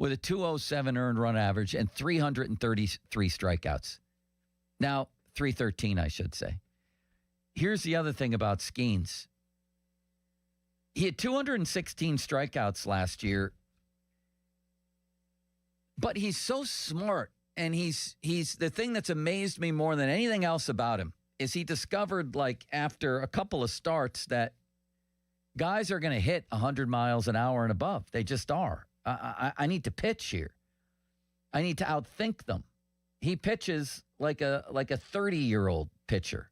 with a 207 earned run average and 333 strikeouts. Now, 313, I should say. Here's the other thing about Skenes. He had 216 strikeouts last year, but he's so smart, and he's the thing that's amazed me more than anything else about him is he discovered, like, after a couple of starts that guys are going to hit 100 miles an hour and above. They just are. I need to pitch here. I need to outthink them. He pitches like a 30-year-old pitcher,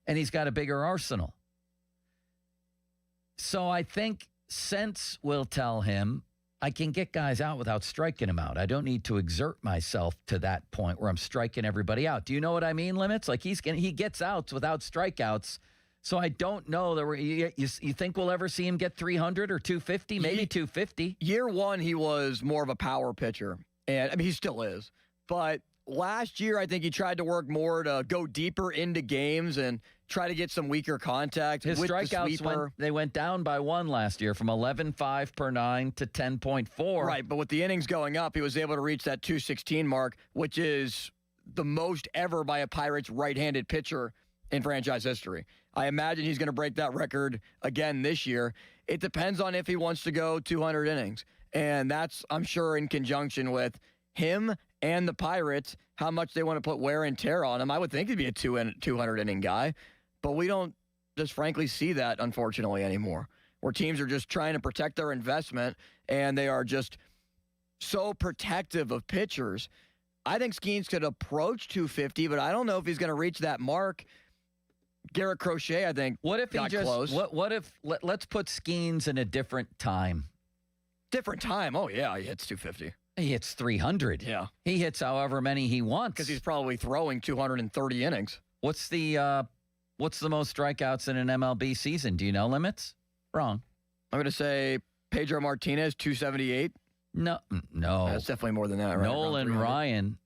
and he's got a bigger arsenal. So I think sense will tell him I can get guys out without striking them out. I don't need to exert myself to that point where I'm striking everybody out. Do you know what I mean, Limits? Like he gets outs without strikeouts. So I don't know that you think we'll ever see him get 300 or 250, maybe 250. Year one, he was more of a power pitcher, and I mean he still is. But last year, I think he tried to work more to go deeper into games and try to get some weaker contact. His with strikeouts they went down by 1 last year from 11.5 per 9 to 10.4. Right, but with the innings going up, he was able to reach that 216 mark, which is the most ever by a Pirates right-handed pitcher in franchise history. I imagine he's going to break that record again this year. It depends on if he wants to go 200 innings. And that's, I'm sure, in conjunction with him and the Pirates, how much they want to put wear and tear on him. I would think he'd be a 200-inning guy. But we don't just frankly see that, unfortunately, anymore, where teams are just trying to protect their investment, and they are just so protective of pitchers. I think Skenes could approach 250, but I don't know if he's going to reach that mark. Garrett Crochet, I think, got close. What if let's put Skenes in a different time? Different time? Oh, yeah, he hits 250. He hits 300. Yeah. He hits however many he wants. Because he's probably throwing 230 innings. What's the most strikeouts in an MLB season? Do you know, Limits? Wrong. I'm going to say Pedro Martinez, 278. No. That's definitely more than that, right? Nolan Ryan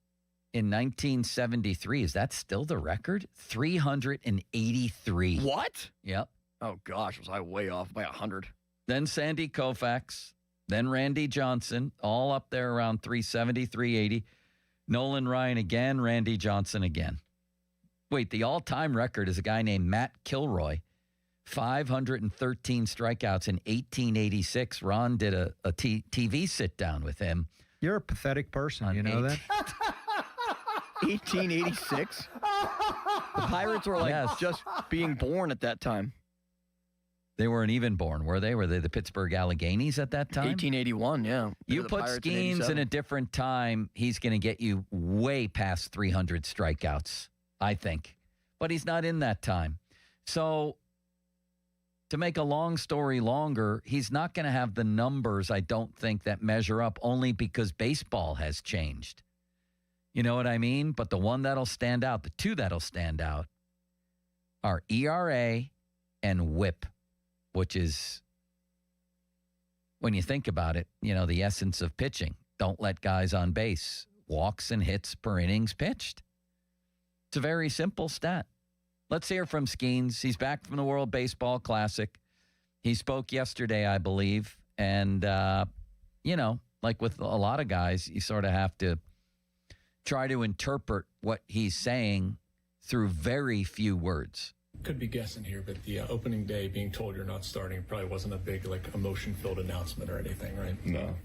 in 1973. Is that still the record? 383. What? Yep. Oh, gosh. Was I way off by 100? then Sandy Koufax, then Randy Johnson, all up there around 370, 380. Nolan Ryan again, Randy Johnson again. Wait, the all-time record is a guy named Matt Kilroy, 513 strikeouts in 1886. Ron did a TV sit-down with him. You're a pathetic person, you know that? 1886? The Pirates were just being born at that time. They weren't even born, were they? Were they the Pittsburgh Alleghenies at that time? 1881, yeah. You put Skenes in a different time, he's going to get you way past 300 strikeouts, I think. But he's not in that time. So to make a long story longer, he's not going to have the numbers, I don't think, that measure up only because baseball has changed. You know what I mean? But the one that'll stand out, the two that'll stand out are ERA and WHIP, which is, when you think about it, the essence of pitching. Don't let guys on base. Walks and hits per innings pitched. It's a very simple stat. Let's hear from Skenes. He's back from the World Baseball Classic. He spoke yesterday, I believe. And, like with a lot of guys, you sort of have to try to interpret what he's saying through very few words. Could be guessing here, but the opening day being told you're not starting probably wasn't a big, emotion-filled announcement or anything, right? No.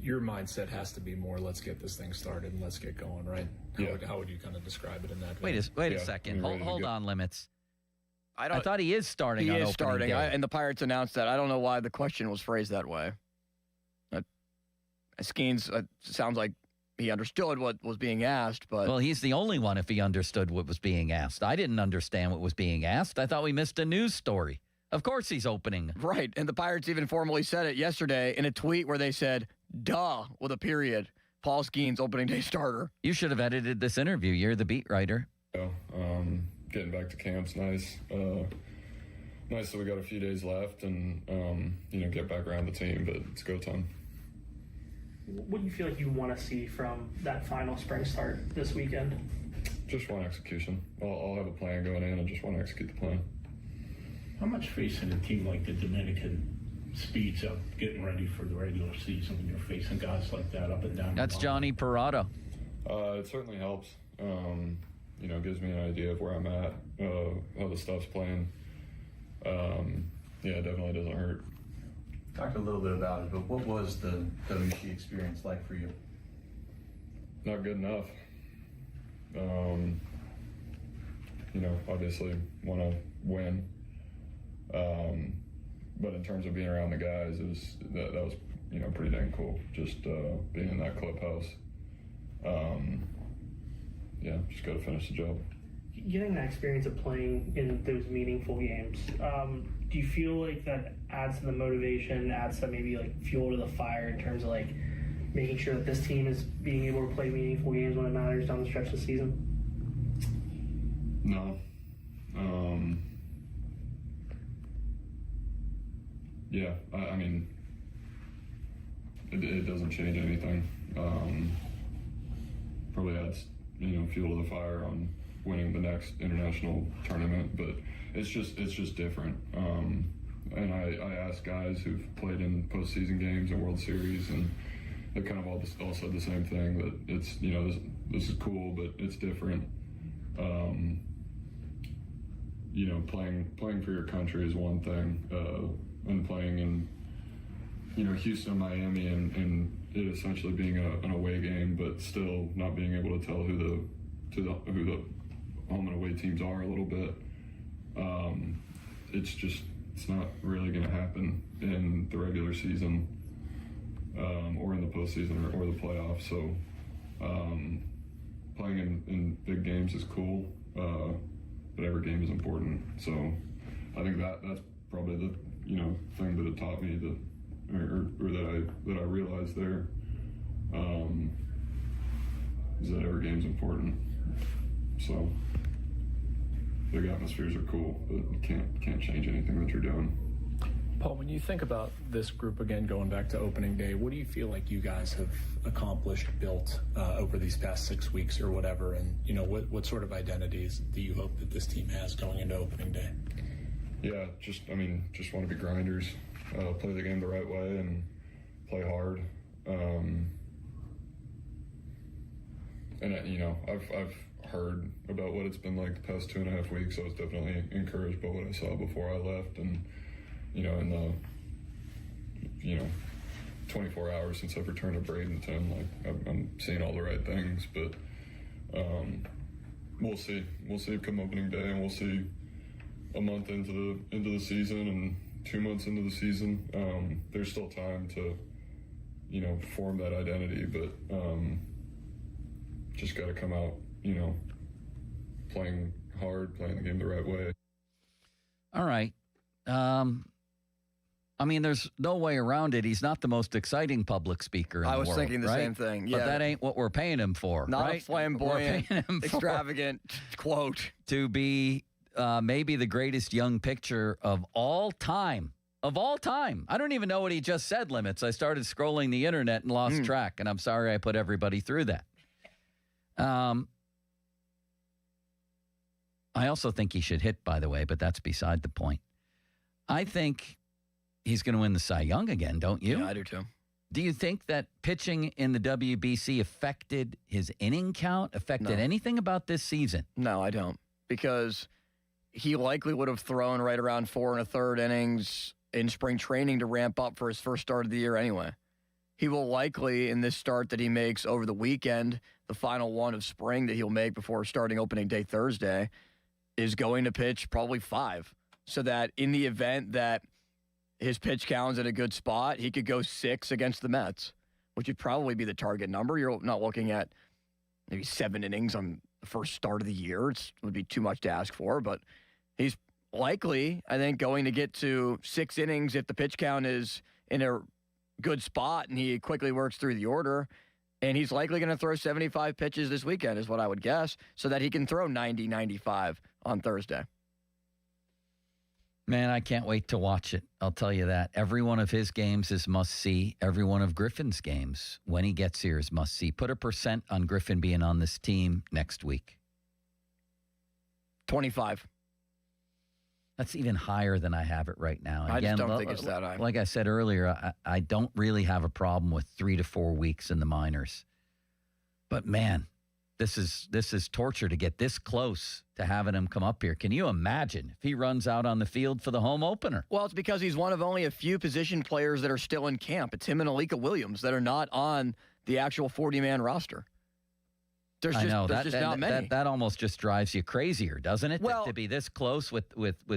Your mindset has to be more, let's get this thing started and let's get going, right? How would you kind of describe it in that way? Wait a second. Hold on, Limits. I thought he is starting on opening starting, day. and the Pirates announced that. I don't know why the question was phrased that way. Skenes sounds like he understood what was being asked, but... Well, he's the only one if he understood what was being asked. I didn't understand what was being asked. I thought we missed a news story. Of course he's opening. Right, and the Pirates even formally said it yesterday in a tweet where they said, duh, with a period. Paul Skenes, opening day starter. You should have edited this interview. You're the beat writer. Getting back to camp's nice. Nice that we got a few days left and, get back around the team, but it's go time. What do you feel like you want to see from that final spring start this weekend? Just want execution. I'll have a plan going in and just want to execute the plan. How much facing a team like the Dominican speeds up getting ready for the regular season when you're facing guys like that up and down? That's Johnny Parada. It certainly helps. Gives me an idea of where I'm at, how the stuff's playing. It definitely doesn't hurt. Talked a little bit about it, but what was the WC experience like for you? Not good enough. Obviously want to win. But in terms of being around the guys, that was pretty dang cool. Just being in that clubhouse. Just got to finish the job. Getting that experience of playing in those meaningful games, do you feel like that adds to the motivation, adds to maybe fuel to the fire in terms of making sure that this team is being able to play meaningful games when it matters down the stretch of the season? No. It doesn't change anything. Probably adds, fuel to the fire on winning the next international tournament, but it's just different. And I asked guys who've played in postseason games and World Series, and they kind of all said the same thing, that it's, this is cool, but it's different. Playing for your country is one thing, and playing in, Houston, Miami, and it essentially being an away game, but still not being able to tell who the home and away teams are a little bit. It's not really going to happen in the regular season, or in the postseason or the playoffs. So playing in big games is cool, but every game is important. So I think that's probably the thing that it taught me, that I realized there, is that every game's important. So big atmospheres are cool, but you can't change anything that you're doing. Paul, when you think about this group again, going back to opening day, what do you feel like you guys have accomplished, built over these past 6 weeks or whatever? And, what sort of identities do you hope that this team has going into opening day? yeah, just want to be grinders, play the game the right way and play hard. I've heard about what it's been like the past 2.5 weeks. I was definitely encouraged by what I saw before I left, and in the 24 hours since I've returned to Bradenton, like I'm seeing all the right things. But we'll see come opening day, and we'll see a month into the season and 2 months into the season. There's still time to form that identity, but just got to come out playing hard, playing the game the right way. All right. There's no way around it. He's not the most exciting public speaker in the world. I was thinking the right? same thing. Yeah. But that ain't what we're paying him for. Not right? a flamboyant, extravagant quote. To be maybe the greatest young pitcher of all time. Of all time. I don't even know what he just said, Limits. I started scrolling the internet and lost track, and I'm sorry I put everybody through that. I also think he should hit, by the way, but that's beside the point. I think he's going to win the Cy Young again, don't you? Yeah, I do too. Do you think that pitching in the WBC affected his inning count, affected anything about this season? No, I don't. Because he likely would have thrown right around 4 1/3 innings in spring training to ramp up for his first start of the year anyway. He will likely, in this start that he makes over the weekend, the final one of spring that he'll make before starting opening day Thursday, is going to pitch probably 5. So that in the event that his pitch count's at a good spot, he could go 6 against the Mets, which would probably be the target number. You're not looking at maybe 7 innings on the first start of the year. It would be too much to ask for, but he's likely, I think, going to get to 6 innings if the pitch count is in a good spot and he quickly works through the order. And he's likely going to throw 75 pitches this weekend is what I would guess, so that he can throw 90, 95 on Thursday. Man, I can't wait to watch it. I'll tell you that. Every one of his games is must-see. Every one of Griffin's games, when he gets here, is must-see. Put a % on Griffin being on this team next week. 25. That's even higher than I have it right now. I just don't think it's that high. Like I said earlier, I don't really have a problem with 3 to 4 weeks in the minors. But, man, this is torture to get this close to having him come up here. Can you imagine if he runs out on the field for the home opener? Well, it's because he's one of only a few position players that are still in camp. It's him and Alika Williams that are not on the actual 40-man roster. There's just not many. That almost just drives you crazier, doesn't it? Well, to be this close with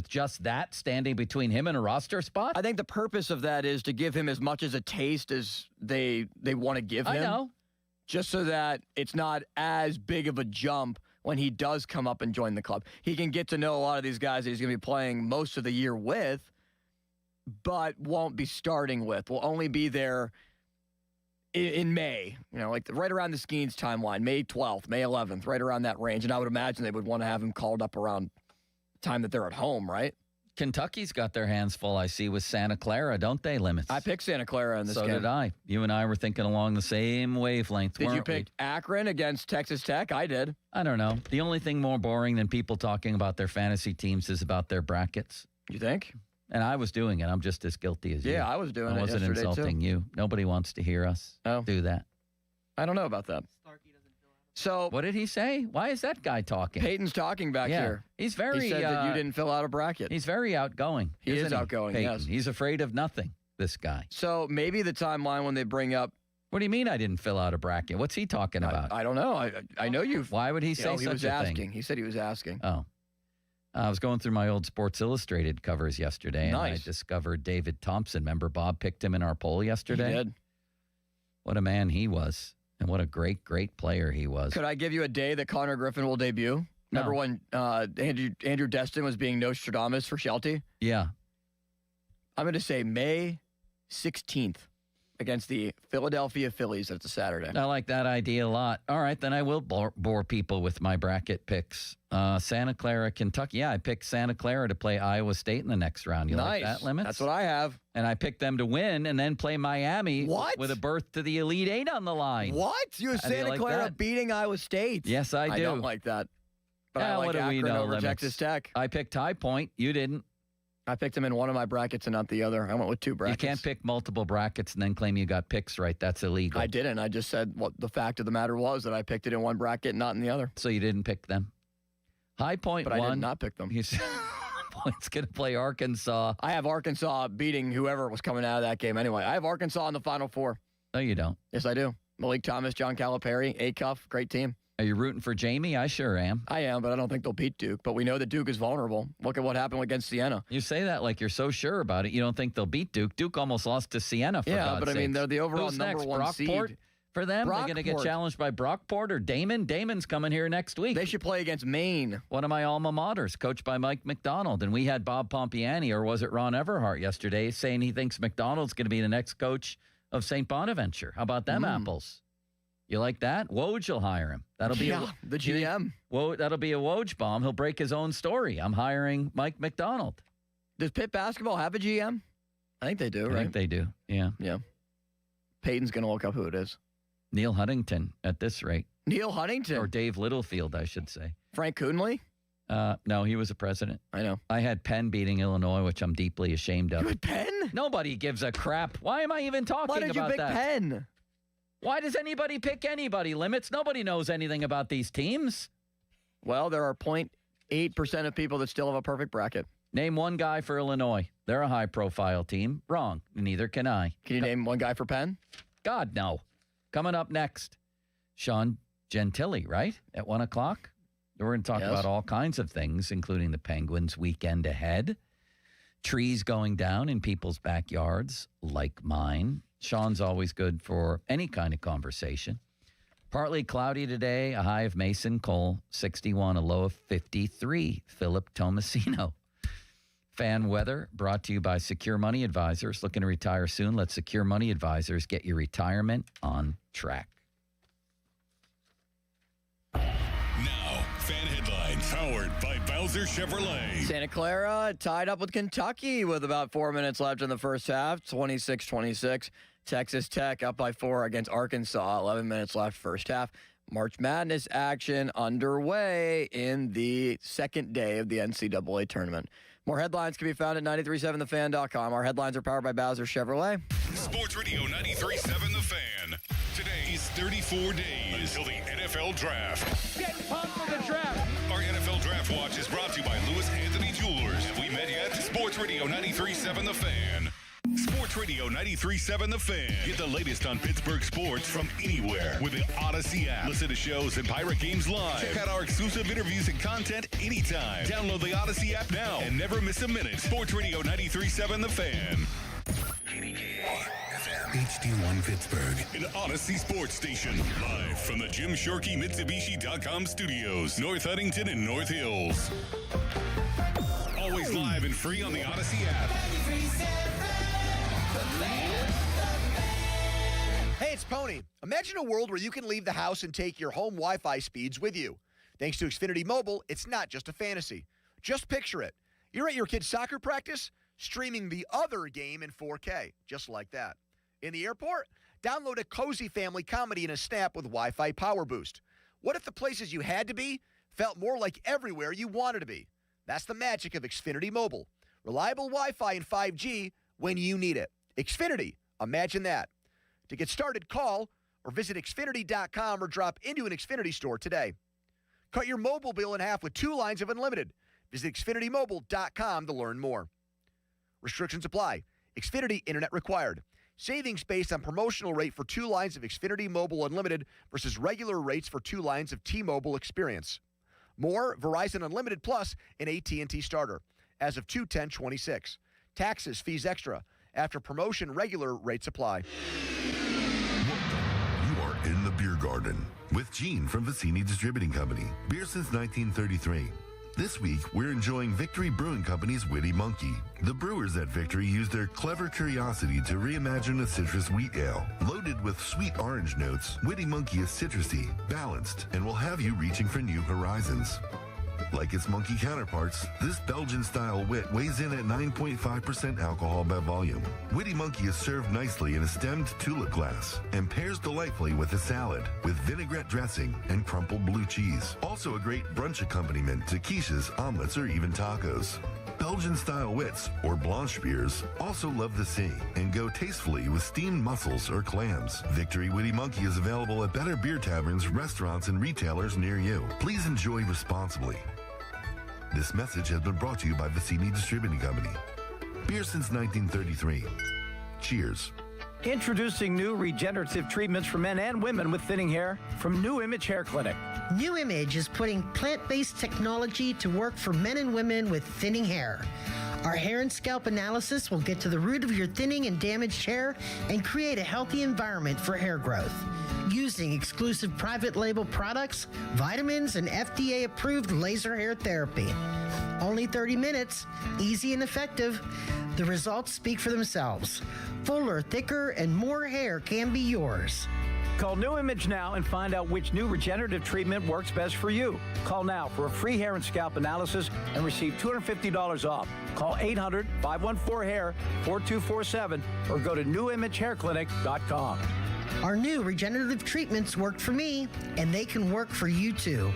just that standing between him and a roster spot? I think the purpose of that is to give him as much as a taste as they want to give him. I know. Just so that it's not as big of a jump when he does come up and join the club. He can get to know a lot of these guys that he's going to be playing most of the year with, but won't be starting with. Will only be there in May, like right around the Skenes timeline, May 12th, May 11th, right around that range. And I would imagine they would want to have him called up around the time that they're at home, right? Kentucky's got their hands full, I see, with Santa Clara, don't they, Limits? I picked Santa Clara in this game. So did I. You and I were thinking along the same wavelength, Did you pick Akron against Texas Tech? I did. I don't know. The only thing more boring than people talking about their fantasy teams is about their brackets. You think? And I was doing it. I'm just as guilty as you. Yeah, I was doing it. I wasn't insulting you. Nobody wants to hear us do that. I don't know about that. So what did he say? Why is that guy talking? Peyton's talking back here. He's very. He said that you didn't fill out a bracket. He's very outgoing. He is outgoing. Peyton? Yes. He's afraid of nothing. This guy. So maybe the timeline when they bring up. What do you mean I didn't fill out a bracket? What's he talking about? I don't know. I know you. Why would he say he such was a asking. thing? He said he was asking. Oh. I was going through my old Sports Illustrated covers yesterday, and I discovered David Thompson. Remember Bob picked him in our poll yesterday? He did. What a man he was, and what a great, great player he was. Could I give you a day that Connor Griffin will debut? Remember when Andrew Destin was being Nostradamus for Shelty? Yeah. I'm going to say May 16th against the Philadelphia Phillies. That's a Saturday. I like that idea a lot. All right, then I will bore people with my bracket picks. Santa Clara, Kentucky. Yeah, I picked Santa Clara to play Iowa State in the next round. You like that, Limits? That's what I have. And I picked them to win and then play Miami with a berth to the Elite Eight on the line. What? You have Santa Clara beating Iowa State? Yes, I do. I don't like that. But I like Akron over Texas Tech. I picked High Point. You didn't. I picked him in one of my brackets and not the other. I went with 2 brackets. You can't pick multiple brackets and then claim you got picks right. That's illegal. I didn't. I just said what the fact of the matter was that I picked it in one bracket and not in the other. So you didn't pick them. High Point But won. I did not pick them. Point's going to play Arkansas. I have Arkansas beating whoever was coming out of that game anyway. I have Arkansas in the Final Four. No, you don't. Yes, I do. Malik Thomas, John Calipari, Acuff, great team. Are you rooting for Jamie? I sure am. I am, but I don't think they'll beat Duke. But we know that Duke is vulnerable. Look at what happened against Siena. You say that like you're so sure about it. You don't think they'll beat Duke. Duke almost lost to Siena, for God's but I mean, sakes. they're the overall Who's number next? one Brockport seed. For them? They're going to get Brockport. challenged by Brockport or Damon? Damon's coming here next week. They should play against Maine. One of my alma maters, coached by Mike McDonald. And we had Bob Pompiani, or was it Ron Everhart yesterday, saying he thinks McDonald's going to be the next coach of St. Bonaventure. How about them apples? You like that? Woj will hire him. That'll be the GM. That'll be a Woj bomb. He'll break his own story. I'm hiring Mike McDonald. Does Pitt basketball have a GM? I think they do, right? I think they do, yeah. Yeah. Peyton's going to look up who it is. Neil Huntington at this rate. Neil Huntington? Or Dave Littlefield, I should say. Frank Coonley? No, he was a president. I know. I had Penn beating Illinois, which I'm deeply ashamed of. You had Penn? Nobody gives a crap. Why am I even talking about that? Why did you pick Penn? Why does anybody pick anybody? Limits? Nobody knows anything about these teams. Well, there are 0.8% of people that still have a perfect bracket. Name one guy for Illinois. They're a high-profile team. Wrong. Neither can I. Can you name one guy for Penn? God, no. Coming up next, Sean Gentile, right? At 1 o'clock. We're going to talk about all kinds of things, including the Penguins' weekend ahead. Trees going down in people's backyards, like mine. Sean's always good for any kind of conversation. Partly cloudy today, a high of Mason Cole, 61, a low of 53. Philip Tomasino. Fan weather brought to you by Secure Money Advisors. Looking to retire soon? Let Secure Money Advisors get your retirement on track. Now, fan headlines powered by Bowser Chevrolet. Santa Clara tied up with Kentucky with about 4 minutes left in the first half, 26-26. Texas Tech up by 4 against Arkansas, 11 minutes left first half. March Madness action underway in the second day of the NCAA tournament. More headlines can be found at 937thefan.com. Our headlines are powered by Bowser Chevrolet. Sports Radio 93.7 The Fan. Today is 34 days until the NFL Draft. Get pumped for the draft. Our NFL Draft Watch is brought to you by Lewis Anthony Jewelers. Have we met yet? Sports Radio 93.7 The Fan. Sports Radio 93.7 The Fan. Get the latest on Pittsburgh sports from anywhere with the Odyssey app. Listen to shows and Pirate games live. Check out our exclusive interviews and content anytime. Download the Odyssey app now and never miss a minute. Sports Radio 93.7 The Fan. HD1 Pittsburgh, an Odyssey sports station. Live from the Jim Shorkey Mitsubishi.com studios, North Huntington and North Hills. Always live and free on the Odyssey app. Hey, it's Pony. Imagine a world where you can leave the house and take your home Wi-Fi speeds with you. Thanks to Xfinity Mobile, it's not just a fantasy. Just picture it. You're at your kid's soccer practice, streaming the other game in 4K, just like that. In the airport, download a cozy family comedy in a snap with Wi-Fi Power Boost. What if the places you had to be felt more like everywhere you wanted to be? That's the magic of Xfinity Mobile. Reliable Wi-Fi and 5G when you need it. Xfinity, imagine that. To get started, call or visit Xfinity.com or drop into an Xfinity store today. Cut your mobile bill in half with 2 lines of unlimited. Visit XfinityMobile.com to learn more. Restrictions apply. Xfinity Internet required. Savings based on promotional rate for 2 lines of Xfinity Mobile Unlimited versus regular rates for 2 lines of T-Mobile Experience. More, Verizon Unlimited Plus and AT&T Starter. As of 2/10/26. Taxes, fees extra. After promotion, regular rates apply. You are in the beer garden with Gene from Vicini Distributing Company. Beer since 1933. This week, we're enjoying Victory Brewing Company's Witty Monkey. The brewers at Victory use their clever curiosity to reimagine a citrus wheat ale. Loaded with sweet orange notes, Witty Monkey is citrusy, balanced, and will have you reaching for new horizons. Like its monkey counterparts, this Belgian-style wit weighs in at 9.5% alcohol by volume. Witty Monkey is served nicely in a stemmed tulip glass and pairs delightfully with a salad, with vinaigrette dressing and crumpled blue cheese. Also a great brunch accompaniment to quiches, omelets, or even tacos. Belgian-style wits, or Blanche beers, also love the sea and go tastefully with steamed mussels or clams. Victory Witty Monkey is available at better beer taverns, restaurants, and retailers near you. Please enjoy responsibly. This message has been brought to you by Vicini Distributing Company. Beer since 1933. Cheers. Introducing new regenerative treatments for men and women with thinning hair from New Image Hair Clinic. New Image is putting plant-based technology to work for men and women with thinning hair. Our hair and scalp analysis will get to the root of your thinning and damaged hair and create a healthy environment for hair growth. Using exclusive private label products, vitamins, and FDA-approved laser hair therapy. Only 30 minutes, easy and effective. The results speak for themselves. Fuller, thicker, and more hair can be yours. Call New Image now and find out which new regenerative treatment works best for you. Call now for a free hair and scalp analysis and receive $250 off. Call 800-514-HAIR 4247 or go to newimagehairclinic.com. Our new regenerative treatments worked for me, and they can work for you too.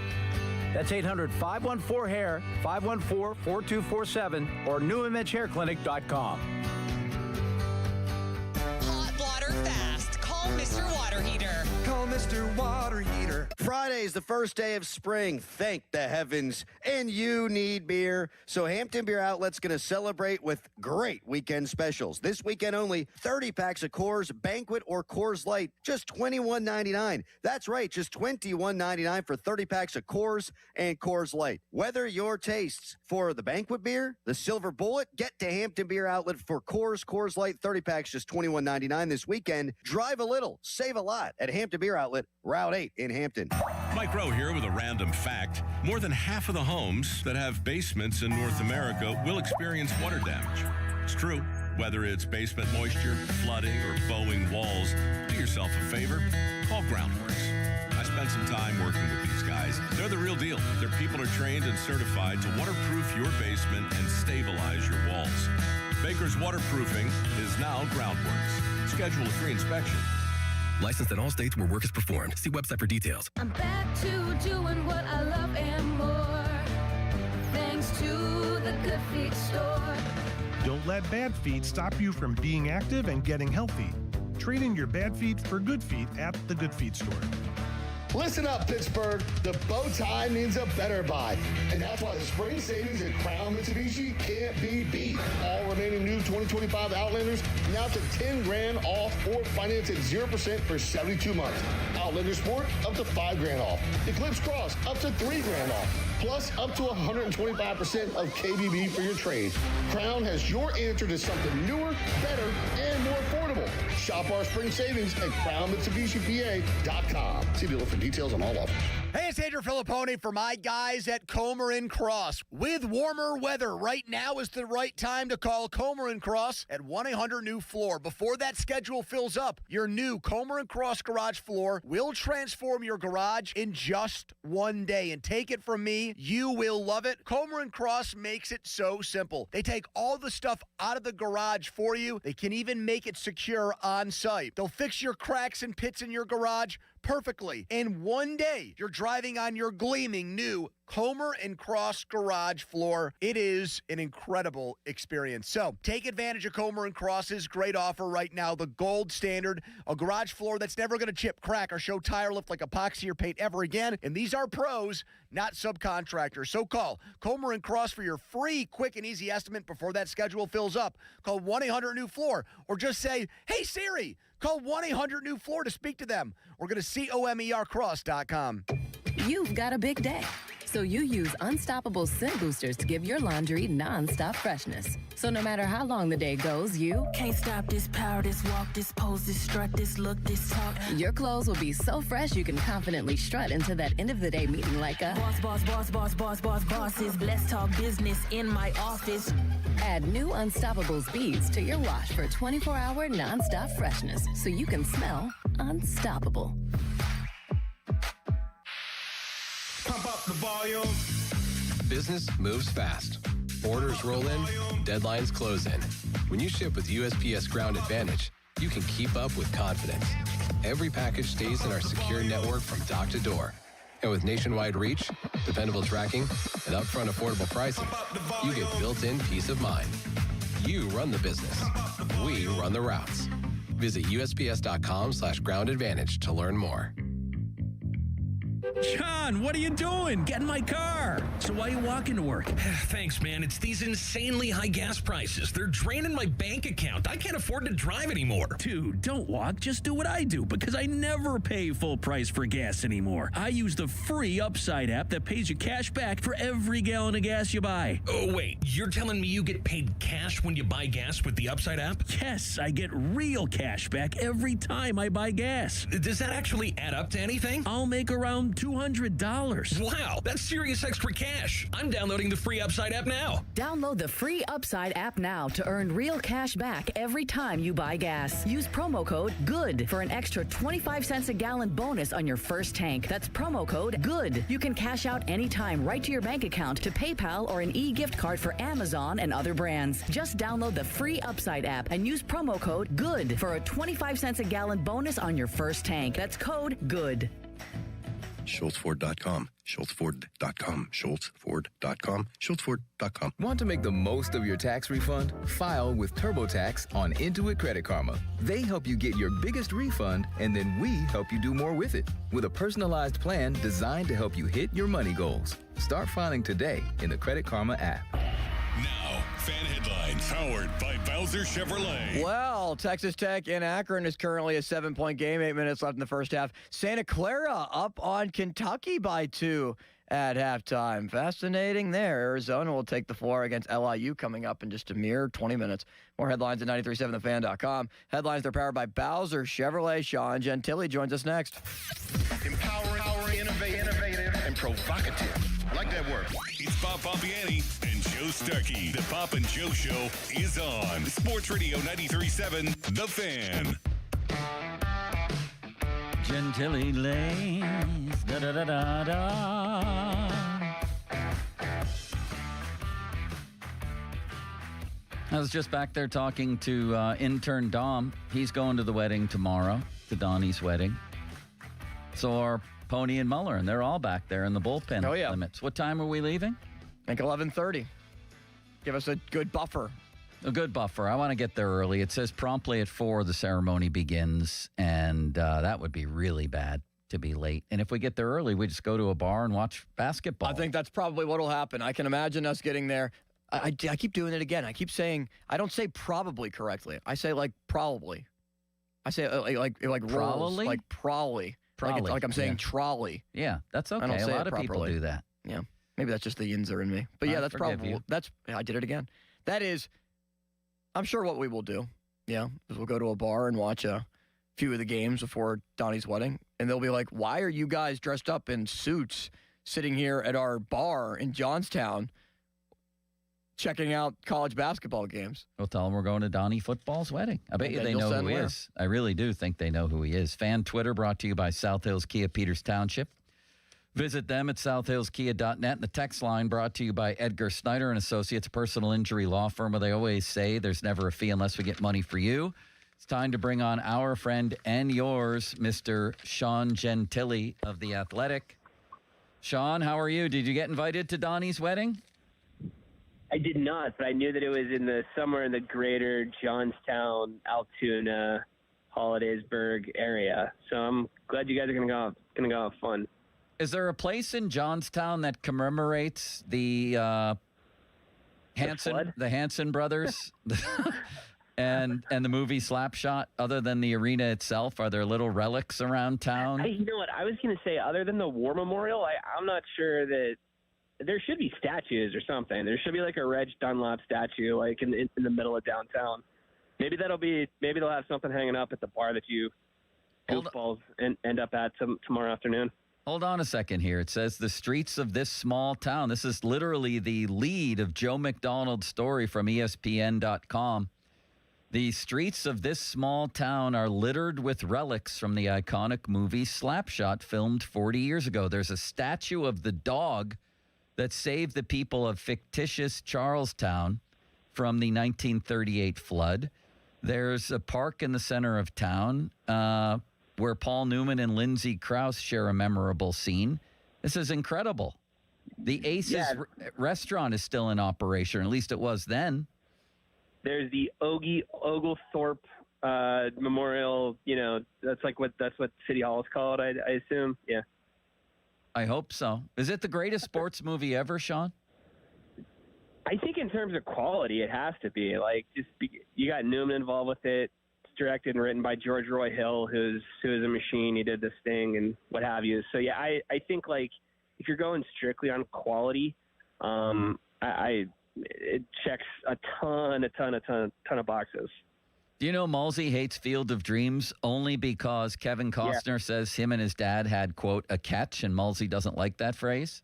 That's 800-514-HAIR 514-4247 or newimagehairclinic.com. Hot water fast. Call Mr. Water Heater. Call Mr. Water Heater. Friday is the first day of spring. Thank the heavens. And you need beer. So Hampton Beer Outlet's going to celebrate with great weekend specials. This weekend only, 30 packs of Coors, Banquet, or Coors Light, just $21.99. That's right, just $21.99 for 30 packs of Coors and Coors Light. Whether your tastes for the Banquet beer, the Silver Bullet, get to Hampton Beer Outlet for Coors, Coors Light, 30 packs, just $21.99 this weekend. Drive a little, save a lot at Hampton Beer Outlet, Route 8 in Hampton. Mike Rowe here with a random fact. More than half of the homes that have basements in North America will experience water damage. It's true. Whether it's basement moisture, flooding, or bowing walls, do yourself a favor. Call Groundworks. I spent some time working with these guys. They're the real deal. Their people are trained and certified to waterproof your basement and stabilize your walls. Baker's Waterproofing is now Groundworks. Schedule a free inspection. Licensed in all states where work is performed. See website for details. I'm back to doing what I love and more. Thanks to the Good Feet store. Don't let bad feet stop you from being active and getting healthy. Trade in your bad feet for good feet at the Good Feet store. Listen up, Pittsburgh. The bow tie means a better buy. And that's why the spring savings at Crown Mitsubishi can't be beat. All remaining new 2025 Outlanders now to $10,000 off or finance at 0% for 72 months. Outlander Sport up to $5,000 off. Eclipse Cross up to $3,000 off. Plus up to 125% of KBB for your trade. Crown has your answer to something newer, better, and more affordable. Shop our spring savings at CrownMitsubishiPA.com. See dealer for details on all offers. Hey, it's Andrew Filippone for my guys at Comer & Cross. With warmer weather, right now is the right time to call Comer & Cross at 1-800-NEW-FLOOR. Before that schedule fills up, your new Comer & Cross garage floor will transform your garage in just one day. And take it from me, you will love it. Comer & Cross makes it so simple. They take all the stuff out of the garage for you. They can even make it secure on site. They'll fix your cracks and pits in your garage perfectly. In one day, you're driving on your gleaming new Comer & Cross garage floor. It is an incredible experience. So take advantage of Comer & Cross's great offer right now, the gold standard, a garage floor that's never going to chip, crack, or show tire lift like epoxy or paint ever again. And these are pros, not subcontractors. So call Comer & Cross for your free, quick, and easy estimate before that schedule fills up. Call 1-800-NEW-FLOOR or just say, hey, Siri, call 1-800-NEW-FLOOR to speak to them or go to COMERcross.com. You've got a big day, so you use Unstoppable Scent Boosters to give your laundry non-stop freshness. So no matter how long the day goes, you can't stop this power, this walk, this pose, this strut, this look, this talk. Your clothes will be so fresh you can confidently strut into that end of the day meeting like a bosses. Let's talk business in my office. Add new Unstoppables beads to your wash for 24-hour non-stop freshness so you can smell unstoppable. Pump up the volume. Business moves fast. Orders roll in, deadlines close in. When you ship with USPS Ground Advantage, you can keep up with confidence. Every package stays in our secure network from dock to door. And with nationwide reach, dependable tracking, and upfront affordable pricing, you get built-in peace of mind. You run the business. We run the routes. Visit USPS.com/Ground Advantage to learn more. John, what are you doing? Get in my car. So why are you walking to work? Thanks, man. It's these insanely high gas prices. They're draining my bank account. I can't afford to drive anymore. Dude, don't walk. Just do what I do, because I never pay full price for gas anymore. I use the free Upside app that pays you cash back for every gallon of gas you buy. Oh, wait. You're telling me you get paid cash when you buy gas with the Upside app? Yes, I get real cash back every time I buy gas. Does that actually add up to anything? I'll make around $200. Wow, that's serious extra cash. I'm downloading the free Upside app now. Download the free Upside app now to earn real cash back every time you buy gas. Use promo code GOOD for an extra 25 cents a gallon bonus on your first tank. That's promo code GOOD. You can cash out anytime right to your bank account, to PayPal, or an e-gift card for Amazon and other brands. Just download the free Upside app and use promo code GOOD for a 25 cents a gallon bonus on your first tank. That's code GOOD. SchultzFord.com, SchultzFord.com, SchultzFord.com, SchultzFord.com. Want to make the most of your tax refund? File with TurboTax on Intuit Credit Karma. They help you get your biggest refund, and then we help you do more with it with a personalized plan designed to help you hit your money goals. Start filing today in the Credit Karma app. Now, fan headlines powered by Bowser Chevrolet. Well, Texas Tech in Akron is currently a 7-point game. 8 minutes left in the first half. Santa Clara up on Kentucky by 2 at halftime. Fascinating there. Arizona will take the floor against LIU coming up in just a mere 20 minutes. More headlines at 937thefan.com. Headlines are powered by Bowser Chevrolet. Sean Gentili joins us next. Empowering, innovative, and provocative. I like that word. It's Bob Pompiani and Joe Starkey. The Pop and Joe Show is on Sports Radio 93.7, The Fan. Gentili lays, da-da-da-da-da. I was just back there talking to intern Dom. He's going to the wedding tomorrow, to Donnie's wedding. So are Pony and Muller, and they're all back there in the bullpen limits. What time are we leaving? I think 11:30. Give us a good buffer. A good buffer. I want to get there early. It says promptly at 4 the ceremony begins, and that would be really bad to be late. And if we get there early, we just go to a bar and watch basketball. I think that's probably what will happen. I can imagine us getting there. I keep doing it again. I keep saying, I don't say probably correctly. I say like probably. I say like rolls, Probably? like probably. Probably, Like I'm saying yeah. trolley. Yeah, that's okay. I don't A say lot it of people properly. do that. Yeah. Maybe that's just the yinzer in me. But yeah, I that's forgive probably, you. I did it again. That is, I'm sure what we will do. Yeah. Is we'll go to a bar and watch a few of the games before Donnie's wedding. And they'll be like, why are you guys dressed up in suits sitting here at our bar in Johnstown checking out college basketball games? We'll tell them we're going to Donnie Football's wedding. I bet you they know who he is. I really do think they know who he is. Fan Twitter brought to you by South Hills Kia Peters Township. Visit them at southhillskia.net. And the text line brought to you by Edgar Snyder and Associates, personal injury law firm, where they always say there's never a fee unless we get money for you. It's time to bring on our friend and yours, Mr. Sean Gentili of The Athletic. Sean, how are you? Did you get invited to Donnie's wedding? I did not, but I knew that it was somewhere in the greater Johnstown, Altoona, Hollidaysburg area. So I'm glad you guys are gonna go have fun. Is there a place in Johnstown that commemorates the Hanson brothers and the movie Slapshot? Other than the arena itself, are there little relics around town? You know what? I was gonna say, other than the War Memorial, I'm not sure that. There should be statues or something. There should be like a Reg Dunlop statue, like in the middle of downtown. Maybe they'll have something hanging up at the bar that you goofballs end up at tomorrow afternoon. Hold on a second here. It says the streets of this small town. This is literally the lead of Joe McDonald's story from ESPN.com. The streets of this small town are littered with relics from the iconic movie Slapshot, filmed 40 years ago. There's a statue of the dog that saved the people of fictitious Charlestown from the 1938 flood. There's a park in the center of town where Paul Newman and Lindsay Krause share a memorable scene. This is incredible. The Aces restaurant is still in operation. At least it was then. There's the Oglethorpe Memorial. That's what City Hall is called. I assume. Yeah. I hope so. Is it the greatest sports movie ever, Sean? I think in terms of quality, it has to be. You got Newman involved with it. It's directed and written by George Roy Hill, who's a machine. He did this thing and what have you. So yeah, I think if you're going strictly on quality, it checks a ton of boxes. Do you know Malsey hates Field of Dreams only because Kevin Costner says him and his dad had, quote, a catch, and Malsey doesn't like that phrase?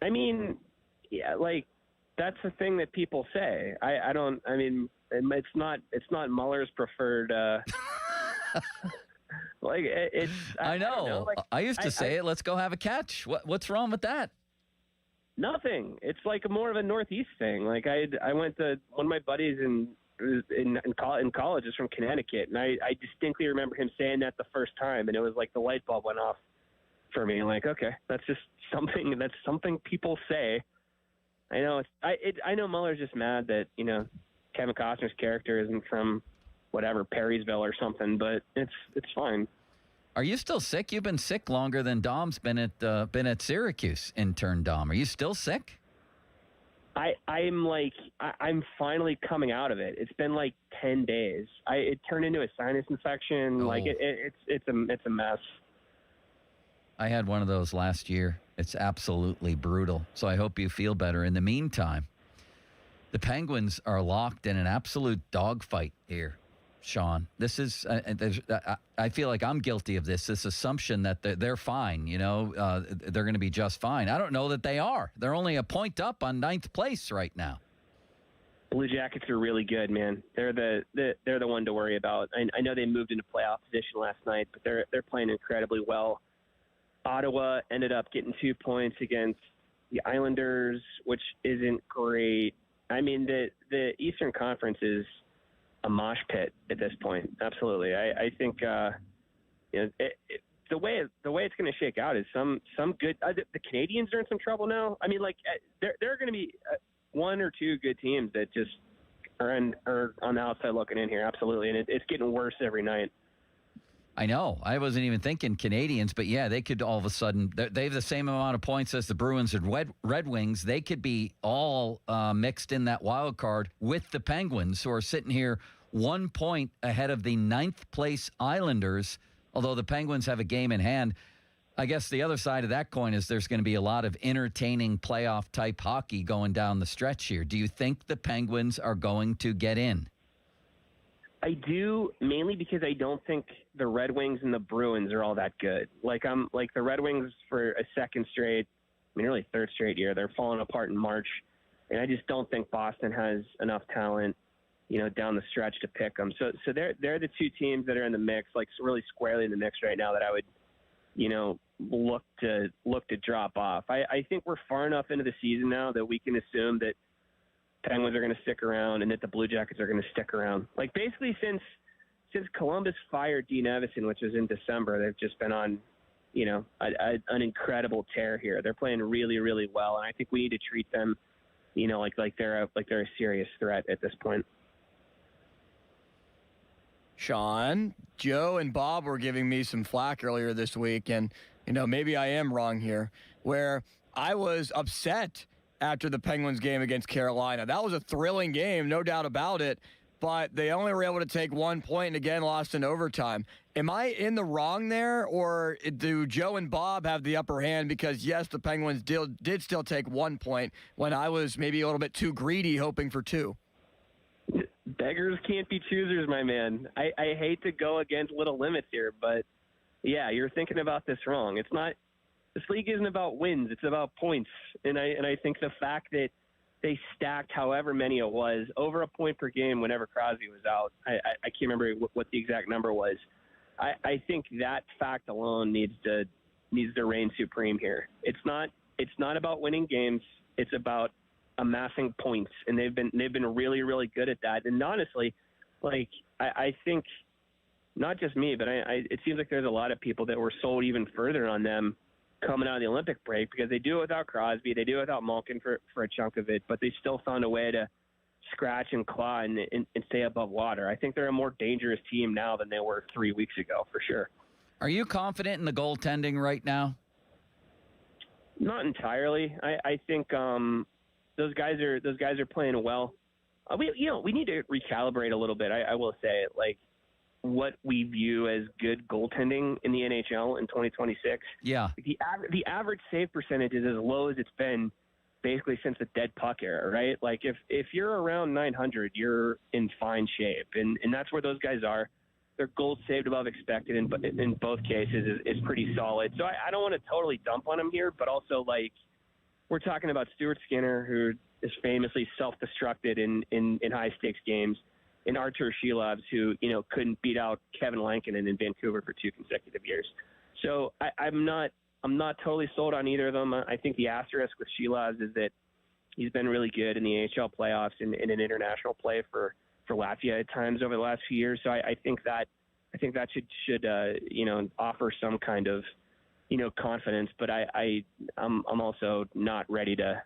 I mean, yeah, that's the thing that people say. It's not Muller's preferred. I know. I used to say it. Let's go have a catch. What's wrong with that? Nothing. It's more of a Northeast thing. I went to one of my buddies in college is from Connecticut, and I distinctly remember him saying that the first time, and it was like the light bulb went off for me. Okay, that's just something people say. I know I know Muller's just mad that Kevin Costner's character isn't from whatever Perrysville or something, but it's fine. Are you still sick? You've been sick longer than Dom's been at Syracuse. Intern Dom, are you still sick? I'm finally coming out of it. It's been 10 days. It turned into a sinus infection. Oh. It's a mess. I had one of those last year. It's absolutely brutal. So I hope you feel better. In the meantime, the Penguins are locked in an absolute dogfight here, Sean. This is I feel like I'm guilty of this assumption that they're fine. They're going to be just fine. I don't know that they are. They're only a point up on 9th place right now. Blue Jackets are really good, man. They're the one to worry about. I know they moved into playoff position last night, but they're playing incredibly well. Ottawa ended up getting 2 points against the Islanders, which isn't great. I mean, the Eastern Conference is a mosh pit at this point. Absolutely. I think the way it's going to shake out is some good. The Canadians are in some trouble now. I mean, there are going to be one or two good teams that just are on the outside looking in here. Absolutely, and it's getting worse every night. I know. I wasn't even thinking Canadians, but yeah, they could all of a sudden, they have the same amount of points as the Bruins and Red Wings. They could be all mixed in that wild card with the Penguins, who are sitting here 1 point ahead of the 9th place Islanders, although the Penguins have a game in hand. I guess the other side of that coin is there's going to be a lot of entertaining playoff type hockey going down the stretch here. Do you think the Penguins are going to get in? I do, mainly because I don't think the Red Wings and the Bruins are all that good. The Red Wings for a second straight, really third straight year, they're falling apart in March, and I just don't think Boston has enough talent, down the stretch to pick them. So they're the two teams that are in the mix, really squarely in the mix right now that I would, look to drop off. I think we're far enough into the season now that we can assume that Penguins are going to stick around and that the Blue Jackets are going to stick around. Basically since Columbus fired Dean Evison, which was in December, they've just been on, an incredible tear here. They're playing really, really well, and I think we need to treat them, like they're a serious threat at this point. Sean, Joe, and Bob were giving me some flack earlier this week, and maybe I am wrong here, where I was upset after the Penguins game against Carolina. That was a thrilling game, no doubt about it, but they only were able to take 1 point and again lost in overtime. Am I in the wrong there, or do Joe and Bob have the upper hand? Because, yes, the Penguins did still take 1 point when I was maybe a little bit too greedy hoping for 2. Beggars can't be choosers, my man. I hate to go against little limits here, but, yeah, you're thinking about this wrong. It's not. This league isn't about wins; it's about points. And I think the fact that they stacked however many it was over a point per game whenever Crosby was out, I can't remember what the exact number was. I think that fact alone needs to reign supreme here. It's not about winning games; it's about amassing points, and they've been really, really good at that. And honestly, I think not just me, but it seems like there's a lot of people that were sold even further on them coming out of the Olympic break, because they do it without Crosby, they do it without Malkin for a chunk of it, but they still found a way to scratch and claw and stay above water. I think they're a more dangerous team now than they were 3 weeks ago, for sure. Are you confident in the goaltending right now? Not entirely. I think those guys are playing well. We need to recalibrate a little bit. I will say, like, what we view as good goaltending in the NHL in 2026. Yeah. The average save percentage is as low as it's been basically since the dead puck era, right? Like, if you're around 900, you're in fine shape, and that's where those guys are. Their goals saved above expected in both cases is pretty solid. So I don't want to totally dump on them here, but also, like, we're talking about Stuart Skinner, who is famously self-destructed in high-stakes games, and Artur Shilovs, who, couldn't beat out Kevin Lankinen in Vancouver for 2 consecutive years. So I'm not totally sold on either of them. I think the asterisk with Shilovs is that he's been really good in the AHL playoffs and in an international play for Latvia at times over the last few years. So I think that should offer some kind of confidence. But I'm also not ready to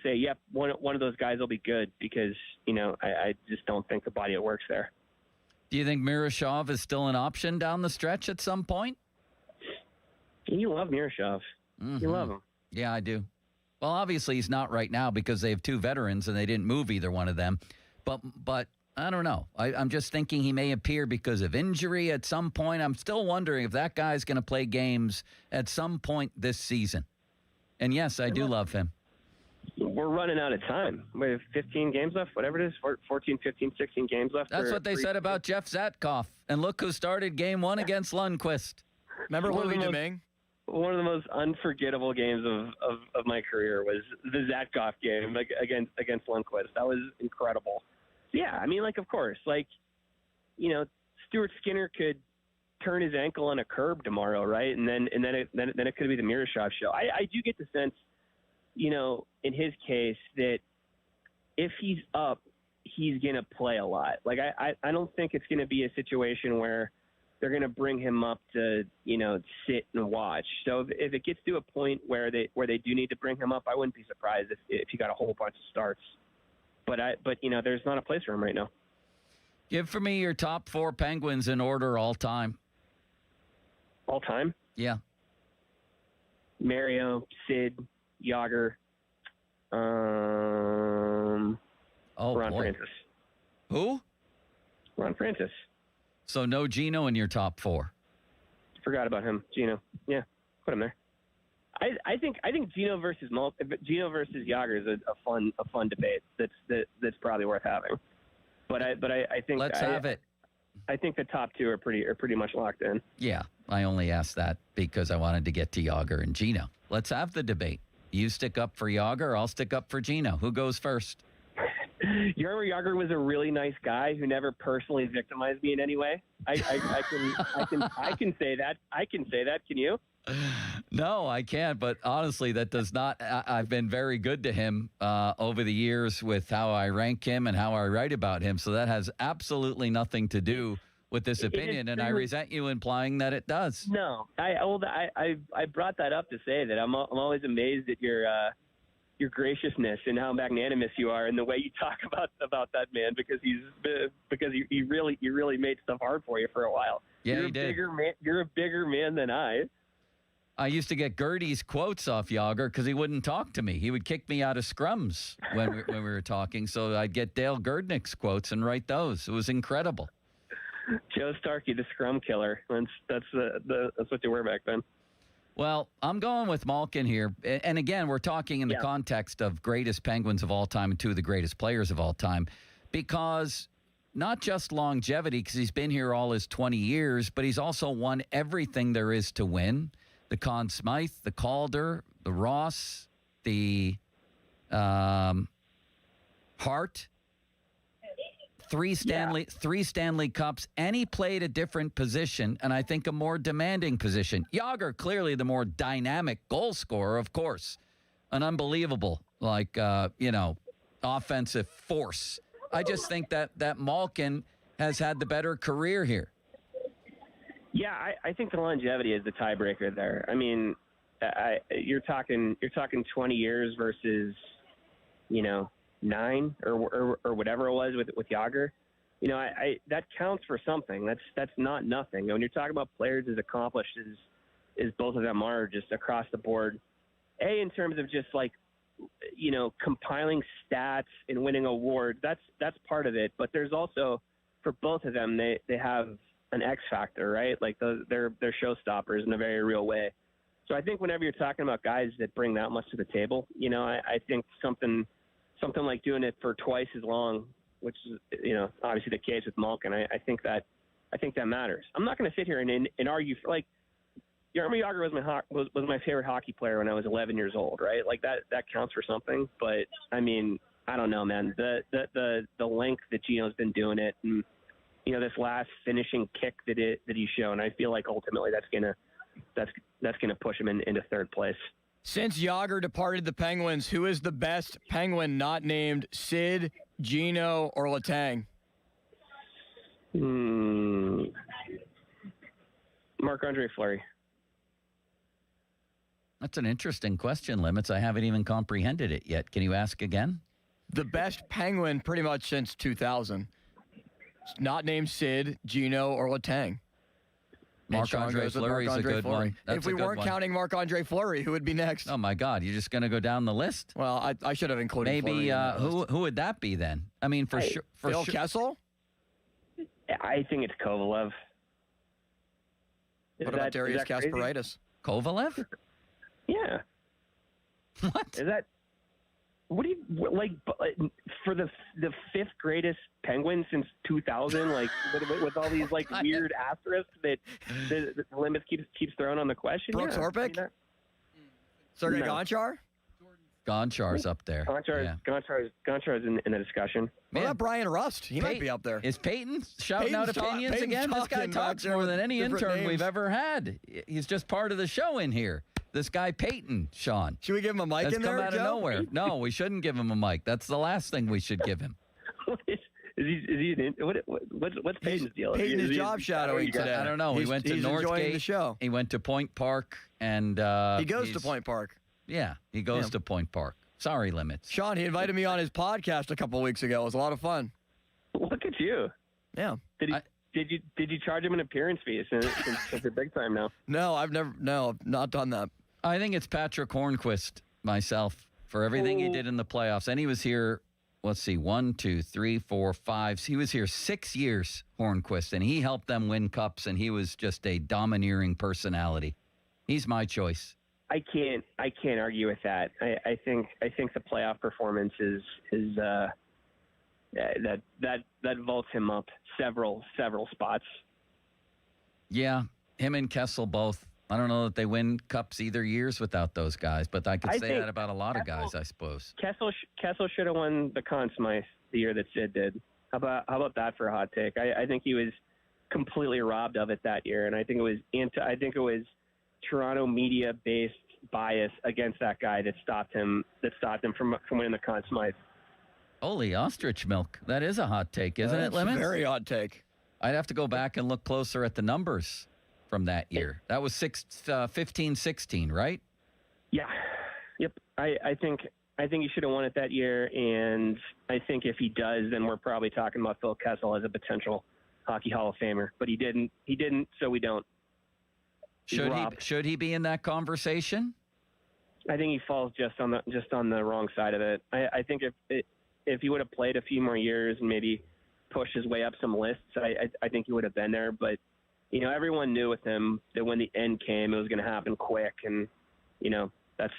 say, yep, one of those guys will be good, because I just don't think the body of work's there. Do you think Miroshov is still an option down the stretch at some point? You love Miroshov. Mm-hmm. You love him. Yeah, I do. Well, obviously he's not right now because they have 2 veterans and they didn't move either one of them. But I don't know. I'm just thinking he may appear because of injury at some point. I'm still wondering if that guy's going to play games at some point this season. And yes, I do love him. We're running out of time. We have 15 games left, whatever it is, 14, 15, 16 games left. That's what they said about Jeff Zatkoff. And look who started game 1 against Lundqvist. Remember Louis Domingue? One of the most unforgettable games of my career was the Zatkoff game against Lundqvist. That was incredible. Yeah, I mean, like, of course, like, Stuart Skinner could turn his ankle on a curb tomorrow, right? And then it could be the Miroshov show. I do get the sense, in his case, that if he's up, he's going to play a lot. Like, I don't think it's going to be a situation where they're going to bring him up to, sit and watch. So if it gets to a point where they do need to bring him up, I wouldn't be surprised if he got a whole bunch of starts. But there's not a place for him right now. Give for me your top 4 Penguins in order all time. All time? Yeah. Mario, Sid, Yager, Ron Francis. Who? Ron Francis. So no Gino in your top 4. Forgot about him. Gino. Yeah, put him there. I think Gino versus Yager is a fun debate. That's probably worth having. But I think let's have it. I think the top 2 are pretty much locked in. Yeah, I only asked that because I wanted to get to Yager and Gino. Let's have the debate. You stick up for Yager, I'll stick up for Gino. Who goes first? Jaromir Jagr was a really nice guy who never personally victimized me in any way. I can say that. I can say that. Can you? No, I can't. But honestly, that does not. I've been very good to him over the years with how I rank him and how I write about him. So that has absolutely nothing to do with this opinion, and I resent you implying that it does. No, I brought that up to say that I'm always amazed at your graciousness and how magnanimous you are and the way you talk about that man, because he really made stuff hard for you for a while. Yeah, he did. You're a bigger man than I used to get Gertie's quotes off Yager because he wouldn't talk to me. He would kick me out of scrums when we were talking. So I'd get Dale Gerdnick's quotes and write those. It was incredible. Joe Starkey, the scrum killer. That's what they were back then. Well, I'm going with Malkin here. And again, we're talking in the context of greatest Penguins of all time and 2 of the greatest players of all time, because not just longevity, because he's been here all his 20 years, but he's also won everything there is to win. The Conn Smythe, the Calder, the Ross, the Hart, 3 Stanley Cups, and he played a different position, and I think a more demanding position. Yager, clearly the more dynamic goal scorer, of course. An unbelievable, offensive force. I just think that Malkin has had the better career here. Yeah, I think the longevity is the tiebreaker there. I mean, you're talking 20 years versus, 9 or whatever it was with Yager. That counts for something. That's not nothing. When you're talking about players as accomplished as both of them are, just across the board, in terms of just like, compiling stats and winning awards, that's part of it. But there's also, for both of them, they have an X factor, right? Like they're showstoppers in a very real way. So I think whenever you're talking about guys that bring that much to the table, I think something like doing it for twice as long, which is obviously the case with Malkin. I think that matters. I'm not going to sit here and argue for, like, Jaromir Jagr was my favorite hockey player when I was 11 years old, right? Like that counts for something. But I mean, I don't know, man. The length that Gino's been doing it, and this last finishing kick that he's shown, I feel like ultimately that's gonna push him into third place. Since Jagr departed the Penguins, who is the best Penguin not named Sid, Gino, or Letang? Marc-Andre Fleury. That's an interesting question, Limits. I haven't even comprehended it yet. Can you ask again? The best Penguin pretty much since 2000. Not named Sid, Gino, or Letang. Marc-Andre Fleury is a good one. If we weren't counting Marc-Andre Fleury, who would be next? Oh, my God. You're just going to go down the list? Well, I should have included Maybe Fleury. who would that be then? I mean, for sure. Phil Kessel? I think it's Kovalev. What about Darius Kasparaitis? Kovalev? Yeah. What? Is that... What do you like for the fifth greatest Penguin since 2000? Like with all these like weird asterisks that the Limits keeps throwing on the question. Brooks Orpik, Sergei Gonchar. Gonchar's up there. Gonchar's in the discussion. What about Brian Rust? He might be up there. Is Peyton shouting out opinions again? This guy talks more than any intern we've ever had. He's just part of the show in here. This guy Peyton, Sean. Should we give him a mic in there, come out Joe? of nowhere. No, we shouldn't give him a mic. That's the last thing we should give him. What's Peyton's deal? Peyton is job shadowing today. I don't know. He went to Northgate. The show. He went to Point Park, and he goes to Point Park. Yeah, he goes to Point Park. Sorry, Limits. Sean, he invited me on his podcast a couple of weeks ago. It was a lot of fun. Look at you. Yeah. Did you charge him an appearance fee since you're big time now? No, I've not done that. I think it's Patrick Hornquist, myself, for everything he did in the playoffs. And he was here, let's see, 1, 2, 3, 4, 5. He was here 6 years, Hornquist, and he helped them win cups, and he was just a domineering personality. He's my choice. I can't argue with that. I think the playoff performance is that vaults him up several spots. Yeah, him and Kessel both. I don't know that they win cups either years without those guys, but I could say that about a lot of guys, I suppose. Kessel should have won the Conn Smythe the year that Sid did. How about that for a hot take? I think he was completely robbed of it that year, and I think it was Toronto media-based bias against that guy that stopped him from winning the Conn Smythe. Holy ostrich milk! That is a hot take, isn't it, Lemons? Very hot take. I'd have to go back and look closer at the numbers from that year. That was 15-16, right? Yeah. Yep. I think he should have won it that year, and I think if he does, then we're probably talking about Phil Kessel as a potential Hockey Hall of Famer. But he didn't, so we don't. Should he be in that conversation? I think he falls just on the wrong side of it. I think if he would have played a few more years and maybe pushed his way up some lists, I think he would have been there. But everyone knew with him that when the end came, it was going to happen quick, and that's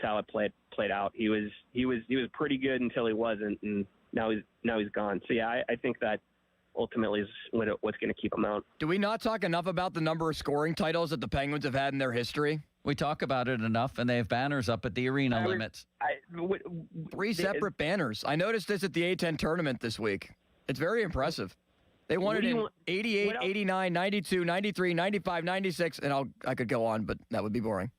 how it played out. He was pretty good until he wasn't, and now he's gone. So yeah, I think that ultimately is what's going to keep him out. Do we not talk enough about the number of scoring titles that the Penguins have had in their history? We talk about it enough, and they have banners up at the arena, Limits. 3 separate banners. I noticed this at the A10 tournament this week. It's very impressive. They won it in 88, 89, 92, 93, 95, 96, and I could go on, but that would be boring.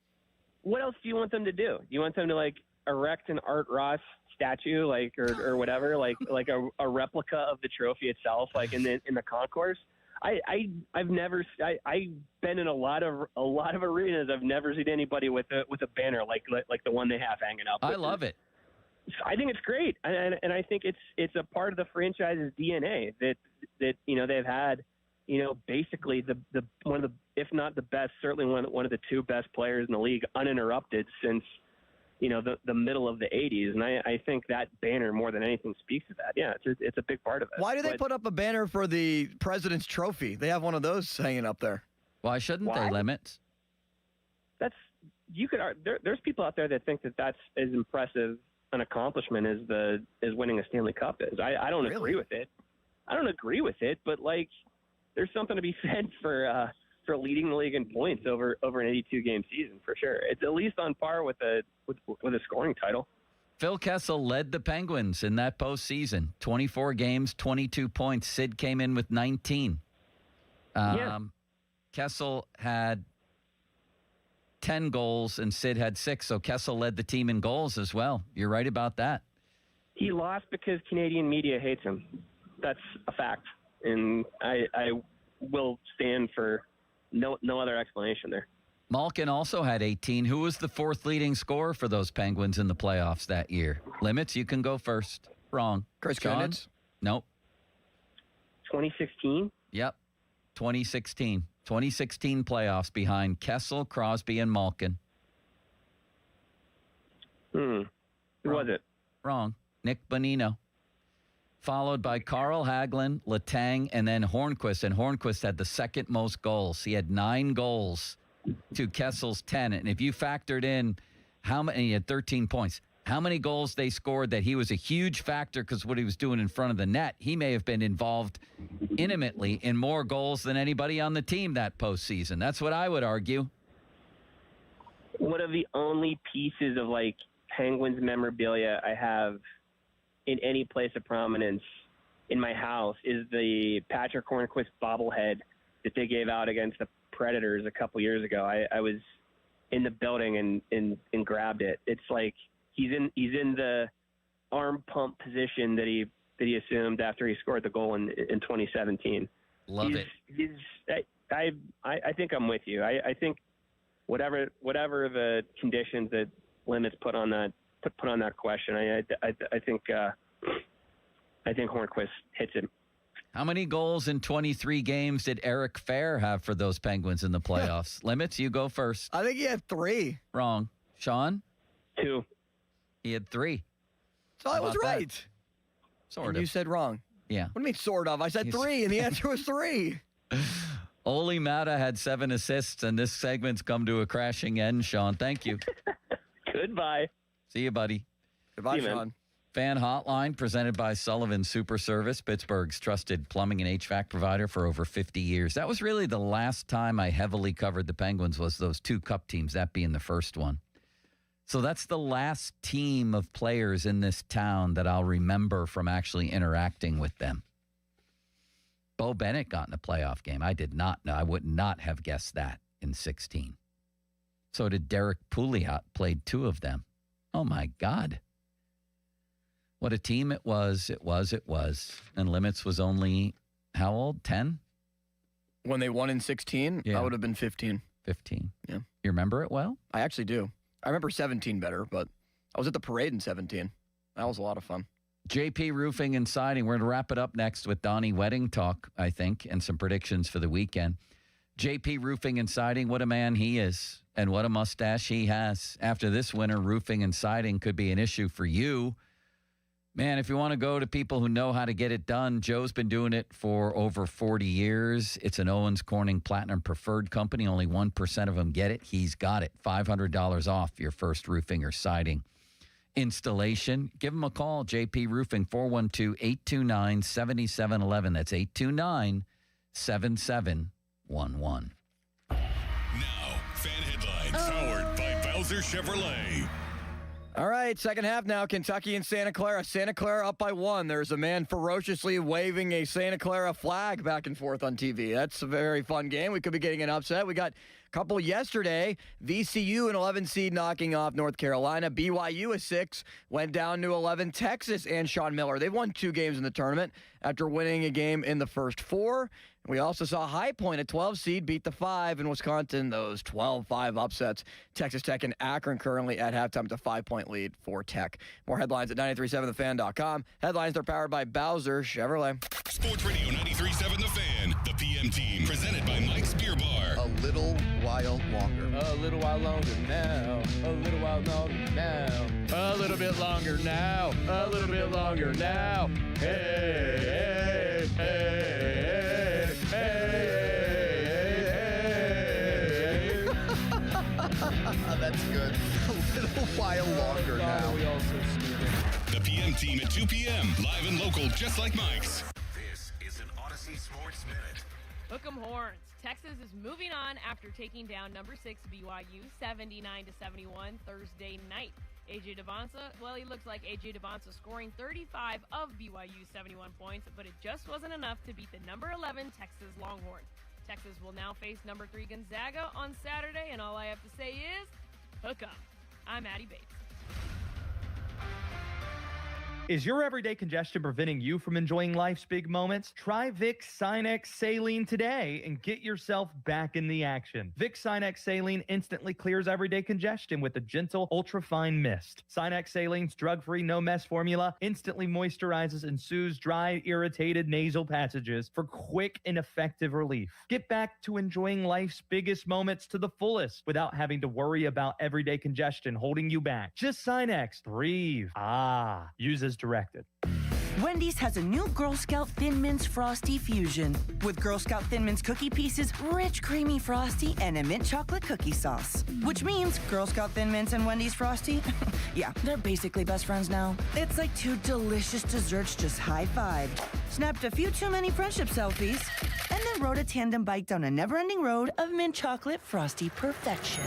What else do you want them to do? You want them to erect an Art Ross statue, or whatever, like a replica of the trophy itself, in the concourse? I've been in a lot of arenas. I've never seen anybody with a banner like the one they have hanging up. I love it. I think it's great, and I think it's a part of the franchise's DNA that they've had, basically the one of the, if not the best, certainly one of the two best players in the league uninterrupted since the middle of the 80s, and I think that banner more than anything speaks to that. Yeah, it's a big part of it. Why do they put up a banner for the President's Trophy? They have one of those hanging up there. Why shouldn't they limit? There's people out there that think that that's as impressive an accomplishment as winning a Stanley Cup is. I don't agree with it. I don't agree with it, but there's something to be said for leading the league in points over an 82-game season for sure. It's at least on par with a scoring title. Phil Kessel led the Penguins in that postseason. 24 games, 22 points. Sid came in with 19. Kessel had 10 goals and Sid had 6, so Kessel led the team in goals as well. You're right about that. He lost because Canadian media hates him. That's a fact, and I will stand for no other explanation there. Malkin also had 18. Who was the fourth leading scorer for those Penguins in the playoffs that year? Limits, you can go first. Wrong. Chris Skenes? Nope. 2016? Yep. 2016 playoffs behind Kessel, Crosby, and Malkin. Who was it? Wrong. Nick Bonino. Followed by Carl Hagelin, Letang, and then Hornquist. And Hornquist had the second most goals. He had 9 goals to Kessel's 10. And if you factored in he had 13 points, how many goals they scored that he was a huge factor because what he was doing in front of the net, he may have been involved intimately in more goals than anybody on the team that postseason. That's what I would argue. One of the only pieces of Penguins memorabilia I have in any place of prominence in my house is the Patrick Hornquist bobblehead that they gave out against the Predators a couple years ago. I was in the building and grabbed it. It's he's in the arm pump position that he assumed after he scored the goal in 2017. Love it. I think I'm with you. I think whatever the conditions that limits put on that question, I think Hornquist hits him. How many goals in 23 games did Eric Fair have for those Penguins in the playoffs? Limits, you go first. I think he had 3. Wrong. Sean? 2. He had 3. So I was right. That? Sort and of. you said wrong. Yeah. What do you mean sort of? I said 3, and the answer was 3. Ole Mata had 7 assists, and this segment's come to a crashing end, Sean. Thank you. Goodbye. See you, buddy. Goodbye, Sean. Fan Hotline presented by Sullivan Super Service, Pittsburgh's trusted plumbing and HVAC provider for over 50 years. That was really the last time I heavily covered the Penguins was those 2 cup teams, that being the first one. So that's the last team of players in this town that I'll remember from actually interacting with them. Bo Bennett got in a playoff game. I did not know. I would not have guessed that in 16. So did Derek Pouliot, played 2 of them. Oh, my God. What a team it was. It was. And Limits was only, how old? 10? When they won in 16, I would have been 15. 15. Yeah. You remember it well? I actually do. I remember 17 better, but I was at the parade in 17. That was a lot of fun. JP Roofing and Siding. We're going to wrap it up next with Donnie Wedding talk, I think, and some predictions for the weekend. JP Roofing and Siding, what a man he is, and what a mustache he has. After this winter, roofing and siding could be an issue for you. Man, if you want to go to people who know how to get it done, Joe's been doing it for over 40 years. It's an Owens Corning Platinum Preferred company. Only 1% of them get it. He's got it. $500 off your first roofing or siding installation. Give him a call, JP Roofing, 412-829-7711. That's 829-7711. Now, fan headlines powered by Bowser Chevrolet. All right, second half now, Kentucky and Santa Clara. Santa Clara up by 1. There's a man ferociously waving a Santa Clara flag back and forth on TV. That's a very fun game. We could be getting an upset. We got Couple yesterday, VCU, an 11 seed, knocking off North Carolina. BYU, a 6, went down to 11. Texas and Sean Miller, they've won 2 games in the tournament after winning a game in the first 4. We also saw High Point, a 12 seed, beat the 5 in Wisconsin. Those 12-5 upsets. Texas Tech and Akron currently at halftime with a 5-point lead for Tech. More headlines at 937thefan.com. Headlines are powered by Bowser Chevrolet. Sports Radio 93.7 The Fan, the PM team, presented by Mike's Beer Bar. A little while longer. A little while longer now. A little while longer now. A little bit longer now. A little bit longer now. Hey, hey, hey, hey, hey. That's good. A little while longer now. We also The PM team at 2 p.m. Live and local, just like Mike's. This is an Odyssey Sports Minute. Hook 'em horns. Texas is moving on after taking down number 6 BYU 79-71 Thursday night. AJ Devonsa, well, he looks like AJ Devonsa scoring 35 of BYU's 71 points, but it just wasn't enough to beat the number 11 Texas Longhorns. Texas will now face number 3 Gonzaga on Saturday, and all I have to say is, hook 'em. I'm Addie Bates. Is your everyday congestion preventing you from enjoying life's big moments? Try Vicks Sinex Saline today and get yourself back in the action. Vicks Sinex Saline instantly clears everyday congestion with a gentle, ultra-fine mist. Sinex Saline's drug-free, no-mess formula instantly moisturizes and soothes dry, irritated nasal passages for quick and effective relief. Get back to enjoying life's biggest moments to the fullest without having to worry about everyday congestion holding you back. Just Sinex. Breathe. Use as directed. Wendy's has a new Girl Scout Thin Mints Frosty Fusion with Girl Scout Thin Mints cookie pieces, rich creamy frosty, and a mint chocolate cookie sauce. Which means Girl Scout Thin Mints and Wendy's Frosty, yeah, they're basically best friends now. It's like 2 delicious desserts just high-fived, snapped a few too many friendship selfies, and then rode a tandem bike down a never-ending road of mint chocolate frosty perfection.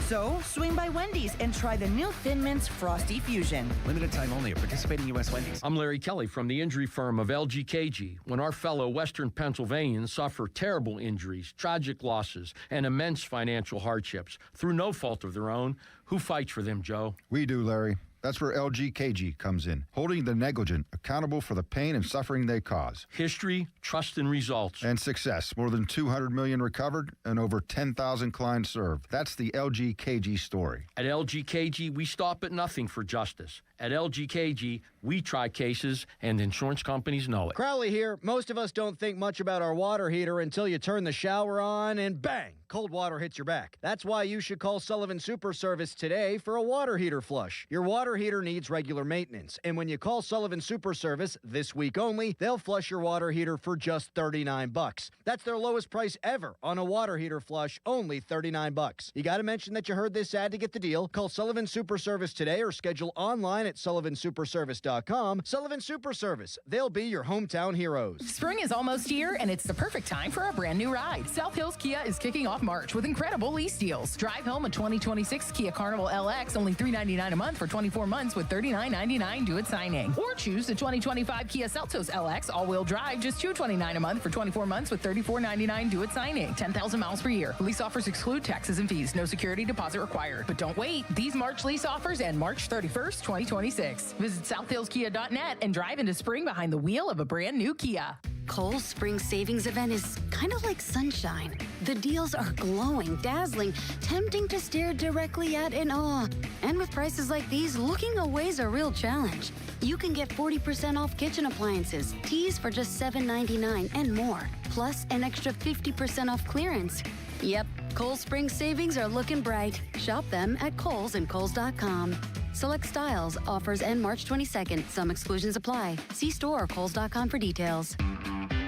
So, swing by Wendy's and try the new Thin Mints Frosty Fusion. Limited time only at participating U.S. Wendy's. I'm Larry Kelly from the injury firm of LGKG. When our fellow Western Pennsylvanians suffer terrible injuries, tragic losses, and immense financial hardships through no fault of their own, who fights for them, Joe? We do, Larry. That's where LGKG comes in, holding the negligent accountable for the pain and suffering they cause. History, trust, and results. And success. More than 200 million recovered and over 10,000 clients served. That's the LGKG story. At LGKG, we stop at nothing for justice. At LGKG, we try cases, and insurance companies know it. Crowley here. Most of us don't think much about our water heater until you turn the shower on and bang, cold water hits your back. That's why you should call Sullivan Super Service today for a water heater flush. Your water heater needs regular maintenance, and when you call Sullivan Super Service this week only, they'll flush your water heater for just $39. That's their lowest price ever on a water heater flush, only $39. You got to mention that you heard this ad to get the deal. Call Sullivan Super Service today or schedule online at SullivanSuperService.com. Sullivan Super Service. They'll be your hometown heroes. Spring is almost here, and it's the perfect time for a brand new ride. South Hills Kia is kicking off March with incredible lease deals. Drive home a 2026 Kia Carnival LX, only $399 a month for 24 months with $39.99 due at signing. Or choose the 2025 Kia Seltos LX all-wheel drive, just $229 a month for 24 months with $34.99 due at signing. 10,000 miles per year. Lease offers exclude taxes and fees. No security deposit required. But don't wait. These March lease offers end March 31st, 2026. Visit SouthHillsKia.net and drive into spring behind the wheel of a brand new Kia. Kohl's Spring Savings event is kind of like sunshine. The deals are glowing, dazzling, tempting to stare directly at in awe. And with prices like these, looking away's a real challenge. You can get 40% off kitchen appliances, teas for just $7.99 and more, plus an extra 50% off clearance. Yep, Kohl's Spring Savings are looking bright. Shop them at Kohl's and Kohl's.com. Select styles, offers end March 22nd. Some exclusions apply. See store or Kohl's.com for details.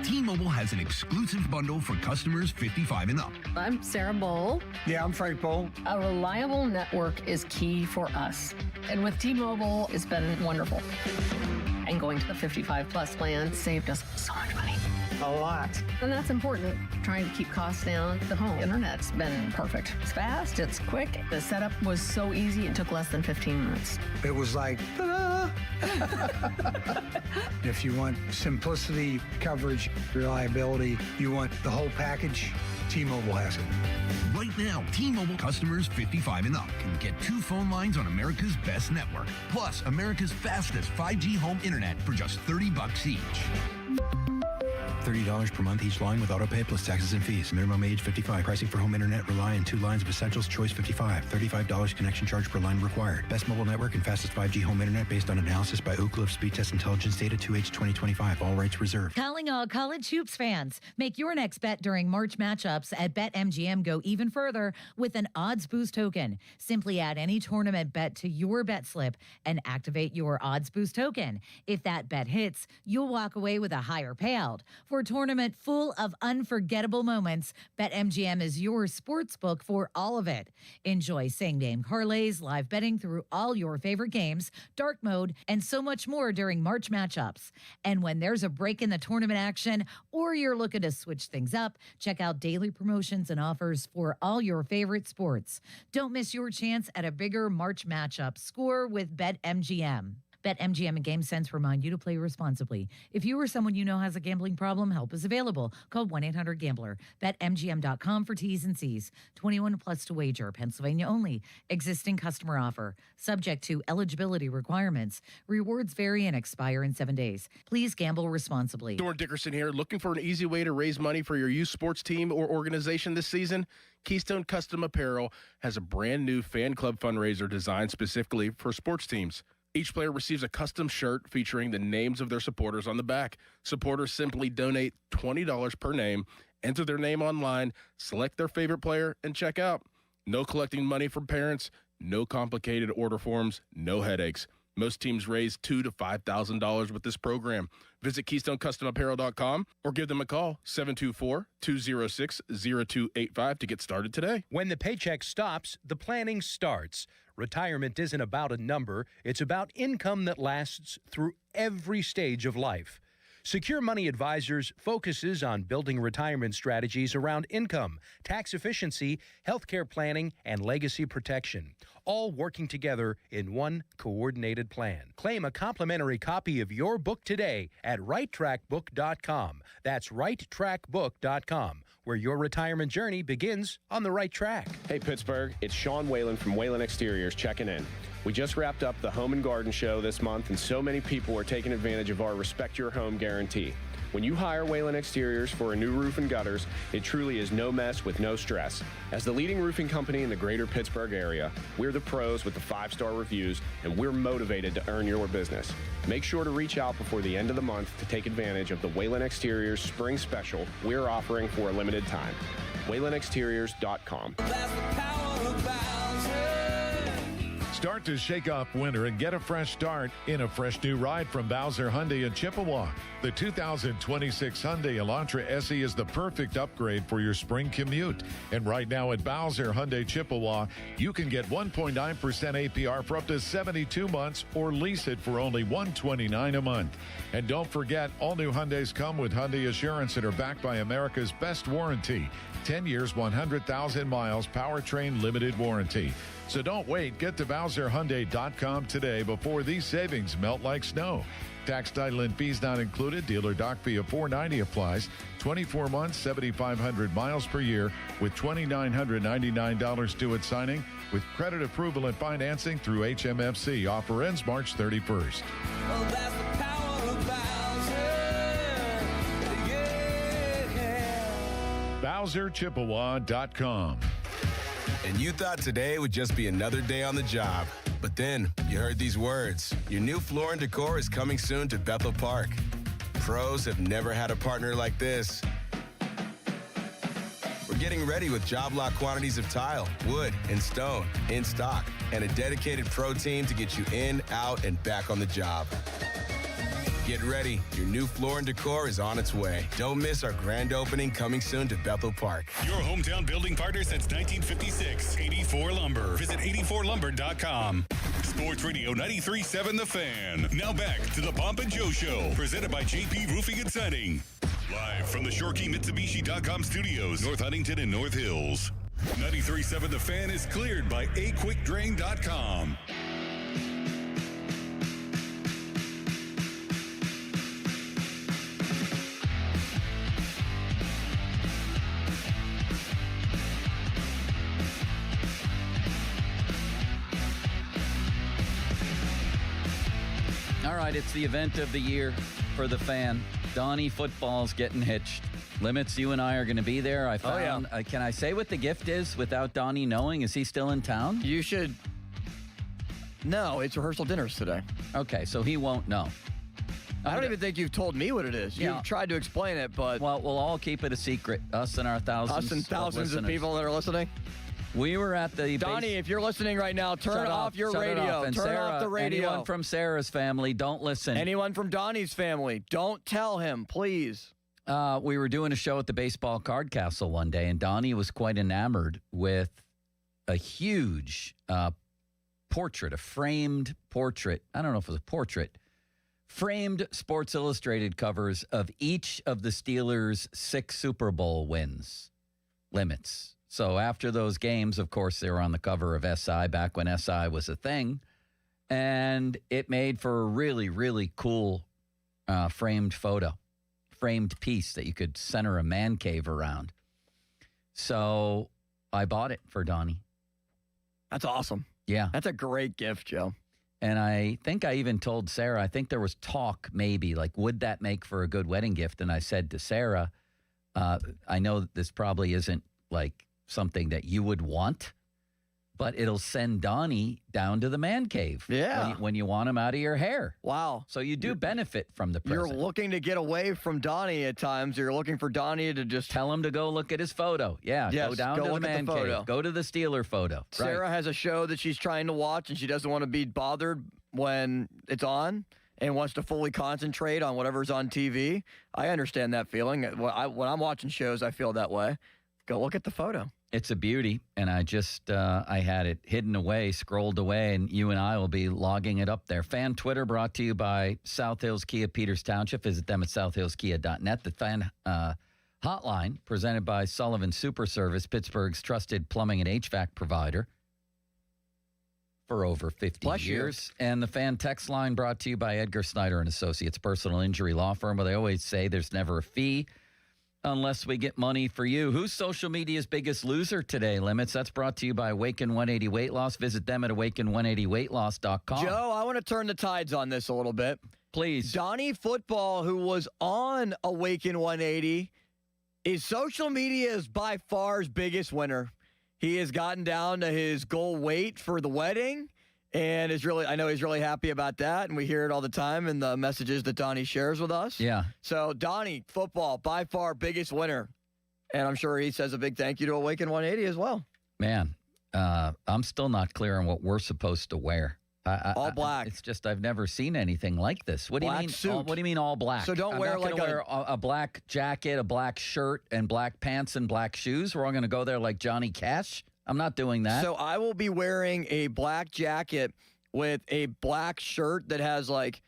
T-Mobile has an exclusive bundle for customers 55 and up. I'm Sarah Bowl. Yeah, I'm Frank Bowl. A reliable network is key for us. And with T-Mobile, it's been wonderful. And going to the 55 plus plan saved us so much money. A lot. And that's important. Trying to keep costs down. The home internet's been perfect. It's fast, it's quick. The setup was so easy, it took less than 15 minutes. It was like, ta-da! If you want simplicity, coverage, reliability, you want the whole package, T-Mobile has it. Right now, T-Mobile customers 55 and up can get 2 phone lines on America's best network, plus America's fastest 5G home internet for just $30 each. $30 per month each line with autopay plus taxes and fees. Minimum age 55. Pricing for home internet rely on 2 lines of essentials. Choice 55. $35 connection charge per line required. Best mobile network and fastest 5G home internet based on analysis by Ookla of Speed Test Intelligence data 2H 2025. All rights reserved. Calling all college hoops fans. Make your next bet during March matchups at BetMGM go even further with an odds boost token. Simply add any tournament bet to your bet slip and activate your odds boost token. If that bet hits, you'll walk away with a higher payout. For a tournament full of unforgettable moments, BetMGM is your sports book for all of it. Enjoy same-game parlays, live betting through all your favorite games, dark mode, and so much more during March matchups. And when there's a break in the tournament action or you're looking to switch things up, check out daily promotions and offers for all your favorite sports. Don't miss your chance at a bigger March matchup. Score with BetMGM. BetMGM and GameSense remind you to play responsibly. If you or someone you know has a gambling problem, help is available. Call 1-800-GAMBLER. BetMGM.com for T's and C's. 21 plus to wager. Pennsylvania only. Existing customer offer. Subject to eligibility requirements. Rewards vary and expire in 7 days. Please gamble responsibly. Dorn Dickerson here. Looking for an easy way to raise money for your youth sports team or organization this season? Keystone Custom Apparel has a brand new fan club fundraiser designed specifically for sports teams. Each player receives a custom shirt featuring the names of their supporters on the back. Supporters simply donate $20 per name, enter their name online, select their favorite player, and check out. No collecting money from parents, no complicated order forms, no headaches. Most teams raise $2,000 to $5,000 with this program. Visit KeystoneCustomApparel.com or give them a call, 724-206-0285 to get started today. When the paycheck stops, the planning starts. Retirement isn't about a number. It's about income that lasts through every stage of life. Secure Money Advisors focuses on building retirement strategies around income, tax efficiency, healthcare planning, and legacy protection, all working together in one coordinated plan. Claim a complimentary copy of your book today at righttrackbook.com. That's righttrackbook.com, where your retirement journey begins on the right track. Hey, Pittsburgh, it's Sean Whalen from Whalen Exteriors checking in. We just wrapped up the Home and Garden Show this month, and so many people are taking advantage of our Respect Your Home guarantee. When you hire Whalen Exteriors for a new roof and gutters, it truly is no mess with no stress. As the leading roofing company in the greater Pittsburgh area, we're the pros with the 5-star reviews, and we're motivated to earn your business. Make sure to reach out before the end of the month to take advantage of the Whalen Exteriors Spring Special we're offering for a limited time. WhalenExteriors.com. Start to shake off winter and get a fresh start in a fresh new ride from Bowser Hyundai in Chippewa. The 2026 Hyundai Elantra SE is the perfect upgrade for your spring commute. And right now at Bowser Hyundai Chippewa, you can get 1.9% APR for up to 72 months or lease it for only $129 a month. And don't forget, all new Hyundais come with Hyundai Assurance and are backed by America's best warranty. 10 years, 100,000 miles, powertrain limited warranty. So don't wait. Get to BowserHyundai.com today before these savings melt like snow. Tax, title, and fees not included. Dealer doc fee of $490 applies. 24 months, 7,500 miles per year with $2,999 due at signing with credit approval and financing through HMFC. Offer ends March 31st. Well, that's the power of Bowser. BowserChippewa.com. And you thought today would just be another day on the job. But then you heard these words. Your new floor and decor is coming soon to Bethel Park. Pros have never had a partner like this. We're getting ready with job lot quantities of tile, wood, and stone in stock, and a dedicated pro team to get you in, out, and back on the job. Get ready. Your new floor and decor is on its way. Don't miss our grand opening coming soon to Bethel Park. Your hometown building partner since 1956. 84 Lumber. Visit 84lumber.com. Sports Radio 93.7 The Fan. Now back to the Pomp and Joe Show. Presented by JP Roofing and Siding. Live from the ShoreKeyMitsubishi.com studios. North Huntington and North Hills. 93.7 The Fan is cleared by AQuickDrain.com. right, it's the event of the year for the fan. Donnie football's getting hitched. Limits, you and I are going to be there. I found. Can I say what the gift is without Donnie knowing? Is he still in town? You should. No, it's rehearsal dinners today. Okay, so he won't know. I don't even think you've told me what it is. Yeah. You've tried to explain it, but... Well, we'll all keep it a secret. Us and our thousands of people that are listening. We were at the... Donnie, if you're listening right now, turn off your radio. Turn off the radio. Anyone from Sarah's family, don't listen. Anyone from Donnie's family, don't tell him, please. We were doing a show at the Baseball Card Castle one day, and Donnie was quite enamored with a huge portrait, a framed portrait. I don't know if it was a portrait. Framed Sports Illustrated covers of each of the Steelers' 6 Super Bowl wins. Limits. So after those games, of course, they were on the cover of SI back when SI was a thing. And it made for a really, really cool framed photo, framed piece that you could center a man cave around. So I bought it for Donnie. That's awesome. Yeah. That's a great gift, Joe. And I think I even told Sarah, I think there was talk maybe, like, would that make for a good wedding gift? And I said to Sarah, I know that this probably isn't like something that you would want, but it'll send Donnie down to the man cave. Yeah. When you want him out of your hair. Wow. So you do benefit from the present. You're looking to get away from Donnie at times. You're looking for Donnie to just... Tell him to go look at his photo. Yeah, yes, go down to the man cave. Go to the Steeler photo. Sarah has a show that she's trying to watch, and she doesn't want to be bothered when it's on and wants to fully concentrate on whatever's on TV. I understand that feeling. When I'm watching shows, I feel that way. Go look at the photo. It's a beauty, and I just I had it hidden away, scrolled away, and you and I will be logging it up there. Fan Twitter brought to you by South Hills Kia, Peters Township. Visit them at southhillskia.net. The fan hotline presented by Sullivan Super Service, Pittsburgh's trusted plumbing and HVAC provider for over 50 years. And the fan text line brought to you by Edgar Snyder and Associates, personal injury law firm, where they always say there's never a fee unless we get money for you. Who's social media's biggest loser today, Limits? That's brought to you by Awaken 180 Weight Loss. Visit them at awaken180weightloss.com. Joe, I want to turn the tides on this a little bit. Please. Donnie Football, who was on Awaken 180, is social media's by far his biggest winner. He has gotten down to his goal weight for the wedding, and I know he's really happy about that, and we hear it all the time in the messages that Donnie shares with us. Yeah. So Donnie Football, by far biggest winner, and I'm sure he says a big thank you to Awaken 180 as well. Man, I'm still not clear on what we're supposed to wear. All black. It's just I've never seen anything like this. What do you mean? Suit. What do you mean all black? So don't wear like a black jacket, a black shirt, and black pants and black shoes. We're all going to go there like Johnny Cash. I'm not doing that. So I will be wearing a black jacket with a black shirt that has like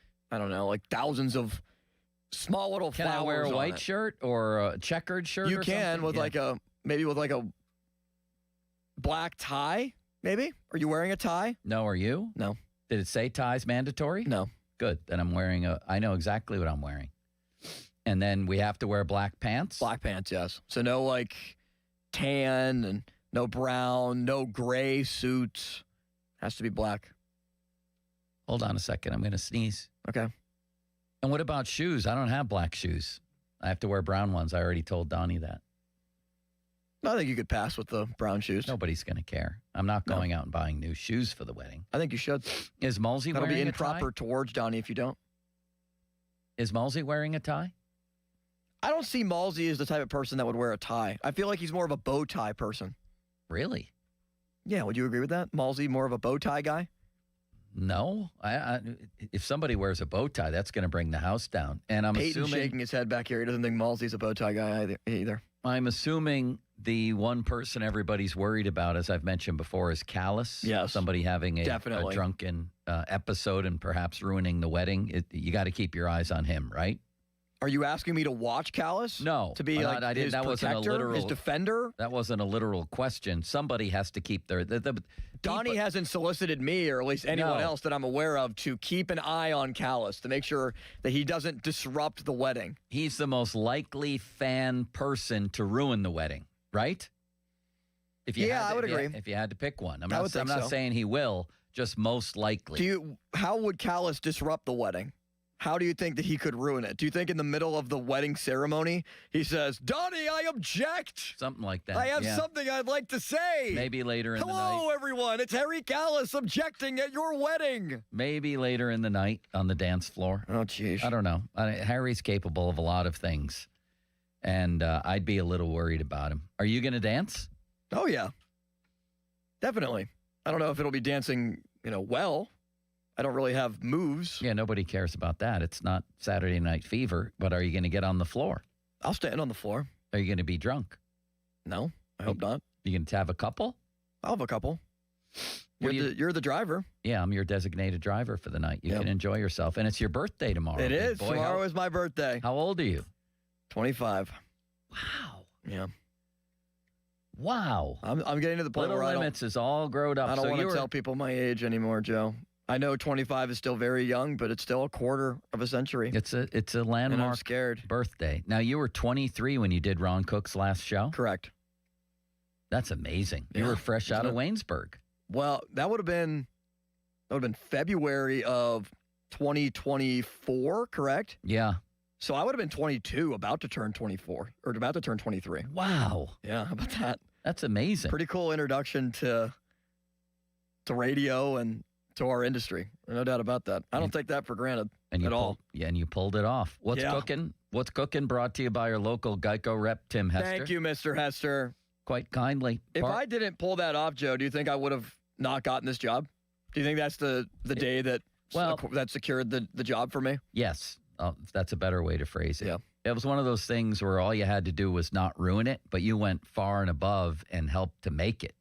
thousands of small little flowers. Can I wear a white it. shirt or a checkered shirt? You or can something? with a black tie. Maybe? Are you wearing a tie? No, are you? No. Did it say ties mandatory? No. Good. Then I'm wearing I know exactly what I'm wearing. And then we have to wear black pants? Black pants, yes. So no like tan and no brown, no gray suits. Has to be black. Hold on a second. I'm going to sneeze. Okay. And what about shoes? I don't have black shoes. I have to wear brown ones. I already told Donnie that. I think you could pass with the brown shoes. Nobody's going to care. I'm not going out and buying new shoes for the wedding. I think you should. Is Mulsey That'll wearing be a tie? improper towards Donnie if you don't. Is Mulsey wearing a tie? I don't see Mulsey as the type of person that would wear a tie. I feel like he's more of a bow tie person. Really? Yeah, would you agree with that? Mulsey, more of a bow tie guy? No. If somebody wears a bow tie, that's going to bring the house down. And I'm Peyton's assuming shaking his head back here. He doesn't think Mulsey's a bow tie guy either. I'm assuming the one person everybody's worried about, as I've mentioned before, is Callis. Yes. Somebody having a drunken episode and perhaps ruining the wedding. You got to keep your eyes on him, right? Are you asking me to watch Callis? No. To be his that protector, wasn't a literal, his defender? That wasn't a literal question. Somebody has to keep their... Donnie hasn't solicited me, or at least anyone else that I'm aware of, to keep an eye on Callis, to make sure that he doesn't disrupt the wedding. He's the most likely fan person to ruin the wedding, right? I would agree. If you had to pick one. I'm I would not think so. saying he will, just most likely. How would Callis disrupt the wedding? how do you think that he could ruin it? Do you think in the middle of the wedding ceremony, he says, Donnie, I object? Something like that. I have yeah. something I'd like to say. Maybe later in the night. Hello, everyone. It's Harry Callis objecting at your wedding. Maybe later in the night on the dance floor. Oh, jeez. I don't know. Harry's capable of a lot of things, and I'd be a little worried about him. Are you going to dance? Oh, yeah. Definitely. I don't know if it'll be dancing, well. I don't really have moves. Yeah, nobody cares about that. It's not Saturday Night Fever, but are you going to get on the floor? I'll stand on the floor. Are you going to be drunk? No, I hope not. You going to have a couple? I'll have a couple. You're the driver. Yeah, I'm your designated driver for the night. You can enjoy yourself. And it's your birthday tomorrow. It is. Tomorrow is my birthday. How old are you? 25. Wow. Yeah. Wow. I'm getting to the point Little where Limits is all grown up. I don't want to tell people my age anymore, Joe. I know 25 is still very young, but it's still a quarter of a century. It's a landmark and I'm scared. Birthday. Now, you were 23 when you did Ron Cook's last show? Correct. That's amazing. You were fresh out of Waynesburg. Well, that would have been February of 2024, correct? Yeah. So I would have been 22, about to turn 24, or about to turn 23. Wow. Yeah, how about that? That's amazing. Pretty cool introduction to radio and to our industry. No doubt about that. I don't take that for granted at all. Yeah, and you pulled it off. What's cooking? What's cooking? Brought to you by our local Geico rep, Tim Hester. Thank you, Mr. Hester. Quite kindly. If I didn't pull that off, Joe, do you think I would have not gotten this job? Do you think that's the day that secured the job for me? Yes. That's a better way to phrase it. Yeah. It was one of those things where all you had to do was not ruin it, but you went far and above and helped to make it.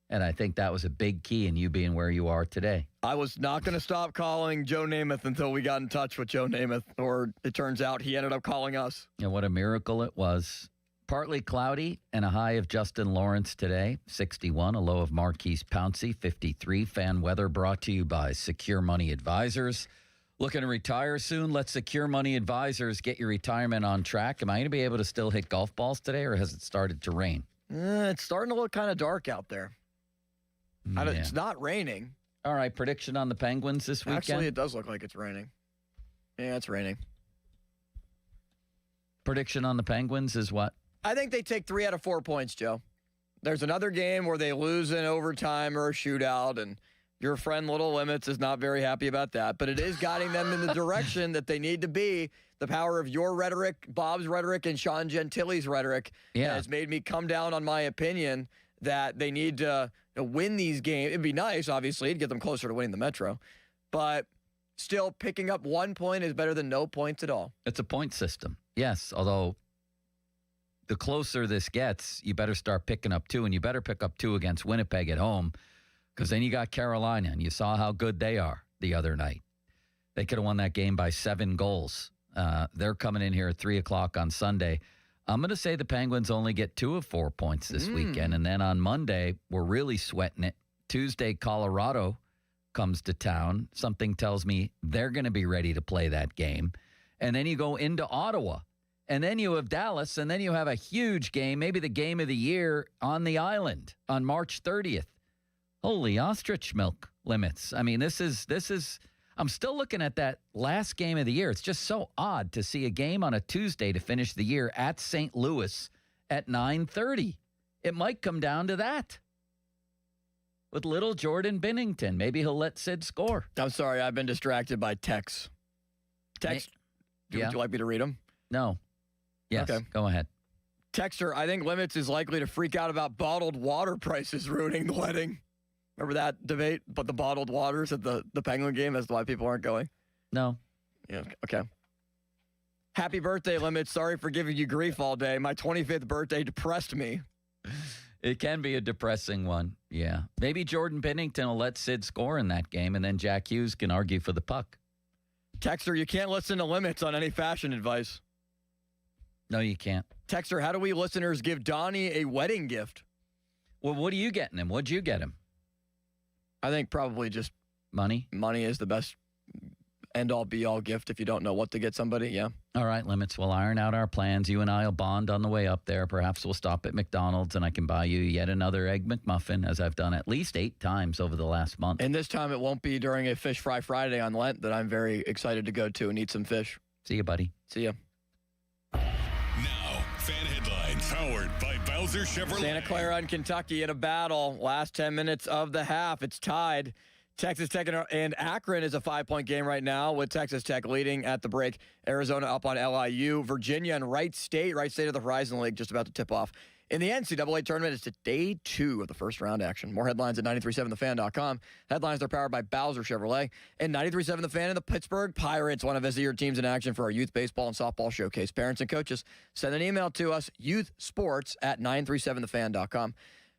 And I think that was a big key in you being where you are today. I was not going to stop calling Joe Namath until we got in touch with Joe Namath, or it turns out he ended up calling us. And what a miracle it was. Partly cloudy and a high of Justin Lawrence today, 61, a low of Marquise Pouncey, 53. Fan weather brought to you by Secure Money Advisors. Looking to retire soon? Let Secure Money Advisors get your retirement on track. Am I going to be able to still hit golf balls today, or has it started to rain? It's starting to look kind of dark out there. Yeah. It's not raining. All right, prediction on the Penguins this weekend? Actually, it does look like it's raining. Yeah, it's raining. Prediction on the Penguins is what? I think they take 3 out of 4 points, Joe. There's another game where they lose in overtime or a shootout, and your friend Little Limits is not very happy about that, but it is guiding them in the direction that they need to be. The power of your rhetoric, Bob's rhetoric, and Sean Gentili's rhetoric has made me come down on my opinion that they need to win these games. It'd be nice, obviously, to get them closer to winning the Metro, but still picking up 1 point is better than no points at all. It's a point system, yes, although the closer this gets, you better start picking up 2, and you better pick up 2 against Winnipeg at home, because then you got Carolina, and you saw how good they are the other night. They could have won that game by 7 goals. They're coming in here at 3 o'clock on Sunday. I'm going to say the Penguins only get 2 of 4 points this weekend, and then on Monday, we're really sweating it. Tuesday, Colorado comes to town. Something tells me they're going to be ready to play that game. And then you go into Ottawa, and then you have Dallas, and then you have a huge game, maybe the game of the year on the island on March 30th. Holy ostrich milk Limits. I mean, this is I'm still looking at that last game of the year. It's just so odd to see a game on a Tuesday to finish the year at St. Louis at 9:30. It might come down to that. With little Jordan Binnington. Maybe he'll let Sid score. I'm sorry, I've been distracted by texts. Would you like me to read them? No. Yes, okay. Go ahead. Texter, I think Limits is likely to freak out about bottled water prices ruining the wedding. Remember that debate? But the bottled waters at the Penguin game, that's why people aren't going? No. Yeah, okay. Happy birthday, Limits. Sorry for giving you grief all day. My 25th birthday depressed me. It can be a depressing one, yeah. Maybe Jordan Binnington will let Sid score in that game, and then Jack Hughes can argue for the puck. Texter, you can't listen to Limits on any fashion advice. No, you can't. Texter, how do we listeners give Donnie a wedding gift? Well, what are you getting him? What'd you get him? I think probably just money. Money is the best end-all, be-all gift if you don't know what to get somebody, yeah. All right, Limits. We'll iron out our plans. You and I will bond on the way up there. Perhaps we'll stop at McDonald's and I can buy you yet another Egg McMuffin, as I've done at least 8 times over the last month. And this time it won't be during a Fish Fry Friday on Lent that I'm very excited to go to and eat some fish. See you, buddy. See ya. Now, fan headlines powered by Bowser Chevrolet. Santa Clara and Kentucky in a battle. Last 10 minutes of the half. It's tied. Texas Tech and Akron is a 5-point game right now with Texas Tech leading at the break. Arizona up on LIU. Virginia and Wright State of the Horizon League just about to tip off. In the NCAA tournament, it's to day 2 of the first round action. More headlines at 937thefan.com. Headlines are powered by Bowser Chevrolet. And 93.7 The Fan and the Pittsburgh Pirates want to visit your teams in action for our youth baseball and softball showcase. Parents and coaches, send an email to us, youthsports@937thefan.com.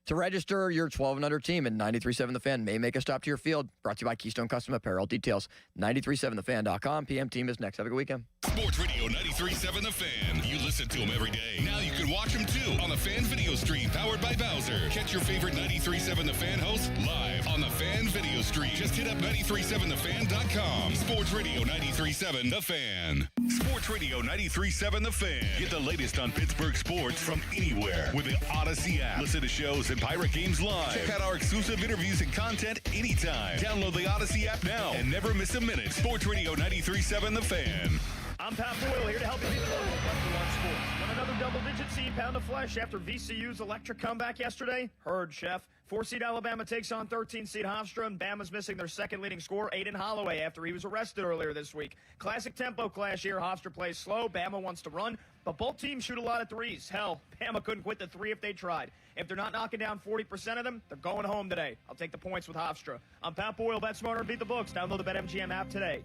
To register your 12 and under team, and 93.7 The Fan may make a stop to your field. Brought to you by Keystone Custom Apparel. Details, 93.7thefan.com. PM team is next. Have a good weekend. Sports Radio 93.7 The Fan. You listen to them every day. Now you can watch them too on the Fan Video Stream powered by Bowser. Catch your favorite 93.7 The Fan hosts live on the Fan Video Stream. Just hit up 937thefan.com. Sports Radio 93.7 The Fan. Sports Radio 93.7 The Fan. Get the latest on Pittsburgh sports from anywhere with the Odyssey app. Listen to shows and Pirate Games live. Check out our exclusive interviews and content anytime. Download the Odyssey app now and never miss a minute. Sports Radio 93.7 The Fan. I'm Pat Boyle here to help you beat the local Western Sports. Want another double-digit seed pound of flesh after VCU's electric comeback yesterday? Heard, Chef. 4-seed Alabama takes on 13-seed Hofstra, and Bama's missing their second leading scorer, Aiden Holloway, after he was arrested earlier this week. Classic tempo clash here. Hofstra plays slow. Bama wants to run, but both teams shoot a lot of threes. Hell, Bama couldn't quit the 3 if they tried. If they're not knocking down 40% of them, they're going home today. I'll take the points with Hofstra. I'm Pat Boyle. Bet smarter and beat the books. Download the BetMGM app today.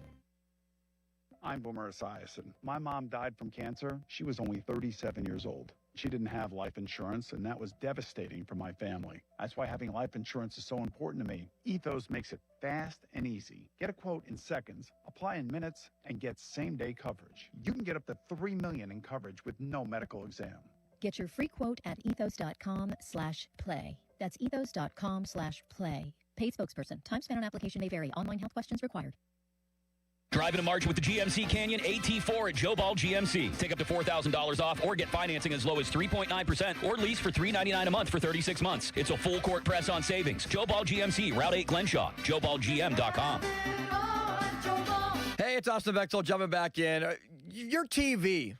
I'm Boomer Esiason. My mom died from cancer. She was only 37 years old. She didn't have life insurance, and that was devastating for my family. That's why having life insurance is so important to me. Ethos makes it fast and easy. Get a quote in seconds, apply in minutes, and get same-day coverage. You can get up to $3 million in coverage with no medical exam. Get your free quote at ethos.com/play. That's ethos.com/play. Paid spokesperson. Time spent on application may vary. Online health questions required. Driving to March with the GMC Canyon AT4 at Joe Ball GMC. Take up to $4,000 off or get financing as low as 3.9% or lease for $399 a month for 36 months. It's a full court press on savings. Joe Ball GMC, Route 8 Glenshaw, JoeBallGM.com. Hey, it's Austin Bechtel jumping back in. Your TV.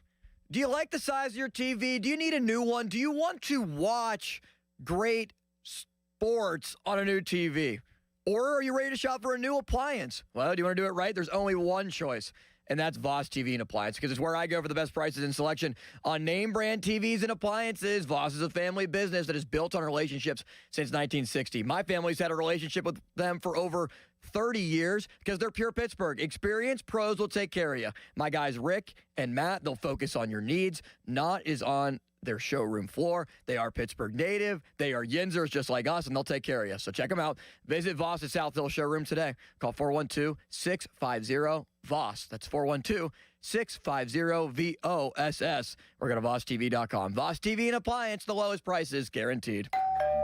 Do you like the size of your TV? Do you need a new one? Do you want to watch great sports on a new TV? Or are you ready to shop for a new appliance? Well, do you want to do it right? There's only one choice, and that's Voss TV and Appliance, because it's where I go for the best prices and selection on name brand TVs and appliances. Voss is a family business that is built on relationships since 1960. My family's had a relationship with them for over 30 years because they're pure Pittsburgh. Experienced pros will take care of you. My guys Rick and Matt, they'll focus on your needs. Not is on their showroom floor. They are Pittsburgh native. They are Yinzers just like us, and they'll take care of you. So check them out. Visit Voss' South Hill showroom today. Call 412-650-VOSS. That's 412-650-VOSS. Or go to VossTV.com. Voss TV and Appliance, the lowest prices guaranteed.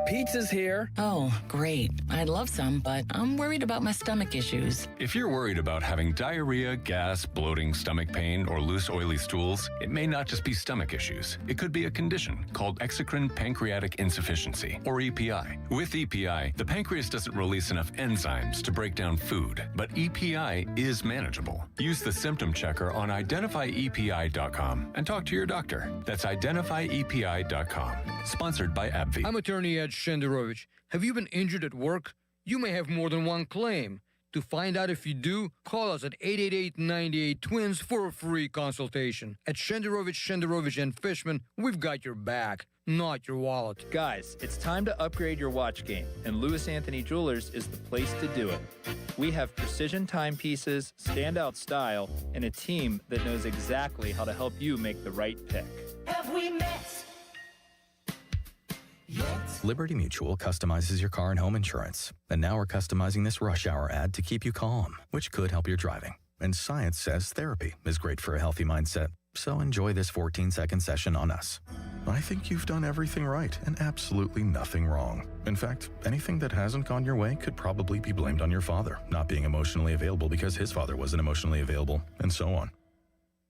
Pizza's here. Oh, great. I'd love some, but I'm worried about my stomach issues. If you're worried about having diarrhea, gas, bloating, stomach pain, or loose, oily stools, it may not just be stomach issues. It could be a condition called exocrine pancreatic insufficiency, or EPI. With EPI, the pancreas doesn't release enough enzymes to break down food, but EPI is manageable. Use the symptom checker on identifyepi.com and talk to your doctor. That's identifyepi.com. Sponsored by AbbVie. I'm attorney Ed Shenderovich. Have you been injured at work? You may have more than one claim. To find out if you do, call us at 888-98-TWINS for a free consultation. At Shenderovich, and Fishman, we've got your back, not your wallet. Guys, it's time to upgrade your watch game, and Louis Anthony Jewelers is the place to do it. We have precision timepieces, standout style, and a team that knows exactly how to help you make the right pick. Have we met? Liberty Mutual customizes your car and home insurance. And now we're customizing this rush hour ad to keep you calm, which could help your driving. And science says therapy is great for a healthy mindset. So enjoy this 14-second session on us. I think you've done everything right and absolutely nothing wrong. In fact, anything that hasn't gone your way could probably be blamed on your father, not being emotionally available because his father wasn't emotionally available, and so on.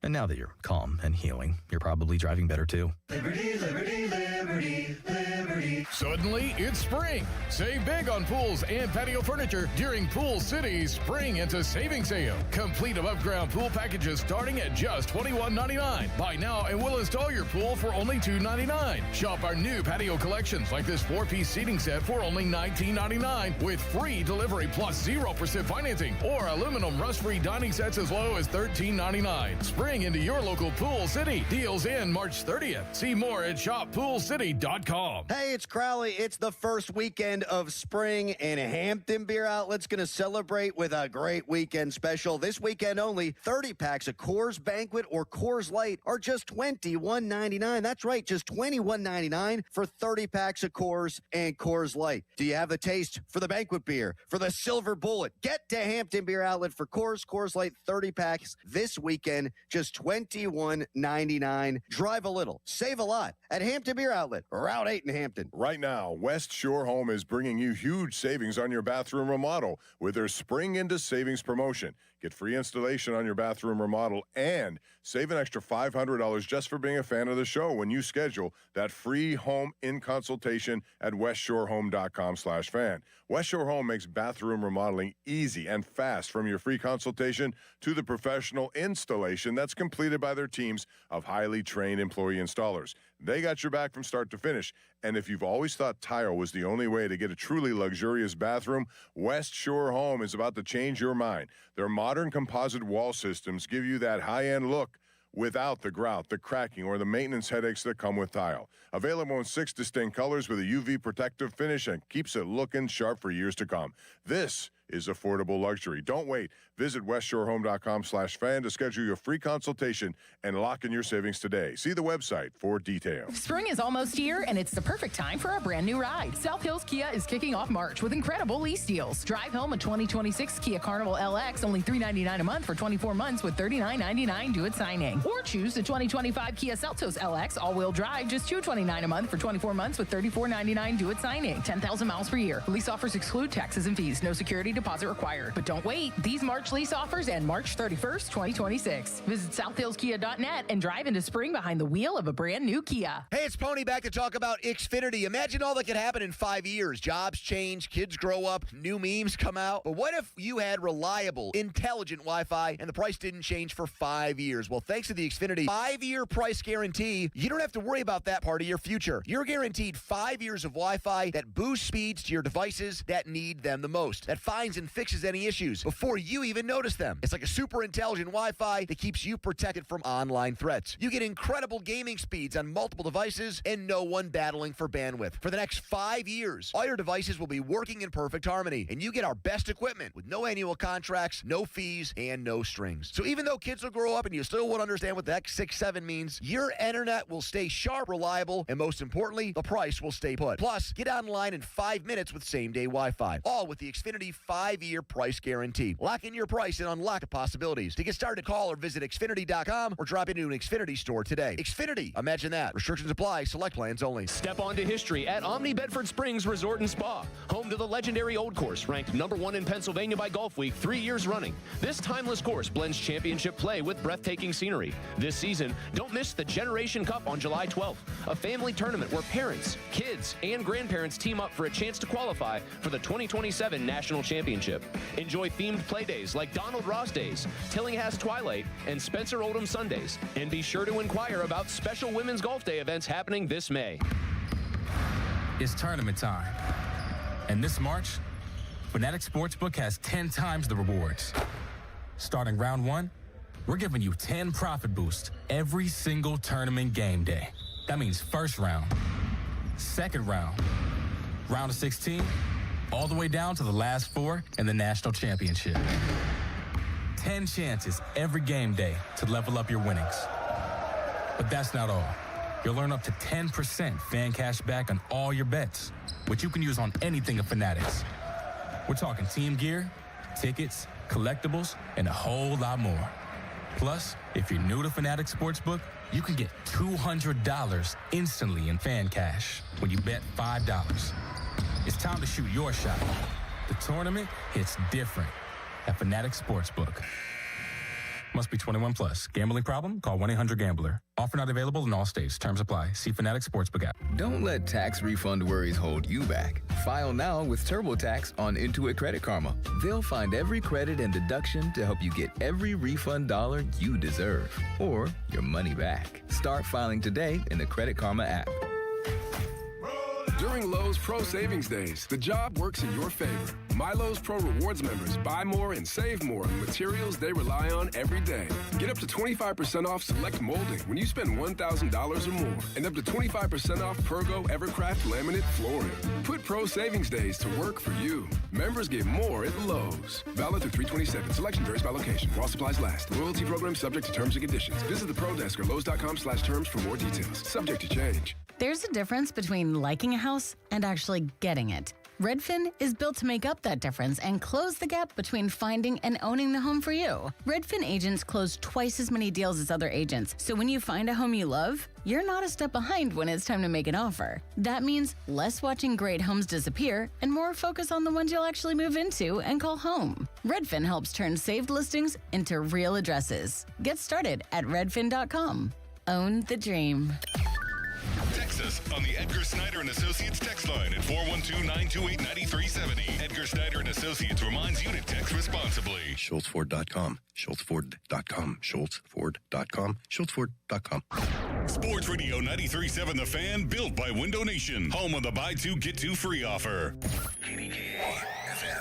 And now that you're calm and healing, you're probably driving better too. Liberty, liberty, liberty, liberty. Suddenly, it's spring. Save big on pools and patio furniture during Pool City's Spring into Savings Sale. Complete above-ground pool packages starting at just $21.99. Buy now and we'll install your pool for only $2.99. Shop our new patio collections like this 4-piece seating set for only $19.99 with free delivery plus 0% financing, or aluminum rust-free dining sets as low as $13.99. Spring into your local Pool City. Deals in March 30th. See more at shoppoolcity.com. Hey, it's Crowley. It's the first weekend of spring, and Hampton Beer Outlet's going to celebrate with a great weekend special. This weekend only, 30 packs of Coors Banquet or Coors Light are just $21.99. That's right, just $21.99 for 30 packs of Coors and Coors Light. Do you have the taste for the banquet beer, for the Silver Bullet? Get to Hampton Beer Outlet for Coors Light 30 packs this weekend, just $21.99. Drive a little, save a lot at Hampton Beer Outlet, Route 8 in Hampton. Right now, West Shore Home is bringing you huge savings on your bathroom remodel with their Spring into Savings promotion. Get free installation on your bathroom remodel and save an extra $500 just for being a fan of the show when you schedule that free home in consultation at westshorehome.com/fan. West Shore Home makes bathroom remodeling easy and fast, from your free consultation to the professional installation that's completed by their teams of highly trained employee installers. They got your back from start to finish. And if you've always thought tile was the only way to get a truly luxurious bathroom, West Shore Home is about to change your mind. Their modern composite wall systems give you that high-end look without the grout, the cracking, or the maintenance headaches that come with tile. Available in 6 distinct colors with a UV protective finish and keeps it looking sharp for years to come. This is affordable luxury. Don't wait. Visit westshorehome.com/fan to schedule your free consultation and lock in your savings today. See the website for details. Spring is almost here, and it's the perfect time for a brand new ride. South Hills Kia is kicking off March with incredible lease deals. Drive home a 2026 Kia Carnival LX, only $399 a month for 24 months with $39.99 due at signing. Or choose the 2025 Kia Seltos LX all-wheel drive, just $229 a month for 24 months with $34.99 due at signing. 10,000 miles per year. Lease offers exclude taxes and fees. No security deposit required. But don't wait. These March lease offers end March 31st, 2026. Visit SouthHillsKia.net and drive into spring behind the wheel of a brand new Kia. Hey, it's Pony back to talk about Xfinity. Imagine all that could happen in 5 years. Jobs change, kids grow up, new memes come out. But what if you had reliable, intelligent Wi-Fi and the price didn't change for 5 years? Well, thanks to the Xfinity 5-year price guarantee, you don't have to worry about that part of your future. You're guaranteed 5 years of Wi-Fi that boosts speeds to your devices that need them the most, that finds and fixes any issues before you even notice them. It's like a super intelligent Wi-Fi that keeps you protected from online threats. You get incredible gaming speeds on multiple devices and no one battling for bandwidth. For the next 5 years, all your devices will be working in perfect harmony, and you get our best equipment with no annual contracts, no fees, and no strings. So even though kids will grow up and you still won't understand what the X67 means, your internet will stay sharp, reliable, and most importantly, the price will stay put. Plus, get online in 5 minutes with same-day Wi-Fi, all with the Xfinity 5-year price guarantee. Lock in your price and unlock the possibilities. To get started, call or visit Xfinity.com or drop into an Xfinity store today. Xfinity, imagine that. Restrictions apply. Select plans only. Step onto history at Omni Bedford Springs Resort and Spa, home to the legendary Old Course, ranked #1 in Pennsylvania by Golf Week 3 years running. This timeless course blends championship play with breathtaking scenery. This season, don't miss the Generation Cup on July 12th, a family tournament where parents, kids, and grandparents team up for a chance to qualify for the 2027 National Championship. Enjoy themed play days like Donald Ross Days, Tillinghast Twilight, and Spencer Oldham Sundays. And be sure to inquire about special Women's Golf Day events happening this May. It's tournament time. And this March, Fanatics Sportsbook has 10 times the rewards. Starting round 1, we're giving you 10 profit boosts every single tournament game day. That means first round, second round, round of 16, all the way down to the last 4 in the national championship. 10 chances every game day to level up your winnings. But that's not all. You'll earn up to 10% fan cash back on all your bets, which you can use on anything at Fanatics. We're talking team gear, tickets, collectibles, and a whole lot more. Plus, if you're new to Fanatic Sportsbook, you can get $200 instantly in fan cash when you bet $5. It's time to shoot your shot. The tournament hits different at Fanatic Sportsbook. Must be 21 plus. Gambling problem? Call 1-800-GAMBLER. Offer not available in all states. Terms apply. See Fanatic Sportsbook app. Don't let tax refund worries hold you back. File now with TurboTax on Intuit Credit Karma. They'll find every credit and deduction to help you get every refund dollar you deserve, or your money back. Start filing today in the Credit Karma app. During Lowe's Pro Savings Days, the job works in your favor. My Lowe's Pro Rewards members buy more and save more on materials they rely on every day. Get up to 25% off select molding when you spend $1,000 or more, and up to 25% off Pergo Evercraft laminate flooring. Put Pro Savings Days to work for you. Members get more at Lowe's. Valid through 3/27. Selection varies by location. While supplies last. Loyalty program subject to terms and conditions. Visit the Pro Desk or Lowe's.com/terms for more details. Subject to change. There's a difference between liking a house and actually getting it. Redfin is built to make up that difference and close the gap between finding and owning the home for you. Redfin agents close twice as many deals as other agents, so when you find a home you love, you're not a step behind when it's time to make an offer. That means less watching great homes disappear and more focus on the ones you'll actually move into and call home. Redfin helps turn saved listings into real addresses. Get started at redfin.com. Own the dream. Text us on the Edgar Snyder and Associates text line at 412-928-9370. Edgar Snyder and Associates reminds you to text responsibly. SchultzFord.com. SchultzFord.com. SchultzFord.com. SchultzFord.com. Sports Radio 93.7 The Fan, built by Window Nation. Home of the buy two, get two free offer.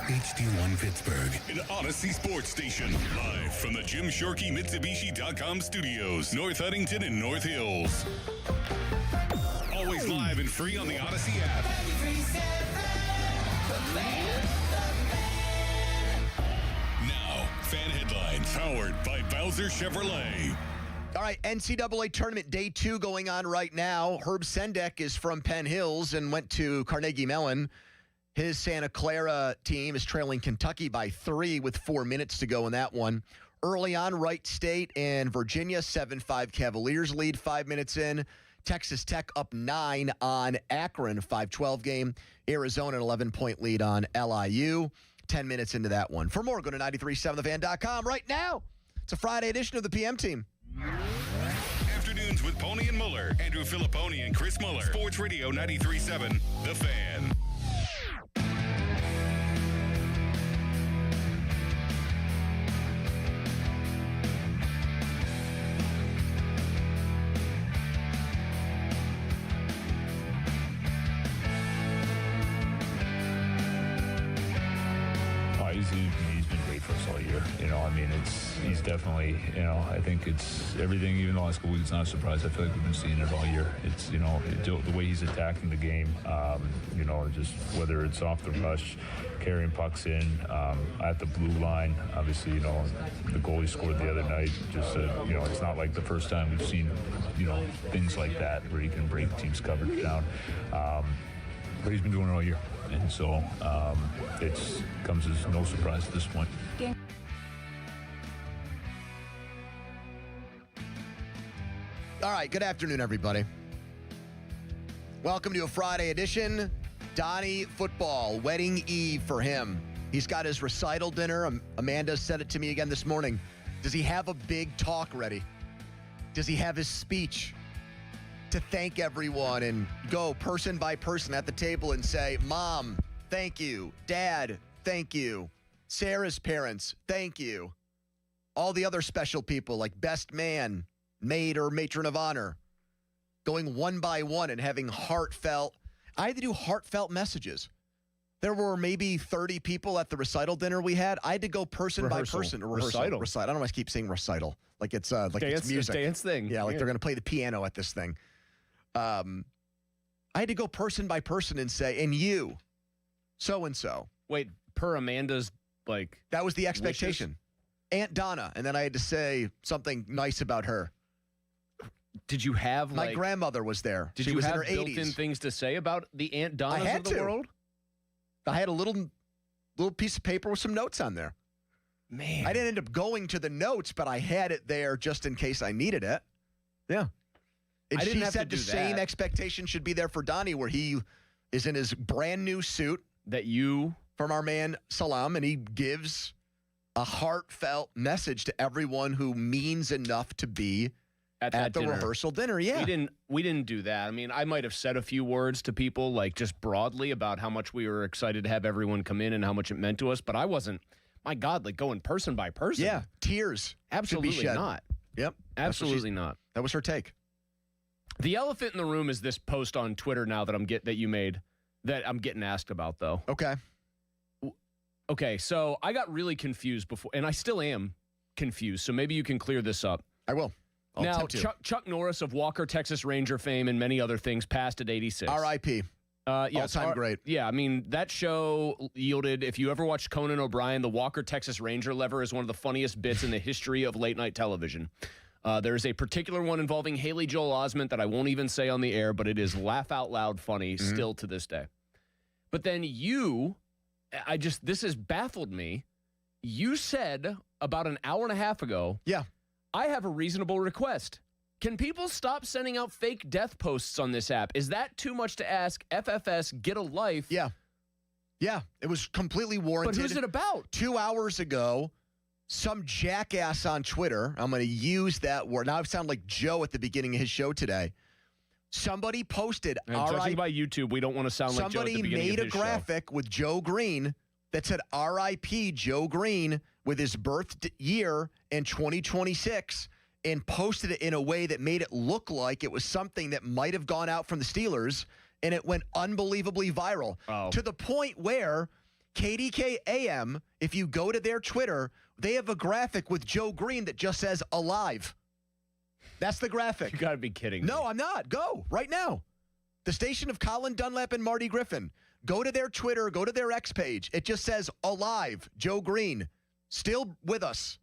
HD1 Pittsburgh, an Odyssey sports station. Live from the Jim Shorkey Mitsubishi.com studios, North Huntington and North Hills. Always live and free on the Odyssey app. Now, fan headlines powered by Bowser Chevrolet. All right, NCAA Tournament Day 2 going on right now. Herb Sendek is from Penn Hills and went to Carnegie Mellon. His Santa Clara team is trailing Kentucky by 3 with 4 minutes to go in that one. Early on, Wright State and Virginia, 7-5 Cavaliers lead 5 minutes in. Texas Tech up 9 on Akron, 5-12 game. Arizona, an 11-point lead on LIU. 10 minutes into that one. For more, go to 937thefan.com right now. It's a Friday edition of the PM Team. Afternoons with Pony and Muller. Andrew Filipponi and Chris Muller. Sports Radio 93.7 The Fan. He's been great for us all year. He's definitely, I think it's everything, even the last couple weeks, it's not a surprise. I feel like we've been seeing it all year. It's, the way he's attacking the game, just whether it's off the rush, carrying pucks in, at the blue line. Obviously, the goal he scored the other night, just, it's not like the first time we've seen, things like that where he can break team's coverage down. But he's been doing it all year. And so it comes as no surprise at this point. All right, good afternoon, everybody. Welcome to a Friday edition. Donnie football, wedding eve for him. He's got his recital dinner. Amanda said it to me again this morning. Does he have a big talk ready? Does he have his speech to thank everyone and go person by person at the table and say, Mom, thank you. Dad, thank you. Sarah's parents, thank you. All the other special people like best man, maid or matron of honor, going one by one and having heartfelt. I had to do heartfelt messages. There were maybe 30 people at the recital dinner we had. I had to go person by person. Recital. I don't know why I keep saying recital. Like it's it's music. Dance thing. Yeah, like they're going to play the piano at this thing. I had to go person by person and say, and you, so-and-so. Wait, per Amanda's, that was the expectation. Wishes? Aunt Donna. And then I had to say something nice about her. Did you have, my grandmother was there. Did she you was have in her 80s. built-in things to say about the Aunt Donnas of the world? I had a little piece of paper with some notes on there. Man. I didn't end up going to the notes, but I had it there just in case I needed it. Yeah. And she said the same expectation should be there for Donnie, where he is in his brand new suit from our man Salam, and he gives a heartfelt message to everyone who means enough to be at the rehearsal dinner. Yeah. We didn't do that. I mean, I might have said a few words to people, like just broadly about how much we were excited to have everyone come in and how much it meant to us, but I wasn't, my God, like going person by person. Yeah. Tears. Absolutely not. Yep. Absolutely not. That was her take. The elephant in the room is this post on Twitter now that you made that I'm getting asked about, though. Okay, so I got really confused before, and I still am confused, so maybe you can clear this up. I will. Now, Chuck Norris of Walker, Texas Ranger fame and many other things passed at 86. R.I.P. Yes, all-time great. Yeah, I mean, that show yielded, if you ever watched Conan O'Brien, the Walker, Texas Ranger lever is one of the funniest bits in the history of late-night television. There's a particular one involving Haley Joel Osment that I won't even say on the air, but it is laugh-out-loud funny still to this day. But then this has baffled me. You said about an hour and a half ago, I have a reasonable request. Can people stop sending out fake death posts on this app? Is that too much to ask? FFS, get a life. Yeah. Yeah, it was completely warranted. But who's it about? 2 hours ago, some jackass on Twitter, I'm going to use that word. Now I sound like Joe at the beginning of his show today. Somebody posted, judging by YouTube, we don't want to sound like Joe at the beginning of his show. Somebody made a graphic with Joe Green that said R.I.P. Joe Green with his birth year in 2026 and posted it in a way that made it look like it was something that might have gone out from the Steelers, and it went unbelievably viral to the point where KDK AM, if you go to their Twitter, they have a graphic with Joe Green that just says alive. That's the graphic. You got to be kidding me. No, I'm not. Go right now. The station of Colin Dunlap and Marty Griffin. Go to their Twitter, go to their X page. It just says alive, Joe Green. Still with us.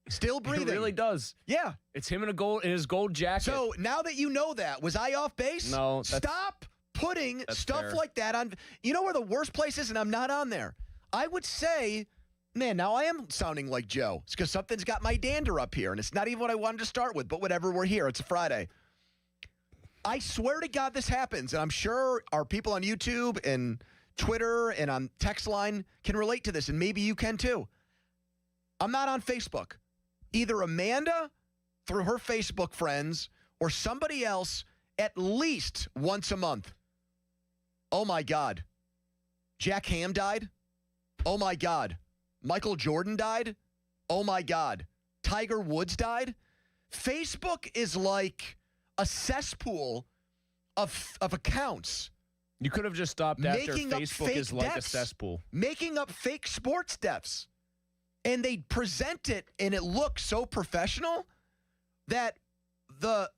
Still breathing. It really does. Yeah. It's him in his gold jacket. So now that you know that, was I off base? No. Stop putting stuff fair. like that on. You know where the worst place is, and I'm not on there. I would say, man, now I am sounding like Joe. It's because something's got my dander up here, and it's not even what I wanted to start with, but whatever, we're here. It's a Friday. I swear to God this happens, and I'm sure our people on YouTube and Twitter and on text line can relate to this, and maybe you can too. I'm not on Facebook. Either Amanda, through her Facebook friends, or somebody else at least once a month. Oh, my God. Jack Ham died? Oh, my God. Michael Jordan died? Oh, my God. Tiger Woods died? Facebook is like a cesspool of accounts. You could have just stopped after Facebook is like a cesspool. Making up fake sports deaths. And they present it, and it looks so professional that the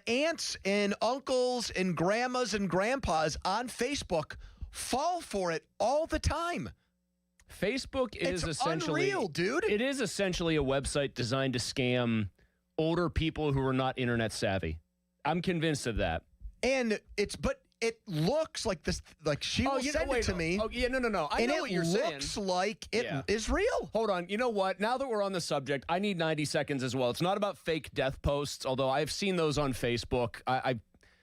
aunts and uncles and grandmas and grandpas on Facebook fall for it all the time. Facebook is essentially unreal, dude. It is essentially a website designed to scam older people who are not internet savvy. I'm convinced of that. And it looks like this, like she will send it to me. Oh, yeah, no. I know what you're saying. It looks like it is real. Hold on. You know what? Now that we're on the subject, I need 90 seconds as well. It's not about fake death posts, although I've seen those on Facebook.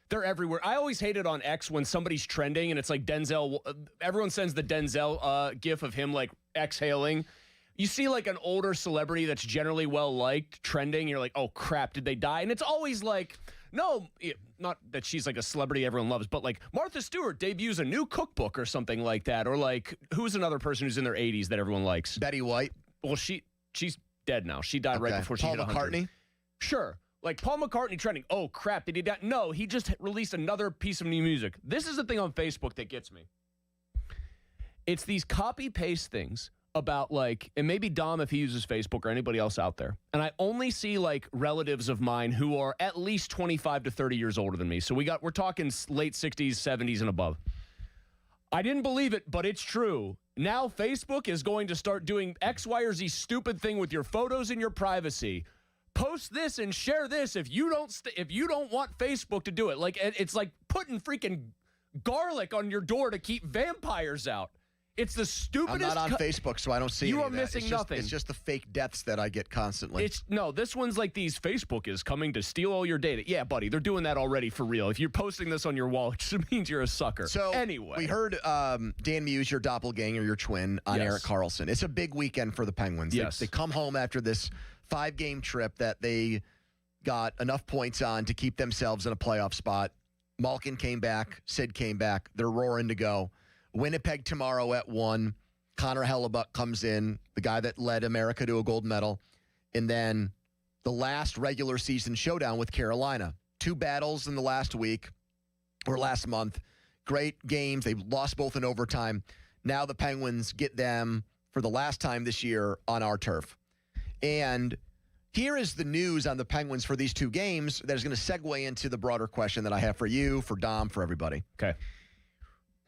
They're everywhere. I always hate it on X when somebody's trending and it's like Denzel. Everyone sends the Denzel gif of him like exhaling. You see like an older celebrity that's generally well-liked trending. You're like, oh, crap, did they die? And it's always like, no, not that she's like a celebrity everyone loves, but like Martha Stewart debuts a new cookbook or something like that. Or like, who's another person who's in their 80s that everyone likes? Betty White. Well, she's dead now. She died right before she hit 100. Paul McCartney? Sure. Like Paul McCartney trending. Oh, crap, did he die? No, he just released another piece of new music. This is the thing on Facebook that gets me. It's these copy-paste things about like, and maybe Dom if he uses Facebook or anybody else out there. And I only see like relatives of mine who are at least 25 to 30 years older than me. So we're talking late 60s, 70s and above. I didn't believe it, but it's true. Now Facebook is going to start doing X, Y, or Z stupid thing with your photos and your privacy. Post this and share this if you don't want Facebook to do it. Like it's like putting freaking garlic on your door to keep vampires out. It's the stupidest. I'm not on Facebook, so I don't see You any are of that. missing nothing. It's just the fake deaths that I get constantly. This one's like these Facebook is coming to steal all your data. Yeah, buddy, they're doing that already for real. If you're posting this on your wall, it just means you're a sucker. So anyway, we heard Dan Muse, your doppelganger, your twin, on Yes. Eric Carlson. It's a big weekend for the Penguins. Yes. They come home after this 5-game trip that they got enough points on to keep themselves in a playoff spot. Malkin came back. Sid came back. They're roaring to go. Winnipeg tomorrow at 1. Connor Hellebuck comes in, the guy that led America to a gold medal. And then the last regular season showdown with Carolina. 2 battles in the last week or last month. Great games. They lost both in overtime. Now the Penguins get them for the last time this year on our turf. And here is the news on the Penguins for these 2 games that is going to segue into the broader question that I have for you, for Dom, for everybody. Okay.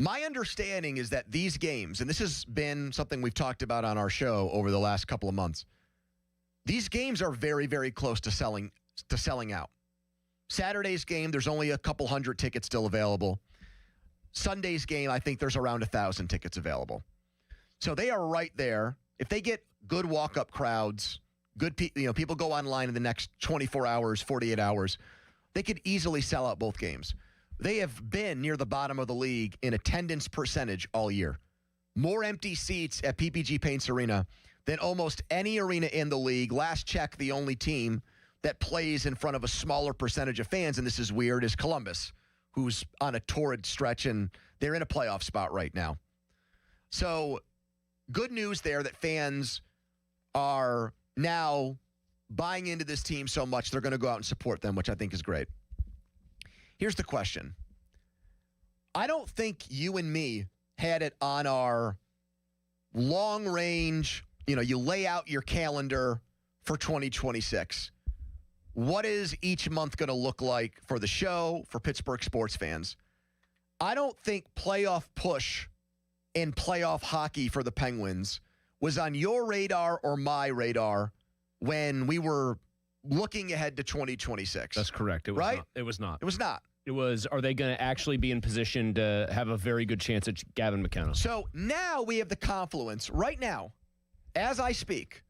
My understanding is that these games, and this has been something we've talked about on our show over the last couple of months, these games are very, very close to selling out. Saturday's game, there's only a couple hundred tickets still available. Sunday's game, I think there's around 1,000 tickets available. So they are right there. If they get good walk-up crowds, people go online in the next 24 hours, 48 hours, they could easily sell out both games. They have been near the bottom of the league in attendance percentage all year. More empty seats at PPG Paints Arena than almost any arena in the league. Last check, the only team that plays in front of a smaller percentage of fans, and this is weird, is Columbus, who's on a torrid stretch, and they're in a playoff spot right now. So good news there that fans are now buying into this team so much they're going to go out and support them, which I think is great. Here's the question. I don't think you and me had it on our long range, you lay out your calendar for 2026. What is each month going to look like for the show, for Pittsburgh sports fans? I don't think playoff push and playoff hockey for the Penguins was on your radar or my radar when we were looking ahead to 2026. That's correct. It was right? Not. It was not. It was not. It was, are they going to actually be in position to have a very good chance at Gavin McKenna? So now we have the confluence, right now, as I speak,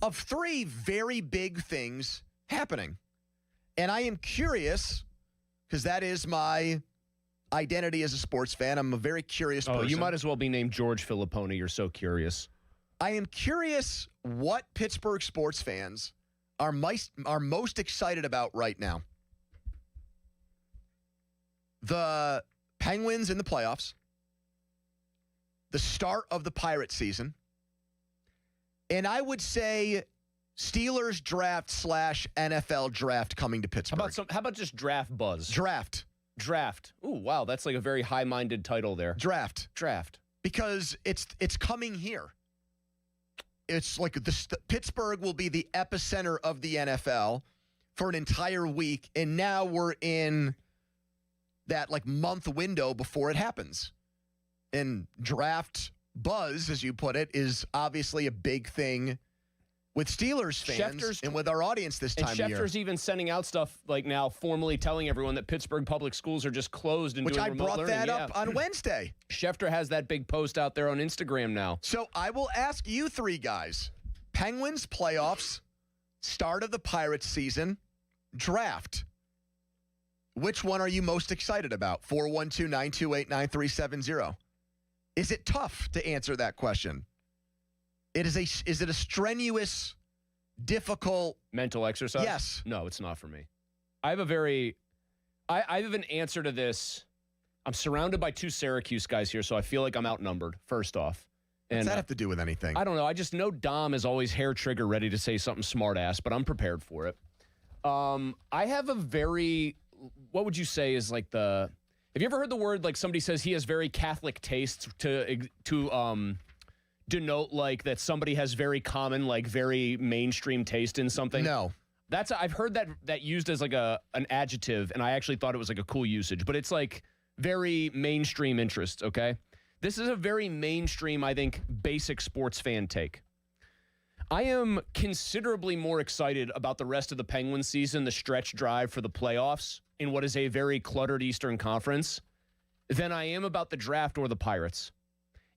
of 3 very big things happening. And I am curious, because that is my identity as a sports fan. I'm a very curious person. Oh, you might as well be named George Filipponi. You're so curious. I am curious what Pittsburgh sports fans are most excited about right now. The Penguins in the playoffs, the start of the Pirate season, and I would say Steelers draft / NFL draft coming to Pittsburgh. How about just draft buzz? Draft. Ooh, wow, that's like a very high-minded title there. Draft. Because it's coming here. It's like Pittsburgh will be the epicenter of the NFL for an entire week, and now we're in that month window before it happens. And draft buzz, as you put it, is obviously a big thing with Steelers fans and with our audience this time of year. And Schefter's even sending out stuff now, formally telling everyone that Pittsburgh public schools are just closed and which doing I remote brought learning. that up on Wednesday. Schefter has that big post out there on Instagram now. So I will ask you 3 guys. Penguins playoffs, start of the Pirates season, draft. Which one are you most excited about? 412-928-9370. Is it tough to answer that question? Is it a strenuous, difficult mental exercise? Yes. No, it's not for me. I have an answer to this. I'm surrounded by 2 Syracuse guys here, so I feel like I'm outnumbered, first off. What's that have to do with anything? I don't know. I just know Dom is always hair trigger ready to say something smart ass, but I'm prepared for it. I have a very, what would you say is have you ever heard the word somebody says he has very Catholic tastes to denote that somebody has very common, very mainstream taste in something? No. I've heard that used as an adjective, and I actually thought it was a cool usage, but it's very mainstream interest, okay? This is a very mainstream, I think, basic sports fan take. I am considerably more excited about the rest of the Penguins season, the stretch drive for the playoffs in what is a very cluttered Eastern Conference, than I am about the draft or the Pirates.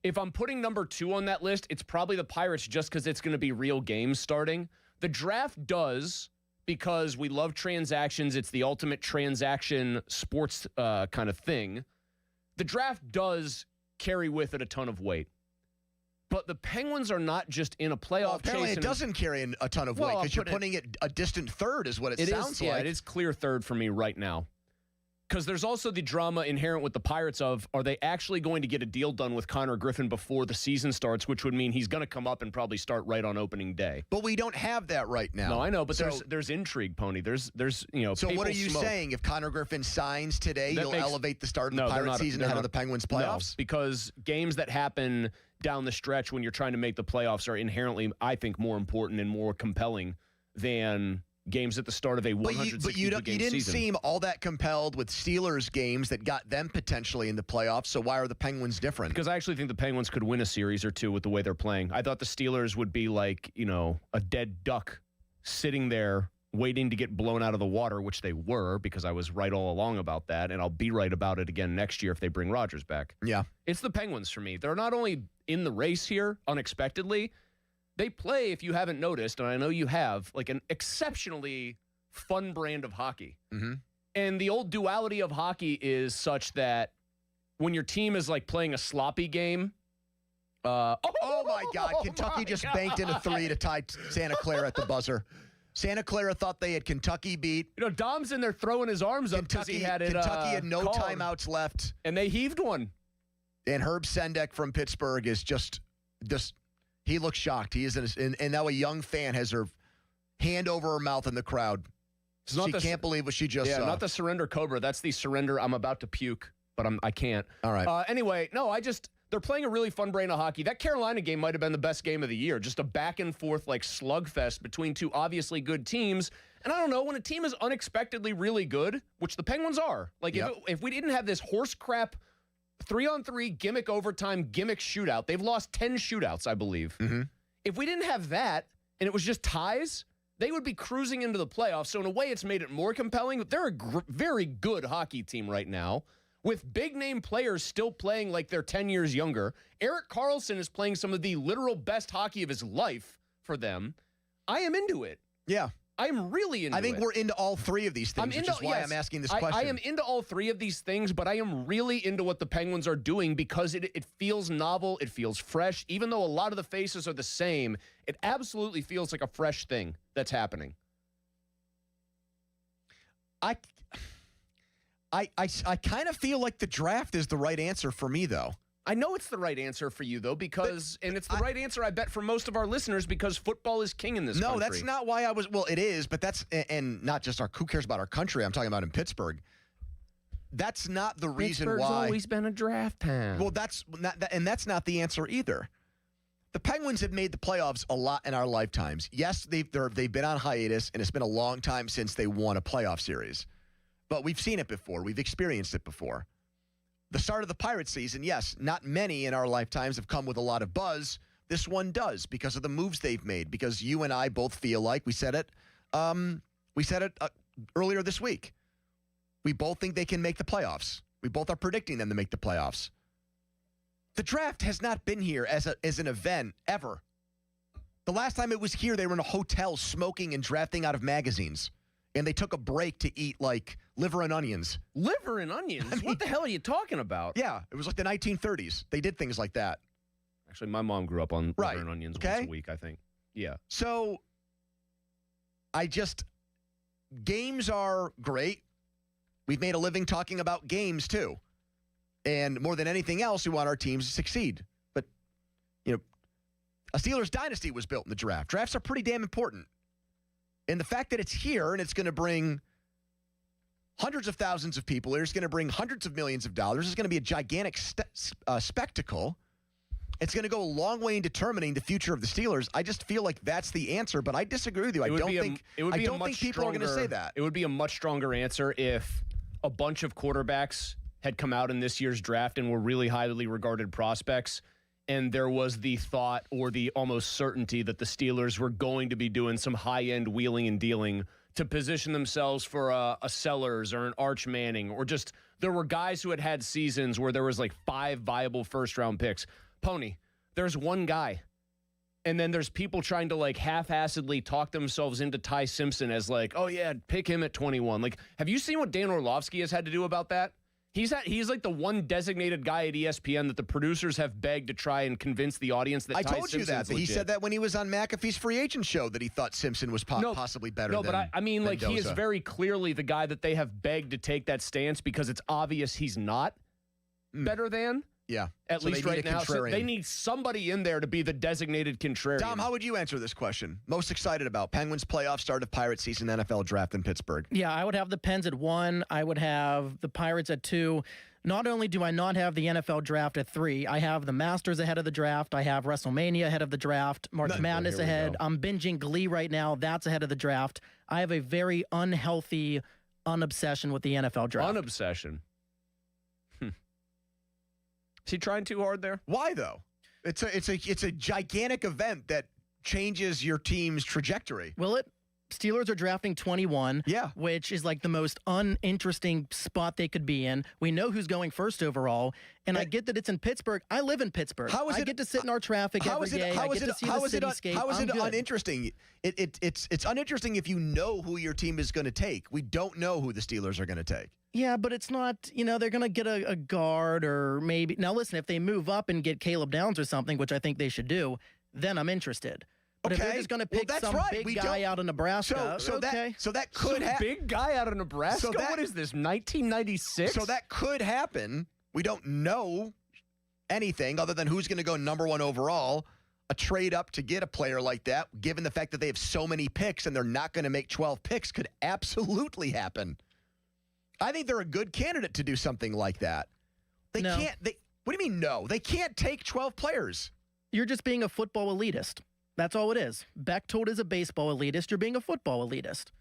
If I'm putting number 2 on that list, it's probably the Pirates just because it's going to be real games starting. The draft does, because we love transactions. It's the ultimate transaction sports kind of thing. The draft does carry with it a ton of weight. But the Penguins are not just in a playoff Well, apparently chase. it doesn't carry a ton of weight because you're putting it a distant third is what it sounds like. Yeah, it is clear third for me right now. Because there's also the drama inherent with the Pirates of, are they actually going to get a deal done with Connor Griffin before the season starts, which would mean he's going to come up and probably start right on opening day. But we don't have that right now. No, I know, but there's intrigue, Pony. There's So what are you saying? If Connor Griffin signs today, you'll elevate the start of the Pirates season ahead of the Penguins playoffs? No, because games that happen down the stretch when you're trying to make the playoffs are inherently, I think, more important and more compelling than games at the start of a 162 game season. You didn't seem all that compelled with Steelers games that got them potentially in the playoffs, so why are the Penguins different? Because I actually think the Penguins could win a series or two with the way they're playing. I thought the Steelers would be like, a dead duck sitting there waiting to get blown out of the water, which they were, because I was right all along about that, and I'll be right about it again next year if they bring Rodgers back. Yeah. It's the Penguins for me. They're not only in the race here unexpectedly, they play, if you haven't noticed, and I know you have, like an exceptionally fun brand of hockey. Mm-hmm. And the old duality of hockey is such that when your team is like playing a sloppy game. Oh my God. Kentucky just banked in a 3 to tie Santa Clara at the buzzer. Santa Clara thought they had Kentucky beat. Dom's in there throwing his arms up because he had it. Kentucky had no called. timeouts left. And they heaved one. And Herb Sendek from Pittsburgh is just he looks shocked. He is and now a young fan has her hand over her mouth in the crowd. She can't believe what she just saw. Yeah, not the surrender cobra. That's the surrender. I'm about to puke, but I can't. All right. Anyway, no, they're playing a really fun brand of hockey. That Carolina game might have been the best game of the year. Just a back and forth like slugfest between two obviously good teams. And I don't know, when a team is unexpectedly really good, which the Penguins are, like if we didn't have this horse crap 3-on-3 gimmick overtime gimmick shootout. They've lost 10 shootouts, I believe. Mm-hmm. If we didn't have that and it was just ties, they would be cruising into the playoffs. So in a way, it's made it more compelling. But they're a very good hockey team right now with big-name players still playing like they're 10 years younger. Erik Karlsson is playing some of the literal best hockey of his life for them. I am into it. Yeah. I'm really into it. I think we're into all three of these things, which is why I'm asking this question. I am into all three of these things, but I am really into what the Penguins are doing because it feels novel, it feels fresh. Even though a lot of the faces are the same, it absolutely feels like a fresh thing that's happening. I kind of feel like the draft is the right answer for me, though. I know it's the right answer for you, though, and it's the right answer, I bet, for most of our listeners, because football is king in this country. No, that's not why I was. Well, it is, but and not just who cares about our country? I'm talking about in Pittsburgh. That's not the reason why. Pittsburgh's always been a draft town. Well, that's not the answer either. The Penguins have made the playoffs a lot in our lifetimes. Yes, they've been on hiatus, and it's been a long time since they won a playoff series. But we've seen it before. We've experienced it before. The start of the Pirates season, yes, not many in our lifetimes have come with a lot of buzz. This one does because of the moves they've made, because you and I both feel like, we said it earlier this week. We both think they can make the playoffs. We both are predicting them to make the playoffs. The draft has not been here as an event ever. The last time it was here, they were in a hotel smoking and drafting out of magazines. And they took a break to eat, like, liver and onions. Liver and onions? I mean, what the hell are you talking about? Yeah, it was like the 1930s. They did things like that. Actually, my mom grew up on liver and onions once a week, I think. Yeah. So, games are great. We've made a living talking about games, too. And more than anything else, we want our teams to succeed. But, a Steelers dynasty was built in the draft. Drafts are pretty damn important. And the fact that it's here and it's going to bring hundreds of thousands of people, it's going to bring hundreds of millions of dollars, it's going to be a gigantic spectacle. It's going to go a long way in determining the future of the Steelers. I just feel like that's the answer, but I disagree with you. I don't think people are going to say that. It would be a much stronger answer if a bunch of quarterbacks had come out in this year's draft and were really highly regarded prospects, and there was the thought or the almost certainty that the Steelers were going to be doing some high-end wheeling and dealing to position themselves for a Sellers or an Arch Manning, or just there were guys who had seasons where there was like 5 viable first-round picks. Pony. There's one guy. And then there's people trying to like half-assedly talk themselves into Ty Simpson as like, oh yeah, pick him at 21. Like, have you seen what Dan Orlovsky has had to do about that? He's like the one designated guy at ESPN that the producers have begged to try and convince the audience that I Ty told you Simpson's that. He legit. said that when he was on McAfee's free agent show that he thought Simpson was possibly better than but I mean, like, he is Mendoza. very clearly the guy that they have begged to take that stance because it's obvious he's not better than. Yeah. At So least they need right a now. So contrarian. they need somebody in there to be the designated contrarian. Dom, how would you answer this question? Most excited about Penguins playoff start of Pirates season, NFL draft in Pittsburgh. Yeah, I would have the Pens at 1. I would have the Pirates at 2. Not only do I not have the NFL draft at 3, I have the Masters ahead of the draft. I have WrestleMania ahead of the draft. March Madness ahead. I'm binging Glee right now. That's ahead of the draft. I have a very unhealthy unobsession with the NFL draft. Unobsession. Is he trying too hard there? Why though? It's a gigantic event that changes your team's trajectory. Will it? Steelers are drafting 21, which is like the most uninteresting spot they could be in. We know who's going first overall, and I get that it's in Pittsburgh. I live in Pittsburgh. I get to sit in our traffic every day. I get to see the cityscape. How is I'm it good. uninteresting? It's uninteresting if you know who your team is going to take. We don't know who the Steelers are going to take. Yeah, but it's not, they're going to get a guard or maybe. Now, listen, if they move up and get Caleb Downs or something, which I think they should do, then I'm interested. But if they're just going to pick some big guy out of Nebraska, that could happen. Big guy out of Nebraska? What is this, 1996? So that could happen. We don't know anything other than who's going to go number 1 overall. A trade up to get a player like that, given the fact that they have so many picks and they're not going to make 12 picks, could absolutely happen. I think they're a good candidate to do something like that. They can't. What do you mean no? They can't take 12 players. You're just being a football elitist. That's all it is. Bechtold is a baseball elitist. You're being a football elitist.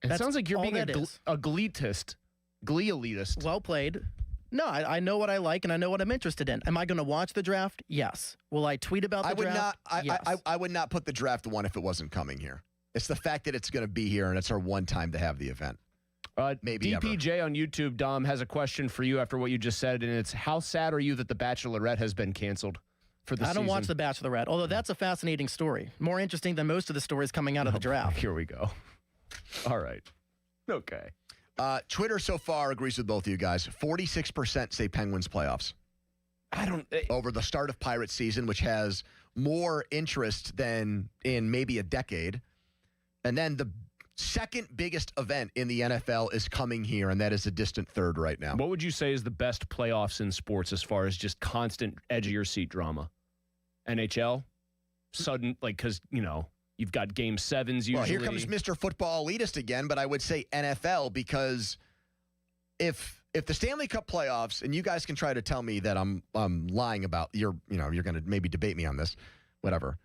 It sounds like you're being a gleetist. Glee elitist. Well played. No, I know what I like and I know what I'm interested in. Am I going to watch the draft? Yes. Will I tweet about the draft? I would not put the draft 1 if it wasn't coming here. It's the fact that it's going to be here and it's our one time to have the event. Maybe DPJ ever. on YouTube, Dom, has a question for you after what you just said, and it's, how sad are you that The Bachelorette has been canceled for the season? I don't watch The Bachelorette, although that's a fascinating story. More interesting than most of the stories coming out of the draft. Here we go. All right. Okay. Twitter so far agrees with both of you guys. 46% say Penguins playoffs. Over the start of Pirates season, which has more interest than in maybe a decade. And then the second biggest event in the NFL is coming here, and that is a distant third right now. What would you say is the best playoffs in sports as far as just constant edge-of-your-seat drama? NHL? Sudden, because, you've got game 7s usually. Well, here comes Mr. Football Elitist again, but I would say NFL because if the Stanley Cup playoffs, and you guys can try to tell me that I'm lying about, you're going to maybe debate me on this, whatever.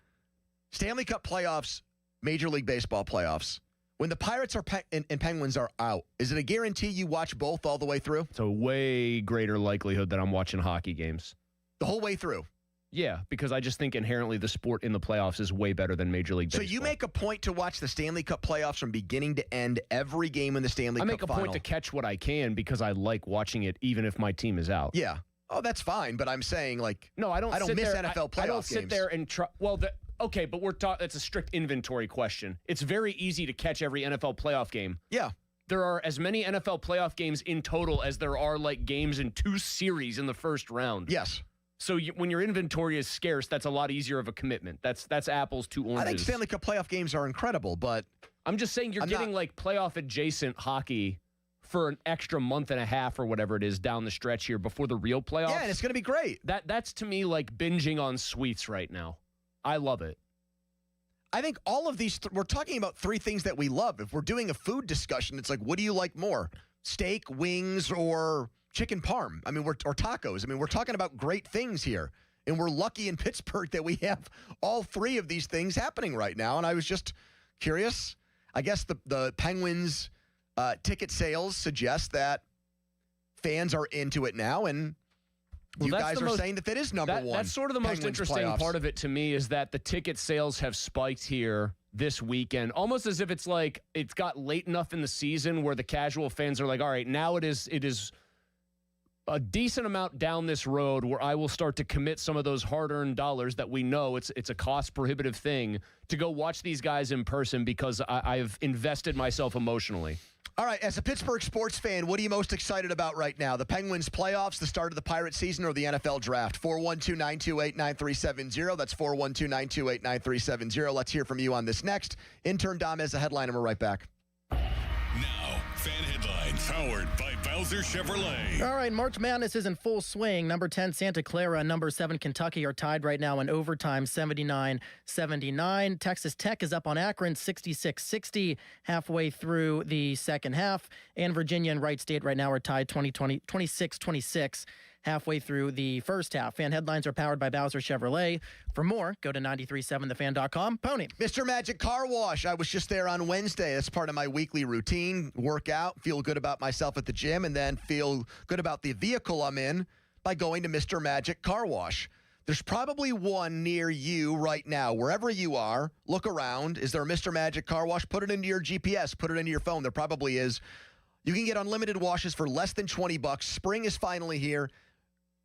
Stanley Cup playoffs, Major League Baseball playoffs, when the Pirates are and Penguins are out, is it a guarantee you watch both all the way through? It's a way greater likelihood that I'm watching hockey games. The whole way through? Yeah, because I just think inherently the sport in the playoffs is way better than Major League Baseball. So you make a point to watch the Stanley Cup playoffs from beginning to end, every game in the Stanley Cup I make a point to catch what I can because I like watching it even if my team is out. Yeah. Oh, that's fine, but I'm saying, no, I don't miss there, NFL playoff games. I don't sit there and try. Well, okay, but it's a strict inventory question. It's very easy to catch every NFL playoff game. Yeah. There are as many NFL playoff games in total as there are games in 2 series in the first round. Yes. So when your inventory is scarce, that's a lot easier of a commitment. That's apples to oranges. I think Stanley Cup playoff games are incredible, but I'm just saying you're getting playoff adjacent hockey for an extra month and a half or whatever it is down the stretch here before the real playoffs. Yeah, and it's going to be great. That's to me like binging on sweets right now. I love it. I think all of these, we're talking about 3 things that we love. If we're doing a food discussion, it's like, what do you like more? Steak, wings, or chicken parm? Or tacos. We're talking about great things here. And we're lucky in Pittsburgh that we have all 3 of these things happening right now. And I was just curious. I guess the Penguins ticket sales suggest that fans are into it now, and you guys are saying that is number 1. That's sort of the most interesting part of it to me is that the ticket sales have spiked here this weekend, almost as if it's like it's got late enough in the season where the casual fans are like, all right, now it is a decent amount down this road where I will start to commit some of those hard-earned dollars that we know it's a cost-prohibitive thing to go watch these guys in person because I've invested myself emotionally. All right, as a Pittsburgh sports fan, what are you most excited about right now? The Penguins playoffs, the start of the Pirates season, or the NFL draft? 412-928-9370. That's 412-928-9370. Let's hear from you on this next. Intern Dom has a headline, and we're right back. Now, fan headlines powered by Bowser Chevrolet. All right, March Madness is in full swing. Number 10, Santa Clara, and number 7, Kentucky are tied right now in overtime, 79-79. Texas Tech is up on Akron, 66-60, halfway through the second half. And Virginia and Wright State right now are tied 26-26, halfway through the first half. Fan headlines are powered by Bowser Chevrolet. For more, go to 937thefan.com. Pony. Mr. Magic Car Wash. I was just there on Wednesday. That's part of my weekly routine. Work out, feel good about myself at the gym, and then feel good about the vehicle I'm in by going to Mr. Magic Car Wash. There's probably one near you right now. Wherever you are, look around. Is there a Mr. Magic Car Wash? Put it into your GPS. Put it into your phone. There probably is. You can get unlimited washes for less than $20. Spring is finally here.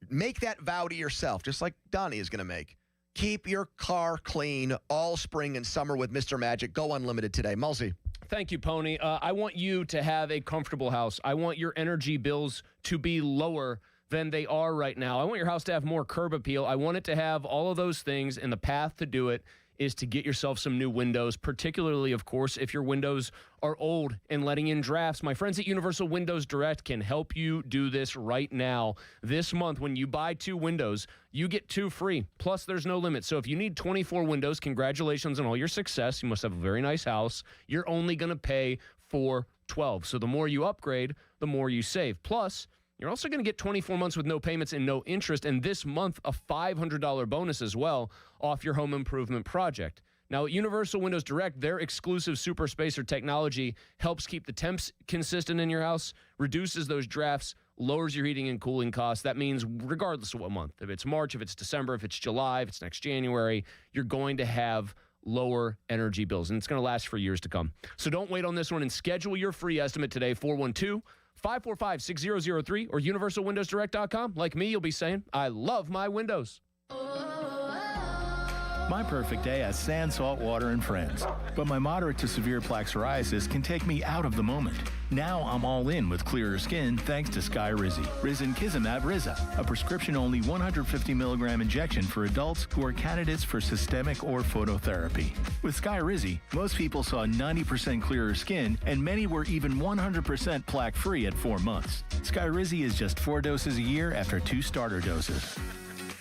Make that vow to yourself, just like Donnie is going to make. Keep your car clean all spring and summer with Mr. Magic. Go unlimited today. Mulsey. Thank you, Pony. I want you to have a comfortable house. I want your energy bills to be lower than they are right now. I want your house to have more curb appeal. I want it to have all of those things, and the path to do it is to get yourself some new windows, particularly, of course, if your windows are old and letting in drafts. My friends at Universal Windows Direct can help you do this right now. This month, when you buy 2 windows, you get 2 free. Plus, there's no limit. So if you need 24 windows, congratulations on all your success. You must have a very nice house. You're only going to pay for 12. So the more you upgrade, the more you save. Plus, you're also going to get 24 months with no payments and no interest, and this month a $500 bonus as well off your home improvement project. Now, at Universal Windows Direct, their exclusive super spacer technology helps keep the temps consistent in your house, reduces those drafts, lowers your heating and cooling costs. That means regardless of what month, if it's March, if it's December, if it's July, if it's next January, you're going to have lower energy bills, and it's going to last for years to come. So don't wait on this one and schedule your free estimate today, 412-545-6003 or universalwindowsdirect.com. Like me, you'll be saying, I love my windows. My perfect day has sand, salt, water, and friends. But my moderate to severe plaque psoriasis can take me out of the moment. Now I'm all in with clearer skin thanks to Skyrizi. Risankizumab Riza, a prescription-only 150 milligram injection for adults who are candidates for systemic or phototherapy. With Skyrizi, most people saw 90% clearer skin, and many were even 100% plaque-free at 4 months. Skyrizi is just 4 doses a year after 2 starter doses.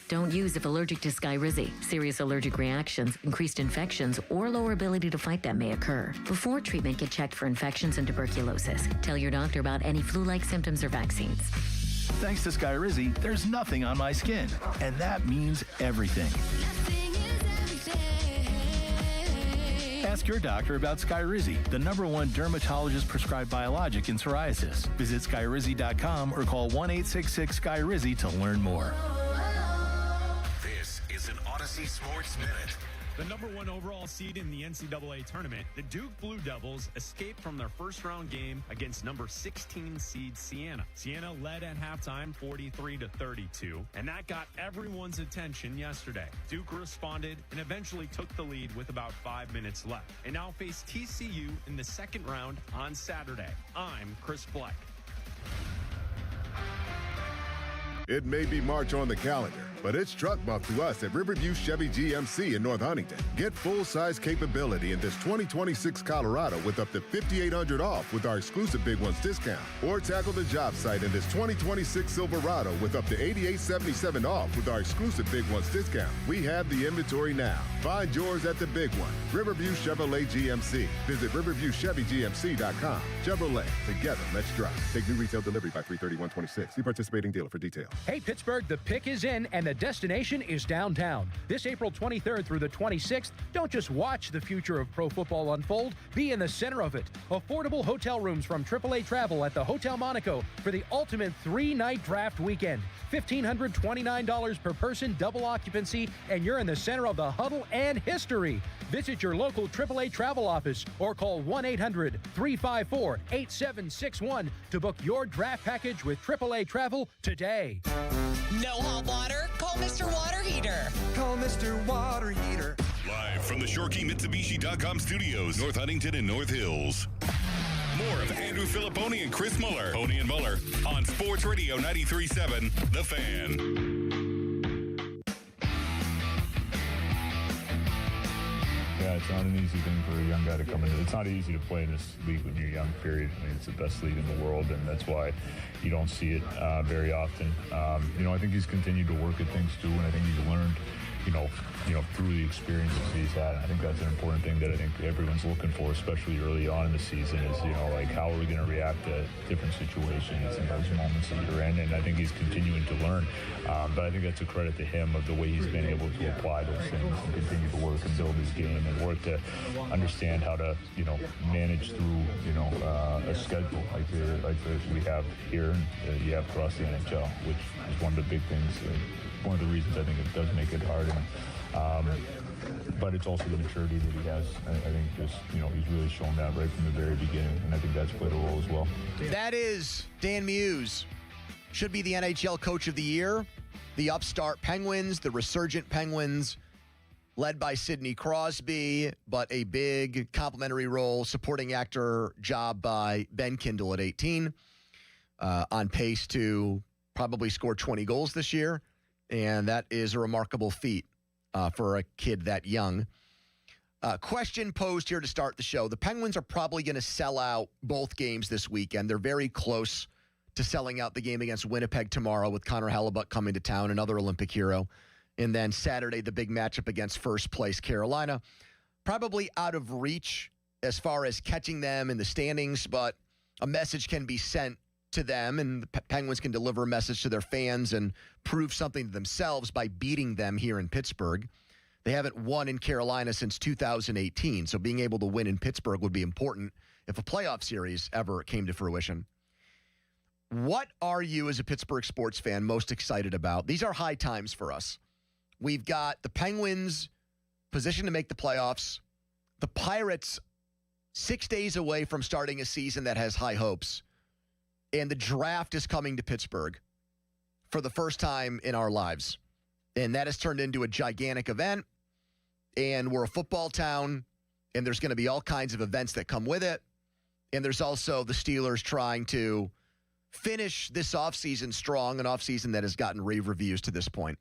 Don't use if allergic to Skyrizi. Serious allergic reactions, increased infections, or lower ability to fight them may occur. Before treatment, get checked for infections and tuberculosis. Tell your doctor about any flu-like symptoms or vaccines. Thanks to Skyrizi, there's nothing on my skin, and that means everything. Ask your doctor about Skyrizi, the #1 dermatologist-prescribed biologic in psoriasis. Visit Skyrizi.com or call 1-866-SKYRIZI to learn more. This is an Odyssey Sports Minute. The #1 overall seed in the NCAA tournament, the Duke Blue Devils escaped from their first-round game against number 16 seed Siena. Siena led at halftime 43-32, and that got everyone's attention yesterday. Duke responded and eventually took the lead with about 5 minutes left, and now face TCU in the second round on Saturday. I'm Chris Fleck. It may be March on the calendar, but it's truck month to us at Riverview Chevy GMC in North Huntington. Get full-size capability in this 2026 Colorado with up to $5,800 off with our exclusive Big Ones discount. Or tackle the job site in this 2026 Silverado with up to $8,877 off with our exclusive Big Ones discount. We have the inventory now. Find yours at the Big One, Riverview Chevrolet GMC. Visit riverviewchevygmc.com. Chevrolet, together, let's drive. Take new retail delivery by 3/31/26. See participating dealer for details. Hey, Pittsburgh, the pick is in, and the the destination is downtown. This April 23rd through the 26th, don't just watch the future of pro football unfold, be in the center of it. Affordable hotel rooms from AAA Travel at the Hotel Monaco for the ultimate 3-night draft weekend. $1,529 per person, double occupancy, and you're in the center of the huddle and history. Visit your local AAA Travel office or call 1-800-354-8761 to book your draft package with AAA Travel today. No hot water? Call Mr. Water Heater. Call Mr. Water Heater. Live from the ShoreKeyMitsubishi.com studios, North Huntington and North Hills. More of Andrew Filipponi and Chris Muller, Pony and Muller, on Sports Radio 93.7, The Fan. Yeah, it's not an easy thing for a young guy to come into. It's not easy to play in this league when you're young, period. I mean, it's the best league in the world, and that's why you don't see it very often. I think he's continued to work at things, too, and I think he's learned, through the experiences he's had. And I think that's an important thing that I think everyone's looking for, especially early on in the season, is, how are we going to react to different situations and those moments that you're in. And I think he's continuing to learn. But I think that's a credit to him of the way he's been able to apply those things and continue to work and build his game and work to understand how to, manage through, a schedule like we have here and you have across the NHL, which is one of the big things. One of the reasons I think it does make it hard. But it's also the maturity that he has. I think he's really shown that right from the very beginning, and I think that's played a role as well. That is Dan Muse. Should be the NHL Coach of the Year. The upstart Penguins, the resurgent Penguins, led by Sidney Crosby, but a big complimentary role, supporting actor job by Ben Kindle at 18. On pace to probably score 20 goals this year. And that is a remarkable feat for a kid that young. Question posed here to start the show. The Penguins are probably going to sell out both games this weekend. They're very close to selling out the game against Winnipeg tomorrow with Connor Hellebuyck coming to town, another Olympic hero. And then Saturday, the big matchup against first place Carolina. Probably out of reach as far as catching them in the standings, but a message can be sent to them, and the Penguins can deliver a message to their fans and prove something to themselves by beating them here in Pittsburgh. They haven't won in Carolina since 2018, so being able to win in Pittsburgh would be important if a playoff series ever came to fruition. What are you, as a Pittsburgh sports fan, most excited about? These are high times for us. We've got the Penguins positioned to make the playoffs, the Pirates 6 days away from starting a season that has high hopes, and the draft is coming to Pittsburgh for the first time in our lives. And that has turned into a gigantic event. And we're a football town. And there's going to be all kinds of events that come with it. And there's also the Steelers trying to finish this offseason strong, an offseason that has gotten rave reviews to this point.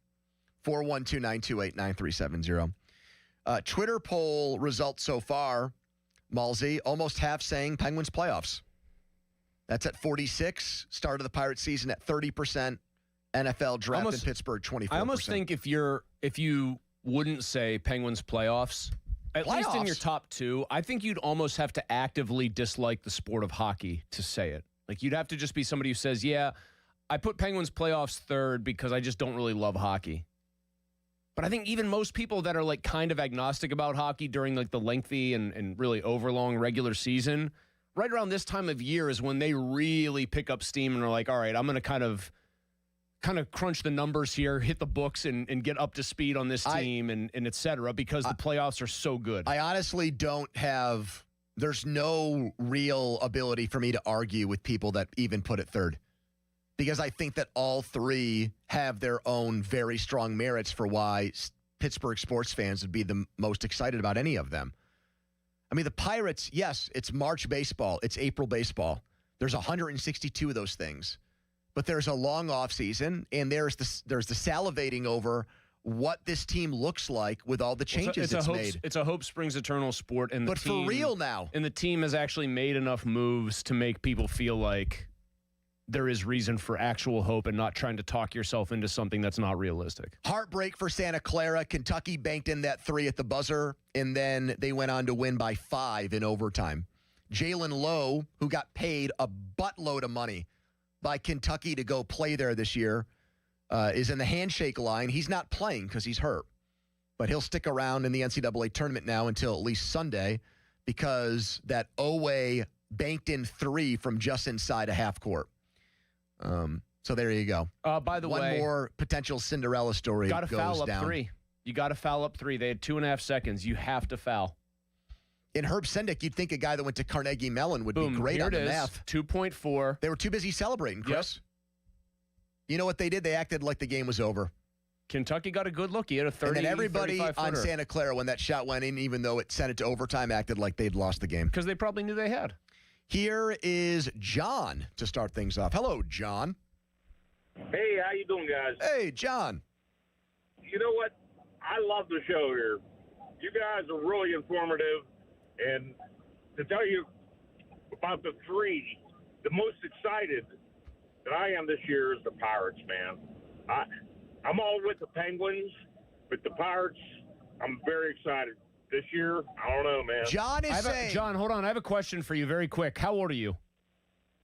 412-928-9370. Twitter poll results so far, Malzy, almost half saying Penguins playoffs. That's at 46. Start of the Pirates season at 30%. NFL draft in Pittsburgh, 24%. I almost think if you wouldn't say Penguins playoffs, at least in your top two, I think you'd almost have to actively dislike the sport of hockey to say it. Like, you'd have to just be somebody who says, yeah, I put Penguins playoffs third because I just don't really love hockey. But I think even most people that are like kind of agnostic about hockey during like the lengthy and really overlong regular season, right around this time of year is when they really pick up steam and are like, all right, I'm going to kind of crunch the numbers here, hit the books, and get up to speed on this team and et cetera, because the playoffs are so good. I honestly don't have – there's no real ability for me to argue with people that even put it third, because I think that all three have their own very strong merits for why Pittsburgh sports fans would be the most excited about any of them. I mean, the Pirates, yes, it's March baseball. It's April baseball. There's 162 of those things. But there's a long offseason, and there's the salivating over what this team looks like with all the changes it's made. It's a hope springs eternal sport. And but for real now. And the team has actually made enough moves to make people feel like there is reason for actual hope and not trying to talk yourself into something that's not realistic. Heartbreak for Santa Clara. Kentucky banked in that 3 at the buzzer, and then they went on to win by 5 in overtime. Jalen Lowe, who got paid a buttload of money by Kentucky to go play there this year, is in the handshake line. He's not playing because he's hurt, but he'll stick around in the NCAA tournament now until at least Sunday because that Owe banked in 3 from just inside a half court. So there you go. By the way, one more potential Cinderella story goes down. Got to foul up 3. You got to foul up 3. They had 2.5 seconds. You have to foul. In Herb Sendick, you'd think a guy that went to Carnegie Mellon would be great on the math. 2.4. They were too busy celebrating, Chris. Yep. You know what they did? They acted like the game was over. Kentucky got a good look. He had a 30. And then everybody on Santa Clara, when that shot went in, even though it sent it to overtime, acted like they'd lost the game. Because they probably knew they had. Here is John to start things off. Hello, John. Hey, how you doing, guys? Hey, John. You know what? I love the show here. You guys are really informative. And to tell you about the 3, the most excited that I am this year is the Pirates, man. I'm all with the Penguins, but the Pirates, I'm very excited. This year, I don't know, man. John is saying... John, hold on. I have a question for you very quick. How old are you?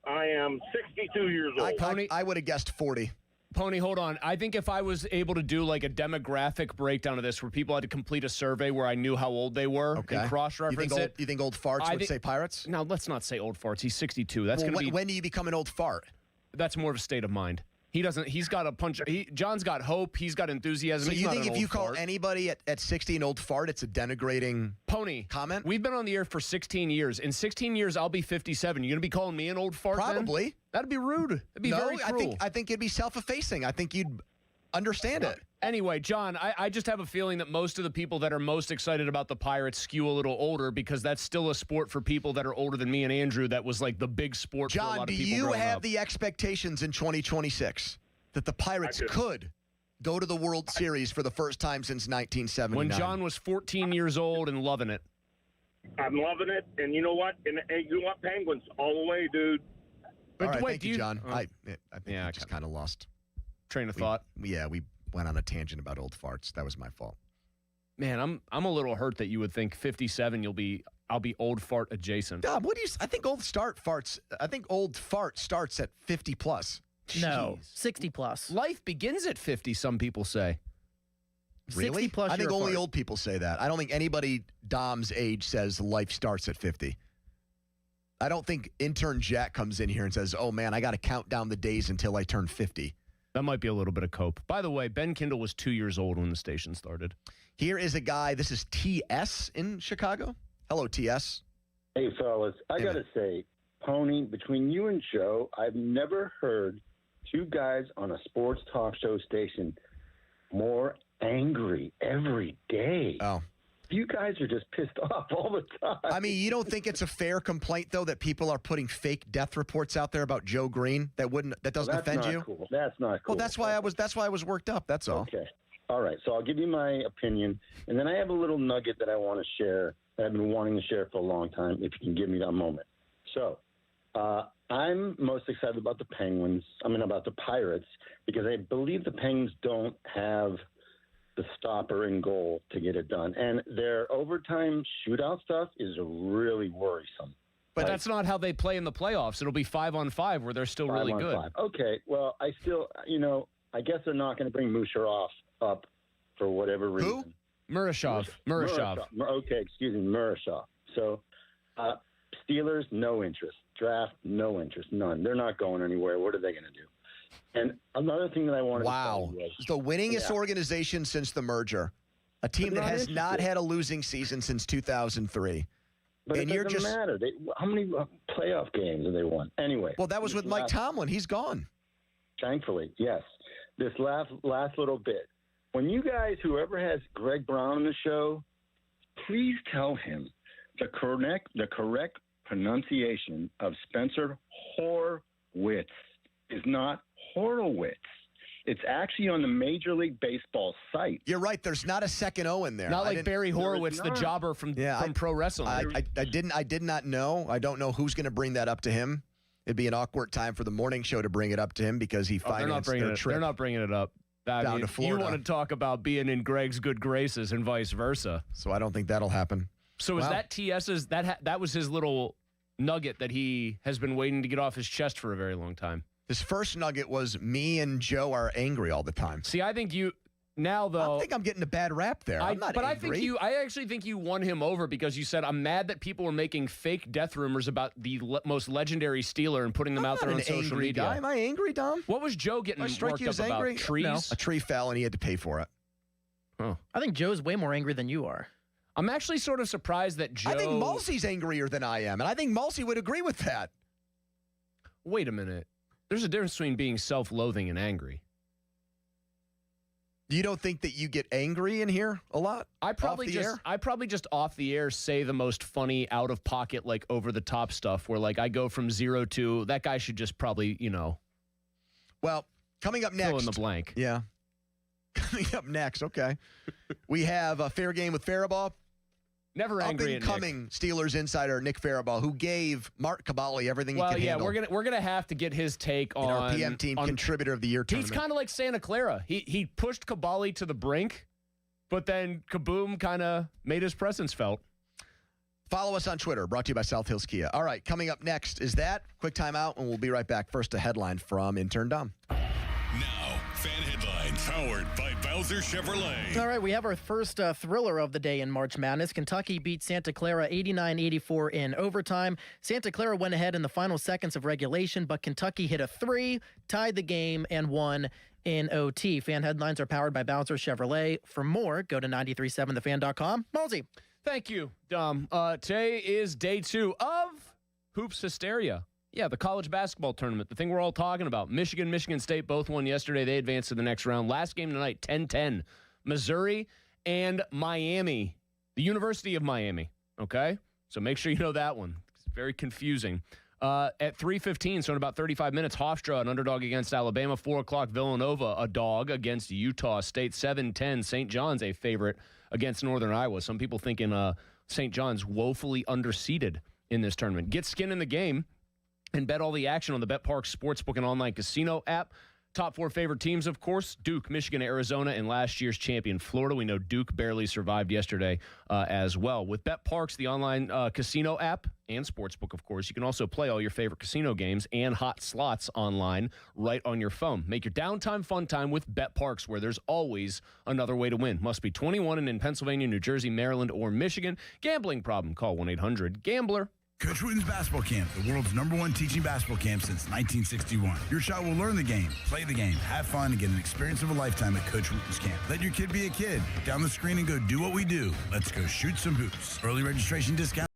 I am 62 years old. I would have guessed 40. Pony, hold on. I think if I was able to do like a demographic breakdown of this where people had to complete a survey where I knew how old they were and cross-reference it. You think old farts would say Pirates? No, let's not say old farts. He's 62. That's going to be... When do you become an old fart? That's more of a state of mind. He's got a punch. John's got hope. He's got enthusiasm. So you think if you call anybody at 60 an old fart, it's a denigrating comment? We've been on the air for 16 years. In 16 years, I'll be 57. You going to be calling me an old fart? Probably. Then? That'd be rude. That'd be very cruel. I think it'd be self-effacing. I think you'd understand it. Anyway, John, I just have a feeling that most of the people that are most excited about the Pirates skew a little older because that's still a sport for people that are older than me and Andrew. That was like the big sport for a lot of people. John, do you have the expectations in 2026 that the Pirates could go to the World Series for the first time since 1979? When John was 14 years old and loving it. I'm loving it, and you know what? And you want Penguins all the way, dude. But all right, thank you, John. I think I just kind of lost train of thought. Yeah, we went on a tangent about old farts. That was my fault. Man, I'm a little hurt that you would think 57 I'll be old fart adjacent. What do you? I think old fart starts at 50 plus. No, 60 plus. Life begins at 50. Some people say. Really? 60 plus. I think only old people say that. I don't think anybody Dom's age says life starts at 50. I don't think intern Jack comes in here and says, "Oh man, I got to count down the days until I turn 50." That might be a little bit of cope. By the way, Ben Kindle was 2 years old when the station started. Here is a guy. This is TS in Chicago. Hello, TS. Hey, fellas. I got to say, Pony, between you and Joe, I've never heard two guys on a sports talk show station more angry every day. Oh. You guys are just pissed off all the time. I mean, you don't think it's a fair complaint, though, that people are putting fake death reports out there about Joe Green? That doesn't offend you? Cool. That's not cool. Well, that's why I was worked up. That's all. Okay. All right. So I'll give you my opinion, and then I have a little nugget that I want to share that I've been wanting to share for a long time, if you can give me that moment. So I'm most excited about the Pirates, because I believe the Penguins don't have the stopper in goal to get it done. And their overtime shootout stuff is really worrisome. But that's not how they play in the playoffs. It'll be 5-on-5 where they're still really good. 5. Okay, well, I still, I guess they're not going to bring Musharraf up for whatever reason. Who? Murashov. Okay, excuse me, Murashov. So, Steelers, no interest. Draft, no interest, none. They're not going anywhere. What are they going to do? And another thing that I wanted to tell you was... the winningest organization since the merger. A team that has not had a losing season since 2003. But it doesn't matter. How many playoff games have they won? Anyway. Well, that was with Mike Tomlin. He's gone. Thankfully, yes. This last little bit. When you guys, whoever has Greg Brown on the show, please tell him the correct pronunciation of Spencer Horwitz is not Horowitz. It's actually on the Major League Baseball site. You're right. There's not a second O in there. Not like Barry Horowitz, the jobber from Pro Wrestling. I did not know. I don't know who's going to bring that up to him. It'd be an awkward time for the morning show to bring it up to him because he financed their trip. They're not bringing it up. Down to Florida. You want to talk about being in Greg's good graces and vice versa. So I don't think that'll happen. So is that TS's, that was his little nugget that he has been waiting to get off his chest for a very long time? His first nugget was me and Joe are angry all the time. See, I think you now though. I think I'm getting a bad rap there. I'm not angry. I actually think you won him over because you said I'm mad that people were making fake death rumors about the most legendary Steeler and putting them out there on social media. Guy. Am I angry, Dom? What was Joe getting worked up about? Angry? Trees? No. A tree fell and he had to pay for it. Oh. I think Joe's way more angry than you are. I'm actually sort of surprised that Joe. I think Mulsey's angrier than I am, and I think Mulsey would agree with that. Wait a minute. There's a difference between being self-loathing and angry. You don't think that you get angry in here a lot? I probably just off the air say the most funny, out of pocket, like over the top stuff where like I go from 0 to that guy should just probably, Well, coming up next. Fill in the blank. Yeah. Coming up next, okay. We have a fair game with Faribault. Never angry at Nick. Up-and-coming Steelers insider Nick Faribault, who gave Mark Caballi everything he could handle. we're gonna have to get his take on our PM team contributor of the year tournament. He's kind of like Santa Clara. He pushed Caballi to the brink, but then Kaboom kind of made his presence felt. Follow us on Twitter, brought to you by South Hills Kia. All right, coming up next is that. Quick timeout, and we'll be right back. First, a headline from intern Dom. Now, fan headlines powered by Bowser Chevrolet. All right, we have our first thriller of the day in March Madness. Kentucky beat Santa Clara 89-84 in overtime. Santa Clara went ahead in the final seconds of regulation, but Kentucky hit a three, tied the game, and won in OT. Fan headlines are powered by Bowser Chevrolet. For more, go to 937thefan.com. Malsey. Thank you, Dom. Today is day 2 of Hoops Hysteria. Yeah, the college basketball tournament, the thing we're all talking about. Michigan, Michigan State both won yesterday. They advanced to the next round. Last game tonight, 10-10. Missouri and Miami, the University of Miami, okay? So make sure you know that one. It's very confusing. At 3:15, so in about 35 minutes, Hofstra, an underdog against Alabama. 4 o'clock, Villanova, a dog against Utah State. 7:10, St. John's, a favorite against Northern Iowa. Some people thinking St. John's woefully underseeded in this tournament. Get skin in the game and bet all the action on the BetParx Sportsbook and online casino app. Top 4 favorite teams, of course, Duke, Michigan, Arizona, and last year's champion, Florida. We know Duke barely survived yesterday as well. With BetParx, the online casino app, and Sportsbook, of course, you can also play all your favorite casino games and hot slots online right on your phone. Make your downtime fun time with BetParx, where there's always another way to win. Must be 21 and in Pennsylvania, New Jersey, Maryland, or Michigan. Gambling problem? Call 1-800-GAMBLER. Coach Wooten's Basketball Camp, the world's #1 teaching basketball camp since 1961. Your child will learn the game, play the game, have fun, and get an experience of a lifetime at Coach Wooten's Camp. Let your kid be a kid. Down the screen and go do what we do. Let's go shoot some hoops. Early registration discount.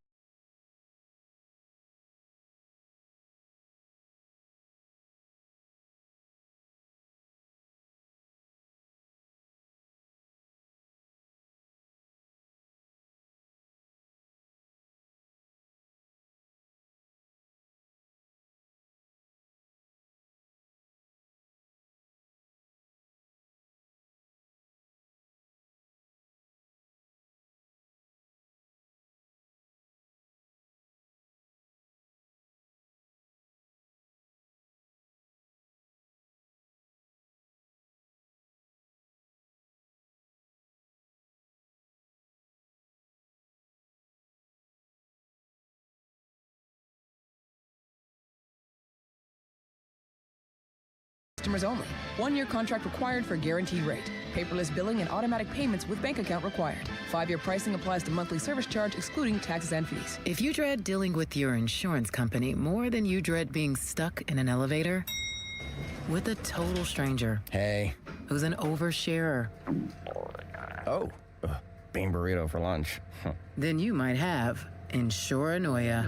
Customers only. 1-year contract required for guaranteed rate. Paperless billing and automatic payments with bank account required. 5-year pricing applies to monthly service charge, excluding taxes and fees. If you dread dealing with your insurance company more than you dread being stuck in an elevator with a total stranger. Hey. Who's an oversharer. Oh, bean burrito for lunch. Then you might have Insuranoia.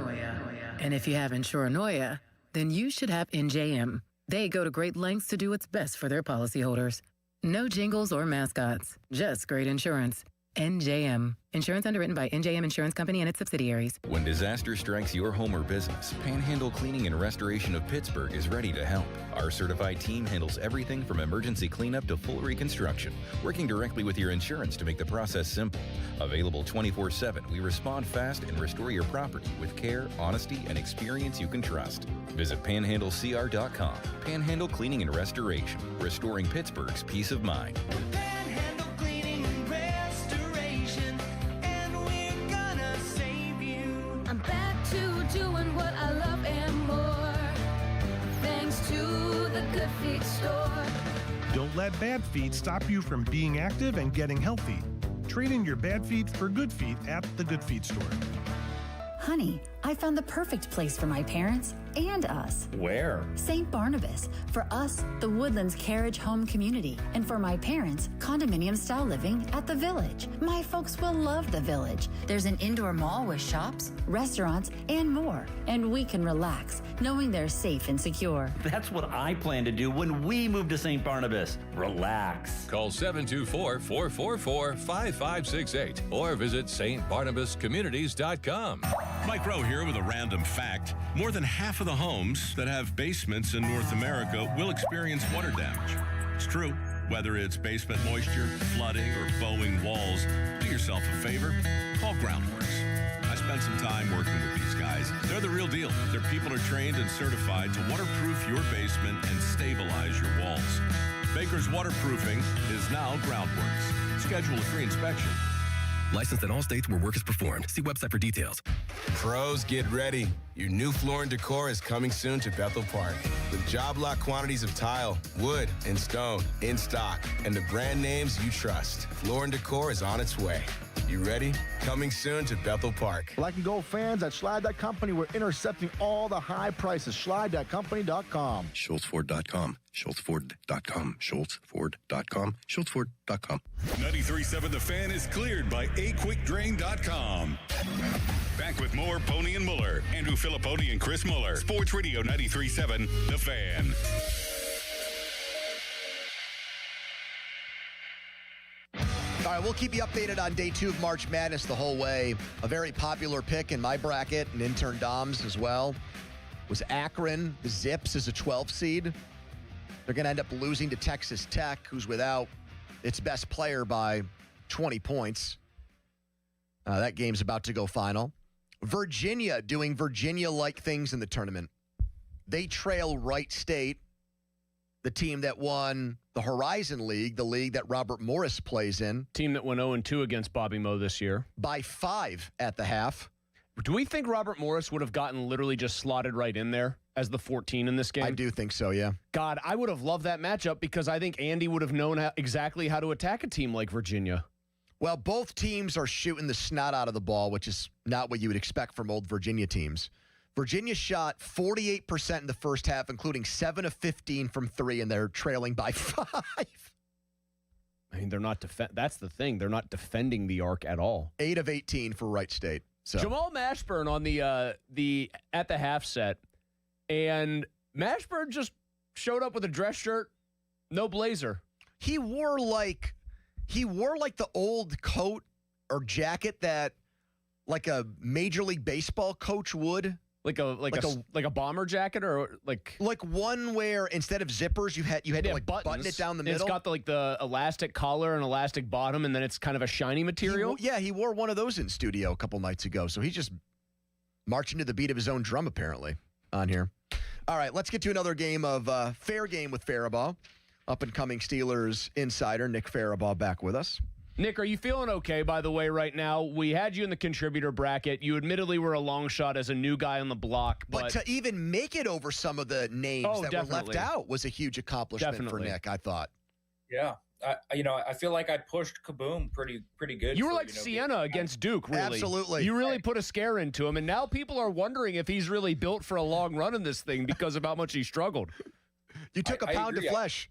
And if you have Insuranoia, then you should have NJM. They go to great lengths to do what's best for their policyholders. No jingles or mascots, just great insurance. NJM. Insurance underwritten by NJM Insurance Company and its subsidiaries. When disaster strikes your home or business, Panhandle Cleaning and Restoration of Pittsburgh is ready to help. Our certified team handles everything from emergency cleanup to full reconstruction, working directly with your insurance to make the process simple. Available 24/7, we respond fast and restore your property with care, honesty, and experience you can trust. Visit panhandlecr.com. Panhandle Cleaning and Restoration, restoring Pittsburgh's peace of mind. I'm back to doing what I love and more. Thanks to Feet store. Don't let bad feet stop you from being active and getting healthy. Trade in your bad feet for good feet at the Good Feet store. Honey, I found the perfect place for my parents and us. Where? St. Barnabas. For us, the Woodlands Carriage Home Community. And for my parents, condominium-style living at the Village. My folks will love the Village. There's an indoor mall with shops, restaurants, and more. And we can relax, knowing they're safe and secure. That's what I plan to do when we move to St. Barnabas. Relax. Call 724-444-5568 or visit stbarnabascommunities.com. Mike Rowe here with a random fact. More than half of the homes that have basements in North America will experience water damage. It's true. Whether it's basement moisture, flooding, or bowing walls, do yourself a favor. Call Groundworks. I spent some time working with these guys. They're the real deal. Their people are trained and certified to waterproof your basement and stabilize your walls. Baker's Waterproofing is now Groundworks. Schedule a free inspection. Licensed in all states where work is performed. See website for details. Pros, get ready. Your new floor and decor is coming soon to Bethel Park. With job lot quantities of tile, wood, and stone in stock, and the brand names you trust. Floor and decor is on its way. You ready? Coming soon to Bethel Park. Black and Gold fans at Schley.company, we're intercepting all the high prices. Schley.company.com. SchultzFord.com. SchultzFord.com. SchultzFord.com. SchultzFord.com. 93.7 The Fan is cleared by aquickdrain.com. Back with more Pony and Muller. Andrew Filipponi and Chris Muller. Sports Radio 93.7 The Fan. All right, we'll keep you updated on day 2 of March Madness the whole way. A very popular pick in my bracket, and intern Dom's as well, was Akron. The Zips is a 12 seed. They're going to end up losing to Texas Tech, who's without its best player by 20 points. That game's about to go final. Virginia doing Virginia-like things in the tournament. They trail Wright State, the team that won the Horizon League, the league that Robert Morris plays in. Team that went 0-2 against Bobby Moe this year. By 5 at the half. Do we think Robert Morris would have gotten literally just slotted right in there as the 14 in this game? I do think so, yeah. God, I would have loved that matchup because I think Andy would have known exactly how to attack a team like Virginia. Well, both teams are shooting the snot out of the ball, which is not what you would expect from old Virginia teams. Virginia shot 48% in the first half, including 7 of 15 from 3, and they're trailing by 5. I mean, they're not that's the thing. They're not defending the arc at all. 8 of 18 for Wright State. So. Jamal Mashburn on the at the half set, and Mashburn just showed up with a dress shirt, no blazer. He wore like the old coat or jacket that like a Major League Baseball coach would. Like a bomber jacket, or like one where instead of zippers you had to like button it down the middle. It's got the elastic collar and elastic bottom, and then it's kind of a shiny material. He wore one of those in studio a couple nights ago. So he's just marching to the beat of his own drum apparently on here. All right, let's get to another game of Fair Game with Faribault. Up and coming Steelers insider Nick Faribault back with us. Nick, are you feeling okay, by the way, right now? We had you in the contributor bracket. You admittedly were a long shot as a new guy on the block. But to even make it over some of the names that were left out was a huge accomplishment for Nick, I thought. Yeah. I feel like I pushed Kaboom pretty good. You were like Sienna against Duke, really. Absolutely. You really put a scare into him, and now people are wondering if he's really built for a long run in this thing because of how much he struggled. You took a pound of flesh.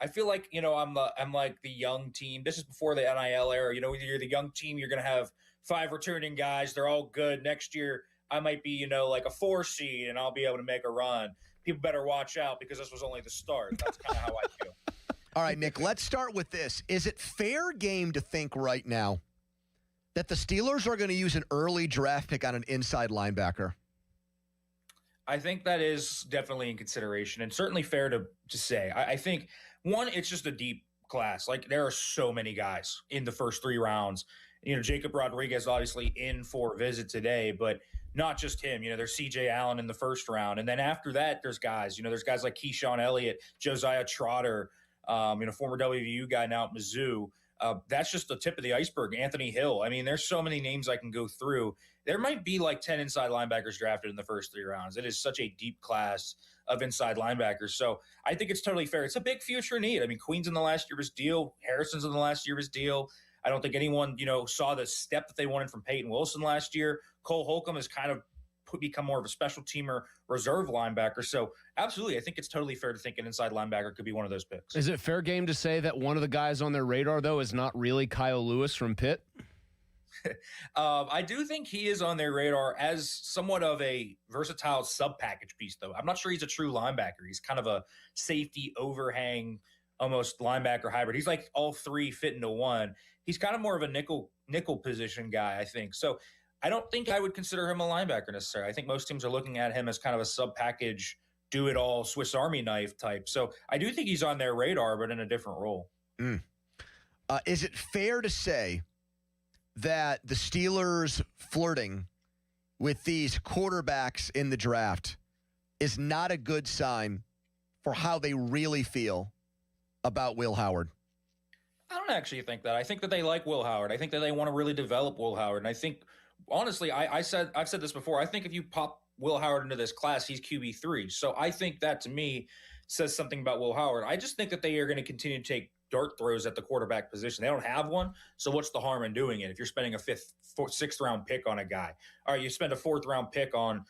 I feel like, I'm like the young team. This is before the NIL era. You're the young team. You're going to have 5 returning guys. They're all good. Next year, I might be, like a 4 seed, and I'll be able to make a run. People better watch out because this was only the start. That's kind of how I feel. All right, Nick, let's start with this. Is it fair game to think right now that the Steelers are going to use an early draft pick on an inside linebacker? I think that is definitely in consideration and certainly fair to say. I think, one, it's just a deep class. Like, there are so many guys in the first 3 rounds. Jacob Rodriguez obviously in for a visit today, but not just him. There's C.J. Allen in the first round. And then after that, there's guys. There's guys like Keyshawn Elliott, Josiah Trotter, former WVU guy now at Mizzou. That's just the tip of the iceberg. Anthony Hill. I mean, there's so many names I can go through. There might be like 10 inside linebackers drafted in the first 3 rounds. It is such a deep class. of inside linebackers. So I think it's totally fair. It's a big future need. I mean, Queen's in the last year of his deal. Harrison's in the last year of his deal. I don't think anyone, saw the step that they wanted from Peyton Wilson last year. Cole Holcomb has kind of become more of a special teamer reserve linebacker. So absolutely, I think it's totally fair to think an inside linebacker could be one of those picks. Is it fair game to say that one of the guys on their radar, though, is not really Kyle Lewis from Pitt? I do think he is on their radar as somewhat of a versatile sub-package piece, though. I'm not sure he's a true linebacker. He's kind of a safety overhang, almost linebacker hybrid. He's like all three fit into one. He's kind of more of a nickel position guy, I think. So I don't think I would consider him a linebacker necessarily. I think most teams are looking at him as kind of a sub-package, do-it-all Swiss Army knife type. So I do think he's on their radar, but in a different role. Is it fair to say that the Steelers flirting with these quarterbacks in the draft is not a good sign for how they really feel about Will Howard? I don't actually think that. I think that they like Will Howard. I think that they want to really develop Will Howard. And I think, honestly, I've said this before. I think if you pop Will Howard into this class, he's QB3. So I think that, to me, says something about Will Howard. I just think that they are going to continue to take dart throws at the quarterback position. They don't have one, so what's the harm in doing it? If you're spending a sixth round pick on a guy, all right, you spend a fourth round pick on,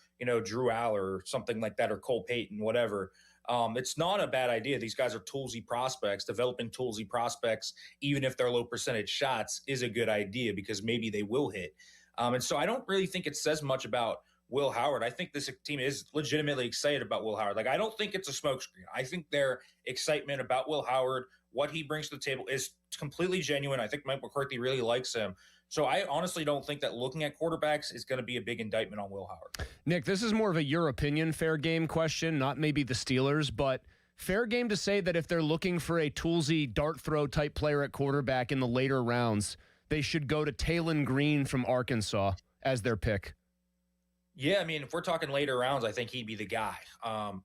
Drew Aller or something like that, or Cole Payton, whatever. It's not a bad idea. These guys are toolsy prospects. Developing toolsy prospects, even if they're low percentage shots, is a good idea because maybe they will hit. And so I don't really think it says much about Will Howard. I think this team is legitimately excited about Will Howard. Like, I don't think it's a smokescreen. I think their excitement about Will Howard, what he brings to the table, is completely genuine. I think Mike McCarthy really likes him. So I honestly don't think that looking at quarterbacks is going to be a big indictment on Will Howard. Nick, this is more of a your opinion fair game question, not maybe the Steelers, but fair game to say that if they're looking for a toolsy dart throw type player at quarterback in the later rounds, they should go to Taylon Green from Arkansas as their pick. Yeah, I mean, if we're talking later rounds, I think he'd be the guy.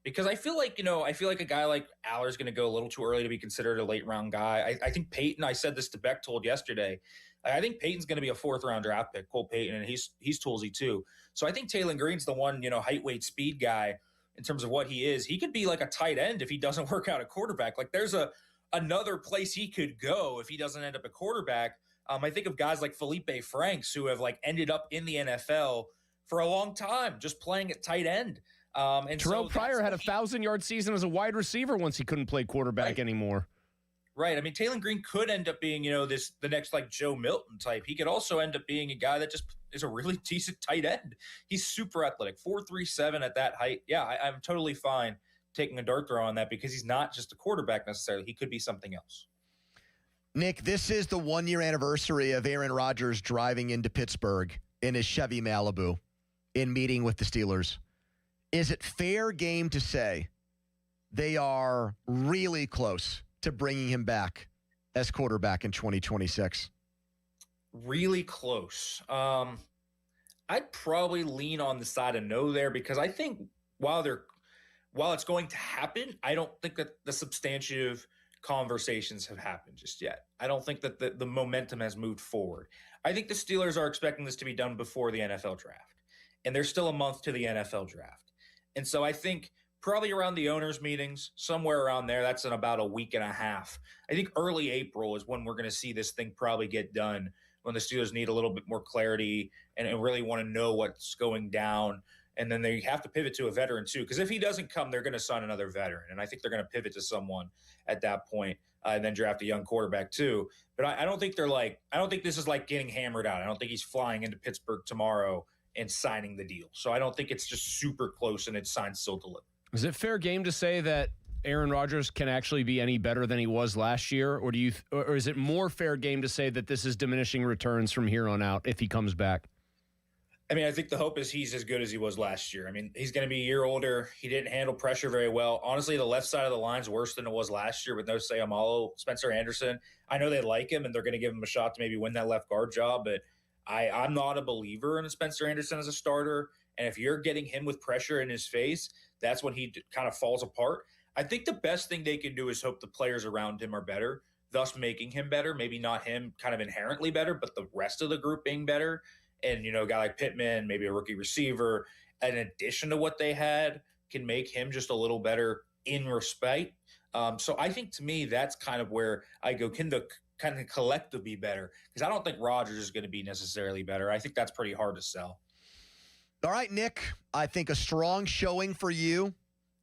Because I feel like a guy like Aller's going to go a little too early to be considered a late round guy. I think Peyton, I said this to Bechtold yesterday, I think Peyton's going to be a fourth round draft pick, Cole Payton, and he's toolsy too. So I think Taylon Green's the one, height, weight, speed guy in terms of what he is. He could be like a tight end if he doesn't work out at quarterback. Like, there's another place he could go if he doesn't end up at quarterback. I think of guys like Felipe Franks who have ended up in the NFL for a long time, just playing at tight end. And Terrell Pryor had a 1,000-yard season as a wide receiver once he couldn't play quarterback anymore. Right. I mean, Taylon Green could end up being, the next Joe Milton type. He could also end up being a guy that just is a really decent tight end. He's super athletic, 4.37 at that height. Yeah, I'm totally fine taking a dart throw on that because he's not just a quarterback necessarily. He could be something else. Nick, this is the 1-year anniversary of Aaron Rodgers driving into Pittsburgh in his Chevy Malibu in meeting with the Steelers. Is it fair game to say they are really close to bringing him back as quarterback in 2026? Really close. I'd probably lean on the side of no there because I think while it's going to happen, I don't think that the substantive conversations have happened just yet. I don't think that the momentum has moved forward. I think the Steelers are expecting this to be done before the NFL draft, and there's still a month to the NFL draft. And so I think probably around the owners' meetings, somewhere around there, that's in about a week and a half. I think early April is when we're going to see this thing probably get done, when the Steelers need a little bit more clarity and really want to know what's going down. And then they have to pivot to a veteran too, because if he doesn't come, they're going to sign another veteran. And I think they're going to pivot to someone at that point and then draft a young quarterback too. But I don't think I don't think this is like getting hammered out. I don't think he's flying into Pittsburgh tomorrow and signing the deal. So I don't think it's just super close and it's signed, still delivered. Is it fair game to say that Aaron Rodgers can actually be any better than he was last year? Or or is it more fair game to say that this is diminishing returns from here on out if he comes back? I mean, I think the hope is he's as good as he was last year. I mean, he's going to be a year older. He didn't handle pressure very well. Honestly, the left side of the line's worse than it was last year with no Sayamalo, Spencer Anderson. I know they like him and they're going to give him a shot to maybe win that left guard job, but I'm not a believer in Spencer Anderson as a starter. And if you're getting him with pressure in his face, that's when he kind of falls apart. I think the best thing they can do is hope the players around him are better, thus making him better. Maybe not him kind of inherently better, but the rest of the group being better. And, a guy like Pittman, maybe a rookie receiver, in addition to what they had can make him just a little better in respect. So I think to me, that's kind of where I go, can the kind of collective be better? Because I don't think Rodgers is going to be necessarily better. I think that's pretty hard to sell. All right, Nick, I think a strong showing for you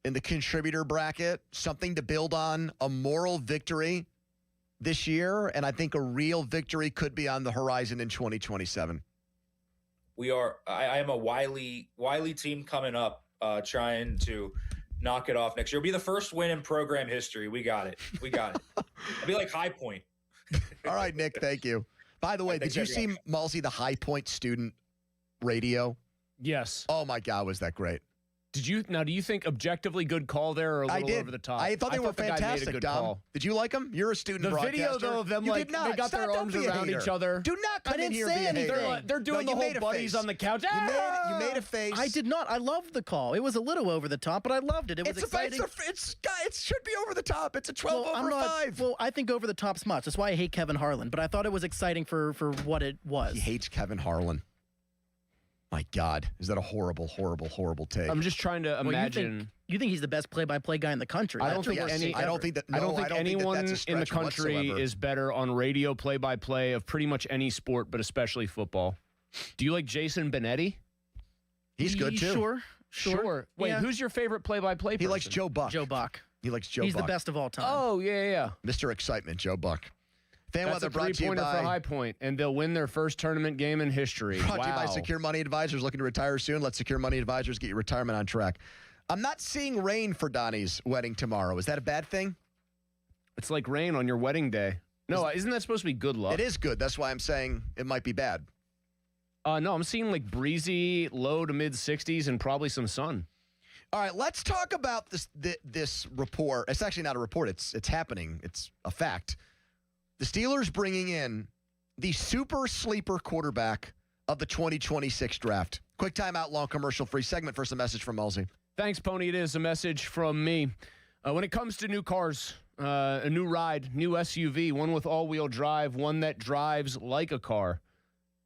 in the contributor bracket, something to build on, a moral victory this year, and I think a real victory could be on the horizon in 2027. I am a Wiley team coming up, trying to knock it off next year. It'll be the first win in program history. We got it. It'll be like High Point. All right, Nick, thank you. By the way, did you see, Malsey, the High Point student radio? Yes. Oh, my God, was that great. Do you think objectively good call there or a little over the top? I thought they were fantastic, the guy made a good Dom. call. Did you like them? You're a student broadcaster. The video, though, of them, they got their arms around each other. Do not come in here and be a hater. They're doing the whole buddies on the couch. You made a face. I did not. I loved the call. It was a little over the top, but I loved it. It was exciting. It should be over the top. It's a 12 over 5. Well, I think over the top's much. That's why I hate Kevin Harlan, but I thought it was exciting for what it was. He hates Kevin Harlan. My God, is that a horrible, horrible, horrible take? I'm just trying to imagine. You think he's the best play-by-play guy in the country? I don't think anyone in the country is better on radio play-by-play of pretty much any sport, but especially football. Do you like Jason Benetti? He's good too. Sure. Wait, who's your favorite play-by-play person? He likes Joe Buck. Joe Buck. He likes Joe He's Buck. the best of all time. Oh, yeah. Mr. Excitement, Joe Buck. Fan That's weather a brought to you three-pointer by for High Point, and they'll win their first tournament game in history. Brought to you by Secure Money Advisors. Looking to retire soon? Let Secure Money Advisors get your retirement on track. I'm not seeing rain for Donnie's wedding tomorrow. Is that a bad thing? It's like rain on your wedding day. No, isn't that supposed to be good luck? It is good. That's why I'm saying it might be bad. No, I'm seeing like breezy, low to mid 60s, and probably some sun. All right, let's talk about this report. It's actually not a report. It's happening. It's a fact. The Steelers bringing in the super sleeper quarterback of the 2026 draft. Quick timeout, long commercial-free segment. First, a message from Malsey. Thanks, Pony. It is a message from me. When it comes to new cars, a new ride, new SUV, one with all-wheel drive, one that drives like a car,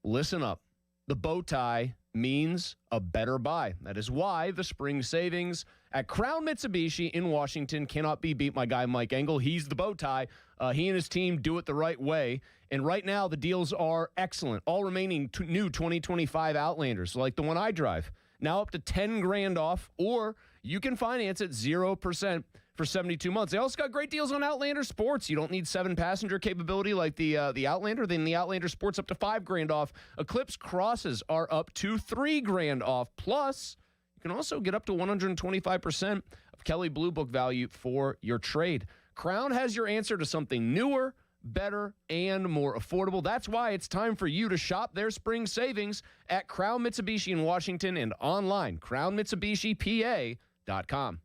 listen up. The bow tie means a better buy. That is why the spring savings at Crown Mitsubishi in Washington cannot be beat. My guy, Mike Engel, he's the bow tie. He and his team do it the right way. And right now, the deals are excellent. All remaining new 2025 Outlanders, like the one I drive, now up to $10,000 off, or you can finance at 0% for 72 months. They also got great deals on Outlander Sports. You don't need 7-passenger capability like the Outlander. Then the Outlander Sports up to $5,000 off. Eclipse Crosses are up to $3,000 off. Plus, you can also get up to 125% of Kelley Blue Book value for your trade. Crown has your answer to something newer, better, and more affordable. That's why it's time for you to shop their spring savings at Crown Mitsubishi in Washington and online, crownmitsubishipa.com.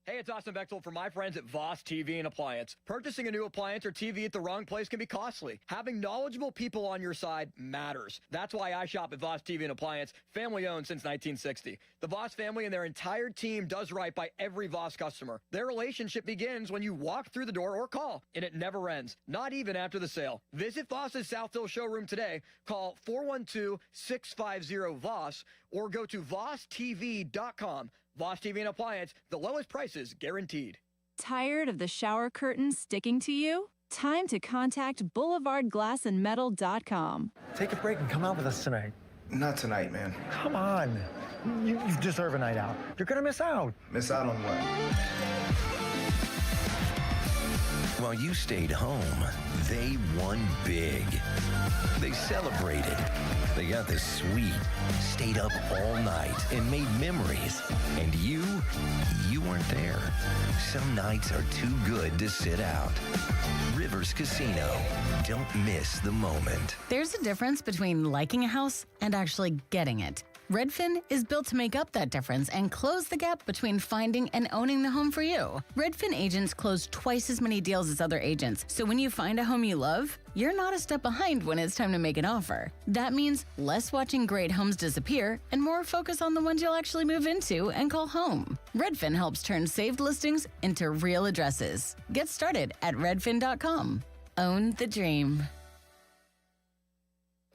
Hey, it's Austin Bechtel from my friends at Voss TV and Appliance. Purchasing a new appliance or TV at the wrong place can be costly. Having knowledgeable people on your side matters. That's why I shop at Voss TV and Appliance, family owned since 1960. The Voss family and their entire team does right by every Voss customer. Their relationship begins when you walk through the door or call, and it never ends, not even after the sale. Visit Voss's Southdale showroom today. Call 412-650-VOSS or go to VossTV.com. Voss TV and Appliance, the lowest prices guaranteed. Tired of the shower curtain sticking to you? Time to contact BoulevardGlassandMetal.com. Take a break and come out with us tonight. Not tonight, man. Come on. You deserve a night out. You're going to miss out. Miss out on what? While you stayed home, they won big. They celebrated. They got the suite, stayed up all night, and made memories. And you weren't there. Some nights are too good to sit out. Rivers Casino. Don't miss the moment. There's a difference between liking a house and actually getting it. Redfin is built to make up that difference and close the gap between finding and owning the home for you. Redfin agents close twice as many deals as other agents, so when you find a home you love, you're not a step behind when it's time to make an offer. That means less watching great homes disappear and more focus on the ones you'll actually move into and call home. Redfin helps turn saved listings into real addresses. Get started at redfin.com. Own the dream.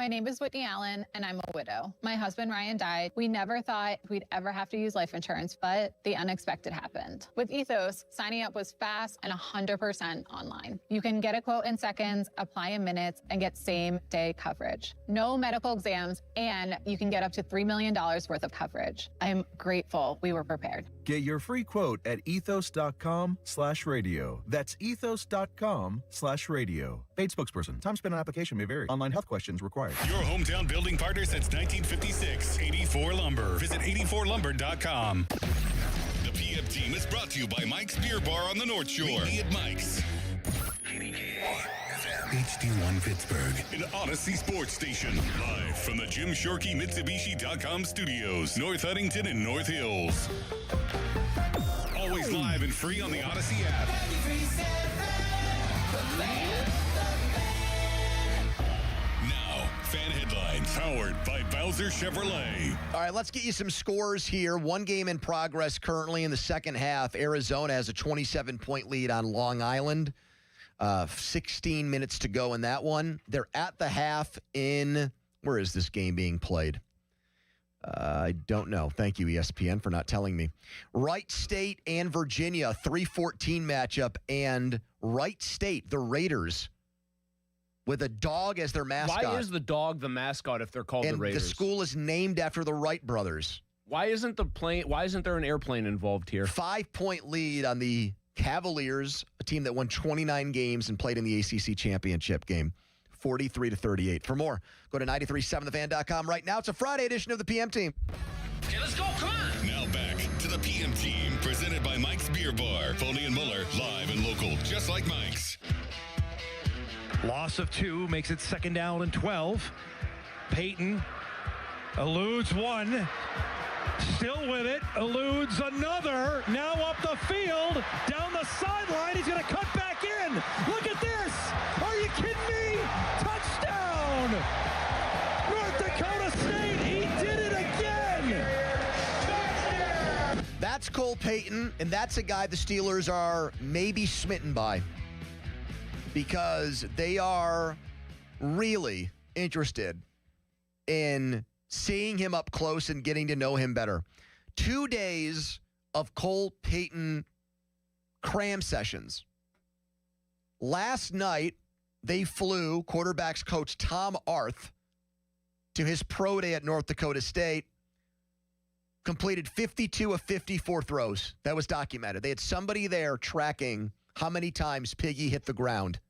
My name is Whitney Allen, and I'm a widow. My husband, Ryan, died. We never thought we'd ever have to use life insurance, but the unexpected happened. With Ethos, signing up was fast and 100% online. You can get a quote in seconds, apply in minutes, and get same-day coverage. No medical exams, and you can get up to $3 million worth of coverage. I'm grateful we were prepared. Get your free quote at ethos.com/radio. That's ethos.com/radio. Paid spokesperson. Time spent on application may vary. Online health questions required. Your hometown building partner since 1956. 84 Lumber. Visit 84lumber.com. The PM team is brought to you by Mike's Beer Bar on the North Shore. Meet me at Mike's. HD1 Pittsburgh, an Odyssey sports station. Live from the Jim Shorkey Mitsubishi.com studios, North Huntington and North Hills. Always live and free on the Odyssey app. Now, fan headlines powered by Bowser Chevrolet. All right, let's get you some scores here. One game in progress currently in the second half. Arizona has a 27-point lead on Long Island. 16 minutes to go in that one. They're at the half in, where is this game being played? I don't know. Thank you, ESPN, for not telling me. Wright State and Virginia, 3-14 matchup, and Wright State, the Raiders, with a dog as their mascot. Why is the dog the mascot if they're called the Raiders? The school is named after the Wright brothers. Why isn't there an airplane involved here? 5-point lead on the Cavaliers, a team that won 29 games and played in the ACC championship game, 43-38. For more, go to 937thefan.com right now. It's a Friday edition of the PM Team. Okay, let's go. Come on. Now back to the PM Team, presented by Mike's Beer Bar. Foley and Muller, live and local, just like Mike's. Loss of 2 makes it second down and 12. Peyton eludes one. Still with it, eludes another, now up the field, down the sideline, he's going to cut back in. Look at this! Are you kidding me? Touchdown! North Dakota State, he did it again! That's Cole Payton, and that's a guy the Steelers are maybe smitten by because they are really interested in seeing him up close and getting to know him better. 2 days of Cole Payton cram sessions. Last night, they flew quarterbacks coach Tom Arth to his pro day at North Dakota State, completed 52 of 54 throws. That was documented. They had somebody there tracking how many times Piggy hit the ground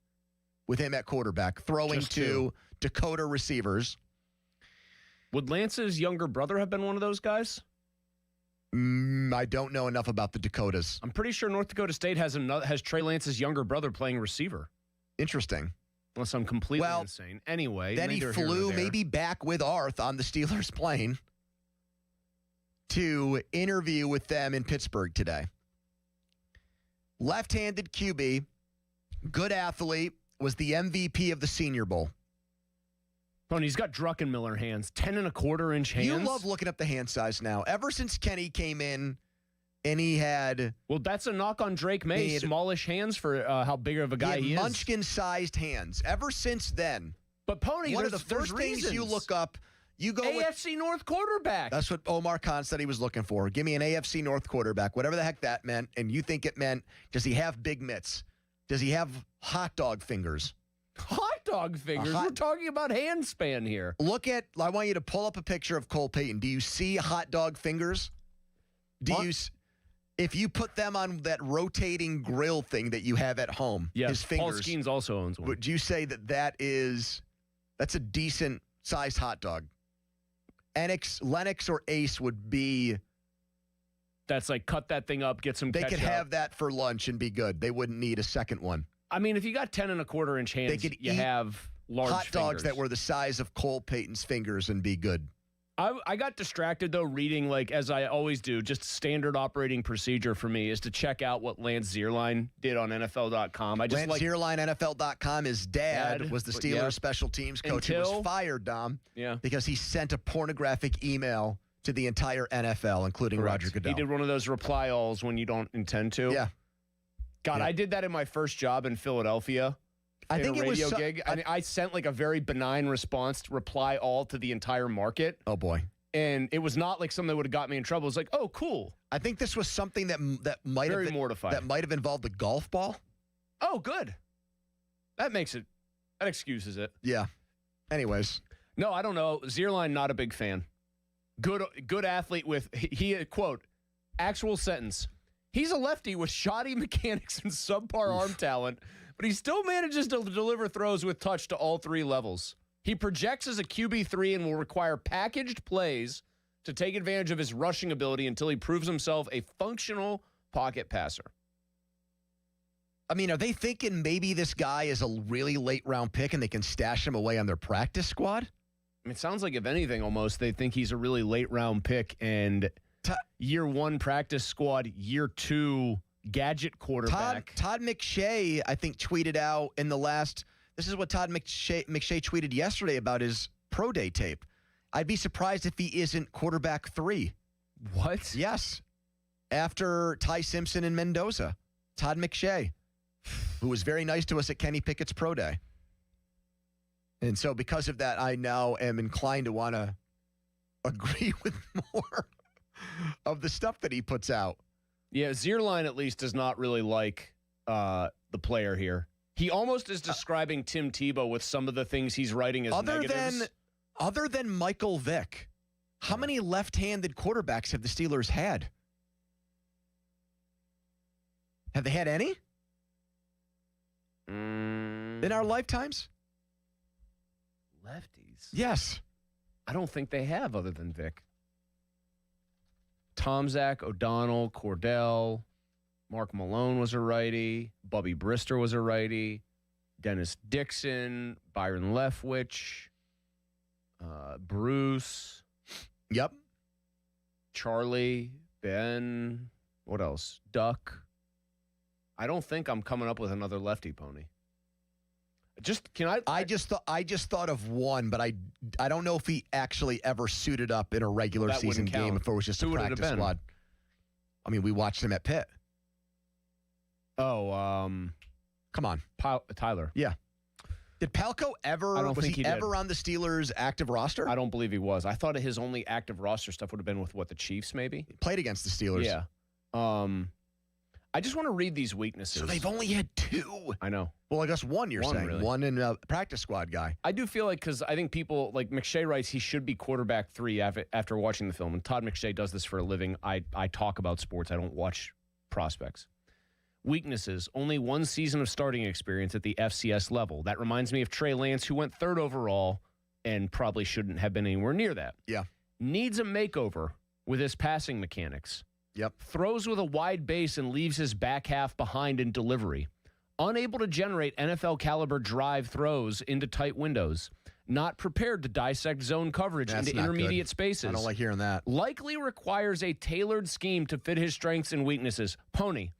with him at quarterback, throwing to Dakota receivers. Would Lance's younger brother have been one of those guys? I don't know enough about the Dakotas. I'm pretty sure North Dakota State has Trey Lance's younger brother playing receiver. Interesting. Unless I'm completely insane. Anyway, then he flew maybe back with Arth on the Steelers plane to interview with them in Pittsburgh today. Left-handed QB, good athlete, was the MVP of the Senior Bowl. And he's got Druckenmiller hands, 10 1/4-inch hands. You love looking up the hand size now. Ever since Kenny came in and he had... Well, that's a knock on Drake May. Smallish hands for how big of a guy he is. Munchkin-sized hands. Ever since then. But, Pony, one of the first things you look up, you go AFC North quarterback. That's what Omar Khan said he was looking for. Give me an AFC North quarterback, whatever the heck that meant. And you think it meant, does he have big mitts? Does he have hot dog fingers? Hot dog fingers? We're talking about hand span here. I want you to pull up a picture of Cole Payton. Do you see hot dog fingers? If you put them on that rotating grill thing that you have at home, his fingers. Paul Skenes also owns one. Would you say that's a decent sized hot dog? Lennox or Ace would be. That's like cut that thing up, get some ketchup. They could have that for lunch and be good. They wouldn't need a second one. I mean, if you got 10 1/4-inch hands, you have large hot dogs fingers that were the size of Cole Payton's fingers and be good. I got distracted, though, reading, as I always do, just standard operating procedure for me is to check out what Lance Zierlein did on NFL.com. Lance Zierlein, NFL.com, his dad was the Steelers special teams coach who was fired, Dom, because he sent a pornographic email to the entire NFL, including Roger Goodell. He did one of those reply alls when you don't intend to. Yeah. God, I did that in my first job in Philadelphia. I think it was a radio gig. I sent like a very benign response to reply all to the entire market. Oh, boy. And it was not like something that would have got me in trouble. It was like, oh, cool. I think this was something that might very have mortified. That might have involved the golf ball. Oh, good. That excuses it. Yeah. Anyways. No, I don't know. Zierlein, not a big fan. Good athlete with, he quote, actual sentence. He's a lefty with shoddy mechanics and subpar arm talent, but he still manages to deliver throws with touch to all three levels. He projects as a QB3 and will require packaged plays to take advantage of his rushing ability until he proves himself a functional pocket passer. I mean, are they thinking maybe this guy is a really late round pick and they can stash him away on their practice squad? I mean, it sounds like, if anything, almost they think he's a really late round pick and year one practice squad, year two gadget quarterback. Todd McShay, I think, tweeted out in the last. This is what Todd McShay tweeted yesterday about his pro day tape. I'd be surprised if he isn't quarterback 3. What? Yes. After Ty Simpson and Mendoza. Todd McShay, who was very nice to us at Kenny Pickett's pro day. And so because of that, I now am inclined to want to agree with more of the stuff that he puts out. Yeah, Zierlein at least does not really like the player here. He almost is describing Tim Tebow with some of the things he's writing as negatives. Other than Michael Vick, how many left-handed quarterbacks have the Steelers had? Have they had any? In our lifetimes? Lefties? Yes. I don't think they have, other than Vick. Tomzak, O'Donnell, Cordell, Mark Malone was a righty. Bubby Brister was a righty. Dennis Dixon, Byron Leftwich, Bruce. Yep. Charlie, Ben, what else? Duck. I don't think I'm coming up with another lefty pony. I just thought of one, but I don't know if he actually ever suited up in a regular season game. If it was just a practice squad. I mean, we watched him at Pitt. Oh, come on, Tyler. Yeah. Did Palco ever? Was he ever on the Steelers' active roster? I don't believe he was. I thought his only active roster stuff would have been with the Chiefs, maybe. He played against the Steelers. Yeah. I just want to read these weaknesses. So they've only had 2. I know. Well, I guess one. You're saying really. One in a practice squad guy. I do feel like, because I think people like McShay writes he should be quarterback 3 after watching the film, and Todd McShay does this for a living. I talk about sports. I don't watch prospects. Weaknesses: only 1 season of starting experience at the FCS level. That reminds me of Trey Lance, who went 3rd overall and probably shouldn't have been anywhere near that. Yeah. Needs a makeover with his passing mechanics. Yep. Throws with a wide base and leaves his back half behind in delivery. Unable to generate NFL caliber drive throws into tight windows. Not prepared to dissect zone coverage into intermediate spaces. I don't like hearing that. Likely requires a tailored scheme to fit his strengths and weaknesses. Pony,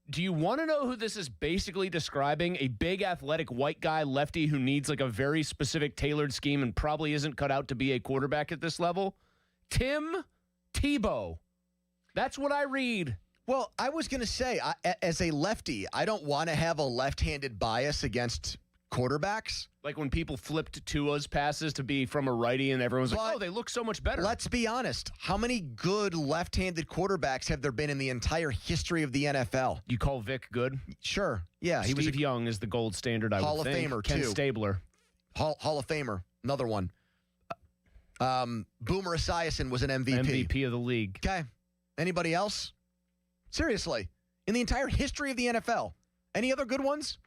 do you want to know who this is basically describing? A big athletic white guy lefty who needs like a very specific tailored scheme and probably isn't cut out to be a quarterback at this level? Tim Tebow. That's what I read. Well, I was going to say, as a lefty, I don't want to have a left-handed bias against quarterbacks. Like when people flipped Tua's passes to be from a righty and everyone's like, oh, they look so much better. Let's be honest. How many good left-handed quarterbacks have there been in the entire history of the NFL? You call Vic good? Sure. Yeah. Steve Young is the gold standard, I Hall would of think. Famer, Ken too. Stabler. Hall of Famer. Another one. Boomer Esiason was an MVP. MVP of the league. Okay. Anybody else? Seriously. In the entire history of the NFL. Any other good ones?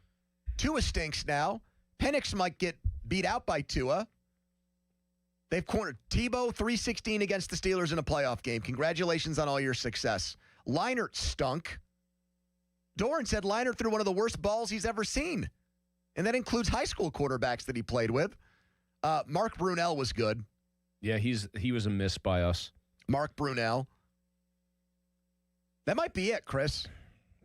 Tua stinks now. Penix might get beat out by Tua. They've cornered Tebow 316 against the Steelers in a playoff game. Congratulations on all your success. Leinart stunk. Doran said Leinart threw one of the worst balls he's ever seen. And that includes high school quarterbacks that he played with. Mark Brunell was good. Yeah, he was a miss by us. Mark Brunell. That might be it, Chris.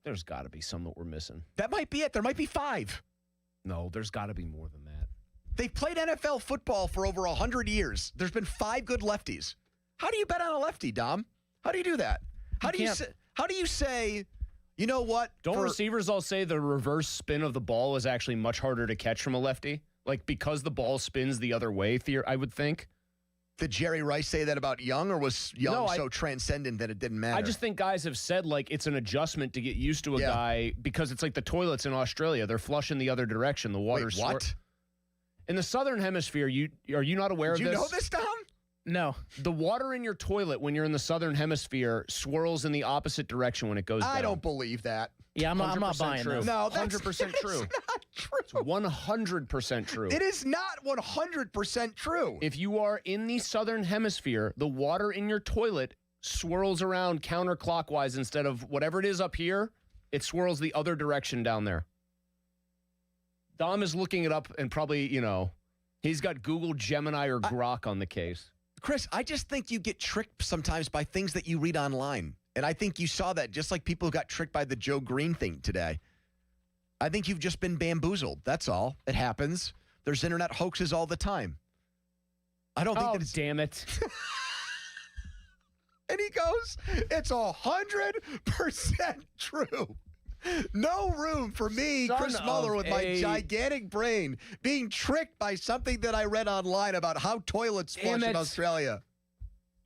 There's got to be some that we're missing. That might be it. There might be 5. No, there's got to be more than that. They've played NFL football for over 100 years. There's been 5 good lefties. How do you bet on a lefty, Dom? How do you do that? How do you say You know what? Don't receivers all say the reverse spin of the ball is actually much harder to catch from a lefty? Like, because the ball spins the other way, I would think. Did Jerry Rice say that about Young, or was Young so transcendent that it didn't matter? I just think guys have said, like, it's an adjustment to get used to a guy, because it's like the toilets in Australia. They're flushing the other direction. The water's... Wait, what? In the Southern Hemisphere, are you not aware of this? Did you know this, Tom? No. The water in your toilet when you're in the Southern Hemisphere swirls in the opposite direction when it goes down. I don't believe that. Yeah, I'm not buying true. this. No, that's 100% true. not true. It's 100% true. It is not 100% true. If you are in the Southern Hemisphere, the water in your toilet swirls around counterclockwise instead of whatever it is up here. It swirls the other direction down there. Dom is looking it up and probably, he's got Google, Gemini, or Grok on the case. Chris, I just think you get tricked sometimes by things that you read online. And I think you saw that just like people who got tricked by the Joe Green thing today. I think you've just been bamboozled. That's all. It happens. There's internet hoaxes all the time. I don't think that it's... damn it. And he goes, it's 100% true. No room for me, Chris Muller, with my gigantic brain, being tricked by something that I read online about how toilets flush in Australia.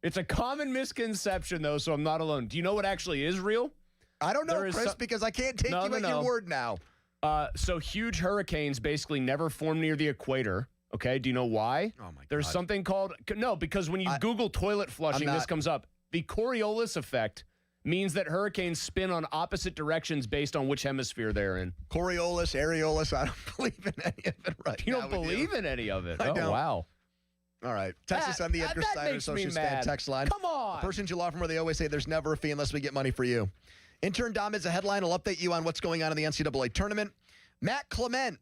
It's a common misconception, though, so I'm not alone. Do you know what actually is real? I don't know, Chris, because I can't take you at your word now. So huge hurricanes basically never form near the equator. Okay, do you know why? Oh, my God. There's something called... No, because when you Google toilet flushing, this comes up. The Coriolis effect means that hurricanes spin on opposite directions based on which hemisphere they're in. Coriolis, areolis, I don't believe in any of it right You now. don't believe in any of it? I don't. Wow. All right. Text us on the Edgar Snyder Associates fan text line. Come on. Persons you law from where they always say there's never a fee unless we get money for you. Intern Dom is a headline. I'll update you on what's going on in the NCAA tournament. Matt Clement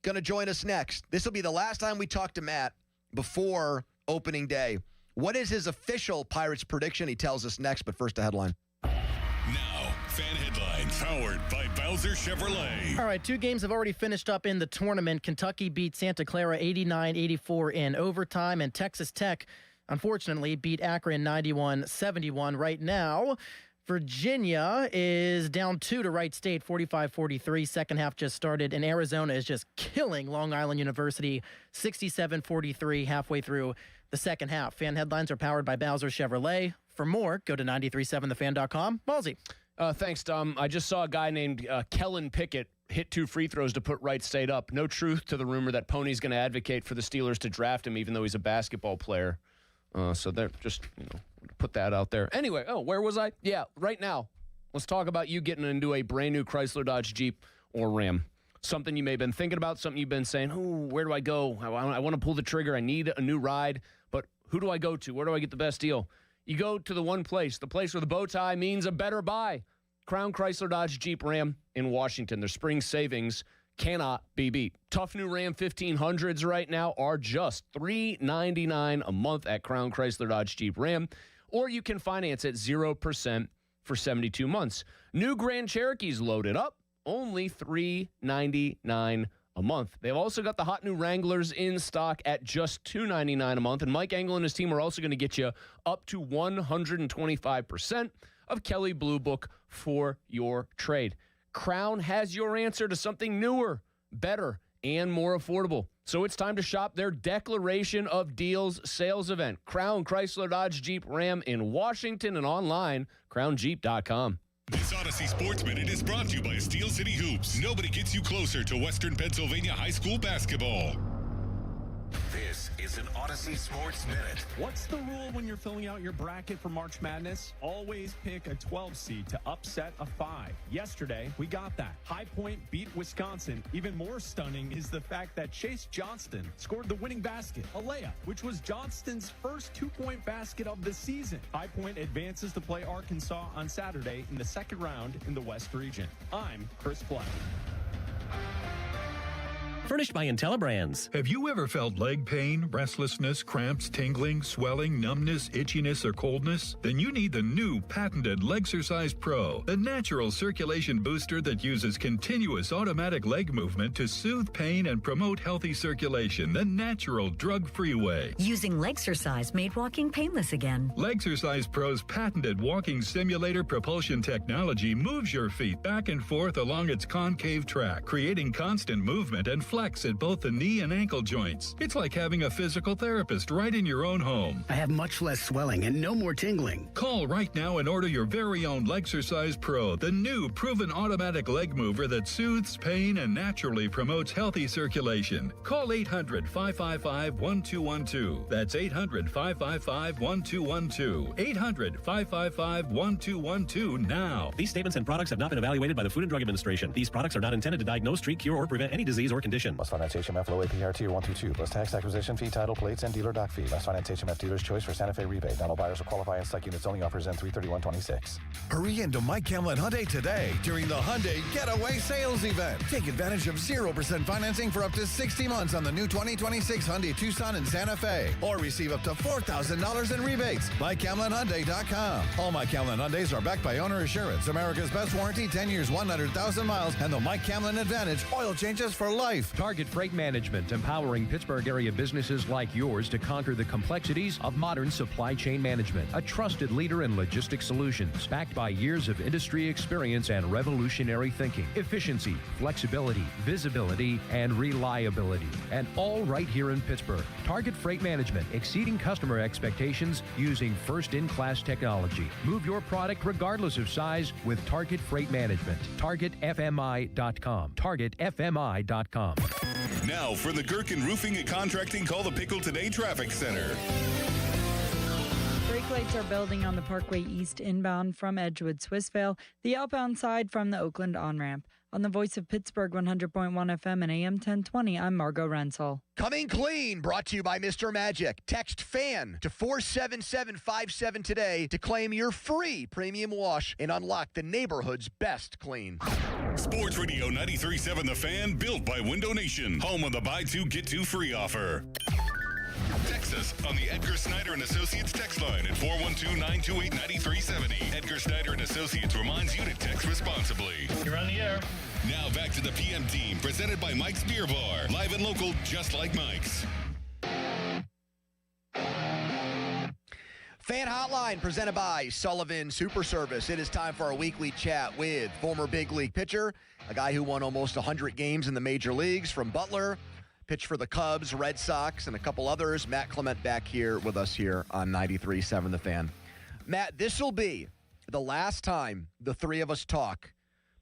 going to join us next. This will be the last time we talk to Matt before opening day. What is his official Pirates prediction? He tells us next, but first a headline. Now, fan headlines powered by Bowser Chevrolet. All right, 2 games have already finished up in the tournament. Kentucky beat Santa Clara 89-84 in overtime, and Texas Tech, unfortunately, beat Akron 91-71. Right now, Virginia is down 2 to Wright State, 45-43. Second half just started, and Arizona is just killing Long Island University, 67-43, halfway through the second half. Fan headlines are powered by Bowser Chevrolet. For more, go to 937thefan.com. Ballsy. Thanks, Dom. I just saw a guy named Kellen Pickett hit 2 free throws to put Wright State up. No truth to the rumor that Pony's going to advocate for the Steelers to draft him, even though he's a basketball player. So they're just, put that out there. Anyway, where was I? Yeah, right now, let's talk about you getting into a brand new Chrysler, Dodge, Jeep, or Ram. Something you may have been thinking about, something you've been saying, where do I go? I want to pull the trigger. I need a new ride, but who do I go to? Where do I get the best deal? You go to the one place, the place where the bow tie means a better buy. Crown Chrysler Dodge Jeep Ram in Washington. Their spring savings cannot be beat. Tough new Ram 1500s right now are just $399 a month at Crown Chrysler Dodge Jeep Ram, or you can finance at 0% for 72 months. New Grand Cherokees loaded up, only $399 a month. They've also got the hot new Wranglers in stock at just $299 a month, and Mike Engel and his team are also going to get you up to 125% of Kelley Blue Book for your trade. Crown has your answer to something newer, better, and more affordable. So it's time to shop their Declaration of Deals sales event. Crown Chrysler Dodge Jeep Ram in Washington and online, crownjeep.com. This Odyssey Sports Minute is brought to you by Steel City Hoops. Nobody gets you closer to Western Pennsylvania high school basketball. This is an Odyssey Sports Minute. What's the rule when you're filling out your bracket for March Madness? Always pick a 12 seed to upset a 5. Yesterday, we got that. High Point beat Wisconsin. Even more stunning is the fact that Chase Johnston scored the winning basket, a layup, which was Johnston's first 2-point basket of the season. High Point advances to play Arkansas on Saturday in the second round in the West region. I'm Chris Black. Furnished by IntelliBrands. Have you ever felt leg pain, restlessness, cramps, tingling, swelling, numbness, itchiness, or coldness? Then you need the new patented Legsercise Pro, the natural circulation booster that uses continuous automatic leg movement to soothe pain and promote healthy circulation the natural, drug-free way. Using Legsercise made walking painless again. Legsercise Pro's patented walking simulator propulsion technology moves your feet back and forth along its concave track, creating constant movement and flex at both the knee and ankle joints. It's like having a physical therapist right in your own home. I have much less swelling and no more tingling. Call right now and order your very own Legsercise Pro, the new proven automatic leg mover that soothes pain and naturally promotes healthy circulation. Call 800-555-1212. That's 800-555-1212. 800-555-1212 now. These statements and products have not been evaluated by the Food and Drug Administration. These products are not intended to diagnose, treat, cure, or prevent any disease or condition. Must finance HMF low APR tier 122 plus tax acquisition fee, title plates, and dealer dock fee. Must finance HMF dealer's choice for Santa Fe rebate. Not all buyers will qualify, and stock units only offers end 3/31/26. Hurry into Mike Camlin Hyundai today during the Hyundai Getaway Sales Event. Take advantage of 0% financing for up to 60 months on the new 2026 Hyundai Tucson and Santa Fe, or receive up to $4,000 in rebates. MikeCamlinHyundai.com. All Mike Camlin Hyundais are backed by owner assurance, America's best warranty, 10 years, 100,000 miles, and the Mike Camlin Advantage oil changes for life. Target Freight Management, empowering Pittsburgh area businesses like yours to conquer the complexities of modern supply chain management. A trusted leader in logistics solutions, backed by years of industry experience and revolutionary thinking. Efficiency, flexibility, visibility, and reliability. And all right here in Pittsburgh. Target Freight Management, exceeding customer expectations using first-in-class technology. Move your product regardless of size with Target Freight Management. TargetFMI.com. TargetFMI.com. Now for the Gherkin Roofing and Contracting Call the Pickle Today Traffic Center. Brake lights are building on the Parkway East inbound from Edgewood, Swissvale, the outbound side from the Oakland on-ramp. On the Voice of Pittsburgh 100.1 FM and AM 1020, I'm Margot Rensel. Coming Clean, brought to you by Mr. Magic. Text FAN to 47757 today to claim your free premium wash and unlock the neighborhood's best clean. Sports Radio 93.7 The Fan, built by Window Nation, home of the buy two, get two free offer. Text us on the Edgar Snyder and Associates text line at 412-928-9370. Edgar Snyder and Associates reminds you to text responsibly. You're on the air. Now back to the PM Team, presented by Mike's Beer Bar. Live and local, just like Mike's. Fan Hotline, presented by Sullivan Super Service. It is time for our weekly chat with former big league pitcher, a guy who won almost 100 games in the major leagues from Butler, pitched for the Cubs, Red Sox, and a couple others. Matt Clement back here with us here on 93.7 The Fan. Matt, this will be the last time the three of us talk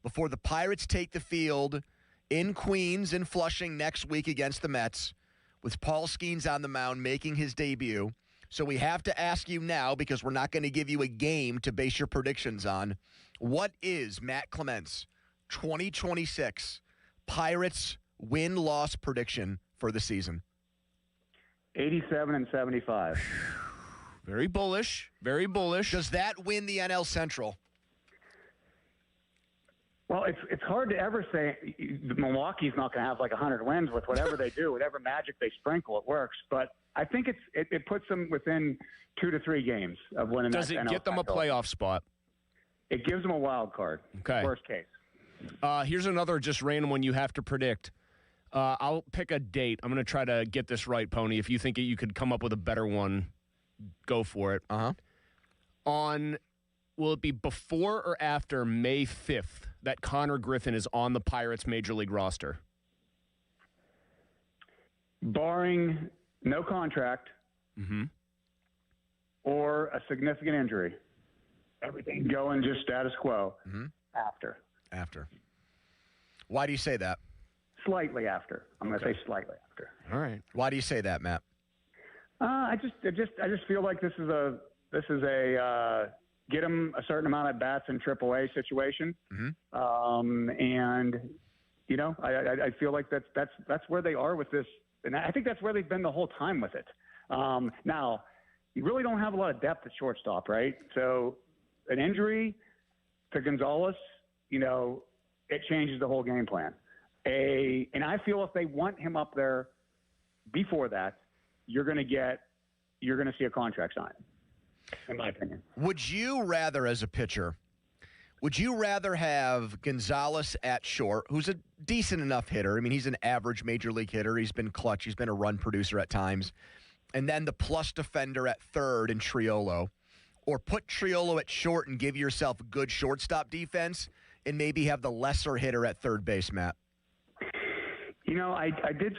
before the Pirates take the field in Queens and Flushing next week against the Mets, with Paul Skenes on the mound making his debut. So we have to ask you now, because we're not going to give you a game to base your predictions on. What is Matt Clement's 2026 Pirates win-loss prediction for the season? 87-75. Very bullish. Very bullish. Does that win the NL Central? Well, it's hard to ever say Milwaukee's not going to have like 100 wins with whatever they do, whatever magic they sprinkle, it works. But I think it puts them within 2 to 3 games of winning. Does it get them a playoff spot? It gives them a wild card. Okay. Worst case. Here's another just random one you have to predict. I'll pick a date. I'm going to try to get this right, Pony. If you think you could come up with a better one, go for it. Will it be before or after May 5th that Connor Griffin is on the Pirates Major League roster? Barring no contract or a significant injury. Everything going just status quo. After. Why do you say that? Slightly after. I'm going to say slightly after. All right. Why do you say that, Matt? I just feel like this is a get them a certain amount of bats in AAA situation, and I feel like that's where they are with this, and I think that's where they've been the whole time with it. Now, you really don't have a lot of depth at shortstop, right? So, an injury to Gonzalez, it changes the whole game plan. and I feel if they want him up there before that, you're going to see a contract sign, in my opinion. Would you rather, as a pitcher, have Gonzalez at short, who's a decent enough hitter? I mean, he's an average major league hitter. He's been clutch. He's been a run producer at times. And then the plus defender at third in Triolo. Or put Triolo at short and give yourself good shortstop defense and maybe have the lesser hitter at third base, Matt? You know, I did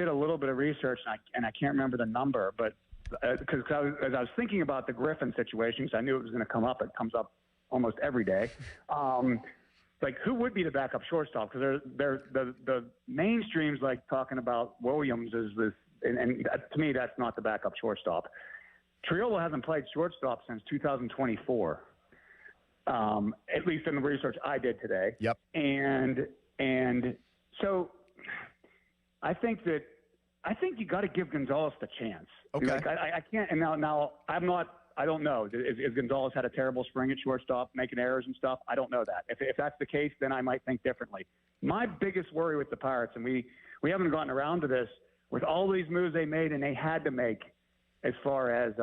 a little bit of research, and I can't remember the number, but because as I was thinking about the Griffin situation, because I knew it was going to come up. It comes up almost every day. Like, who would be the backup shortstop? Because the mainstream's like talking about Williams as this, and to me, that's not the backup shortstop. Triolo hasn't played shortstop since 2024, at least in the research I did today. Yep. And so I think you got to give Gonzalez the chance. Okay. Like, I can't. And now I don't know. Is Gonzalez had a terrible spring at shortstop, making errors and stuff? I don't know that. If that's the case, then I might think differently. My biggest worry with the Pirates, and we haven't gotten around to this, with all these moves they made and they had to make as far as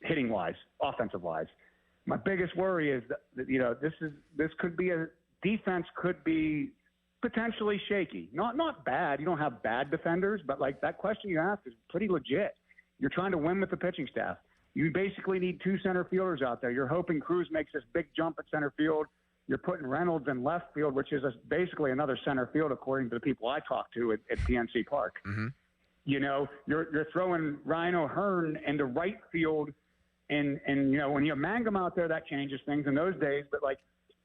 hitting wise, offensive wise. My biggest worry is that this could be defense could be potentially shaky. Not bad. You don't have bad defenders, but like that question you asked is pretty legit. You're trying to win with the pitching staff. You basically need two center fielders out there. You're hoping Cruz makes this big jump at center field. You're putting Reynolds in left field, which is basically another center field, according to the people I talked to at PNC Park. Mm-hmm. You know, you're throwing Ryan O'Hearn into right field, and you know, when you have Mangum out there, that changes things in those days. But like,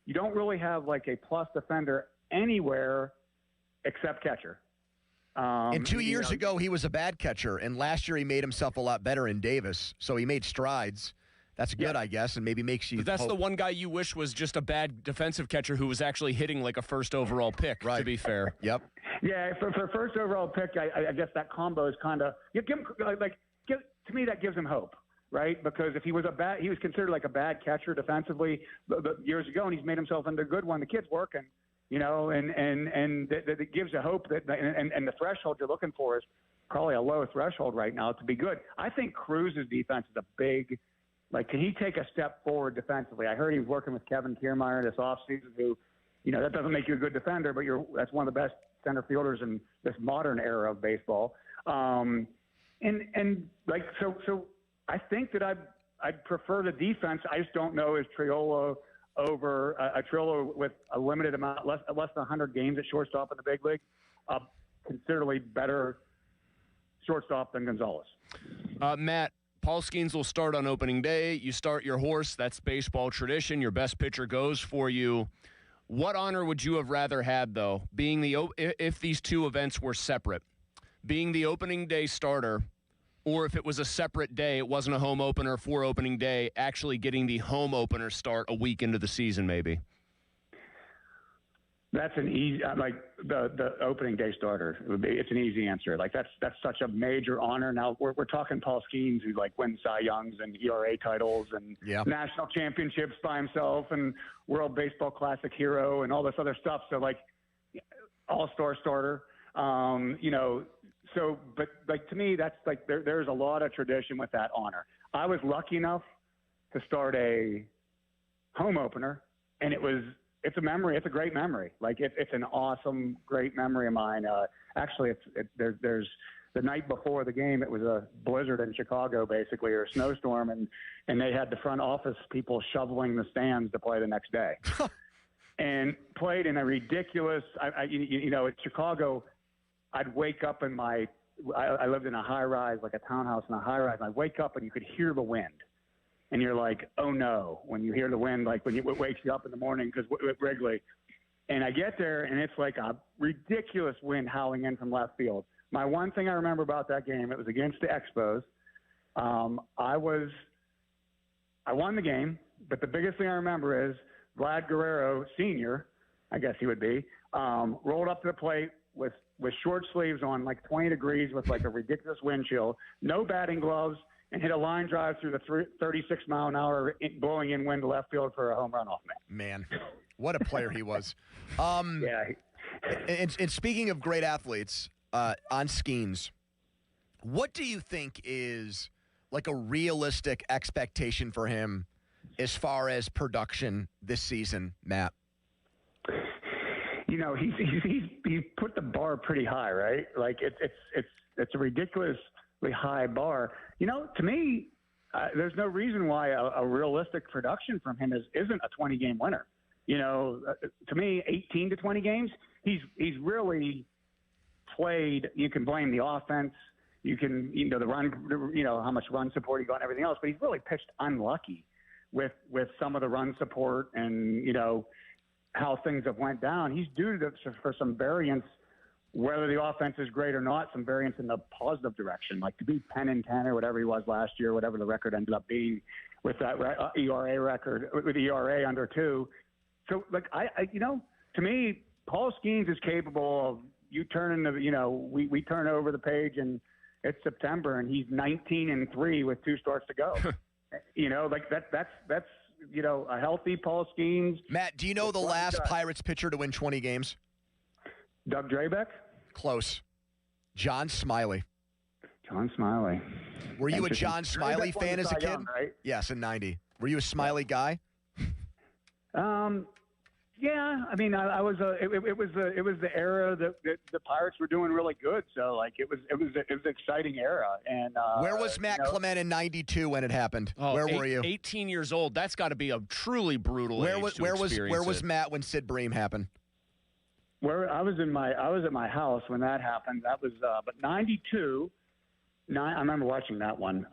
you don't really have like a plus defender anywhere except catcher. And 2 years ago, he was a bad catcher, and last year he made himself a lot better in Davis. So he made strides. That's good, I guess, and maybe makes you. But that's the one guy you wish was just a bad defensive catcher who was actually hitting like a first overall pick. Right. To be fair. Yep. Yeah, for first overall pick, I guess that combo is kind of to me that gives him hope, right? Because if he was he was considered like a bad catcher defensively years ago, and he's made himself into a good one. The kid's working, you know, and it gives a hope that and the threshold you're looking for is probably a low threshold right now to be good. I think Cruz's defense is a big. Like, can he take a step forward defensively? I heard he was working with Kevin Kiermaier this offseason, who, you know, that doesn't make you a good defender, but that's one of the best center fielders in this modern era of baseball. So I think that I'd prefer the defense. I just don't know is Triolo over a Triolo with a limited amount, less than 100 games at shortstop in the big league, considerably better shortstop than Gonzalez. Matt. Paul Skenes will start on opening day. You start your horse. That's baseball tradition. Your best pitcher goes for you. What honor would you have rather had, though, if these two events were separate? Being the opening day starter, or if it was a separate day, it wasn't a home opener for opening day, actually getting the home opener start a week into the season maybe? That's an easy, like the opening day starter. It's an easy answer. Like that's such a major honor. Now we're talking Paul Skenes, who like wins Cy Youngs and ERA titles and national championships by himself and World Baseball Classic hero and all this other stuff. So like all-star starter, you know. So, but like to me, that's like there's a lot of tradition with that honor. I was lucky enough to start a home opener, and it's a memory. It's a great memory. Like it's an awesome, great memory of mine. Actually, there's the night before the game. It was a blizzard in Chicago, basically, or a snowstorm, and they had the front office people shoveling the stands to play the next day, and played in a ridiculous. You know, in Chicago, I'd wake up in I lived in a high rise, like a townhouse in a high rise. And I'd wake up and you could hear the wind. And you're like, oh no, when you hear the wind, like when it wakes you up in the morning, because with Wrigley. And I get there, and it's like a ridiculous wind howling in from left field. My one thing I remember about that game, it was against the Expos. I won the game, but the biggest thing I remember is Vlad Guerrero Sr., I guess he would be, rolled up to the plate with short sleeves on, like 20 degrees with like a ridiculous wind chill, no batting gloves, and hit a line drive through the 36-mile-an-hour blowing in wind to left field for a home run off me. Man, what a player he was. Yeah, And speaking of great athletes, on Skenes, what do you think is like a realistic expectation for him as far as production this season, Matt? You know, he's put the bar pretty high, right? Like it's a ridiculously high bar. You know, to me, there's no reason why a realistic production from him isn't a 20-game winner. You know, to me, 18 to 20 games, he's really played. You can blame the offense. You can, the run, how much run support he got and everything else, but he's really pitched unlucky with some of the run support and, how things have went down. He's due for some variance, whether the offense is great or not, some variance in the positive direction, like to be 10-10 or whatever he was last year, whatever the record ended up being with that ERA record, with ERA under 2. So, like, to me, Paul Skenes is capable of you turning we turn over the page and it's September and he's 19-3 with 2 starts to go. That's a healthy Paul Skenes. Matt, do you know the last Pirates pitcher to win 20 games? Doug Drabeck? Close. John Smiley. John Smiley. Were you a John Smiley fan as a kid? Young, right? Yes, in 90. Were you a Smiley guy? Yeah, I mean, I was. It was the era that the Pirates were doing really good. So, like, it was an exciting era. And where was Matt Clement in '92 when it happened? Where were you? 18 years old. That's got to be a truly brutal age to experience where was Matt when Sid Bream happened? Where I was at my house when that happened. That was but '92. I remember watching that one.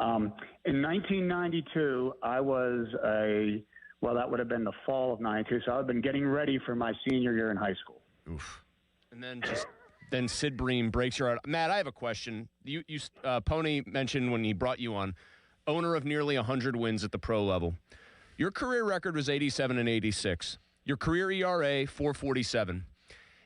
In 1992, I was that would have been the fall of '92. So I've been getting ready for my senior year in high school. Oof. And then Sid Bream breaks your heart. Matt, I have a question. You Pony mentioned when he brought you on, owner of nearly 100 wins at the pro level. Your career record was 87 and 86. Your career ERA 4.47.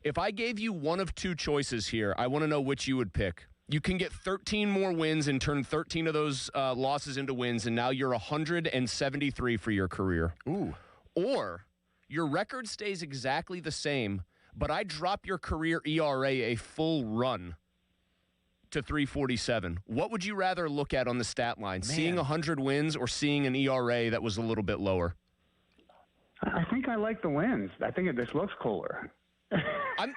If I gave you one of 2 choices here, I want to know which you would pick. You can get 13 more wins and turn 13 of those losses into wins, and now you're 173 for your career. Ooh. Or your record stays exactly the same, but I drop your career ERA a full run to 3.47. What would you rather look at on the stat line? Man. Seeing 100 wins or seeing an ERA that was a little bit lower? I think I like the wins. I think this looks cooler. I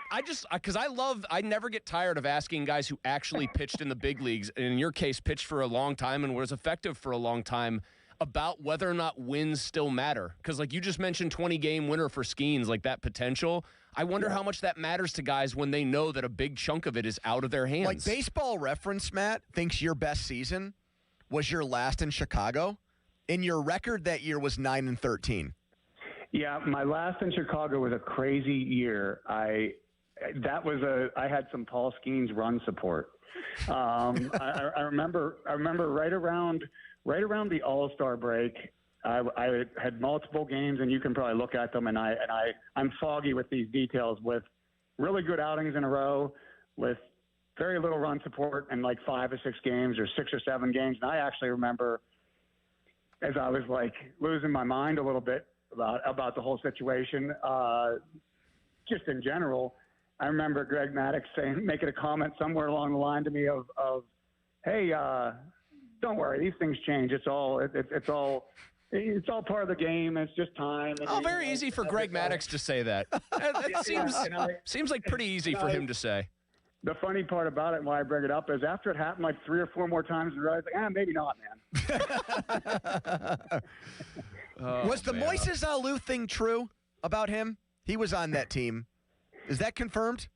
never get tired of asking guys who actually pitched in the big leagues, and in your case, pitched for a long time and was effective for a long time, about whether or not wins still matter. Because, like you just mentioned, 20-game winner for Skenes, like that potential. I wonder how much that matters to guys when they know that a big chunk of it is out of their hands. Like Baseball Reference, Matt, thinks your best season was your last in Chicago, and your record that year was 9-13. Yeah, my last in Chicago was a crazy year. I had some Paul Skenes run support. I remember right around the All-Star break, I had multiple games, and you can probably look at them. And I'm foggy with these details, with really good outings in a row, with very little run support, and like 5 or 6 games, or 6 or 7 games. And I actually remember, as I was like losing my mind a little bit about the whole situation, just in general. I remember Greg Maddox making a comment somewhere along the line to me of hey, don't worry, these things change. It's all part of the game. It's just time. And, very easy for Greg Maddox to say that. That seems like pretty easy for him to say. The funny part about it, and why I bring it up, is after it happened like 3 or 4 more times in a row, I was like, maybe not, man. Was the Moises Alou thing true about him? He was on that team. Is that confirmed?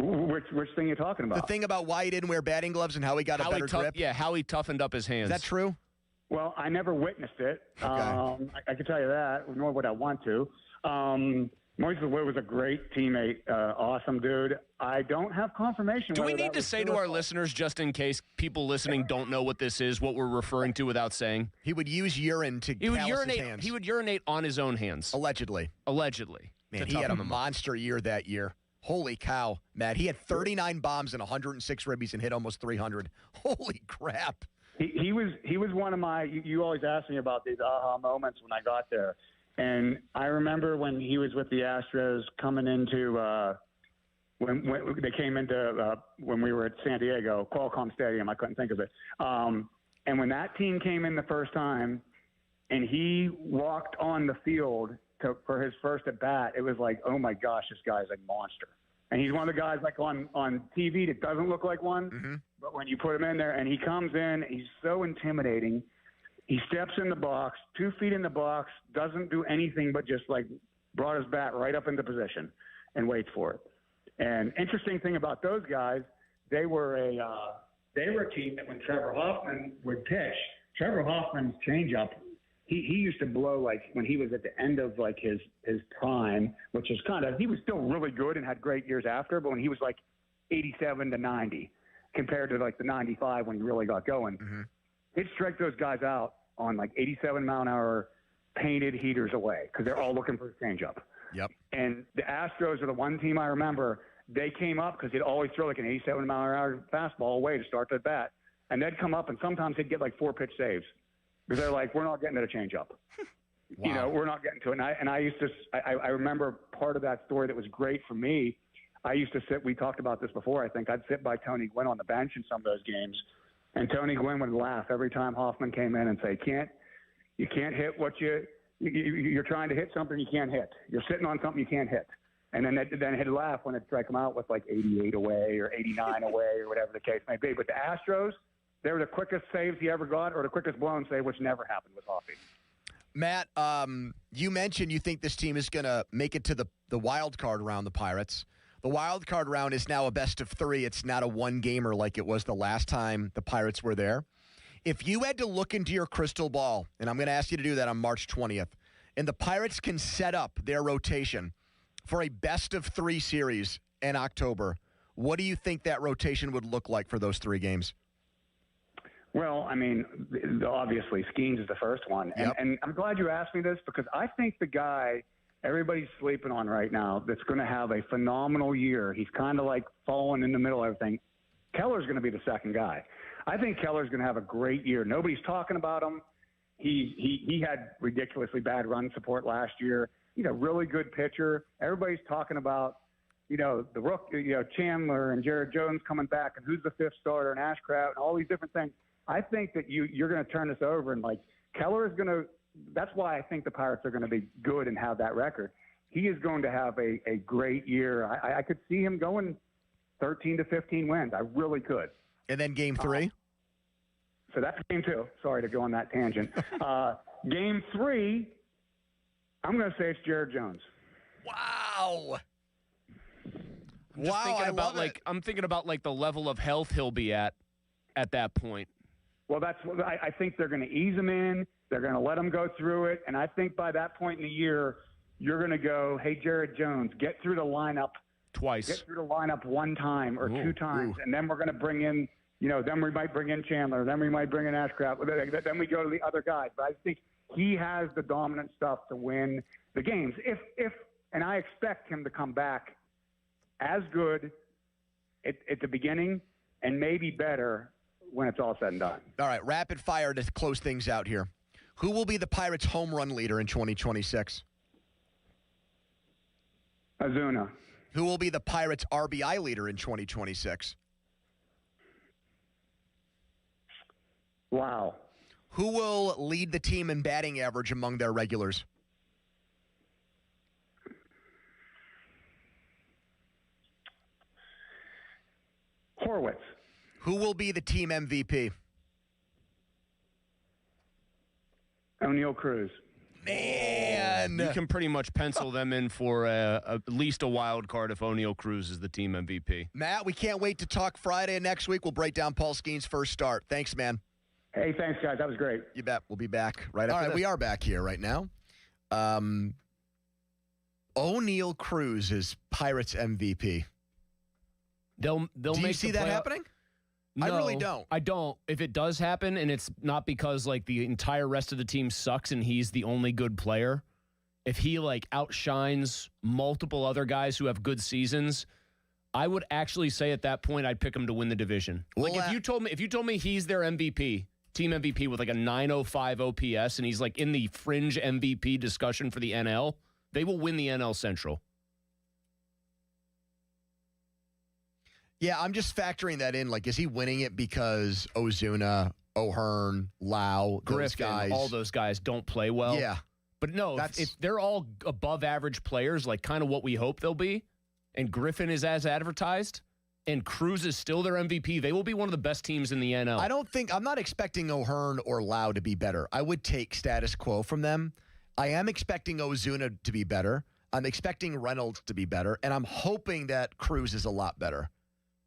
Which thing you're talking about? The thing about why he didn't wear batting gloves and how he got a better grip? Yeah, how he toughened up his hands. Is that true? Well, I never witnessed it. Okay. I can tell you that, nor would I want to. Moises Alou was a great teammate, awesome dude. I don't have confirmation. Do we need to say to our listeners, just in case people listening don't know what this is, what we're referring to without saying? He would use urine to callus his hands. He would urinate on his own hands. Allegedly. Man, he had a monster year that year. Holy cow, Matt. He had 39 bombs and 106 ribbies and hit almost 300. Holy crap. He was one of my, you always ask me about these aha moments when I got there. And I remember when he was with the Astros coming into when they came into when we were at San Diego, Qualcomm Stadium. I couldn't think of it. And when that team came in the first time, and he walked on the field for his first at bat, it was like, oh my gosh, this guy's a monster. And he's one of the guys like on TV that doesn't look like one, but when you put him in there and he comes in, he's so intimidating. He steps in the box, 2 feet in the box, doesn't do anything but just like brought his bat right up into position and waits for it. And interesting thing about those guys, they were a team that when Trevor Hoffman would pitch, Trevor Hoffman's changeup, he used to blow like when he was at the end of like his prime, which is he was still really good and had great years after, but when he was like 87 to 90 compared to like the 95 when he really got going, he'd strike those guys out on like 87 mile an hour painted heaters away because they're all looking for a changeup. Yep. And the Astros are the one team I remember, they came up because he'd always throw like an 87 mile an hour fastball away to start the bat. And they'd come up and sometimes he'd get like 4 pitch saves because they're like, we're not getting to the changeup. Wow. You know, we're not getting to it. And I used to, I remember part of that story that was great for me. I used to sit, we talked about this before, I think. I'd sit by Tony Gwynn on the bench in some of those games. And Tony Gwynn would laugh every time Hoffman came in and say, you can't hit what you're trying to hit something you can't hit. You're sitting on something you can't hit. And then he'd laugh when it'd strike him out with like 88 away or 89 away or whatever the case may be. But the Astros, they were the quickest saves he ever got or the quickest blown save, which never happened with Hoffy. Matt, you mentioned you think this team is going to make it to the wild card round, the Pirates. The wild card round is now a best of 3. It's not a one-gamer like it was the last time the Pirates were there. If you had to look into your crystal ball, and I'm going to ask you to do that on March 20th, and the Pirates can set up their rotation for a best of 3 series in October, what do you think that rotation would look like for those 3 games? Well, I mean, obviously, Skenes is the first one. And I'm glad you asked me this because I think the guy everybody's sleeping on right now that's going to have a phenomenal year, he's kind of like falling in the middle of everything, Keller's going to be the second guy. I think Keller's going to have a great year. Nobody's talking about him. He had ridiculously bad run support last year. He's a really good pitcher. Everybody's talking about, the rook, Chandler and Jared Jones coming back and who's the 5th starter and Ashcraft and all these different things. I think that you're going to turn this over and like Keller is going to. That's why I think the Pirates are going to be good and have that record. He is going to have a great year. I could see him going 13 to 15 wins. I really could. And then game 3? So that's game 2. Sorry to go on that tangent. Game 3, I'm going to say it's Jared Jones. Wow. I'm thinking about like the level of health he'll be at that point. Well, that's what I think they're going to ease him in. They're going to let him go through it. And I think by that point in the year, you're going to go, hey, Jared Jones, get through the lineup twice. Get through the lineup 1 time or 2 times. And then we're going to bring in, then we might bring in Chandler. Then we might bring in Ashcraft. Then we go to the other guys. But I think he has the dominant stuff to win the games. And I expect him to come back as good at the beginning and maybe better when it's all said and done. All right, rapid fire to close things out here. Who will be the Pirates' home run leader in 2026? Ozuna. Who will be the Pirates' RBI leader in 2026? Wow. Who will lead the team in batting average among their regulars? Horwitz. Who will be the team MVP? O'Neal Cruz. Man. You can pretty much pencil them in for at least a wild card if O'Neal Cruz is the team MVP. Matt, we can't wait to talk Friday next week. We'll break down Paul Skenes' first start. Thanks, man. Hey, thanks, guys. That was great. You bet. We'll be back right after this. We are back here right now. O'Neal Cruz is Pirates MVP. They'll Do you see that happening? No, I really don't. I don't. If it does happen, and it's not because like the entire rest of the team sucks and he's the only good player, if he like outshines multiple other guys who have good seasons, I would actually say at that point I'd pick him to win the division. Well, like if you told me he's their MVP, team MVP with like a 905 OPS, and he's like in the fringe MVP discussion for the NL, they will win the NL Central. Yeah, I'm just factoring that in. Like, is he winning it because Ozuna, O'Hearn, Lau, those Griffin, guys, all those guys don't play well? Yeah. But no, if they're all above average players, like kind of what we hope they'll be, and Griffin is as advertised, and Cruz is still their MVP, they will be one of the best teams in the NL. I'm not expecting O'Hearn or Lau to be better. I would take status quo from them. I am expecting Ozuna to be better. I'm expecting Reynolds to be better, and I'm hoping that Cruz is a lot better.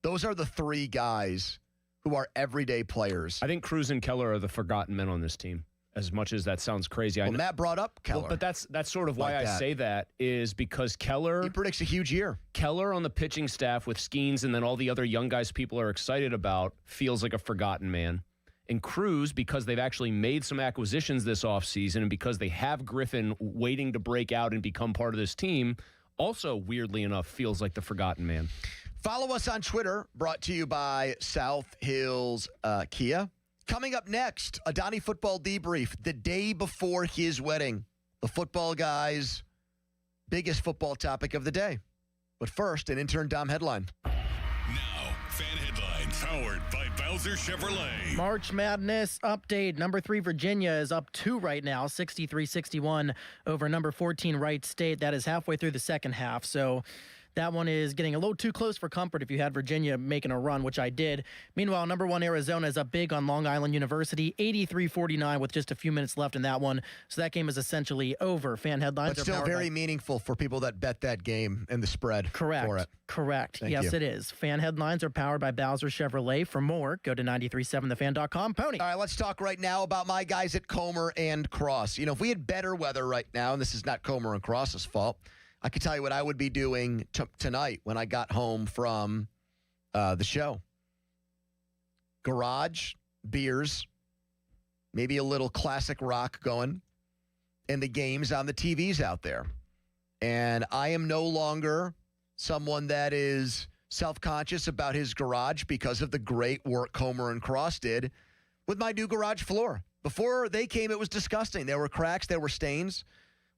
Those are the three guys who are everyday players. I think Cruz and Keller are the forgotten men on this team. As much as that sounds crazy, well, Matt brought up Keller. Well, but that's sort of why I say that is because Keller... He predicts a huge year. Keller on the pitching staff with Skenes and then all the other young guys people are excited about feels like a forgotten man. And Cruz, because they've actually made some acquisitions this offseason and because they have Griffin waiting to break out and become part of this team, also, weirdly enough, feels like the forgotten man. Follow us on Twitter, brought to you by South Hills Kia. Coming up next, a Donnie football debrief the day before his wedding. The football guy's biggest football topic of the day. But first, an intern Dom headline. Now, fan headlines powered by Bowser Chevrolet. March Madness update. Number 3 Virginia is up 2 right now, 63-61 over number 14 Wright State. That is halfway through the second half. So that one is getting a little too close for comfort if you had Virginia making a run, which I did. Meanwhile, number 1 Arizona is up big on Long Island University, 83-49 with just a few minutes left in that one. So that game is essentially over. Fan headlines but still very meaningful for people that bet that game and the spread. Correct. For it. Correct. Thank Yes, you. it is. Fan headlines are powered by Bowser Chevrolet. For more, go to 937thefan.com. Pony. All right, let's talk right now about my guys at Comer and Cross. You know, if we had better weather right now, and this is not Comer and Cross's fault, I could tell you what I would be doing tonight when I got home from the show. Garage, beers, maybe a little classic rock going, and the games on the TVs out there. And I am no longer someone that is self-conscious about his garage because of the great work Comer and Cross did with my new garage floor. Before they came, it was disgusting. There were cracks, there were stains.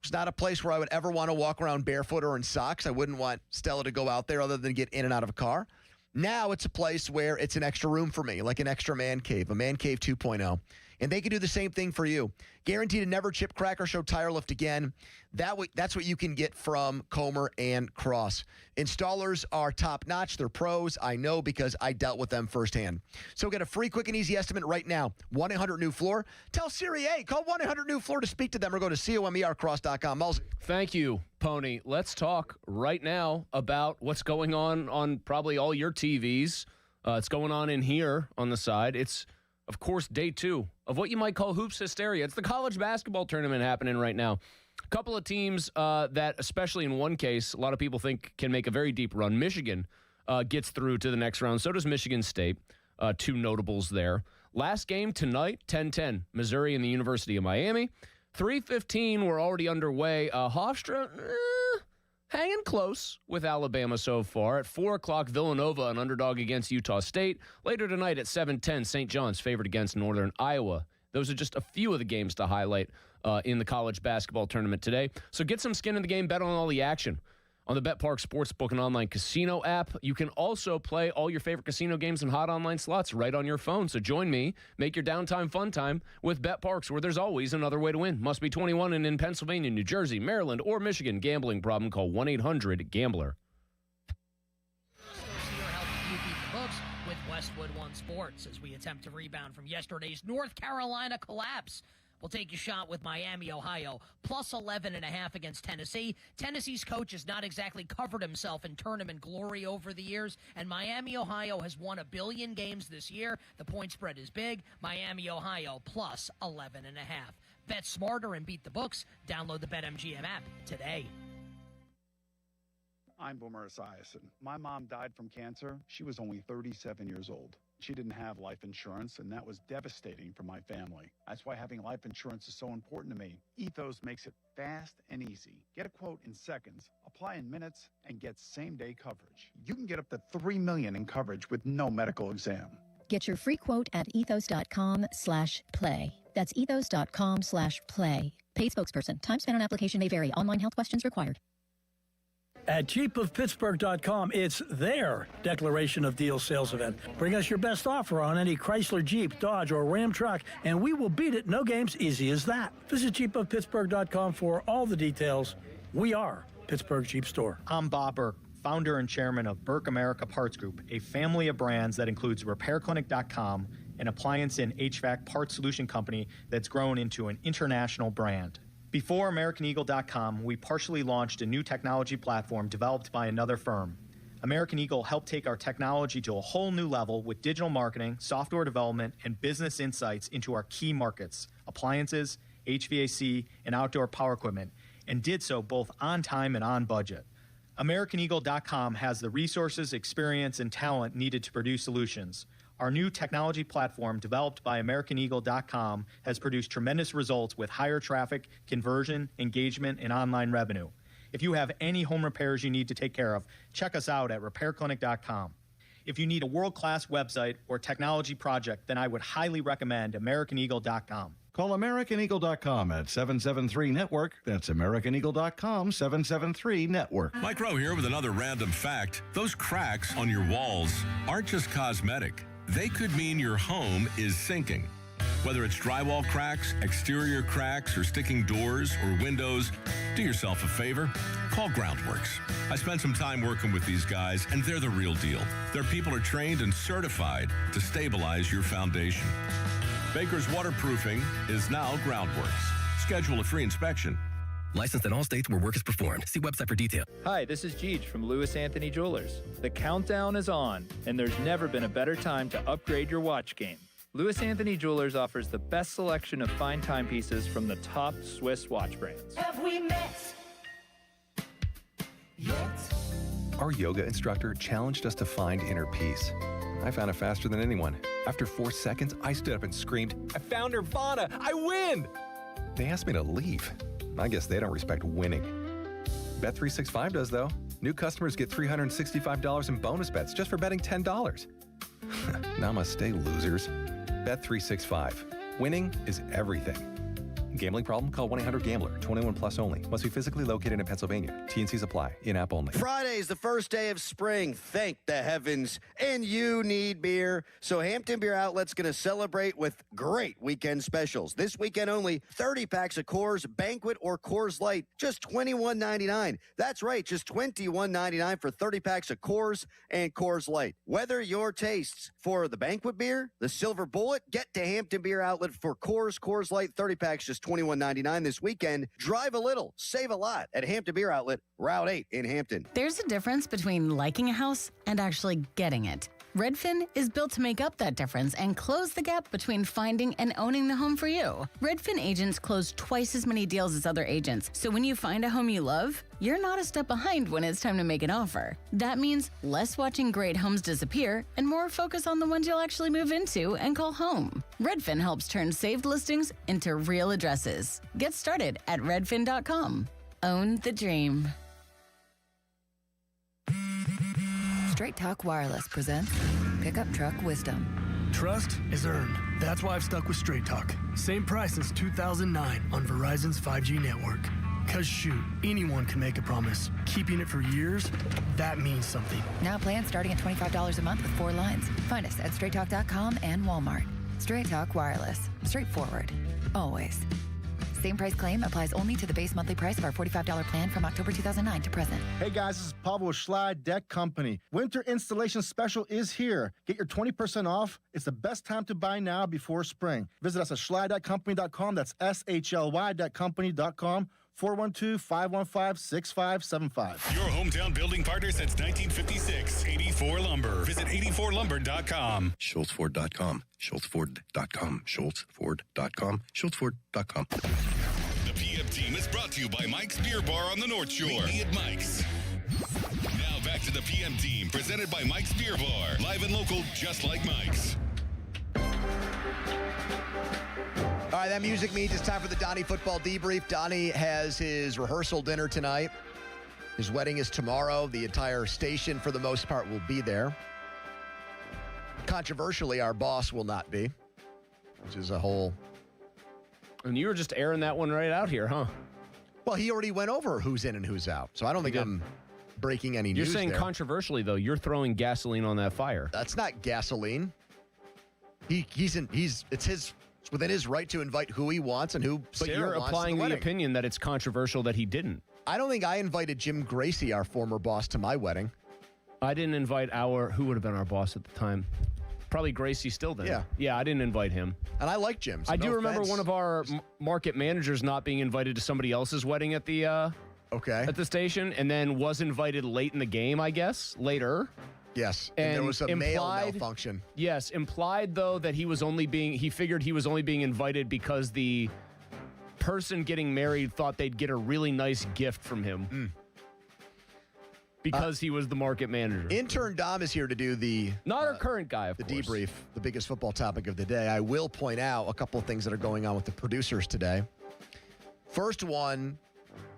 It's not a place where I would ever want to walk around barefoot or in socks. I wouldn't want Stella to go out there other than get in and out of a car. Now it's a place where it's an extra room for me, like an extra man cave, a man cave 2.0. And they can do the same thing for you. Guaranteed to never chip, crack, or show tire lift again. That's what you can get from Comer and Cross. Installers are top-notch. They're pros. I know because I dealt with them firsthand. So get a free, quick, and easy estimate right now. 1-800-NEW-FLOOR. Tell Siri, hey, call 1-800-NEW-FLOOR to speak to them or go to comercross.com. Mulls. Thank you, Pony. Let's talk right now about what's going on probably all your TVs. It's going on in here on the side. It's, of course, day 2 of what you might call hoops hysteria. It's the college basketball tournament happening right now. A couple of teams that, especially in one case, a lot of people think can make a very deep run. Michigan gets through to the next round. So does Michigan State. 2 notables there. Last game tonight, 10-10, Missouri and the University of Miami. 3:15, we're already underway. Hofstra, hanging close with Alabama so far. At 4 o'clock, Villanova, an underdog against Utah State. Later tonight at 7:10, St. John's favored against Northern Iowa. Those are just a few of the games to highlight in the college basketball tournament today. So get some skin in the game, bet on all the action. On the BetPark Sportsbook and online casino app, you can also play all your favorite casino games and hot online slots right on your phone. So join me, make your downtime fun time with BetParks, where there's always another way to win. Must be 21 and in Pennsylvania, New Jersey, Maryland, or Michigan. Gambling problem? Call 1-800-GAMBLER. With Westwood One Sports as we attempt to rebound from yesterday's North Carolina collapse. We'll take a shot with Miami, Ohio, plus 11.5 against Tennessee. Tennessee's coach has not exactly covered himself in tournament glory over the years, and Miami, Ohio has won 1 billion games this year. The point spread is big. Miami, Ohio, plus 11.5. Bet smarter and beat the books. Download the BetMGM app today. I'm Boomer Esiason. My mom died from cancer. She was only 37 years old. She didn't have life insurance, and that was devastating for my family. That's why having life insurance is so important to me. Ethos makes it fast and easy. Get a quote in seconds, apply in minutes, and get same-day coverage. You can get up to $3 million in coverage with no medical exam. Get your free quote at ethos.com/play. That's ethos.com/play. Paid spokesperson. Time spent on application may vary. Online health questions required. At jeepofpittsburgh.com, it's their declaration of deal sales event. Bring us your best offer on any Chrysler, Jeep, Dodge, or Ram truck, and we will beat it. No games, easy as that. Visit jeepofpittsburgh.com for all the details. We are Pittsburgh Jeep Store. I'm Bob Burke, founder and chairman of Burke America Parts Group, a family of brands that includes RepairClinic.com, an appliance and HVAC parts solution company that's grown into an international brand. Before AmericanEagle.com, we partially launched a new technology platform developed by another firm. American Eagle helped take our technology to a whole new level with digital marketing, software development, and business insights into our key markets, appliances, HVAC, and outdoor power equipment, and did so both on time and on budget. AmericanEagle.com has the resources, experience, and talent needed to produce solutions. Our new technology platform, developed by AmericanEagle.com, has produced tremendous results with higher traffic, conversion, engagement, and online revenue. If you have any home repairs you need to take care of, check us out at RepairClinic.com. If you need a world-class website or technology project, then I would highly recommend AmericanEagle.com. Call AmericanEagle.com at 773-NETWORK. That's AmericanEagle.com, 773-NETWORK. Mike Rowe here with another random fact. Those cracks on your walls aren't just cosmetic. They could mean your home is sinking. Whether it's drywall cracks, exterior cracks, or sticking doors or windows, do yourself a favor. Call Groundworks. I spent some time working with these guys, and they're the real deal. Their people are trained and certified to stabilize your foundation. Baker's Waterproofing is now Groundworks. Schedule a free inspection. Licensed in all states where work is performed. See website for detail. Hi, this is Jeej from Lewis Anthony Jewelers. The countdown is on, and there's never been a better time to upgrade your watch game. Lewis Anthony Jewelers offers the best selection of fine timepieces from the top Swiss watch brands. Have we met yet? Our yoga instructor challenged us to find inner peace. I found it faster than anyone. After 4 seconds, I stood up and screamed, "I found Nirvana! I win!" They asked me to leave. I guess they don't respect winning. Bet365 does, though. New customers get $365 in bonus bets just for betting $10. Namaste, losers. Bet365. Winning is everything. Gambling problem? Call 1-800-GAMBLER. 21 plus only. Must be physically located in Pennsylvania. T&Cs apply. In-app only. Friday's the first day of spring. Thank the heavens. And you need beer. So Hampton Beer Outlet's going to celebrate with great weekend specials. This weekend only, 30 packs of Coors, Banquet, or Coors Light. Just $21.99. That's right. Just $21.99 for 30 packs of Coors and Coors Light. Whether your tastes for the Banquet beer, the Silver Bullet, get to Hampton Beer Outlet for Coors Light, 30 packs, just $21.99 this weekend. Drive a little, save a lot at Hampton Beer Outlet, Route 8 in Hampton. There's a difference between liking a house and actually getting it. Redfin is built to make up that difference and close the gap between finding and owning the home for you. Redfin agents close twice as many deals as other agents, so when you find a home you love, you're not a step behind when it's time to make an offer. That means less watching great homes disappear and more focus on the ones you'll actually move into and call home. Redfin helps turn saved listings into real addresses. Get started at redfin.com. Own the dream. Straight Talk Wireless presents Pickup Truck Wisdom. Trust is earned. That's why I've stuck with Straight Talk. Same price since 2009 on Verizon's 5G network. Cause shoot, anyone can make a promise. Keeping it for years, that means something. Now plans starting at $25 a month with 4 lines. Find us at straighttalk.com and Walmart. Straight Talk Wireless. Straightforward. Always. Same price claim applies only to the base monthly price of our $45 plan from October 2009 to present. Hey guys, this is Pablo Schley Deck Company. Winter installation special is here. Get your 20% off. It's the best time to buy now before spring. Visit us at schlydeckcompany.com. That's SHLY.company.com. 412-515-6575. Your hometown building partner since 1956. 84 Lumber. Visit 84lumber.com. SchultzFord.com. SchultzFord.com. SchultzFord.com. SchultzFord.com. The PM team is brought to you by Mike's Beer Bar on the North Shore. Meet me at Mike's. Now back to the PM team, presented by Mike's Beer Bar. Live and local, just like Mike's. All right, that music means it's time for the Donnie football debrief. Donnie has his rehearsal dinner tonight. His wedding is tomorrow. The entire station, for the most part, will be there. Controversially, our boss will not be, which is a whole... And you were just airing that one right out here, huh? Well, he already went over who's in and who's out, so I don't think I'm breaking any You're news saying there. controversially, though, you're throwing gasoline on that fire. That's not gasoline. It's within his right to invite who he wants and who But Sarah you're wants applying to the the wedding. opinion that it's controversial that he didn't. I don't think I invited Jim Gracie, our former boss, to my wedding. I didn't invite who would have been our boss at the time? Probably Gracie still then. Yeah. Yeah, I didn't invite him. And I like Jim. So I do no remember offense. one of our market managers not being invited to somebody else's wedding at the at the station, and then was invited late in the game, I guess, later. Yes, and there was a mail malfunction. Yes, implied, though, that he figured he was only being invited because the person getting married thought they'd get a really nice gift from him. Because he was the market manager. Intern Dom is here to do the... Not our current guy, of the course. debrief, the biggest football topic of the day. I will point out a couple of things that are going on with the producers today. First one,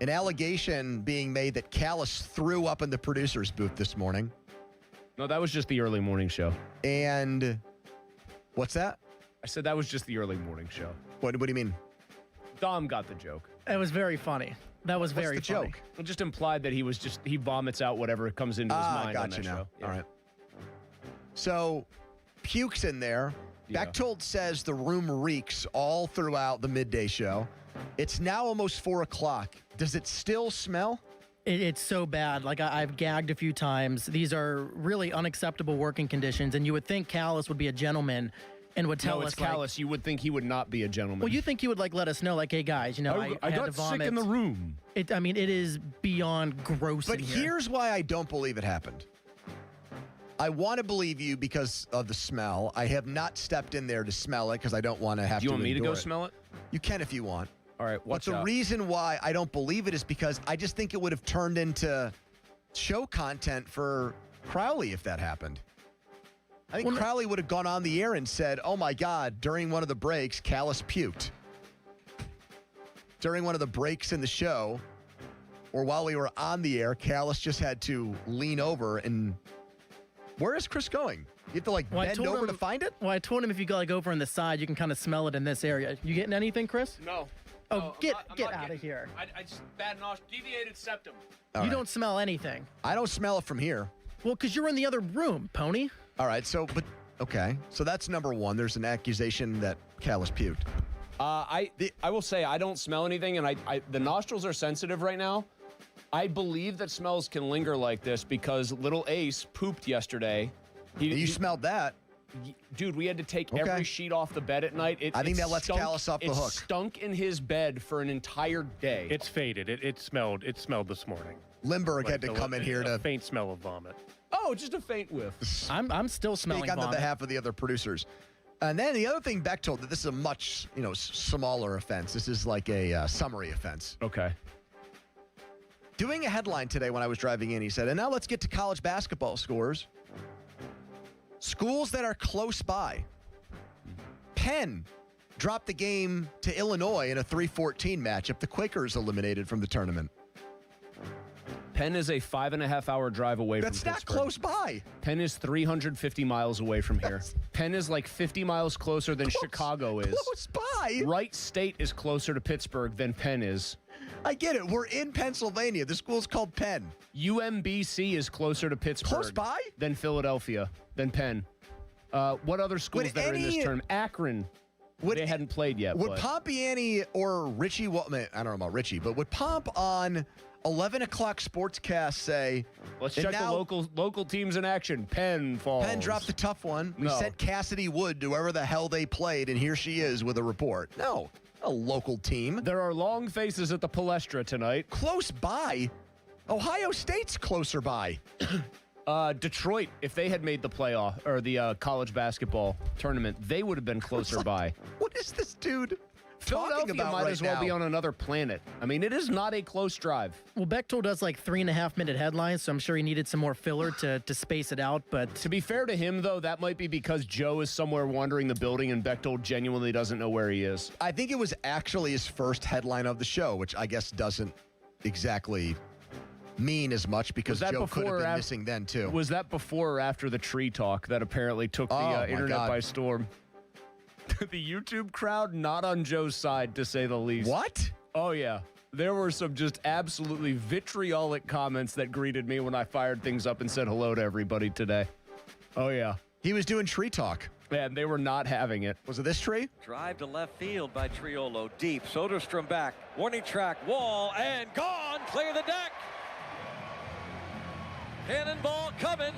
an allegation being made that Callis threw up in the producer's booth this morning. No, that was just the early morning show. And what's that? I said that was just the early morning show. What do you mean? Dom got the joke. It was very funny. That was very funny. Joke? It just implied that he vomits out whatever comes into his mind on that show. All right. So, Puke's in there. Yeah. Bechtold says the room reeks all throughout the midday show. It's now almost 4 o'clock. Does it still smell? It's so bad. Like, I've gagged a few times. These are really unacceptable working conditions, and you would think Callis would be a gentleman and would tell No, us, it's Callis. You would think he would not be a gentleman. Well, you think he would let us know, hey guys, I had got to vomit. sick in the room. It is beyond gross. But in here. here's why I don't believe it happened. I want to believe you because of the smell. I have not stepped in there to smell it because I don't want to have to. Do you want me to go endure it. smell it? You can if you want. All right. But the reason why I don't believe it is because I just think it would have turned into show content for Crowley if that happened. I think Crowley would have gone on the air and said, oh my God, during one of the breaks, Callis puked. During one of the breaks in the show, or while we were on the air, Callis just had to lean over and... Where is Chris going? You have to bend over to find it? Well, I told him if you go over on the side, you can kind of smell it in this area. You getting anything, Chris? No. Oh, No, get I'm not out of getting- here. I just bad deviated septum. You don't smell anything. I don't smell it from here. Well, because you're in the other room, Pony. All right, okay. So that's number one. There's an accusation that Callis puked. I will say I don't smell anything, and the nostrils are sensitive right now. I believe that smells can linger like this because little Ace pooped yesterday. You smelled that. Dude, we had to take every sheet off the bed at night. I think that lets Callis off the hook. It stunk in his bed for an entire day. It's faded. It smelled this morning. Lindbergh had to come in here to... faint smell of vomit. Oh, just a faint whiff. I'm still smelling Speak on vomit. behalf of the other producers. And then the other thing Beck told that this is a much, smaller offense. This is like a summary offense. Okay. Doing a headline today when I was driving in, he said, and now let's get to college basketball scores. Schools that are close by. Penn dropped the game to Illinois in a 3-14 matchup. The Quakers eliminated from the tournament. Penn is a 5.5-hour drive away from Pittsburgh. That's not close by. Penn is 350 miles away from here. Penn is like 50 miles closer than Chicago is. Close by? Wright State is closer to Pittsburgh than Penn is. I get it. We're in Pennsylvania. The school's called Penn. UMBC is closer to Pittsburgh. Close by? Than Philadelphia, than Penn. What other schools that are in this tournament? Akron. They hadn't played yet. Would Pompiani or Richie, I don't know about Richie, but would Pomp on 11 o'clock sportscast say, let's check the local teams in action. Penn falls. Penn dropped the tough one. We No. sent Cassidy Wood to wherever the hell they played, and here she is with a report. No, a local team. There are long faces at the Palestra tonight. Close by? Ohio State's closer by. Detroit, if they had made the playoff or the college basketball tournament, they would have been closer by. What is this dude talking Philadelphia about might right as well now? be on another planet. I mean, it is not a close drive. Well, Bechtold does 3.5-minute headlines, so I'm sure he needed some more filler to space it out. But to be fair to him, though, that might be because Joe is somewhere wandering the building and Bechtold genuinely doesn't know where he is. I think it was actually his first headline of the show, which I guess doesn't exactly mean as much because Joe could have been missing then, too. Was that before or after the tree talk that apparently took the internet by storm? The YouTube crowd not on Joe's side, to say the least. What? Oh, yeah. There were some just absolutely vitriolic comments that greeted me when I fired things up and said hello to everybody today. Oh, yeah. He was doing tree talk. Man, they were not having it. Was it this tree? Drive to left field by Triolo. Deep. Soderstrom back. Warning track. Wall and gone. Clear the deck. Cannonball coming.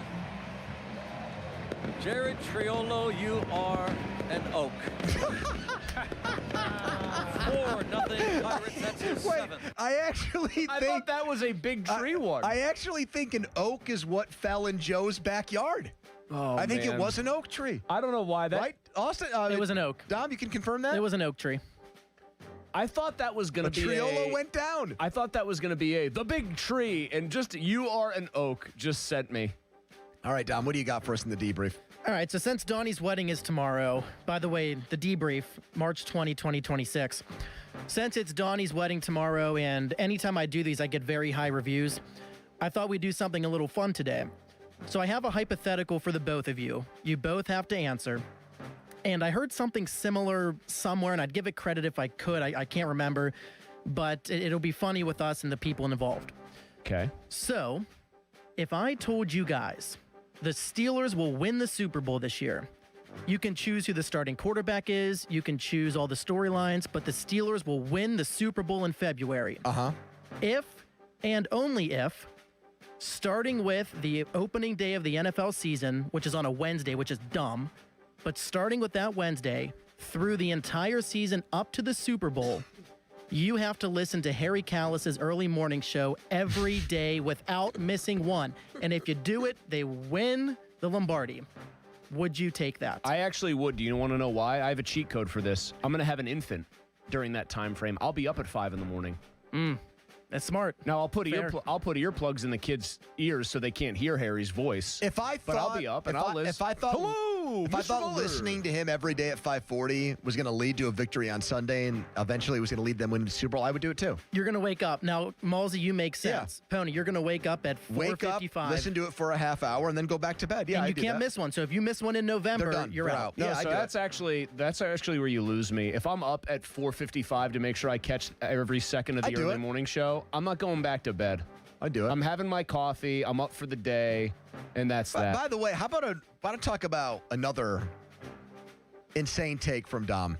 Jared Triolo, you are an oak. 4-0 Pirates. That's his seventh. I thought that was a big tree one. I actually think an oak is what fell in Joe's backyard. Oh, I think man. it was an oak tree. I don't know why that. Right? Austin? It was an oak. Dom, you can confirm that? It was an oak tree. I thought that was going to be Triolo went down. I thought that was going to be the big tree, and just you are an oak just sent me. All right, Dom, what do you got for us in the debrief? All right, so since Donnie's wedding is tomorrow, by the way, the debrief, March 20, 2026. Since it's Donnie's wedding tomorrow, and anytime I do these, I get very high reviews, I thought we'd do something a little fun today. So I have a hypothetical for the both of you. You both have to answer. And I heard something similar somewhere, and I'd give it credit if I could. I can't remember, but it'll be funny with us and the people involved. Okay. So, if I told you guys the Steelers will win the Super Bowl this year, you can choose who the starting quarterback is, you can choose all the storylines, but the Steelers will win the Super Bowl in February. Uh-huh. If, and only if, starting with the opening day of the NFL season, which is on a Wednesday, which is dumb, but starting with that Wednesday through the entire season up to the Super Bowl, you have to listen to Harry Callis's early morning show every day without missing one. And if you do it, they win the Lombardi. Would you take that? I actually would. Do you want to know why? I have a cheat code for this. I'm going to have an infant during that time frame. I'll be up at 5 in the morning. That's smart. Now I'll put earplugs in the kids' ears so they can't hear Harry's voice. But I'll be up and I'll listen. If I thought listening to him every day at 5:40 was going to lead to a victory on Sunday and eventually was going to lead them winning the Super Bowl, I would do it too. You're going to wake up. Now, Malsey, you make sense. Yeah. Pony, you're going to wake up at 4:55. Wake up, listen to it for a half hour, and then go back to bed. Yeah, and you can't miss one. So if you miss one in November, you're out. No, so that's actually where you lose me. If I'm up at 4:55 to make sure I catch every second of the early morning show, I'm not going back to bed. I do it. I'm having my coffee. I'm up for the day, and that's that. By the way, how about talk about another insane take from Dom?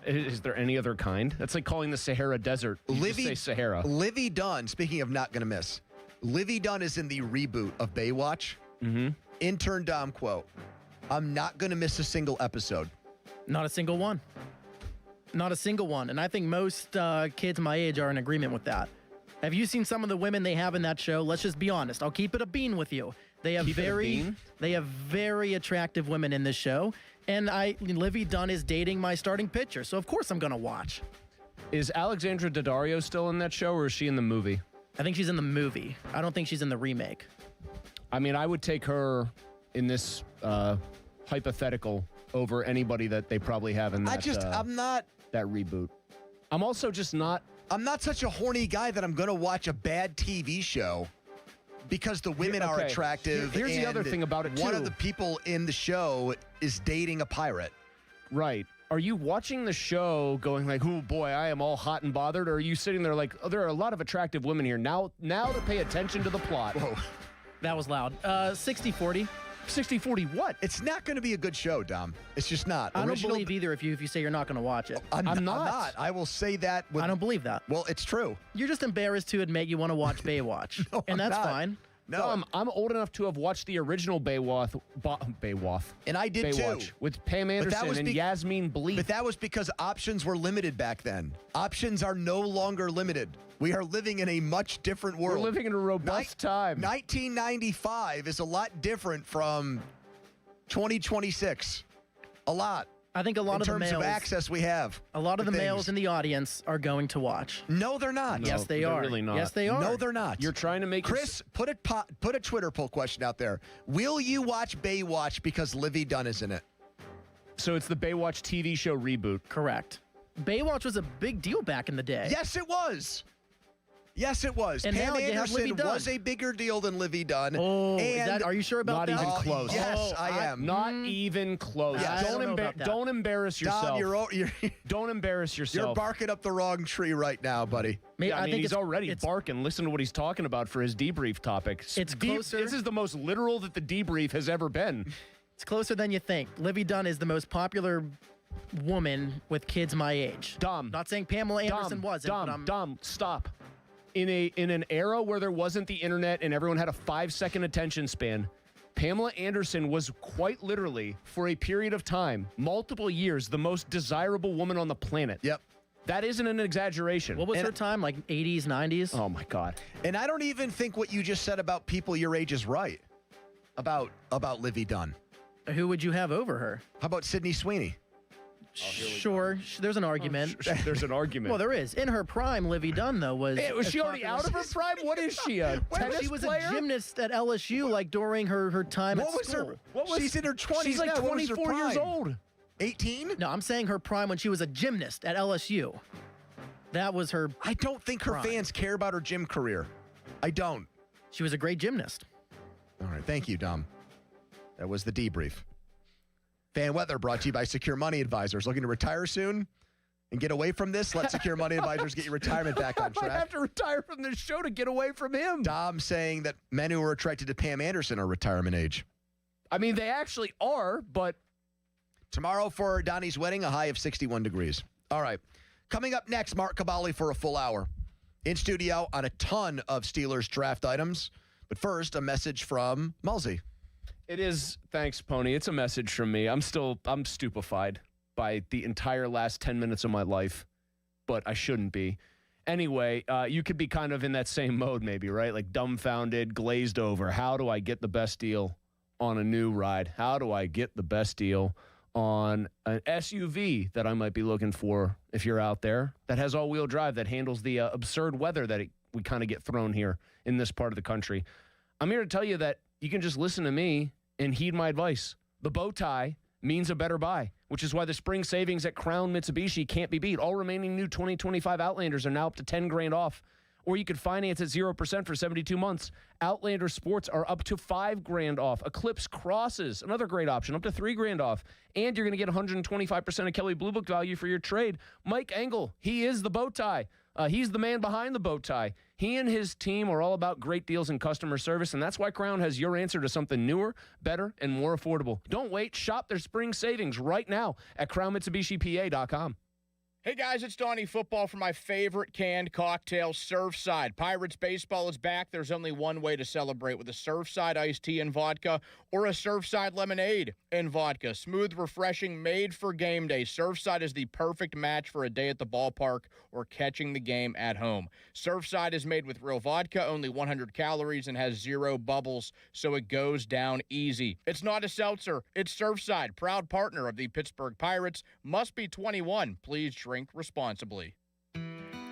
Is there any other kind? That's like calling the Sahara Desert. You just say Sahara. Livy Dunn, speaking of not going to miss, Livy Dunn is in the reboot of Baywatch. Mm-hmm. Intern Dom quote, "I'm not going to miss a single episode." Not a single one. Not a single one. And I think most kids my age are in agreement with that. Have you seen some of the women they have in that show? Let's just be honest. I'll keep it a bean with you. They have very attractive women in this show. And Livy Dunn is dating my starting pitcher, so of course I'm going to watch. Is Alexandra Daddario still in that show, or is she in the movie? I think she's in the movie. I don't think she's in the remake. I mean, I would take her in this hypothetical over anybody that they probably have in that. I'm not that reboot. I'm also just not. I'm not such a horny guy that I'm going to watch a bad TV show because the women are attractive. Here's the other thing about it, too. One of the people in the show is dating a pirate. Right. Are you watching the show going like, oh, boy, I am all hot and bothered? Or are you sitting there like, oh, there are a lot of attractive women here. Now to pay attention to the plot. Whoa. That was loud. 60-40. 60-40 what? It's not going to be a good show, Dom. It's just not. I don't believe either of you if you say you're not going to watch it. I'm not. I will say that. I don't believe that. Well, it's true. You're just embarrassed to admit you want to watch Baywatch. No, and that's fine. No, I'm old enough to have watched the original Baywatch. And I did Baywatch, too. With Pam Anderson and Yasmin Bleeth. But that was because options were limited back then. Options are no longer limited. We are living in a much different world. We're living in a robust time. 1995 is a lot different from 2026. A lot. I think a lot of the males, in terms of access we have. A lot of the males in the audience are going to watch. No, they're not. No, yes, they are. Really not. Yes, they are. No, they're not. You're trying to make Chris, put a Twitter poll question out there. Will you watch Baywatch because Livy Dunn is in it? So it's the Baywatch TV show reboot. Correct. Baywatch was a big deal back in the day. Yes, it was. Yes, it was. And Pam now you have Livy Anderson Dunn. was a bigger deal than Livy Dunn. Oh, are you sure about Not that? even close. Yes, I am. Not even close. Yes. Don't embarrass yourself. Dom, Don't embarrass yourself. You're barking up the wrong tree right now, buddy. Yeah, I mean, he's already barking. Listen to what he's talking about for his debrief topic. It's closer. This is the most literal that the debrief has ever been. It's closer than you think. Livy Dunn is the most popular woman with kids my age. Dumb. Not saying Pamela Anderson wasn't. Dumb. Stop. In an era where there wasn't the internet and everyone had a 5-second attention span, Pamela Anderson was quite literally, for a period of time, multiple years, the most desirable woman on the planet. Yep. That isn't an exaggeration. What was her time? Like 80s, 90s? Oh, my God. And I don't even think what you just said about people your age is right. About Livy Dunn. Who would you have over her? How about Sydney Sweeney? Sure, there's an argument. There's an argument. Well, there is. In her prime, Livy Dunn, though, was... Was she already out of her prime? What is she, a tennis She was player? a gymnast at LSU, like, during her time at school. She's in her 20s She's like now. What was her 24 years prime? old. 18? No, I'm saying her prime when she was a gymnast at LSU. That was her I don't think her prime. fans care about her gym career. I don't. She was a great gymnast. All right, thank you, Dom. That was the debrief. Fan weather brought to you by Secure Money Advisors. Looking to retire soon and get away from this? Let Secure Money Advisors get your retirement back on I might track. have to retire from this show to get away from him. Dom saying that men who are attracted to Pam Anderson are retirement age. I mean, they actually are, but... Tomorrow for Donnie's wedding, a high of 61 degrees. All right. Coming up next, Mark Cavalli for a full hour. In studio on a ton of Steelers draft items. But first, a message from Mulsey. It is, thanks, Pony. It's a message from me. I'm stupefied by the entire last 10 minutes of my life, but I shouldn't be. Anyway, you could be kind of in that same mode maybe, right? Like dumbfounded, glazed over. How do I get the best deal on a new ride? How do I get the best deal on an SUV that I might be looking for if you're out there that has all-wheel drive, that handles the absurd weather that we kind of get thrown here in this part of the country? I'm here to tell you that you can just listen to me and heed my advice. The bow tie means a better buy, which is why the spring savings at Crown Mitsubishi can't be beat. All remaining new 2025 Outlanders are now up to $10,000 off, or you could finance at 0% for 72 months. Outlander Sports are up to $5,000 off. Eclipse Crosses, another great option, up to $3,000 off. And you're going to get 125% of Kelley Blue Book value for your trade. Mike Engel, he is the bow tie. He's the man behind the bow tie. He and his team are all about great deals and customer service, and that's why Crown has your answer to something newer, better, and more affordable. Don't wait. Shop their spring savings right now at CrownMitsubishiPA.com. Hey guys, it's Donnie Football for my favorite canned cocktail, Surfside. Pirates baseball is back. There's only one way to celebrate, with a Surfside iced tea and vodka or a Surfside lemonade and vodka. Smooth, refreshing, made for game day. Surfside is the perfect match for a day at the ballpark or catching the game at home. Surfside is made with real vodka, only 100 calories, and has 0 bubbles, so it goes down easy. It's not a seltzer. It's Surfside, proud partner of the Pittsburgh Pirates. Must be 21. Please drink responsibly.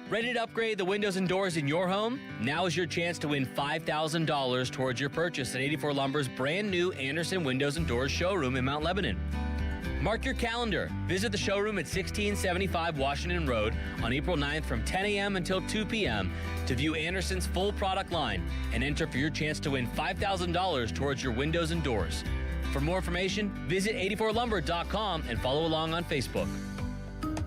Ready to upgrade the windows and doors in your home? Now is your chance to win $5,000 towards your purchase at 84 Lumber's brand new Anderson Windows and Doors showroom in Mount Lebanon. Mark your calendar. Visit the showroom at 1675 Washington Road on April 9th from 10 a.m. until 2 p.m. to view Anderson's full product line and enter for your chance to win $5,000 towards your windows and doors. For more information, visit 84lumber.com and follow along on Facebook.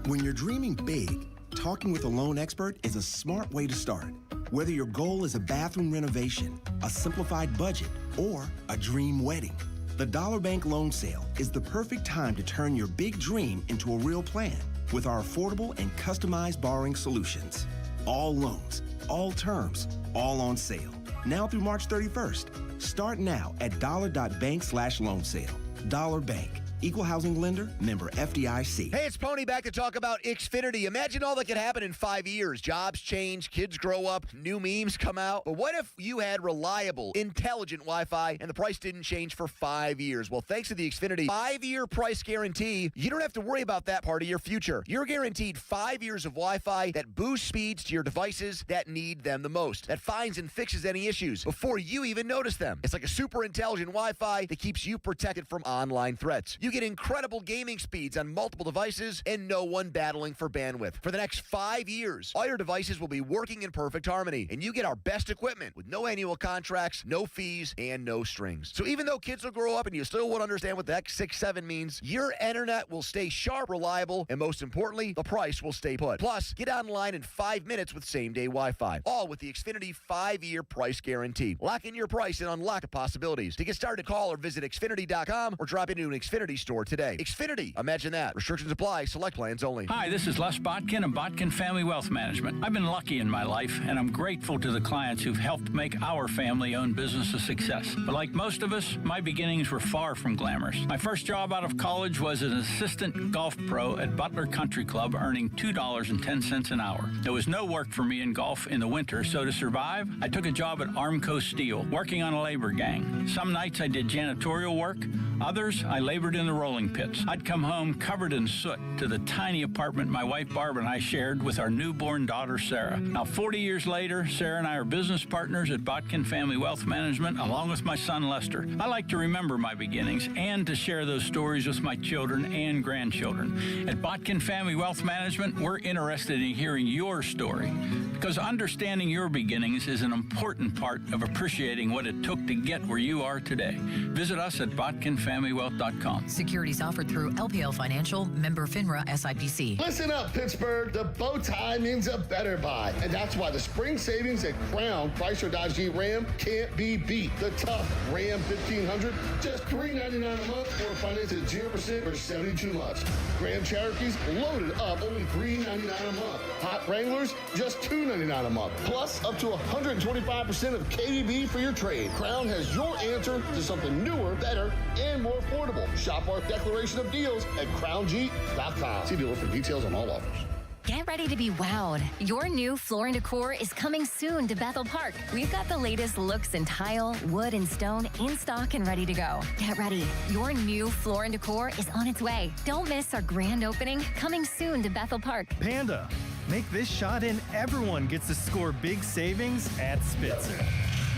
When you're dreaming big, talking with a loan expert is a smart way to start. Whether your goal is a bathroom renovation, a simplified budget, or a dream wedding, the Dollar Bank Loan Sale is the perfect time to turn your big dream into a real plan with our affordable and customized borrowing solutions. All loans, all terms, all on sale. Now through March 31st. Start now at dollar.bank/loan sale. Dollar Bank. Equal housing lender, member FDIC. Hey, it's Pony back to talk about Xfinity. Imagine all that could happen in 5 years. Jobs change, kids grow up, new memes come out. But what if you had reliable, intelligent Wi-Fi and the price didn't change for 5 years? Well, thanks to the Xfinity 5-year price guarantee, you don't have to worry about that part of your future. You're guaranteed 5 years of Wi-Fi that boosts speeds to your devices that need them the most, that finds and fixes any issues before you even notice them. It's like a super intelligent Wi-Fi that keeps you protected from online threats. You get incredible gaming speeds on multiple devices and no one battling for bandwidth. For the next 5 years, all your devices will be working in perfect harmony, and you get our best equipment with no annual contracts, no fees, and no strings. So even though kids will grow up and you still won't understand what the X67 means, your internet will stay sharp, reliable, and most importantly, the price will stay put. Plus, get online in 5 minutes with same-day Wi-Fi, all with the Xfinity 5-year price guarantee. Lock in your price and unlock the possibilities. To get started, call or visit Xfinity.com or drop into an Xfinity store today. Xfinity, imagine that. Restrictions apply. Select plans only. Hi, this is Les Botkin of Botkin Family Wealth Management. I've been lucky in my life, and I'm grateful to the clients who've helped make our family-owned business a success. But like most of us, my beginnings were far from glamorous. My first job out of college was as an assistant golf pro at Butler Country Club, earning $2.10 an hour. There was no work for me in golf in the winter, so to survive, I took a job at Armco Steel, working on a labor gang. Some nights I did janitorial work. Others, I labored in the rolling pits. I'd come home covered in soot to the tiny apartment my wife Barb and I shared with our newborn daughter Sarah. Now, 40 years later, Sarah and I are business partners at Botkin Family Wealth Management, along with my son Lester. I like to remember my beginnings and to share those stories with my children and grandchildren. At Botkin Family Wealth Management, we're interested in hearing your story, because understanding your beginnings is an important part of appreciating what it took to get where you are today. Visit us at botkinfamilywealth.com. Securities offered through LPL Financial, member FINRA SIPC. Listen up, Pittsburgh. The bow tie means a better buy. And that's why the spring savings at Crown Chrysler Dodge Jeep Ram can't be beat. The tough Ram 1500, just $399 a month, or finance at 0% for 72 months. Grand Cherokees loaded up, only $399 a month. Hot Wranglers, just $299 a month. Plus, up to 125% of KDB for your trade. Crown has your answer to something newer, better, and more affordable. Shop our declaration of deals at crownjeep.com. See dealer for details on all offers. Get ready to be wowed. Your new Floor & Decor is coming soon to Bethel Park. We've got the latest looks in tile, wood, and stone in stock and ready to go. Get ready. Your new Floor & Decor is on its way. Don't miss our grand opening, coming soon to Bethel Park. Panda, make this shot and everyone gets to score big savings at Spitzer.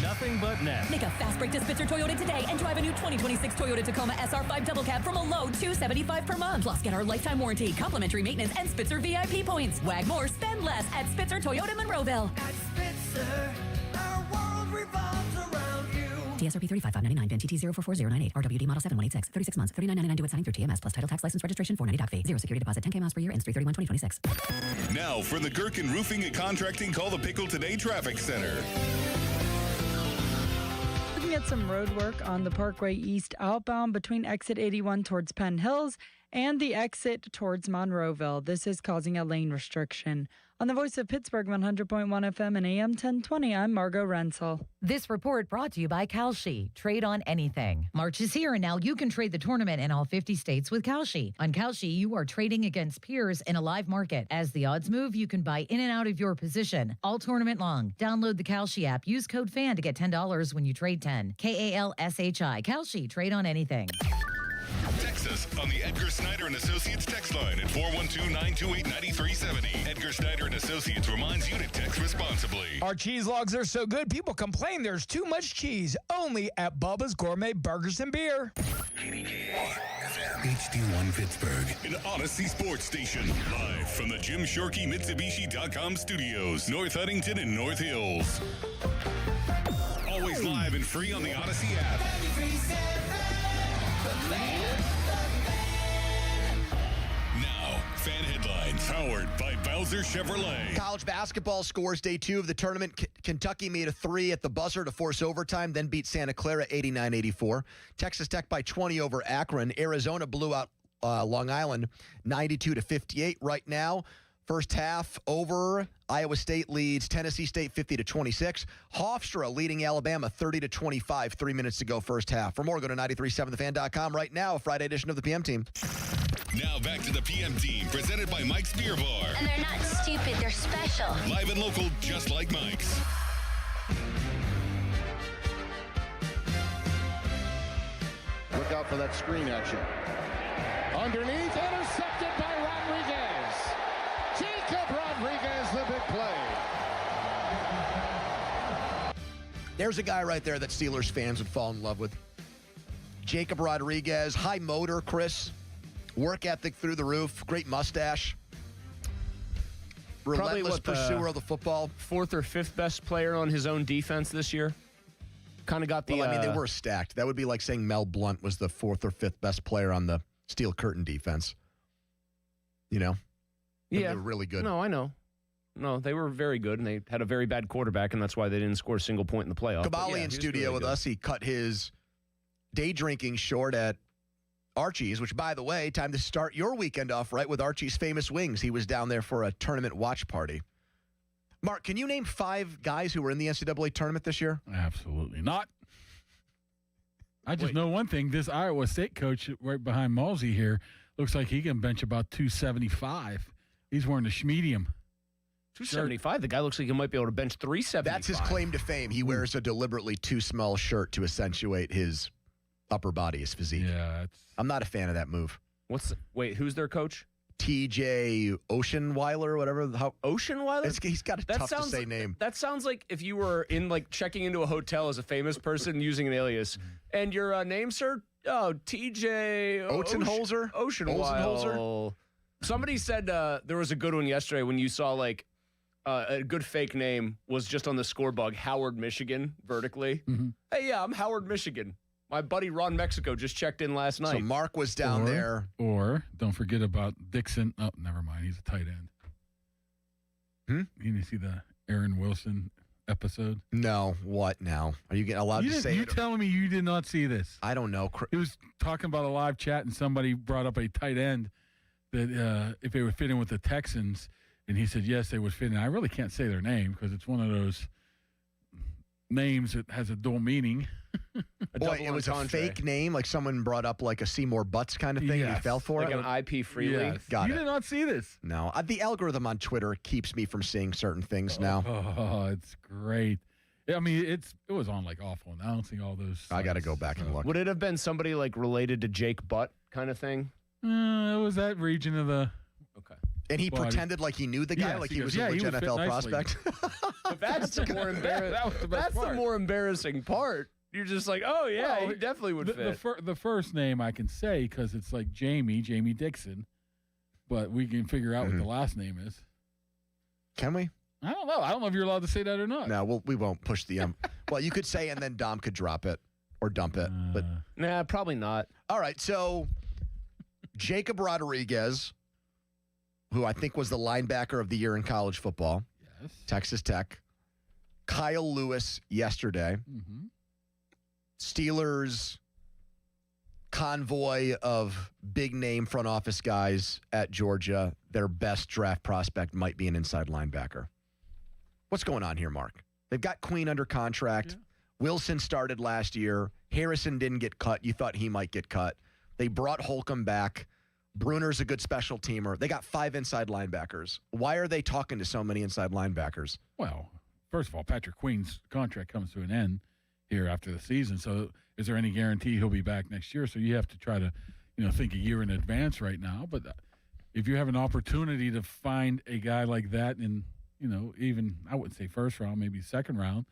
Nothing but net. Make a fast break to Spitzer Toyota today and drive a new 2026 Toyota Tacoma SR5 Double Cab from a low $275 per month. Plus, get our lifetime warranty, complimentary maintenance, and Spitzer VIP points. Wag more, spend less at Spitzer Toyota Monroeville. At Spitzer, our world revolves around you. TSRP 35,599, VIN TT 044098, RWD Model 7186, 36 months, $39.99 due at signing through TMS, plus title tax, license registration, $490 doc fee, 0 security deposit, 10K miles per year, ends 3/31/2026. Now, for the Gherkin Roofing and Contracting, call the Pickle Today Traffic Center. Looking at some road work on the Parkway East outbound between exit 81 towards Penn Hills and the exit towards Monroeville. This is causing a lane restriction. On the Voice of Pittsburgh, 100.1 FM and AM 1020, I'm Margot Rensel. This report brought to you by Kalshi. Trade on anything. March is here, and now you can trade the tournament in all 50 states with Kalshi. On Kalshi, you are trading against peers in a live market. As the odds move, you can buy in and out of your position, all tournament long. Download the Kalshi app. Use code FAN to get $10 when you trade 10. KALSHI. Kalshi. Trade on anything. Text us on the Edgar Snyder & Associates text line at 412-928-9370. Edgar Snyder & Associates reminds you to text responsibly. Our cheese logs are so good, people complain there's too much cheese. Only at Bubba's Gourmet Burgers and Beer. HD1 Pittsburgh, an Odyssey sports station. Live from the Jim Shorkey Mitsubishi.com studios, North Huntington and North Hills. Always live and free on the Odyssey app. Now, fan headlines powered by Bowser Chevrolet. College basketball scores day 2 of the tournament. Kentucky made a 3 at the buzzer to force overtime, then beat Santa Clara 89-84. Texas Tech by 20 over Akron. Arizona blew out Long Island 92-58 right now. First half over. Iowa State leads Tennessee State 50-26. Hofstra leading Alabama 30-25. 3 minutes to go first half. For more, go to 937thefan.com right now. A Friday edition of the PM Team. Now back to the PM Team, presented by Mike's Beer Bar. And they're not stupid, they're special. Live and local, just like Mike's. Look out for that screen action. Underneath, intercepted by Rodriguez. Jacob Rodriguez, the big play. There's a guy right there that Steelers fans would fall in love with. Jacob Rodriguez, high motor, Chris. Work ethic through the roof. Great mustache. Relentless pursuer of the football. Fourth or fifth best player on his own defense this year. Kind of got the... Well, I mean, they were stacked. That would be like saying Mel Blount was the fourth or fifth best player on the Steel Curtain defense. You know? Yeah. They were really good. No, I know. No, they were very good, and they had a very bad quarterback, and that's why they didn't score a single point in the playoff. Kabali in studio with us. He cut his day drinking short at Archie's, which, by the way, time to start your weekend off right with Archie's Famous Wings. He was down there for a tournament watch party. Mark, can you name 5 guys who were in the NCAA tournament this year? Absolutely not. I just know one thing. This Iowa State coach right behind Malsey here looks like he can bench about 275. He's wearing a medium. 275. The guy looks like he might be able to bench 375. That's his claim to fame. He wears a deliberately too small shirt to accentuate his upper body, his physique. Yeah, I'm not a fan of that move. Wait, who's their coach? TJ Oceanweiler or whatever. Oceanweiler? He's got a tough to say name. That sounds like if you were in checking into a hotel as a famous person using an alias. And your name, sir? Oh, TJ Oceanholzer? Oceanweiler. Somebody said there was a good one yesterday when you saw a good fake name was just on the score bug, Howard, Michigan, vertically. Mm-hmm. Hey, yeah, I'm Howard, Michigan. My buddy Ron Mexico just checked in last night. So Mark was down there. Or don't forget about Dixon. Oh, never mind. He's a tight end. You didn't see the Aaron Wilson episode? No. What now? Are you allowed to say it? You're telling me you did not see this? I don't know. He was talking about a live chat, and somebody brought up a tight end that if they would fit in with the Texans, and he said, yes, they would fit in. I really can't say their name because it's one of those names that has a dual meaning. Boy, it was a fake name, like someone brought up like a Seymour Butts kind of thing, and he fell for it. Like an IP Freely. Yes. Got you it. did not see this. No, the algorithm on Twitter keeps me from seeing certain things now. Oh, it's great. I mean, it was on awful announcing all those. I got to go back and look. Would it have been somebody related to Jake Butt kind of thing? It was that region of the. Okay. And he body. pretended like he knew the guy, like he was a legit NFL prospect. But that's the more embarrassing. That's the more embarrassing part. You're just like, oh yeah, he definitely would fit. The first name I can say because it's like Jamie Dixon, but we can figure out what the last name is. Can we? I don't know. I don't know if you're allowed to say that or not. No, we won't push the well, you could say, and then Dom could drop it or dump it, but nah, probably not. All right, so Jacob Rodriguez, who I think was the linebacker of the year in college football, yes, Texas Tech. Kyle Lewis yesterday. Mm-hmm. Steelers convoy of big-name front office guys at Georgia. Their best draft prospect might be an inside linebacker. What's going on here, Mark? They've got Queen under contract. Yeah. Wilson started last year. Harrison didn't get cut. You thought he might get cut. They brought Holcomb back. Bruner's a good special teamer. They got 5 inside linebackers. Why are they talking to so many inside linebackers? Well, first of all, Patrick Queen's contract comes to an end here after the season. So is there any guarantee he'll be back next year? So you have to try to, think a year in advance right now. But if you have an opportunity to find a guy like that in, even, I wouldn't say first round, maybe second round,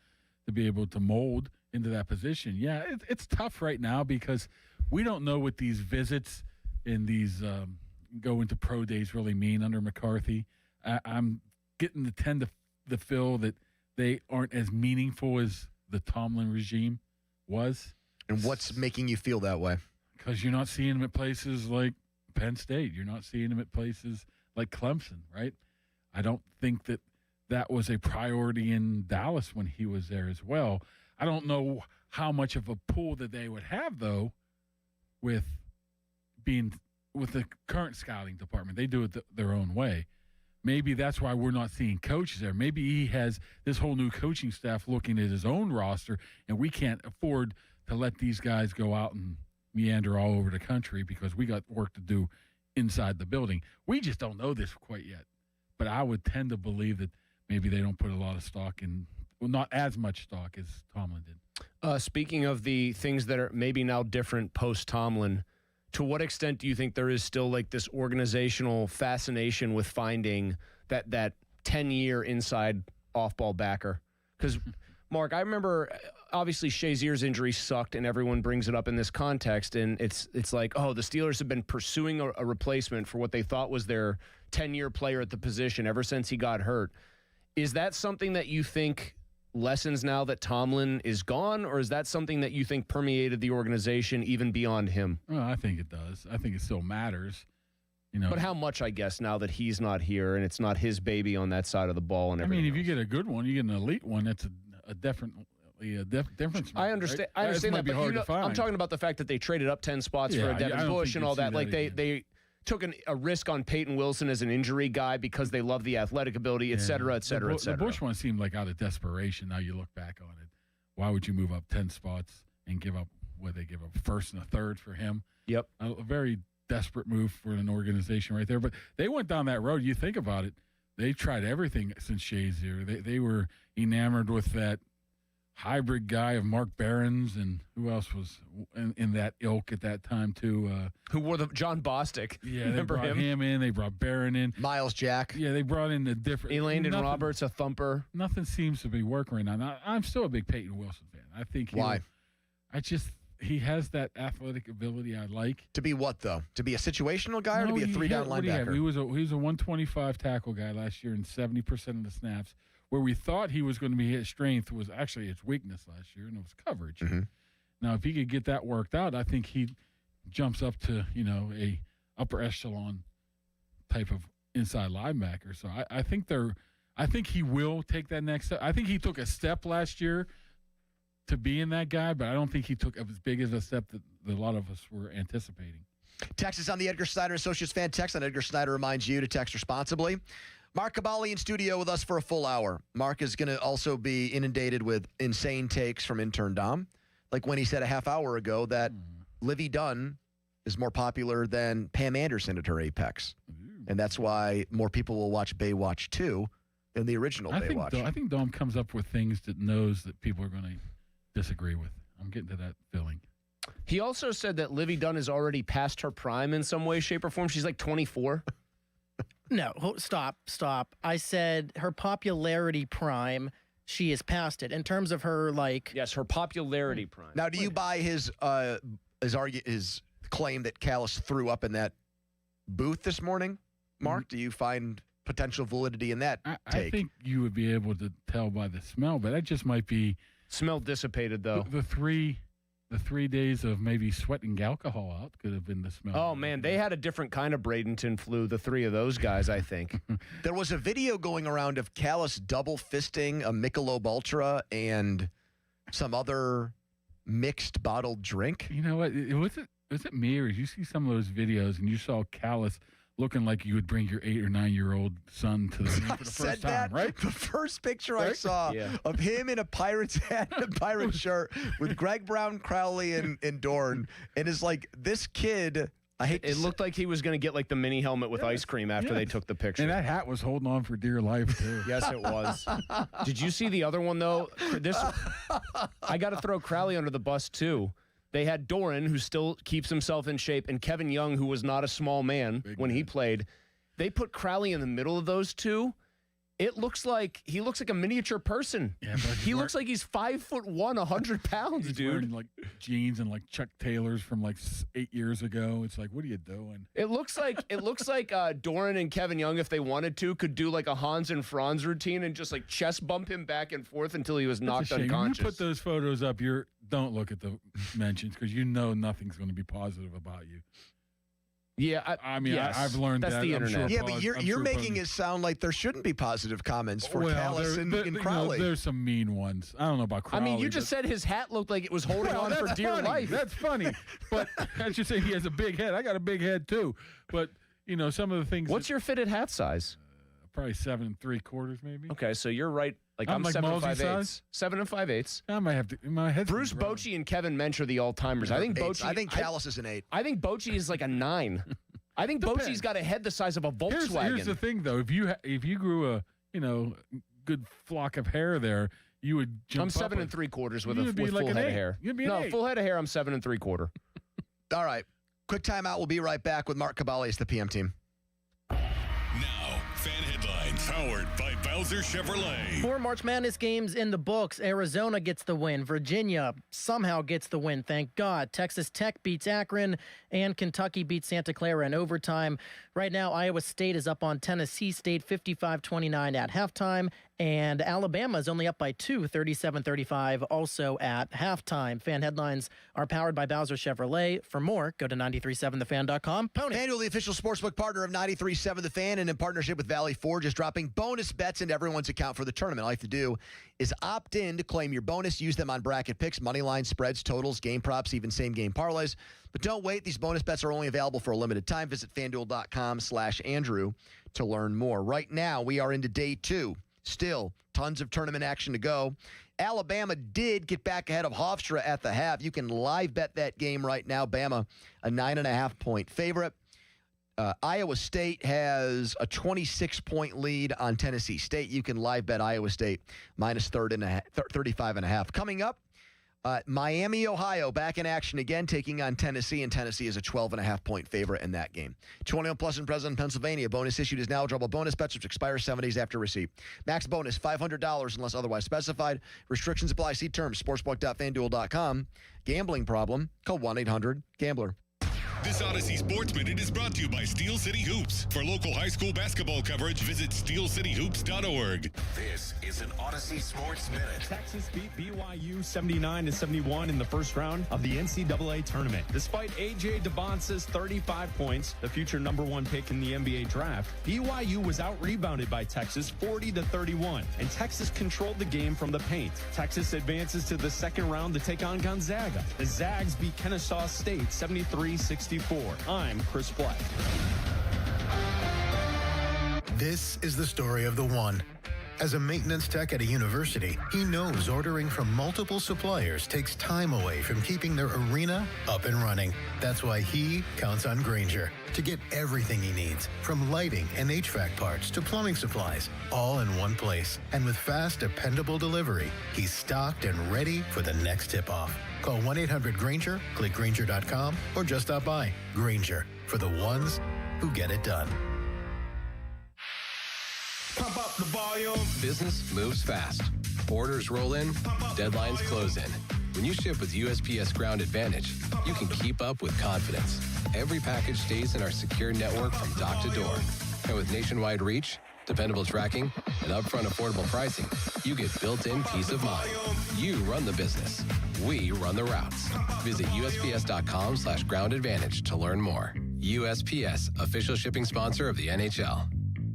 to be able to mold into that position. Yeah, it's tough right now because we don't know what these visits and these go into pro days really mean under McCarthy. I'm getting the feel that they aren't as meaningful as the Tomlin regime was. And what's making you feel that way? Because you're not seeing them at places like Penn State. You're not seeing them at places like Clemson, right? I don't think that was a priority in Dallas when he was there as well. I don't know how much of a pool that they would have, though, with the current scouting department. They do it their own way. Maybe that's why we're not seeing coaches there. Maybe he has this whole new coaching staff looking at his own roster, and we can't afford to let these guys go out and meander all over the country because we got work to do inside the building. We just don't know this quite yet. But I would tend to believe that maybe they don't put a lot of stock in, well, not as much stock as Tomlin did. Speaking of the things that are maybe now different post-Tomlin, to what extent do you think there is still this organizational fascination with finding that 10-year inside off-ball backer? Because, Mark, I remember obviously Shazier's injury sucked, and everyone brings it up in this context. And it's like, oh, the Steelers have been pursuing a replacement for what they thought was their 10-year player at the position ever since he got hurt. Is that something that you think lessens now that Tomlin is gone, or is that something that you think permeated the organization even beyond him? Well, I think it does. I think it still matters. But how much, I guess, now that he's not here and it's not his baby on that side of the ball and everything? I mean, if you get a good one, you get an elite one. That's a difference. I understand. Right? I understand that, but I'm talking about the fact that they traded up 10 spots for a Devin Bush and all that. Like they took a risk on Peyton Wilson as an injury guy because they love the athletic ability, et cetera, et cetera, et cetera. The Bush one seemed like out of desperation. Now you look back on it. Why would you move up 10 spots and give up they give up first and a third for him? Yep. A very desperate move for an organization right there. But they went down that road. You think about it. They tried everything since Shazier. They were enamored with that hybrid guy of Mark Barons, and who else was in that ilk at that time too? Who wore the John Bostic? Yeah, remember they brought him in. They brought Barron in. Miles Jack. Yeah, they brought in the different. Landon Roberts, a thumper. Nothing seems to be working right now. I'm still a big Peyton Wilson fan. I think Why? He has that athletic ability I like. To be what, though? To be a situational guy or to be a three-down linebacker? He was a 125 tackle guy last year in 70% of the snaps. Where we thought he was going to be his strength was actually his weakness last year, and it was coverage. Mm-hmm. Now, if he could get that worked out, I think he jumps up to, a upper echelon type of inside linebacker. So I think he will take that next step. I think he took a step last year to being that guy, but I don't think he took as big as a step that a lot of us were anticipating. Text us on the Edgar Snyder Associates fan text, and Edgar Snyder reminds you to text responsibly. Mark Cabali in studio with us for a full hour. Mark is going to also be inundated with insane takes from intern Dom, like when he said a half hour ago that Livy Dunn is more popular than Pam Anderson at her apex. And that's why more people will watch Baywatch 2 than the original Baywatch. I think Dom comes up with things that knows that people are going to disagree with. I'm getting to that feeling. He also said that Livy Dunn is already past her prime in some way, shape, or form. She's like 24. No, stop. I said her popularity prime, she is past it. In terms of her, Yes, her popularity prime. Now, do you buy his claim that Callis threw up in that booth this morning, Mark? Do you find potential validity in that take? I think you would be able to tell by the smell, but that just might be... Smell dissipated, though. The 3 days of maybe sweating alcohol out could have been the smell. Oh, man, they had a different kind of Bradenton flu, the three of those guys, I think. There was a video going around of Callis double fisting a Michelob Ultra and some other mixed bottled drink. You know what? Was it me, or did you see some of those videos and you saw Callis looking like you would bring your 8 or 9 year old son to the game for the first time, right? The first picture I saw of him in a Pirates hat and a Pirate shirt with Greg Brown, Crowley, and Dorn, and it's like this kid. It looked like he was going to get like the mini helmet with ice cream after they took the picture. And that hat was holding on for dear life too. Yes, it was. Did you see the other one though? I got to throw Crowley under the bus too. They had Doran, who still keeps himself in shape, and Kevin Young, who was not a small man when he played. They put Crowley in the middle of those two. He looks like a miniature person. Yeah, he looks like he's 5'1", 100 pounds, he's dude. Wearing like jeans and like Chuck Taylors from like 8 years ago. It's like, what are you doing? It looks like Doran and Kevin Young, if they wanted to, could do like a Hans and Franz routine and just like chest bump him back and forth until he was knocked unconscious. When you put those photos up, don't look at the mentions because you know nothing's going to be positive about you. Yeah, I've learned that's that. the internet. Yeah, but you're making it sound like there shouldn't be positive comments for Callis and Crowley. There's some mean ones. I don't know about Crowley. I mean, you just said his hat looked like it was holding on for dear life. That's funny. But I should say he has a big head. I got a big head too. But some of the things. What's your fitted hat size? Probably 7 3/4 maybe. Okay, so you're right. Like I'm like 7 5/8. 7 5/8. I might have to. My head's Bruce Bochy and Kevin Mensch are the all-timers. I think Bochy. I think Callis is an 8. I think Bochy is like a 9. I think Bochy's got a head the size of a Volkswagen. Here's the thing, though. If you grew a good flock of hair there, you would jump. I'm 7 3/4 with like full head of hair. You'd be an 8. Full head of hair. I'm 7 3/4. All right, quick timeout. We'll be right back with Mark Cabali as the PM team. Now, fan headlines. Powered by Bowser Chevrolet. 4 March Madness games in the books. Arizona gets the win. Virginia somehow gets the win, thank God. Texas Tech beats Akron, and Kentucky beats Santa Clara in overtime. Right now, Iowa State is up on Tennessee State 55-29 at halftime, and Alabama is only up by 2, 37-35, also at halftime. Fan headlines are powered by Bowser Chevrolet. For more, go to 937thefan.com. Pony. FanDuel, the official sportsbook partner of 93.7 The Fan, and in partnership with Valley Forge, is dropping bonus bets into everyone's account for the tournament. All you have to do is opt in to claim your bonus. Use them on bracket picks, money line spreads, totals, game props, even same-game parlays. But don't wait. These bonus bets are only available for a limited time. Visit FanDuel.com/Andrew to learn more. Right now, we are into day 2. Still, tons of tournament action to go. Alabama did get back ahead of Hofstra at the half. You can live bet that game right now. Bama, a 9.5-point favorite. Iowa State has a 26-point lead on Tennessee State. You can live bet Iowa State minus 35.5. Coming up, Miami, Ohio, back in action again, taking on Tennessee, and Tennessee is a 12.5-point favorite in that game. 21 plus in President, Pennsylvania. Bonus issued is now eligible. Bonus bets which expire 7 days after receipt. Max bonus $500 unless otherwise specified. Restrictions apply. See terms. Sportsbook.fanduel.com. Gambling problem? Call 1-800-GAMBLER. This Odyssey Sports Minute is brought to you by Steel City Hoops. For local high school basketball coverage, visit steelcityhoops.org. This is an Odyssey Sports Minute. Texas beat BYU 79-71 in the first round of the NCAA tournament. Despite A.J. DeBonce's 35 points, the future #1 pick in the NBA draft, BYU was out-rebounded by Texas 40-31, and Texas controlled the game from the paint. Texas advances to the second round to take on Gonzaga. The Zags beat Kennesaw State 73-64. I'm Chris Black. This is the story of the one. As a maintenance tech at a university, he knows ordering from multiple suppliers takes time away from keeping their arena up and running. That's why he counts on Grainger to get everything he needs, from lighting and HVAC parts to plumbing supplies, all in one place. And with fast, dependable delivery, he's stocked and ready for the next tip-off. Call 1-800-GRAINGER, click Grainger.com, or just stop by. Grainger, for the ones who get it done. Pump up the volume. Business moves fast. Orders roll in, deadlines close in. When you ship with USPS Ground Advantage, you can keep up with confidence. Every package stays in our secure network from dock to door. And with nationwide reach, dependable tracking, and upfront affordable pricing, you get built-in peace of mind. You run the business. We run the routes. Visit USPS.com/Ground Advantage to learn more. USPS, official shipping sponsor of the NHL.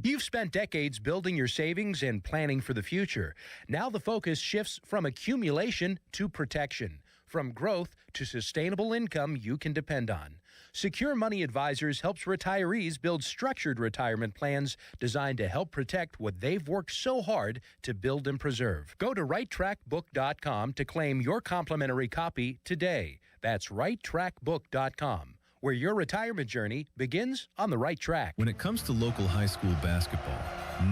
You've spent decades building your savings and planning for the future. Now the focus shifts from accumulation to protection, from growth to sustainable income you can depend on. Secure Money Advisors helps retirees build structured retirement plans designed to help protect what they've worked so hard to build and preserve. Go to righttrackbook.com to claim your complimentary copy today. That's righttrackbook.com, where your retirement journey begins on the right track. When it comes to local high school basketball,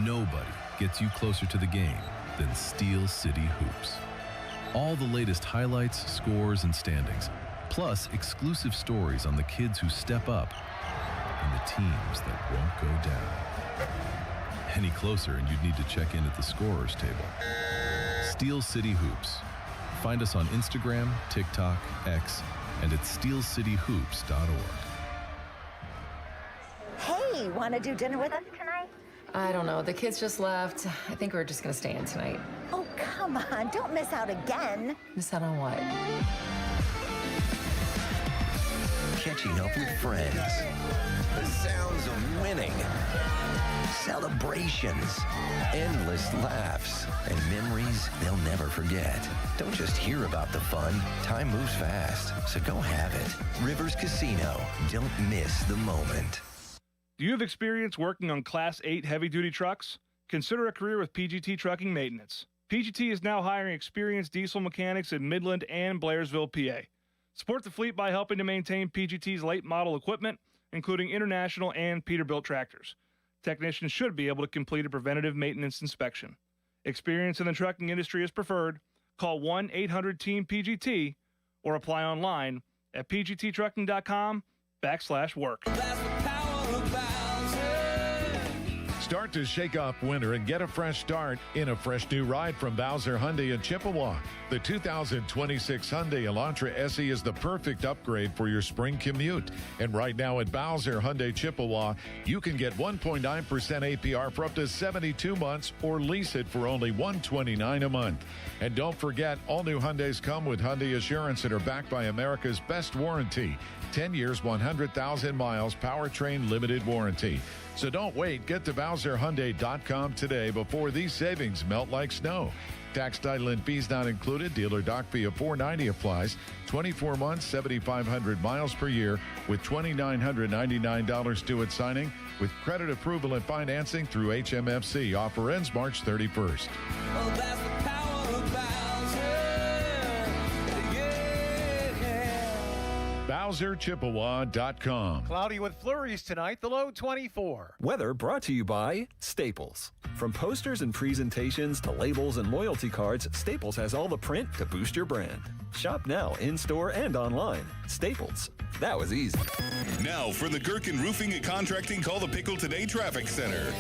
nobody gets you closer to the game than Steel City Hoops. All the latest highlights, scores, and standings, plus exclusive stories on the kids who step up and the teams that won't go down. Any closer and you'd need to check in at the scorer's table. Steel City Hoops. Find us on Instagram, TikTok, X, and at steelcityhoops.org. Hey, want to do dinner with us tonight? I don't know. The kids just left. I think we're just going to stay in tonight. Oh, come on. Don't miss out again. Miss out on what? Catching up with friends. The sounds of winning. Celebrations. Endless laughs. And memories they'll never forget. Don't just hear about the fun. Time moves fast, so go have it. Rivers Casino. Don't miss the moment. Do you have experience working on Class 8 heavy-duty trucks? Consider a career with PGT Trucking Maintenance. PGT is now hiring experienced diesel mechanics in Midland and Blairsville, PA. Support the fleet by helping to maintain PGT's late model equipment, including international and Peterbilt tractors. Technicians should be able to complete a preventative maintenance inspection. Experience in the trucking industry is preferred. Call 1-800-TEAM-PGT or apply online at pgttrucking.com/work. Start to shake off winter and get a fresh start in a fresh new ride from Bowser Hyundai in Chippewa. The 2026 Hyundai Elantra SE is the perfect upgrade for your spring commute. And right now at Bowser Hyundai Chippewa, you can get 1.9% APR for up to 72 months or lease it for only $129 a month. And don't forget, all new Hyundais come with Hyundai Assurance and are backed by America's best warranty. 10 years, 100,000 miles, powertrain limited warranty. So don't wait. Get to BowserHyundai.com today before these savings melt like snow. Tax, title, and fees not included. Dealer doc fee of $490 applies. 24 months, 7,500 miles per year with $2,999 due at signing with credit approval and financing through HMFC. Offer ends March 31st. Oh, that's the power of BowserChippewa.com. Cloudy with flurries tonight, the low 24. Weather brought to you by Staples. From posters and presentations to labels and loyalty cards, Staples has all the print to boost your brand. Shop now, in-store and online. Staples. That was easy. Now for the Gherkin Roofing and Contracting Call the Pickle Today Traffic Center.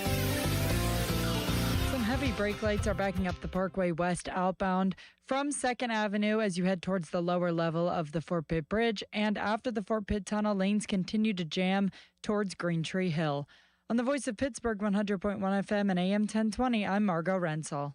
Some heavy brake lights are backing up the Parkway West outbound from 2nd Avenue as you head towards the lower level of the Fort Pitt Bridge. And after the Fort Pitt Tunnel, lanes continue to jam towards Green Tree Hill. On the Voice of Pittsburgh, 100.1 FM and AM 1020, I'm Margot Rensel.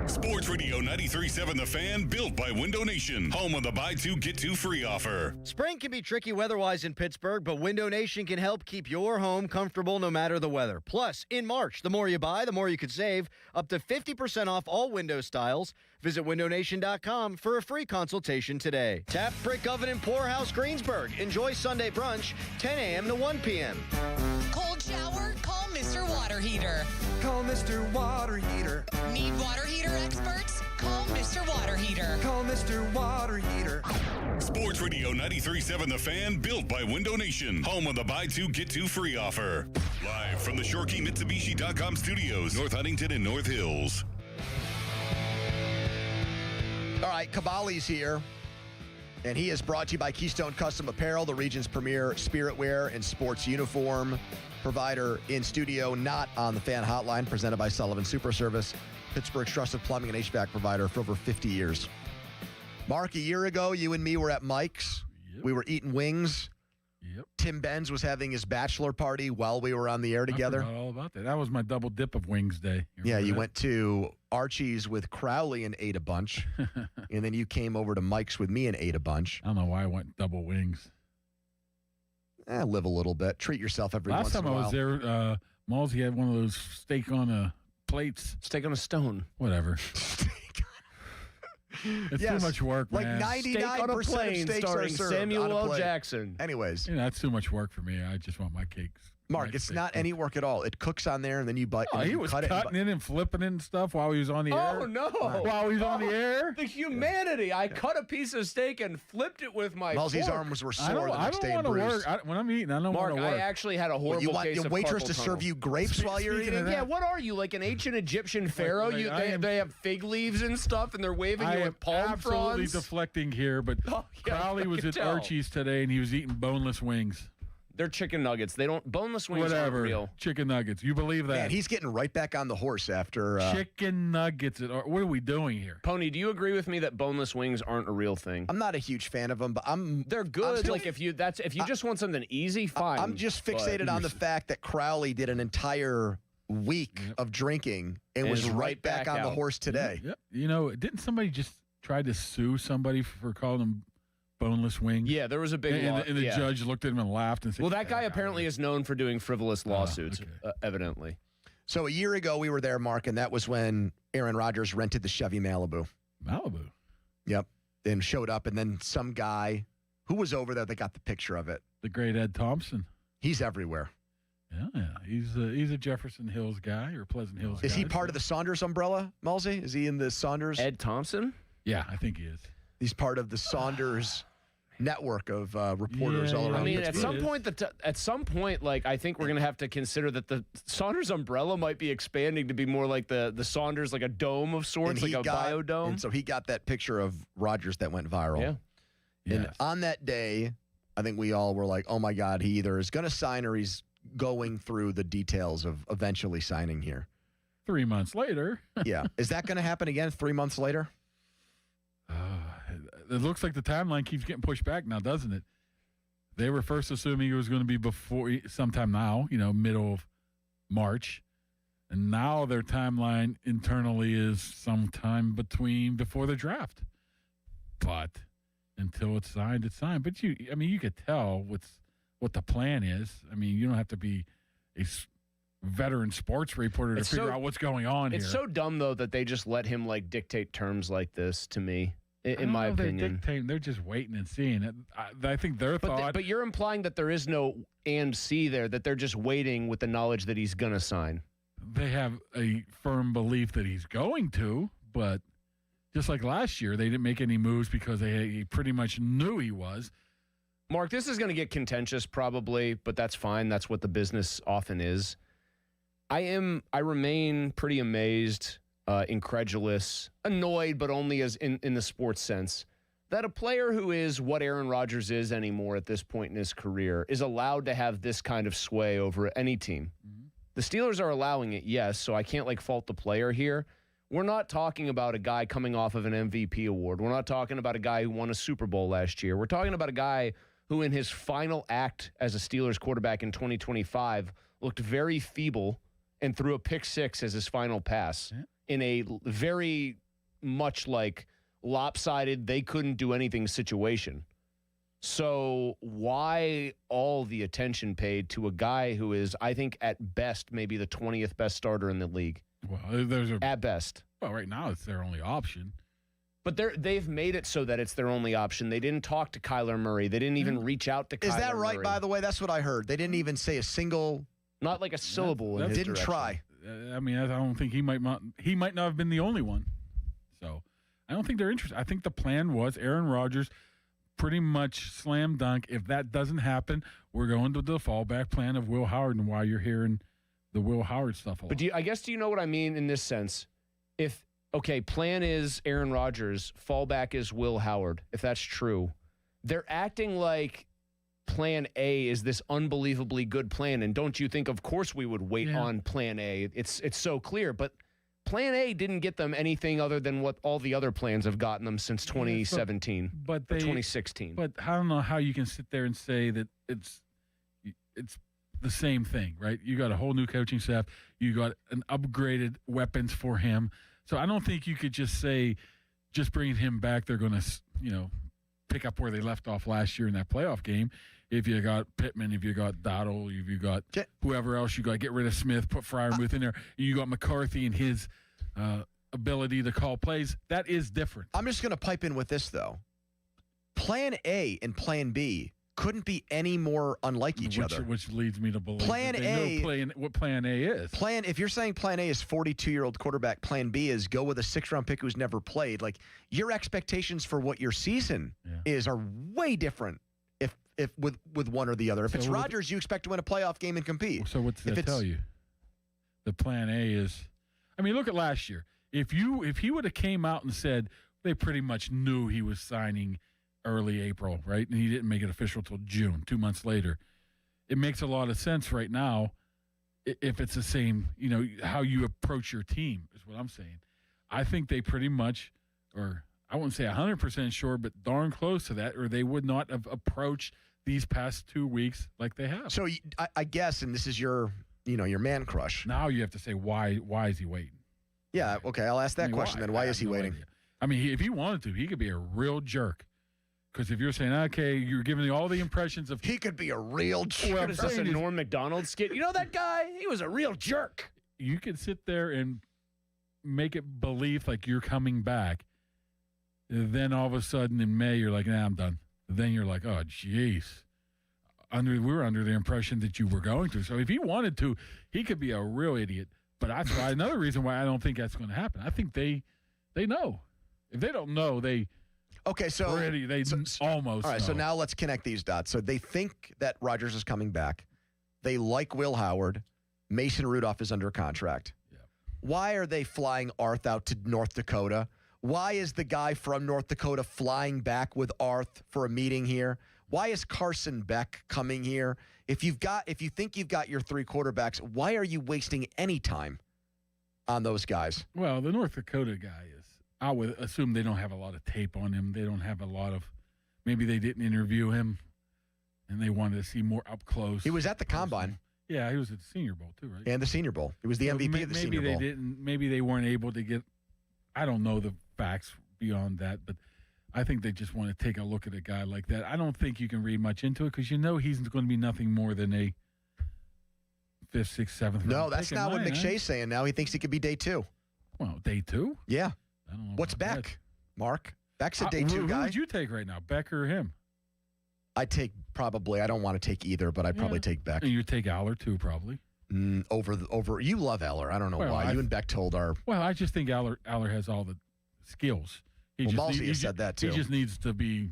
Sports Radio 93.7 The Fan, built by Window Nation. Home of the buy two, get two free offer. Spring can be tricky weather-wise in Pittsburgh, but Window Nation can help keep your home comfortable no matter the weather. Plus, in March, the more you buy, the more you could save. Up to 50% off all window styles. Visit windownation.com for a free consultation today. Tap Brick Oven and Poorhouse Greensburg. Enjoy Sunday brunch, 10 a.m. to 1 p.m. Cold shower? Call Mr. Water Heater. Call Mr. Water Heater. Need water heater experts? Call Mr. Water Heater. Call Mr. Water Heater. Sports Radio 93.7 The Fan, built by Window Nation. Home of the buy two, get two free offer. Live from the ShoreKeyMitsubishi.com studios, North Huntington and North Hills. All right, Cavalli's here, and he is brought to you by Keystone Custom Apparel, the region's premier spirit wear and sports uniform provider in studio, not on the Fan Hotline, presented by Sullivan Super Service, Pittsburgh's trusted plumbing and HVAC provider for over 50 years. Mark, a year ago, you and me were at Mike's. Yep. We were eating wings. Yep. Tim Benz was having his bachelor party while we were on the air together. I forgot all about that. That was my double dip of wings day. You went to Archie's with Crowley and ate a bunch, and then you came over to Mike's with me and ate a bunch. I don't know why I went double wings. Live a little bit. Treat yourself every once in a while. Last time I was there, Malsey had one of those steak on a plates. Steak on a stone. Whatever. It's too much work, like man. Like 99% of steaks are served Samuel on a L. plate. Jackson. Anyways. That's too much work for me. I just want my cakes. Mark, it's not any work at all. It cooks on there, and then you bite. Oh, he was cutting it and flipping it and stuff while he was on the air. Oh, no. While he was on the air? The humanity. I cut a piece of steak and flipped it with my Malsey's fork. arms were sore the next day. I don't want to work. When I'm eating, I don't want to work. Mark, I actually had a horrible you want case your of waitress carpal to tunnel. serve you grapes while you're eating? Yeah, what are you, like an ancient Egyptian pharaoh? They have fig leaves and stuff, and they're waving you with palm absolutely fronds? deflecting here, but Crowley was at Archie's today, and he was eating boneless wings. They're chicken nuggets. Boneless wings Whatever. aren't real. Chicken nuggets. You believe that? Man, he's getting right back on the horse after. Chicken nuggets. What are we doing here? Pony, do you agree with me that boneless wings aren't a real thing? I'm not a huge fan of them, but they're good. If you just want something easy, fine. I'm just fixated on the fact that Crowley did an entire week of drinking and was right back on the horse today. Yep. Didn't somebody just try to sue somebody for calling them boneless wings? Yeah, there was a big law. And the judge looked at him and laughed and said, well, that guy apparently is known for doing frivolous lawsuits, evidently. So a year ago, we were there, Mark, and that was when Aaron Rodgers rented the Chevy Malibu. Malibu? Yep. And showed up, and then some guy who was over there, they got the picture of it. The great Ed Thompson. He's everywhere. Yeah. He's a Jefferson Hills guy or Pleasant Hills guy. Is he part of the Saunders umbrella, Malsey? Is he in the Saunders? Ed Thompson? Yeah, I think he is. He's part of the Saunders network of reporters all around. I mean, at some point, like I think we're gonna have to consider that the Saunders umbrella might be expanding to be more like the Saunders, like a dome of sorts, like a biodome. And so he got that picture of Rodgers that went viral. Yeah. And on that day, I think we all were like, "Oh my God, he either is going to sign or he's going through the details of eventually signing here. 3 months later. Yeah. Is that going to happen again 3 months later? It looks like the timeline keeps getting pushed back now, doesn't it? They were first assuming it was going to be before sometime now, middle of March. And now their timeline internally is sometime before the draft. But until it's signed, it's signed. But you could tell what the plan is. I mean, you don't have to be a veteran sports reporter to figure out what's going on here. It's so dumb, though, that they just let him dictate terms like this to me. In my opinion, they're just waiting and seeing it. I think their thought. But you're implying that there is no and C there, that they're just waiting with the knowledge that he's going to sign. They have a firm belief that he's going to, but just like last year, they didn't make any moves because he pretty much knew he was. Mark, this is going to get contentious probably, but that's fine. That's what the business often is. I remain pretty amazed. Incredulous, annoyed, but only as in the sports sense, that a player who is what Aaron Rodgers is anymore at this point in his career is allowed to have this kind of sway over any team. Mm-hmm. The Steelers are allowing it, yes, so I can't fault the player here. We're not talking about a guy coming off of an MVP award. We're not talking about a guy who won a Super Bowl last year. We're talking about a guy who in his final act as a Steelers quarterback in 2025 looked very feeble and threw a pick six as his final pass. Yeah. In a very much lopsided, they couldn't do anything situation. So why all the attention paid to a guy who is, I think, at best, maybe the 20th best starter in the league? Well, at best. Well, right now it's their only option. But they've made it so that it's their only option. They didn't talk to Kyler Murray. They didn't even reach out to Kyler Murray. Is that right, by the way? That's what I heard. They didn't even say a single... Not a syllable in his didn't direction. Try. I don't think he might not have been the only one. So I don't think they're interested. I think the plan was Aaron Rodgers pretty much slam dunk. If that doesn't happen, we're going to the fallback plan of Will Howard, and why you're hearing the Will Howard stuff a lot. But do you know what I mean in this sense? Plan is Aaron Rodgers, fallback is Will Howard, if that's true. They're acting like Plan A is this unbelievably good plan, and don't you think, of course, we would wait on Plan A? It's so clear, but Plan A didn't get them anything other than what all the other plans have gotten them since 2017, or 2016. But I don't know how you can sit there and say that it's the same thing, right? You got a whole new coaching staff, you got an upgraded weapons for him, so I don't think you could just say, just bringing him back, they're going to, pick up where they left off last year in that playoff game. If you got Pittman, if you got Dottle, if you got whoever else, you got to get rid of Smith, put Freiermuth in there. You got McCarthy and his ability to call plays. That is different. I'm just going to pipe in with this, though. Plan A and Plan B couldn't be any more unlike each other. Which leads me to believe Plan A, what Plan A is. If you're saying Plan A is 42-year-old quarterback, Plan B is go with a 6th-round pick who's never played. Your expectations for what your season are way different if with one or the other. If it's Rodgers, you expect to win a playoff game and compete. So what's that tell you? The Plan A is, look at last year. If he would have came out and said they pretty much knew he was signing early April, right? And he didn't make it official till June, 2 months later. It makes a lot of sense right now if it's the same, how you approach your team is what I'm saying. I think they pretty much, or I wouldn't say 100% sure, but darn close to that, or they would not have approached these past 2 weeks like they have. So I guess, and this is your man crush. Now you have to say, why is he waiting? Yeah, okay, I'll ask that question then. Why is he waiting? Idea. If he wanted to, he could be a real jerk. Because if you're saying, okay, you're giving me all the impressions of... He could be a real jerk. What is this, a Norm Macdonald skit? You know that guy? He was a real jerk. You could sit there and make it believe like you're coming back. Then all of a sudden in May, you're like, nah, I'm done. Then you're like, oh, jeez. We were under the impression that you were going to. So if he wanted to, he could be a real idiot. But that's why another reason why I don't think that's going to happen. I think they know. If they don't know, they... Okay, so almost. All right, know. So now let's connect these dots. So they think that Rodgers is coming back. They like Will Howard. Mason Rudolph is under contract. Yeah. Why are they flying Arth out to North Dakota? Why is the guy from North Dakota flying back with Arth for a meeting here? Why is Carson Beck coming here? If you think you've got your 3 quarterbacks, why are you wasting any time on those guys? Well, the North Dakota guy is. I would assume they don't have a lot of tape on him. They don't have a lot of. Maybe they didn't interview him, and they wanted to see more up close. He was at the Combine. Yeah, he was at the Senior Bowl too, right? And the Senior Bowl. He was the MVP of the Senior Bowl. Maybe they weren't able to get. I don't know the facts beyond that, but I think they just want to take a look at a guy like that. I don't think you can read much into it because he's going to be nothing more than a 5th, 6th, 7th. No, that's not what McShay's saying now. He thinks he could be day 2. Well, day 2? Yeah. I don't know. What's Beck, that. Mark? Beck's a day 2 who guy. Who would you take right now, Beck or him? I'd take probably. I don't want to take either, but I'd probably take Beck. And you'd take Aller too, probably. Over. You love Eller. I don't know why. You and Beck told our. Well, I just think Aller has all the skills. Balsy has said that too. He just needs to be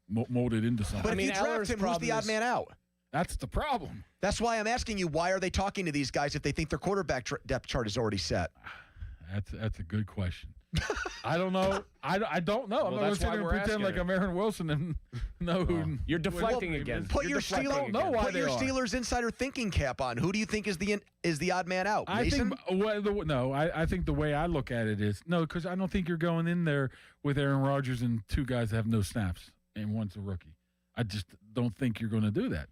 molded into something. But if you draft him, who's the odd man out? That's the problem. That's why I'm asking you, why are they talking to these guys if they think their quarterback depth chart is already set? That's a good question. I don't know. I don't know. I'm not going to sit here and pretend like I'm Aaron Wilson and know who. You're deflecting again. Put your Steelers insider thinking cap on. Who do you think is the odd man out? Mason? I think the way I look at it is because I don't think you're going in there with Aaron Rodgers and 2 guys that have no snaps and one's a rookie. I just don't think you're going to do that.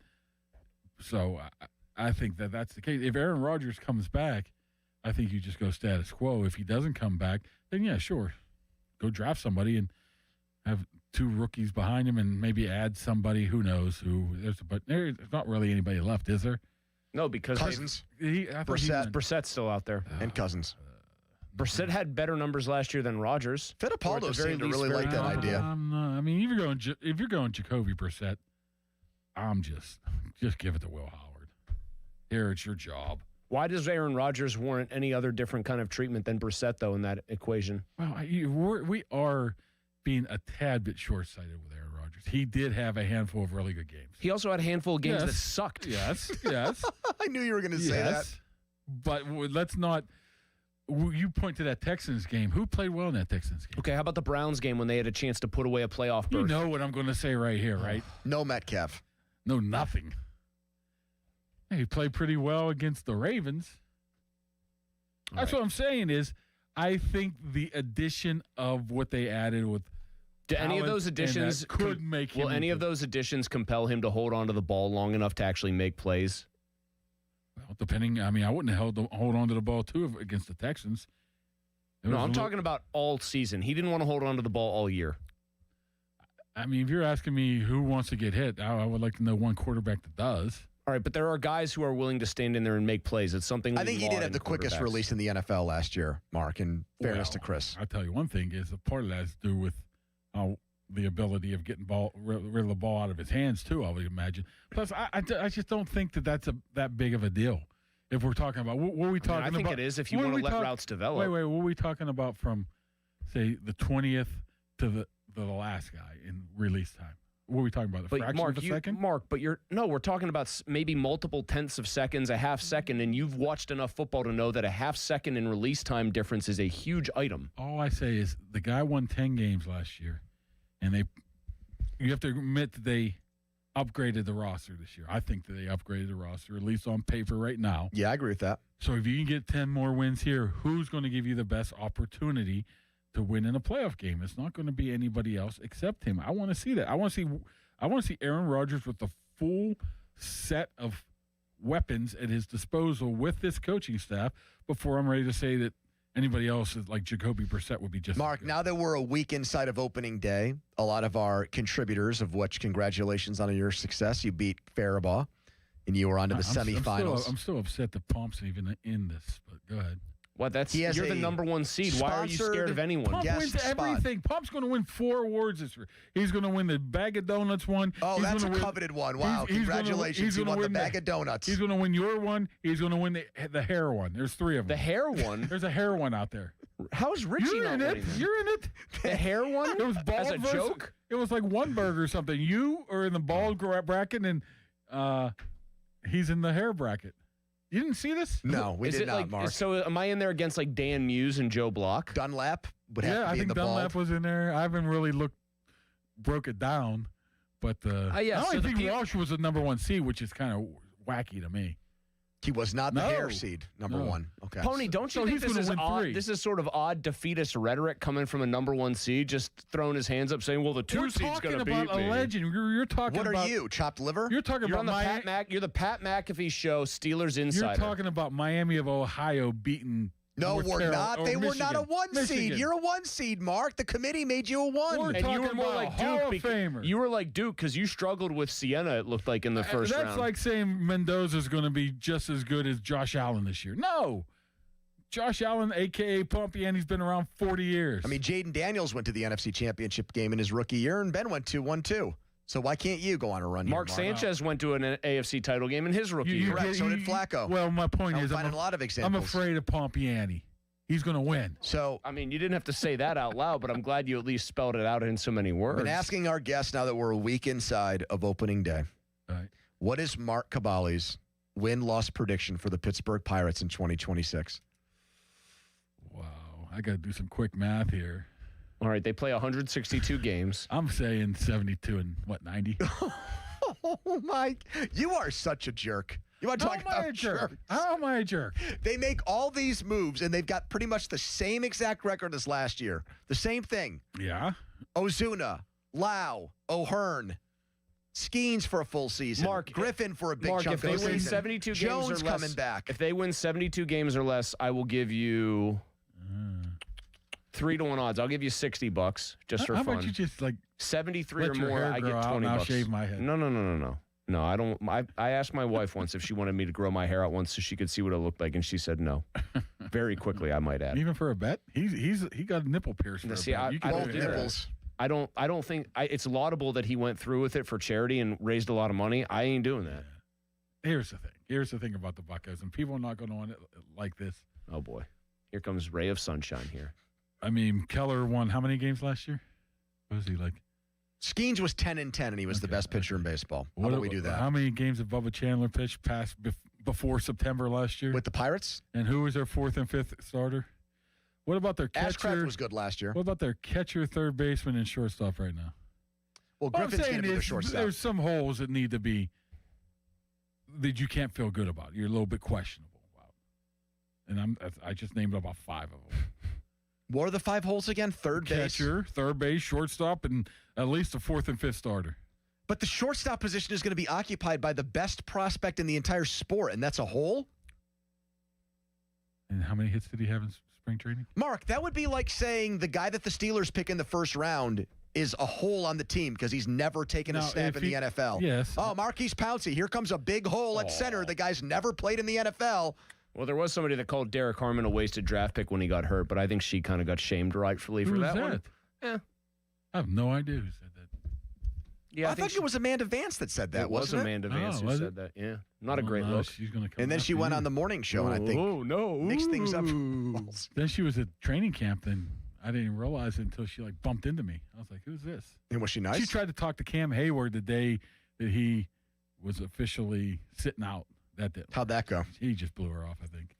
So I think that's the case. If Aaron Rodgers comes back, I think you just go status quo. If he doesn't come back, then yeah, sure. Go draft somebody and have 2 rookies behind him and maybe add somebody. Who knows who? But there's not really anybody left, is there? No, because Cousins. Brissett's still out there. And Cousins. Brissett had better numbers last year than Rodgers. Fittipaldo seemed to really like that idea. I mean, if you're going Jacoby Brissett, I'm just give it to Will Howard. Here, it's your job. Why does Aaron Rodgers warrant any other different kind of treatment than Brissett, though, in that equation? Well, we are being a tad bit short-sighted with Aaron Rodgers. He did have a handful of really good games. He also had a handful of games that sucked. Yes. I knew you were going to say that. But let's not – you point to that Texans game. Who played well in that Texans game? Okay, how about the Browns game when they had a chance to put away a playoff berth? You know what I'm going to say right here, right? No Metcalf. No, nothing. He played pretty well against the Ravens. That's what I'm saying is I think the addition of what they added with any of those additions could make him. Will any of those additions compel him to hold on to the ball long enough to actually make plays? Well, depending. I mean, I wouldn't have hold on to the ball too against the Texans. No, I'm talking about all season. He didn't want to hold on to the ball all year. I mean, if you're asking me who wants to get hit, I would like to know one quarterback that does. All right, but there are guys who are willing to stand in there and make plays. It's something I think he did have the quickest release in the NFL last year, Mark, in fairness to Chris. I'll tell you one thing is a part of that has to do with the ability of getting rid of the ball out of his hands, too, I would imagine. Plus, I just don't think that's that big of a deal. If we're talking about what are we talking about? I think it is if you want to let routes develop. Wait, what are we talking about from, say, the 20th to the last guy in release time? What are we talking about? The fraction of a second? Mark, but we're talking about maybe multiple tenths of seconds, a half second, and you've watched enough football to know that a half second in release time difference is a huge item. All I say is the guy won 10 games last year, and you have to admit that they upgraded the roster this year. I think that they upgraded the roster, at least on paper right now. Yeah, I agree with that. So if you can get 10 more wins here, who's going to give you the best opportunity to win in a playoff game? It's not going to be anybody else except him. I want to see that. I want to see Aaron Rodgers with the full set of weapons at his disposal with this coaching staff before I'm ready to say that anybody else is like Jacoby Brissett would be just Mark, now that we're a week inside of opening day, a lot of our contributors, of which congratulations on your success. You beat Faribaugh, and you were on to the semifinals. I'm still upset that Pomp's even in this, but go ahead. What? You're the number 1 seed. Why are you scared of anyone? Pomp wins everything. Pomp's going to win 4 awards this year. He's going to win the Bag of Donuts one. Oh, that's a coveted one. Wow, congratulations. He won the Bag of Donuts. He's going to win your one. He's going to win the hair one. There's 3 of them. The hair one? There's a hair one out there. How is Richie not winning? You're in it. The hair one? It was bald as a joke? It was like one burger or something. You are in the bald bracket, and he's in the hair bracket. You didn't see this? No, we did not, Mark. So am I in there against like Dan Muse and Joe Block? Dunlap would have to be I think in the Dunlap bald. was in there. I haven't really broke it down, But I so don't think Walsh was the number 1 seed, which is kind of wacky to me. He was not the hair seed, number 1. Okay. Pony, don't you think this is odd? 3. This is sort of odd defeatist rhetoric coming from a number 1 seed, just throwing his hands up saying, well, the 2 seed's going to beat me. You're talking about a legend. You're talking What about... are you, chopped liver? You're talking You're about on the You're the Pat McAfee show, Steelers Insider. You're talking about Miami of Ohio beating... No, North we're Carolina, not. or They were Michigan. not a 1 seed. Michigan. You're a 1 seed, Mark. The committee made you a 1. We're And you were talking more about like a Hall Duke. of Famer. You were like Duke because you struggled with Siena, it looked like, in the first round. That's like saying Mendoza's going to be just as good as Josh Allen this year. No. Josh Allen, a.k.a. Pumpy, and he's been around 40 years. I mean, Jaden Daniels went to the NFC Championship game in his rookie year, and Ben went to one, too. So why can't you go on a run here, Mark Sanchez went to an AFC title game in his rookie year. Correct, so did Flacco. Well, my point is, finding a lot of I'm examples. afraid of Pompiani. He's going to win. So, I mean, you didn't have to say that out loud, but I'm glad you at least spelled it out in so many words. I've been asking our guests now that we're a week inside of opening day. Right. What is Mark Cabali's win-loss prediction for the Pittsburgh Pirates in 2026? Wow. I got to do some quick math here. All right, they play 162 games. I'm saying 72 and, 90? Oh, Mike. You are such a jerk. You want to talk about jerks? How am I a jerk? They make all these moves, and they've got pretty much the same exact record as last year. The same thing. Yeah. Ozuna, Lau, O'Hearn, Skenes for a full season. Griffin for a big chunk if they of the win season. 72 games Jones or less, coming back. If they win 72 games or less, I will give you 3-1 odds. I'll give you $60 just for How fun. about you just 73 let or your more, hair I grow get out and $20. I'll shave my head? No. No, I don't. I asked my wife once if she wanted me to grow my hair out once so she could see what it looked like, and she said no. Very quickly, I might add. Even for a bet? He got a nipple pierced for See, a bet. You can both do that. nipples. I don't think it's laudable that he went through with it for charity and raised a lot of money. I ain't doing that. Here's the thing about the Buccos, and people are not going to want it like this. Oh boy, here comes ray of sunshine here. I mean, Keller won how many games last year? What was he like? Skenes was 10-10, and he was the best pitcher in baseball. How about we do that? How many games did Bubba Chandler pitch past before September last year? With the Pirates? And who was their 4th and 5th starter? What about their catcher? Ashcraft was good last year. What about their catcher, third baseman, and shortstop right now? Well, Griffin's going to be the shortstop. There's some holes that need to be that you can't feel good about. You're a little bit questionable about. And I just named about 5 of them. What are the 5 holes again? Third base? Catcher, third base, shortstop, and at least a 4th and 5th starter. But the shortstop position is going to be occupied by the best prospect in the entire sport, and that's a hole? And how many hits did he have in spring training? Mark, that would be like saying the guy that the Steelers pick in the first round is a hole on the team because he's never taken a snap in the NFL. Yes. Oh, Marquise Pouncey, here comes a big hole at center. The guy's never played in the NFL. Well, there was somebody that called Derek Harmon a wasted draft pick when he got hurt, but I think she kind of got shamed rightfully for that one. Yeah. I have no idea who said that. Yeah, I thought it was Amanda Vance that said that, it was wasn't Amanda Vance who said that. Yeah, not a great no, look. She's gonna come And then she went on the morning show, and I think mixed things up. Then she was at training camp. Then I didn't even realize it until she bumped into me. I was like, "Who's this?" And was she nice? She tried to talk to Cam Hayward the day that he was officially sitting out. That day. How'd that go? He just blew her off, I think.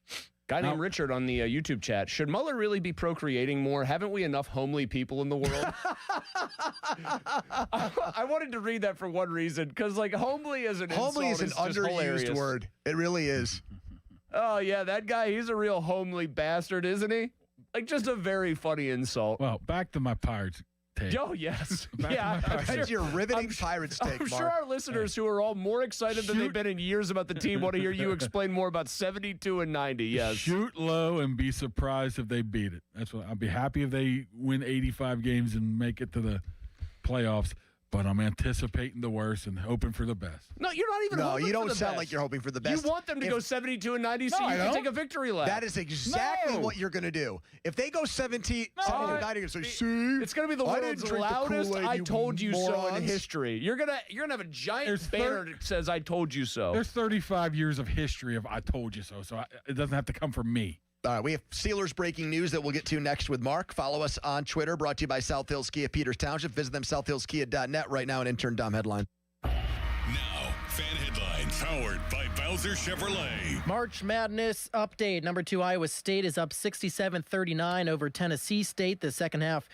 Guy named Richard on the YouTube chat. Should Mueller really be procreating more? Haven't we enough homely people in the world? I wanted to read that for one reason, because homely is an homely is an underused hilarious word. It really is. Oh yeah, that guy. He's a real homely bastard, isn't he? Just a very funny insult. Well, back to my Pirates take. Oh yes, yeah. That's your riveting Pirates take. I'm sure our listeners who are all more excited than they've been in years about the team want to hear you explain more about 72 and 90. Yes. Shoot low and be surprised if they beat it. That's what I'll be happy if they win 85 games and make it to the playoffs. But I'm anticipating the worst and hoping for the best. No, you're not even. No, hoping you don't for the sound best. like you're hoping for the best. You want them to go 72 and 90 so you can take a victory lap. That is exactly what you're going to do. If they go 70 and 90, you're going to say, "See, it's going to be the world's loudest "I told you so" in history. You're gonna have a giant banner that says "I told you so." There's 35 years of history of "I told you so," so it doesn't have to come from me. All right, we have Steelers breaking news that we'll get to next with Mark. Follow us on Twitter, brought to you by South Hills Kia Peters Township. Visit them, southhillskia.net. Right now, an intern Dom headline. Now, fan headlines powered by Bowser Chevrolet. March Madness update. Number 2 Iowa State is up 67-39 over Tennessee State. The second half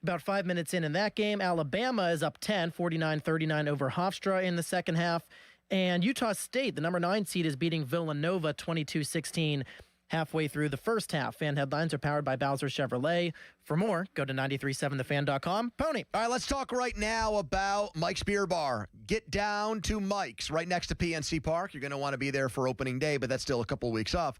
About 5 minutes in that game, Alabama is up 10, 49-39 over Hofstra in the second half. And Utah State, the number 9 seed, is beating Villanova 22-16 halfway through the first half. Fan headlines are powered by Bowser Chevrolet. For more, go to 937thefan.com. Pony. All right, let's talk right now about Mike's Beer Bar. Get down to Mike's right next to PNC Park. You're going to want to be there for opening day, but that's still a couple weeks off.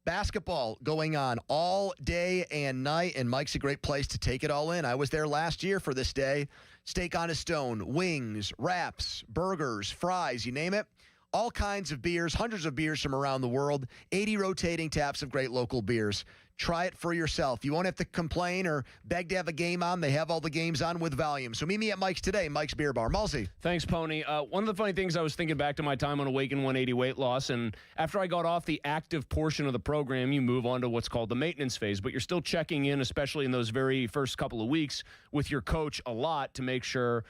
Basketball going on all day and night, and Mike's a great place to take it all in. I was there last year for this day. Steak on a stone, wings, wraps, burgers, fries, you name it. All kinds of beers, hundreds of beers from around the world, 80 rotating taps of great local beers. Try it for yourself. You won't have to complain or beg to have a game on. They have all the games on with volume. So meet me at Mike's today, Mike's Beer Bar. Mulsey. Thanks, Pony. One of the funny things, I was thinking back to my time on Awaken 180 weight loss, and after I got off the active portion of the program, you move on to what's called the maintenance phase, but you're still checking in, especially in those very first couple of weeks, with your coach a lot to make sure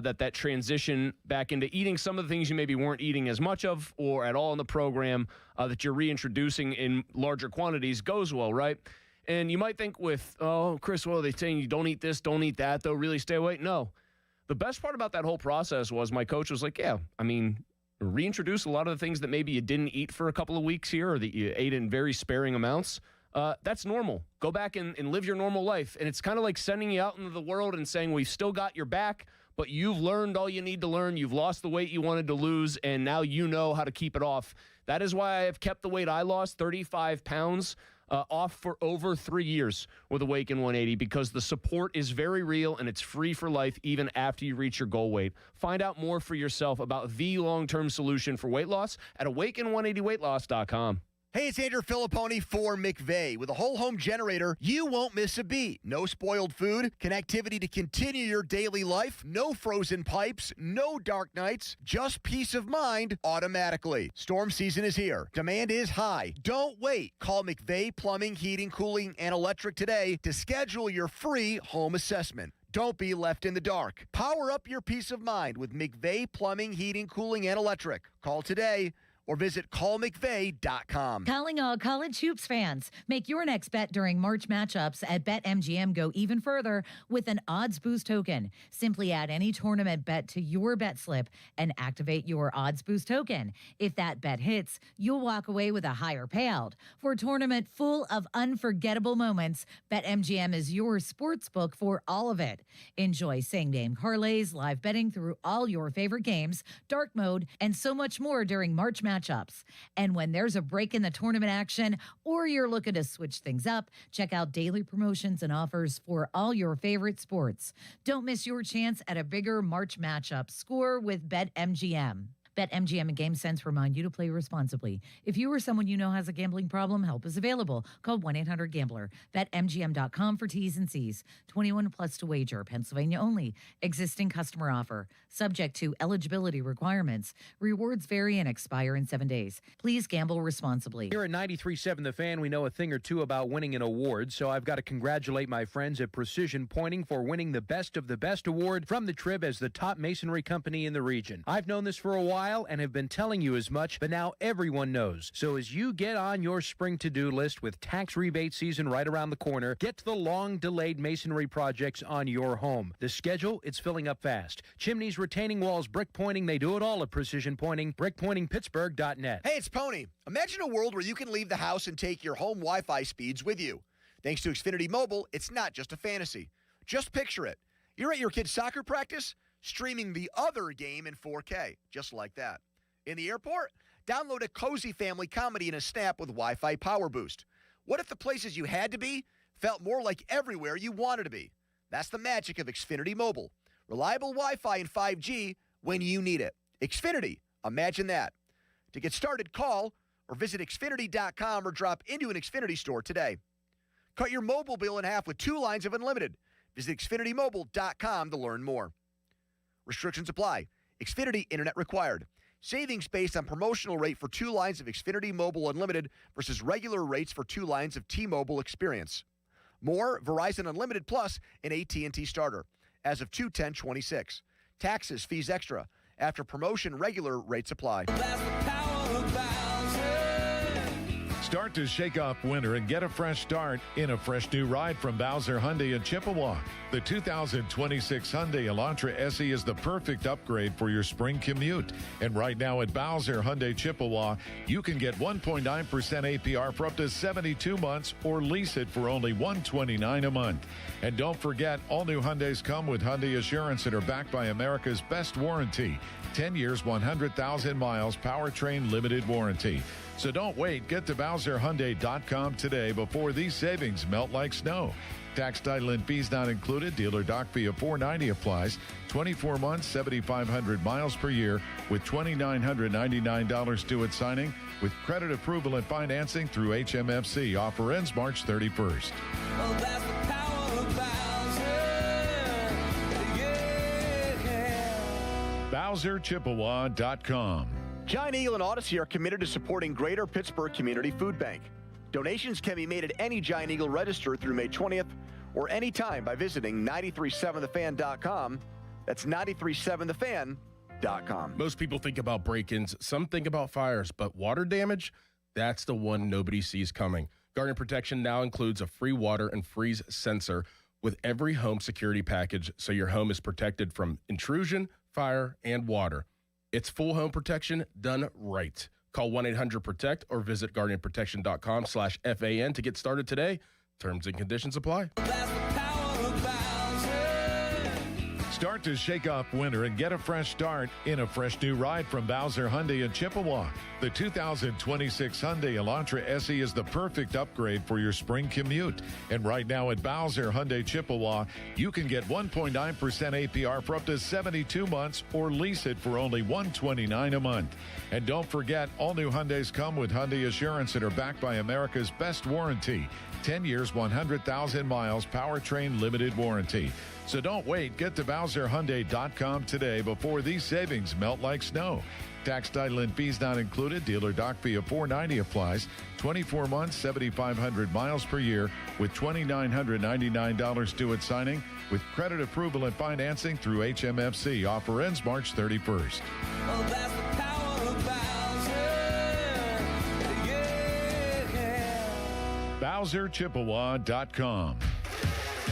that transition back into eating some of the things you maybe weren't eating as much of or at all in the program that you're reintroducing in larger quantities goes well, right? And you might think with, Chris, well, they're saying you don't eat this, don't eat that, though, really stay away. No. The best part about that whole process was my coach was like, yeah, I mean, reintroduce a lot of the things that maybe you didn't eat for a couple of weeks here or that you ate in very sparing amounts. That's normal. Go back and live your normal life. And it's kind of like sending you out into the world and saying, we've still got your back, but you've learned all you need to learn. You've lost the weight you wanted to lose, and now you know how to keep it off. That is why I have kept the weight I lost, 35 pounds, off for over 3 years with Awaken 180, because the support is very real and it's free for life even after you reach your goal weight. Find out more for yourself about the long-term solution for weight loss at awaken180weightloss.com. Hey, it's Andrew Filipponi for McVeigh. With a whole home generator, you won't miss a beat. No spoiled food, connectivity to continue your daily life, no frozen pipes, no dark nights, just peace of mind automatically. Storm season is here. Demand is high. Don't wait. Call McVeigh Plumbing, Heating, Cooling, and Electric today to schedule your free home assessment. Don't be left in the dark. Power up your peace of mind with McVeigh Plumbing, Heating, Cooling, and Electric. Call today or visit callmcveigh.com. Calling all college hoops fans. Make your next bet during March matchups at BetMGM go even further with an odds boost token. Simply add any tournament bet to your bet slip and activate your odds boost token. If that bet hits, you'll walk away with a higher payout. For a tournament full of unforgettable moments, BetMGM is your sports book for all of it. Enjoy same-game parlays, live betting through all your favorite games, dark mode, and so much more during March matchups. And when there's a break in the tournament action or you're looking to switch things up, check out daily promotions and offers for all your favorite sports. Don't miss your chance at a bigger March matchup. Score with BetMGM. BetMGM and GameSense remind you to play responsibly. If you or someone you know has a gambling problem, help is available. Call 1-800-GAMBLER. BetMGM.com for T's and C's. 21 plus to wager. Pennsylvania only. Existing customer offer. Subject to eligibility requirements. Rewards vary and expire in 7 days. Please gamble responsibly. Here at 93.7 The Fan, we know a thing or two about winning an award, so I've got to congratulate my friends at Precision Pointing for winning the Best of the Best award from the Trib as the top masonry company in the region. I've known this for a while and have been telling you as much, but now everyone knows. So as you get on your spring to-do list with tax rebate season right around the corner, get to the long-delayed masonry projects on your home. The schedule, it's filling up fast. Chimneys, retaining walls, brick pointing, they do it all at Precision Pointing. BrickPointingPittsburgh.net. Hey, it's Pony. Imagine a world where you can leave the house and take your home Wi-Fi speeds with you. Thanks to Xfinity Mobile, it's not just a fantasy. Just picture it. You're at your kid's soccer practice, streaming the other game in 4K, just like that. In the airport, download a cozy family comedy in a snap with Wi-Fi Power Boost. What if the places you had to be felt more like everywhere you wanted to be? That's the magic of Xfinity Mobile. Reliable Wi-Fi and 5G when you need it. Xfinity, imagine that. To get started, call or visit Xfinity.com or drop into an Xfinity store today. Cut your mobile bill in half with 2 lines of unlimited. Visit XfinityMobile.com to learn more. Restrictions apply. Xfinity Internet required. Savings based on promotional rate for 2 lines of Xfinity Mobile Unlimited versus regular rates for 2 lines of T-Mobile Experience. More Verizon Unlimited Plus and AT&T Starter as of 2/10/26. Taxes, fees extra. After promotion, regular rates apply. Start to shake off winter and get a fresh start in a fresh new ride from Bowser Hyundai in Chippewa. The 2026 Hyundai Elantra SE is the perfect upgrade for your spring commute. And right now at Bowser Hyundai Chippewa, you can get 1.9% APR for up to 72 months or lease it for only $129 a month. And don't forget, all new Hyundais come with Hyundai Assurance and are backed by America's best warranty. 10 years, 100,000 miles, powertrain limited warranty. So don't wait. Get to BowserHyundai.com today before these savings melt like snow. Tax, title, and fees not included. Dealer doc fee of $490 applies. 24 months, 7,500 miles per year with $2,999 due at signing with credit approval and financing through HMFC. Offer ends March 31st. Oh, that's the power of Bowser. BowserChippewa.com. Giant Eagle and Odyssey are committed to supporting Greater Pittsburgh Community Food Bank. Donations can be made at any Giant Eagle register through May 20th or anytime by visiting 937thefan.com. That's 937thefan.com. Most people think about break-ins, some think about fires, but water damage, that's the one nobody sees coming. Guardian Protection now includes a free water and freeze sensor with every home security package so your home is protected from intrusion, fire, and water. It's full home protection done right. Call 1-800-PROTECT or visit guardianprotection.com/FAN to get started today. Terms and conditions apply. Start to shake off winter and get a fresh start in a fresh new ride from Bowser Hyundai in Chippewa. The 2026 Hyundai Elantra SE is the perfect upgrade for your spring commute. And right now at Bowser Hyundai Chippewa, you can get 1.9% APR for up to 72 months or lease it for only $129 a month. And don't forget, all new Hyundais come with Hyundai Assurance and are backed by America's best warranty. 10 years, 100,000 miles, powertrain limited warranty. So don't wait. Get to BowserHyundai.com today before these savings melt like snow. Tax, title, and fees not included. Dealer doc fee of $490 applies. 24 months, 7,500 miles per year with $2,999 due at signing with credit approval and financing through HMFC. Offer ends March 31st. Oh, that's the power of Bowser. BowserChippewa.com.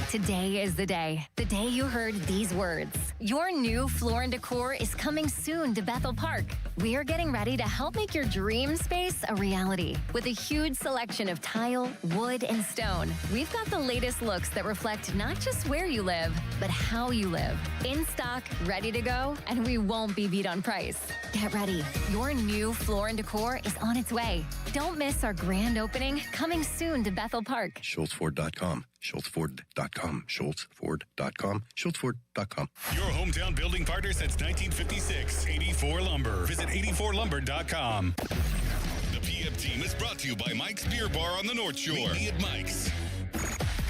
Today is the day you heard these words. Your new Floor & Decor is coming soon to Bethel Park. We are getting ready to help make your dream space a reality. With a huge selection of tile, wood, and stone, we've got the latest looks that reflect not just where you live, but how you live. In stock, ready to go, and we won't be beat on price. Get ready. Your new Floor & Decor is on its way. Don't miss our grand opening coming soon to Bethel Park. SchultzFord.com. SchultzFord.com. SchultzFord.com. SchultzFord.com. Your hometown building partner since 1956. 84 Lumber. Visit 84lumber.com. The PM team is brought to you by Mike's Beer Bar on the North Shore. Meet me at Mike's.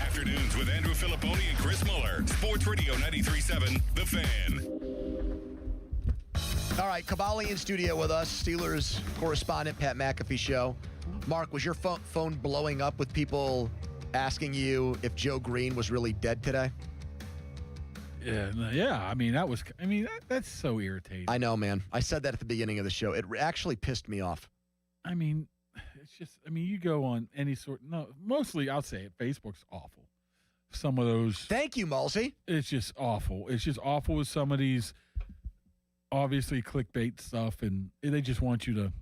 Afternoons with Andrew Filipponi and Chris Muller. Sports Radio 93.7, The Fan. All right, Cavalli in studio with us, Steelers correspondent, Pat McAfee show. Mark, was your phone blowing up with people asking you if Joe Green was really dead today? Yeah. I mean, that's so irritating. I know, man. I said that at the beginning of the show. It actually pissed me off. I mean, it's just, you go on any mostly I'll say it, Facebook's awful. Some of those. Thank you, Malsey. It's just awful. It's just awful with some of these, obviously, clickbait stuff, and they just want you to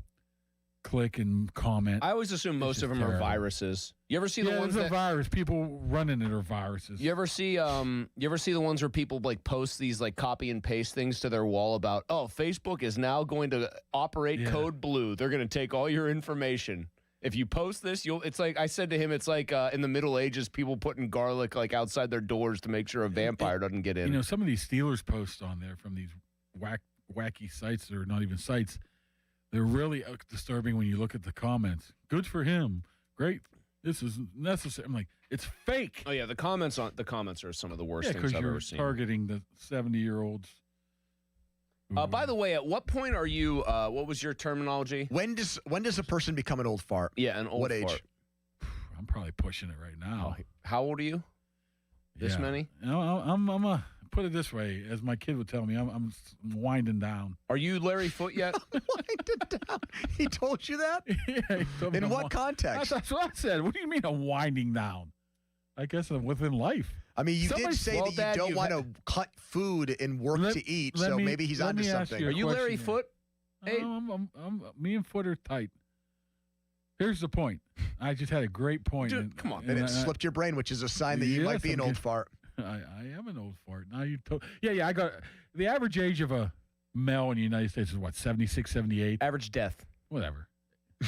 click and comment. I always assume most of them are viruses. You ever see the ones that virus people running it are viruses? You ever see the ones where people like post these like copy and paste things to their wall about, oh, Facebook is now going to operate code blue. They're going to take all your information. If you post this, it's like I said to him, it's like in the Middle Ages, people putting garlic like outside their doors to make sure a vampire doesn't get in. Some of these Steelers posts on there from these wacky sites that are not even sites. They're really disturbing when you look at the comments. Good for him. Great. This is necessary. I'm like, it's fake. Oh yeah, the comments are some of the worst things I've ever seen. Targeting the 70-year-olds. By the way, at what point are you? What was your terminology? When does a person become an old fart? Yeah, an old what fart. Age? I'm probably pushing it right now. How old are you? This many? I'm a put it this way, as my kid would tell me, I'm winding down. Are you Larry Foote yet? Winding down. He told you that? Yeah. He told me In I'm what context? That's what I said. What do you mean I'm winding down? I guess I'm within life. I mean, you Somebody- did say Well, that you Dad, don't you've want to cut food and work to eat, so maybe he's let onto me ask something. you a Are you Larry question Foote? here. Me and Foot are tight. Here's the point. I just had a great point. Dude, come on. And it slipped your brain, which is a sign that you might be an old fart. I am an old fart. Now you yeah, I got the average age of a male in the United States is what, 76, 78? Average death. Whatever.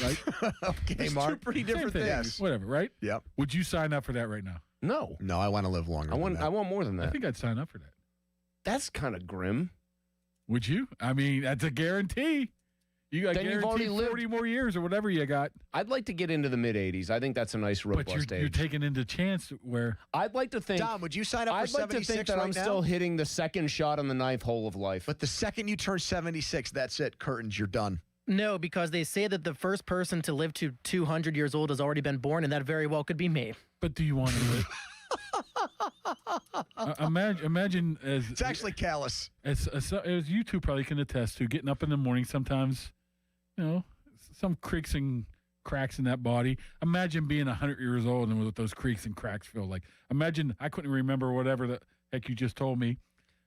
Right? Okay, It's Mark. two pretty different Same thing. things. Whatever, right? Yep. Would you sign up for that right now? No. No, I want to live longer. I want than that. more than I that. think I'd sign up for that. That's kind of grim. Would you? I mean, that's a guarantee. You got Then you've guaranteed already 40 more years or whatever you got. I'd like to get into the mid-'80s. I think that's a nice But robust you're age. taking into chance where I'd like to think. Dom, would you sign up for I'd like to 76 think that right I'm now? still hitting the second shot on the ninth hole of life. But the second you turn 76, that's it. Curtains, you're done. No, because they say that the first person to live to 200 years old has already been born, and that very well could be me. But do you want to live? Imagine as It's actually callous. as you two probably can attest to, getting up in the morning sometimes, some creaks and cracks in that body. Imagine being 100 years old and what those creaks and cracks feel like. Imagine, I couldn't remember whatever the heck you just told me.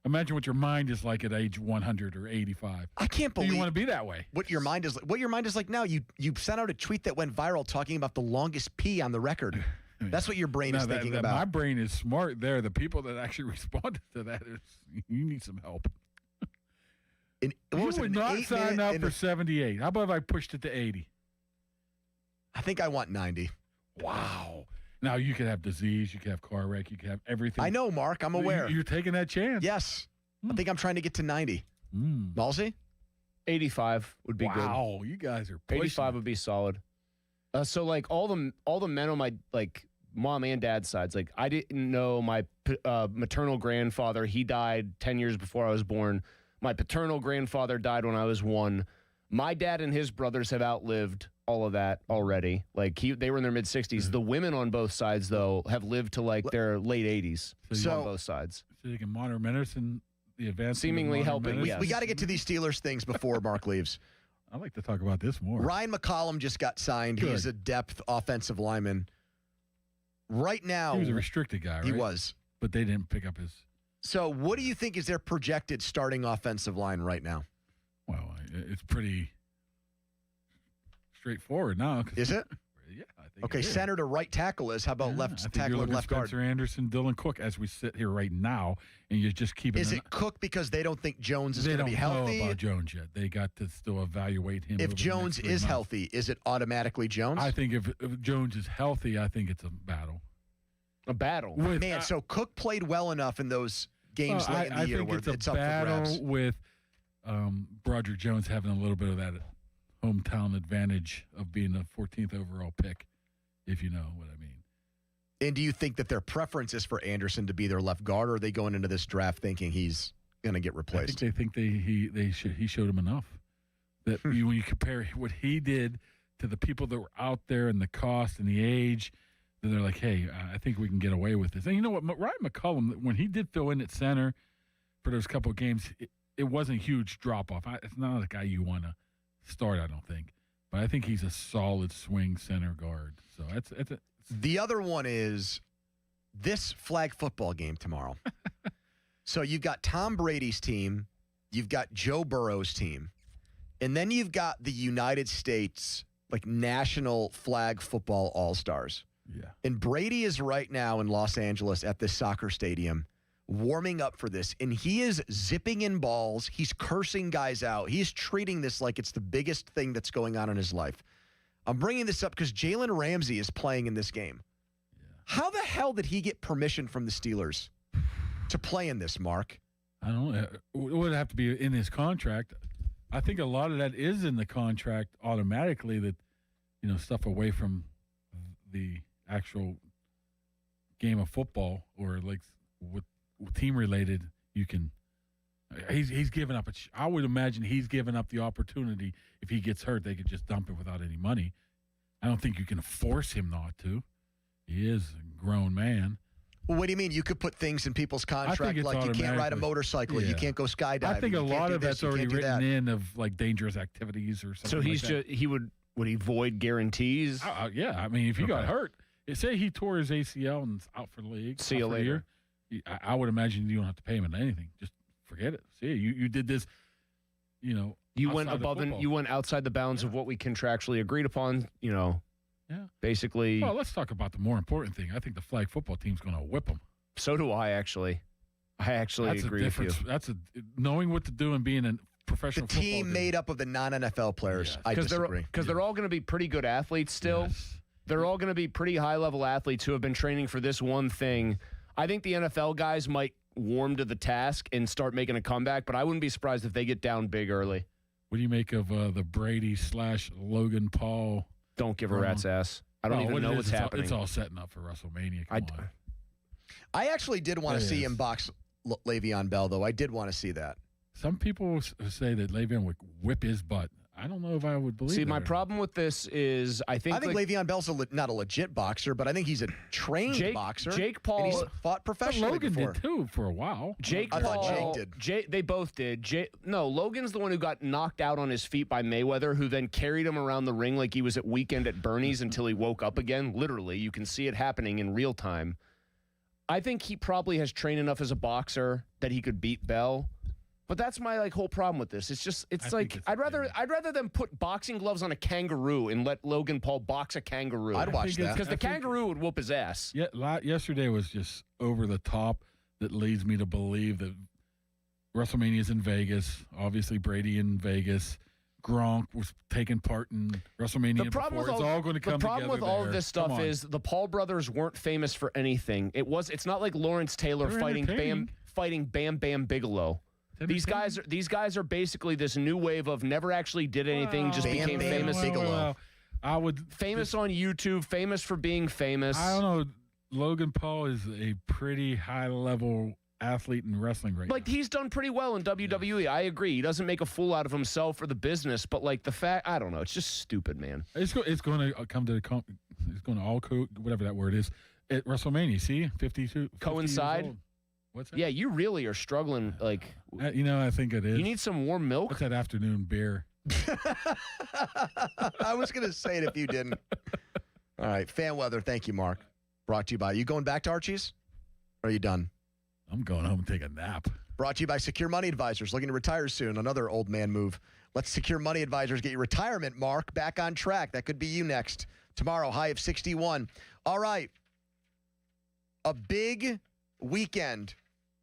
Imagine what your mind is like at age 100 or 85. I can't Do believe you want to be that way? what your mind is like. What your mind is like now. You sent out a tweet that went viral talking about the longest pee on the record. That's what your brain is thinking about. My brain is smart there. The people that actually responded to that, you need some help. What You was it, would an not 8 sign minute up and for a- 78. How about if I pushed it to 80? I think I want 90. Wow. Now, you could have disease, you could have car wreck, you could have everything. I know, Mark. I'm aware. You're taking that chance. Yes. I think I'm trying to get to 90. Malsey? 85 would be good. Wow, you guys are pushing 85 would be solid. So like all the men on my like mom and dad's sides, like I didn't know my maternal grandfather. He died 10 years before I was born. My paternal grandfather died when I was 1. My dad and his brothers have outlived all of that already. Like they were in their mid 60s. The women on both sides though have lived to like their late 80s. So- on both sides. So you can modern medicine, the advancement. Seemingly of modern helping, medicine. yes. We got to get to these Steelers things before Mark leaves. I'd like to talk about this more. Ryan McCollum just got signed. Good. He's a depth offensive lineman. Right now, He was a restricted guy, right? He was. But they didn't pick up his. So, what do you think is their projected starting offensive line right now? Well, it's pretty straightforward now. Is it? Yeah, I think. Okay, it is. center to right tackle is. How about I left think tackle you're and looking left guard? Spencer Anderson, Dylan Cook, as we sit here right now, and you're just keeping. Is it Cook because they don't think Jones is They going to don't be healthy? know about Jones yet. They got to still evaluate him. If over the Jones next 3 is months. healthy, is it automatically Jones? I think if Jones is healthy, I think it's a battle. A battle. Man, so Cook played well enough in those games late in the I year think where it's a it's up for battle grabs. with Broderick Jones having a little bit of that hometown advantage of being a 14th overall pick, if you know what I mean. And do you think that their preference is for Anderson to be their left guard, or are they going into this draft thinking he's going to get I replaced? think he showed him enough that when you compare what he did to the people that were out there and the cost and the age, then they're like, hey, I think we can get away with this. And you know what, Ryan McCollum, when he did fill in at center for those couple of games, it wasn't a huge drop off. It's not a guy you want to start, I don't think, but I think he's a solid swing center guard. So The other one is this flag football game tomorrow. So you've got Tom Brady's team, you've got Joe Burrow's team, and then you've got the United States national flag football all-stars. Yeah. And Brady is right now in Los Angeles at this soccer stadium warming up for this, and he is zipping in balls. He's cursing guys out. He's treating this like it's the biggest thing that's going on in his life. I'm bringing this up because Jalen Ramsey is playing in this game. Yeah. How the hell did he get permission from the Steelers to play in this, Mark? I don't know. It would have to be in his contract. I think a lot of that is in the contract automatically, that, stuff away from the actual game of football or with team related, you can. He's given up. I would imagine he's given up the opportunity. If he gets hurt, they could just dump it without any money. I don't think you can force him not to. He is a grown man. Well, what do you mean? You could put things in people's contract like you can't ride a motorcycle, you can't go skydiving. I think a lot of that's already written that. in of like dangerous activities or something. So he would he void guarantees? Yeah, I mean, if you got hurt, say he tore his ACL and is out for the league. See you later. I would imagine you don't have to pay him anything. Just forget it. See, you did this. You went above and you went outside the bounds of what we contractually agreed upon. Yeah. Basically. Well, let's talk about the more important thing. I think the flag football team's going to whip them. So do I, actually. I actually agree with you. That's knowing what to do and being a professional football team made up of the non-NFL players. Yes. I disagree. Because they're all going to be pretty good athletes still. Yes. They're all going to be pretty high-level athletes who have been training for this one thing. I think the NFL guys might warm to the task and start making a comeback, but I wouldn't be surprised if they get down big early. What do you make of the Brady/Logan Paul? Don't give a rat's ass. I don't even know what's happening. It's all setting up for WrestleMania. I actually did want to see him box Le'Veon Bell, though. I did want to see that. Some people say that Le'Veon would whip his butt. I don't know if I would believe. See, my problem with this is I think Le'Veon Bell's not a legit boxer, but I think he's a trained boxer. Jake Paul, and he's fought professionally. Logan before. did too for a while. Jake I Paul, thought Jake did. They both did. Logan's the one who got knocked out on his feet by Mayweather, who then carried him around the ring like he was at Weekend at Bernie's until he woke up again. Literally, you can see it happening in real time. I think he probably has trained enough as a boxer that he could beat Bell. But that's my whole problem with this. I'd rather them put boxing gloves on a kangaroo and let Logan Paul box a kangaroo. I'd watch that because the kangaroo would whoop his ass. Yeah, yesterday was just over the top. That leads me to believe that WrestleMania is in Vegas. Obviously, Brady in Vegas. Gronk was taking part in WrestleMania. The problem with all going to come the problem with all of this stuff is the Paul brothers weren't famous for anything. It's not like Lawrence Taylor fighting Bam Bam Bigelow. These guys are basically this new wave of never actually did anything, just became famous. I would famous on YouTube, famous for being famous. I don't know. Logan Paul is a pretty high level athlete in wrestling right now. He's done pretty well in WWE. Yeah. I agree. He doesn't make a fool out of himself or the business, but the fact, I don't know. It's just stupid, man. It's going to come to it's going to all whatever that word is at WrestleMania. See, 52 coincide. What's that? Yeah, you really are struggling. I think it is. You need some warm milk. What's that afternoon beer? I was going to say it if you didn't. All right, fan weather. Thank you, Mark. Brought to you by. You going back to Archie's? Or are you done? I'm going home and take a nap. Brought to you by Secure Money Advisors. Looking to retire soon. Another old man move. Let Secure Money Advisors get your retirement, Mark, back on track. That could be you next. Tomorrow, high of 61. All right. A big weekend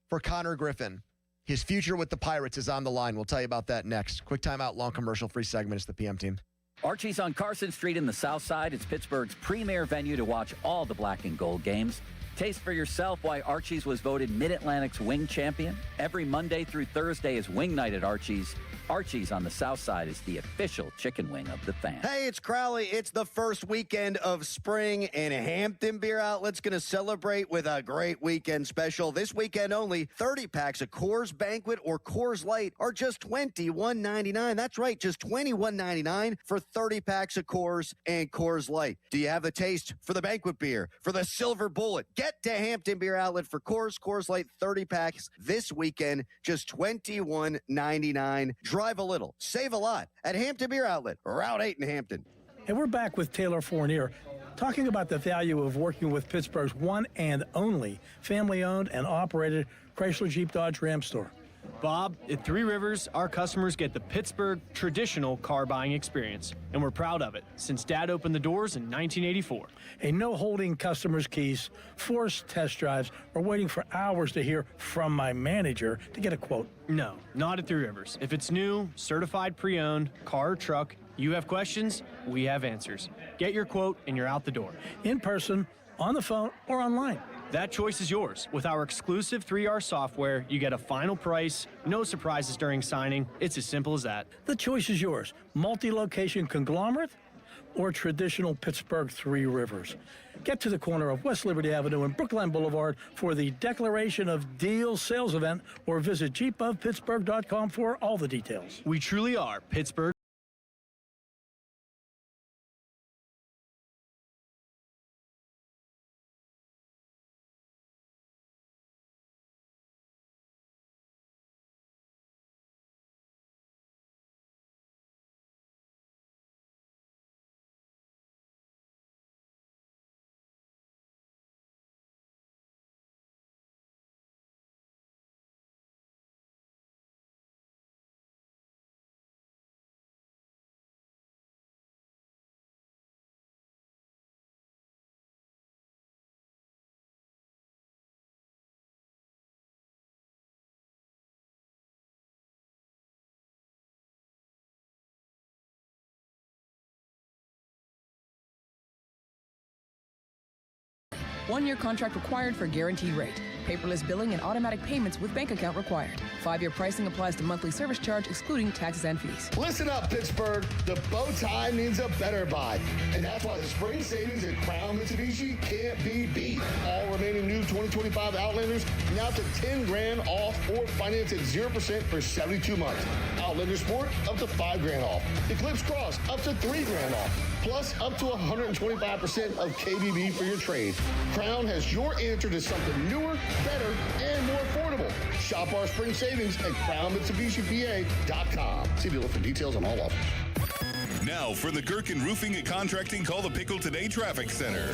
for Connor Griffin. His future with the Pirates is on the line. We'll tell you about that next. Quick timeout, long commercial-free segment. It's the PM team. Archie's on Carson Street in the South Side. It's Pittsburgh's premier venue to watch all the black and gold games. Taste for yourself why Archie's was voted Mid-Atlantic's wing champion. Every Monday through Thursday is wing night at Archie's. Archie's on the South Side is the official chicken wing of the fan. Hey, it's Crowley. It's the first weekend of spring, and Hampton Beer Outlet's going to celebrate with a great weekend special. This weekend only, 30 packs of Coors Banquet or Coors Light are just $21.99. That's right, just $21.99 for 30 packs of Coors and Coors Light. Do you have the taste for the banquet beer, for the Silver Bullet? Get to Hampton Beer Outlet for Coors Light 30 packs this weekend, just $21.99. Drive a little, save a lot at Hampton Beer Outlet, Route 8 in Hampton. And we're back with Taylor Fournier, talking about the value of working with Pittsburgh's one and only family-owned and operated Chrysler Jeep Dodge Ram store. Bob, at Three Rivers, our customers get the Pittsburgh traditional car buying experience, and we're proud of it since Dad opened the doors in 1984. No holding customers' keys, forced test drives, or waiting for hours to hear from my manager to get a quote. No, not at Three Rivers. If it's new, certified pre-owned, car or truck, you have questions, we have answers. Get your quote and you're out the door. In person, on the phone, or online. That choice is yours. With our exclusive 3R software, you get a final price, no surprises during signing. It's as simple as that. The choice is yours. Multi-location conglomerate or traditional Pittsburgh Three Rivers. Get to the corner of West Liberty Avenue and Brookline Boulevard for the Declaration of Deals sales event or visit jeepofpittsburgh.com for all the details. We truly are Pittsburgh. 1-year contract required for guaranteed rate. Paperless billing and automatic payments with bank account required. 5-year pricing applies to monthly service charge, excluding taxes and fees. Listen up, Pittsburgh. The bow tie means a better buy. And that's why the spring savings at Crown Mitsubishi can't be beat. All remaining new 2025 Outlanders now to $10,000 off or finance at 0% for 72 months. Outlander Sport up to $5,000 off. Eclipse Cross up to $3,000 off. Plus up to 125% of KBB for your trade. Crown has your answer to something newer, better, and more affordable. Shop our spring savings at CrownMitsubishiPA.com. See dealer for details on all offers. Now for the Gherkin Roofing and Contracting Call the Pickle Today Traffic Center.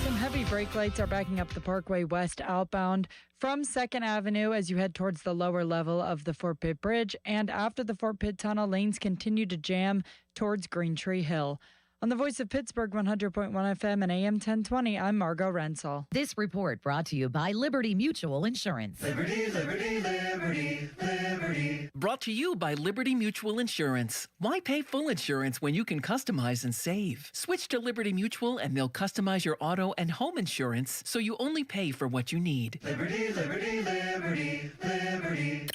Some heavy brake lights are backing up the Parkway West outbound from 2nd Avenue as you head towards the lower level of the Fort Pitt Bridge. And after the Fort Pitt Tunnel, lanes continue to jam towards Green Tree Hill. On the Voice of Pittsburgh, 100.1 FM and AM 1020, I'm Margot Rensel. This report brought to you by Liberty Mutual Insurance. Liberty, liberty, liberty, liberty. Brought to you by Liberty Mutual Insurance. Why pay full insurance when you can customize and save? Switch to Liberty Mutual and they'll customize your auto and home insurance so you only pay for what you need. Liberty, liberty, liberty, liberty.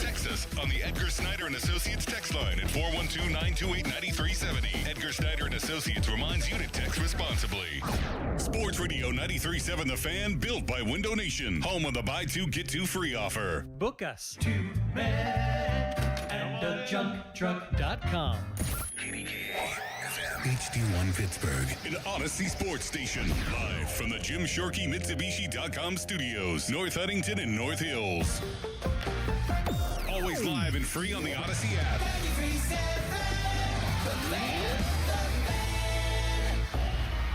Text us on the Edgar Snyder and Associates text line at 412-928-9370. Edgar Snyder and Associates reminds you to text responsibly. Sports Radio 93.7 The Fan, built by Window Nation. Home of the buy two, get two free offer. Book us. 2 men and a junk truck.com. HD1 Pittsburgh, an Odyssey sports station. Live from the Jim Shorkey Mitsubishi.com studios, North Huntington and North Hills. Always live and free on the Odyssey app.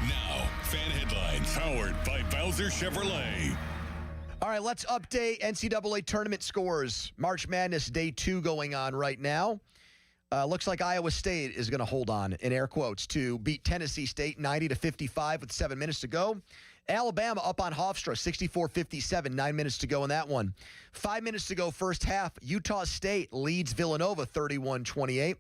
Now, fan headlines powered by Bowser Chevrolet. All right, let's update NCAA tournament scores. March Madness Day 2 going on right now. Looks like Iowa State is going to hold on, in air quotes, to beat Tennessee State 90-55 with 7 minutes to go. Alabama up on Hofstra 64-57, 9 minutes to go in that one. 5 minutes to go first half. Utah State leads Villanova 31-28.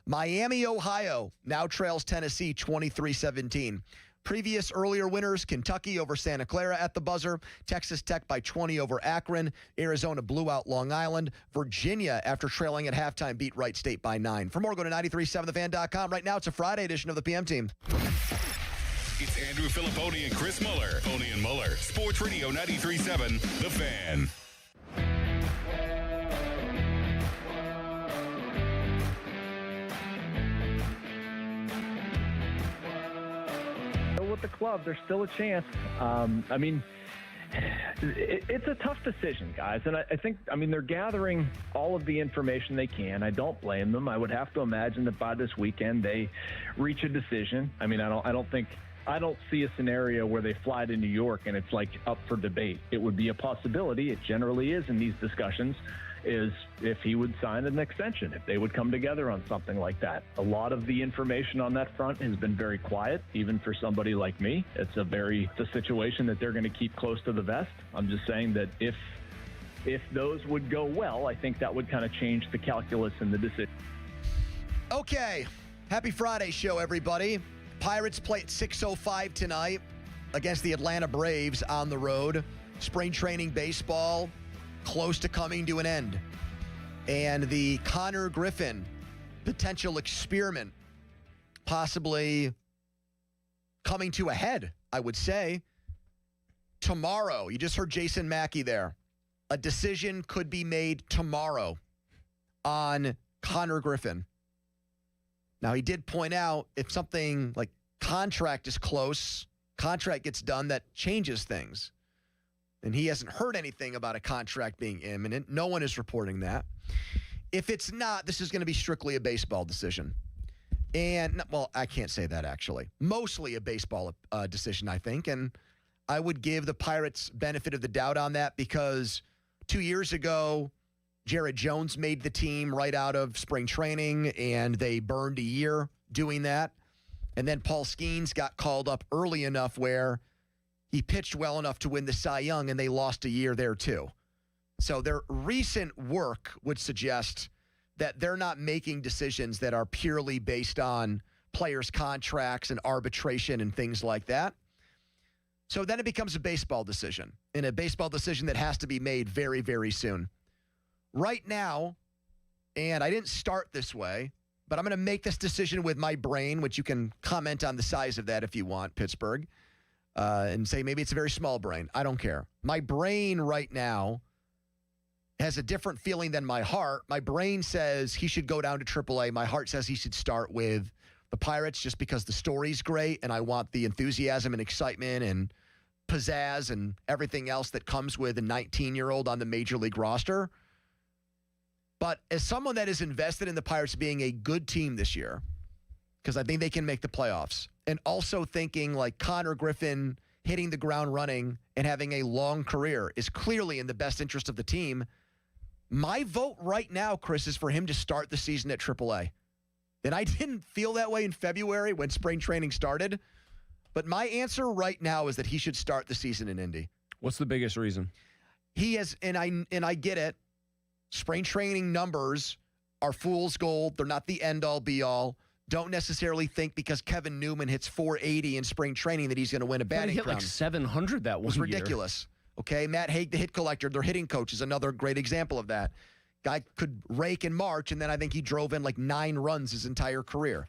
Miami, Ohio now trails Tennessee 23-17. Previous earlier winners, Kentucky over Santa Clara at the buzzer. Texas Tech by 20 over Akron. Arizona blew out Long Island. Virginia, after trailing at halftime, beat Wright State by 9. For more, go to 937thefan.com. Right now, it's a Friday edition of the PM Team. It's Andrew Filipponi and Chris Muller. Poni and Muller. Sports Radio 93.7 The Fan. With the club, there's still a chance. I mean, it's a tough decision, guys. And I think, they're gathering all of the information they can. I don't blame them. I would have to imagine that by this weekend they reach a decision. I don't see a scenario where they fly to New York and it's like up for debate. It would be a possibility. It generally is in these discussions, is if he would sign an extension, if they would come together on something like that. A lot of the information on that front has been very quiet, even for somebody like me. It's a situation that they're going to keep close to the vest. I'm just saying that if those would go well, I think that would kind of change the calculus and the decision. Okay. Happy Friday show, everybody. Pirates play at 6:05 tonight against the Atlanta Braves on the road. Spring training baseball close to coming to an end. And the Connor Griffin potential experiment possibly coming to a head, I would say. Tomorrow, you just heard Jason Mackey there. A decision could be made tomorrow on Connor Griffin. Now, he did point out if something like contract is close, contract gets done, that changes things. And he hasn't heard anything about a contract being imminent. No one is reporting that. If it's not, this is going to be strictly a baseball decision. And, well, I can't say that, actually. Mostly a baseball decision, I think. And I would give the Pirates benefit of the doubt on that because 2 years ago, Jared Jones made the team right out of spring training, and they burned a year doing that. And then Paul Skenes got called up early enough where he pitched well enough to win the Cy Young, and they lost a year there too. So their recent work would suggest that they're not making decisions that are purely based on players' contracts and arbitration and things like that. So then it becomes a baseball decision, and a baseball decision that has to be made very, very soon. Right now, and I didn't start this way, but I'm going to make this decision with my brain, which you can comment on the size of that if you want, Pittsburgh, and say maybe it's a very small brain. I don't care. My brain right now has a different feeling than my heart. My brain says he should go down to AAA. My heart says he should start with the Pirates just because the story's great, and I want the enthusiasm and excitement and pizzazz and everything else that comes with a 19-year-old on the major league roster. But as someone that is invested in the Pirates being a good team this year, because I think they can make the playoffs, and also thinking like Connor Griffin hitting the ground running and having a long career is clearly in the best interest of the team, my vote right now, Chris, is for him to start the season at AAA. And I didn't feel that way in February when spring training started. But my answer right now is that he should start the season in Indy. What's the biggest reason? He has, and I get it. Spring training numbers are fool's gold. They're not the end-all, be-all. Don't necessarily think because Kevin Newman hits 480 in spring training that he's going to win a batting He hit crown. like 700 that one year. It was ridiculous. Okay, Matt Haig, the hit collector, their hitting coach, is another great example of that. Guy could rake in March, and then I think he drove in like 9 runs his entire career.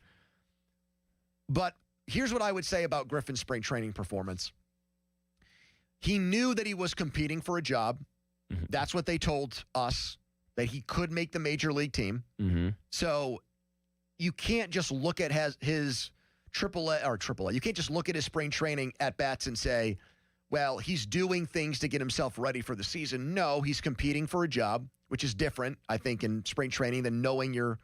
But here's what I would say about Griffin's spring training performance. He knew that he was competing for a job. Mm-hmm. That's what they told us, that he could make the major league team. Mm-hmm. So you can't just look at his AAA. You can't just look at his spring training at bats and say, well, he's doing things to get himself ready for the season. No, he's competing for a job, which is different, I think, in spring training than knowing your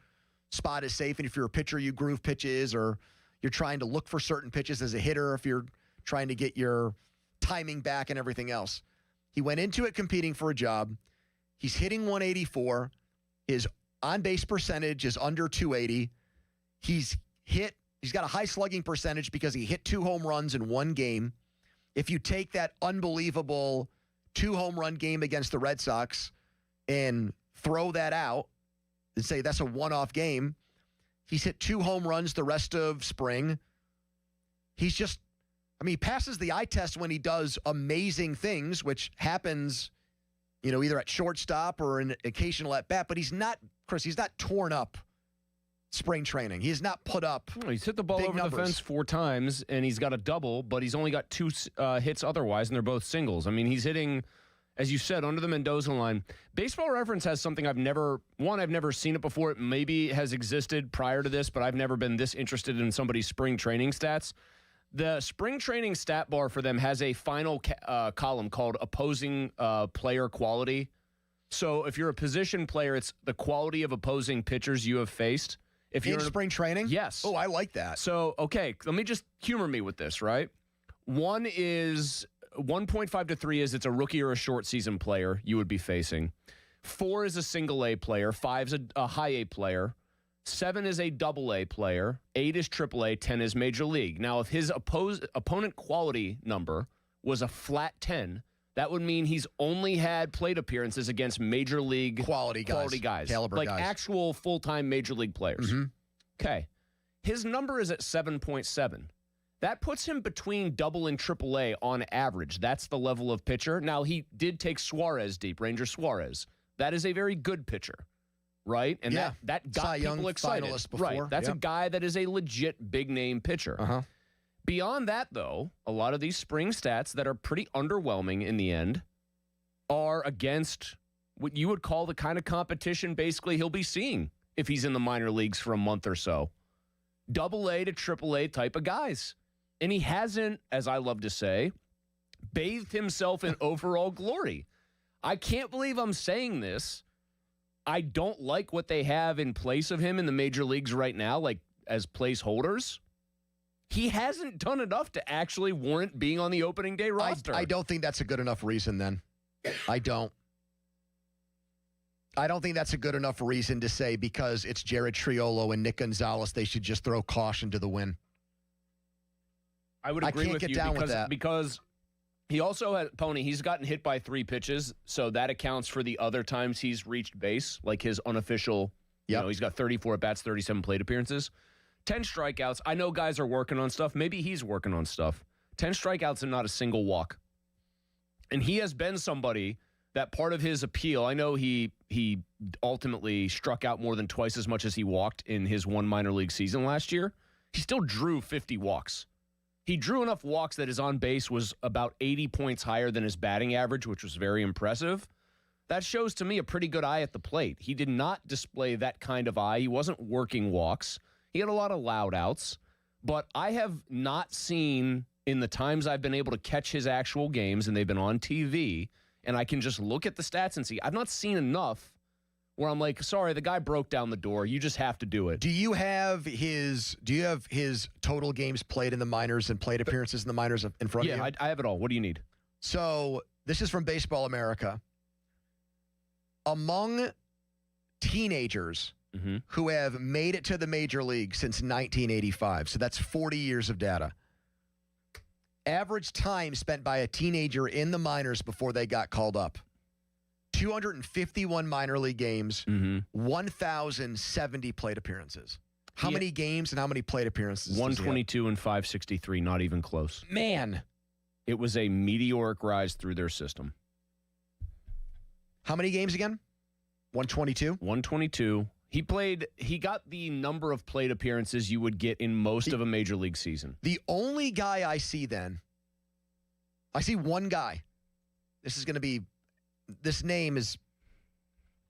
spot is safe. And if you're a pitcher, you groove pitches, or you're trying to look for certain pitches as a hitter if you're trying to get your timing back and everything else. He went into it competing for a job. He's hitting 184. His on-base percentage is under 280. He's got a high slugging percentage because he hit 2 home runs in one game. If you take that unbelievable 2 home run game against the Red Sox and throw that out and say that's a one-off game, he's hit 2 home runs the rest of spring. He passes the eye test when he does amazing things, which happens, either at shortstop or an occasional at bat, but he's not torn up spring training. He has not put up He's hit the ball over the fence 4 times, and he's got a double, but he's only got 2 hits otherwise, and they're both singles. I mean, he's hitting, as you said, under the Mendoza line. Baseball Reference has something I've never seen it before. It maybe has existed prior to this, but I've never been this interested in somebody's spring training stats. The spring training stat bar for them has a final column called opposing player quality. So if you're a position player, it's the quality of opposing pitchers you have faced. If you're in spring training? Yes. Oh, I like that. So, okay, let me just humor me with this, right? 1 is 1.5 to 3 is it's a rookie or a short season player you would be facing. 4 is a single A player. 5 is a high A player. 7 is a double A player. 8 is triple A. 10 is major league. Now, if his opponent quality number was a flat 10, that would mean he's only had plate appearances against major league quality guys. Caliber like guys. Actual full-time major league players. Mm-hmm. Okay. His number is at 7.7. That puts him between double and triple A on average. That's the level of pitcher. Now, he did take Suarez deep, Ranger Suarez. That is a very good pitcher, right? And that got Cy Young people excited. finalist before. Right. That's a guy that is a legit big-name pitcher. Uh-huh. Beyond that, though, a lot of these spring stats that are pretty underwhelming in the end are against what you would call the kind of competition basically he'll be seeing if he's in the minor leagues for a month or so. Double A to triple A type of guys. And he hasn't, as I love to say, bathed himself in overall glory. I can't believe I'm saying this. I don't like what they have in place of him in the major leagues right now, like as placeholders. He hasn't done enough to actually warrant being on the opening day roster. I don't think that's a good enough reason then. I don't think that's a good enough reason to say because it's Jared Triolo and Nick Gonzalez, they should just throw caution to the wind. I would agree with you because he also had, Pony, he's gotten hit by 3 pitches, so that accounts for the other times he's reached base, like his unofficial, he's got 34 at-bats, 37 plate appearances. 10 strikeouts. I know guys are working on stuff. Maybe he's working on stuff. 10 strikeouts and not a single walk. And he has been somebody that part of his appeal, I know he ultimately struck out more than twice as much as he walked in his one minor league season last year. He still drew 50 walks. He drew enough walks that his on base was about 80 points higher than his batting average, which was very impressive. That shows to me a pretty good eye at the plate. He did not display that kind of eye. He wasn't working walks. He had a lot of loud outs. But I have not seen, in the times I've been able to catch his actual games, and they've been on TV, and I can just look at the stats and see, I've not seen enough where I'm like, sorry, the guy broke down the door. You just have to do it. Do you have his total games played in the minors and plate appearances in the minors in front of you? Yeah, I have it all. What do you need? So this is from Baseball America. Among teenagers who have made it to the major league since 1985, so that's 40 years of data. Average time spent by a teenager in the minors before they got called up. 251 minor league games, 1,070 plate appearances. How many games and how many plate appearances? 122 and 563, not even close. Man. It was a meteoric rise through their system. How many games again? 122? 122. He got the number of plate appearances you would get in most of a major league season. The only guy I see then, I see one guy. This name is,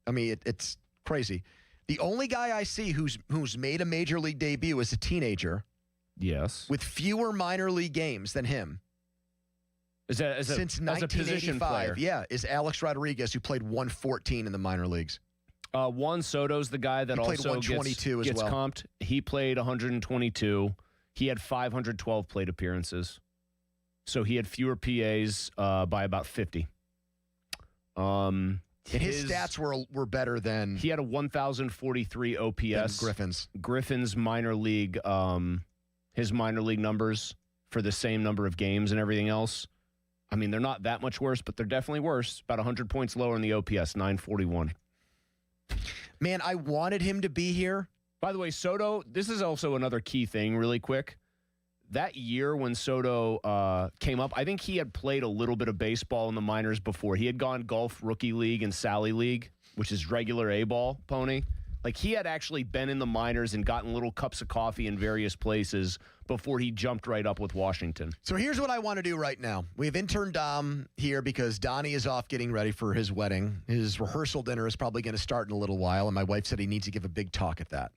it's crazy. The only guy I see who's made a major league debut as a teenager. Yes. With fewer minor league games than him. Since 1985, yeah, is Alex Rodriguez, who played 114 in the minor leagues. Juan Soto's the guy that also gets comped. He played 122. He had 512 plate appearances. So he had fewer PAs by about 50. And his stats were better than... He had a 1,043 OPS. Griffin's minor league, his minor league numbers for the same number of games and everything else. I mean, they're not that much worse, but they're definitely worse. About 100 points lower in the OPS, 941. Man, I wanted him to be here. By the way, Soto, this is also another key thing really quick. That year when Soto came up, I think he had played a little bit of baseball in the minors before. He had gone Golf Rookie League and Sally League, which is regular A-ball, Pony. Like, he had actually been in the minors and gotten little cups of coffee in various places before he jumped right up with Washington. So here's what I want to do right now. We have intern Dom here because Donnie is off getting ready for his wedding. His rehearsal dinner is probably going to start in a little while, and my wife said he needs to give a big talk at that.